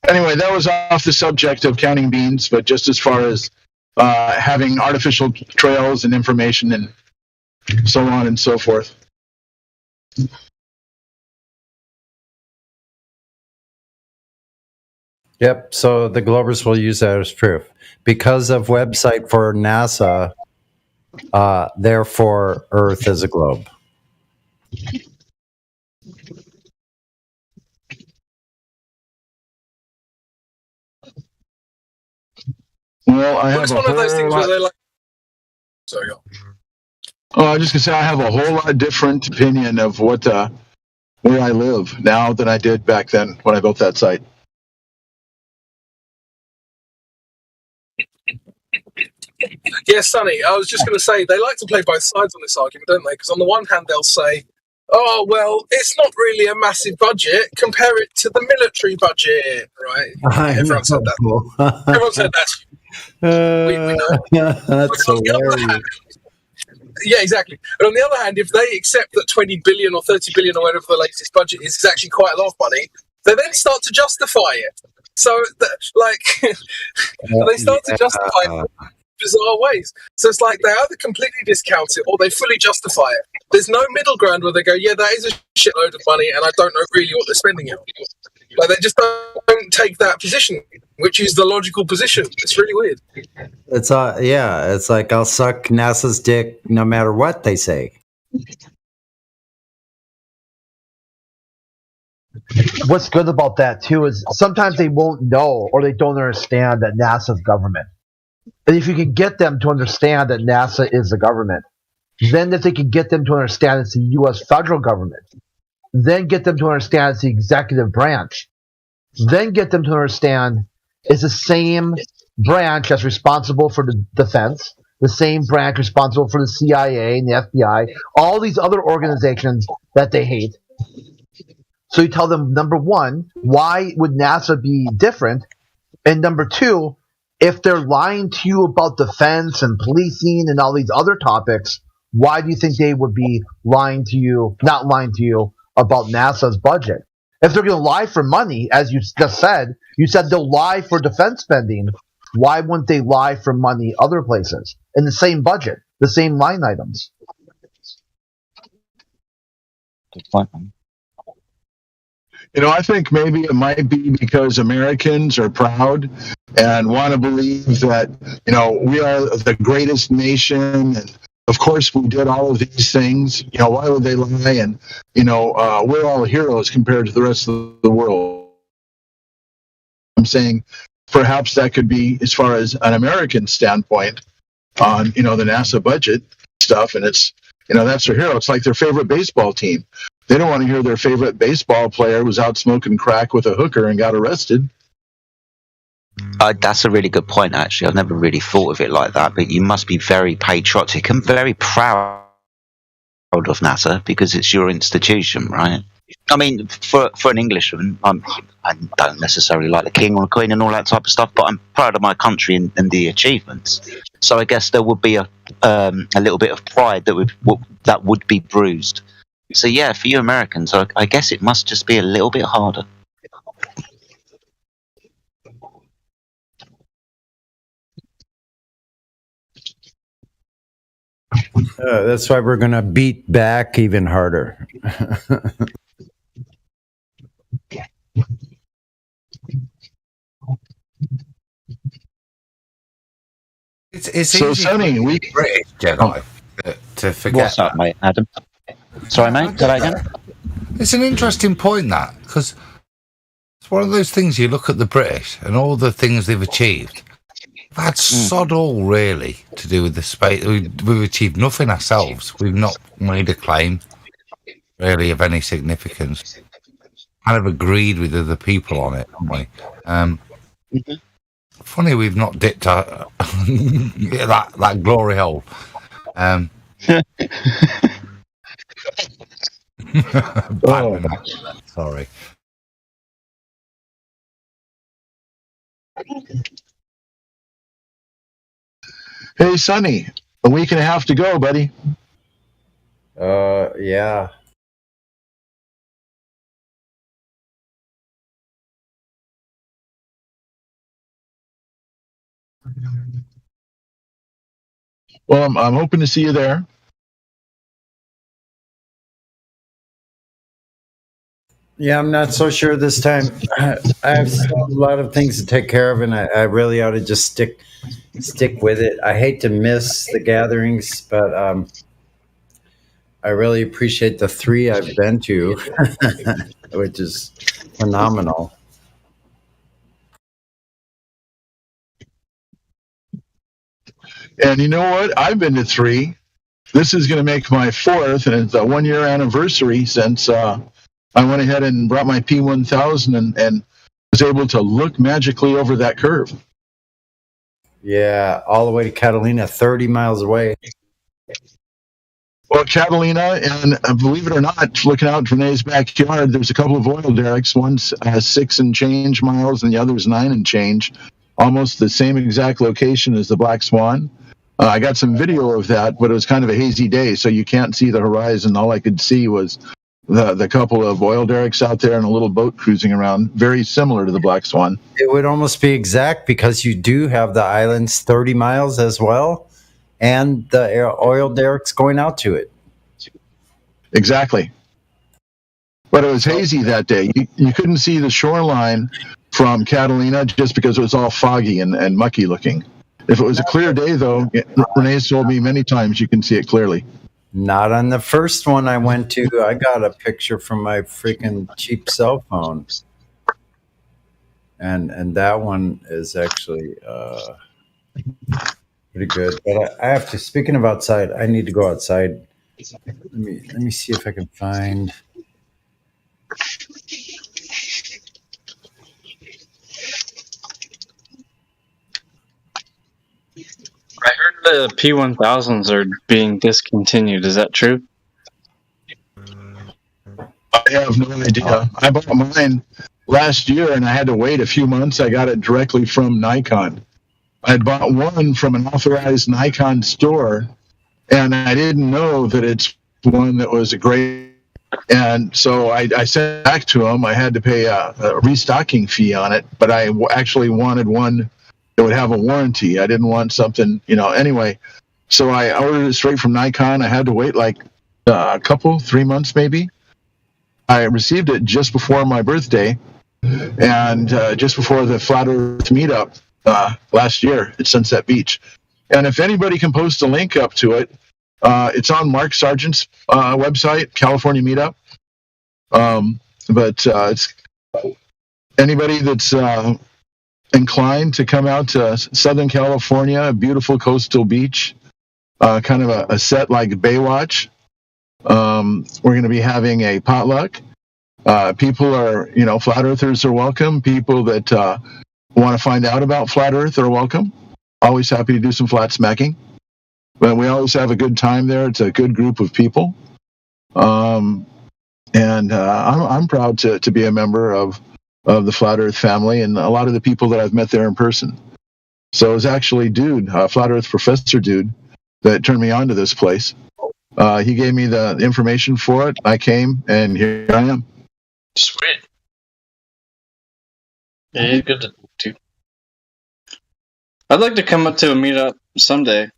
Anyway, that was off the subject of counting beans, but just as far as having artificial trails and information and so on and so forth. Yep. So the Globers will use that as proof. Because of website for NASA, therefore Earth is a globe. Well, I have it's one of those things where they're like, sorry, go. Oh, I was just gonna say I have a whole lot different opinion of what where I live now than I did back then when I built that site. Yeah, Sonny, I was just going to say, they like to play both sides on this argument, don't they? Because on the one hand, they'll say, oh, well, it's not really a massive budget. Compare it to the military budget, right? Everyone said that. Everyone said that. We know. That's hilarious. Yeah, exactly. But on the other hand, if they accept that 20 billion or 30 billion or whatever the latest budget is actually quite a lot of money, they then start to justify it. So, they start to justify it in bizarre ways. So it's like they either completely discount it or they fully justify it. There's no middle ground where they go, yeah, that is a shitload of money and I don't know really what they're spending it on. Like, they just don't take that position, which is the logical position. It's really weird. It's it's like I'll suck NASA's dick no matter what they say. What's good about that too is sometimes they won't know or they don't understand that NASA's government. And if you can get them to understand that NASA is the government, then if they can get them to understand it's the U.S. federal government, then get them to understand it's the executive branch, then get them to understand it's the same branch that's responsible for the defense, the same branch responsible for the CIA and the FBI, all these other organizations that they hate. So you tell them, number one, why would NASA be different? And number two, if they're lying to you about defense and policing and all these other topics, why do you think they would be not lying to you about NASA's budget? If they're going to lie for money, as you just said, you said they'll lie for defense spending. Why wouldn't they lie for money other places in the same budget, the same line items? Good point. I think maybe it might be because Americans are proud and want to believe that, we are the greatest nation. And of course, we did all of these things. Why would they lie? And, we're all heroes compared to the rest of the world. I'm saying perhaps that could be as far as an American standpoint on, the NASA budget stuff. And it's, that's their hero. It's like their favorite baseball team. They don't want to hear their favorite baseball player was out smoking crack with a hooker and got arrested. That's a really good point, actually. I've never really thought of it like that, but you must be very patriotic and very proud of NASA because it's your institution, right? I mean, for an Englishman, I don't necessarily like the king or the queen and all that type of stuff, but I'm proud of my country and the achievements. So I guess there would be a little bit of pride that would be bruised. So yeah, for you Americans, I guess it must just be a little bit harder. That's why we're going to beat back even harder. It's so easy Sonny, for we British Jedi to forget. What's up, mate, Adam? Sorry, mate. Say that again. It's an interesting point, that, because it's one of those things. You look at the British and all the things they've achieved. They've had sod all really to do with the space. We've achieved nothing ourselves. We've not made a claim really of any significance. Kind of agreed with other people on it, haven't we? Funny we've not dipped that glory hole. Sorry. Hey, Sonny, a week and a half to go, buddy. Yeah. Well, I'm hoping to see you there. Yeah, I'm not so sure this time. I have still a lot of things to take care of, and I really ought to just stick with it. I hate to miss the gatherings, but I really appreciate the 3 I've been to, which is phenomenal. And you know what? I've been to 3. This is going to make my 4th, and it's a 1-year anniversary since I went ahead and brought my P1000 and was able to look magically over that curve. Yeah, all the way to Catalina, 30 miles away. Well, Catalina, and believe it or not, looking out in Renee's backyard, there's a couple of oil derricks. One's 6 and change miles, and the other's 9 and change. Almost the same exact location as the Black Swan. I got some video of that, but it was kind of a hazy day, so you can't see the horizon. All I could see was the couple of oil derricks out there and a little boat cruising around, very similar to the Black Swan. It would almost be exact because you do have the islands 30 miles as well, and the oil derricks going out to it. Exactly. But it was hazy that day. You couldn't see the shoreline from Catalina just because it was all foggy and mucky looking. If it was a clear day, though, Renee's told me many times you can see it clearly. Not on the first one I went to. I got a picture from my freaking cheap cell phone. And that one is actually pretty good. But I have to, speaking of outside, I need to go outside. Let me see if I can find. I heard the P1000s are being discontinued. Is that true? I I have no idea. I bought mine last year, and I had to wait a few months. I got it directly from Nikon. I had bought one from an authorized Nikon store, and I didn't know that it's one that was a great. And so I sent it back to them. I had to pay a restocking fee on it, but I actually wanted one that would have a warranty. I didn't want something, anyway. So I ordered it straight from Nikon. I had to wait like a couple, 3 months maybe. I received it just before my birthday and just before the Flat Earth meetup last year at Sunset Beach. And if anybody can post a link up to it, it's on Mark Sargent's website, California Meetup. But it's anybody that's inclined to come out to Southern California, a beautiful coastal beach, kind of a set like Baywatch. We're going to be having a potluck. People are, flat earthers are welcome. People that want to find out about flat earth are welcome. Always happy to do some flat smacking. But we always have a good time there. It's a good group of people. And I'm proud to be a member of the Flat Earth family and a lot of the people that I've met there in person. So it was actually Flat Earth professor dude, that turned me on to this place. He gave me the information for it. I came, and here I am. Sweet. Yeah, he's good to talk to. I'd like to come up to a meetup someday.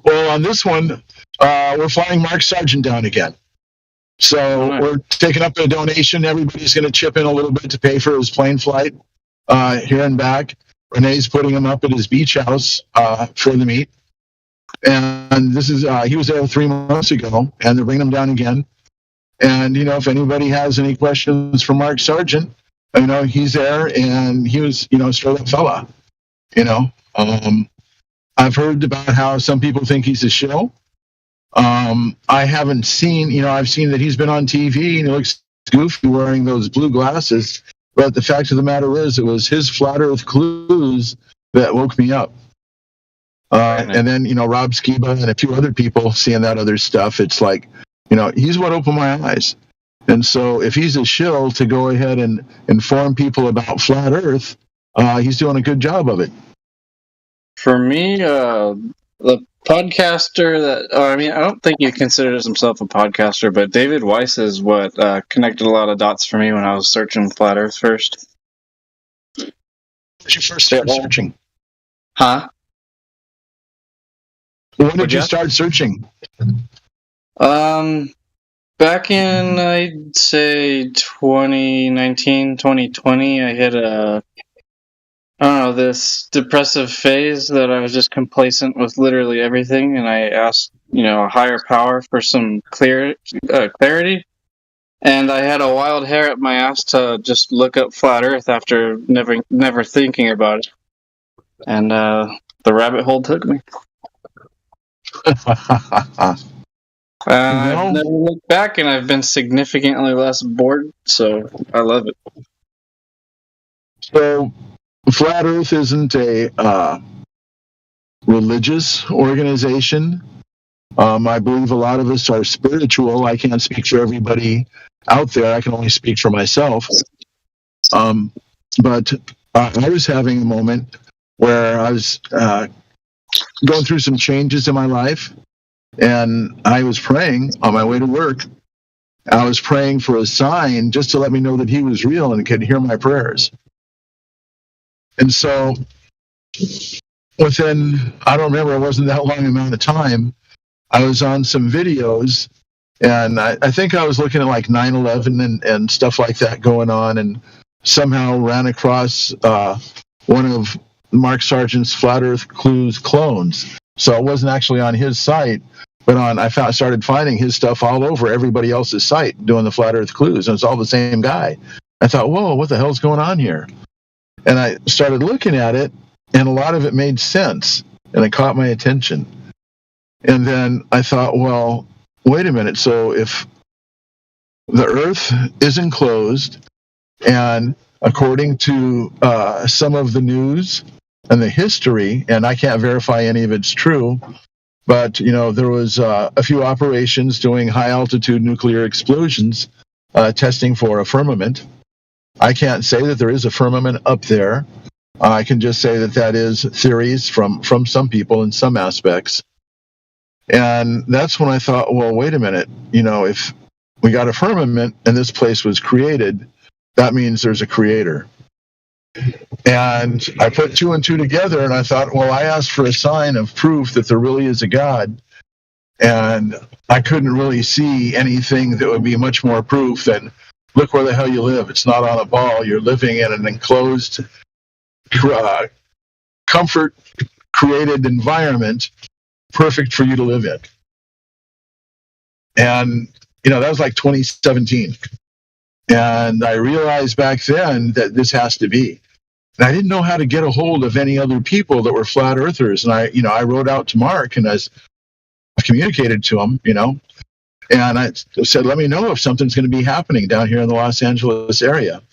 Well, on this one, we're flying Mark Sargent down again. So we're taking up a donation. Everybody's going to chip in a little bit to pay for his plane flight here and back. Renee's putting him up at his beach house for the meet. And this is he was there 3 months ago, and they're bringing him down again. And, if anybody has any questions for Mark Sargent, he's there, and he was, a straight-up fella, I've heard about how some people think he's a shill. I haven't seen, I've seen that he's been on TV, and he looks goofy wearing those blue glasses. But the fact of the matter is, it was his Flat Earth clues that woke me up. And then, Rob Skiba and a few other people seeing that other stuff, it's like, he's what opened my eyes. And so if he's a shill to go ahead and inform people about Flat Earth, he's doing a good job of it. For me, the podcaster I don't think he considers himself a podcaster, but David Weiss is what connected a lot of dots for me when I was searching Flat Earth first. When did you first start searching? Huh? When did you start searching? Back in, I'd say 2019, 2020, I hit this depressive phase that I was just complacent with literally everything, and I asked, a higher power for some clarity. And I had a wild hair up my ass to just look up Flat Earth after never thinking about it. And the rabbit hole took me. I've never looked back, and I've been significantly less bored, so I love it. So, Flat Earth isn't a religious organization. I believe a lot of us are spiritual. I can't speak for everybody out there. I can only speak for myself. But I was having a moment where I was going through some changes in my life, and I was praying on my way to work. I was praying for a sign just to let me know that he was real and could hear my prayers. And so within, I don't remember, it wasn't that long amount of time, I was on some videos, and I think I was looking at like 9/11 and stuff like that going on, and somehow ran across one of Mark Sargent's Flat Earth Clues clones. So it wasn't actually on his site, but I started finding his stuff all over everybody else's site doing the Flat Earth Clues, and it's all the same guy. I thought, whoa, what the hell's going on here? And I started looking at it, and a lot of it made sense, and it caught my attention. And then I thought, well, wait a minute. So if the Earth is enclosed, and according to some of the news and the history, and I can't verify any of it's true, but there was a few operations doing high altitude nuclear explosions, testing for a firmament. I can't say that there is a firmament up there. I can just say that is theories from some people in some aspects. And that's when I thought, well, wait a minute, if we got a firmament and this place was created, that means there's a creator. And I put 2 and 2 together, and I thought, well, I asked for a sign of proof that there really is a God, and I couldn't really see anything that would be much more proof than, look where the hell you live. It's not on a ball. You're living in an enclosed, comfort-created environment, perfect for you to live in. And, that was like 2017. And I realized back then that this has to be. And I didn't know how to get a hold of any other people that were flat earthers. And I wrote out to Mark, and I communicated to him, and I said, let me know if something's going to be happening down here in the Los Angeles area.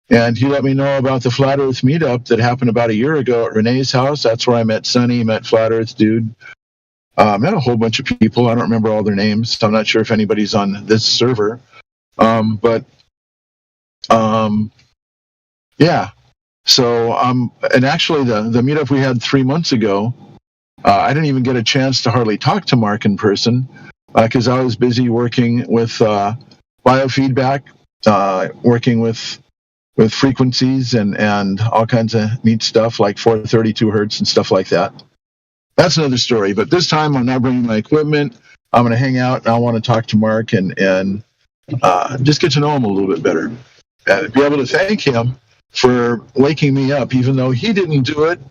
And he let me know about the Flat Earth meetup that happened about a year ago at Renee's house. That's where I met Sonny, met Flat Earth Dude. Met a whole bunch of people. I don't remember all their names. I'm not sure if anybody's on this server. Yeah. So, and actually the meetup we had 3 months ago, I didn't even get a chance to hardly talk to Mark in person because I was busy working with biofeedback, working with frequencies and all kinds of neat stuff like 432 hertz and stuff like that. That's another story. But this time I'm not bringing my equipment. I'm going to hang out, and I want to talk to Mark and just get to know him a little bit better and be able to thank him for waking me up, even though he didn't do it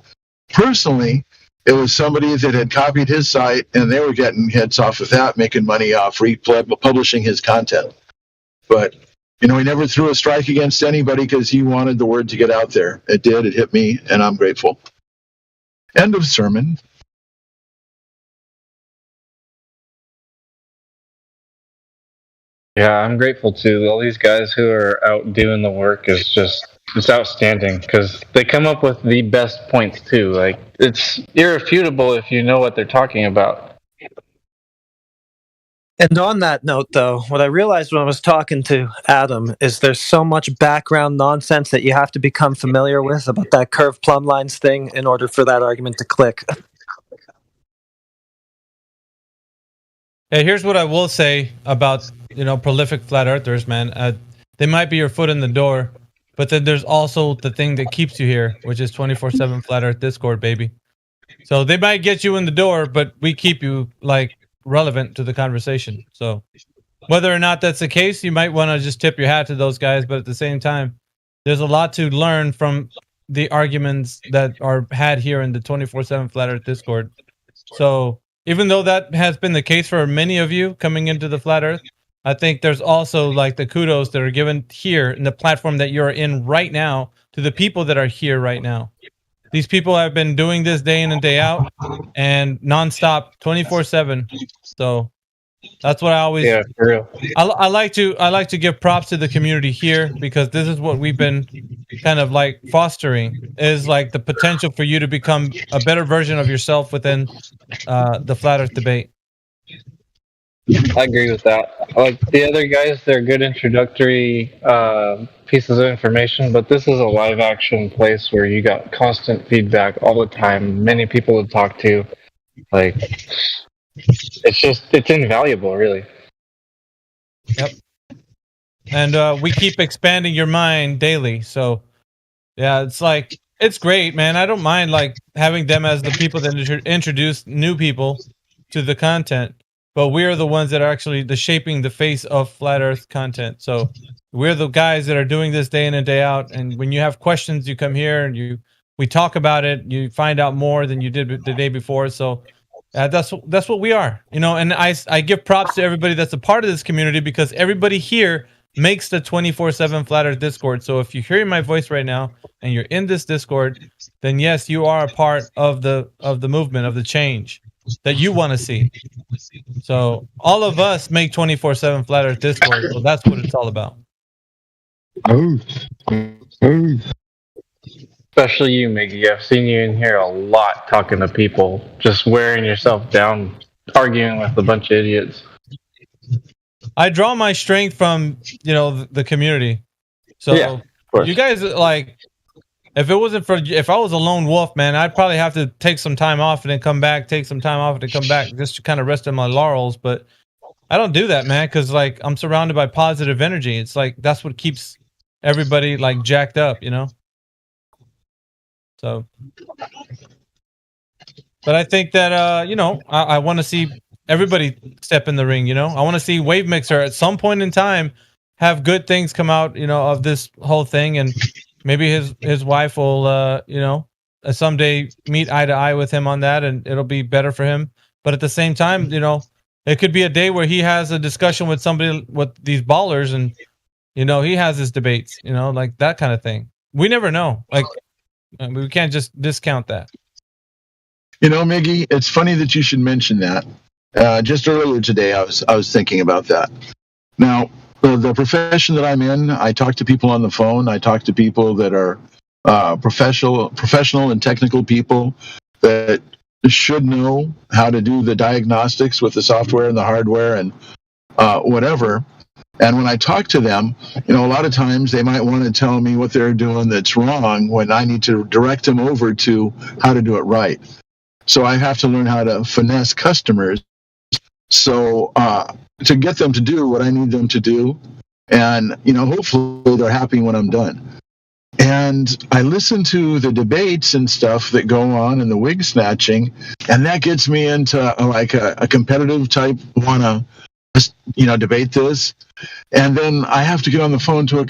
personally. It was somebody that had copied his site, and they were getting hits off of that, making money off publishing his content. But, he never threw a strike against anybody because he wanted the word to get out there. It did. It hit me, and I'm grateful. End of sermon. Yeah, I'm grateful too. All these guys who are out doing the work is it's outstanding because they come up with the best points too. Like, it's irrefutable if you know what they're talking about. And on that note, though, what I realized when I was talking to Adam is there's so much background nonsense that you have to become familiar with about that curved plumb lines thing in order for that argument to click. Hey, here's what I will say about, prolific flat earthers, man. They might be your foot in the door, but then there's also the thing that keeps you here, which is 24/7 Flat Earth Discord, baby. So they might get you in the door, but we keep you relevant to the conversation. So whether or not that's the case, you might want to just tip your hat to those guys. But at the same time, there's a lot to learn from the arguments that are had here in the 24/7 Flat Earth Discord. So even though that has been the case for many of you coming into the Flat Earth, I think there's also the kudos that are given here in the platform that you're in right now to the people that are here right now. These people have been doing this day in and day out and nonstop 24/7. So that's what I always, for real. I like to give props to the community here because this is what we've been kind of fostering is the potential for you to become a better version of yourself within the Flat Earth debate. I agree with that. Like the other guys, they're good introductory pieces of information, but this is a live action place where you got constant feedback all the time, many people to talk to. It's invaluable, really. Yep. And we keep expanding your mind daily. So yeah, it's great, man. I don't mind having them as the people that introduce new people to the content. But we're the ones that are actually shaping the face of Flat Earth content. So we're the guys that are doing this day in and day out. And when you have questions, you come here and we talk about it. You find out more than you did the day before. So that's what we are, And I give props to everybody that's a part of this community because everybody here makes the 24/7 Flat Earth Discord. So if you're hearing my voice right now and you're in this Discord, then yes, you are a part of the movement, of the change that you want to see. So all of us make 24/7 Flat Earth Discord. So that's what it's all about. Especially you, Miggy. I've seen you in here a lot talking to people, just wearing yourself down arguing with a bunch of idiots. I draw my strength from the community. So Yeah, of course. you guys like, if I was a lone wolf, man, I'd probably have to take some time off and then come back, take some time off and then come back, just to kind of rest on my laurels. But I don't do that, man, because like I'm surrounded by positive energy. It's like that's what keeps everybody like jacked up, So, but I think that I want to see everybody step in the ring. I want to see Wave Mixer at some point in time have good things come out, of this whole thing, and maybe his wife will, someday meet eye to eye with him on that, and it'll be better for him. But at the same time, it could be a day where he has a discussion with somebody with these ballers, and he has his debates, like that kind of thing. We never know. Like we can't just discount that. Miggy, it's funny that you should mention that. Just earlier today, I was thinking about that. Now, the profession that I'm in, I talk to people on the phone. I talk to people that are professional and technical people that should know how to do the diagnostics with the software and the hardware and whatever. And when I talk to them, a lot of times they might want to tell me what they're doing that's wrong when I need to direct them over to how to do it right. So I have to learn how to finesse customers so to get them to do what I need them to do. And, hopefully they're happy when I'm done. And I listen to the debates and stuff that go on and the wig snatching, and that gets me into like a competitive type, want to, debate this. And then I have to get on the phone to a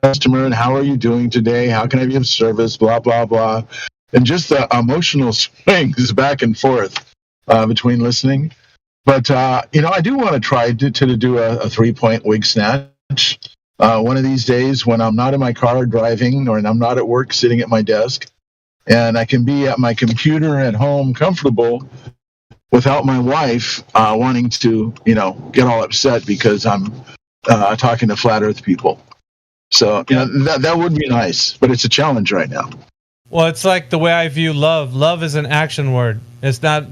customer and how are you doing today? How can I be of service? Blah, blah, blah. And just the emotional swings back and forth between listening. But, I do want to try to do a 3-point wig snatch. One of these days when I'm not in my car driving or I'm not at work sitting at my desk and I can be at my computer at home comfortable without my wife wanting to, get all upset because I'm talking to flat earth people. So, that would be nice, but it's a challenge right now. Well, it's like the way I view love. Love is an action word. It's not,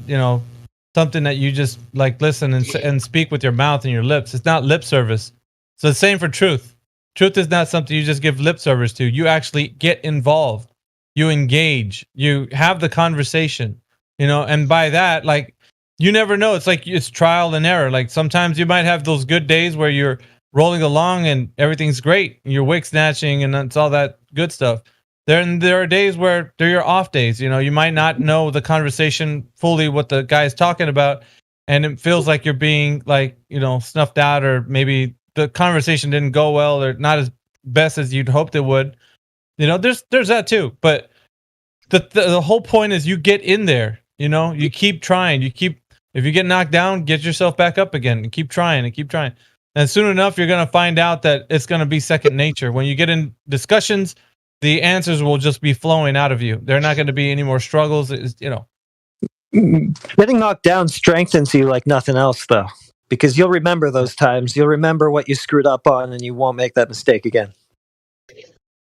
something that you just like listen and speak with your mouth and your lips. It's not lip service. So the same for truth. Truth is not something you just give lip service to. You actually get involved. You engage. You have the conversation, and by that, like, you never know. It's like it's trial and error. Like sometimes you might have those good days where you're rolling along and everything's great. You're wig snatching and it's all that good stuff. There are days where they're your off days. You might not know the conversation fully what the guy's talking about, and it feels like you're being like, snuffed out, or maybe the conversation didn't go well or not as best as you'd hoped it would. There's that too. But the whole point is you get in there. You keep trying. If you get knocked down, get yourself back up again and keep trying and keep trying. And soon enough, you're gonna find out that it's gonna be second nature. When you get in discussions, the answers will just be flowing out of you. There are not going to be any more struggles. Getting knocked down strengthens you like nothing else, though, because you'll remember those times. You'll remember what you screwed up on, and you won't make that mistake again.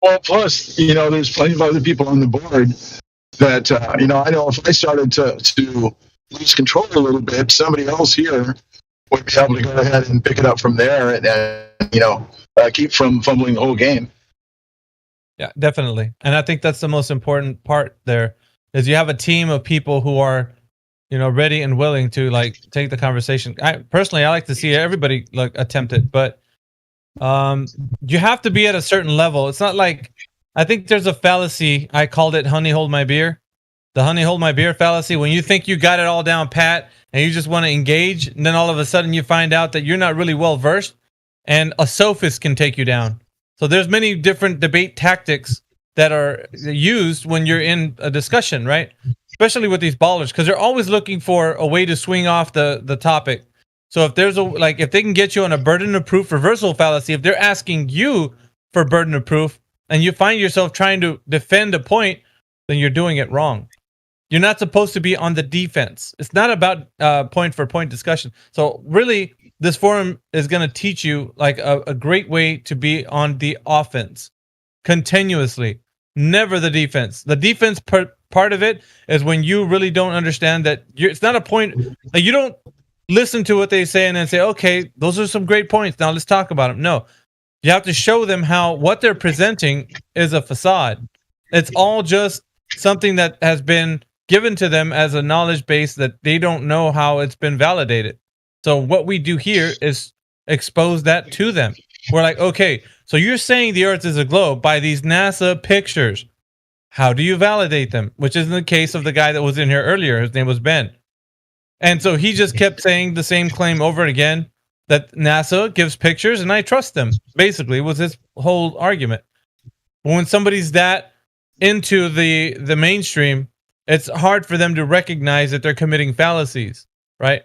Well, plus, there's plenty of other people on the board that, I know if I started to lose control a little bit, somebody else here would be able to go ahead and pick it up from there and keep from fumbling the whole game. Yeah, definitely. And I think that's the most important part there is you have a team of people who are, ready and willing to like take the conversation. I like to see everybody like attempt it, but you have to be at a certain level. It's not like, I think there's a fallacy. I called it honey hold my beer. The honey hold my beer fallacy. When you think you got it all down pat and you just want to engage, and then all of a sudden you find out that you're not really well versed and a sophist can take you down. So there's many different debate tactics that are used when you're in a discussion, right? Especially with these ballers, because they're always looking for a way to swing off the topic. So if there's if they can get you on a burden of proof reversal fallacy, if they're asking you for burden of proof and you find yourself trying to defend a point, then you're doing it wrong. You're not supposed to be on the defense. It's not about point for point discussion. So really, this forum is going to teach you like a great way to be on the offense continuously, never the defense. The defense part of it is when you really don't understand that it's not a point. Like listen to what they say and then say, okay, those are some great points. Now let's talk about them. No, you have to show them how what they're presenting is a facade. It's all just something that has been given to them as a knowledge base that they don't know how it's been validated. So what we do here is expose that to them. We're like, okay, so you're saying the Earth is a globe by these NASA pictures. How do you validate them? Which is in the case of the guy that was in here earlier. His name was Ben. And so he just kept saying the same claim over and again, that NASA gives pictures and I trust them, basically, was his whole argument. But when somebody's that into the mainstream, it's hard for them to recognize that they're committing fallacies, right?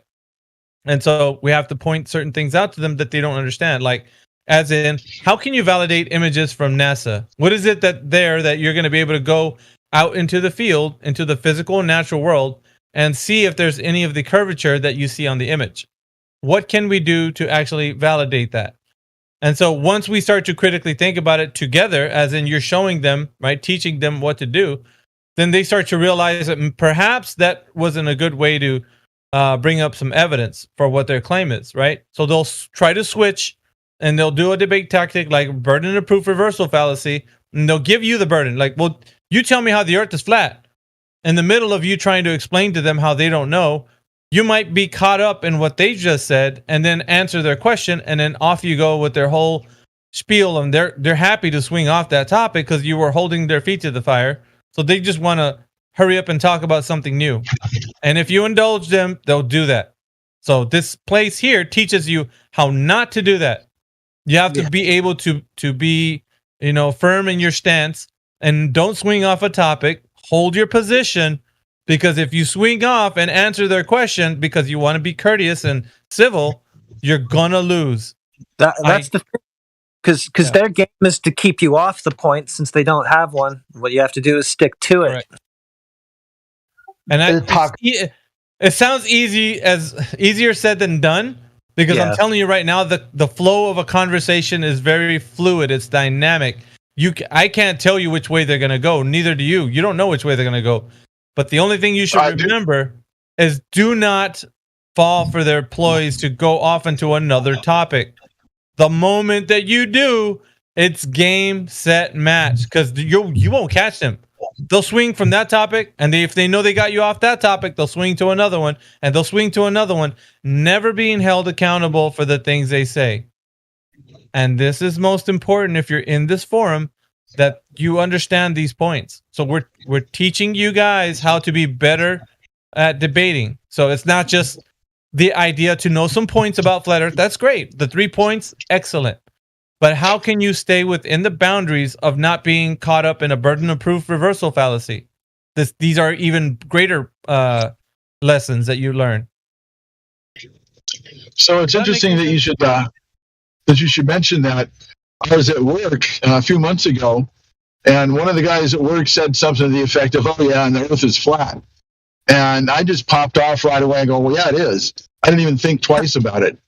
And so we have to point certain things out to them that they don't understand. Like, as in, how can you validate images from NASA? What is it that you're going to be able to go out into the field, into the physical and natural world, and see if there's any of the curvature that you see on the image? What can we do to actually validate that? And so once we start to critically think about it together, as in you're showing them, right, teaching them what to do, then they start to realize that perhaps that wasn't a good way to bring up some evidence for what their claim is, right? So they'll try to switch and they'll do a debate tactic like burden of proof reversal fallacy, and they'll give you the burden. Like, well, you tell me how the Earth is flat. In the middle of you trying to explain to them how they don't know, you might be caught up in what they just said and then answer their question, and then off you go with their whole spiel, and they're happy to swing off that topic because you were holding their feet to the fire. So they just want to hurry up and talk about something new. And if you indulge them, they'll do that. So this place here teaches you how not to do that. You have to be able to be, firm in your stance and don't swing off a topic. Hold your position, because if you swing off and answer their question because you want to be courteous and civil, you're gonna lose. That's the thing. Because their game is to keep you off the point since they don't have one. What you have to do is stick to it. And it sounds easier said than done, because I'm telling you right now, the flow of a conversation is very fluid. It's dynamic. I can't tell you which way they're going to go. Neither do you. You don't know which way they're going to go. But the only thing you should remember is do not fall for their ploys to go off into another topic. The moment that you do, it's game, set, match, because you won't catch them. They'll swing from that topic, and if they know they got you off that topic, they'll swing to another one, and they'll swing to another one, never being held accountable for the things they say. And this is most important if you're in this forum, that you understand these points. So we're teaching you guys how to be better at debating. So it's not just the idea to know some points about flat Earth. That's great. The 3 points, excellent. But how can you stay within the boundaries of not being caught up in a burden of proof reversal fallacy? These are even greater lessons that you learn. So it's interesting that you should mention that. I was at work a few months ago, and one of the guys at work said something to the effect of, "Oh yeah, and the Earth is flat." And I just popped off right away and go, "Well, yeah, it is." I didn't even think twice about it.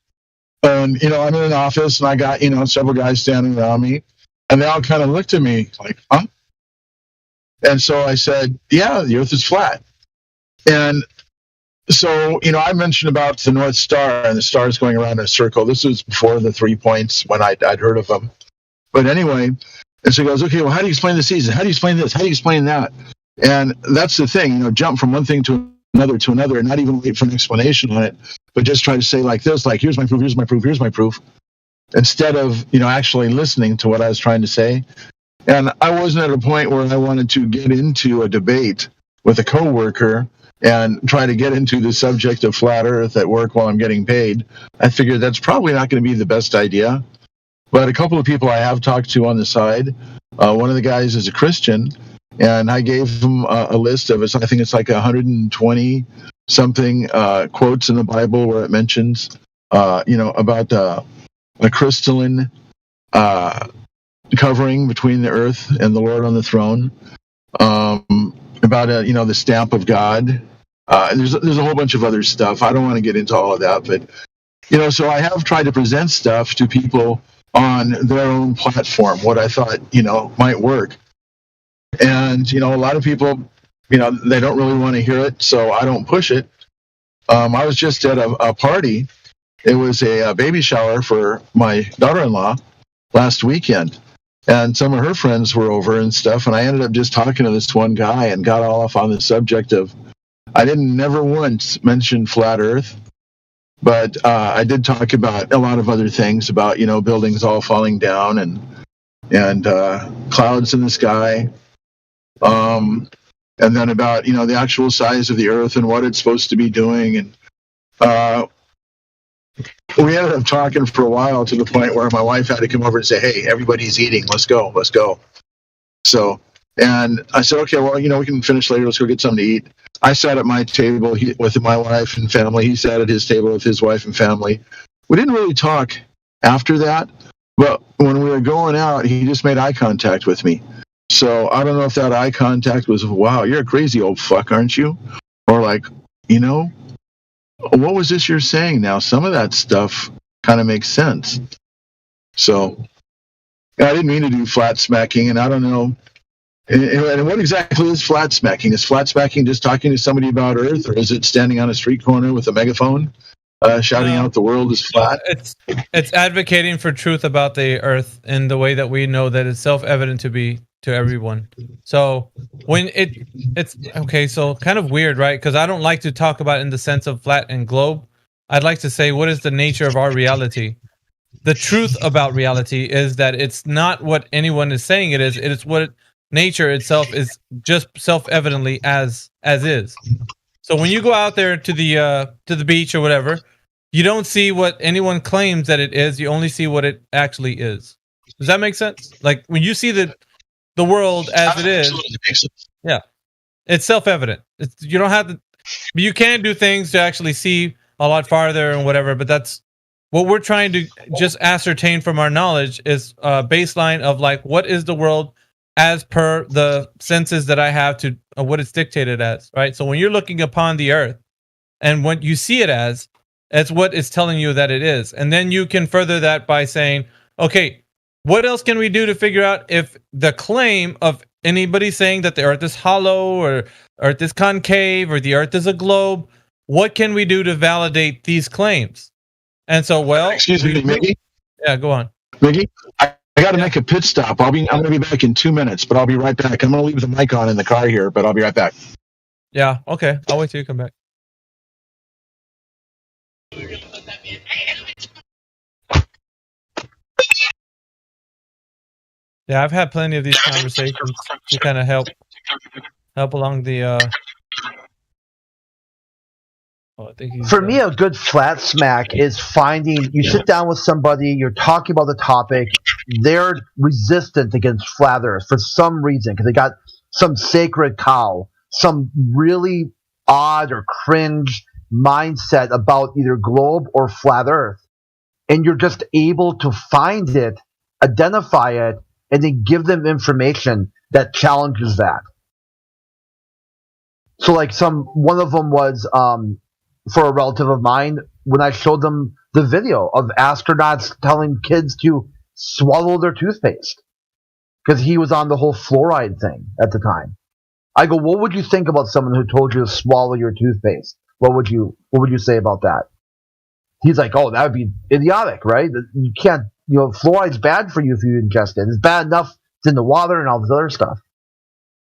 And I'm in an office, and I got several guys standing around me, and they all kind of looked at me like, "Huh?" And so I said, "Yeah, the Earth is flat." And so, I mentioned about the North Star and the stars going around in a circle. This was before the 3 points, when I'd heard of them. But anyway, and so he goes, "Okay, well, how do you explain the season? How do you explain this? How do you explain that?" And that's the thing, jump from one thing to another, and not even wait for an explanation on it, but just try to say like this, like, "Here's my proof, here's my proof, here's my proof," instead of, actually listening to what I was trying to say. And I wasn't at a point where I wanted to get into a debate with a coworker and try to get into the subject of flat Earth at work while I'm getting paid. I figured that's probably not going to be the best idea. But a couple of people I have talked to on the side, one of the guys is a Christian, and I gave him a list of, I think it's like 120 something quotes in the Bible where it mentions, about a crystalline covering between the earth and the Lord on the throne, about the stamp of God. There's a whole bunch of other stuff. I don't want to get into all of that, but so I have tried to present stuff to people on their own platform, what I thought might work. And a lot of people, they don't really want to hear it, so I don't push it. I was just at a party. It was a baby shower for my daughter-in-law last weekend. And some of her friends were over and stuff. And I ended up just talking to this one guy and got all off on the subject of, I didn't never once mention flat Earth, but I did talk about a lot of other things about, buildings all falling down and clouds in the sky. And then about, the actual size of the Earth and what it's supposed to be doing. And we ended up talking for a while to the point where my wife had to come over and say, hey, everybody's eating. Let's go. So, and I said, okay, well, we can finish later. Let's go get something to eat. I sat at my table with my wife and family. He sat at his table with his wife and family. We didn't really talk after that, but when we were going out, he just made eye contact with me. So I don't know if that eye contact was, wow, you're a crazy old fuck, aren't you? Or like, what was this you're saying now? Some of that stuff kind of makes sense. So I didn't mean to do flat smacking, and I don't know. And what exactly is flat smacking? Is flat smacking just talking to somebody about Earth, or is it standing on a street corner with a megaphone shouting out the world is flat? It's advocating for truth about the Earth in the way that we know that it's self-evident to be to everyone. So when it's okay, so kind of weird, right? Because I don't like to talk about it in the sense of flat and globe. I'd like to say, what is the nature of our reality? The truth about reality is that it's not what anyone is saying it is. It is what nature itself is, just self-evidently as is. So when you go out there to the beach or whatever, you don't see what anyone claims that it is. You only see what it actually is. Does that make sense? Like when you see the world as it is, yeah, it's self-evident. You don't have to. You can do things to actually see a lot farther and whatever. But that's what we're trying to just ascertain from our knowledge is a baseline of like what is the world as per the senses that I have to what it's dictated as, right? So when you're looking upon the Earth and what you see it as, it's what it's telling you that it is. And then you can further that by saying, okay, what else can we do to figure out if the claim of anybody saying that the Earth is hollow or Earth is concave or the Earth is a globe, what can we do to validate these claims? And so, well, excuse me, Mickey. Yeah, go on, Mickey. I got to make a pit stop. I'm going to be back in 2 minutes, but I'll be right back. I'm going to leave the mic on in the car here, but I'll be right back. Yeah, okay. I'll wait till you come back. Yeah, I've had plenty of these conversations to kind of help along the. For me, a good flat smack is finding you sit down with somebody, you're talking about the topic, they're resistant against flat Earth for some reason because they got some sacred cow, some really odd or cringe mindset about either globe or flat Earth, and you're just able to find it, identify it, and then give them information that challenges that. So, like one of them was for a relative of mine when I showed them the video of astronauts telling kids to swallow their toothpaste because he was on the whole fluoride thing at the time. I go, what would you think about someone who told you to swallow your toothpaste? What would you say about that? He's like, oh, that would be idiotic, right? You can't, fluoride's bad for you if you ingest it. It's bad enough it's in the water and all this other stuff.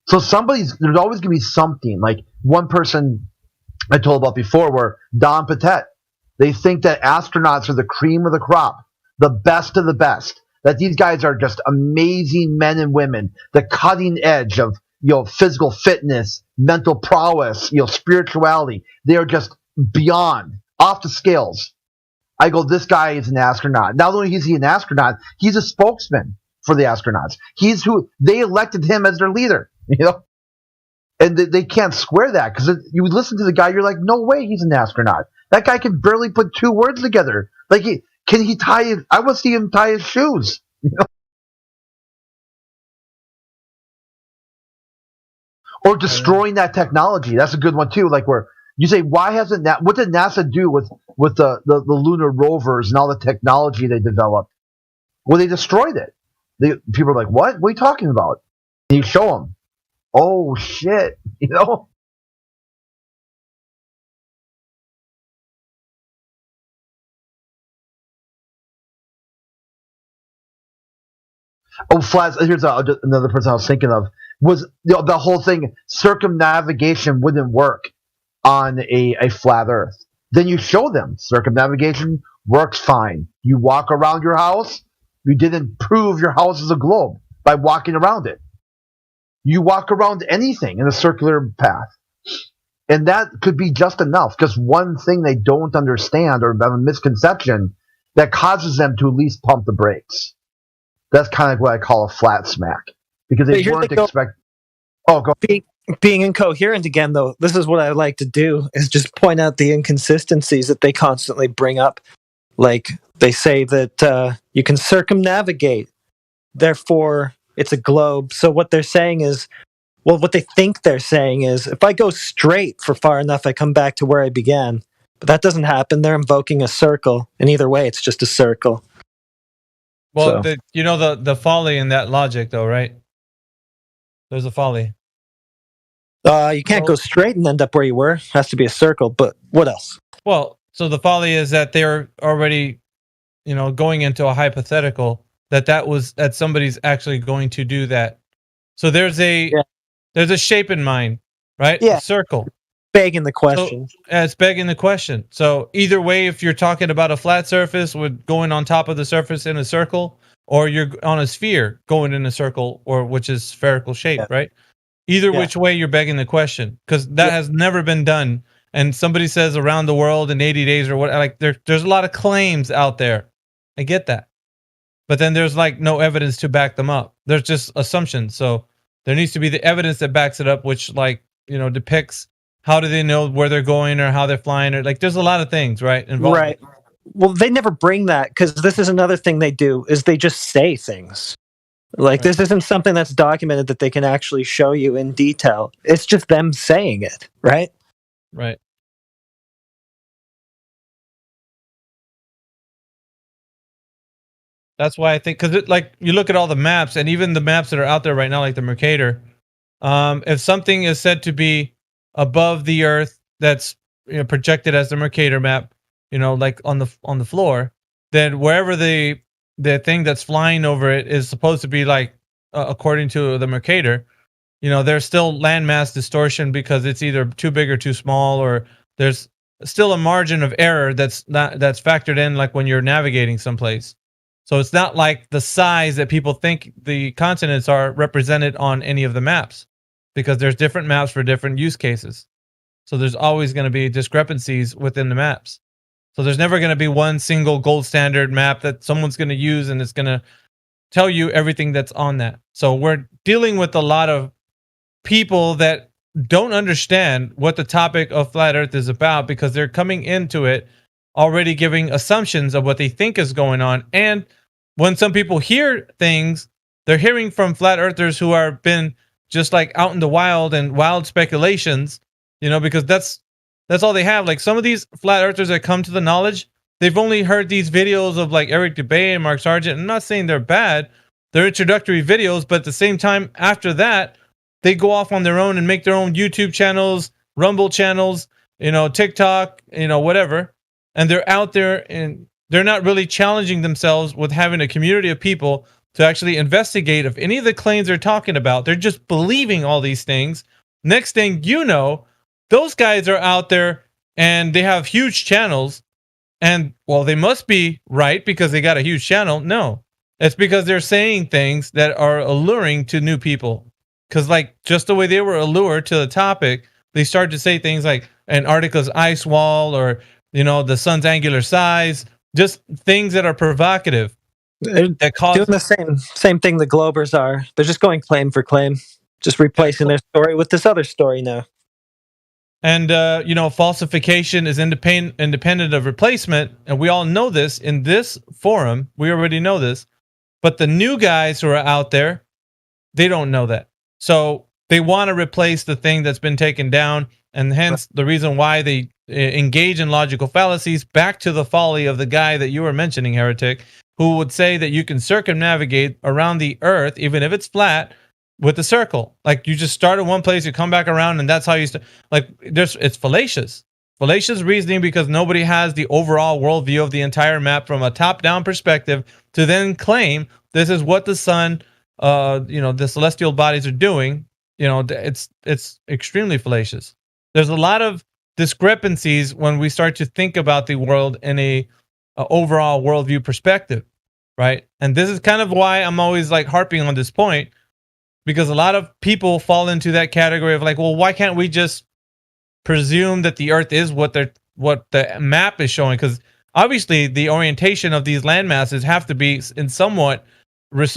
So there's always going to be something. Like one person I told about before were Don Patet. They think that astronauts are the cream of the crop, the best of the best, that these guys are just amazing men and women, the cutting edge of physical fitness, mental prowess, spirituality. They are just beyond, off the scales. I go, this guy is an astronaut. Not only is he an astronaut, he's a spokesman for the astronauts. He's who they elected him as their leader, And they can't square that because you listen to the guy, you're like, no way he's an astronaut. That guy can barely put two words together. Like, can he tie it? I want to see him tie his shoes. Or destroying that technology. That's a good one too. Like where you say, why hasn't that? What did NASA do with the lunar rovers and all the technology they developed? Well, they destroyed it. People are like, what? What are you talking about? And you show them. Oh shit, Oh, flats. Here's another person I was thinking of. Was the whole thing circumnavigation wouldn't work on a flat Earth? Then you show them circumnavigation works fine. You walk around your house. You didn't prove your house is a globe by walking around it. You walk around anything in a circular path. And that could be just enough. Just one thing they don't understand or have a misconception that causes them to at least pump the brakes. That's kind of what I call a flat smack. Because they weren't expecting... Oh, go being incoherent again, though, this is what I like to do, is just point out the inconsistencies that they constantly bring up. Like, they say that you can circumnavigate, therefore it's a globe. So what they're saying is, well, what they think they're saying is, if I go straight for far enough, I come back to where I began. But that doesn't happen. They're invoking a circle. And either way, it's just a circle. Well, the folly in that logic, though, right? There's a folly. You can't go straight and end up where you were. It has to be a circle. But what else? Well, so the folly is that they're already, going into a hypothetical that somebody's actually going to do that. So there's a shape in mind, right? Yeah. A circle. Begging the question. So, it's begging the question. So either way, if you're talking about a flat surface with going on top of the surface in a circle, or you're on a sphere going in a circle, or which is spherical shape, right? Either which way, you're begging the question, because that has never been done. And somebody says around the world in 80 days or what, like there's a lot of claims out there. I get that. But then there's like no evidence to back them up. There's just assumptions. So there needs to be the evidence that backs it up, which depicts how do they know where they're going or how they're flying, or like there's a lot of things, right? Involved. Right. Well, they never bring that, because this is another thing they do, is they just say things. Like, this isn't something that's documented that they can actually show you in detail. It's just them saying it, right? Right. That's why I think, because you look at all the maps, and even the maps that are out there right now, like the Mercator, if something is said to be above the Earth, that's projected as the Mercator map, like on the floor, then wherever the thing that's flying over it is supposed to be, like according to the Mercator, there's still landmass distortion because it's either too big or too small, or there's still a margin of error that's factored in, like when you're navigating someplace. So it's not like the size that people think the continents are represented on any of the maps, because there's different maps for different use cases. So there's always going to be discrepancies within the maps. So there's never going to be one single gold standard map that someone's going to use and it's going to tell you everything that's on that. So we're dealing with a lot of people that don't understand what the topic of Flat Earth is about, because they're coming into it already giving assumptions of what they think is going on. And when some people hear things, they're hearing from flat earthers who are been just like out in the wild and wild speculations, because that's all they have. Like some of these flat earthers that come to the knowledge, they've only heard these videos of like Eric Dubay and Mark Sargent. I'm not saying they're bad. They're introductory videos, but at the same time, after that, they go off on their own and make their own YouTube channels, Rumble channels, TikTok, whatever. And they're out there and they're not really challenging themselves with having a community of people to actually investigate if any of the claims they're talking about. They're just believing all these things. Next thing you know, those guys are out there and they have huge channels, and well, they must be right because they got a huge channel. No, it's because they're saying things that are alluring to new people. Because like just the way they were allured to the topic, they started to say things like Antarctica's ice wall, or the sun's angular size, just things that are provocative. They're doing the same thing the Globers are. They're just going claim for claim, just replacing their story with this other story now. And falsification is independent of replacement, and we all know this in this forum. We already know this, but the new guys who are out there, they don't know that. So they want to replace the thing that's been taken down, and hence the reason why they engage in logical fallacies. Back to the folly of the guy that you were mentioning, Heretic, who would say that you can circumnavigate around the Earth, even if it's flat, with a circle. Like you just start at one place, you come back around, and that's how you start. Like it's fallacious reasoning, because nobody has the overall worldview of the entire map from a top-down perspective to then claim this is what the sun the celestial bodies are doing, it's extremely fallacious. There's a lot of discrepancies when we start to think about the world in a overall worldview perspective, right? And this is kind of why I'm always like harping on this point, because a lot of people fall into that category of like, well, why can't we just presume that the Earth is what the map is showing? Because obviously the orientation of these land masses have to be in somewhat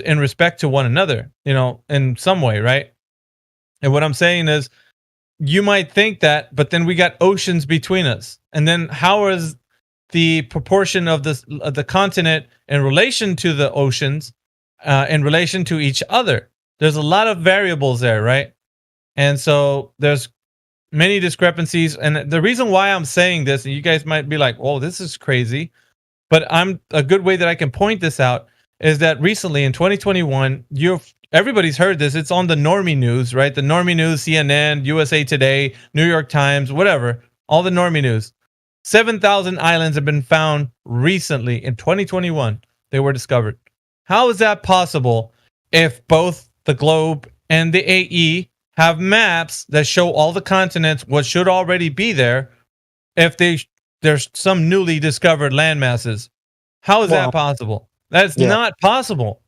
in respect to one another, in some way, right? And what I'm saying is, you might think that, but then we got oceans between us, and then how is the proportion of the continent in relation to the oceans, in relation to each other? There's a lot of variables there, right? And so there's many discrepancies. And the reason why I'm saying this, and you guys might be like, "Oh, this is crazy," but a good way that I can point this out is that recently in 2021, everybody's heard this. It's on the normie news, right? The normie news, CNN, USA Today, New York Times, whatever, all the normie news. 7,000 islands have been found recently in 2021. They were discovered. How is that possible if both the globe and the AE have maps that show all the continents, what should already be there, if there's some newly discovered land masses? How is that possible? That's not possible.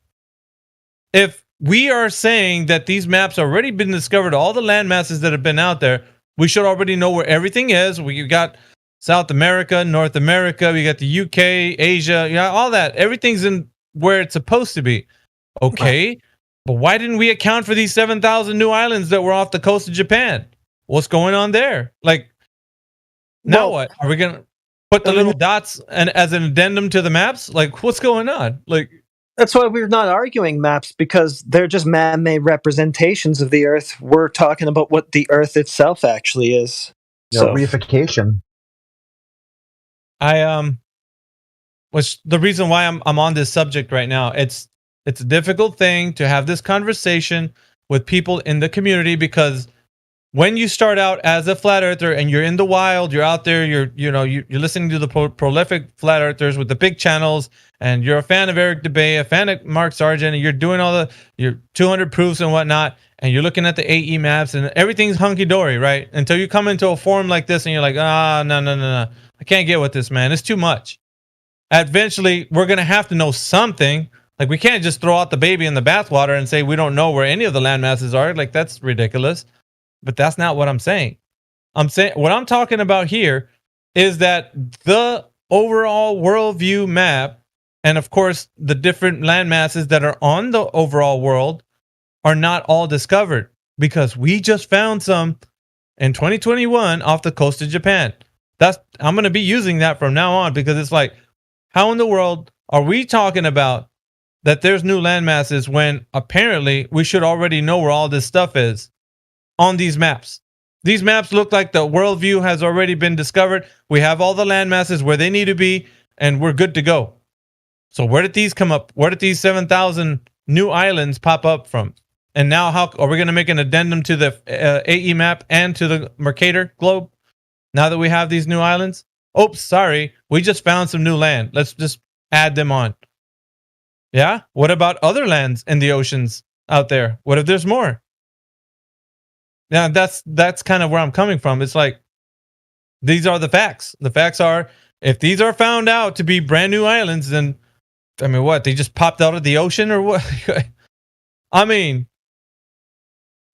If we are saying that these maps already been discovered, all the land masses that have been out there, we should already know where everything is. We got South America, North America, we got the UK, Asia, all that. Everything's in where it's supposed to be. Okay, but why didn't we account for these 7,000 new islands that were off the coast of Japan? What's going on there? Like, now what? Are we going to put the little dots and as an addendum to the maps? Like, what's going on? Like, that's why we're not arguing maps, because they're just man-made representations of the Earth. We're talking about what the Earth itself actually is. Reification. Which the reason why I'm on this subject right now, it's a difficult thing to have this conversation with people in the community, because when you start out as a flat earther and you're in the wild, you're out there, you're listening to the prolific flat earthers with the big channels, and you're a fan of Eric DeBay, a fan of Mark Sargent, and you're doing all your 200 proofs and whatnot, and you're looking at the AE maps and everything's hunky-dory, right? Until you come into a forum like this and you're like, no, I can't get with this, man. It's too much. Eventually, we're going to have to know something. Like, we can't just throw out the baby in the bathwater and say we don't know where any of the land masses are. Like, that's ridiculous. But that's not what I'm saying. What I'm talking about here is that the overall worldview map, and of course the different land masses that are on the overall world, are not all discovered, because we just found some in 2021 off the coast of Japan. I'm going to be using that from now on, because it's like, how in the world are we talking about that there's new land masses when apparently we should already know where all this stuff is on these maps? These maps look like the worldview has already been discovered. We have all the land masses where they need to be, and we're good to go. So where did these come up? Where did these 7,000 new islands pop up from? And now how are we going to make an addendum to the AE map and to the Mercator globe now that we have these new islands? Oops, sorry. We just found some new land. Let's just add them on. Yeah? What about other lands in the oceans out there? What if there's more? Yeah, that's kind of where I'm coming from. It's like, these are the facts. The facts are, if these are found out to be brand new islands, then, I mean, what? They just popped out of the ocean or what? I mean,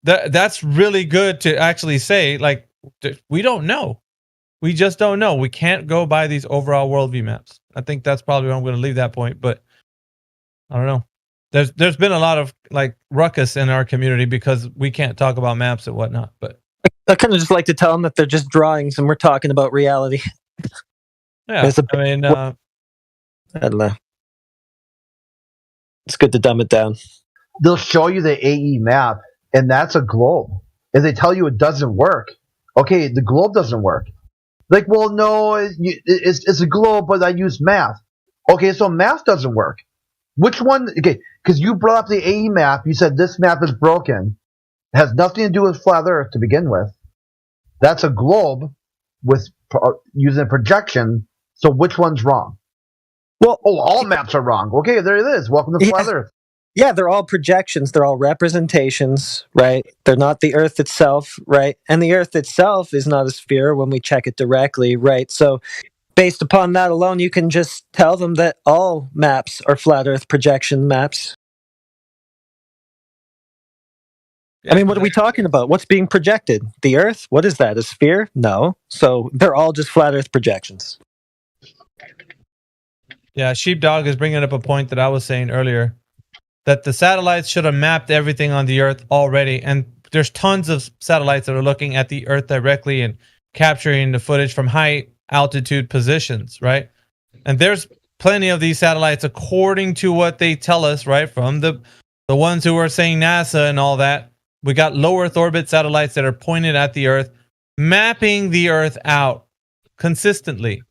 that's really good to actually say, like, we don't know. We just don't know. We can't go by these overall worldview maps. I think that's probably where I'm going to leave that point, but I don't know. There's been a lot of like ruckus in our community because we can't talk about maps and whatnot. But I kind of just like to tell them that they're just drawings and we're talking about reality. Yeah, I mean, I don't know. It's good to dumb it down. They'll show you the AE map, and that's a globe. And they tell you it doesn't work. Okay, the globe doesn't work. Like, well, no, it's a globe, but I use math. Okay, so math doesn't work. Which one? Okay, because you brought up the AE map. You said this map is broken. It has nothing to do with flat Earth to begin with. That's a globe with using a projection. So which one's wrong? Well, all maps are wrong. Okay, there it is. Welcome to flat Earth. Yeah, they're all projections. They're all representations, right? They're not the Earth itself, right? And the Earth itself is not a sphere when we check it directly, right? So based upon that alone, you can just tell them that all maps are flat Earth projection maps. I mean, what are we talking about? What's being projected? The Earth? What is that? A sphere? No. So they're all just flat Earth projections. Yeah, Sheepdog is bringing up a point that I was saying earlier, that the satellites should have mapped everything on the Earth already. And there's tons of satellites that are looking at the Earth directly and capturing the footage from high altitude positions, right? And there's plenty of these satellites, according to what they tell us, right? From the ones who are saying NASA and all that. We got low Earth orbit satellites that are pointed at the Earth, mapping the Earth out consistently.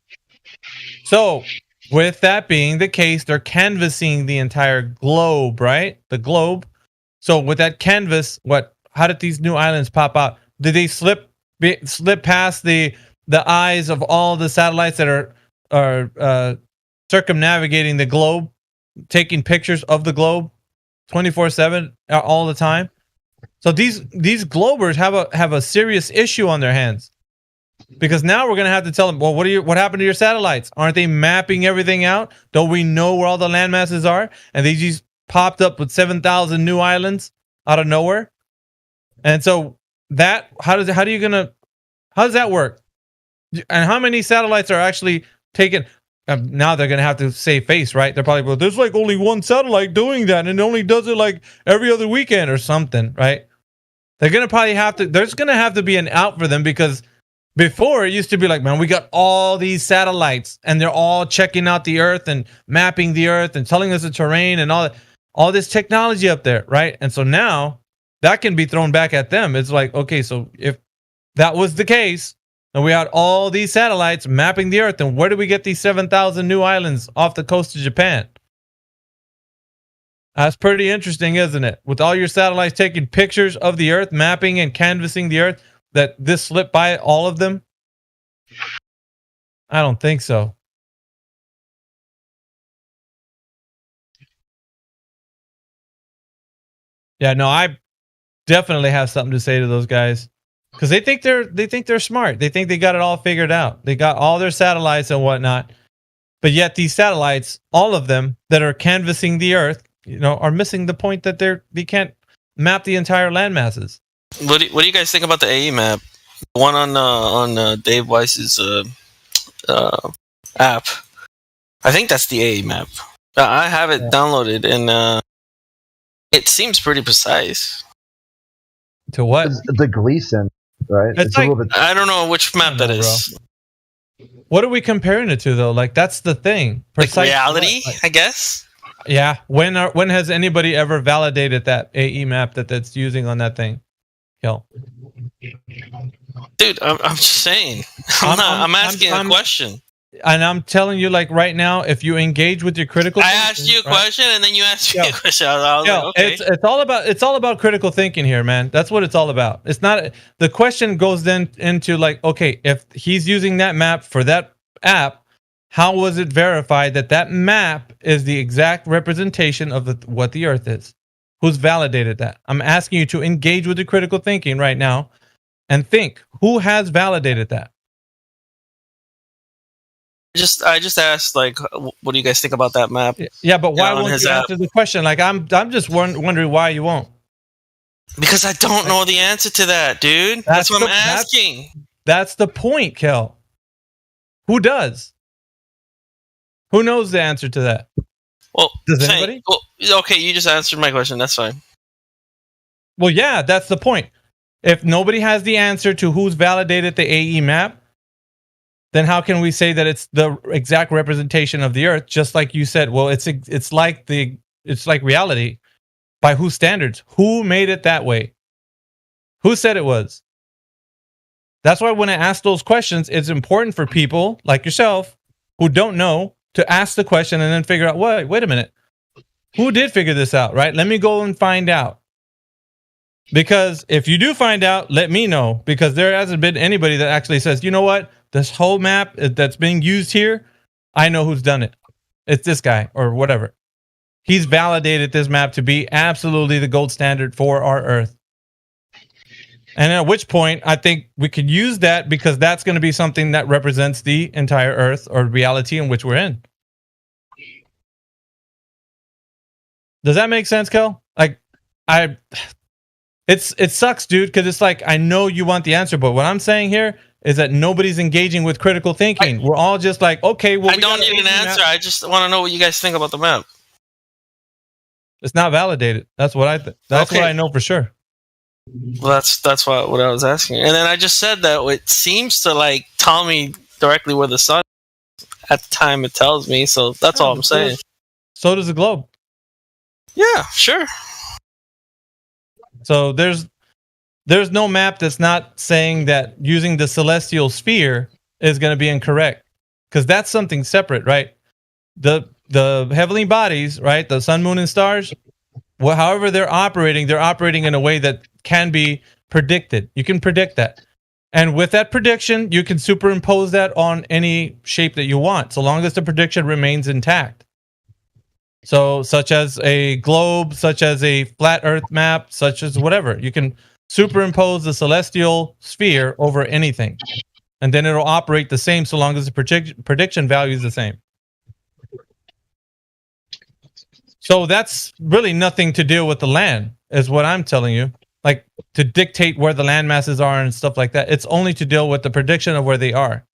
So, with that being the case, they're canvassing the entire globe, right? The globe. So, with that canvas, how did these new islands pop out? Did they slip past the eyes of all the satellites that are circumnavigating the globe, taking pictures of the globe 24/7 all the time? So these globers have a serious issue on their hands, because now we're gonna have to tell them, well, what happened to your satellites? Aren't they mapping everything out? Don't we know where all the land masses are? And they just popped up with 7,000 new islands out of nowhere. And so how does that work? And how many satellites are actually taken? Now they're gonna have to save face, right? They're probably, well, there's like only one satellite doing that, and it only does it like every other weekend or something, right? They're gonna probably have to. There's gonna have to be an out for them, because before it used to be like, man, we got all these satellites and they're all checking out the Earth and mapping the Earth and telling us the terrain and all this technology up there, right? And so now that can be thrown back at them. It's like, okay, so if that was the case, and we had all these satellites mapping the Earth, then where do we get these 7,000 new islands off the coast of Japan? That's pretty interesting, isn't it? With all your satellites taking pictures of the Earth, mapping and canvassing the Earth, that this slipped by all of them? I don't think so. Yeah, no, I definitely have something to say to those guys, because they think they're smart. They think they got it all figured out. They got all their satellites and whatnot, but yet these satellites, all of them that are canvassing the Earth, are missing the point that they can't map the entire land masses. What do you guys think about the AE map? The one on Dave Weiss's app. I think that's the AE map. I have it downloaded, and it seems pretty precise. To what? It's the Gleason, right? It's like, a little bit. I don't know which map that is. What are we comparing it to, though? Like, that's the thing. Like reality, I guess. Yeah. When has anybody ever validated that AE map that's using on that thing? Kill. Dude, I'm just saying. I'm asking a question. And I'm telling you, like, right now, if you engage with your critical thinking, asked you a question, and then you asked me a question. I was like, okay. It's all about critical thinking here, man. That's what it's all about. It's not, the question goes then into like, okay, if he's using that map for that app, how was it verified that map is the exact representation of what the Earth is? Who's validated that? I'm asking you to engage with the critical thinking right now and think, who has validated that? I just asked, like, what do you guys think about that map? Yeah, but why won't you answer the question? Like, I'm just wondering why you won't. Because I don't know the answer to that, dude. That's what I'm asking. That's the point, Kel. Who does? Who knows the answer to that? Well, does anybody? Well, okay, you just answered my question. That's fine. Well, yeah, that's the point. If nobody has the answer to who's validated the AE map, then how can we say that it's the exact representation of the Earth? Just like you said, well, it's like reality. By whose standards? Who made it that way? Who said it was? That's why when I ask those questions, it's important for people like yourself who don't know to ask the question and then figure out, wait a minute. Who did figure this out, right? Let me go and find out. Because if you do find out, let me know. Because there hasn't been anybody that actually says, you know what? This whole map that's being used here, I know who's done it. It's this guy or whatever. he's validated this map to be absolutely the gold standard for our Earth. And at which point, I think we could use that because that's going to be something that represents the entire Earth or reality in which we're in. Does that make sense, Kel? Like, it sucks, dude, because it's like, I know you want the answer, but what I'm saying here is that nobody's engaging with critical thinking. We're all just like, okay, well, I don't need an answer. I just want to know what you guys think about the map. It's not validated. That's what I think. That's what I know for sure. Well, that's what I was asking. And then I just said that it seems to like tell me directly where the sun is at the time it tells me. So that's all I'm saying. So does the globe. Yeah, sure. So there's no map that's not saying that using the celestial sphere is going to be incorrect, because that's something separate, right? The heavenly bodies, right? The sun, moon, and stars. Well, however they're operating in a way that can be predicted. You can predict that. And with that prediction, you can superimpose that on any shape that you want, so long as the prediction remains intact. So, such as a globe, such as a flat Earth map, such as whatever. You can superimpose the celestial sphere over anything. And then it'll operate the same so long as the prediction value is the same. So that's really nothing to do with the land, is what I'm telling you. Like, to dictate where the land masses are and stuff like that. It's only to deal with the prediction of where they are.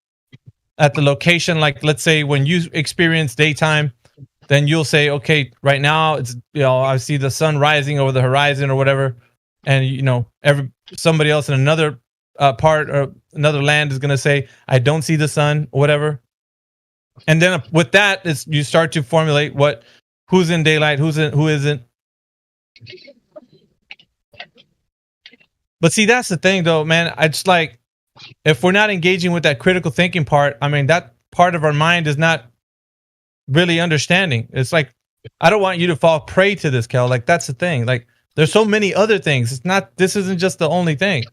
At the location, like, let's say when you experience daytime, then you'll say, okay, right now it's, I see the sun rising over the horizon or whatever. And, somebody else in another part or another land is going to say, I don't see the sun or whatever. And then with that, you start to formulate who's in daylight, who isn't. But see, that's the thing though, man. I just like, if we're not engaging with that critical thinking part, I mean, that part of our mind is not really understanding. It's like, I don't want you to fall prey to this, Kel. Like, that's the thing. Like, there's so many other things. This isn't just the only thing.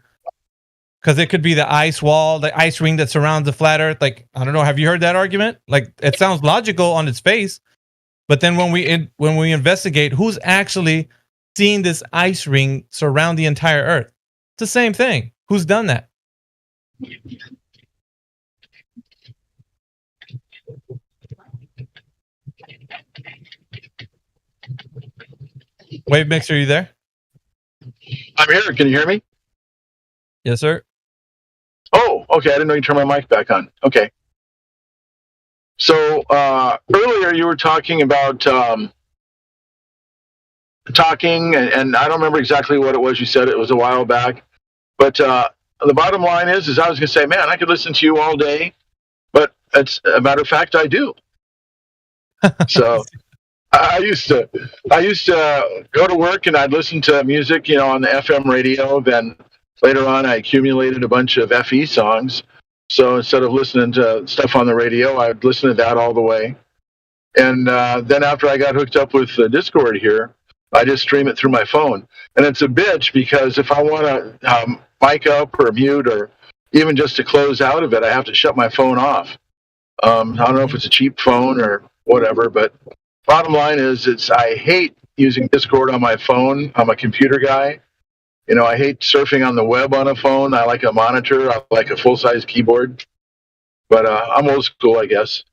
Because it could be the ice wall, the ice ring that surrounds the flat Earth. Like, I don't know. Have you heard that argument? Like, it sounds logical on its face. But then when we investigate who's actually seen this ice ring surround the entire Earth, it's the same thing. Who's done that? Wave Mixer, are you there? I'm here. Can you hear me? Yes, sir. Oh, okay. I didn't know you turned my mic back on. Okay. So earlier you were talking about and I don't remember exactly what it was you said. It was a while back. But the bottom line is I was going to say, man, I could listen to you all day. But it's a matter of fact, I do. So I used to go to work and I'd listen to music, on the FM radio. Then later on, I accumulated a bunch of FE songs. So instead of listening to stuff on the radio, I'd listen to that all the way. And then after I got hooked up with Discord here, I just stream it through my phone. And it's a bitch because if I want to mic up or mute or even just to close out of it, I have to shut my phone off. I don't know if it's a cheap phone or whatever, but bottom line is I hate using Discord on my phone. I'm a computer guy. I hate surfing on the web on a phone. I like a monitor. I like a full-size keyboard. But I'm old school, I guess.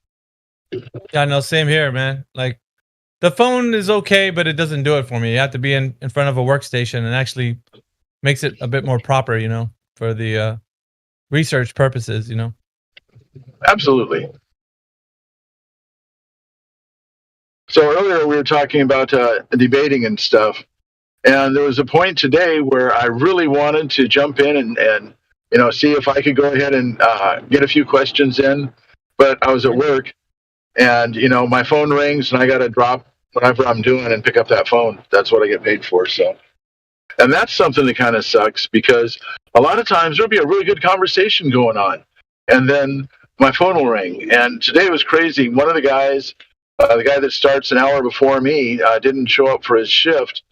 Yeah, no, same here, man. Like, the phone is okay, but it doesn't do it for me. You have to be in front of a workstation, and actually makes it a bit more proper, for the research purposes, Absolutely. So earlier we were talking about debating and stuff. And there was a point today where I really wanted to jump in and see if I could go ahead and get a few questions in. But I was at work, and, my phone rings, and I got to drop whatever I'm doing and pick up that phone. That's what I get paid for. So, and that's something that kind of sucks, because a lot of times there'll be a really good conversation going on, and then my phone will ring. And today was crazy. One of the guys, the guy that starts an hour before me, didn't show up for his shift.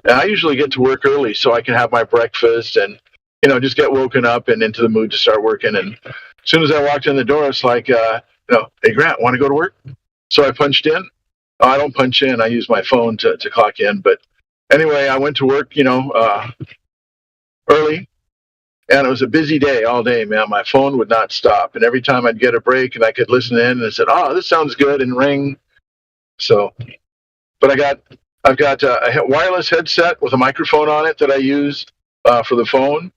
And I usually get to work early so I can have my breakfast and, just get woken up and into the mood to start working. And as soon as I walked in the door, it's like, hey, Grant, want to go to work? So I punched in. I don't punch in. I use my phone to clock in. But anyway, I went to work, early, and it was a busy day all day, man. My phone would not stop. And every time I'd get a break and I could listen in and I said, oh, this sounds good, and ring. So, but I've got a wireless headset with a microphone on it that I use for the phone.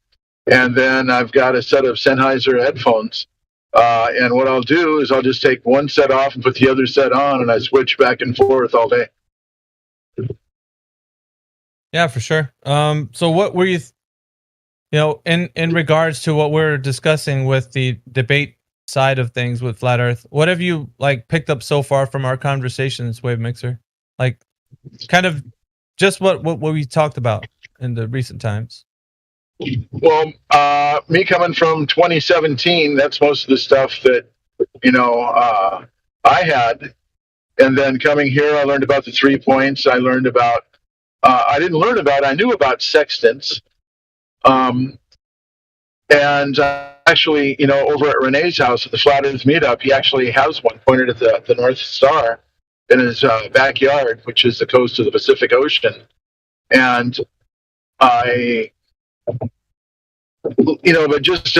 And then I've got a set of Sennheiser headphones. And what I'll do is I'll just take one set off and put the other set on, and I switch back and forth all day. Yeah, for sure. So what were you, in regards to what we're discussing with the debate side of things with Flat Earth, what have you picked up so far from our conversations, Wave Mixer? Kind of just what we talked about in the recent times. Well, me coming from 2017, that's most of the stuff that, I had. And then coming here, I learned about the 3 points. I learned about, I knew about sextants. And actually, over at Renee's house at the Flat Earth meetup, he actually has one pointed at the North Star in his backyard, which is the coast of the Pacific Ocean. And but just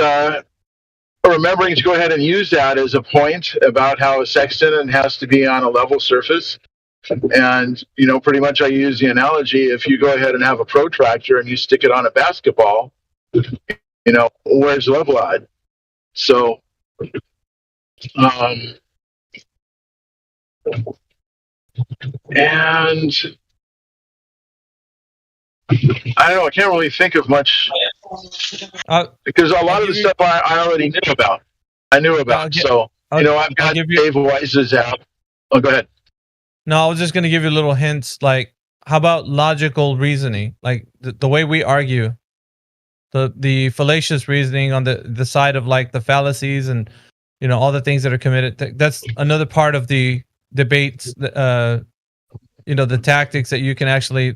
remembering to go ahead and use that as a point about how a sextant has to be on a level surface. And, pretty much I use the analogy, if you go ahead and have a protractor and you stick it on a basketball, where's level at? So, and I don't know, I can't really think of much because a lot of the stuff I already knew about. I've got Dave Wise's app. Oh, go ahead. No, I was just going to give you little hints. How about logical reasoning? The way we argue, the fallacious reasoning on the side of the fallacies and all the things that are committed. That's another part of the debates. The tactics that you can actually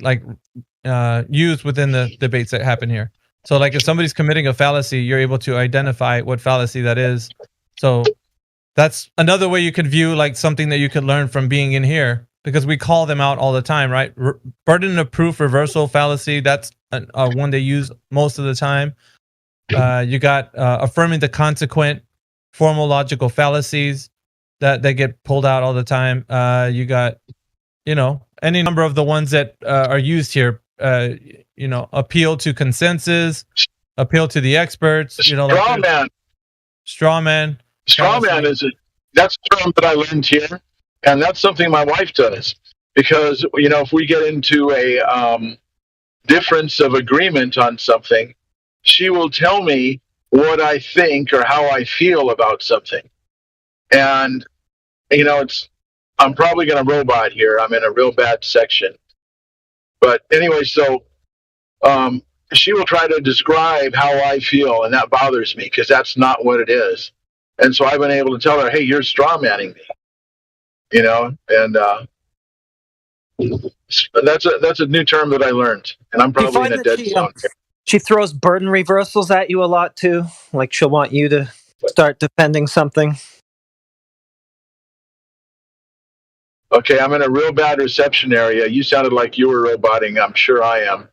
use within the debates that happen here. So if somebody's committing a fallacy, you're able to identify what fallacy that is. So that's another way you could view something that you could learn from being in here, because we call them out all the time, right? Burden of proof reversal fallacy. That's one they use most of the time. You got affirming the consequent formal logical fallacies that get pulled out all the time. You got, any number of the ones that are used here. Appeal to consensus, appeal to the experts. Straw man. Straw man. Straw man that's a term that I learned here, and that's something my wife does, because if we get into a difference of agreement on something, she will tell me what I think or how I feel about something, and I'm probably going to robot here. I'm in a real bad section. But anyway, so she will try to describe how I feel, and that bothers me because that's not what it is. And so I've been able to tell her, hey, you're straw manning me, and that's a new term that I learned, and I'm probably in a dead zone here. She throws burden reversals at you a lot too. She'll want you to start defending something. Okay, I'm in a real bad reception area. You sounded like you were roboting. I'm sure I am.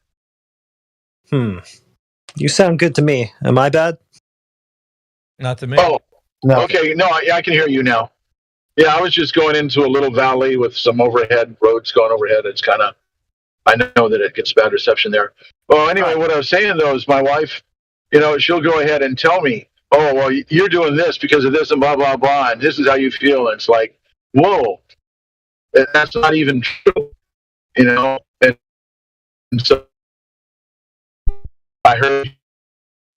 You sound good to me. Am I bad? Not to me. Oh, no. Okay. No, I can hear you now. Yeah, I was just going into a little valley with some overhead roads going overhead. It's I know that it gets bad reception there. Well, anyway, what I was saying though is my wife, she'll go ahead and tell me, oh, well, you're doing this because of this and blah, blah, blah, and this is how you feel. And it's like, whoa. That's not even true, and so I heard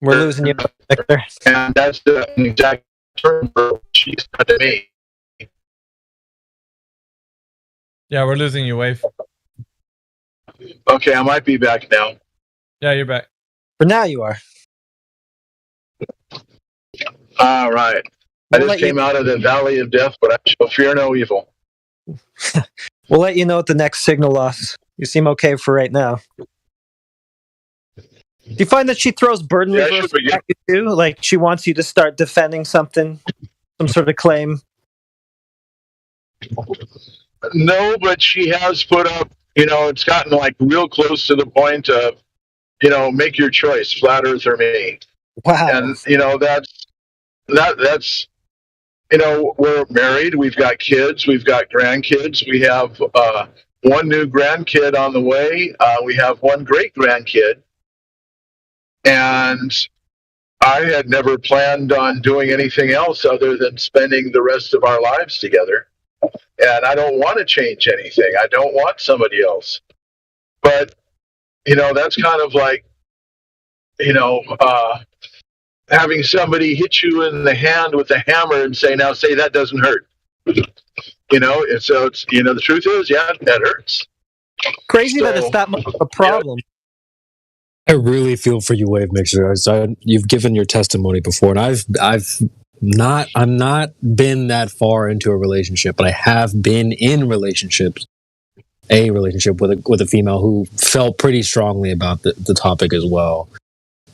we're losing you, Victor, and that's an exact term for what she said to me. Yeah, we're losing you, Wave. Okay, I might be back now. Yeah, you're back. For now, you are. All right. I just came out of the valley of death, but I shall fear no evil. We'll let you know at the next signal loss. You seem okay for right now. Do you find that she throws burden reversals at you too? She wants you to start defending something, some sort of claim? No, but she has put up. It's gotten like real close to the point of, make your choice, flat Earth or me. Wow. And that's we're married, we've got kids, we've got grandkids, we have one new grandkid on the way, we have one great grandkid, and I had never planned on doing anything else other than spending the rest of our lives together. And I don't want to change anything. I don't want somebody else. But, that's kind of like, having somebody hit you in the hand with a hammer and say, now say that doesn't hurt. And so it's, the truth is, yeah, that hurts. Crazy that it's that much of a problem. I really feel for you, Wave Mixer. You've given your testimony before, and I'm not been that far into a relationship, but I have been in a relationship with a female who felt pretty strongly about the topic as well.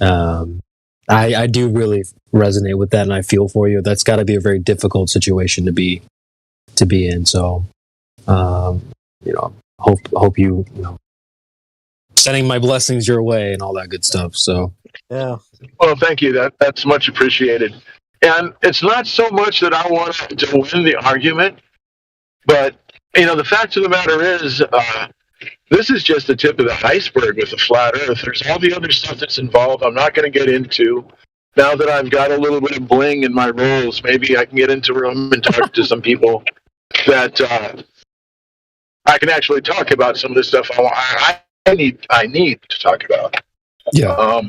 I do really resonate with that, and I feel for you. That's got to be a very difficult situation to be in. So, hope you sending my blessings your way and all that good stuff. So, yeah. Well, thank you. That's much appreciated. And it's not so much that I want to win the argument, but the fact of the matter is, this is just the tip of the iceberg with the flat Earth. There's all the other stuff that's involved. I'm not going to get into. Now that I've got a little bit of bling in my roles, maybe I can get into a room and talk to some people that I can actually talk about some of this stuff I need to talk about. Yeah.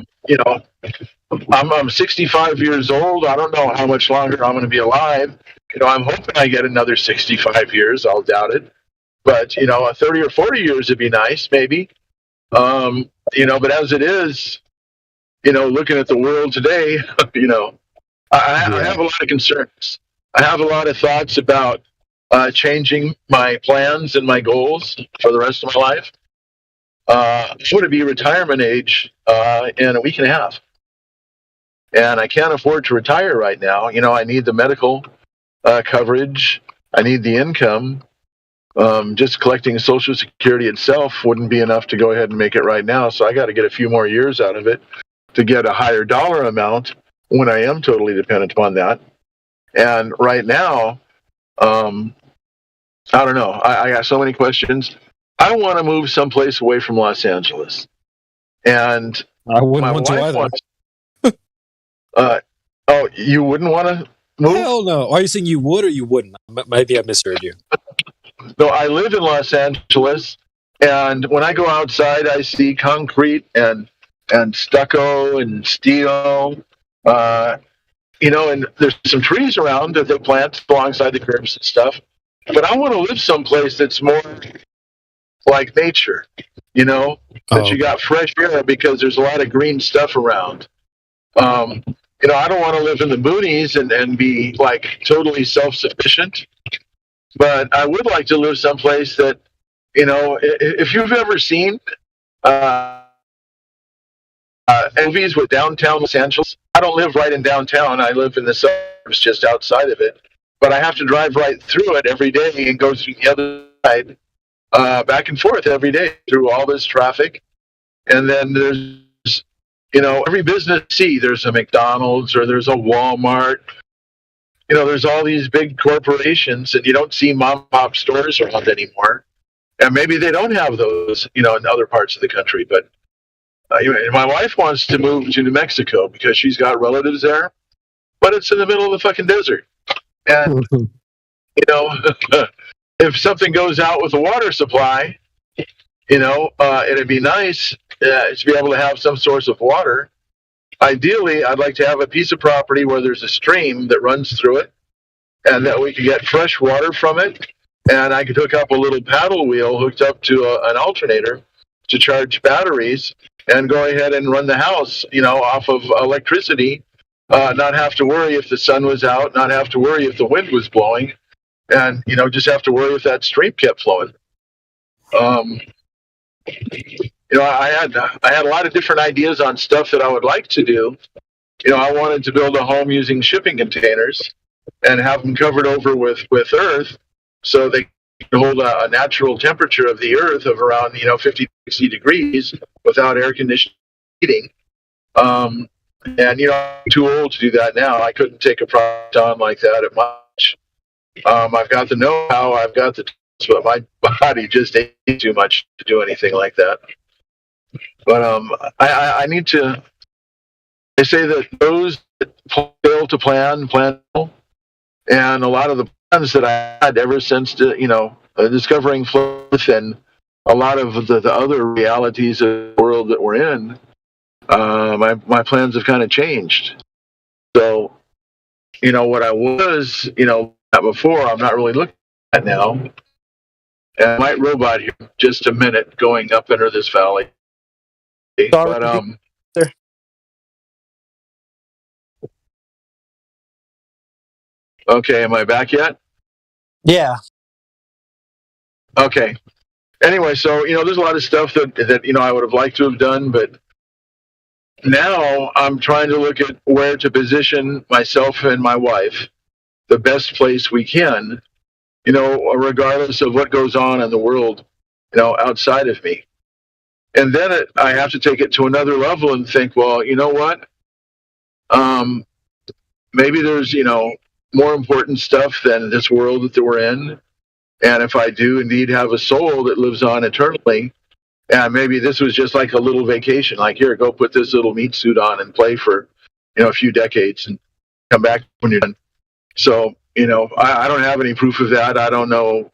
I'm 65 years old. I don't know how much longer I'm going to be alive. I'm hoping I get another 65 years. I'll doubt it. But, 30 or 40 years would be nice, maybe. But as it is, looking at the world today, I have a lot of concerns. I have a lot of thoughts about changing my plans and my goals for the rest of my life. I'm going to be retirement age in a week and a half. And I can't afford to retire right now. I need the medical coverage. I need the income. Just collecting Social Security itself wouldn't be enough to go ahead and make it right now. So I got to get a few more years out of it to get a higher dollar amount when I am totally dependent upon that. And right now, I don't know. I got so many questions. I want to move someplace away from Los Angeles. And I wouldn't want to either. Oh, you wouldn't want to move? Hell no. Are you saying you would or you wouldn't? Maybe I misheard you. No, I live in Los Angeles, and when I go outside, I see concrete and stucco and steel, and there's some trees around that they plant alongside the curbs and stuff. But I want to live someplace that's more like nature, that you got fresh air because there's a lot of green stuff around. I don't want to live in the boonies and be like totally self-sufficient. But I would like to live someplace that, if you've ever seen movies with downtown Los Angeles, I don't live right in downtown. I live in the suburbs just outside of it. But I have to drive right through it every day and go through the other side, back and forth every day through all this traffic. And then there's, every business you see, there's a McDonald's or there's a Walmart. There's all these big corporations, and you don't see mom-pop stores around anymore. And maybe they don't have those, in other parts of the country. But my wife wants to move to New Mexico because she's got relatives there, but it's in the middle of the fucking desert. And, if something goes out with the water supply, it'd be nice to be able to have some source of water. Ideally, I'd like to have a piece of property where there's a stream that runs through it and that we could get fresh water from it. And I could hook up a little paddle wheel hooked up to an alternator to charge batteries and go ahead and run the house, off of electricity, not have to worry if the sun was out, not have to worry if the wind was blowing, and, just have to worry if that stream kept flowing. I had a lot of different ideas on stuff that I would like to do. I wanted to build a home using shipping containers and have them covered over with earth so they can hold a natural temperature of the Earth of around 50, 60 degrees without air conditioning heating. And I'm too old to do that now. I couldn't take a project on like that at much. I've got the know-how, I've got the tools, but my body just ain't too much to do anything like that. But I need to. They say that those that fail to plan, and a lot of the plans that I had ever since discovering Flood and a lot of the other realities of the world that we're in, my plans have kind of changed. So, what I was, before, I'm not really looking at now. And I might robot here just a minute going up into this valley. But okay, am I back yet? Yeah. Okay. Anyway, so there's a lot of stuff that I would have liked to have done, but now I'm trying to look at where to position myself and my wife the best place we can, regardless of what goes on in the world, outside of me. And then I have to take it to another level and think, well, you know what? Maybe there's, more important stuff than this world that we're in. And if I do indeed have a soul that lives on eternally, and maybe this was just like a little vacation, like, here, go put this little meat suit on and play for, a few decades and come back when you're done. So, I don't have any proof of that. I don't know,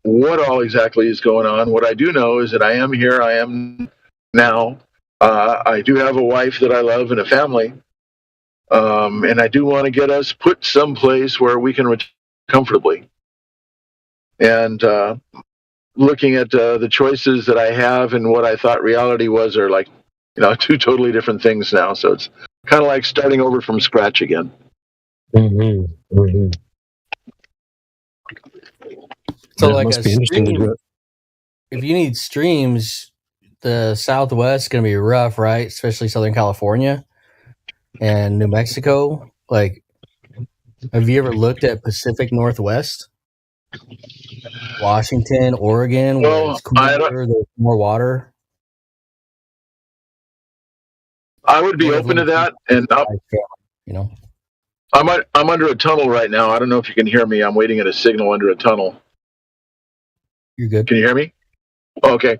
what all exactly is going on. What I do know is that I am here. I am now. I do have a wife that I love and a family. And I do want to get us put someplace where we can return comfortably. And looking at the choices that I have and what I thought reality was are like, two totally different things now. So it's kind of like starting over from scratch again. Mm-hmm. Mm-hmm. So, like a stream, if you need streams, the Southwest is going to be rough, right? Especially Southern California and New Mexico. Like, have you ever looked at Pacific Northwest? Washington, Oregon, where it's cooler, there's more water. I would be open to that, and I'm under a tunnel right now. I don't know if you can hear me. I'm waiting at a signal under a tunnel. You're good. Can you hear me? Okay.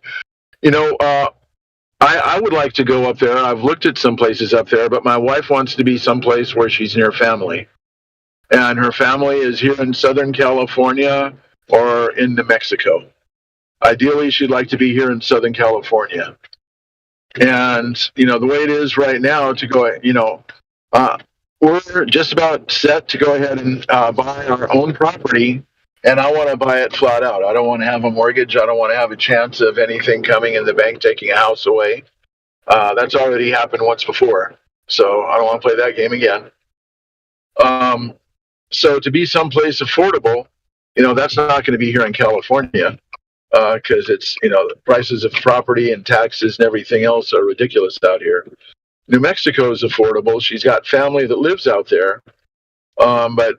I would like to go up there. I've looked at some places up there, but my wife wants to be someplace where she's near family. And her family is here in Southern California or in New Mexico. Ideally, she'd like to be here in Southern California. And, the way it is right now to go, we're just about set to go ahead and buy our own property. And I want to buy it flat out. I don't want to have a mortgage. I don't want to have a chance of anything coming in the bank taking a house away. That's already happened once before. So I don't want to play that game again. So to be someplace affordable, that's not going to be here in California because it's, the prices of property and taxes and everything else are ridiculous out here. New Mexico is affordable. She's got family that lives out there. But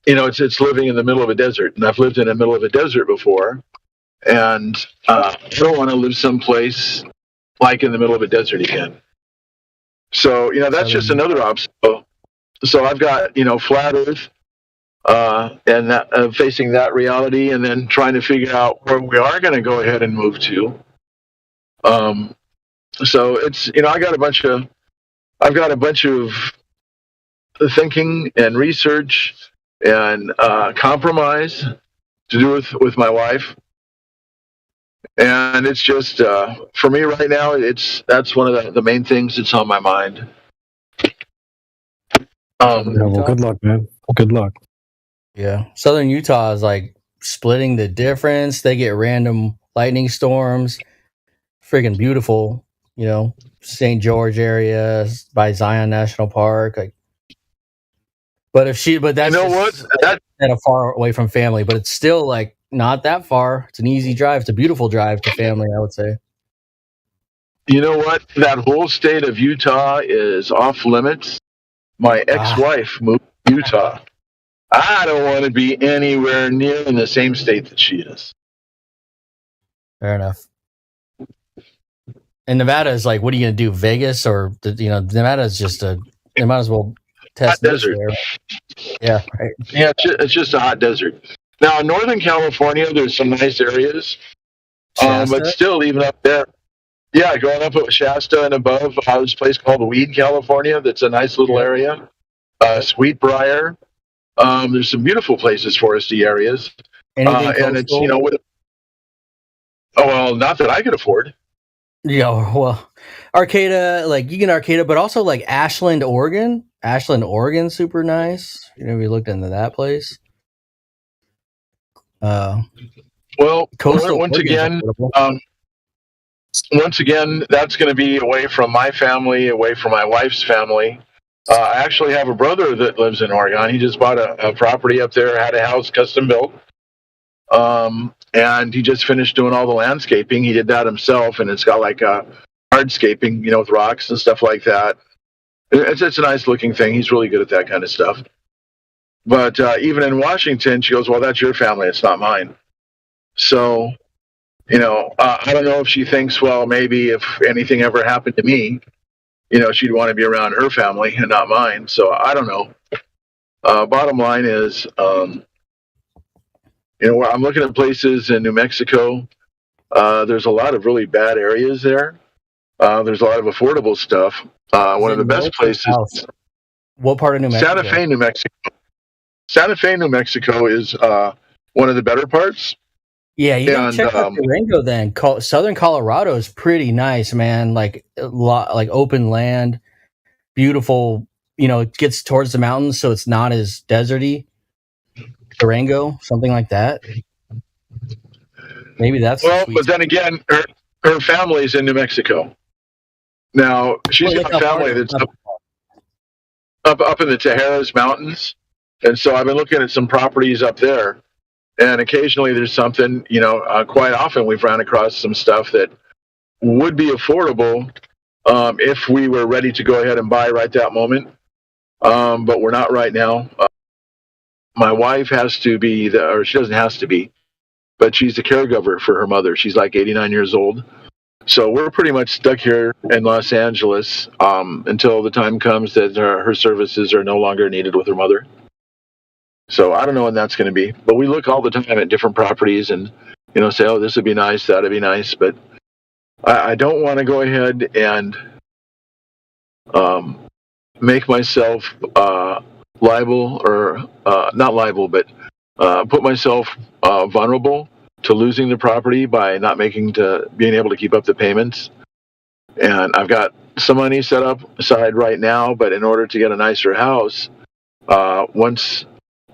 it's living in the middle of a desert, and I've lived in the middle of a desert before, and I don't want to live someplace like in the middle of a desert again. So, that's just another obstacle. So I've got, flat Earth, and that, facing that reality, and then trying to figure out where we are going to go ahead and move to. So it's, I've got a bunch of thinking and research and compromise to do with my wife, and it's just for me right now. That's one of the main things that's on my mind. Well, good luck, man. Good luck. Yeah, Southern Utah is like splitting the difference. They get random lightning storms. Friggin' beautiful, St. George area by Zion National Park, like. But that's kind of far away from family, but it's still like not that far. It's an easy drive. It's a beautiful drive to family, I would say. You know what? That whole state of Utah is off limits. My ex-wife moved to Utah. I don't want to be anywhere near in the same state that she is. Fair enough. And Nevada is like, what are you going to do? Vegas or, Nevada is just they might as well test hot desert. there. Yeah. Right. Yeah, it's just a hot desert. Now, in Northern California, there's some nice areas. But still, even up there, yeah, going up at Shasta and above, there's a place called Weed, California. That's a nice little area. Sweetbriar. There's some beautiful places, foresty areas. And it's, not that I could afford. Yeah, well, Arcata, like you can Arcata, but also like Ashland, Oregon. Ashland, Oregon, super nice. We looked into that place. Coastal once again, that's going to be away from my family, away from my wife's family. I actually have a brother that lives in Oregon. He just bought a property up there, had a house custom built. And he just finished doing all the landscaping. He did that himself, and it's got like hardscaping, with rocks and stuff like that. It's a nice looking thing. He's really good at that kind of stuff. But even in Washington, she goes, well, that's your family. It's not mine. So, I don't know if she thinks, well, maybe if anything ever happened to me, she'd want to be around her family and not mine. So I don't know. Bottom line is, I'm looking at places in New Mexico. There's a lot of really bad areas there. There's a lot of affordable stuff. One of the best places. What part of New Mexico? Santa Fe, New Mexico. Santa Fe, New Mexico is one of the better parts. Yeah, you gotta check out Durango then. Southern Colorado is pretty nice, man. Like a lot, like open land, beautiful. It gets towards the mountains, so it's not as deserty. Durango, something like that. Maybe that's but then again, her family's in New Mexico. Now she's got family that's up in the Tejeras Mountains, and so I've been looking at some properties up there. And occasionally there's something, quite often we've ran across some stuff that would be affordable if we were ready to go ahead and buy right that moment. But we're not right now. My wife has to be, or she doesn't have to be, but she's the caregiver for her mother. She's like 89 years old. So we're pretty much stuck here in Los Angeles until the time comes that her services are no longer needed with her mother. So I don't know when that's going to be, but we look all the time at different properties and, say, oh, this would be nice, that would be nice. But I don't want to go ahead and make myself liable or not liable, but put myself vulnerable to losing the property by not being able to keep up the payments. And I've got some money set up aside right now, but in order to get a nicer house, once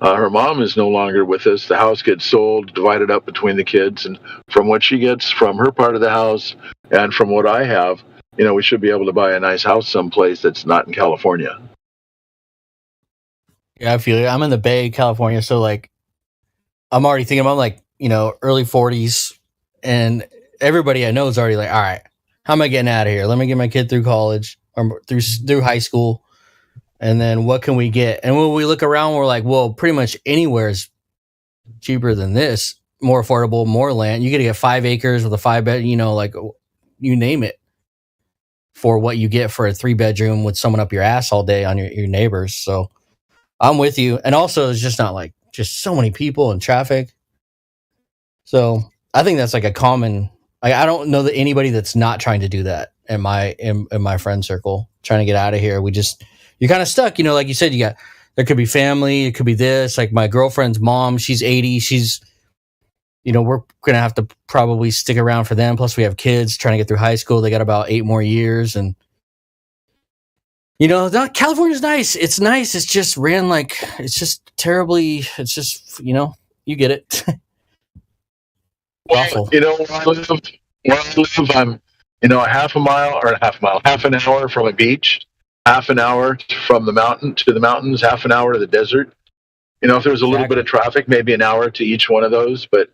her mom is no longer with us, the house gets sold, divided up between the kids, and from what she gets from her part of the house and from what I have, we should be able to buy a nice house someplace that's not in California. Yeah, I feel it. I'm in the Bay, California, so like I'm already thinking about like, early 40s, and everybody I know is already like, all right, how am I getting out of here? Let me get my kid through college or through high school. And then what can we get? And when we look around, we're like, well, pretty much anywhere is cheaper than this, more affordable, more land. You get to get 5 acres with a 5-bed, like you name it, for what you get for a 3-bedroom with someone up your ass all day on your neighbors. So I'm with you. And also it's just not like just so many people and traffic. So I think that's like a common, I don't know that anybody that's not trying to do that in my friend circle, trying to get out of here. You're kind of stuck, like you said, there could be family, it could be this, like my girlfriend's mom, she's 80, she's, we're going to have to probably stick around for them. Plus we have kids trying to get through high school. They got about 8 more years. And, California's nice. It's nice. It's just it's just terribly, it's just, you get it. Well, where I live, I'm, half an hour from a beach. Half an hour from the mountain to the mountains, half an hour to the desert. If there's a little bit of traffic, maybe an hour to each one of those. But,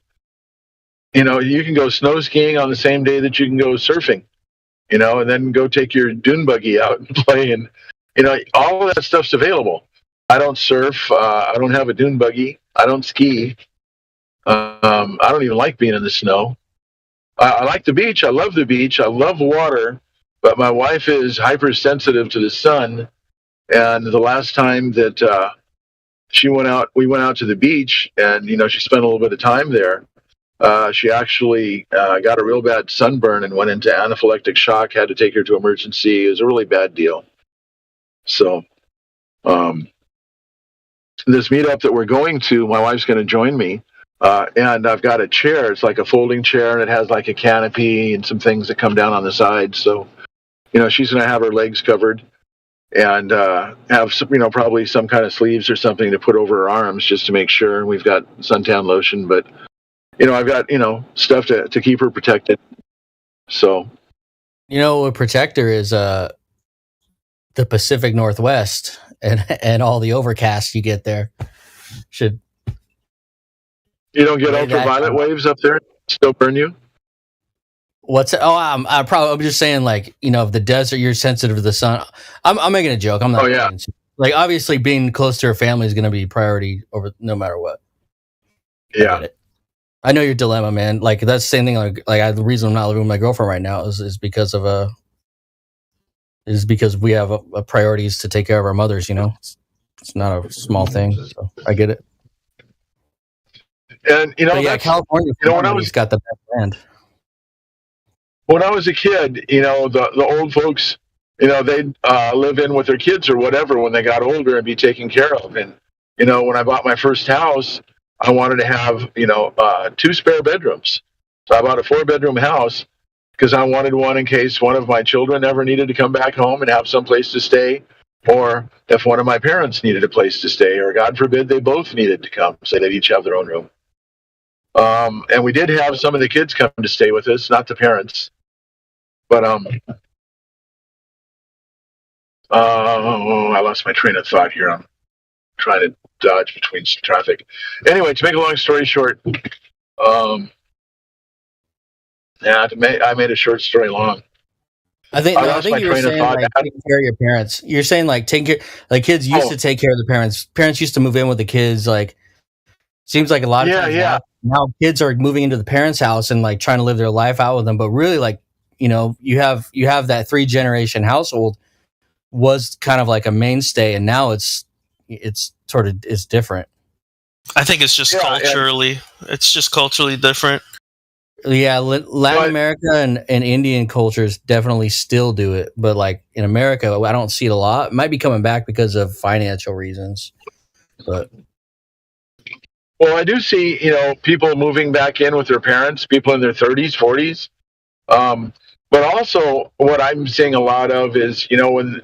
you can go snow skiing on the same day that you can go surfing, and then go take your dune buggy out and play. And, all of that stuff's available. I don't surf. I don't have a dune buggy. I don't ski. I don't even like being in the snow. I like the beach. I love the beach. I love water. But my wife is hypersensitive to the sun. And the last time that we went out to the beach, and she spent a little bit of time there. She actually got a real bad sunburn and went into anaphylactic shock. Had to take her to emergency. It was a really bad deal. So, this meetup that we're going to, my wife's going to join me, and I've got a chair. It's like a folding chair, and it has like a canopy and some things that come down on the side. So, she's going to have her legs covered and have some, probably some kind of sleeves or something to put over her arms just to make sure. And we've got suntan lotion, but I've got stuff to keep her protected. So, a protector is the Pacific Northwest and all the overcast you get there. You don't get ultraviolet waves up there? Still burn you? I'm just saying, like, if the desert, you're sensitive to the sun. I'm making a joke. I'm not. Oh, yeah. Like, obviously, being close to her family is going to be priority over no matter what. Yeah. I know your dilemma, man. Like, that's the same thing. The reason I'm not living with my girlfriend right now is because of we have a priorities to take care of our mothers. It's not a small thing. So I get it. And California. When I was got the best land. When I was a kid, the old folks, they'd live in with their kids or whatever when they got older and be taken care of. And when I bought my first house, I wanted to have 2 spare bedrooms. So I bought a 4-bedroom house because I wanted one in case one of my children ever needed to come back home and have some place to stay, or if one of my parents needed a place to stay, or God forbid they both needed to come, so they'd each have their own room. And we did have some of the kids come to stay with us, not the parents. But I lost my train of thought here. I'm trying to dodge between some traffic. Anyway, to make a long story short, I made a short story long. I think you were saying like taking care of your parents. You're saying like taking care, like kids used to take care of the parents. Parents used to move in with the kids. Like, seems like a lot of times now kids are moving into the parents' house and like trying to live their life out with them. But really, like, you have that 3-generation household was kind of like a mainstay, and now it's different. I think it's just culturally. It's just culturally different. Yeah, Latin America and Indian cultures definitely still do it, but like in America, I don't see it a lot. It might be coming back because of financial reasons, but. Well, I do see, people moving back in with their parents, people in their 30s, 40s. But also what I'm seeing a lot of is, when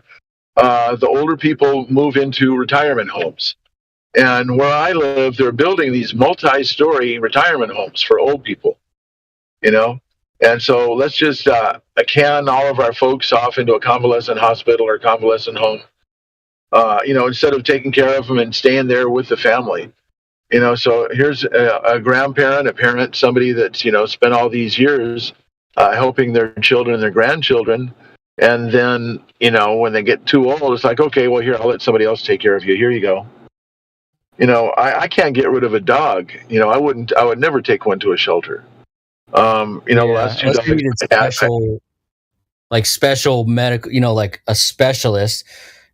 the older people move into retirement homes. And where I live, they're building these multi-story retirement homes for old people, And so let's just can all of our folks off into a convalescent hospital or convalescent home, instead of taking care of them and staying there with the family. So here's a grandparent, a parent, somebody that's, spent all these years helping their children and their grandchildren. And then, when they get too old, it's like, okay, well, here, I'll let somebody else take care of you. Here you go. I can't get rid of a dog. I would never take one to a shelter. The last 2 dogs, special medical, like a specialist,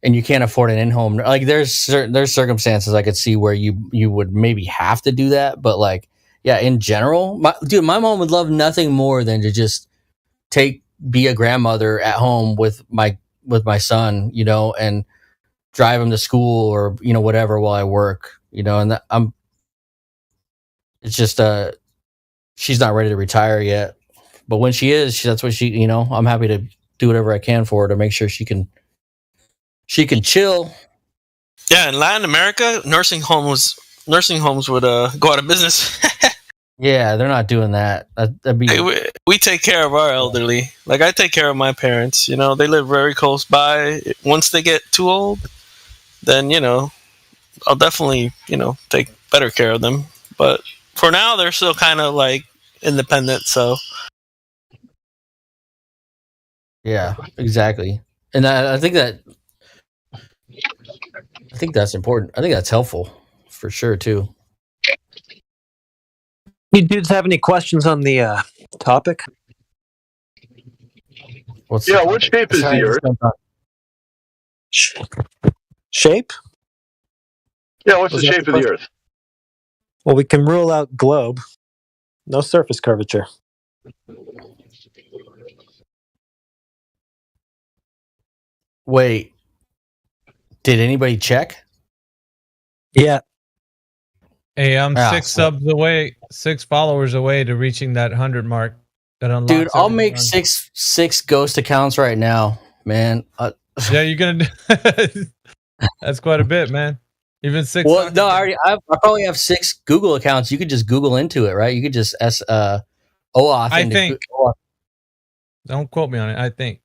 and you can't afford an in-home. Like there's circumstances I could see where you would maybe have to do that, but like, yeah, in general, my mom would love nothing more than to just be a grandmother at home with my son, and drive him to school or whatever while I work, and it's just she's not ready to retire yet, but when she is, that's what she, I'm happy to do whatever I can for her to make sure she can chill. Yeah, in Latin America, nursing homes would go out of business. Yeah, they're not doing that. That'd be. Hey, we take care of our elderly. Like I take care of my parents. They live very close by. Once they get too old, then I'll definitely take better care of them. But for now, they're still kind of like independent. So. Yeah, exactly. And I think that I think that's important. I think that's helpful for sure too. You dudes have any questions on the topic? What's Yeah, what shape is the Earth? Shape? Yeah, what's Was the that shape of the question? Earth? Well, we can rule out globe. No surface curvature. Wait, did anybody check? Yeah. Hey, I'm Ah, 6 so- subs away, 6 followers away to reaching that 100 mark. That unlocks. Dude, I'll everything make on- six ghost accounts right now, man. Yeah, you're gonna. That's quite a bit, man. Even 6. Well, no, I probably have 6 Google accounts. You could just Google into it, right? You could just OAuth I into think. Don't quote me on it. I think.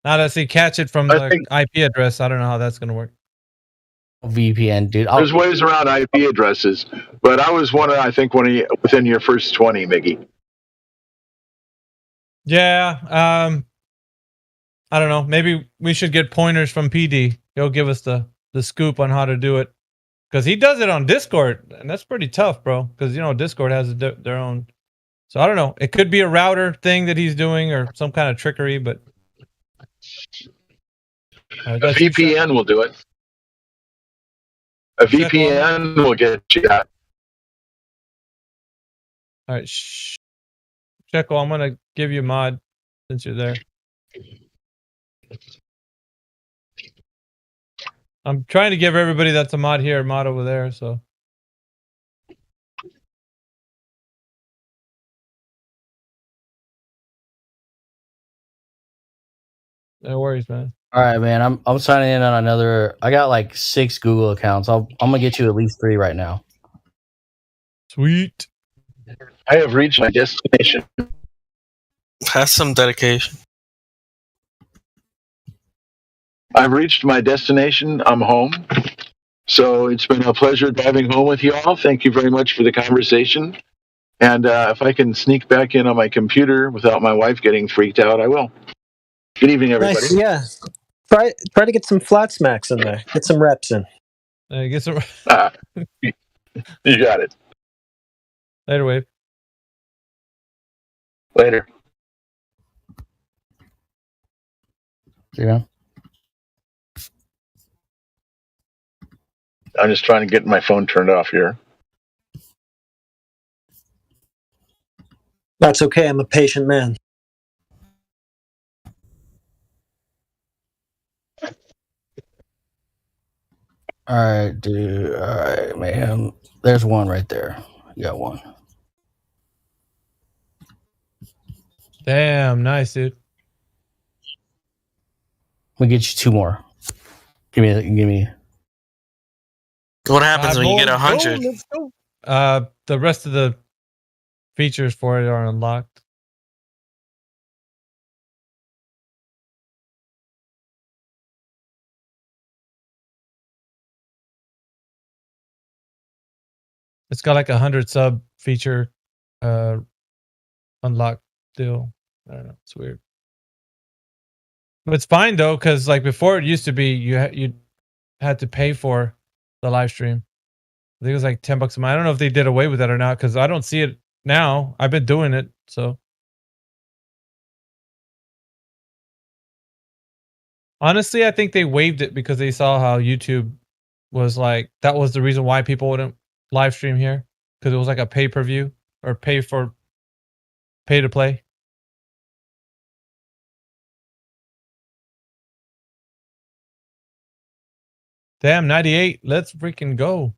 Now that see catch it from the IP address, I don't know how that's gonna work. VPN, dude. There's ways around IP addresses, but I was within your first 20, Mickey. Yeah. I don't know. Maybe we should get pointers from PD. He'll give us the scoop on how to do it, because he does it on Discord, and that's pretty tough, bro. Because Discord has their own. So I don't know. It could be a router thing that he's doing, or some kind of trickery, but A VPN will do it. A VPN will get you that. All right, Checkle, I'm gonna give you a mod since you're there. I'm trying to give everybody that's a mod here a mod over there, so. No worries, man. All right, man. I'm signing in on another. I got like 6 Google accounts. I'm gonna get you at least 3 right now. Sweet. I have reached my destination. Has some dedication. I've reached my destination. I'm home. So it's been a pleasure driving home with you all. Thank you very much for the conversation. And if I can sneak back in on my computer without my wife getting freaked out, I will. Good evening, everybody. Nice. Yeah. Try to get some flat smacks in there. Get some reps in. Get some. You got it. Later, Wave. Later. See ya. I'm just trying to get my phone turned off here. That's okay. I'm a patient man. All right, dude. All right, man. There's one right there. You got one. Damn, nice, dude. We'll get you 2 more. Give me. What happens when you get 100? Let's go. The rest of the features for it are unlocked. It's got like 100 sub feature unlocked still. I don't know. It's weird. But it's fine though, because like before it used to be you had to pay for the live stream. I think it was like $10 a month. I don't know if they did away with that or not, because I don't see it now. I've been doing it, so. Honestly, I think they waived it because they saw how YouTube was like, that was the reason why people wouldn't live stream here, because it was like a pay-per-view or pay to play. Damn, 98. Let's freaking go.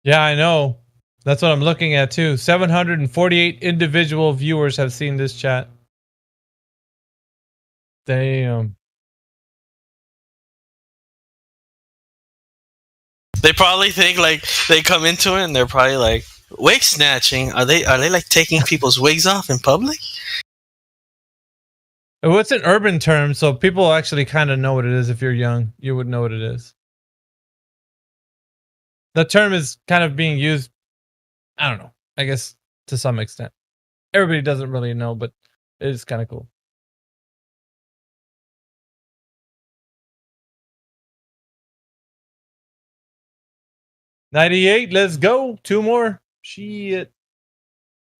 Yeah, I know. That's what I'm looking at too. 748 individual viewers have seen this chat. Damn. They probably think like they come into it and they're probably like, wig snatching. Are they like taking people's wigs off in public? What's an urban term? So people actually kind of know what it is. If you're young, you would know what it is. The term is kind of being used, I don't know, I guess to some extent. Everybody doesn't really know, but it is kind of cool. $98, let's go. 2 more. Shit.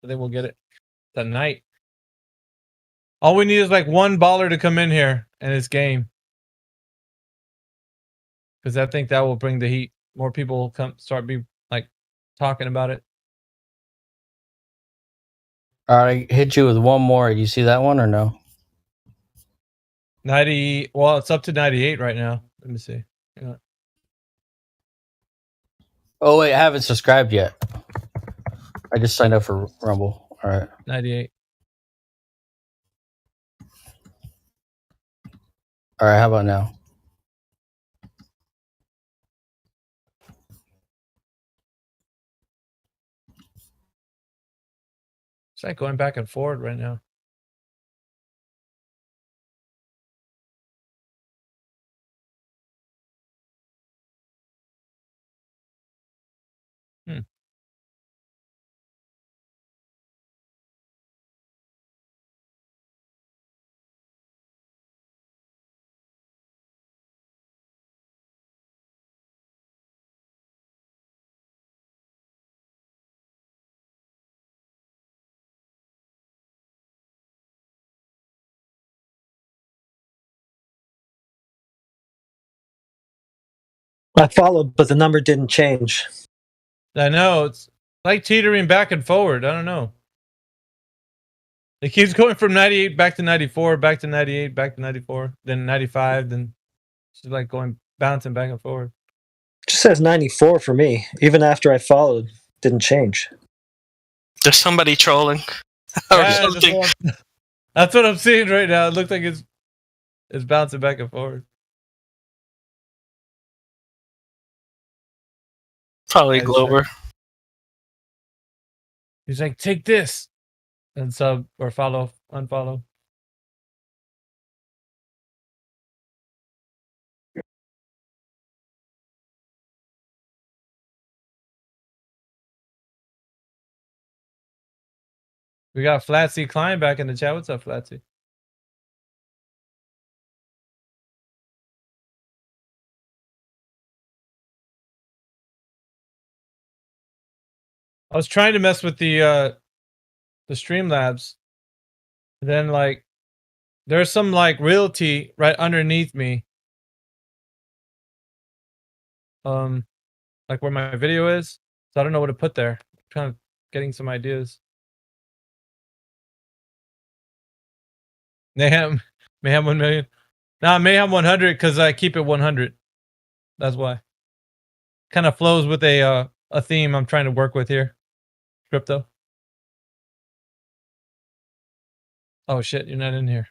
I think we'll get it tonight. All we need is like one baller to come in here and it's game. Because I think that will bring the heat. More people will come start be like talking about it. All right, hit you with one more. You see that one or no? 90. Well, it's up to 98 right now. Let me see. Hang on. Oh wait, I haven't subscribed yet. I just signed up for Rumble. All right. 98. All right, how about now? It's like going back and forward right now. I followed, but the number didn't change. I know. It's like teetering back and forward. I don't know. It keeps going from 98 back to 94, back to 98, back to 94, then 95, then it's just like going bouncing back and forward. It just says 94 for me. Even after I followed, didn't change. There's somebody trolling. Or Yeah, something. that's what I'm seeing right now. It looks like it's bouncing back and forward. Probably Glover. He's like, take this and sub or follow, unfollow. We got Flatsy Klein back in the chat. What's up, Flatsy? I was trying to mess with the Streamlabs. Then like there's some like realty right underneath me. Like where my video is. So I don't know what to put there. I'm trying to getting some ideas. Mayhem 1 million. Nah, Mayhem 100 because I keep it 100. That's why. Kind of flows with a theme I'm trying to work with here. Crypto. Oh shit, you're not in here.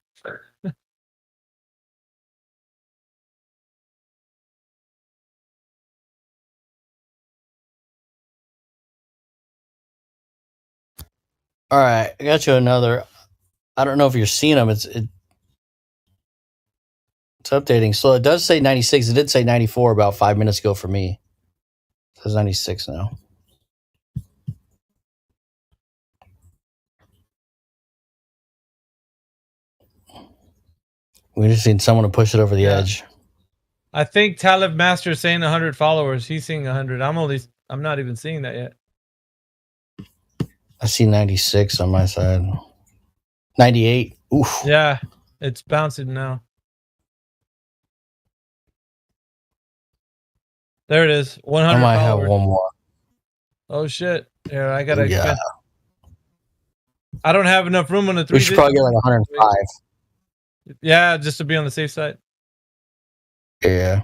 All right, I got you another. I don't know if you're seeing them. It's updating. So it does say 96. It did say 94 about 5 minutes ago for me. It says 96 now. We just need someone to push it over the edge. I think Talib Master is saying 100 followers. He's seeing 100. I'm not even seeing that yet. I see 96 on my side. 98. Oof. Yeah, it's bouncing now. There it is. 100 I might followers. have one more. Oh shit. Yeah, I gotta Yeah. expand. I don't have enough room on the 3D. We should probably get like 105. Yeah, just to be on the safe side. Yeah.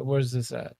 Where's this at?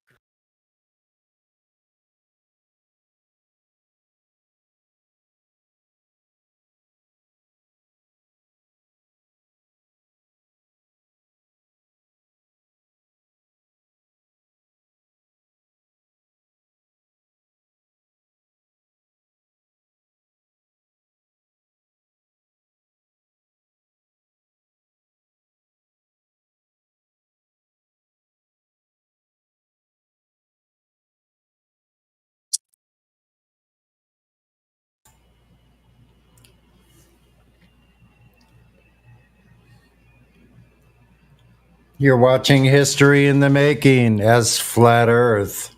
You're watching history in the making as Flat Earth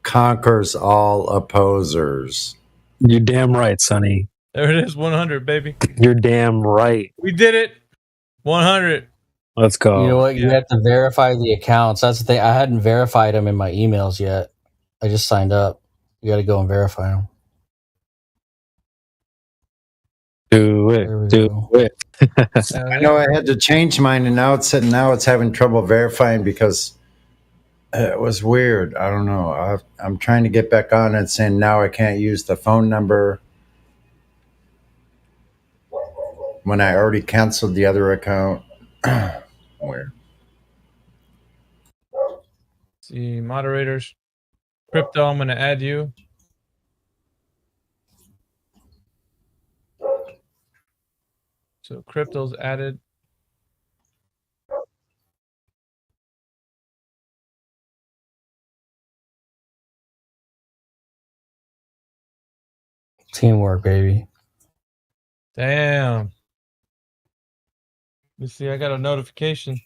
conquers all opposers. You're damn right, Sonny. There it is, 100, baby. You're damn right. We did it. 100. Let's go. You know what? You have to verify the accounts. That's the thing. I hadn't verified them in my emails yet. I just signed up. You got to go and verify them. Do it. Do it. I know I had to change mine, and now it's having trouble verifying because it was weird. I don't know. I'm trying to get back on it, saying now I can't use the phone number when I already canceled the other account. Weird. See, moderators. Crypto, I'm going to add you. So crypto's added. Teamwork, baby. Damn. You see, I got a notification.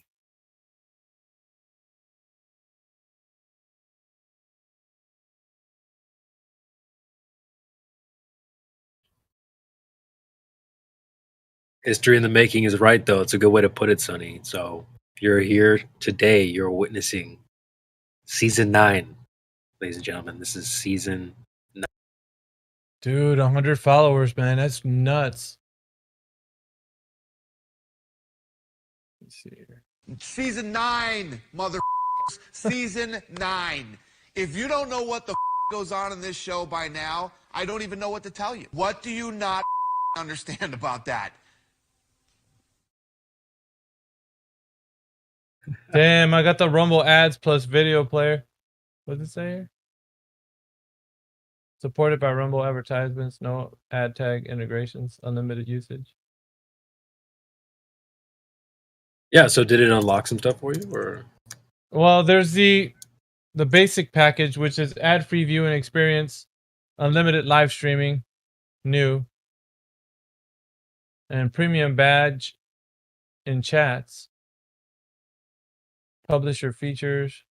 History in the making is right, though. It's a good way to put it, Sonny. So if you're here today, you're witnessing season 9, ladies and gentlemen. This is season 9. Dude, 100 followers, man. That's nuts. Let's see here. Season 9, mother. Season 9. If you don't know what the goes on in this show by now, I don't even know what to tell you. What do you not understand about that? Damn, I got the Rumble ads plus video player. What does it say here? Supported by Rumble advertisements, no ad tag integrations, unlimited usage. Yeah, so did it unlock some stuff for you, or? Well, there's the basic package, which is ad-free viewing experience, unlimited live streaming, new, and premium badge in chats. Publisher features,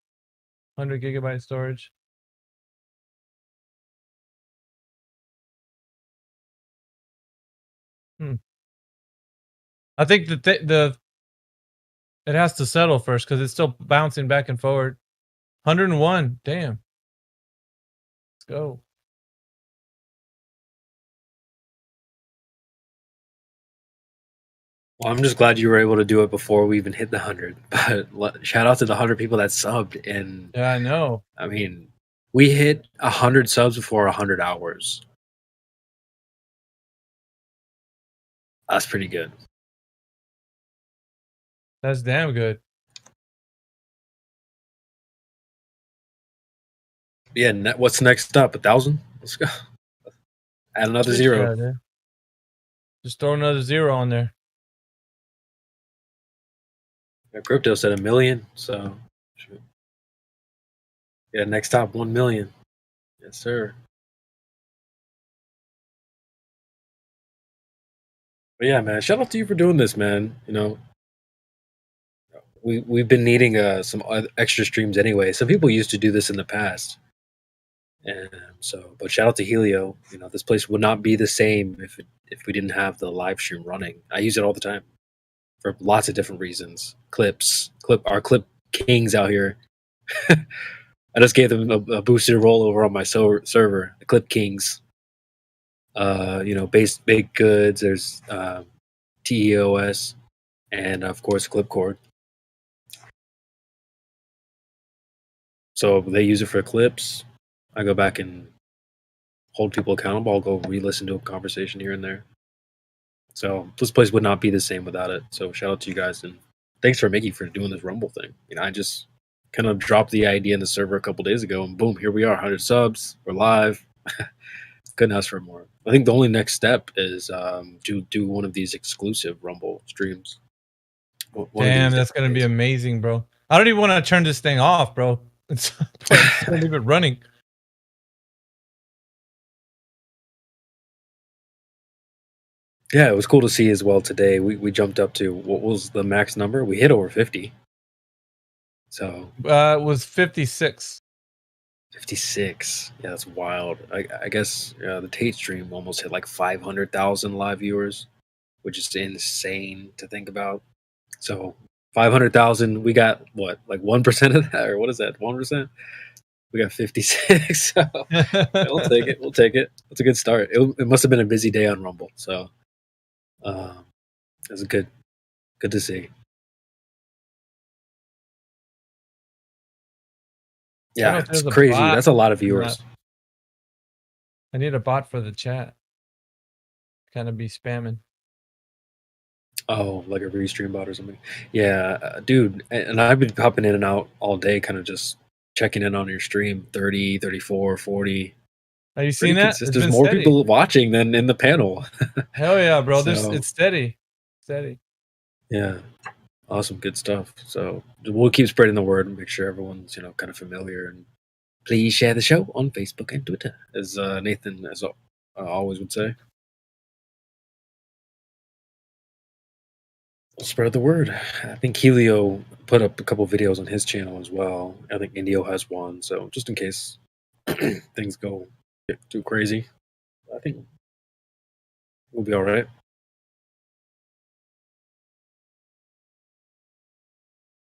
100 gigabyte storage. I think that it has to settle first because it's still bouncing back and forward. 101. Damn. Let's go. Well, I'm just glad you were able to do it before we even hit the 100. But shout out to the 100 people that subbed. And yeah, I know. I mean, we hit 100 subs before 100 hours. That's pretty good. That's damn good. Yeah, what's next up? 1,000? Let's go. Add another zero. Yeah, just throw another zero on there. Crypto said 1 million, so yeah, next top 1 million. Yes, sir. But yeah, man, shout out to you for doing this, man. You know, we've been needing some extra streams anyway. Some people used to do this in the past, and so, but shout out to Helio. You know, this place would not be the same if we didn't have the live stream running. I use it all the time for lots of different reasons. Our clip kings out here. I just gave them a boosted rollover on my server, the Clip Kings. You know, baked goods. There's TEOS, and of course Clipcord. So they use it for clips. I go back and hold people accountable. I'll go re-listen to a conversation here and there. So this place would not be the same without it. So shout out to you guys, and thanks for Mickey for doing this Rumble thing. I just kind of dropped the idea in the server a couple days ago, and boom, here we are, 100 subs. We're live. Couldn't ask for more. I think the only next step is to do one of these exclusive Rumble streams. Damn, that's gonna be amazing, bro. I don't even want to turn this thing off, bro. It's gonna leave it running. Yeah, it was cool to see as well today. We jumped up to, what was the max number? We hit over 50. So it was 56. 56. Yeah, that's wild. I guess the Tate stream almost hit like 500,000 live viewers, which is insane to think about. So 500,000, we got what, like 1% of that, or what is that? 1%? We got 56. So we'll take it. We'll take it. That's a good start. It must have been a busy day on Rumble. So it's good to see. Yeah, it's crazy. That's a lot of viewers. I need a bot for the chat. Kind of be spamming. Oh, like a restream bot or something. Yeah, dude. And I've been popping in and out all day, kind of just checking in on your stream. 30, 34, 40. Have you seen that? There's more steady. People watching than in the panel. Hell yeah, bro. So, it's steady. Steady. Yeah. Awesome. Good stuff. So we'll keep spreading the word and make sure everyone's, kind of familiar. And please share the show on Facebook and Twitter, as Nathan, as always would say. Spread the word. I think Helio put up a couple videos on his channel as well. I think Indio has one. So just in case things get too crazy, I think we'll be all right.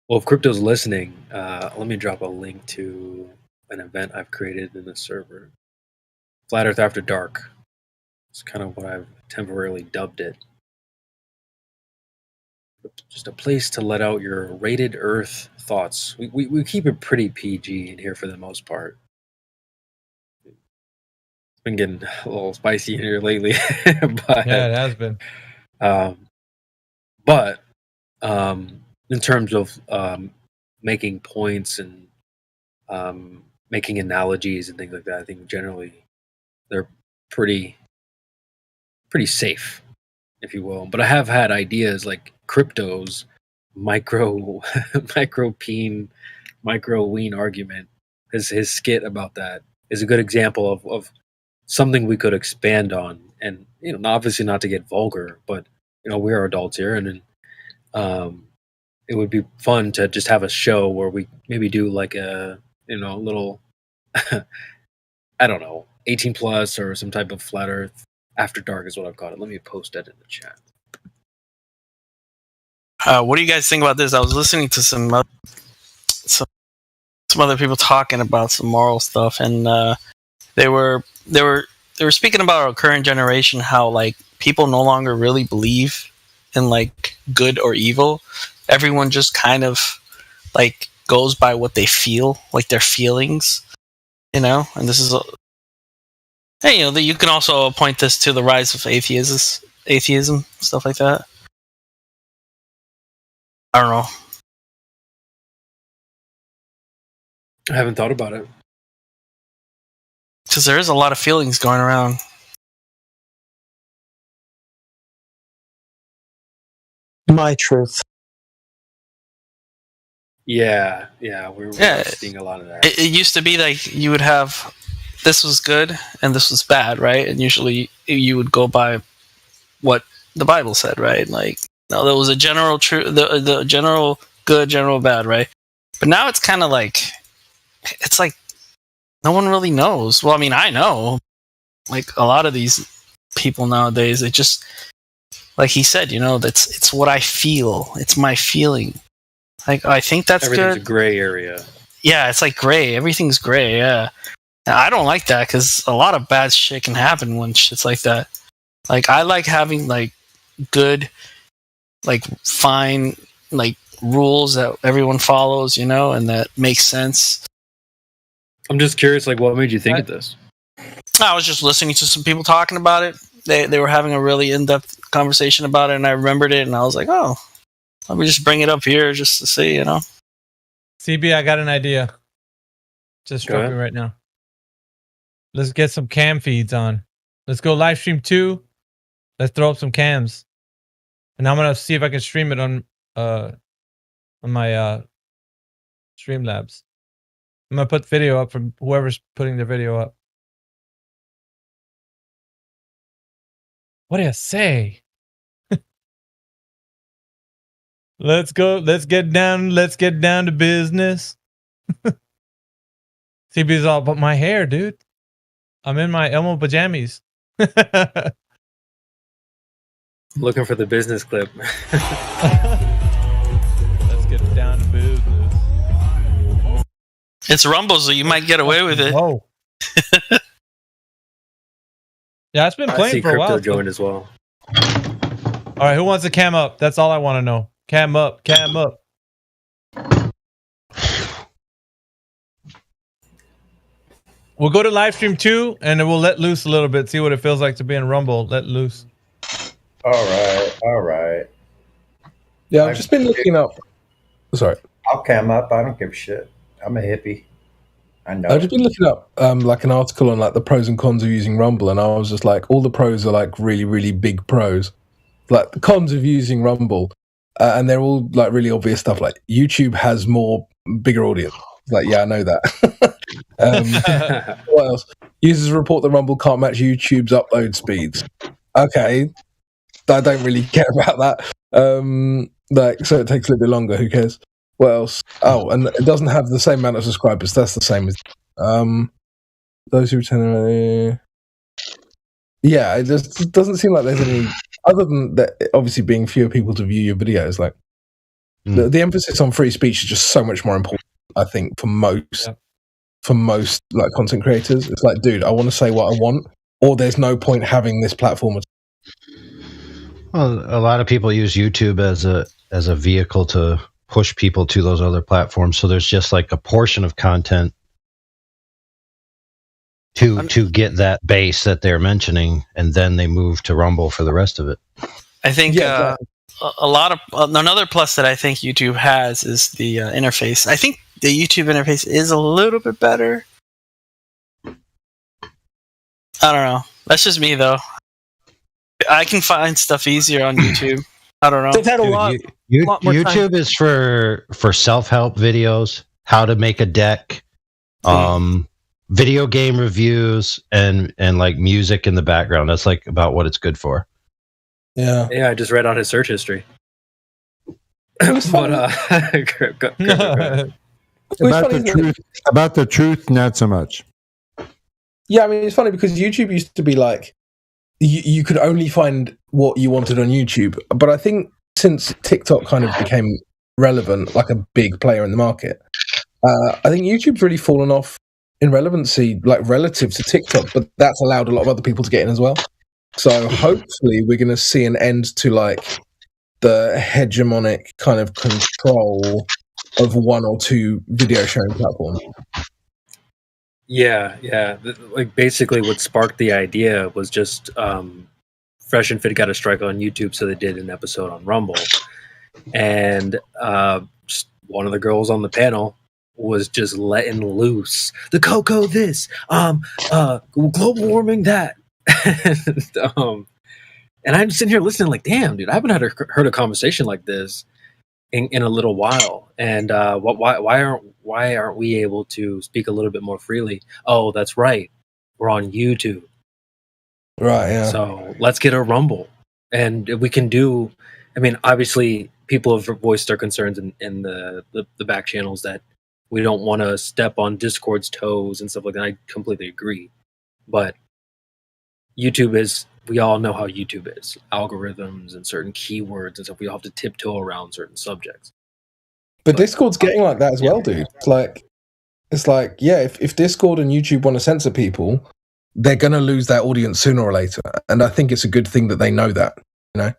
Well, if crypto's listening, let me drop a link to an event I've created in the server. Flat Earth After Dark. It's kind of what I've temporarily dubbed it. Just a place to let out your rated Earth thoughts. We keep it pretty PG in here for the most part. It's been getting a little spicy in here lately. But, yeah, it has been. But in terms of making points and making analogies and things like that, I think generally they're pretty safe, if you will. But I have had ideas like crypto's micro ween argument. His skit about that is a good example of something we could expand on. And obviously not to get vulgar, but we are adults here, and it would be fun to just have a show where we maybe do like a little I don't know, 18 plus or some type of flat Earth After Dark is what I've called it. Let me post that in the chat. What do you guys think about this? I was listening to some other people talking about some moral stuff, and they were speaking about our current generation, how like people no longer really believe in like good or evil. Everyone just kind of like goes by what they feel, like their feelings, and this is hey, you can also point this to the rise of atheism, stuff like that. I don't know. I haven't thought about it. Because there is a lot of feelings going around. My truth. Yeah, we're seeing a lot of that. It used to be like you would have this was good and this was bad, right? And usually you would go by what the Bible said, right? Like, no, there was a general the general good, general bad, right? But now it's kind of like, it's like no one really knows. Well, I mean, I know, like a lot of these people nowadays, it just, like he said, it's what I feel. It's my feeling. Like, I think that's Everything's good. A gray area. Yeah, it's like gray. Everything's gray, yeah. And I don't like that because a lot of bad shit can happen when shit's like that. Like, I like having, like, good, like, fine, like, rules that everyone follows, and that makes sense. I'm just curious, like, what made you think of this? I was just listening to some people talking about it. They were having a really in-depth conversation about it, and I remembered it, and I was like, oh, let me just bring it up here just to see, you know. CB, I got an idea. Just struck me right now. Let's get some cam feeds on. Let's go live stream 2. Let's throw up some cams. And I'm going to see if I can stream it on my Streamlabs. I'm going to put video up from whoever's putting the video up. What do you say? Let's go. Let's get down to business. CB's all about my hair, dude. I'm in my Elmo pajamas. Looking for the business clip. Let's get down to business. It's Rumble, so you might get away with it. Oh. Yeah, it's been playing for a while. Crypto joined as well. All right, who wants to cam up? That's all I want to know. Cam up, cam up. We'll go to live stream 2, and then we'll let loose a little bit. See what it feels like to be in Rumble. Let loose. All right. Yeah, I've just been looking up. Sorry. I'll cam up. I don't give a shit. I'm a hippie. I know. I've just been looking up like an article on like the pros and cons of using Rumble, and I was just like, all the pros are like really, really big pros. Like the cons of using Rumble, and they're all like really obvious stuff. Like YouTube has bigger audience. Like, yeah, I know that. What else? Users report that Rumble can't match YouTube's upload speeds. Okay, I don't really care about that. Like, so it takes a little bit longer. Who cares? What else? Oh, and it doesn't have the same amount of subscribers. That's the same as those who return. Yeah, it just doesn't seem like there's any other than that. Obviously, being fewer people to view your videos, like the emphasis on free speech is just so much more important. I think for most like content creators, it's like, dude, I want to say what I want, or there's no point having this platform. Well, a lot of people use YouTube as a vehicle to push people to those other platforms. So there's just like a portion of content to get that base that they're mentioning, and then they move to Rumble for the rest of it. I think a lot of another plus that I think YouTube has is the interface. I think the YouTube interface is a little bit better. I don't know. That's just me, though. I can find stuff easier on YouTube. I don't know. They've had a lot more YouTube is for self-help videos, how to make a deck, video game reviews, and like music in the background. That's like about what it's good for. Yeah, I just read on his search history. About the truth, not so much. Yeah, I mean, it's funny because YouTube used to be like you could only find what you wanted on YouTube, but I think since TikTok kind of became relevant, like a big player in the market, I think YouTube's really fallen off in relevancy, like relative to TikTok, but that's allowed a lot of other people to get in as well. So hopefully we're going to see an end to like the hegemonic kind of control of one or two video sharing platforms. Yeah. Like basically what sparked the idea was just Fresh and Fit got a strike on YouTube, so they did an episode on Rumble. And just one of the girls on the panel was just letting loose the cocoa this, global warming that. And I'm sitting here listening like, damn, dude, I haven't heard a conversation like this in a little while. And why aren't we able to speak a little bit more freely? Oh, that's right, we're on YouTube, right? Yeah. So let's get a Rumble, and we can do. I mean, obviously, people have voiced their concerns in the back channels that we don't want to step on Discord's toes and stuff like that. I completely agree, but YouTube is. We all know how YouTube is. Algorithms and certain keywords and stuff. We all have to tiptoe around certain subjects. But Discord's getting like that as well, dude. It's like, yeah, if Discord and YouTube want to censor people, they're going to lose that audience sooner or later. And I think it's a good thing that they know that, you know?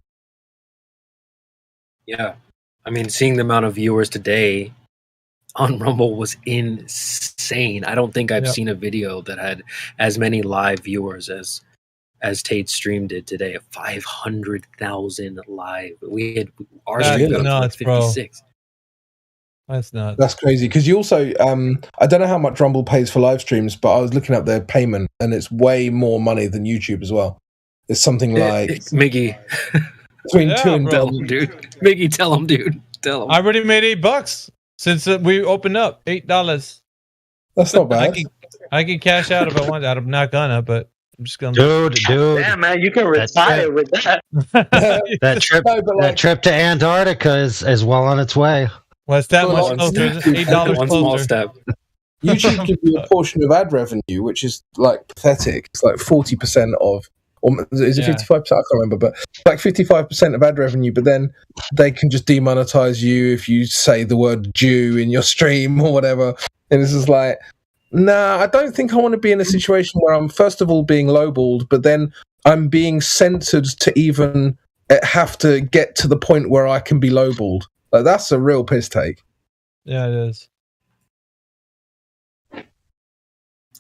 Yeah. I mean, seeing the amount of viewers today on Rumble was insane. I don't think I've seen a video that had as many live viewers as Tate's stream did today. 500,000 live. We had our stream got up to like 56. That's nuts. That's crazy because you also I don't know how much Rumble pays for live streams, but I was looking up their payment and it's way more money than YouTube as well. It's something like Miggy. Between two and tell him, dude. Miggy, tell him, dude. Tell him. I already made $8 since we opened up. $8. That's not bad. I can cash out if I want. I'm not gonna, but I'm just gonna. Dude. Damn, man, you can retire with that. that trip to Antarctica is well on its way. Well, it's that much closer. It's $8 One closer. small step. YouTube gives you a portion of ad revenue, which is like pathetic. It's like 40% of, or is it 55%? I can't remember, but like 55% of ad revenue. But then they can just demonetize you if you say the word Jew in your stream or whatever. And it's just like, nah, I don't think I want to be in a situation where I'm first of all being lowballed, but then I'm being censored to even have to get to the point where I can be lowballed. Like, that's a real piss take. Yeah, it is.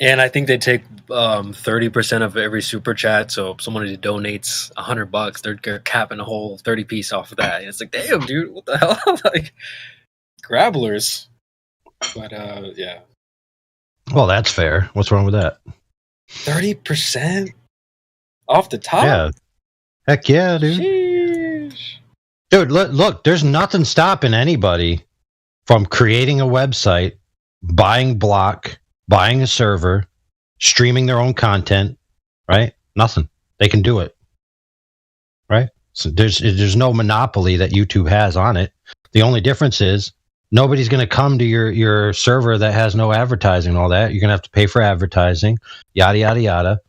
And I think they take 30% of every super chat. So if someone donates $100, they're capping a whole 30 piece off of that. And it's like, damn, dude, what the hell? Like, grabblers. But yeah. Well, that's fair. What's wrong with that? 30% off the top? Yeah. Heck yeah, dude. Sheesh. Dude, look, there's nothing stopping anybody from creating a website, buying block, buying a server, streaming their own content, right? Nothing. They can do it. Right? So there's no monopoly that YouTube has on it. The only difference is nobody's going to come to your server that has no advertising and all that. You're going to have to pay for advertising, yada, yada, yada.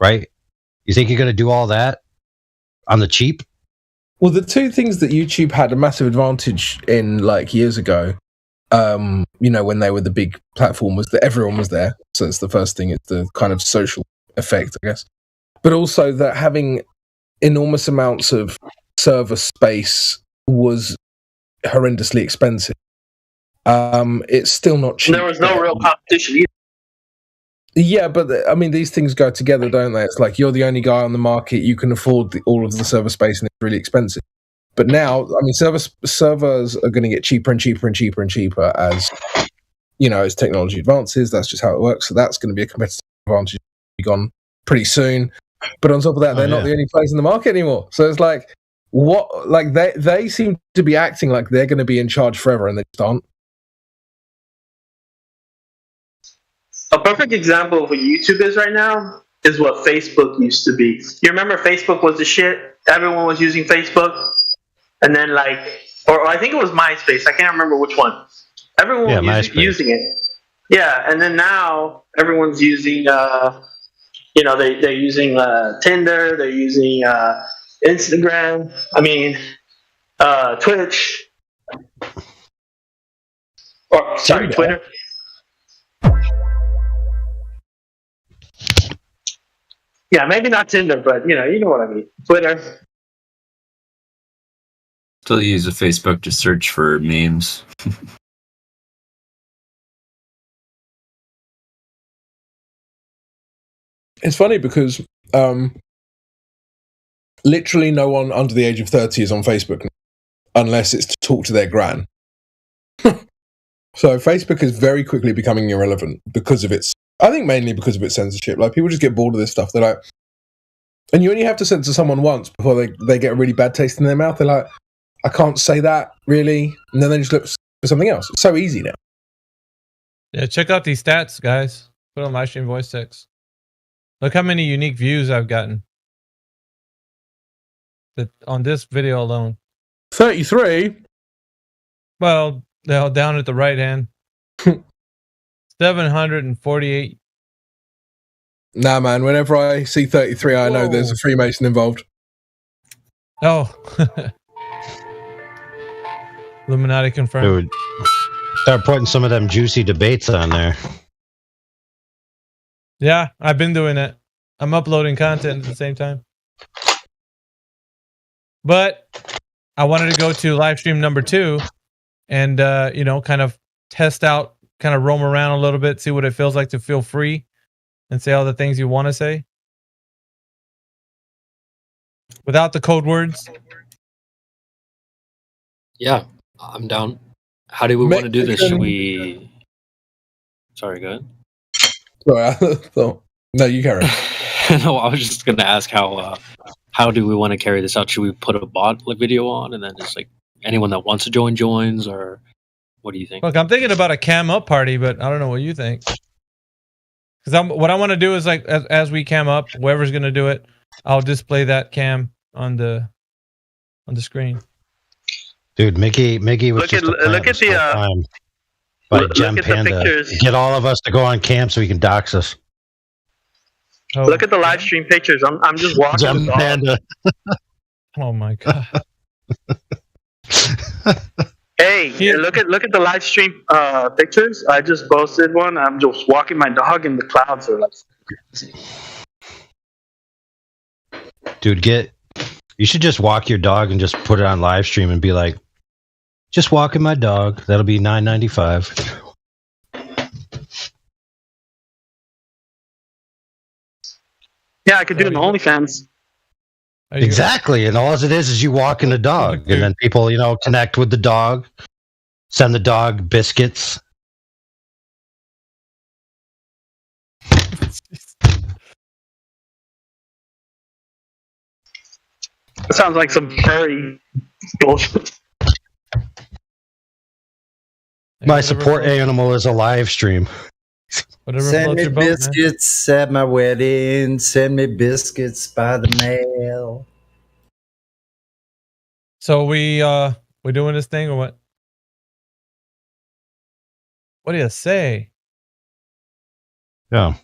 Right? You think you're going to do all that on the cheap? Well, the two things that YouTube had a massive advantage in, like, years ago, when they were the big platform, was that everyone was there. So it's the first thing. It's the kind of social effect, I guess. But also that having enormous amounts of server space was horrendously expensive. It's still not cheap. There was no real competition either. Yeah, but I mean, these things go together, don't they? It's like you're the only guy on the market, you can afford all of the server space, and it's really expensive. But now, I mean, servers are going to get cheaper and cheaper and cheaper and cheaper as as technology advances. That's just how it works. So that's going to be a competitive advantage gone pretty soon. But on top of that, they're not the only players in the market anymore. So it's like, what? Like they seem to be acting like they're going to be in charge forever, and they just aren't. A perfect example of what YouTube is right now is what Facebook used to be. You remember Facebook was the shit? Everyone was using Facebook. And then or I think it was MySpace. I can't remember which one. Everyone was using it. Yeah, and then now everyone's using, they're using Tinder. They're using Instagram. I mean, Twitch. Twitter. Yeah, maybe not Tinder, but you know what I mean. Twitter. Still use Facebook to search for memes. It's funny because literally no one under the age of 30 is on Facebook unless it's to talk to their gran. So Facebook is very quickly becoming irrelevant because of I think mainly because of its censorship. Like, people just get bored of this stuff. They're like, and you only have to censor someone once before they get a really bad taste in their mouth. They're like, I can't say that, really. And then they just look for something else. It's so easy now. Yeah, check out these stats, guys. Put on livestream voice text. Look how many unique views I've gotten on this video alone. 33? Well, down at the right hand. 748. Nah, man. Whenever I see 33, I know there's a Freemason involved. Oh. Illuminati confirmed. Dude, start putting some of them juicy debates on there. Yeah, I've been doing it. I'm uploading content at the same time. But I wanted to go to live stream number 2 and, kind of test out, kind of roam around a little bit, see what it feels like to feel free and say all the things you want to say without the code words? Yeah, I'm down. How do we want to do this? Should we? Sorry, go ahead. Sorry, I thought. No, you carry. No, I was just gonna ask how do we want to carry this out? Should we put a bot video on and then just like anyone that wants to join joins, or what do you think? Look, I'm thinking about a cam up party, but I don't know what you think. Because what I want to do is like as we cam up, whoever's gonna do it, I'll display that cam on the screen. Dude, Mickey was Look at the by look Gem at the Panda. pictures. Get all of us to go on camp so he can dox us. Oh, Look at the live stream pictures. I'm just walking Gem the dog. Panda. Oh my god. Hey, look at the live stream pictures. I just posted one. I'm just walking my dog and the clouds are like. Dude, you should just walk your dog and just put it on live stream and be like, just walking my dog. That'll be $9.95. Yeah, I could do an OnlyFans. Exactly, and all it is you walking the dog, and then people, connect with the dog, send the dog biscuits. That sounds like some furry bullshit. My support animal is a live stream. Send me biscuits at my wedding. Send me biscuits by the mail. So we doing this thing or what? What do you say? Yeah,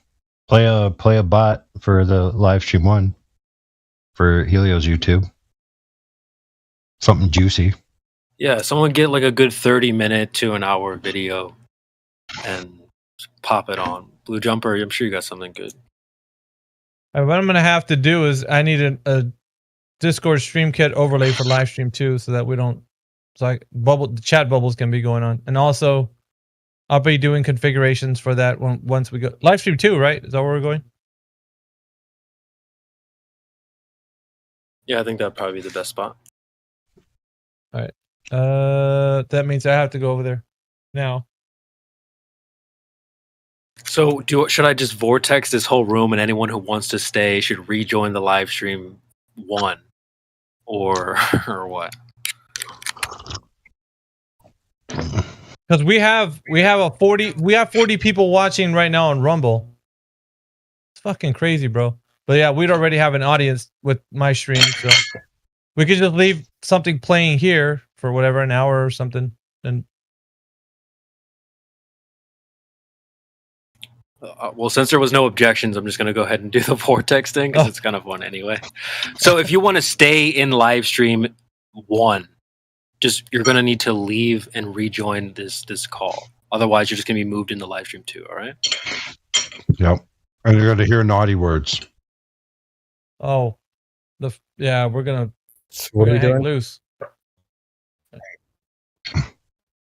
play a bot for the live stream one for Helio's YouTube. Something juicy. Yeah, someone get like a good 30-minute to an hour video and pop it on. Blue Jumper, I'm sure you got something good. All right, what I'm gonna have to do is I need a Discord stream kit overlay for live stream too, so that we don't the chat bubbles can be going on, and also I'll be doing configurations for that once we go live stream 2, right? Is that where we're going? Yeah, I think that'd probably be the best spot. All right. That means I have to go over there now. So, should I just vortex this whole room, and anyone who wants to stay should rejoin the live stream one, or what? Because we have 40 people watching right now on Rumble. It's fucking crazy, bro. But yeah, we'd already have an audience with my stream, so we could just leave something playing here for whatever, an hour or something, and well, since there was no objections, I'm just going to go ahead and do the vortex thing because it's kind of fun anyway. So if you want to stay in live stream one, you're going to need to leave and rejoin this call. Otherwise, you're just going to be moved into live stream 2. All right. Yep. And you're going to hear naughty words. Oh, we're gonna what are we hang doing? loose.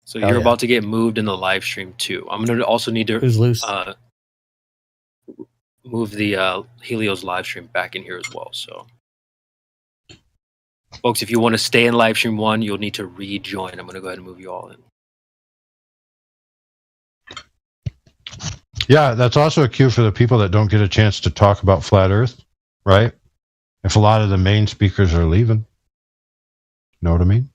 So you're about to get moved in the live stream 2. I'm going to also need to Who's loose? move the Helios live stream back in here as well. So, folks, if you want to stay in live stream 1, you'll need to rejoin. I'm going to go ahead and move you all in. Yeah, that's also a cue for the people that don't get a chance to talk about flat Earth, right? If a lot of the main speakers are leaving. Know what I mean?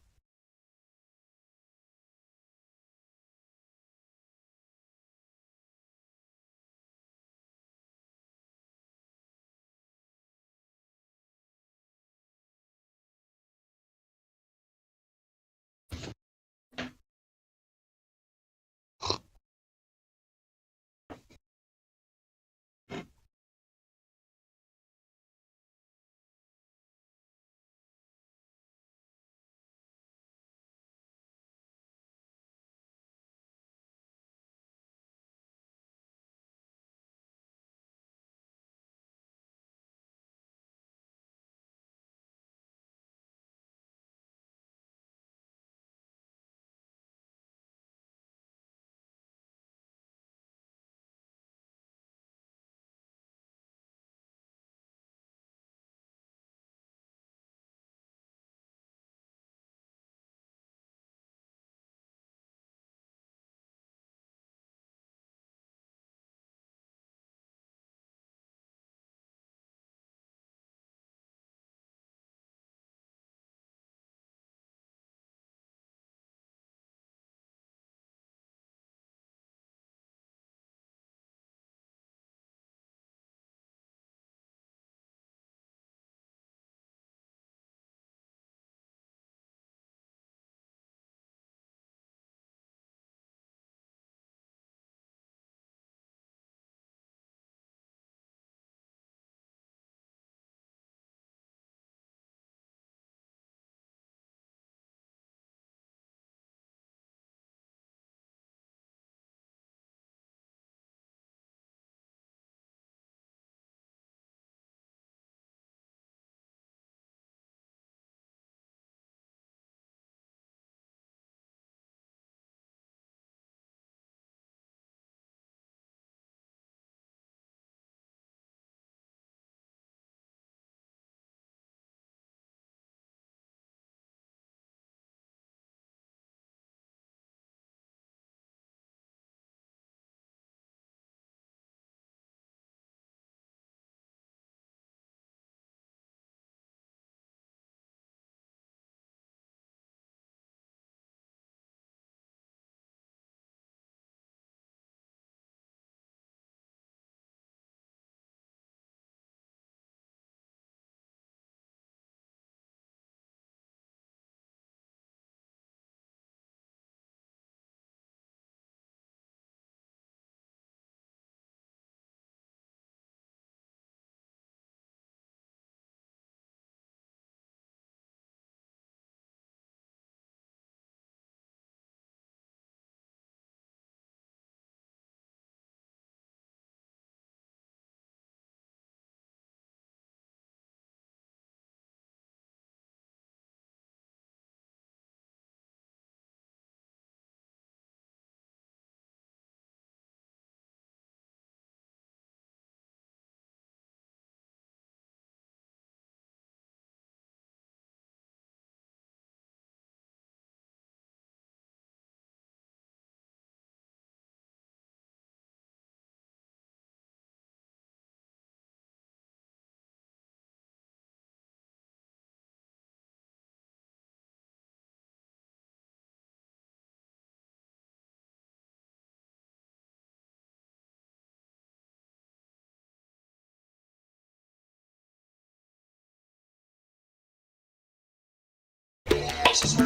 The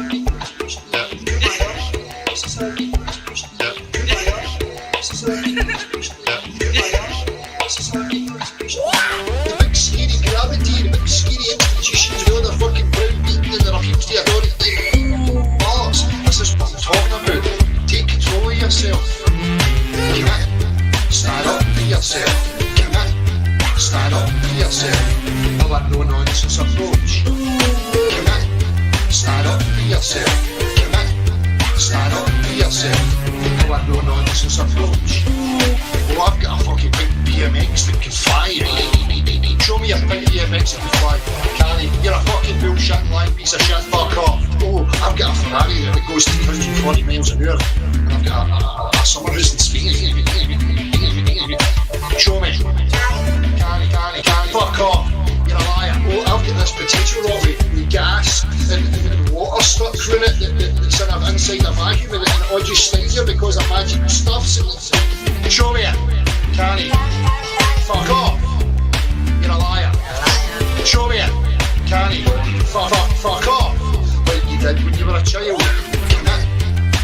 big scary gravity, the big scary institutions, where they're fucking browbeaten and they're appeals to authority. Bollocks, this is what I'm talking about. Take control of yourself. Commit. Stand up for yourself. Commit. Stand up for yourself. Have a no-nonsense approach. Commit. Stand up for yourself. Commit. Stand up for yourself. Have a no-nonsense approach. Oh, I've got a fucking big BMX that can fly. Show me a big BMX that can fly. Canny, you're a fucking bullshitting lying piece of shit. Fuck off. Oh, I've got a Ferrari that goes 240 miles an hour. And I've got a summer house in Spain. Show me. Canny. Fuck off. You're a liar. Oh, I've got this potato rocket with gas and water stuck through it that's sort of inside a vacuum and it all just slides here because of magic stuff. Show me it. Canny. Fuck off. You're a liar. Show me it. Canny. Fuck off. Like you did when you were a child. Commit.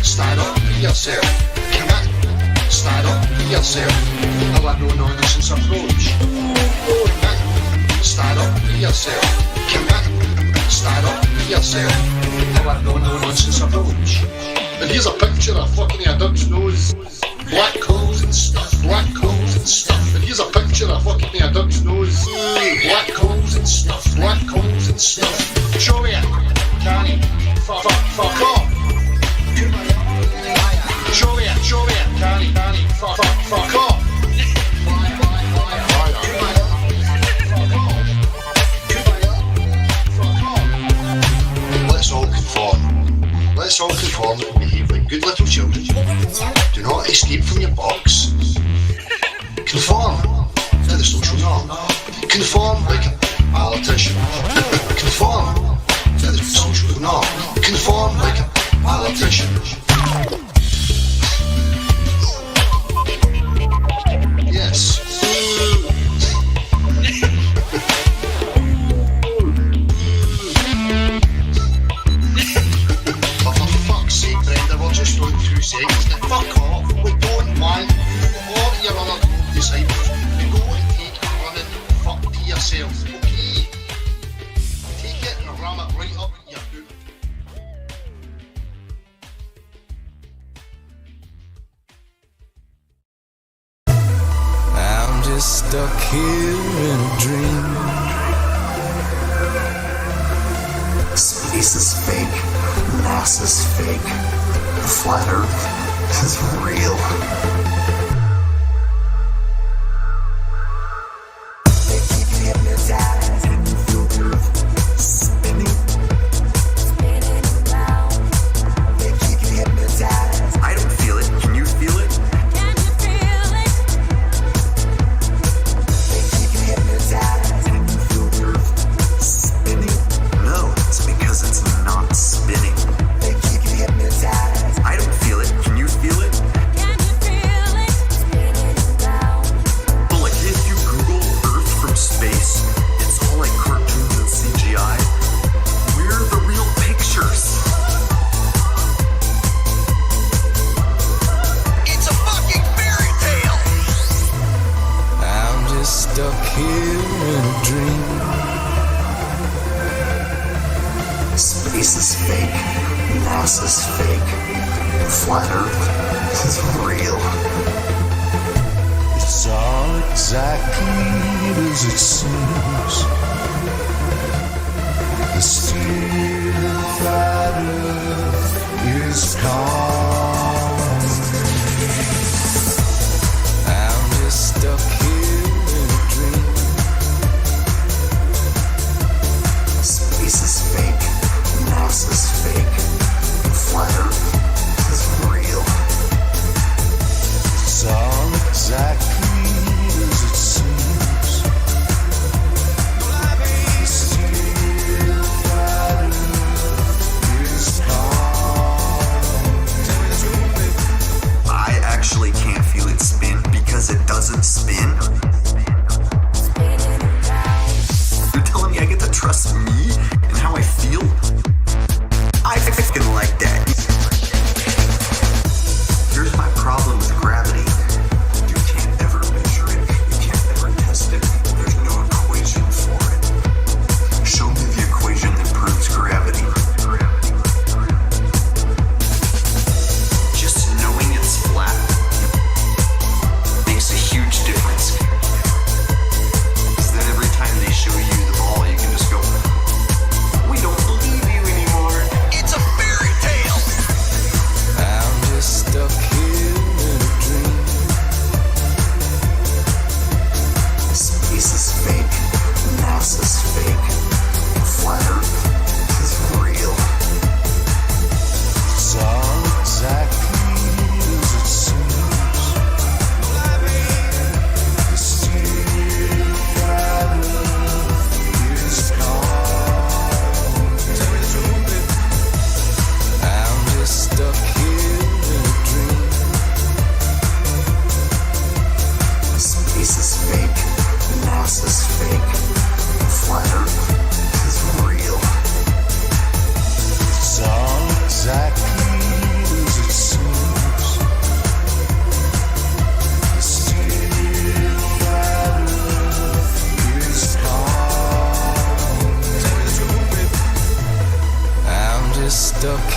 Stand up for yourself. Commit. Stand up for yourself. Have a no-nonsense approach. Commit. Stand up for yourself. Commit. Stand up for yourself. Have a no-nonsense approach. And here's a picture of fucking a duck's nose. Black holes and stuff. And here's a picture of fucking a duck's nose. Black holes and stuff. Show me it. Canny. Fuck off. Show me it. Canny. Fuck off. Let's all conform and behave like good little children. Do not escape from your box. Conform to the social norm. Conform like a politician. Conform to the social norm. Conform like a politician. Yes. Just on 2 seconds. Now fuck off. We don't want you or your other disciples to go and take a running fuck to yourself. Okay? Take it and ram it right up your boot. I'm just stuck here in a dream. Space is fake. NASA's fake. The flat Earth is real. They keep you hypnotized and you feel the Earth spinning around. They keep you hypnotized. I don't feel it. Can you feel it? Can you feel it? They keep you hypnotized and you feel the Earth spinning. No, it's because it's not spinning. They keep you hypnotized. I don't feel it. Can you feel it? Can you feel it? Spinning around. But like if you Google Earth from space, it's all like cartoons and CGI. We're the real pictures. It's a fucking fairy tale. I'm just stuck here in a dream. Space is fake. NASA's fake. The flat Earth is real. It's all exactly as it seems. The steel flat Earth is calm. I'm just stuck here in a dream. Space is fake. NASA's fake. The flat Earth is real. It's all exactly as it seems. The steel flat Earth is calm.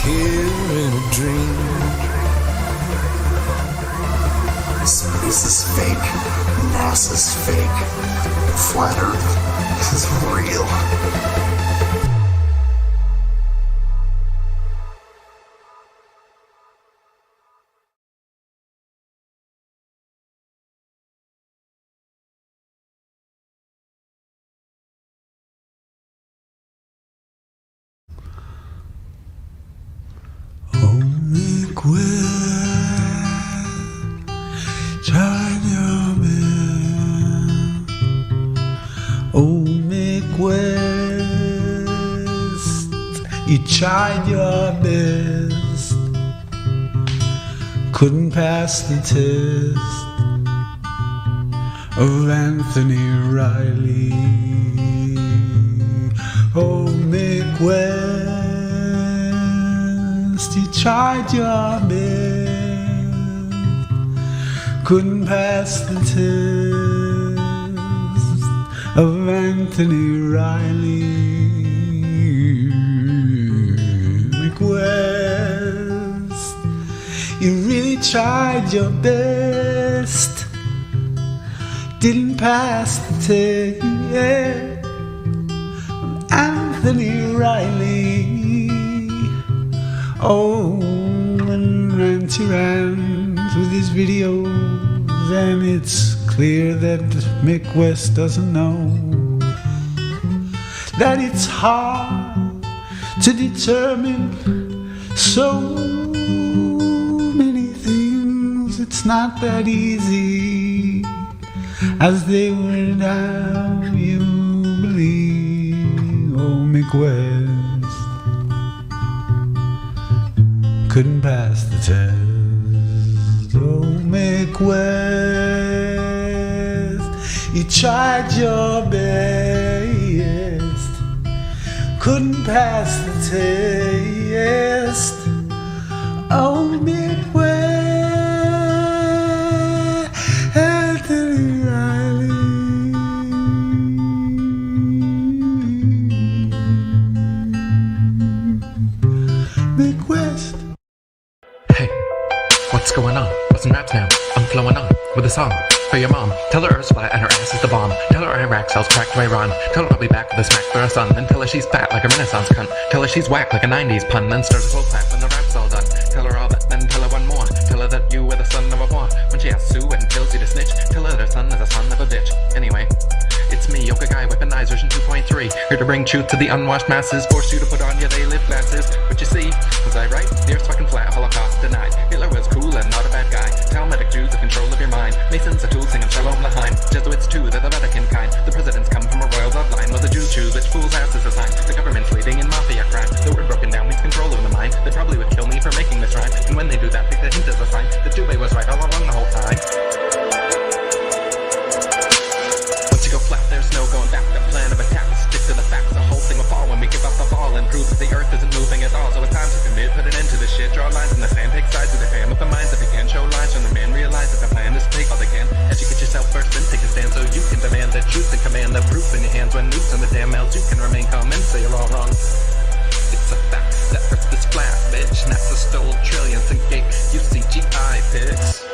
here in a dream. Space is fake. NASA's fake. Flat Earth is real. Make well, try your best. Oh, make west, you tried your best. Couldn't pass the test of Anthony Riley. Oh, make west, you tried your best. Couldn't pass the test of Anthony Riley. McWest, you really tried your best. Didn't pass the test of Anthony Riley. Oh, and ran to rant with his videos, and it's clear that Mick West doesn't know that it's hard to determine so many things. It's not that easy as they would have you believe. Oh, Mick West couldn't pass the test. Oh, Mick West, you tried your best. Couldn't pass the test. Oh, Mick West, Anthony Riley. Mick West. Hey, what's going on? Bustin' raps now. I'm flowing on with a song for your mom. Tell her Earth's flat and her ass is the bomb. Tell her Iraq sells crack to Iran. Tell her I'll be back with a smack for her son. Then tell her she's fat like a Renaissance cunt. Tell her she's whack like a 90s pun. Then start a slow clap when the rap's all done. Tell her all that, then tell her one more. Tell her that you were the son of a whore. When she asks Sue and tells you to snitch, tell her her son is a son of a bitch. Anyway, it's me, Yoga Guy, weaponized version 2.3. Here to bring truth to the unwashed masses. Force you to put on your they live glasses. But you see, was I right? The Earth's fucking flat, Holocaust denied. Hitler was cool and not a bad guy. Talmudic Jews, the control of your mind. Masons a tool singing Shalom Lahaim. Jesuits too, they're the Vatican kind. The presidents come from a royal bloodline. Well, the Jews choose which fool's ass is assigned. The government's leading in mafia crime. The word broken down means control of the mind. They probably would kill me for making this rhyme. And when they do that, take the hint as a sign. The Dubé was right all along the whole time. Once you go flat, there's no going back. The plan of attack is stick to the facts. The whole thing will fall when we give up the ball and prove that the earth isn't moving at all. So it's time to commit, put an end to this shit. Draw lines in the sand, take sides with the fan with the minds that began. Show lines when the man realized that the plan is to take all they can. Educate yourself first, then take a stand so you can demand the truth and command the proof in your hands. When nukes on the damn mails, you can remain calm and say you're all wrong. It's a fact that Earth is flat, bitch. NASA stole trillions and gave you CGI pics.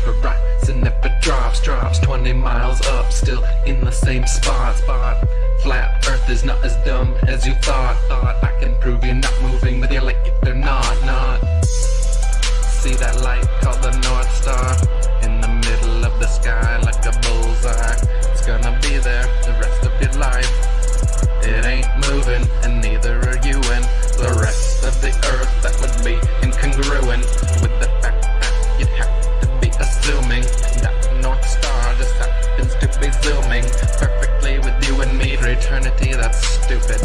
Horizon never drops 20 miles up, still in the same spot. Flat Earth is not as dumb as you thought. I can prove you're not moving, whether you like it or not. See that light called the North Star in the middle of the sky like a bullseye. It's gonna be there the rest of your life. It ain't moving, and neither are you and the rest of the Earth. That would be incongruent with the fact that you'd have assuming that North Star just happens to be zooming perfectly with you and me for eternity. That's stupid.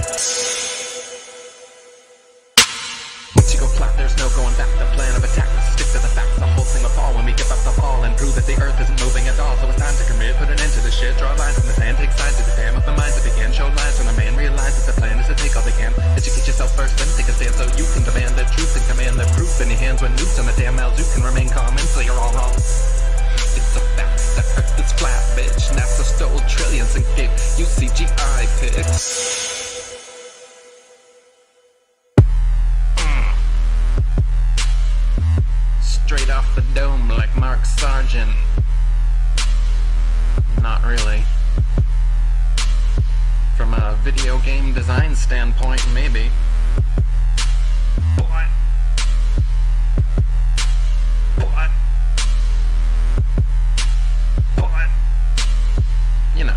Once you go flat, there's no going back. The plan of attack is stick to the facts. The whole thing will fall when we give up the ball and prove that the earth isn't moving at all. So it's time to commit, put an end to this shit. Draw lines in the sand, take sides with the fan with the minds that began. Show lines when the man realizes the plan is to take all they can. Educate yourself first, then take a stand so you can demand the truth and Mark Sargent. Not really. From a video game design standpoint, maybe. What? What? What? You know.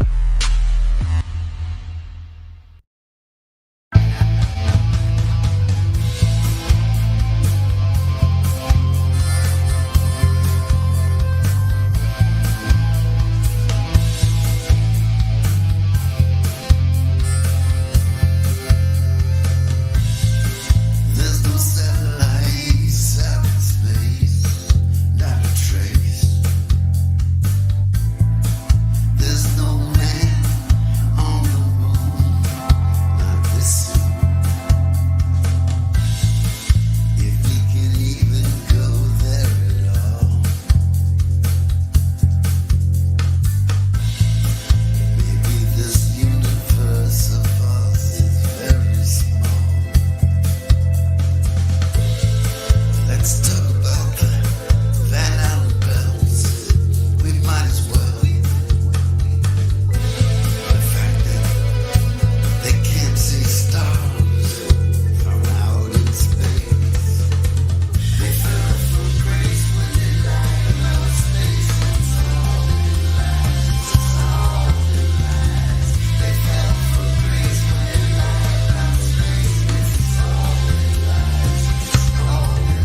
There's no satellites out in space, not a trace. There's no man on the moon, not this soon. If we can even go there at all, maybe this universe of us is very small. Let's talk about the Van Allen belts. We might as well. The fact that they can't see stars from out in space. They fell from grace when they lied about space. It's all in lies. It's all in lies. They fell from grace when they lied about space. It's all in lies. It's all in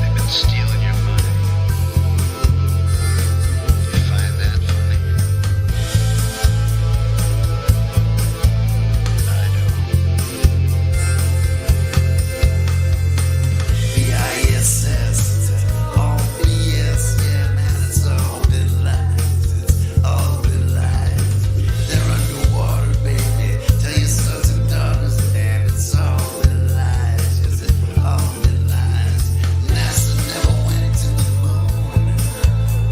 They've been stealing your money. You find that funny? I do. BISS, all BS, yeah, man, it's all been lies. It's all been lies. They're underwater, baby. Tell your sons and daughters, and it's all been lies. Yes, it's all been lies. NASA never went to the moon.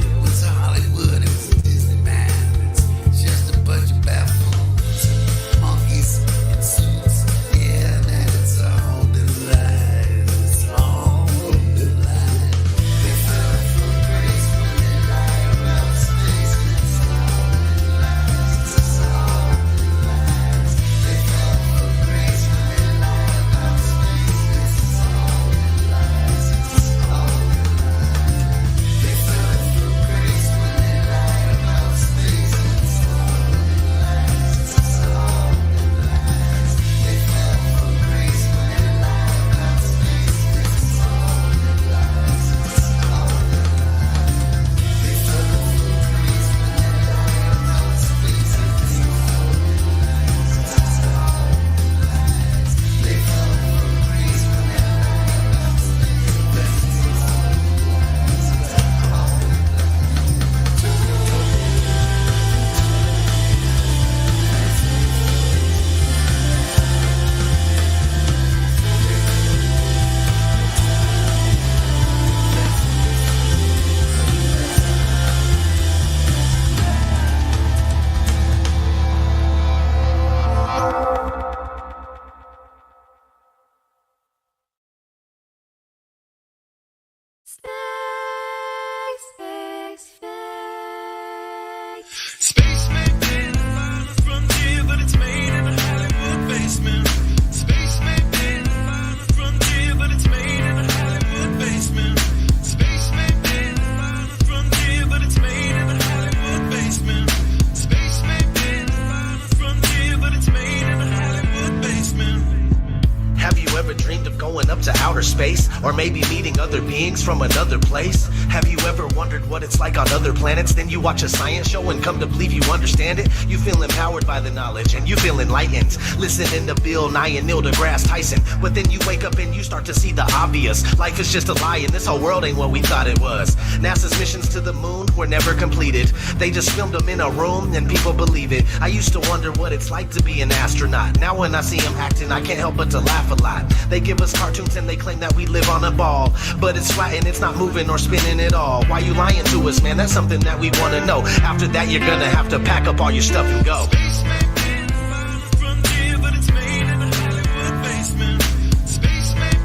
It was Hollywood, it was Disneyland. It's just a bunch of buffoons and monkeys in suits. Yeah, man, it's all been lies. It's all been lies. They fell from grace when they lied about space. It's all been lies. It's all been lies. They fell from grace when they lied about space. It's all been lies. It's all been lies. They fell from grace when they lied about space. It's all been lies. It's all been lies. They fell from grace when they lied about space. It's all been lies. It's all been lies. They fell from grace when they lied about space. It's all been lies. It's all been lies. They fell from grace when they lied about space. It's all Space may be the final frontier, but it's made in a Hollywood basement. Space may be the final frontier, but it's made in a Hollywood basement. Space may be the final frontier, but it's made in a Hollywood basement. Space may be the final frontier, but it's made in a Hollywood basement. Have you ever dreamed of going up to outer space? Or maybe meeting other beings from another place? Have you ever wondered what it's like on other planets? Then you watch a science show and come to believe you understand it? You feel empowered by the knowledge and you feel enlightened, listening to Bill Nye and Neil deGrasse Tyson. But then you wake up and you start to see the obvious. Life is just a lie and this whole world ain't what we thought it was. NASA's missions to the moon were never completed. They just filmed them in a room and people believe it. I used to wonder what it's like to be an astronaut. Now when I see them acting, I can't help but to laugh a lot. They give us cartoons and they claim that we live on a ball, but it's flat and it's not moving or spinning at all. Why you lying to us, man? That's something that we want to know. After that, you're gonna have to pack up all your stuff and go. Space may be the final frontier, but it's made in a Hollywood basement. Space may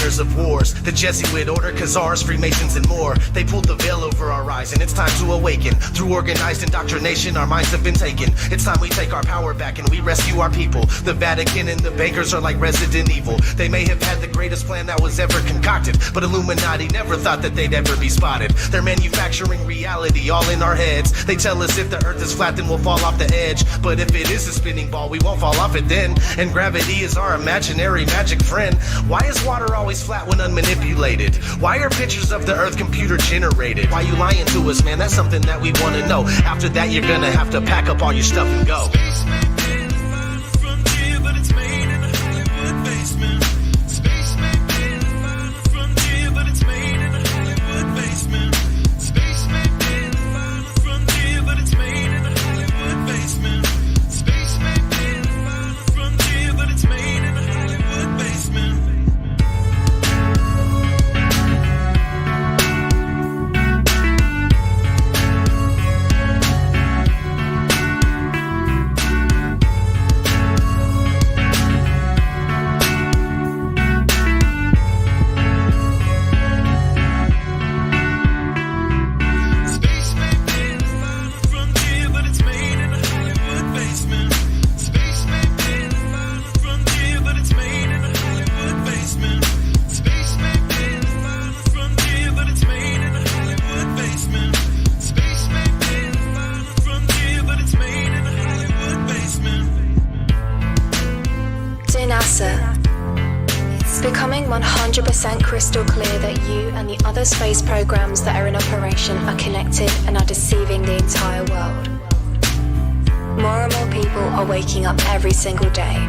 prisoners of wars. The Jesuit order, Khazars, Freemasons, and more. They pulled the veil over our eyes, and it's time to awaken. Through organized indoctrination, our minds have been taken. It's time we take our power back and we rescue our people. The Vatican and the bankers are like Resident Evil. They may have had the greatest plan that was ever concocted, but Illuminati never thought that they'd ever be spotted. They're manufacturing reality all in our heads. They tell us if the earth is flat then we'll fall off the edge, but if it is a spinning ball we won't fall off it then. And gravity is our imaginary magic friend. Why is water always flat when unmanipulated? Why are pictures of the earth computer generated? Why you lying to us, man? That's something that we want to know. After that you're gonna have to pack up all your stuff and go. It's becoming 100% crystal clear that you and the other space programs that are in operation are connected and are deceiving the entire world. More and more people are waking up every single day,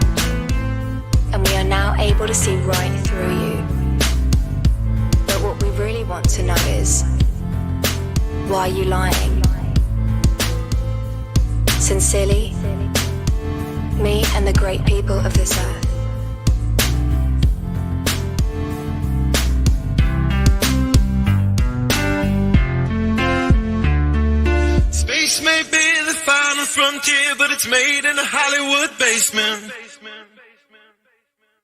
and we are now able to see right through you. But what we really want to know is, why are you lying? Sincerely, me and the great people of this earth. Space may be the final frontier, but it's made in a Hollywood basement.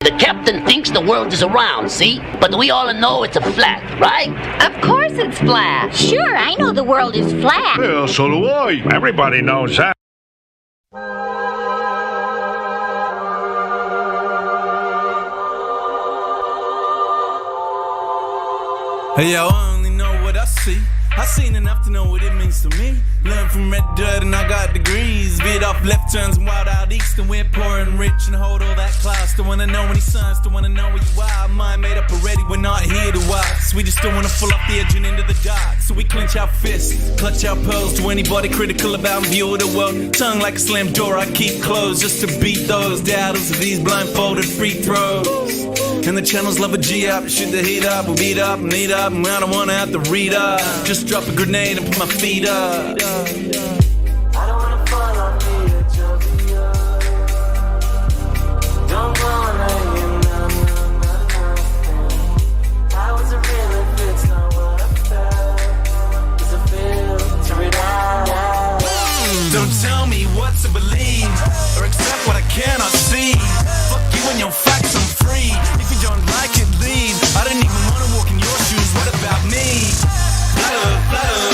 The captain thinks the world is round, see? But we all know it's a flat, right? Of course it's flat. Sure, I know the world is flat. Well, so do I. Everybody knows that. Hey, yo, I only know what I see. I seen enough to know what it means to me. Learned from red dirt and I got degrees. Veered off left turns and wild out east, and we're poor and rich and hold all that class. Don't wanna know any signs, don't wanna know where you are. Mind made up already, we're not here to watch. We just don't wanna fall off the edge and into the dark. So we clench our fists, clutch our pearls to anybody critical about view of the world. Tongue like a slammed door I keep closed, just to beat those doubters of these blindfolded free throws. And the channels love a G up, shoot the heat up, we beat up and eat up, and I don't wanna have to read up. Just drop a grenade and put my feet up. I don't wanna fall off the edge of the earth. Don't wanna hear nothing. How is it real if it's not what I felt? Does it filter it out? Don't tell me what to believe, or accept what I cannot see. Fuck you and your facts, I'm free. If you don't like it, leave. I didn't even wanna walk in your shoes, what about me? Flutter, flutter.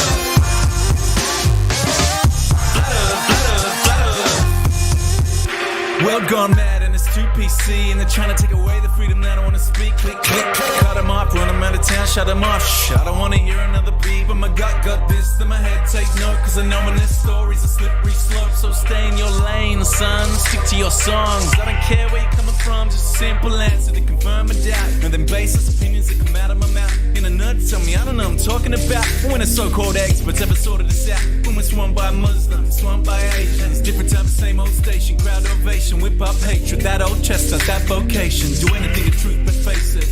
World gone mad and it's too PC, and they're trying to take away the freedom that I wanna speak. Click, click, click, cut them off, run them out of town, shut them off. Shh, I don't wanna hear another beat, but my gut got this, then my head take note, cause I know when this story's a slippery slope. So stay in your lane, son, stick to your songs. I don't care where you're coming from, just a simple answer to confirm a doubt, and then baseless opinions that come out of my mouth. In a nut, tell me I don't know what I'm talking about. When the so-called experts ever sorted this out, when we're swamped by Muslims, swamped by Asians, different type of same old station, crowd ovation, whip up hatred, that old chestnut, that vocation, do anything to truth but face it.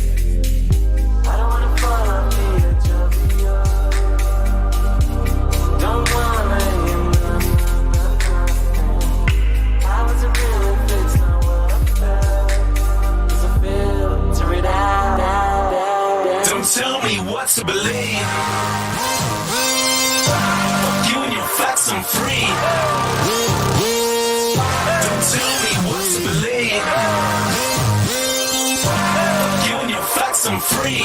I don't wanna fall off the edge of the earth. Don't wanna hear nothing. How is it real if it's not what I felt? Does it filter it out? Don't tell me what to believe. Fuck you and your facts, I'm free. Don't tell me what to believe. Fuck you and your facts, I'm free.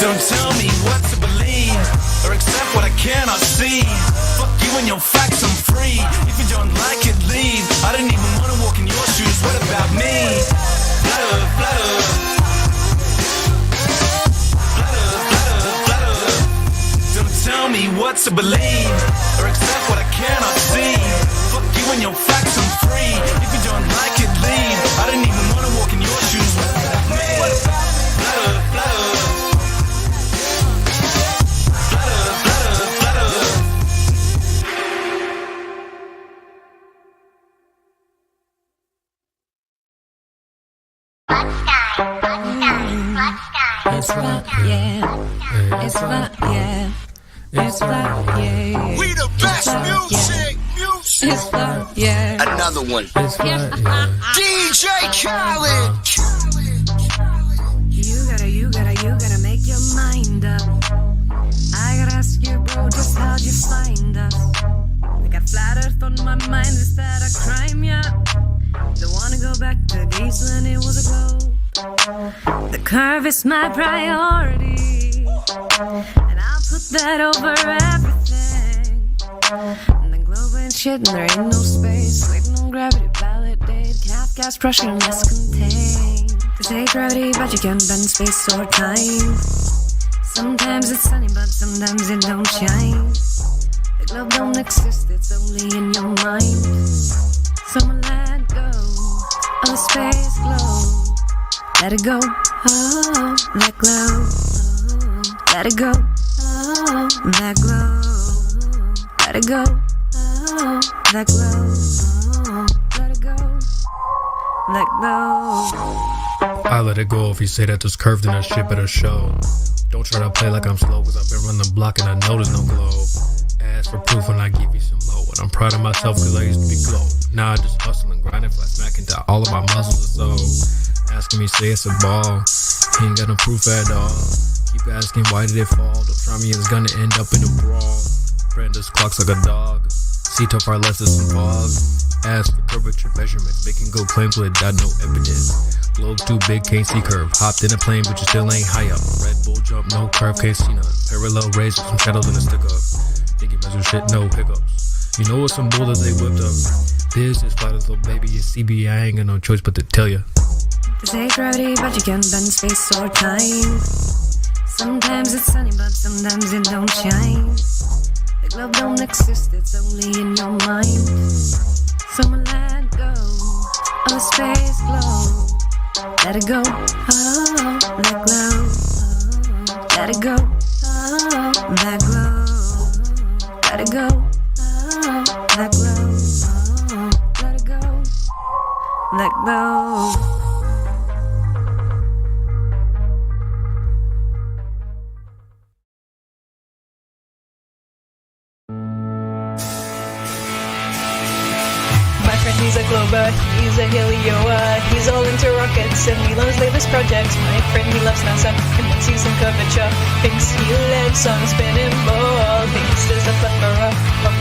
Don't tell me what to believe or accept what I cannot see. Fuck you and your facts, I'm free. If you don't like it, leave. I didn't even want to walk in your shoes. What about me? Blah, blah. Don't tell me what to believe or accept what I cannot see. Fuck you and your facts, I'm free. If you don't like it, leave. I didn't even want to walk in your shoes. What about me? Blah, blah. It's rock, yeah. It's rock, yeah. It's rock, yeah. We the best music. It's rock, yeah. Another one. DJ Khaled. You gotta make your mind up. I gotta ask you, bro, just how'd you find us? I got flat earth on my mind, is that a crime, yeah? Don't wanna go back to Greece when it was a globe. The curve is my priority, and I'll put that over everything. And the globe ain't shit, and there ain't no space. Waiting on gravity, validate. Half gas pressure, and less contained. Cause ain't gravity, but you can bend space or time. Sometimes it's sunny, but sometimes it don't shine. The globe don't exist, it's only in your mind. So let go of the space globe. Let it go, oh, let glow, oh, let it go, oh, let glow, let it go, oh, let glow, oh, let it go, let go. I let it go if you say that there's curved in that shit better show. Don't try to play like I'm slow, cause I've been running the block and I know there's no glow. Ask for proof when I give you some low. And I'm proud of myself cause I used to be glow. Now I just hustle and grind until I smack into all of my muscles or so. Asking me, say it's a ball. He ain't got no proof at all. Keep asking, why did it fall? Don't try me, it's gonna end up in a brawl. Branda's clocks like a dog. See how far less is some fog. Ask for curvature measurement. Making go claims without no evidence. Globe too big, can't see curve. Hopped in a plane, but you still ain't high up. Red Bull jump, no curve, can't see none. Parallel rays with some shadows in a stick up. Think you measure shit, no hiccups. You know it's some bull that they whipped up. This is flat as little baby, it's CB, I ain't got no choice but to tell ya. This ain't gravity, but you can bend space or time. Sometimes it's sunny, but sometimes it don't shine. The globe don't exist, it's only in your mind. So let go of the space globe. Let it go, oh, let glow, oh, let it go, oh, let glow, let it go, oh, let glow, oh, let it go, let go. He's a glober, he's a helioa, he's all into rockets and he loves latest projects. My friend, he loves NASA and thinks he's in curvature, thinks he lives on a spinning ball, thinks there's a plethora of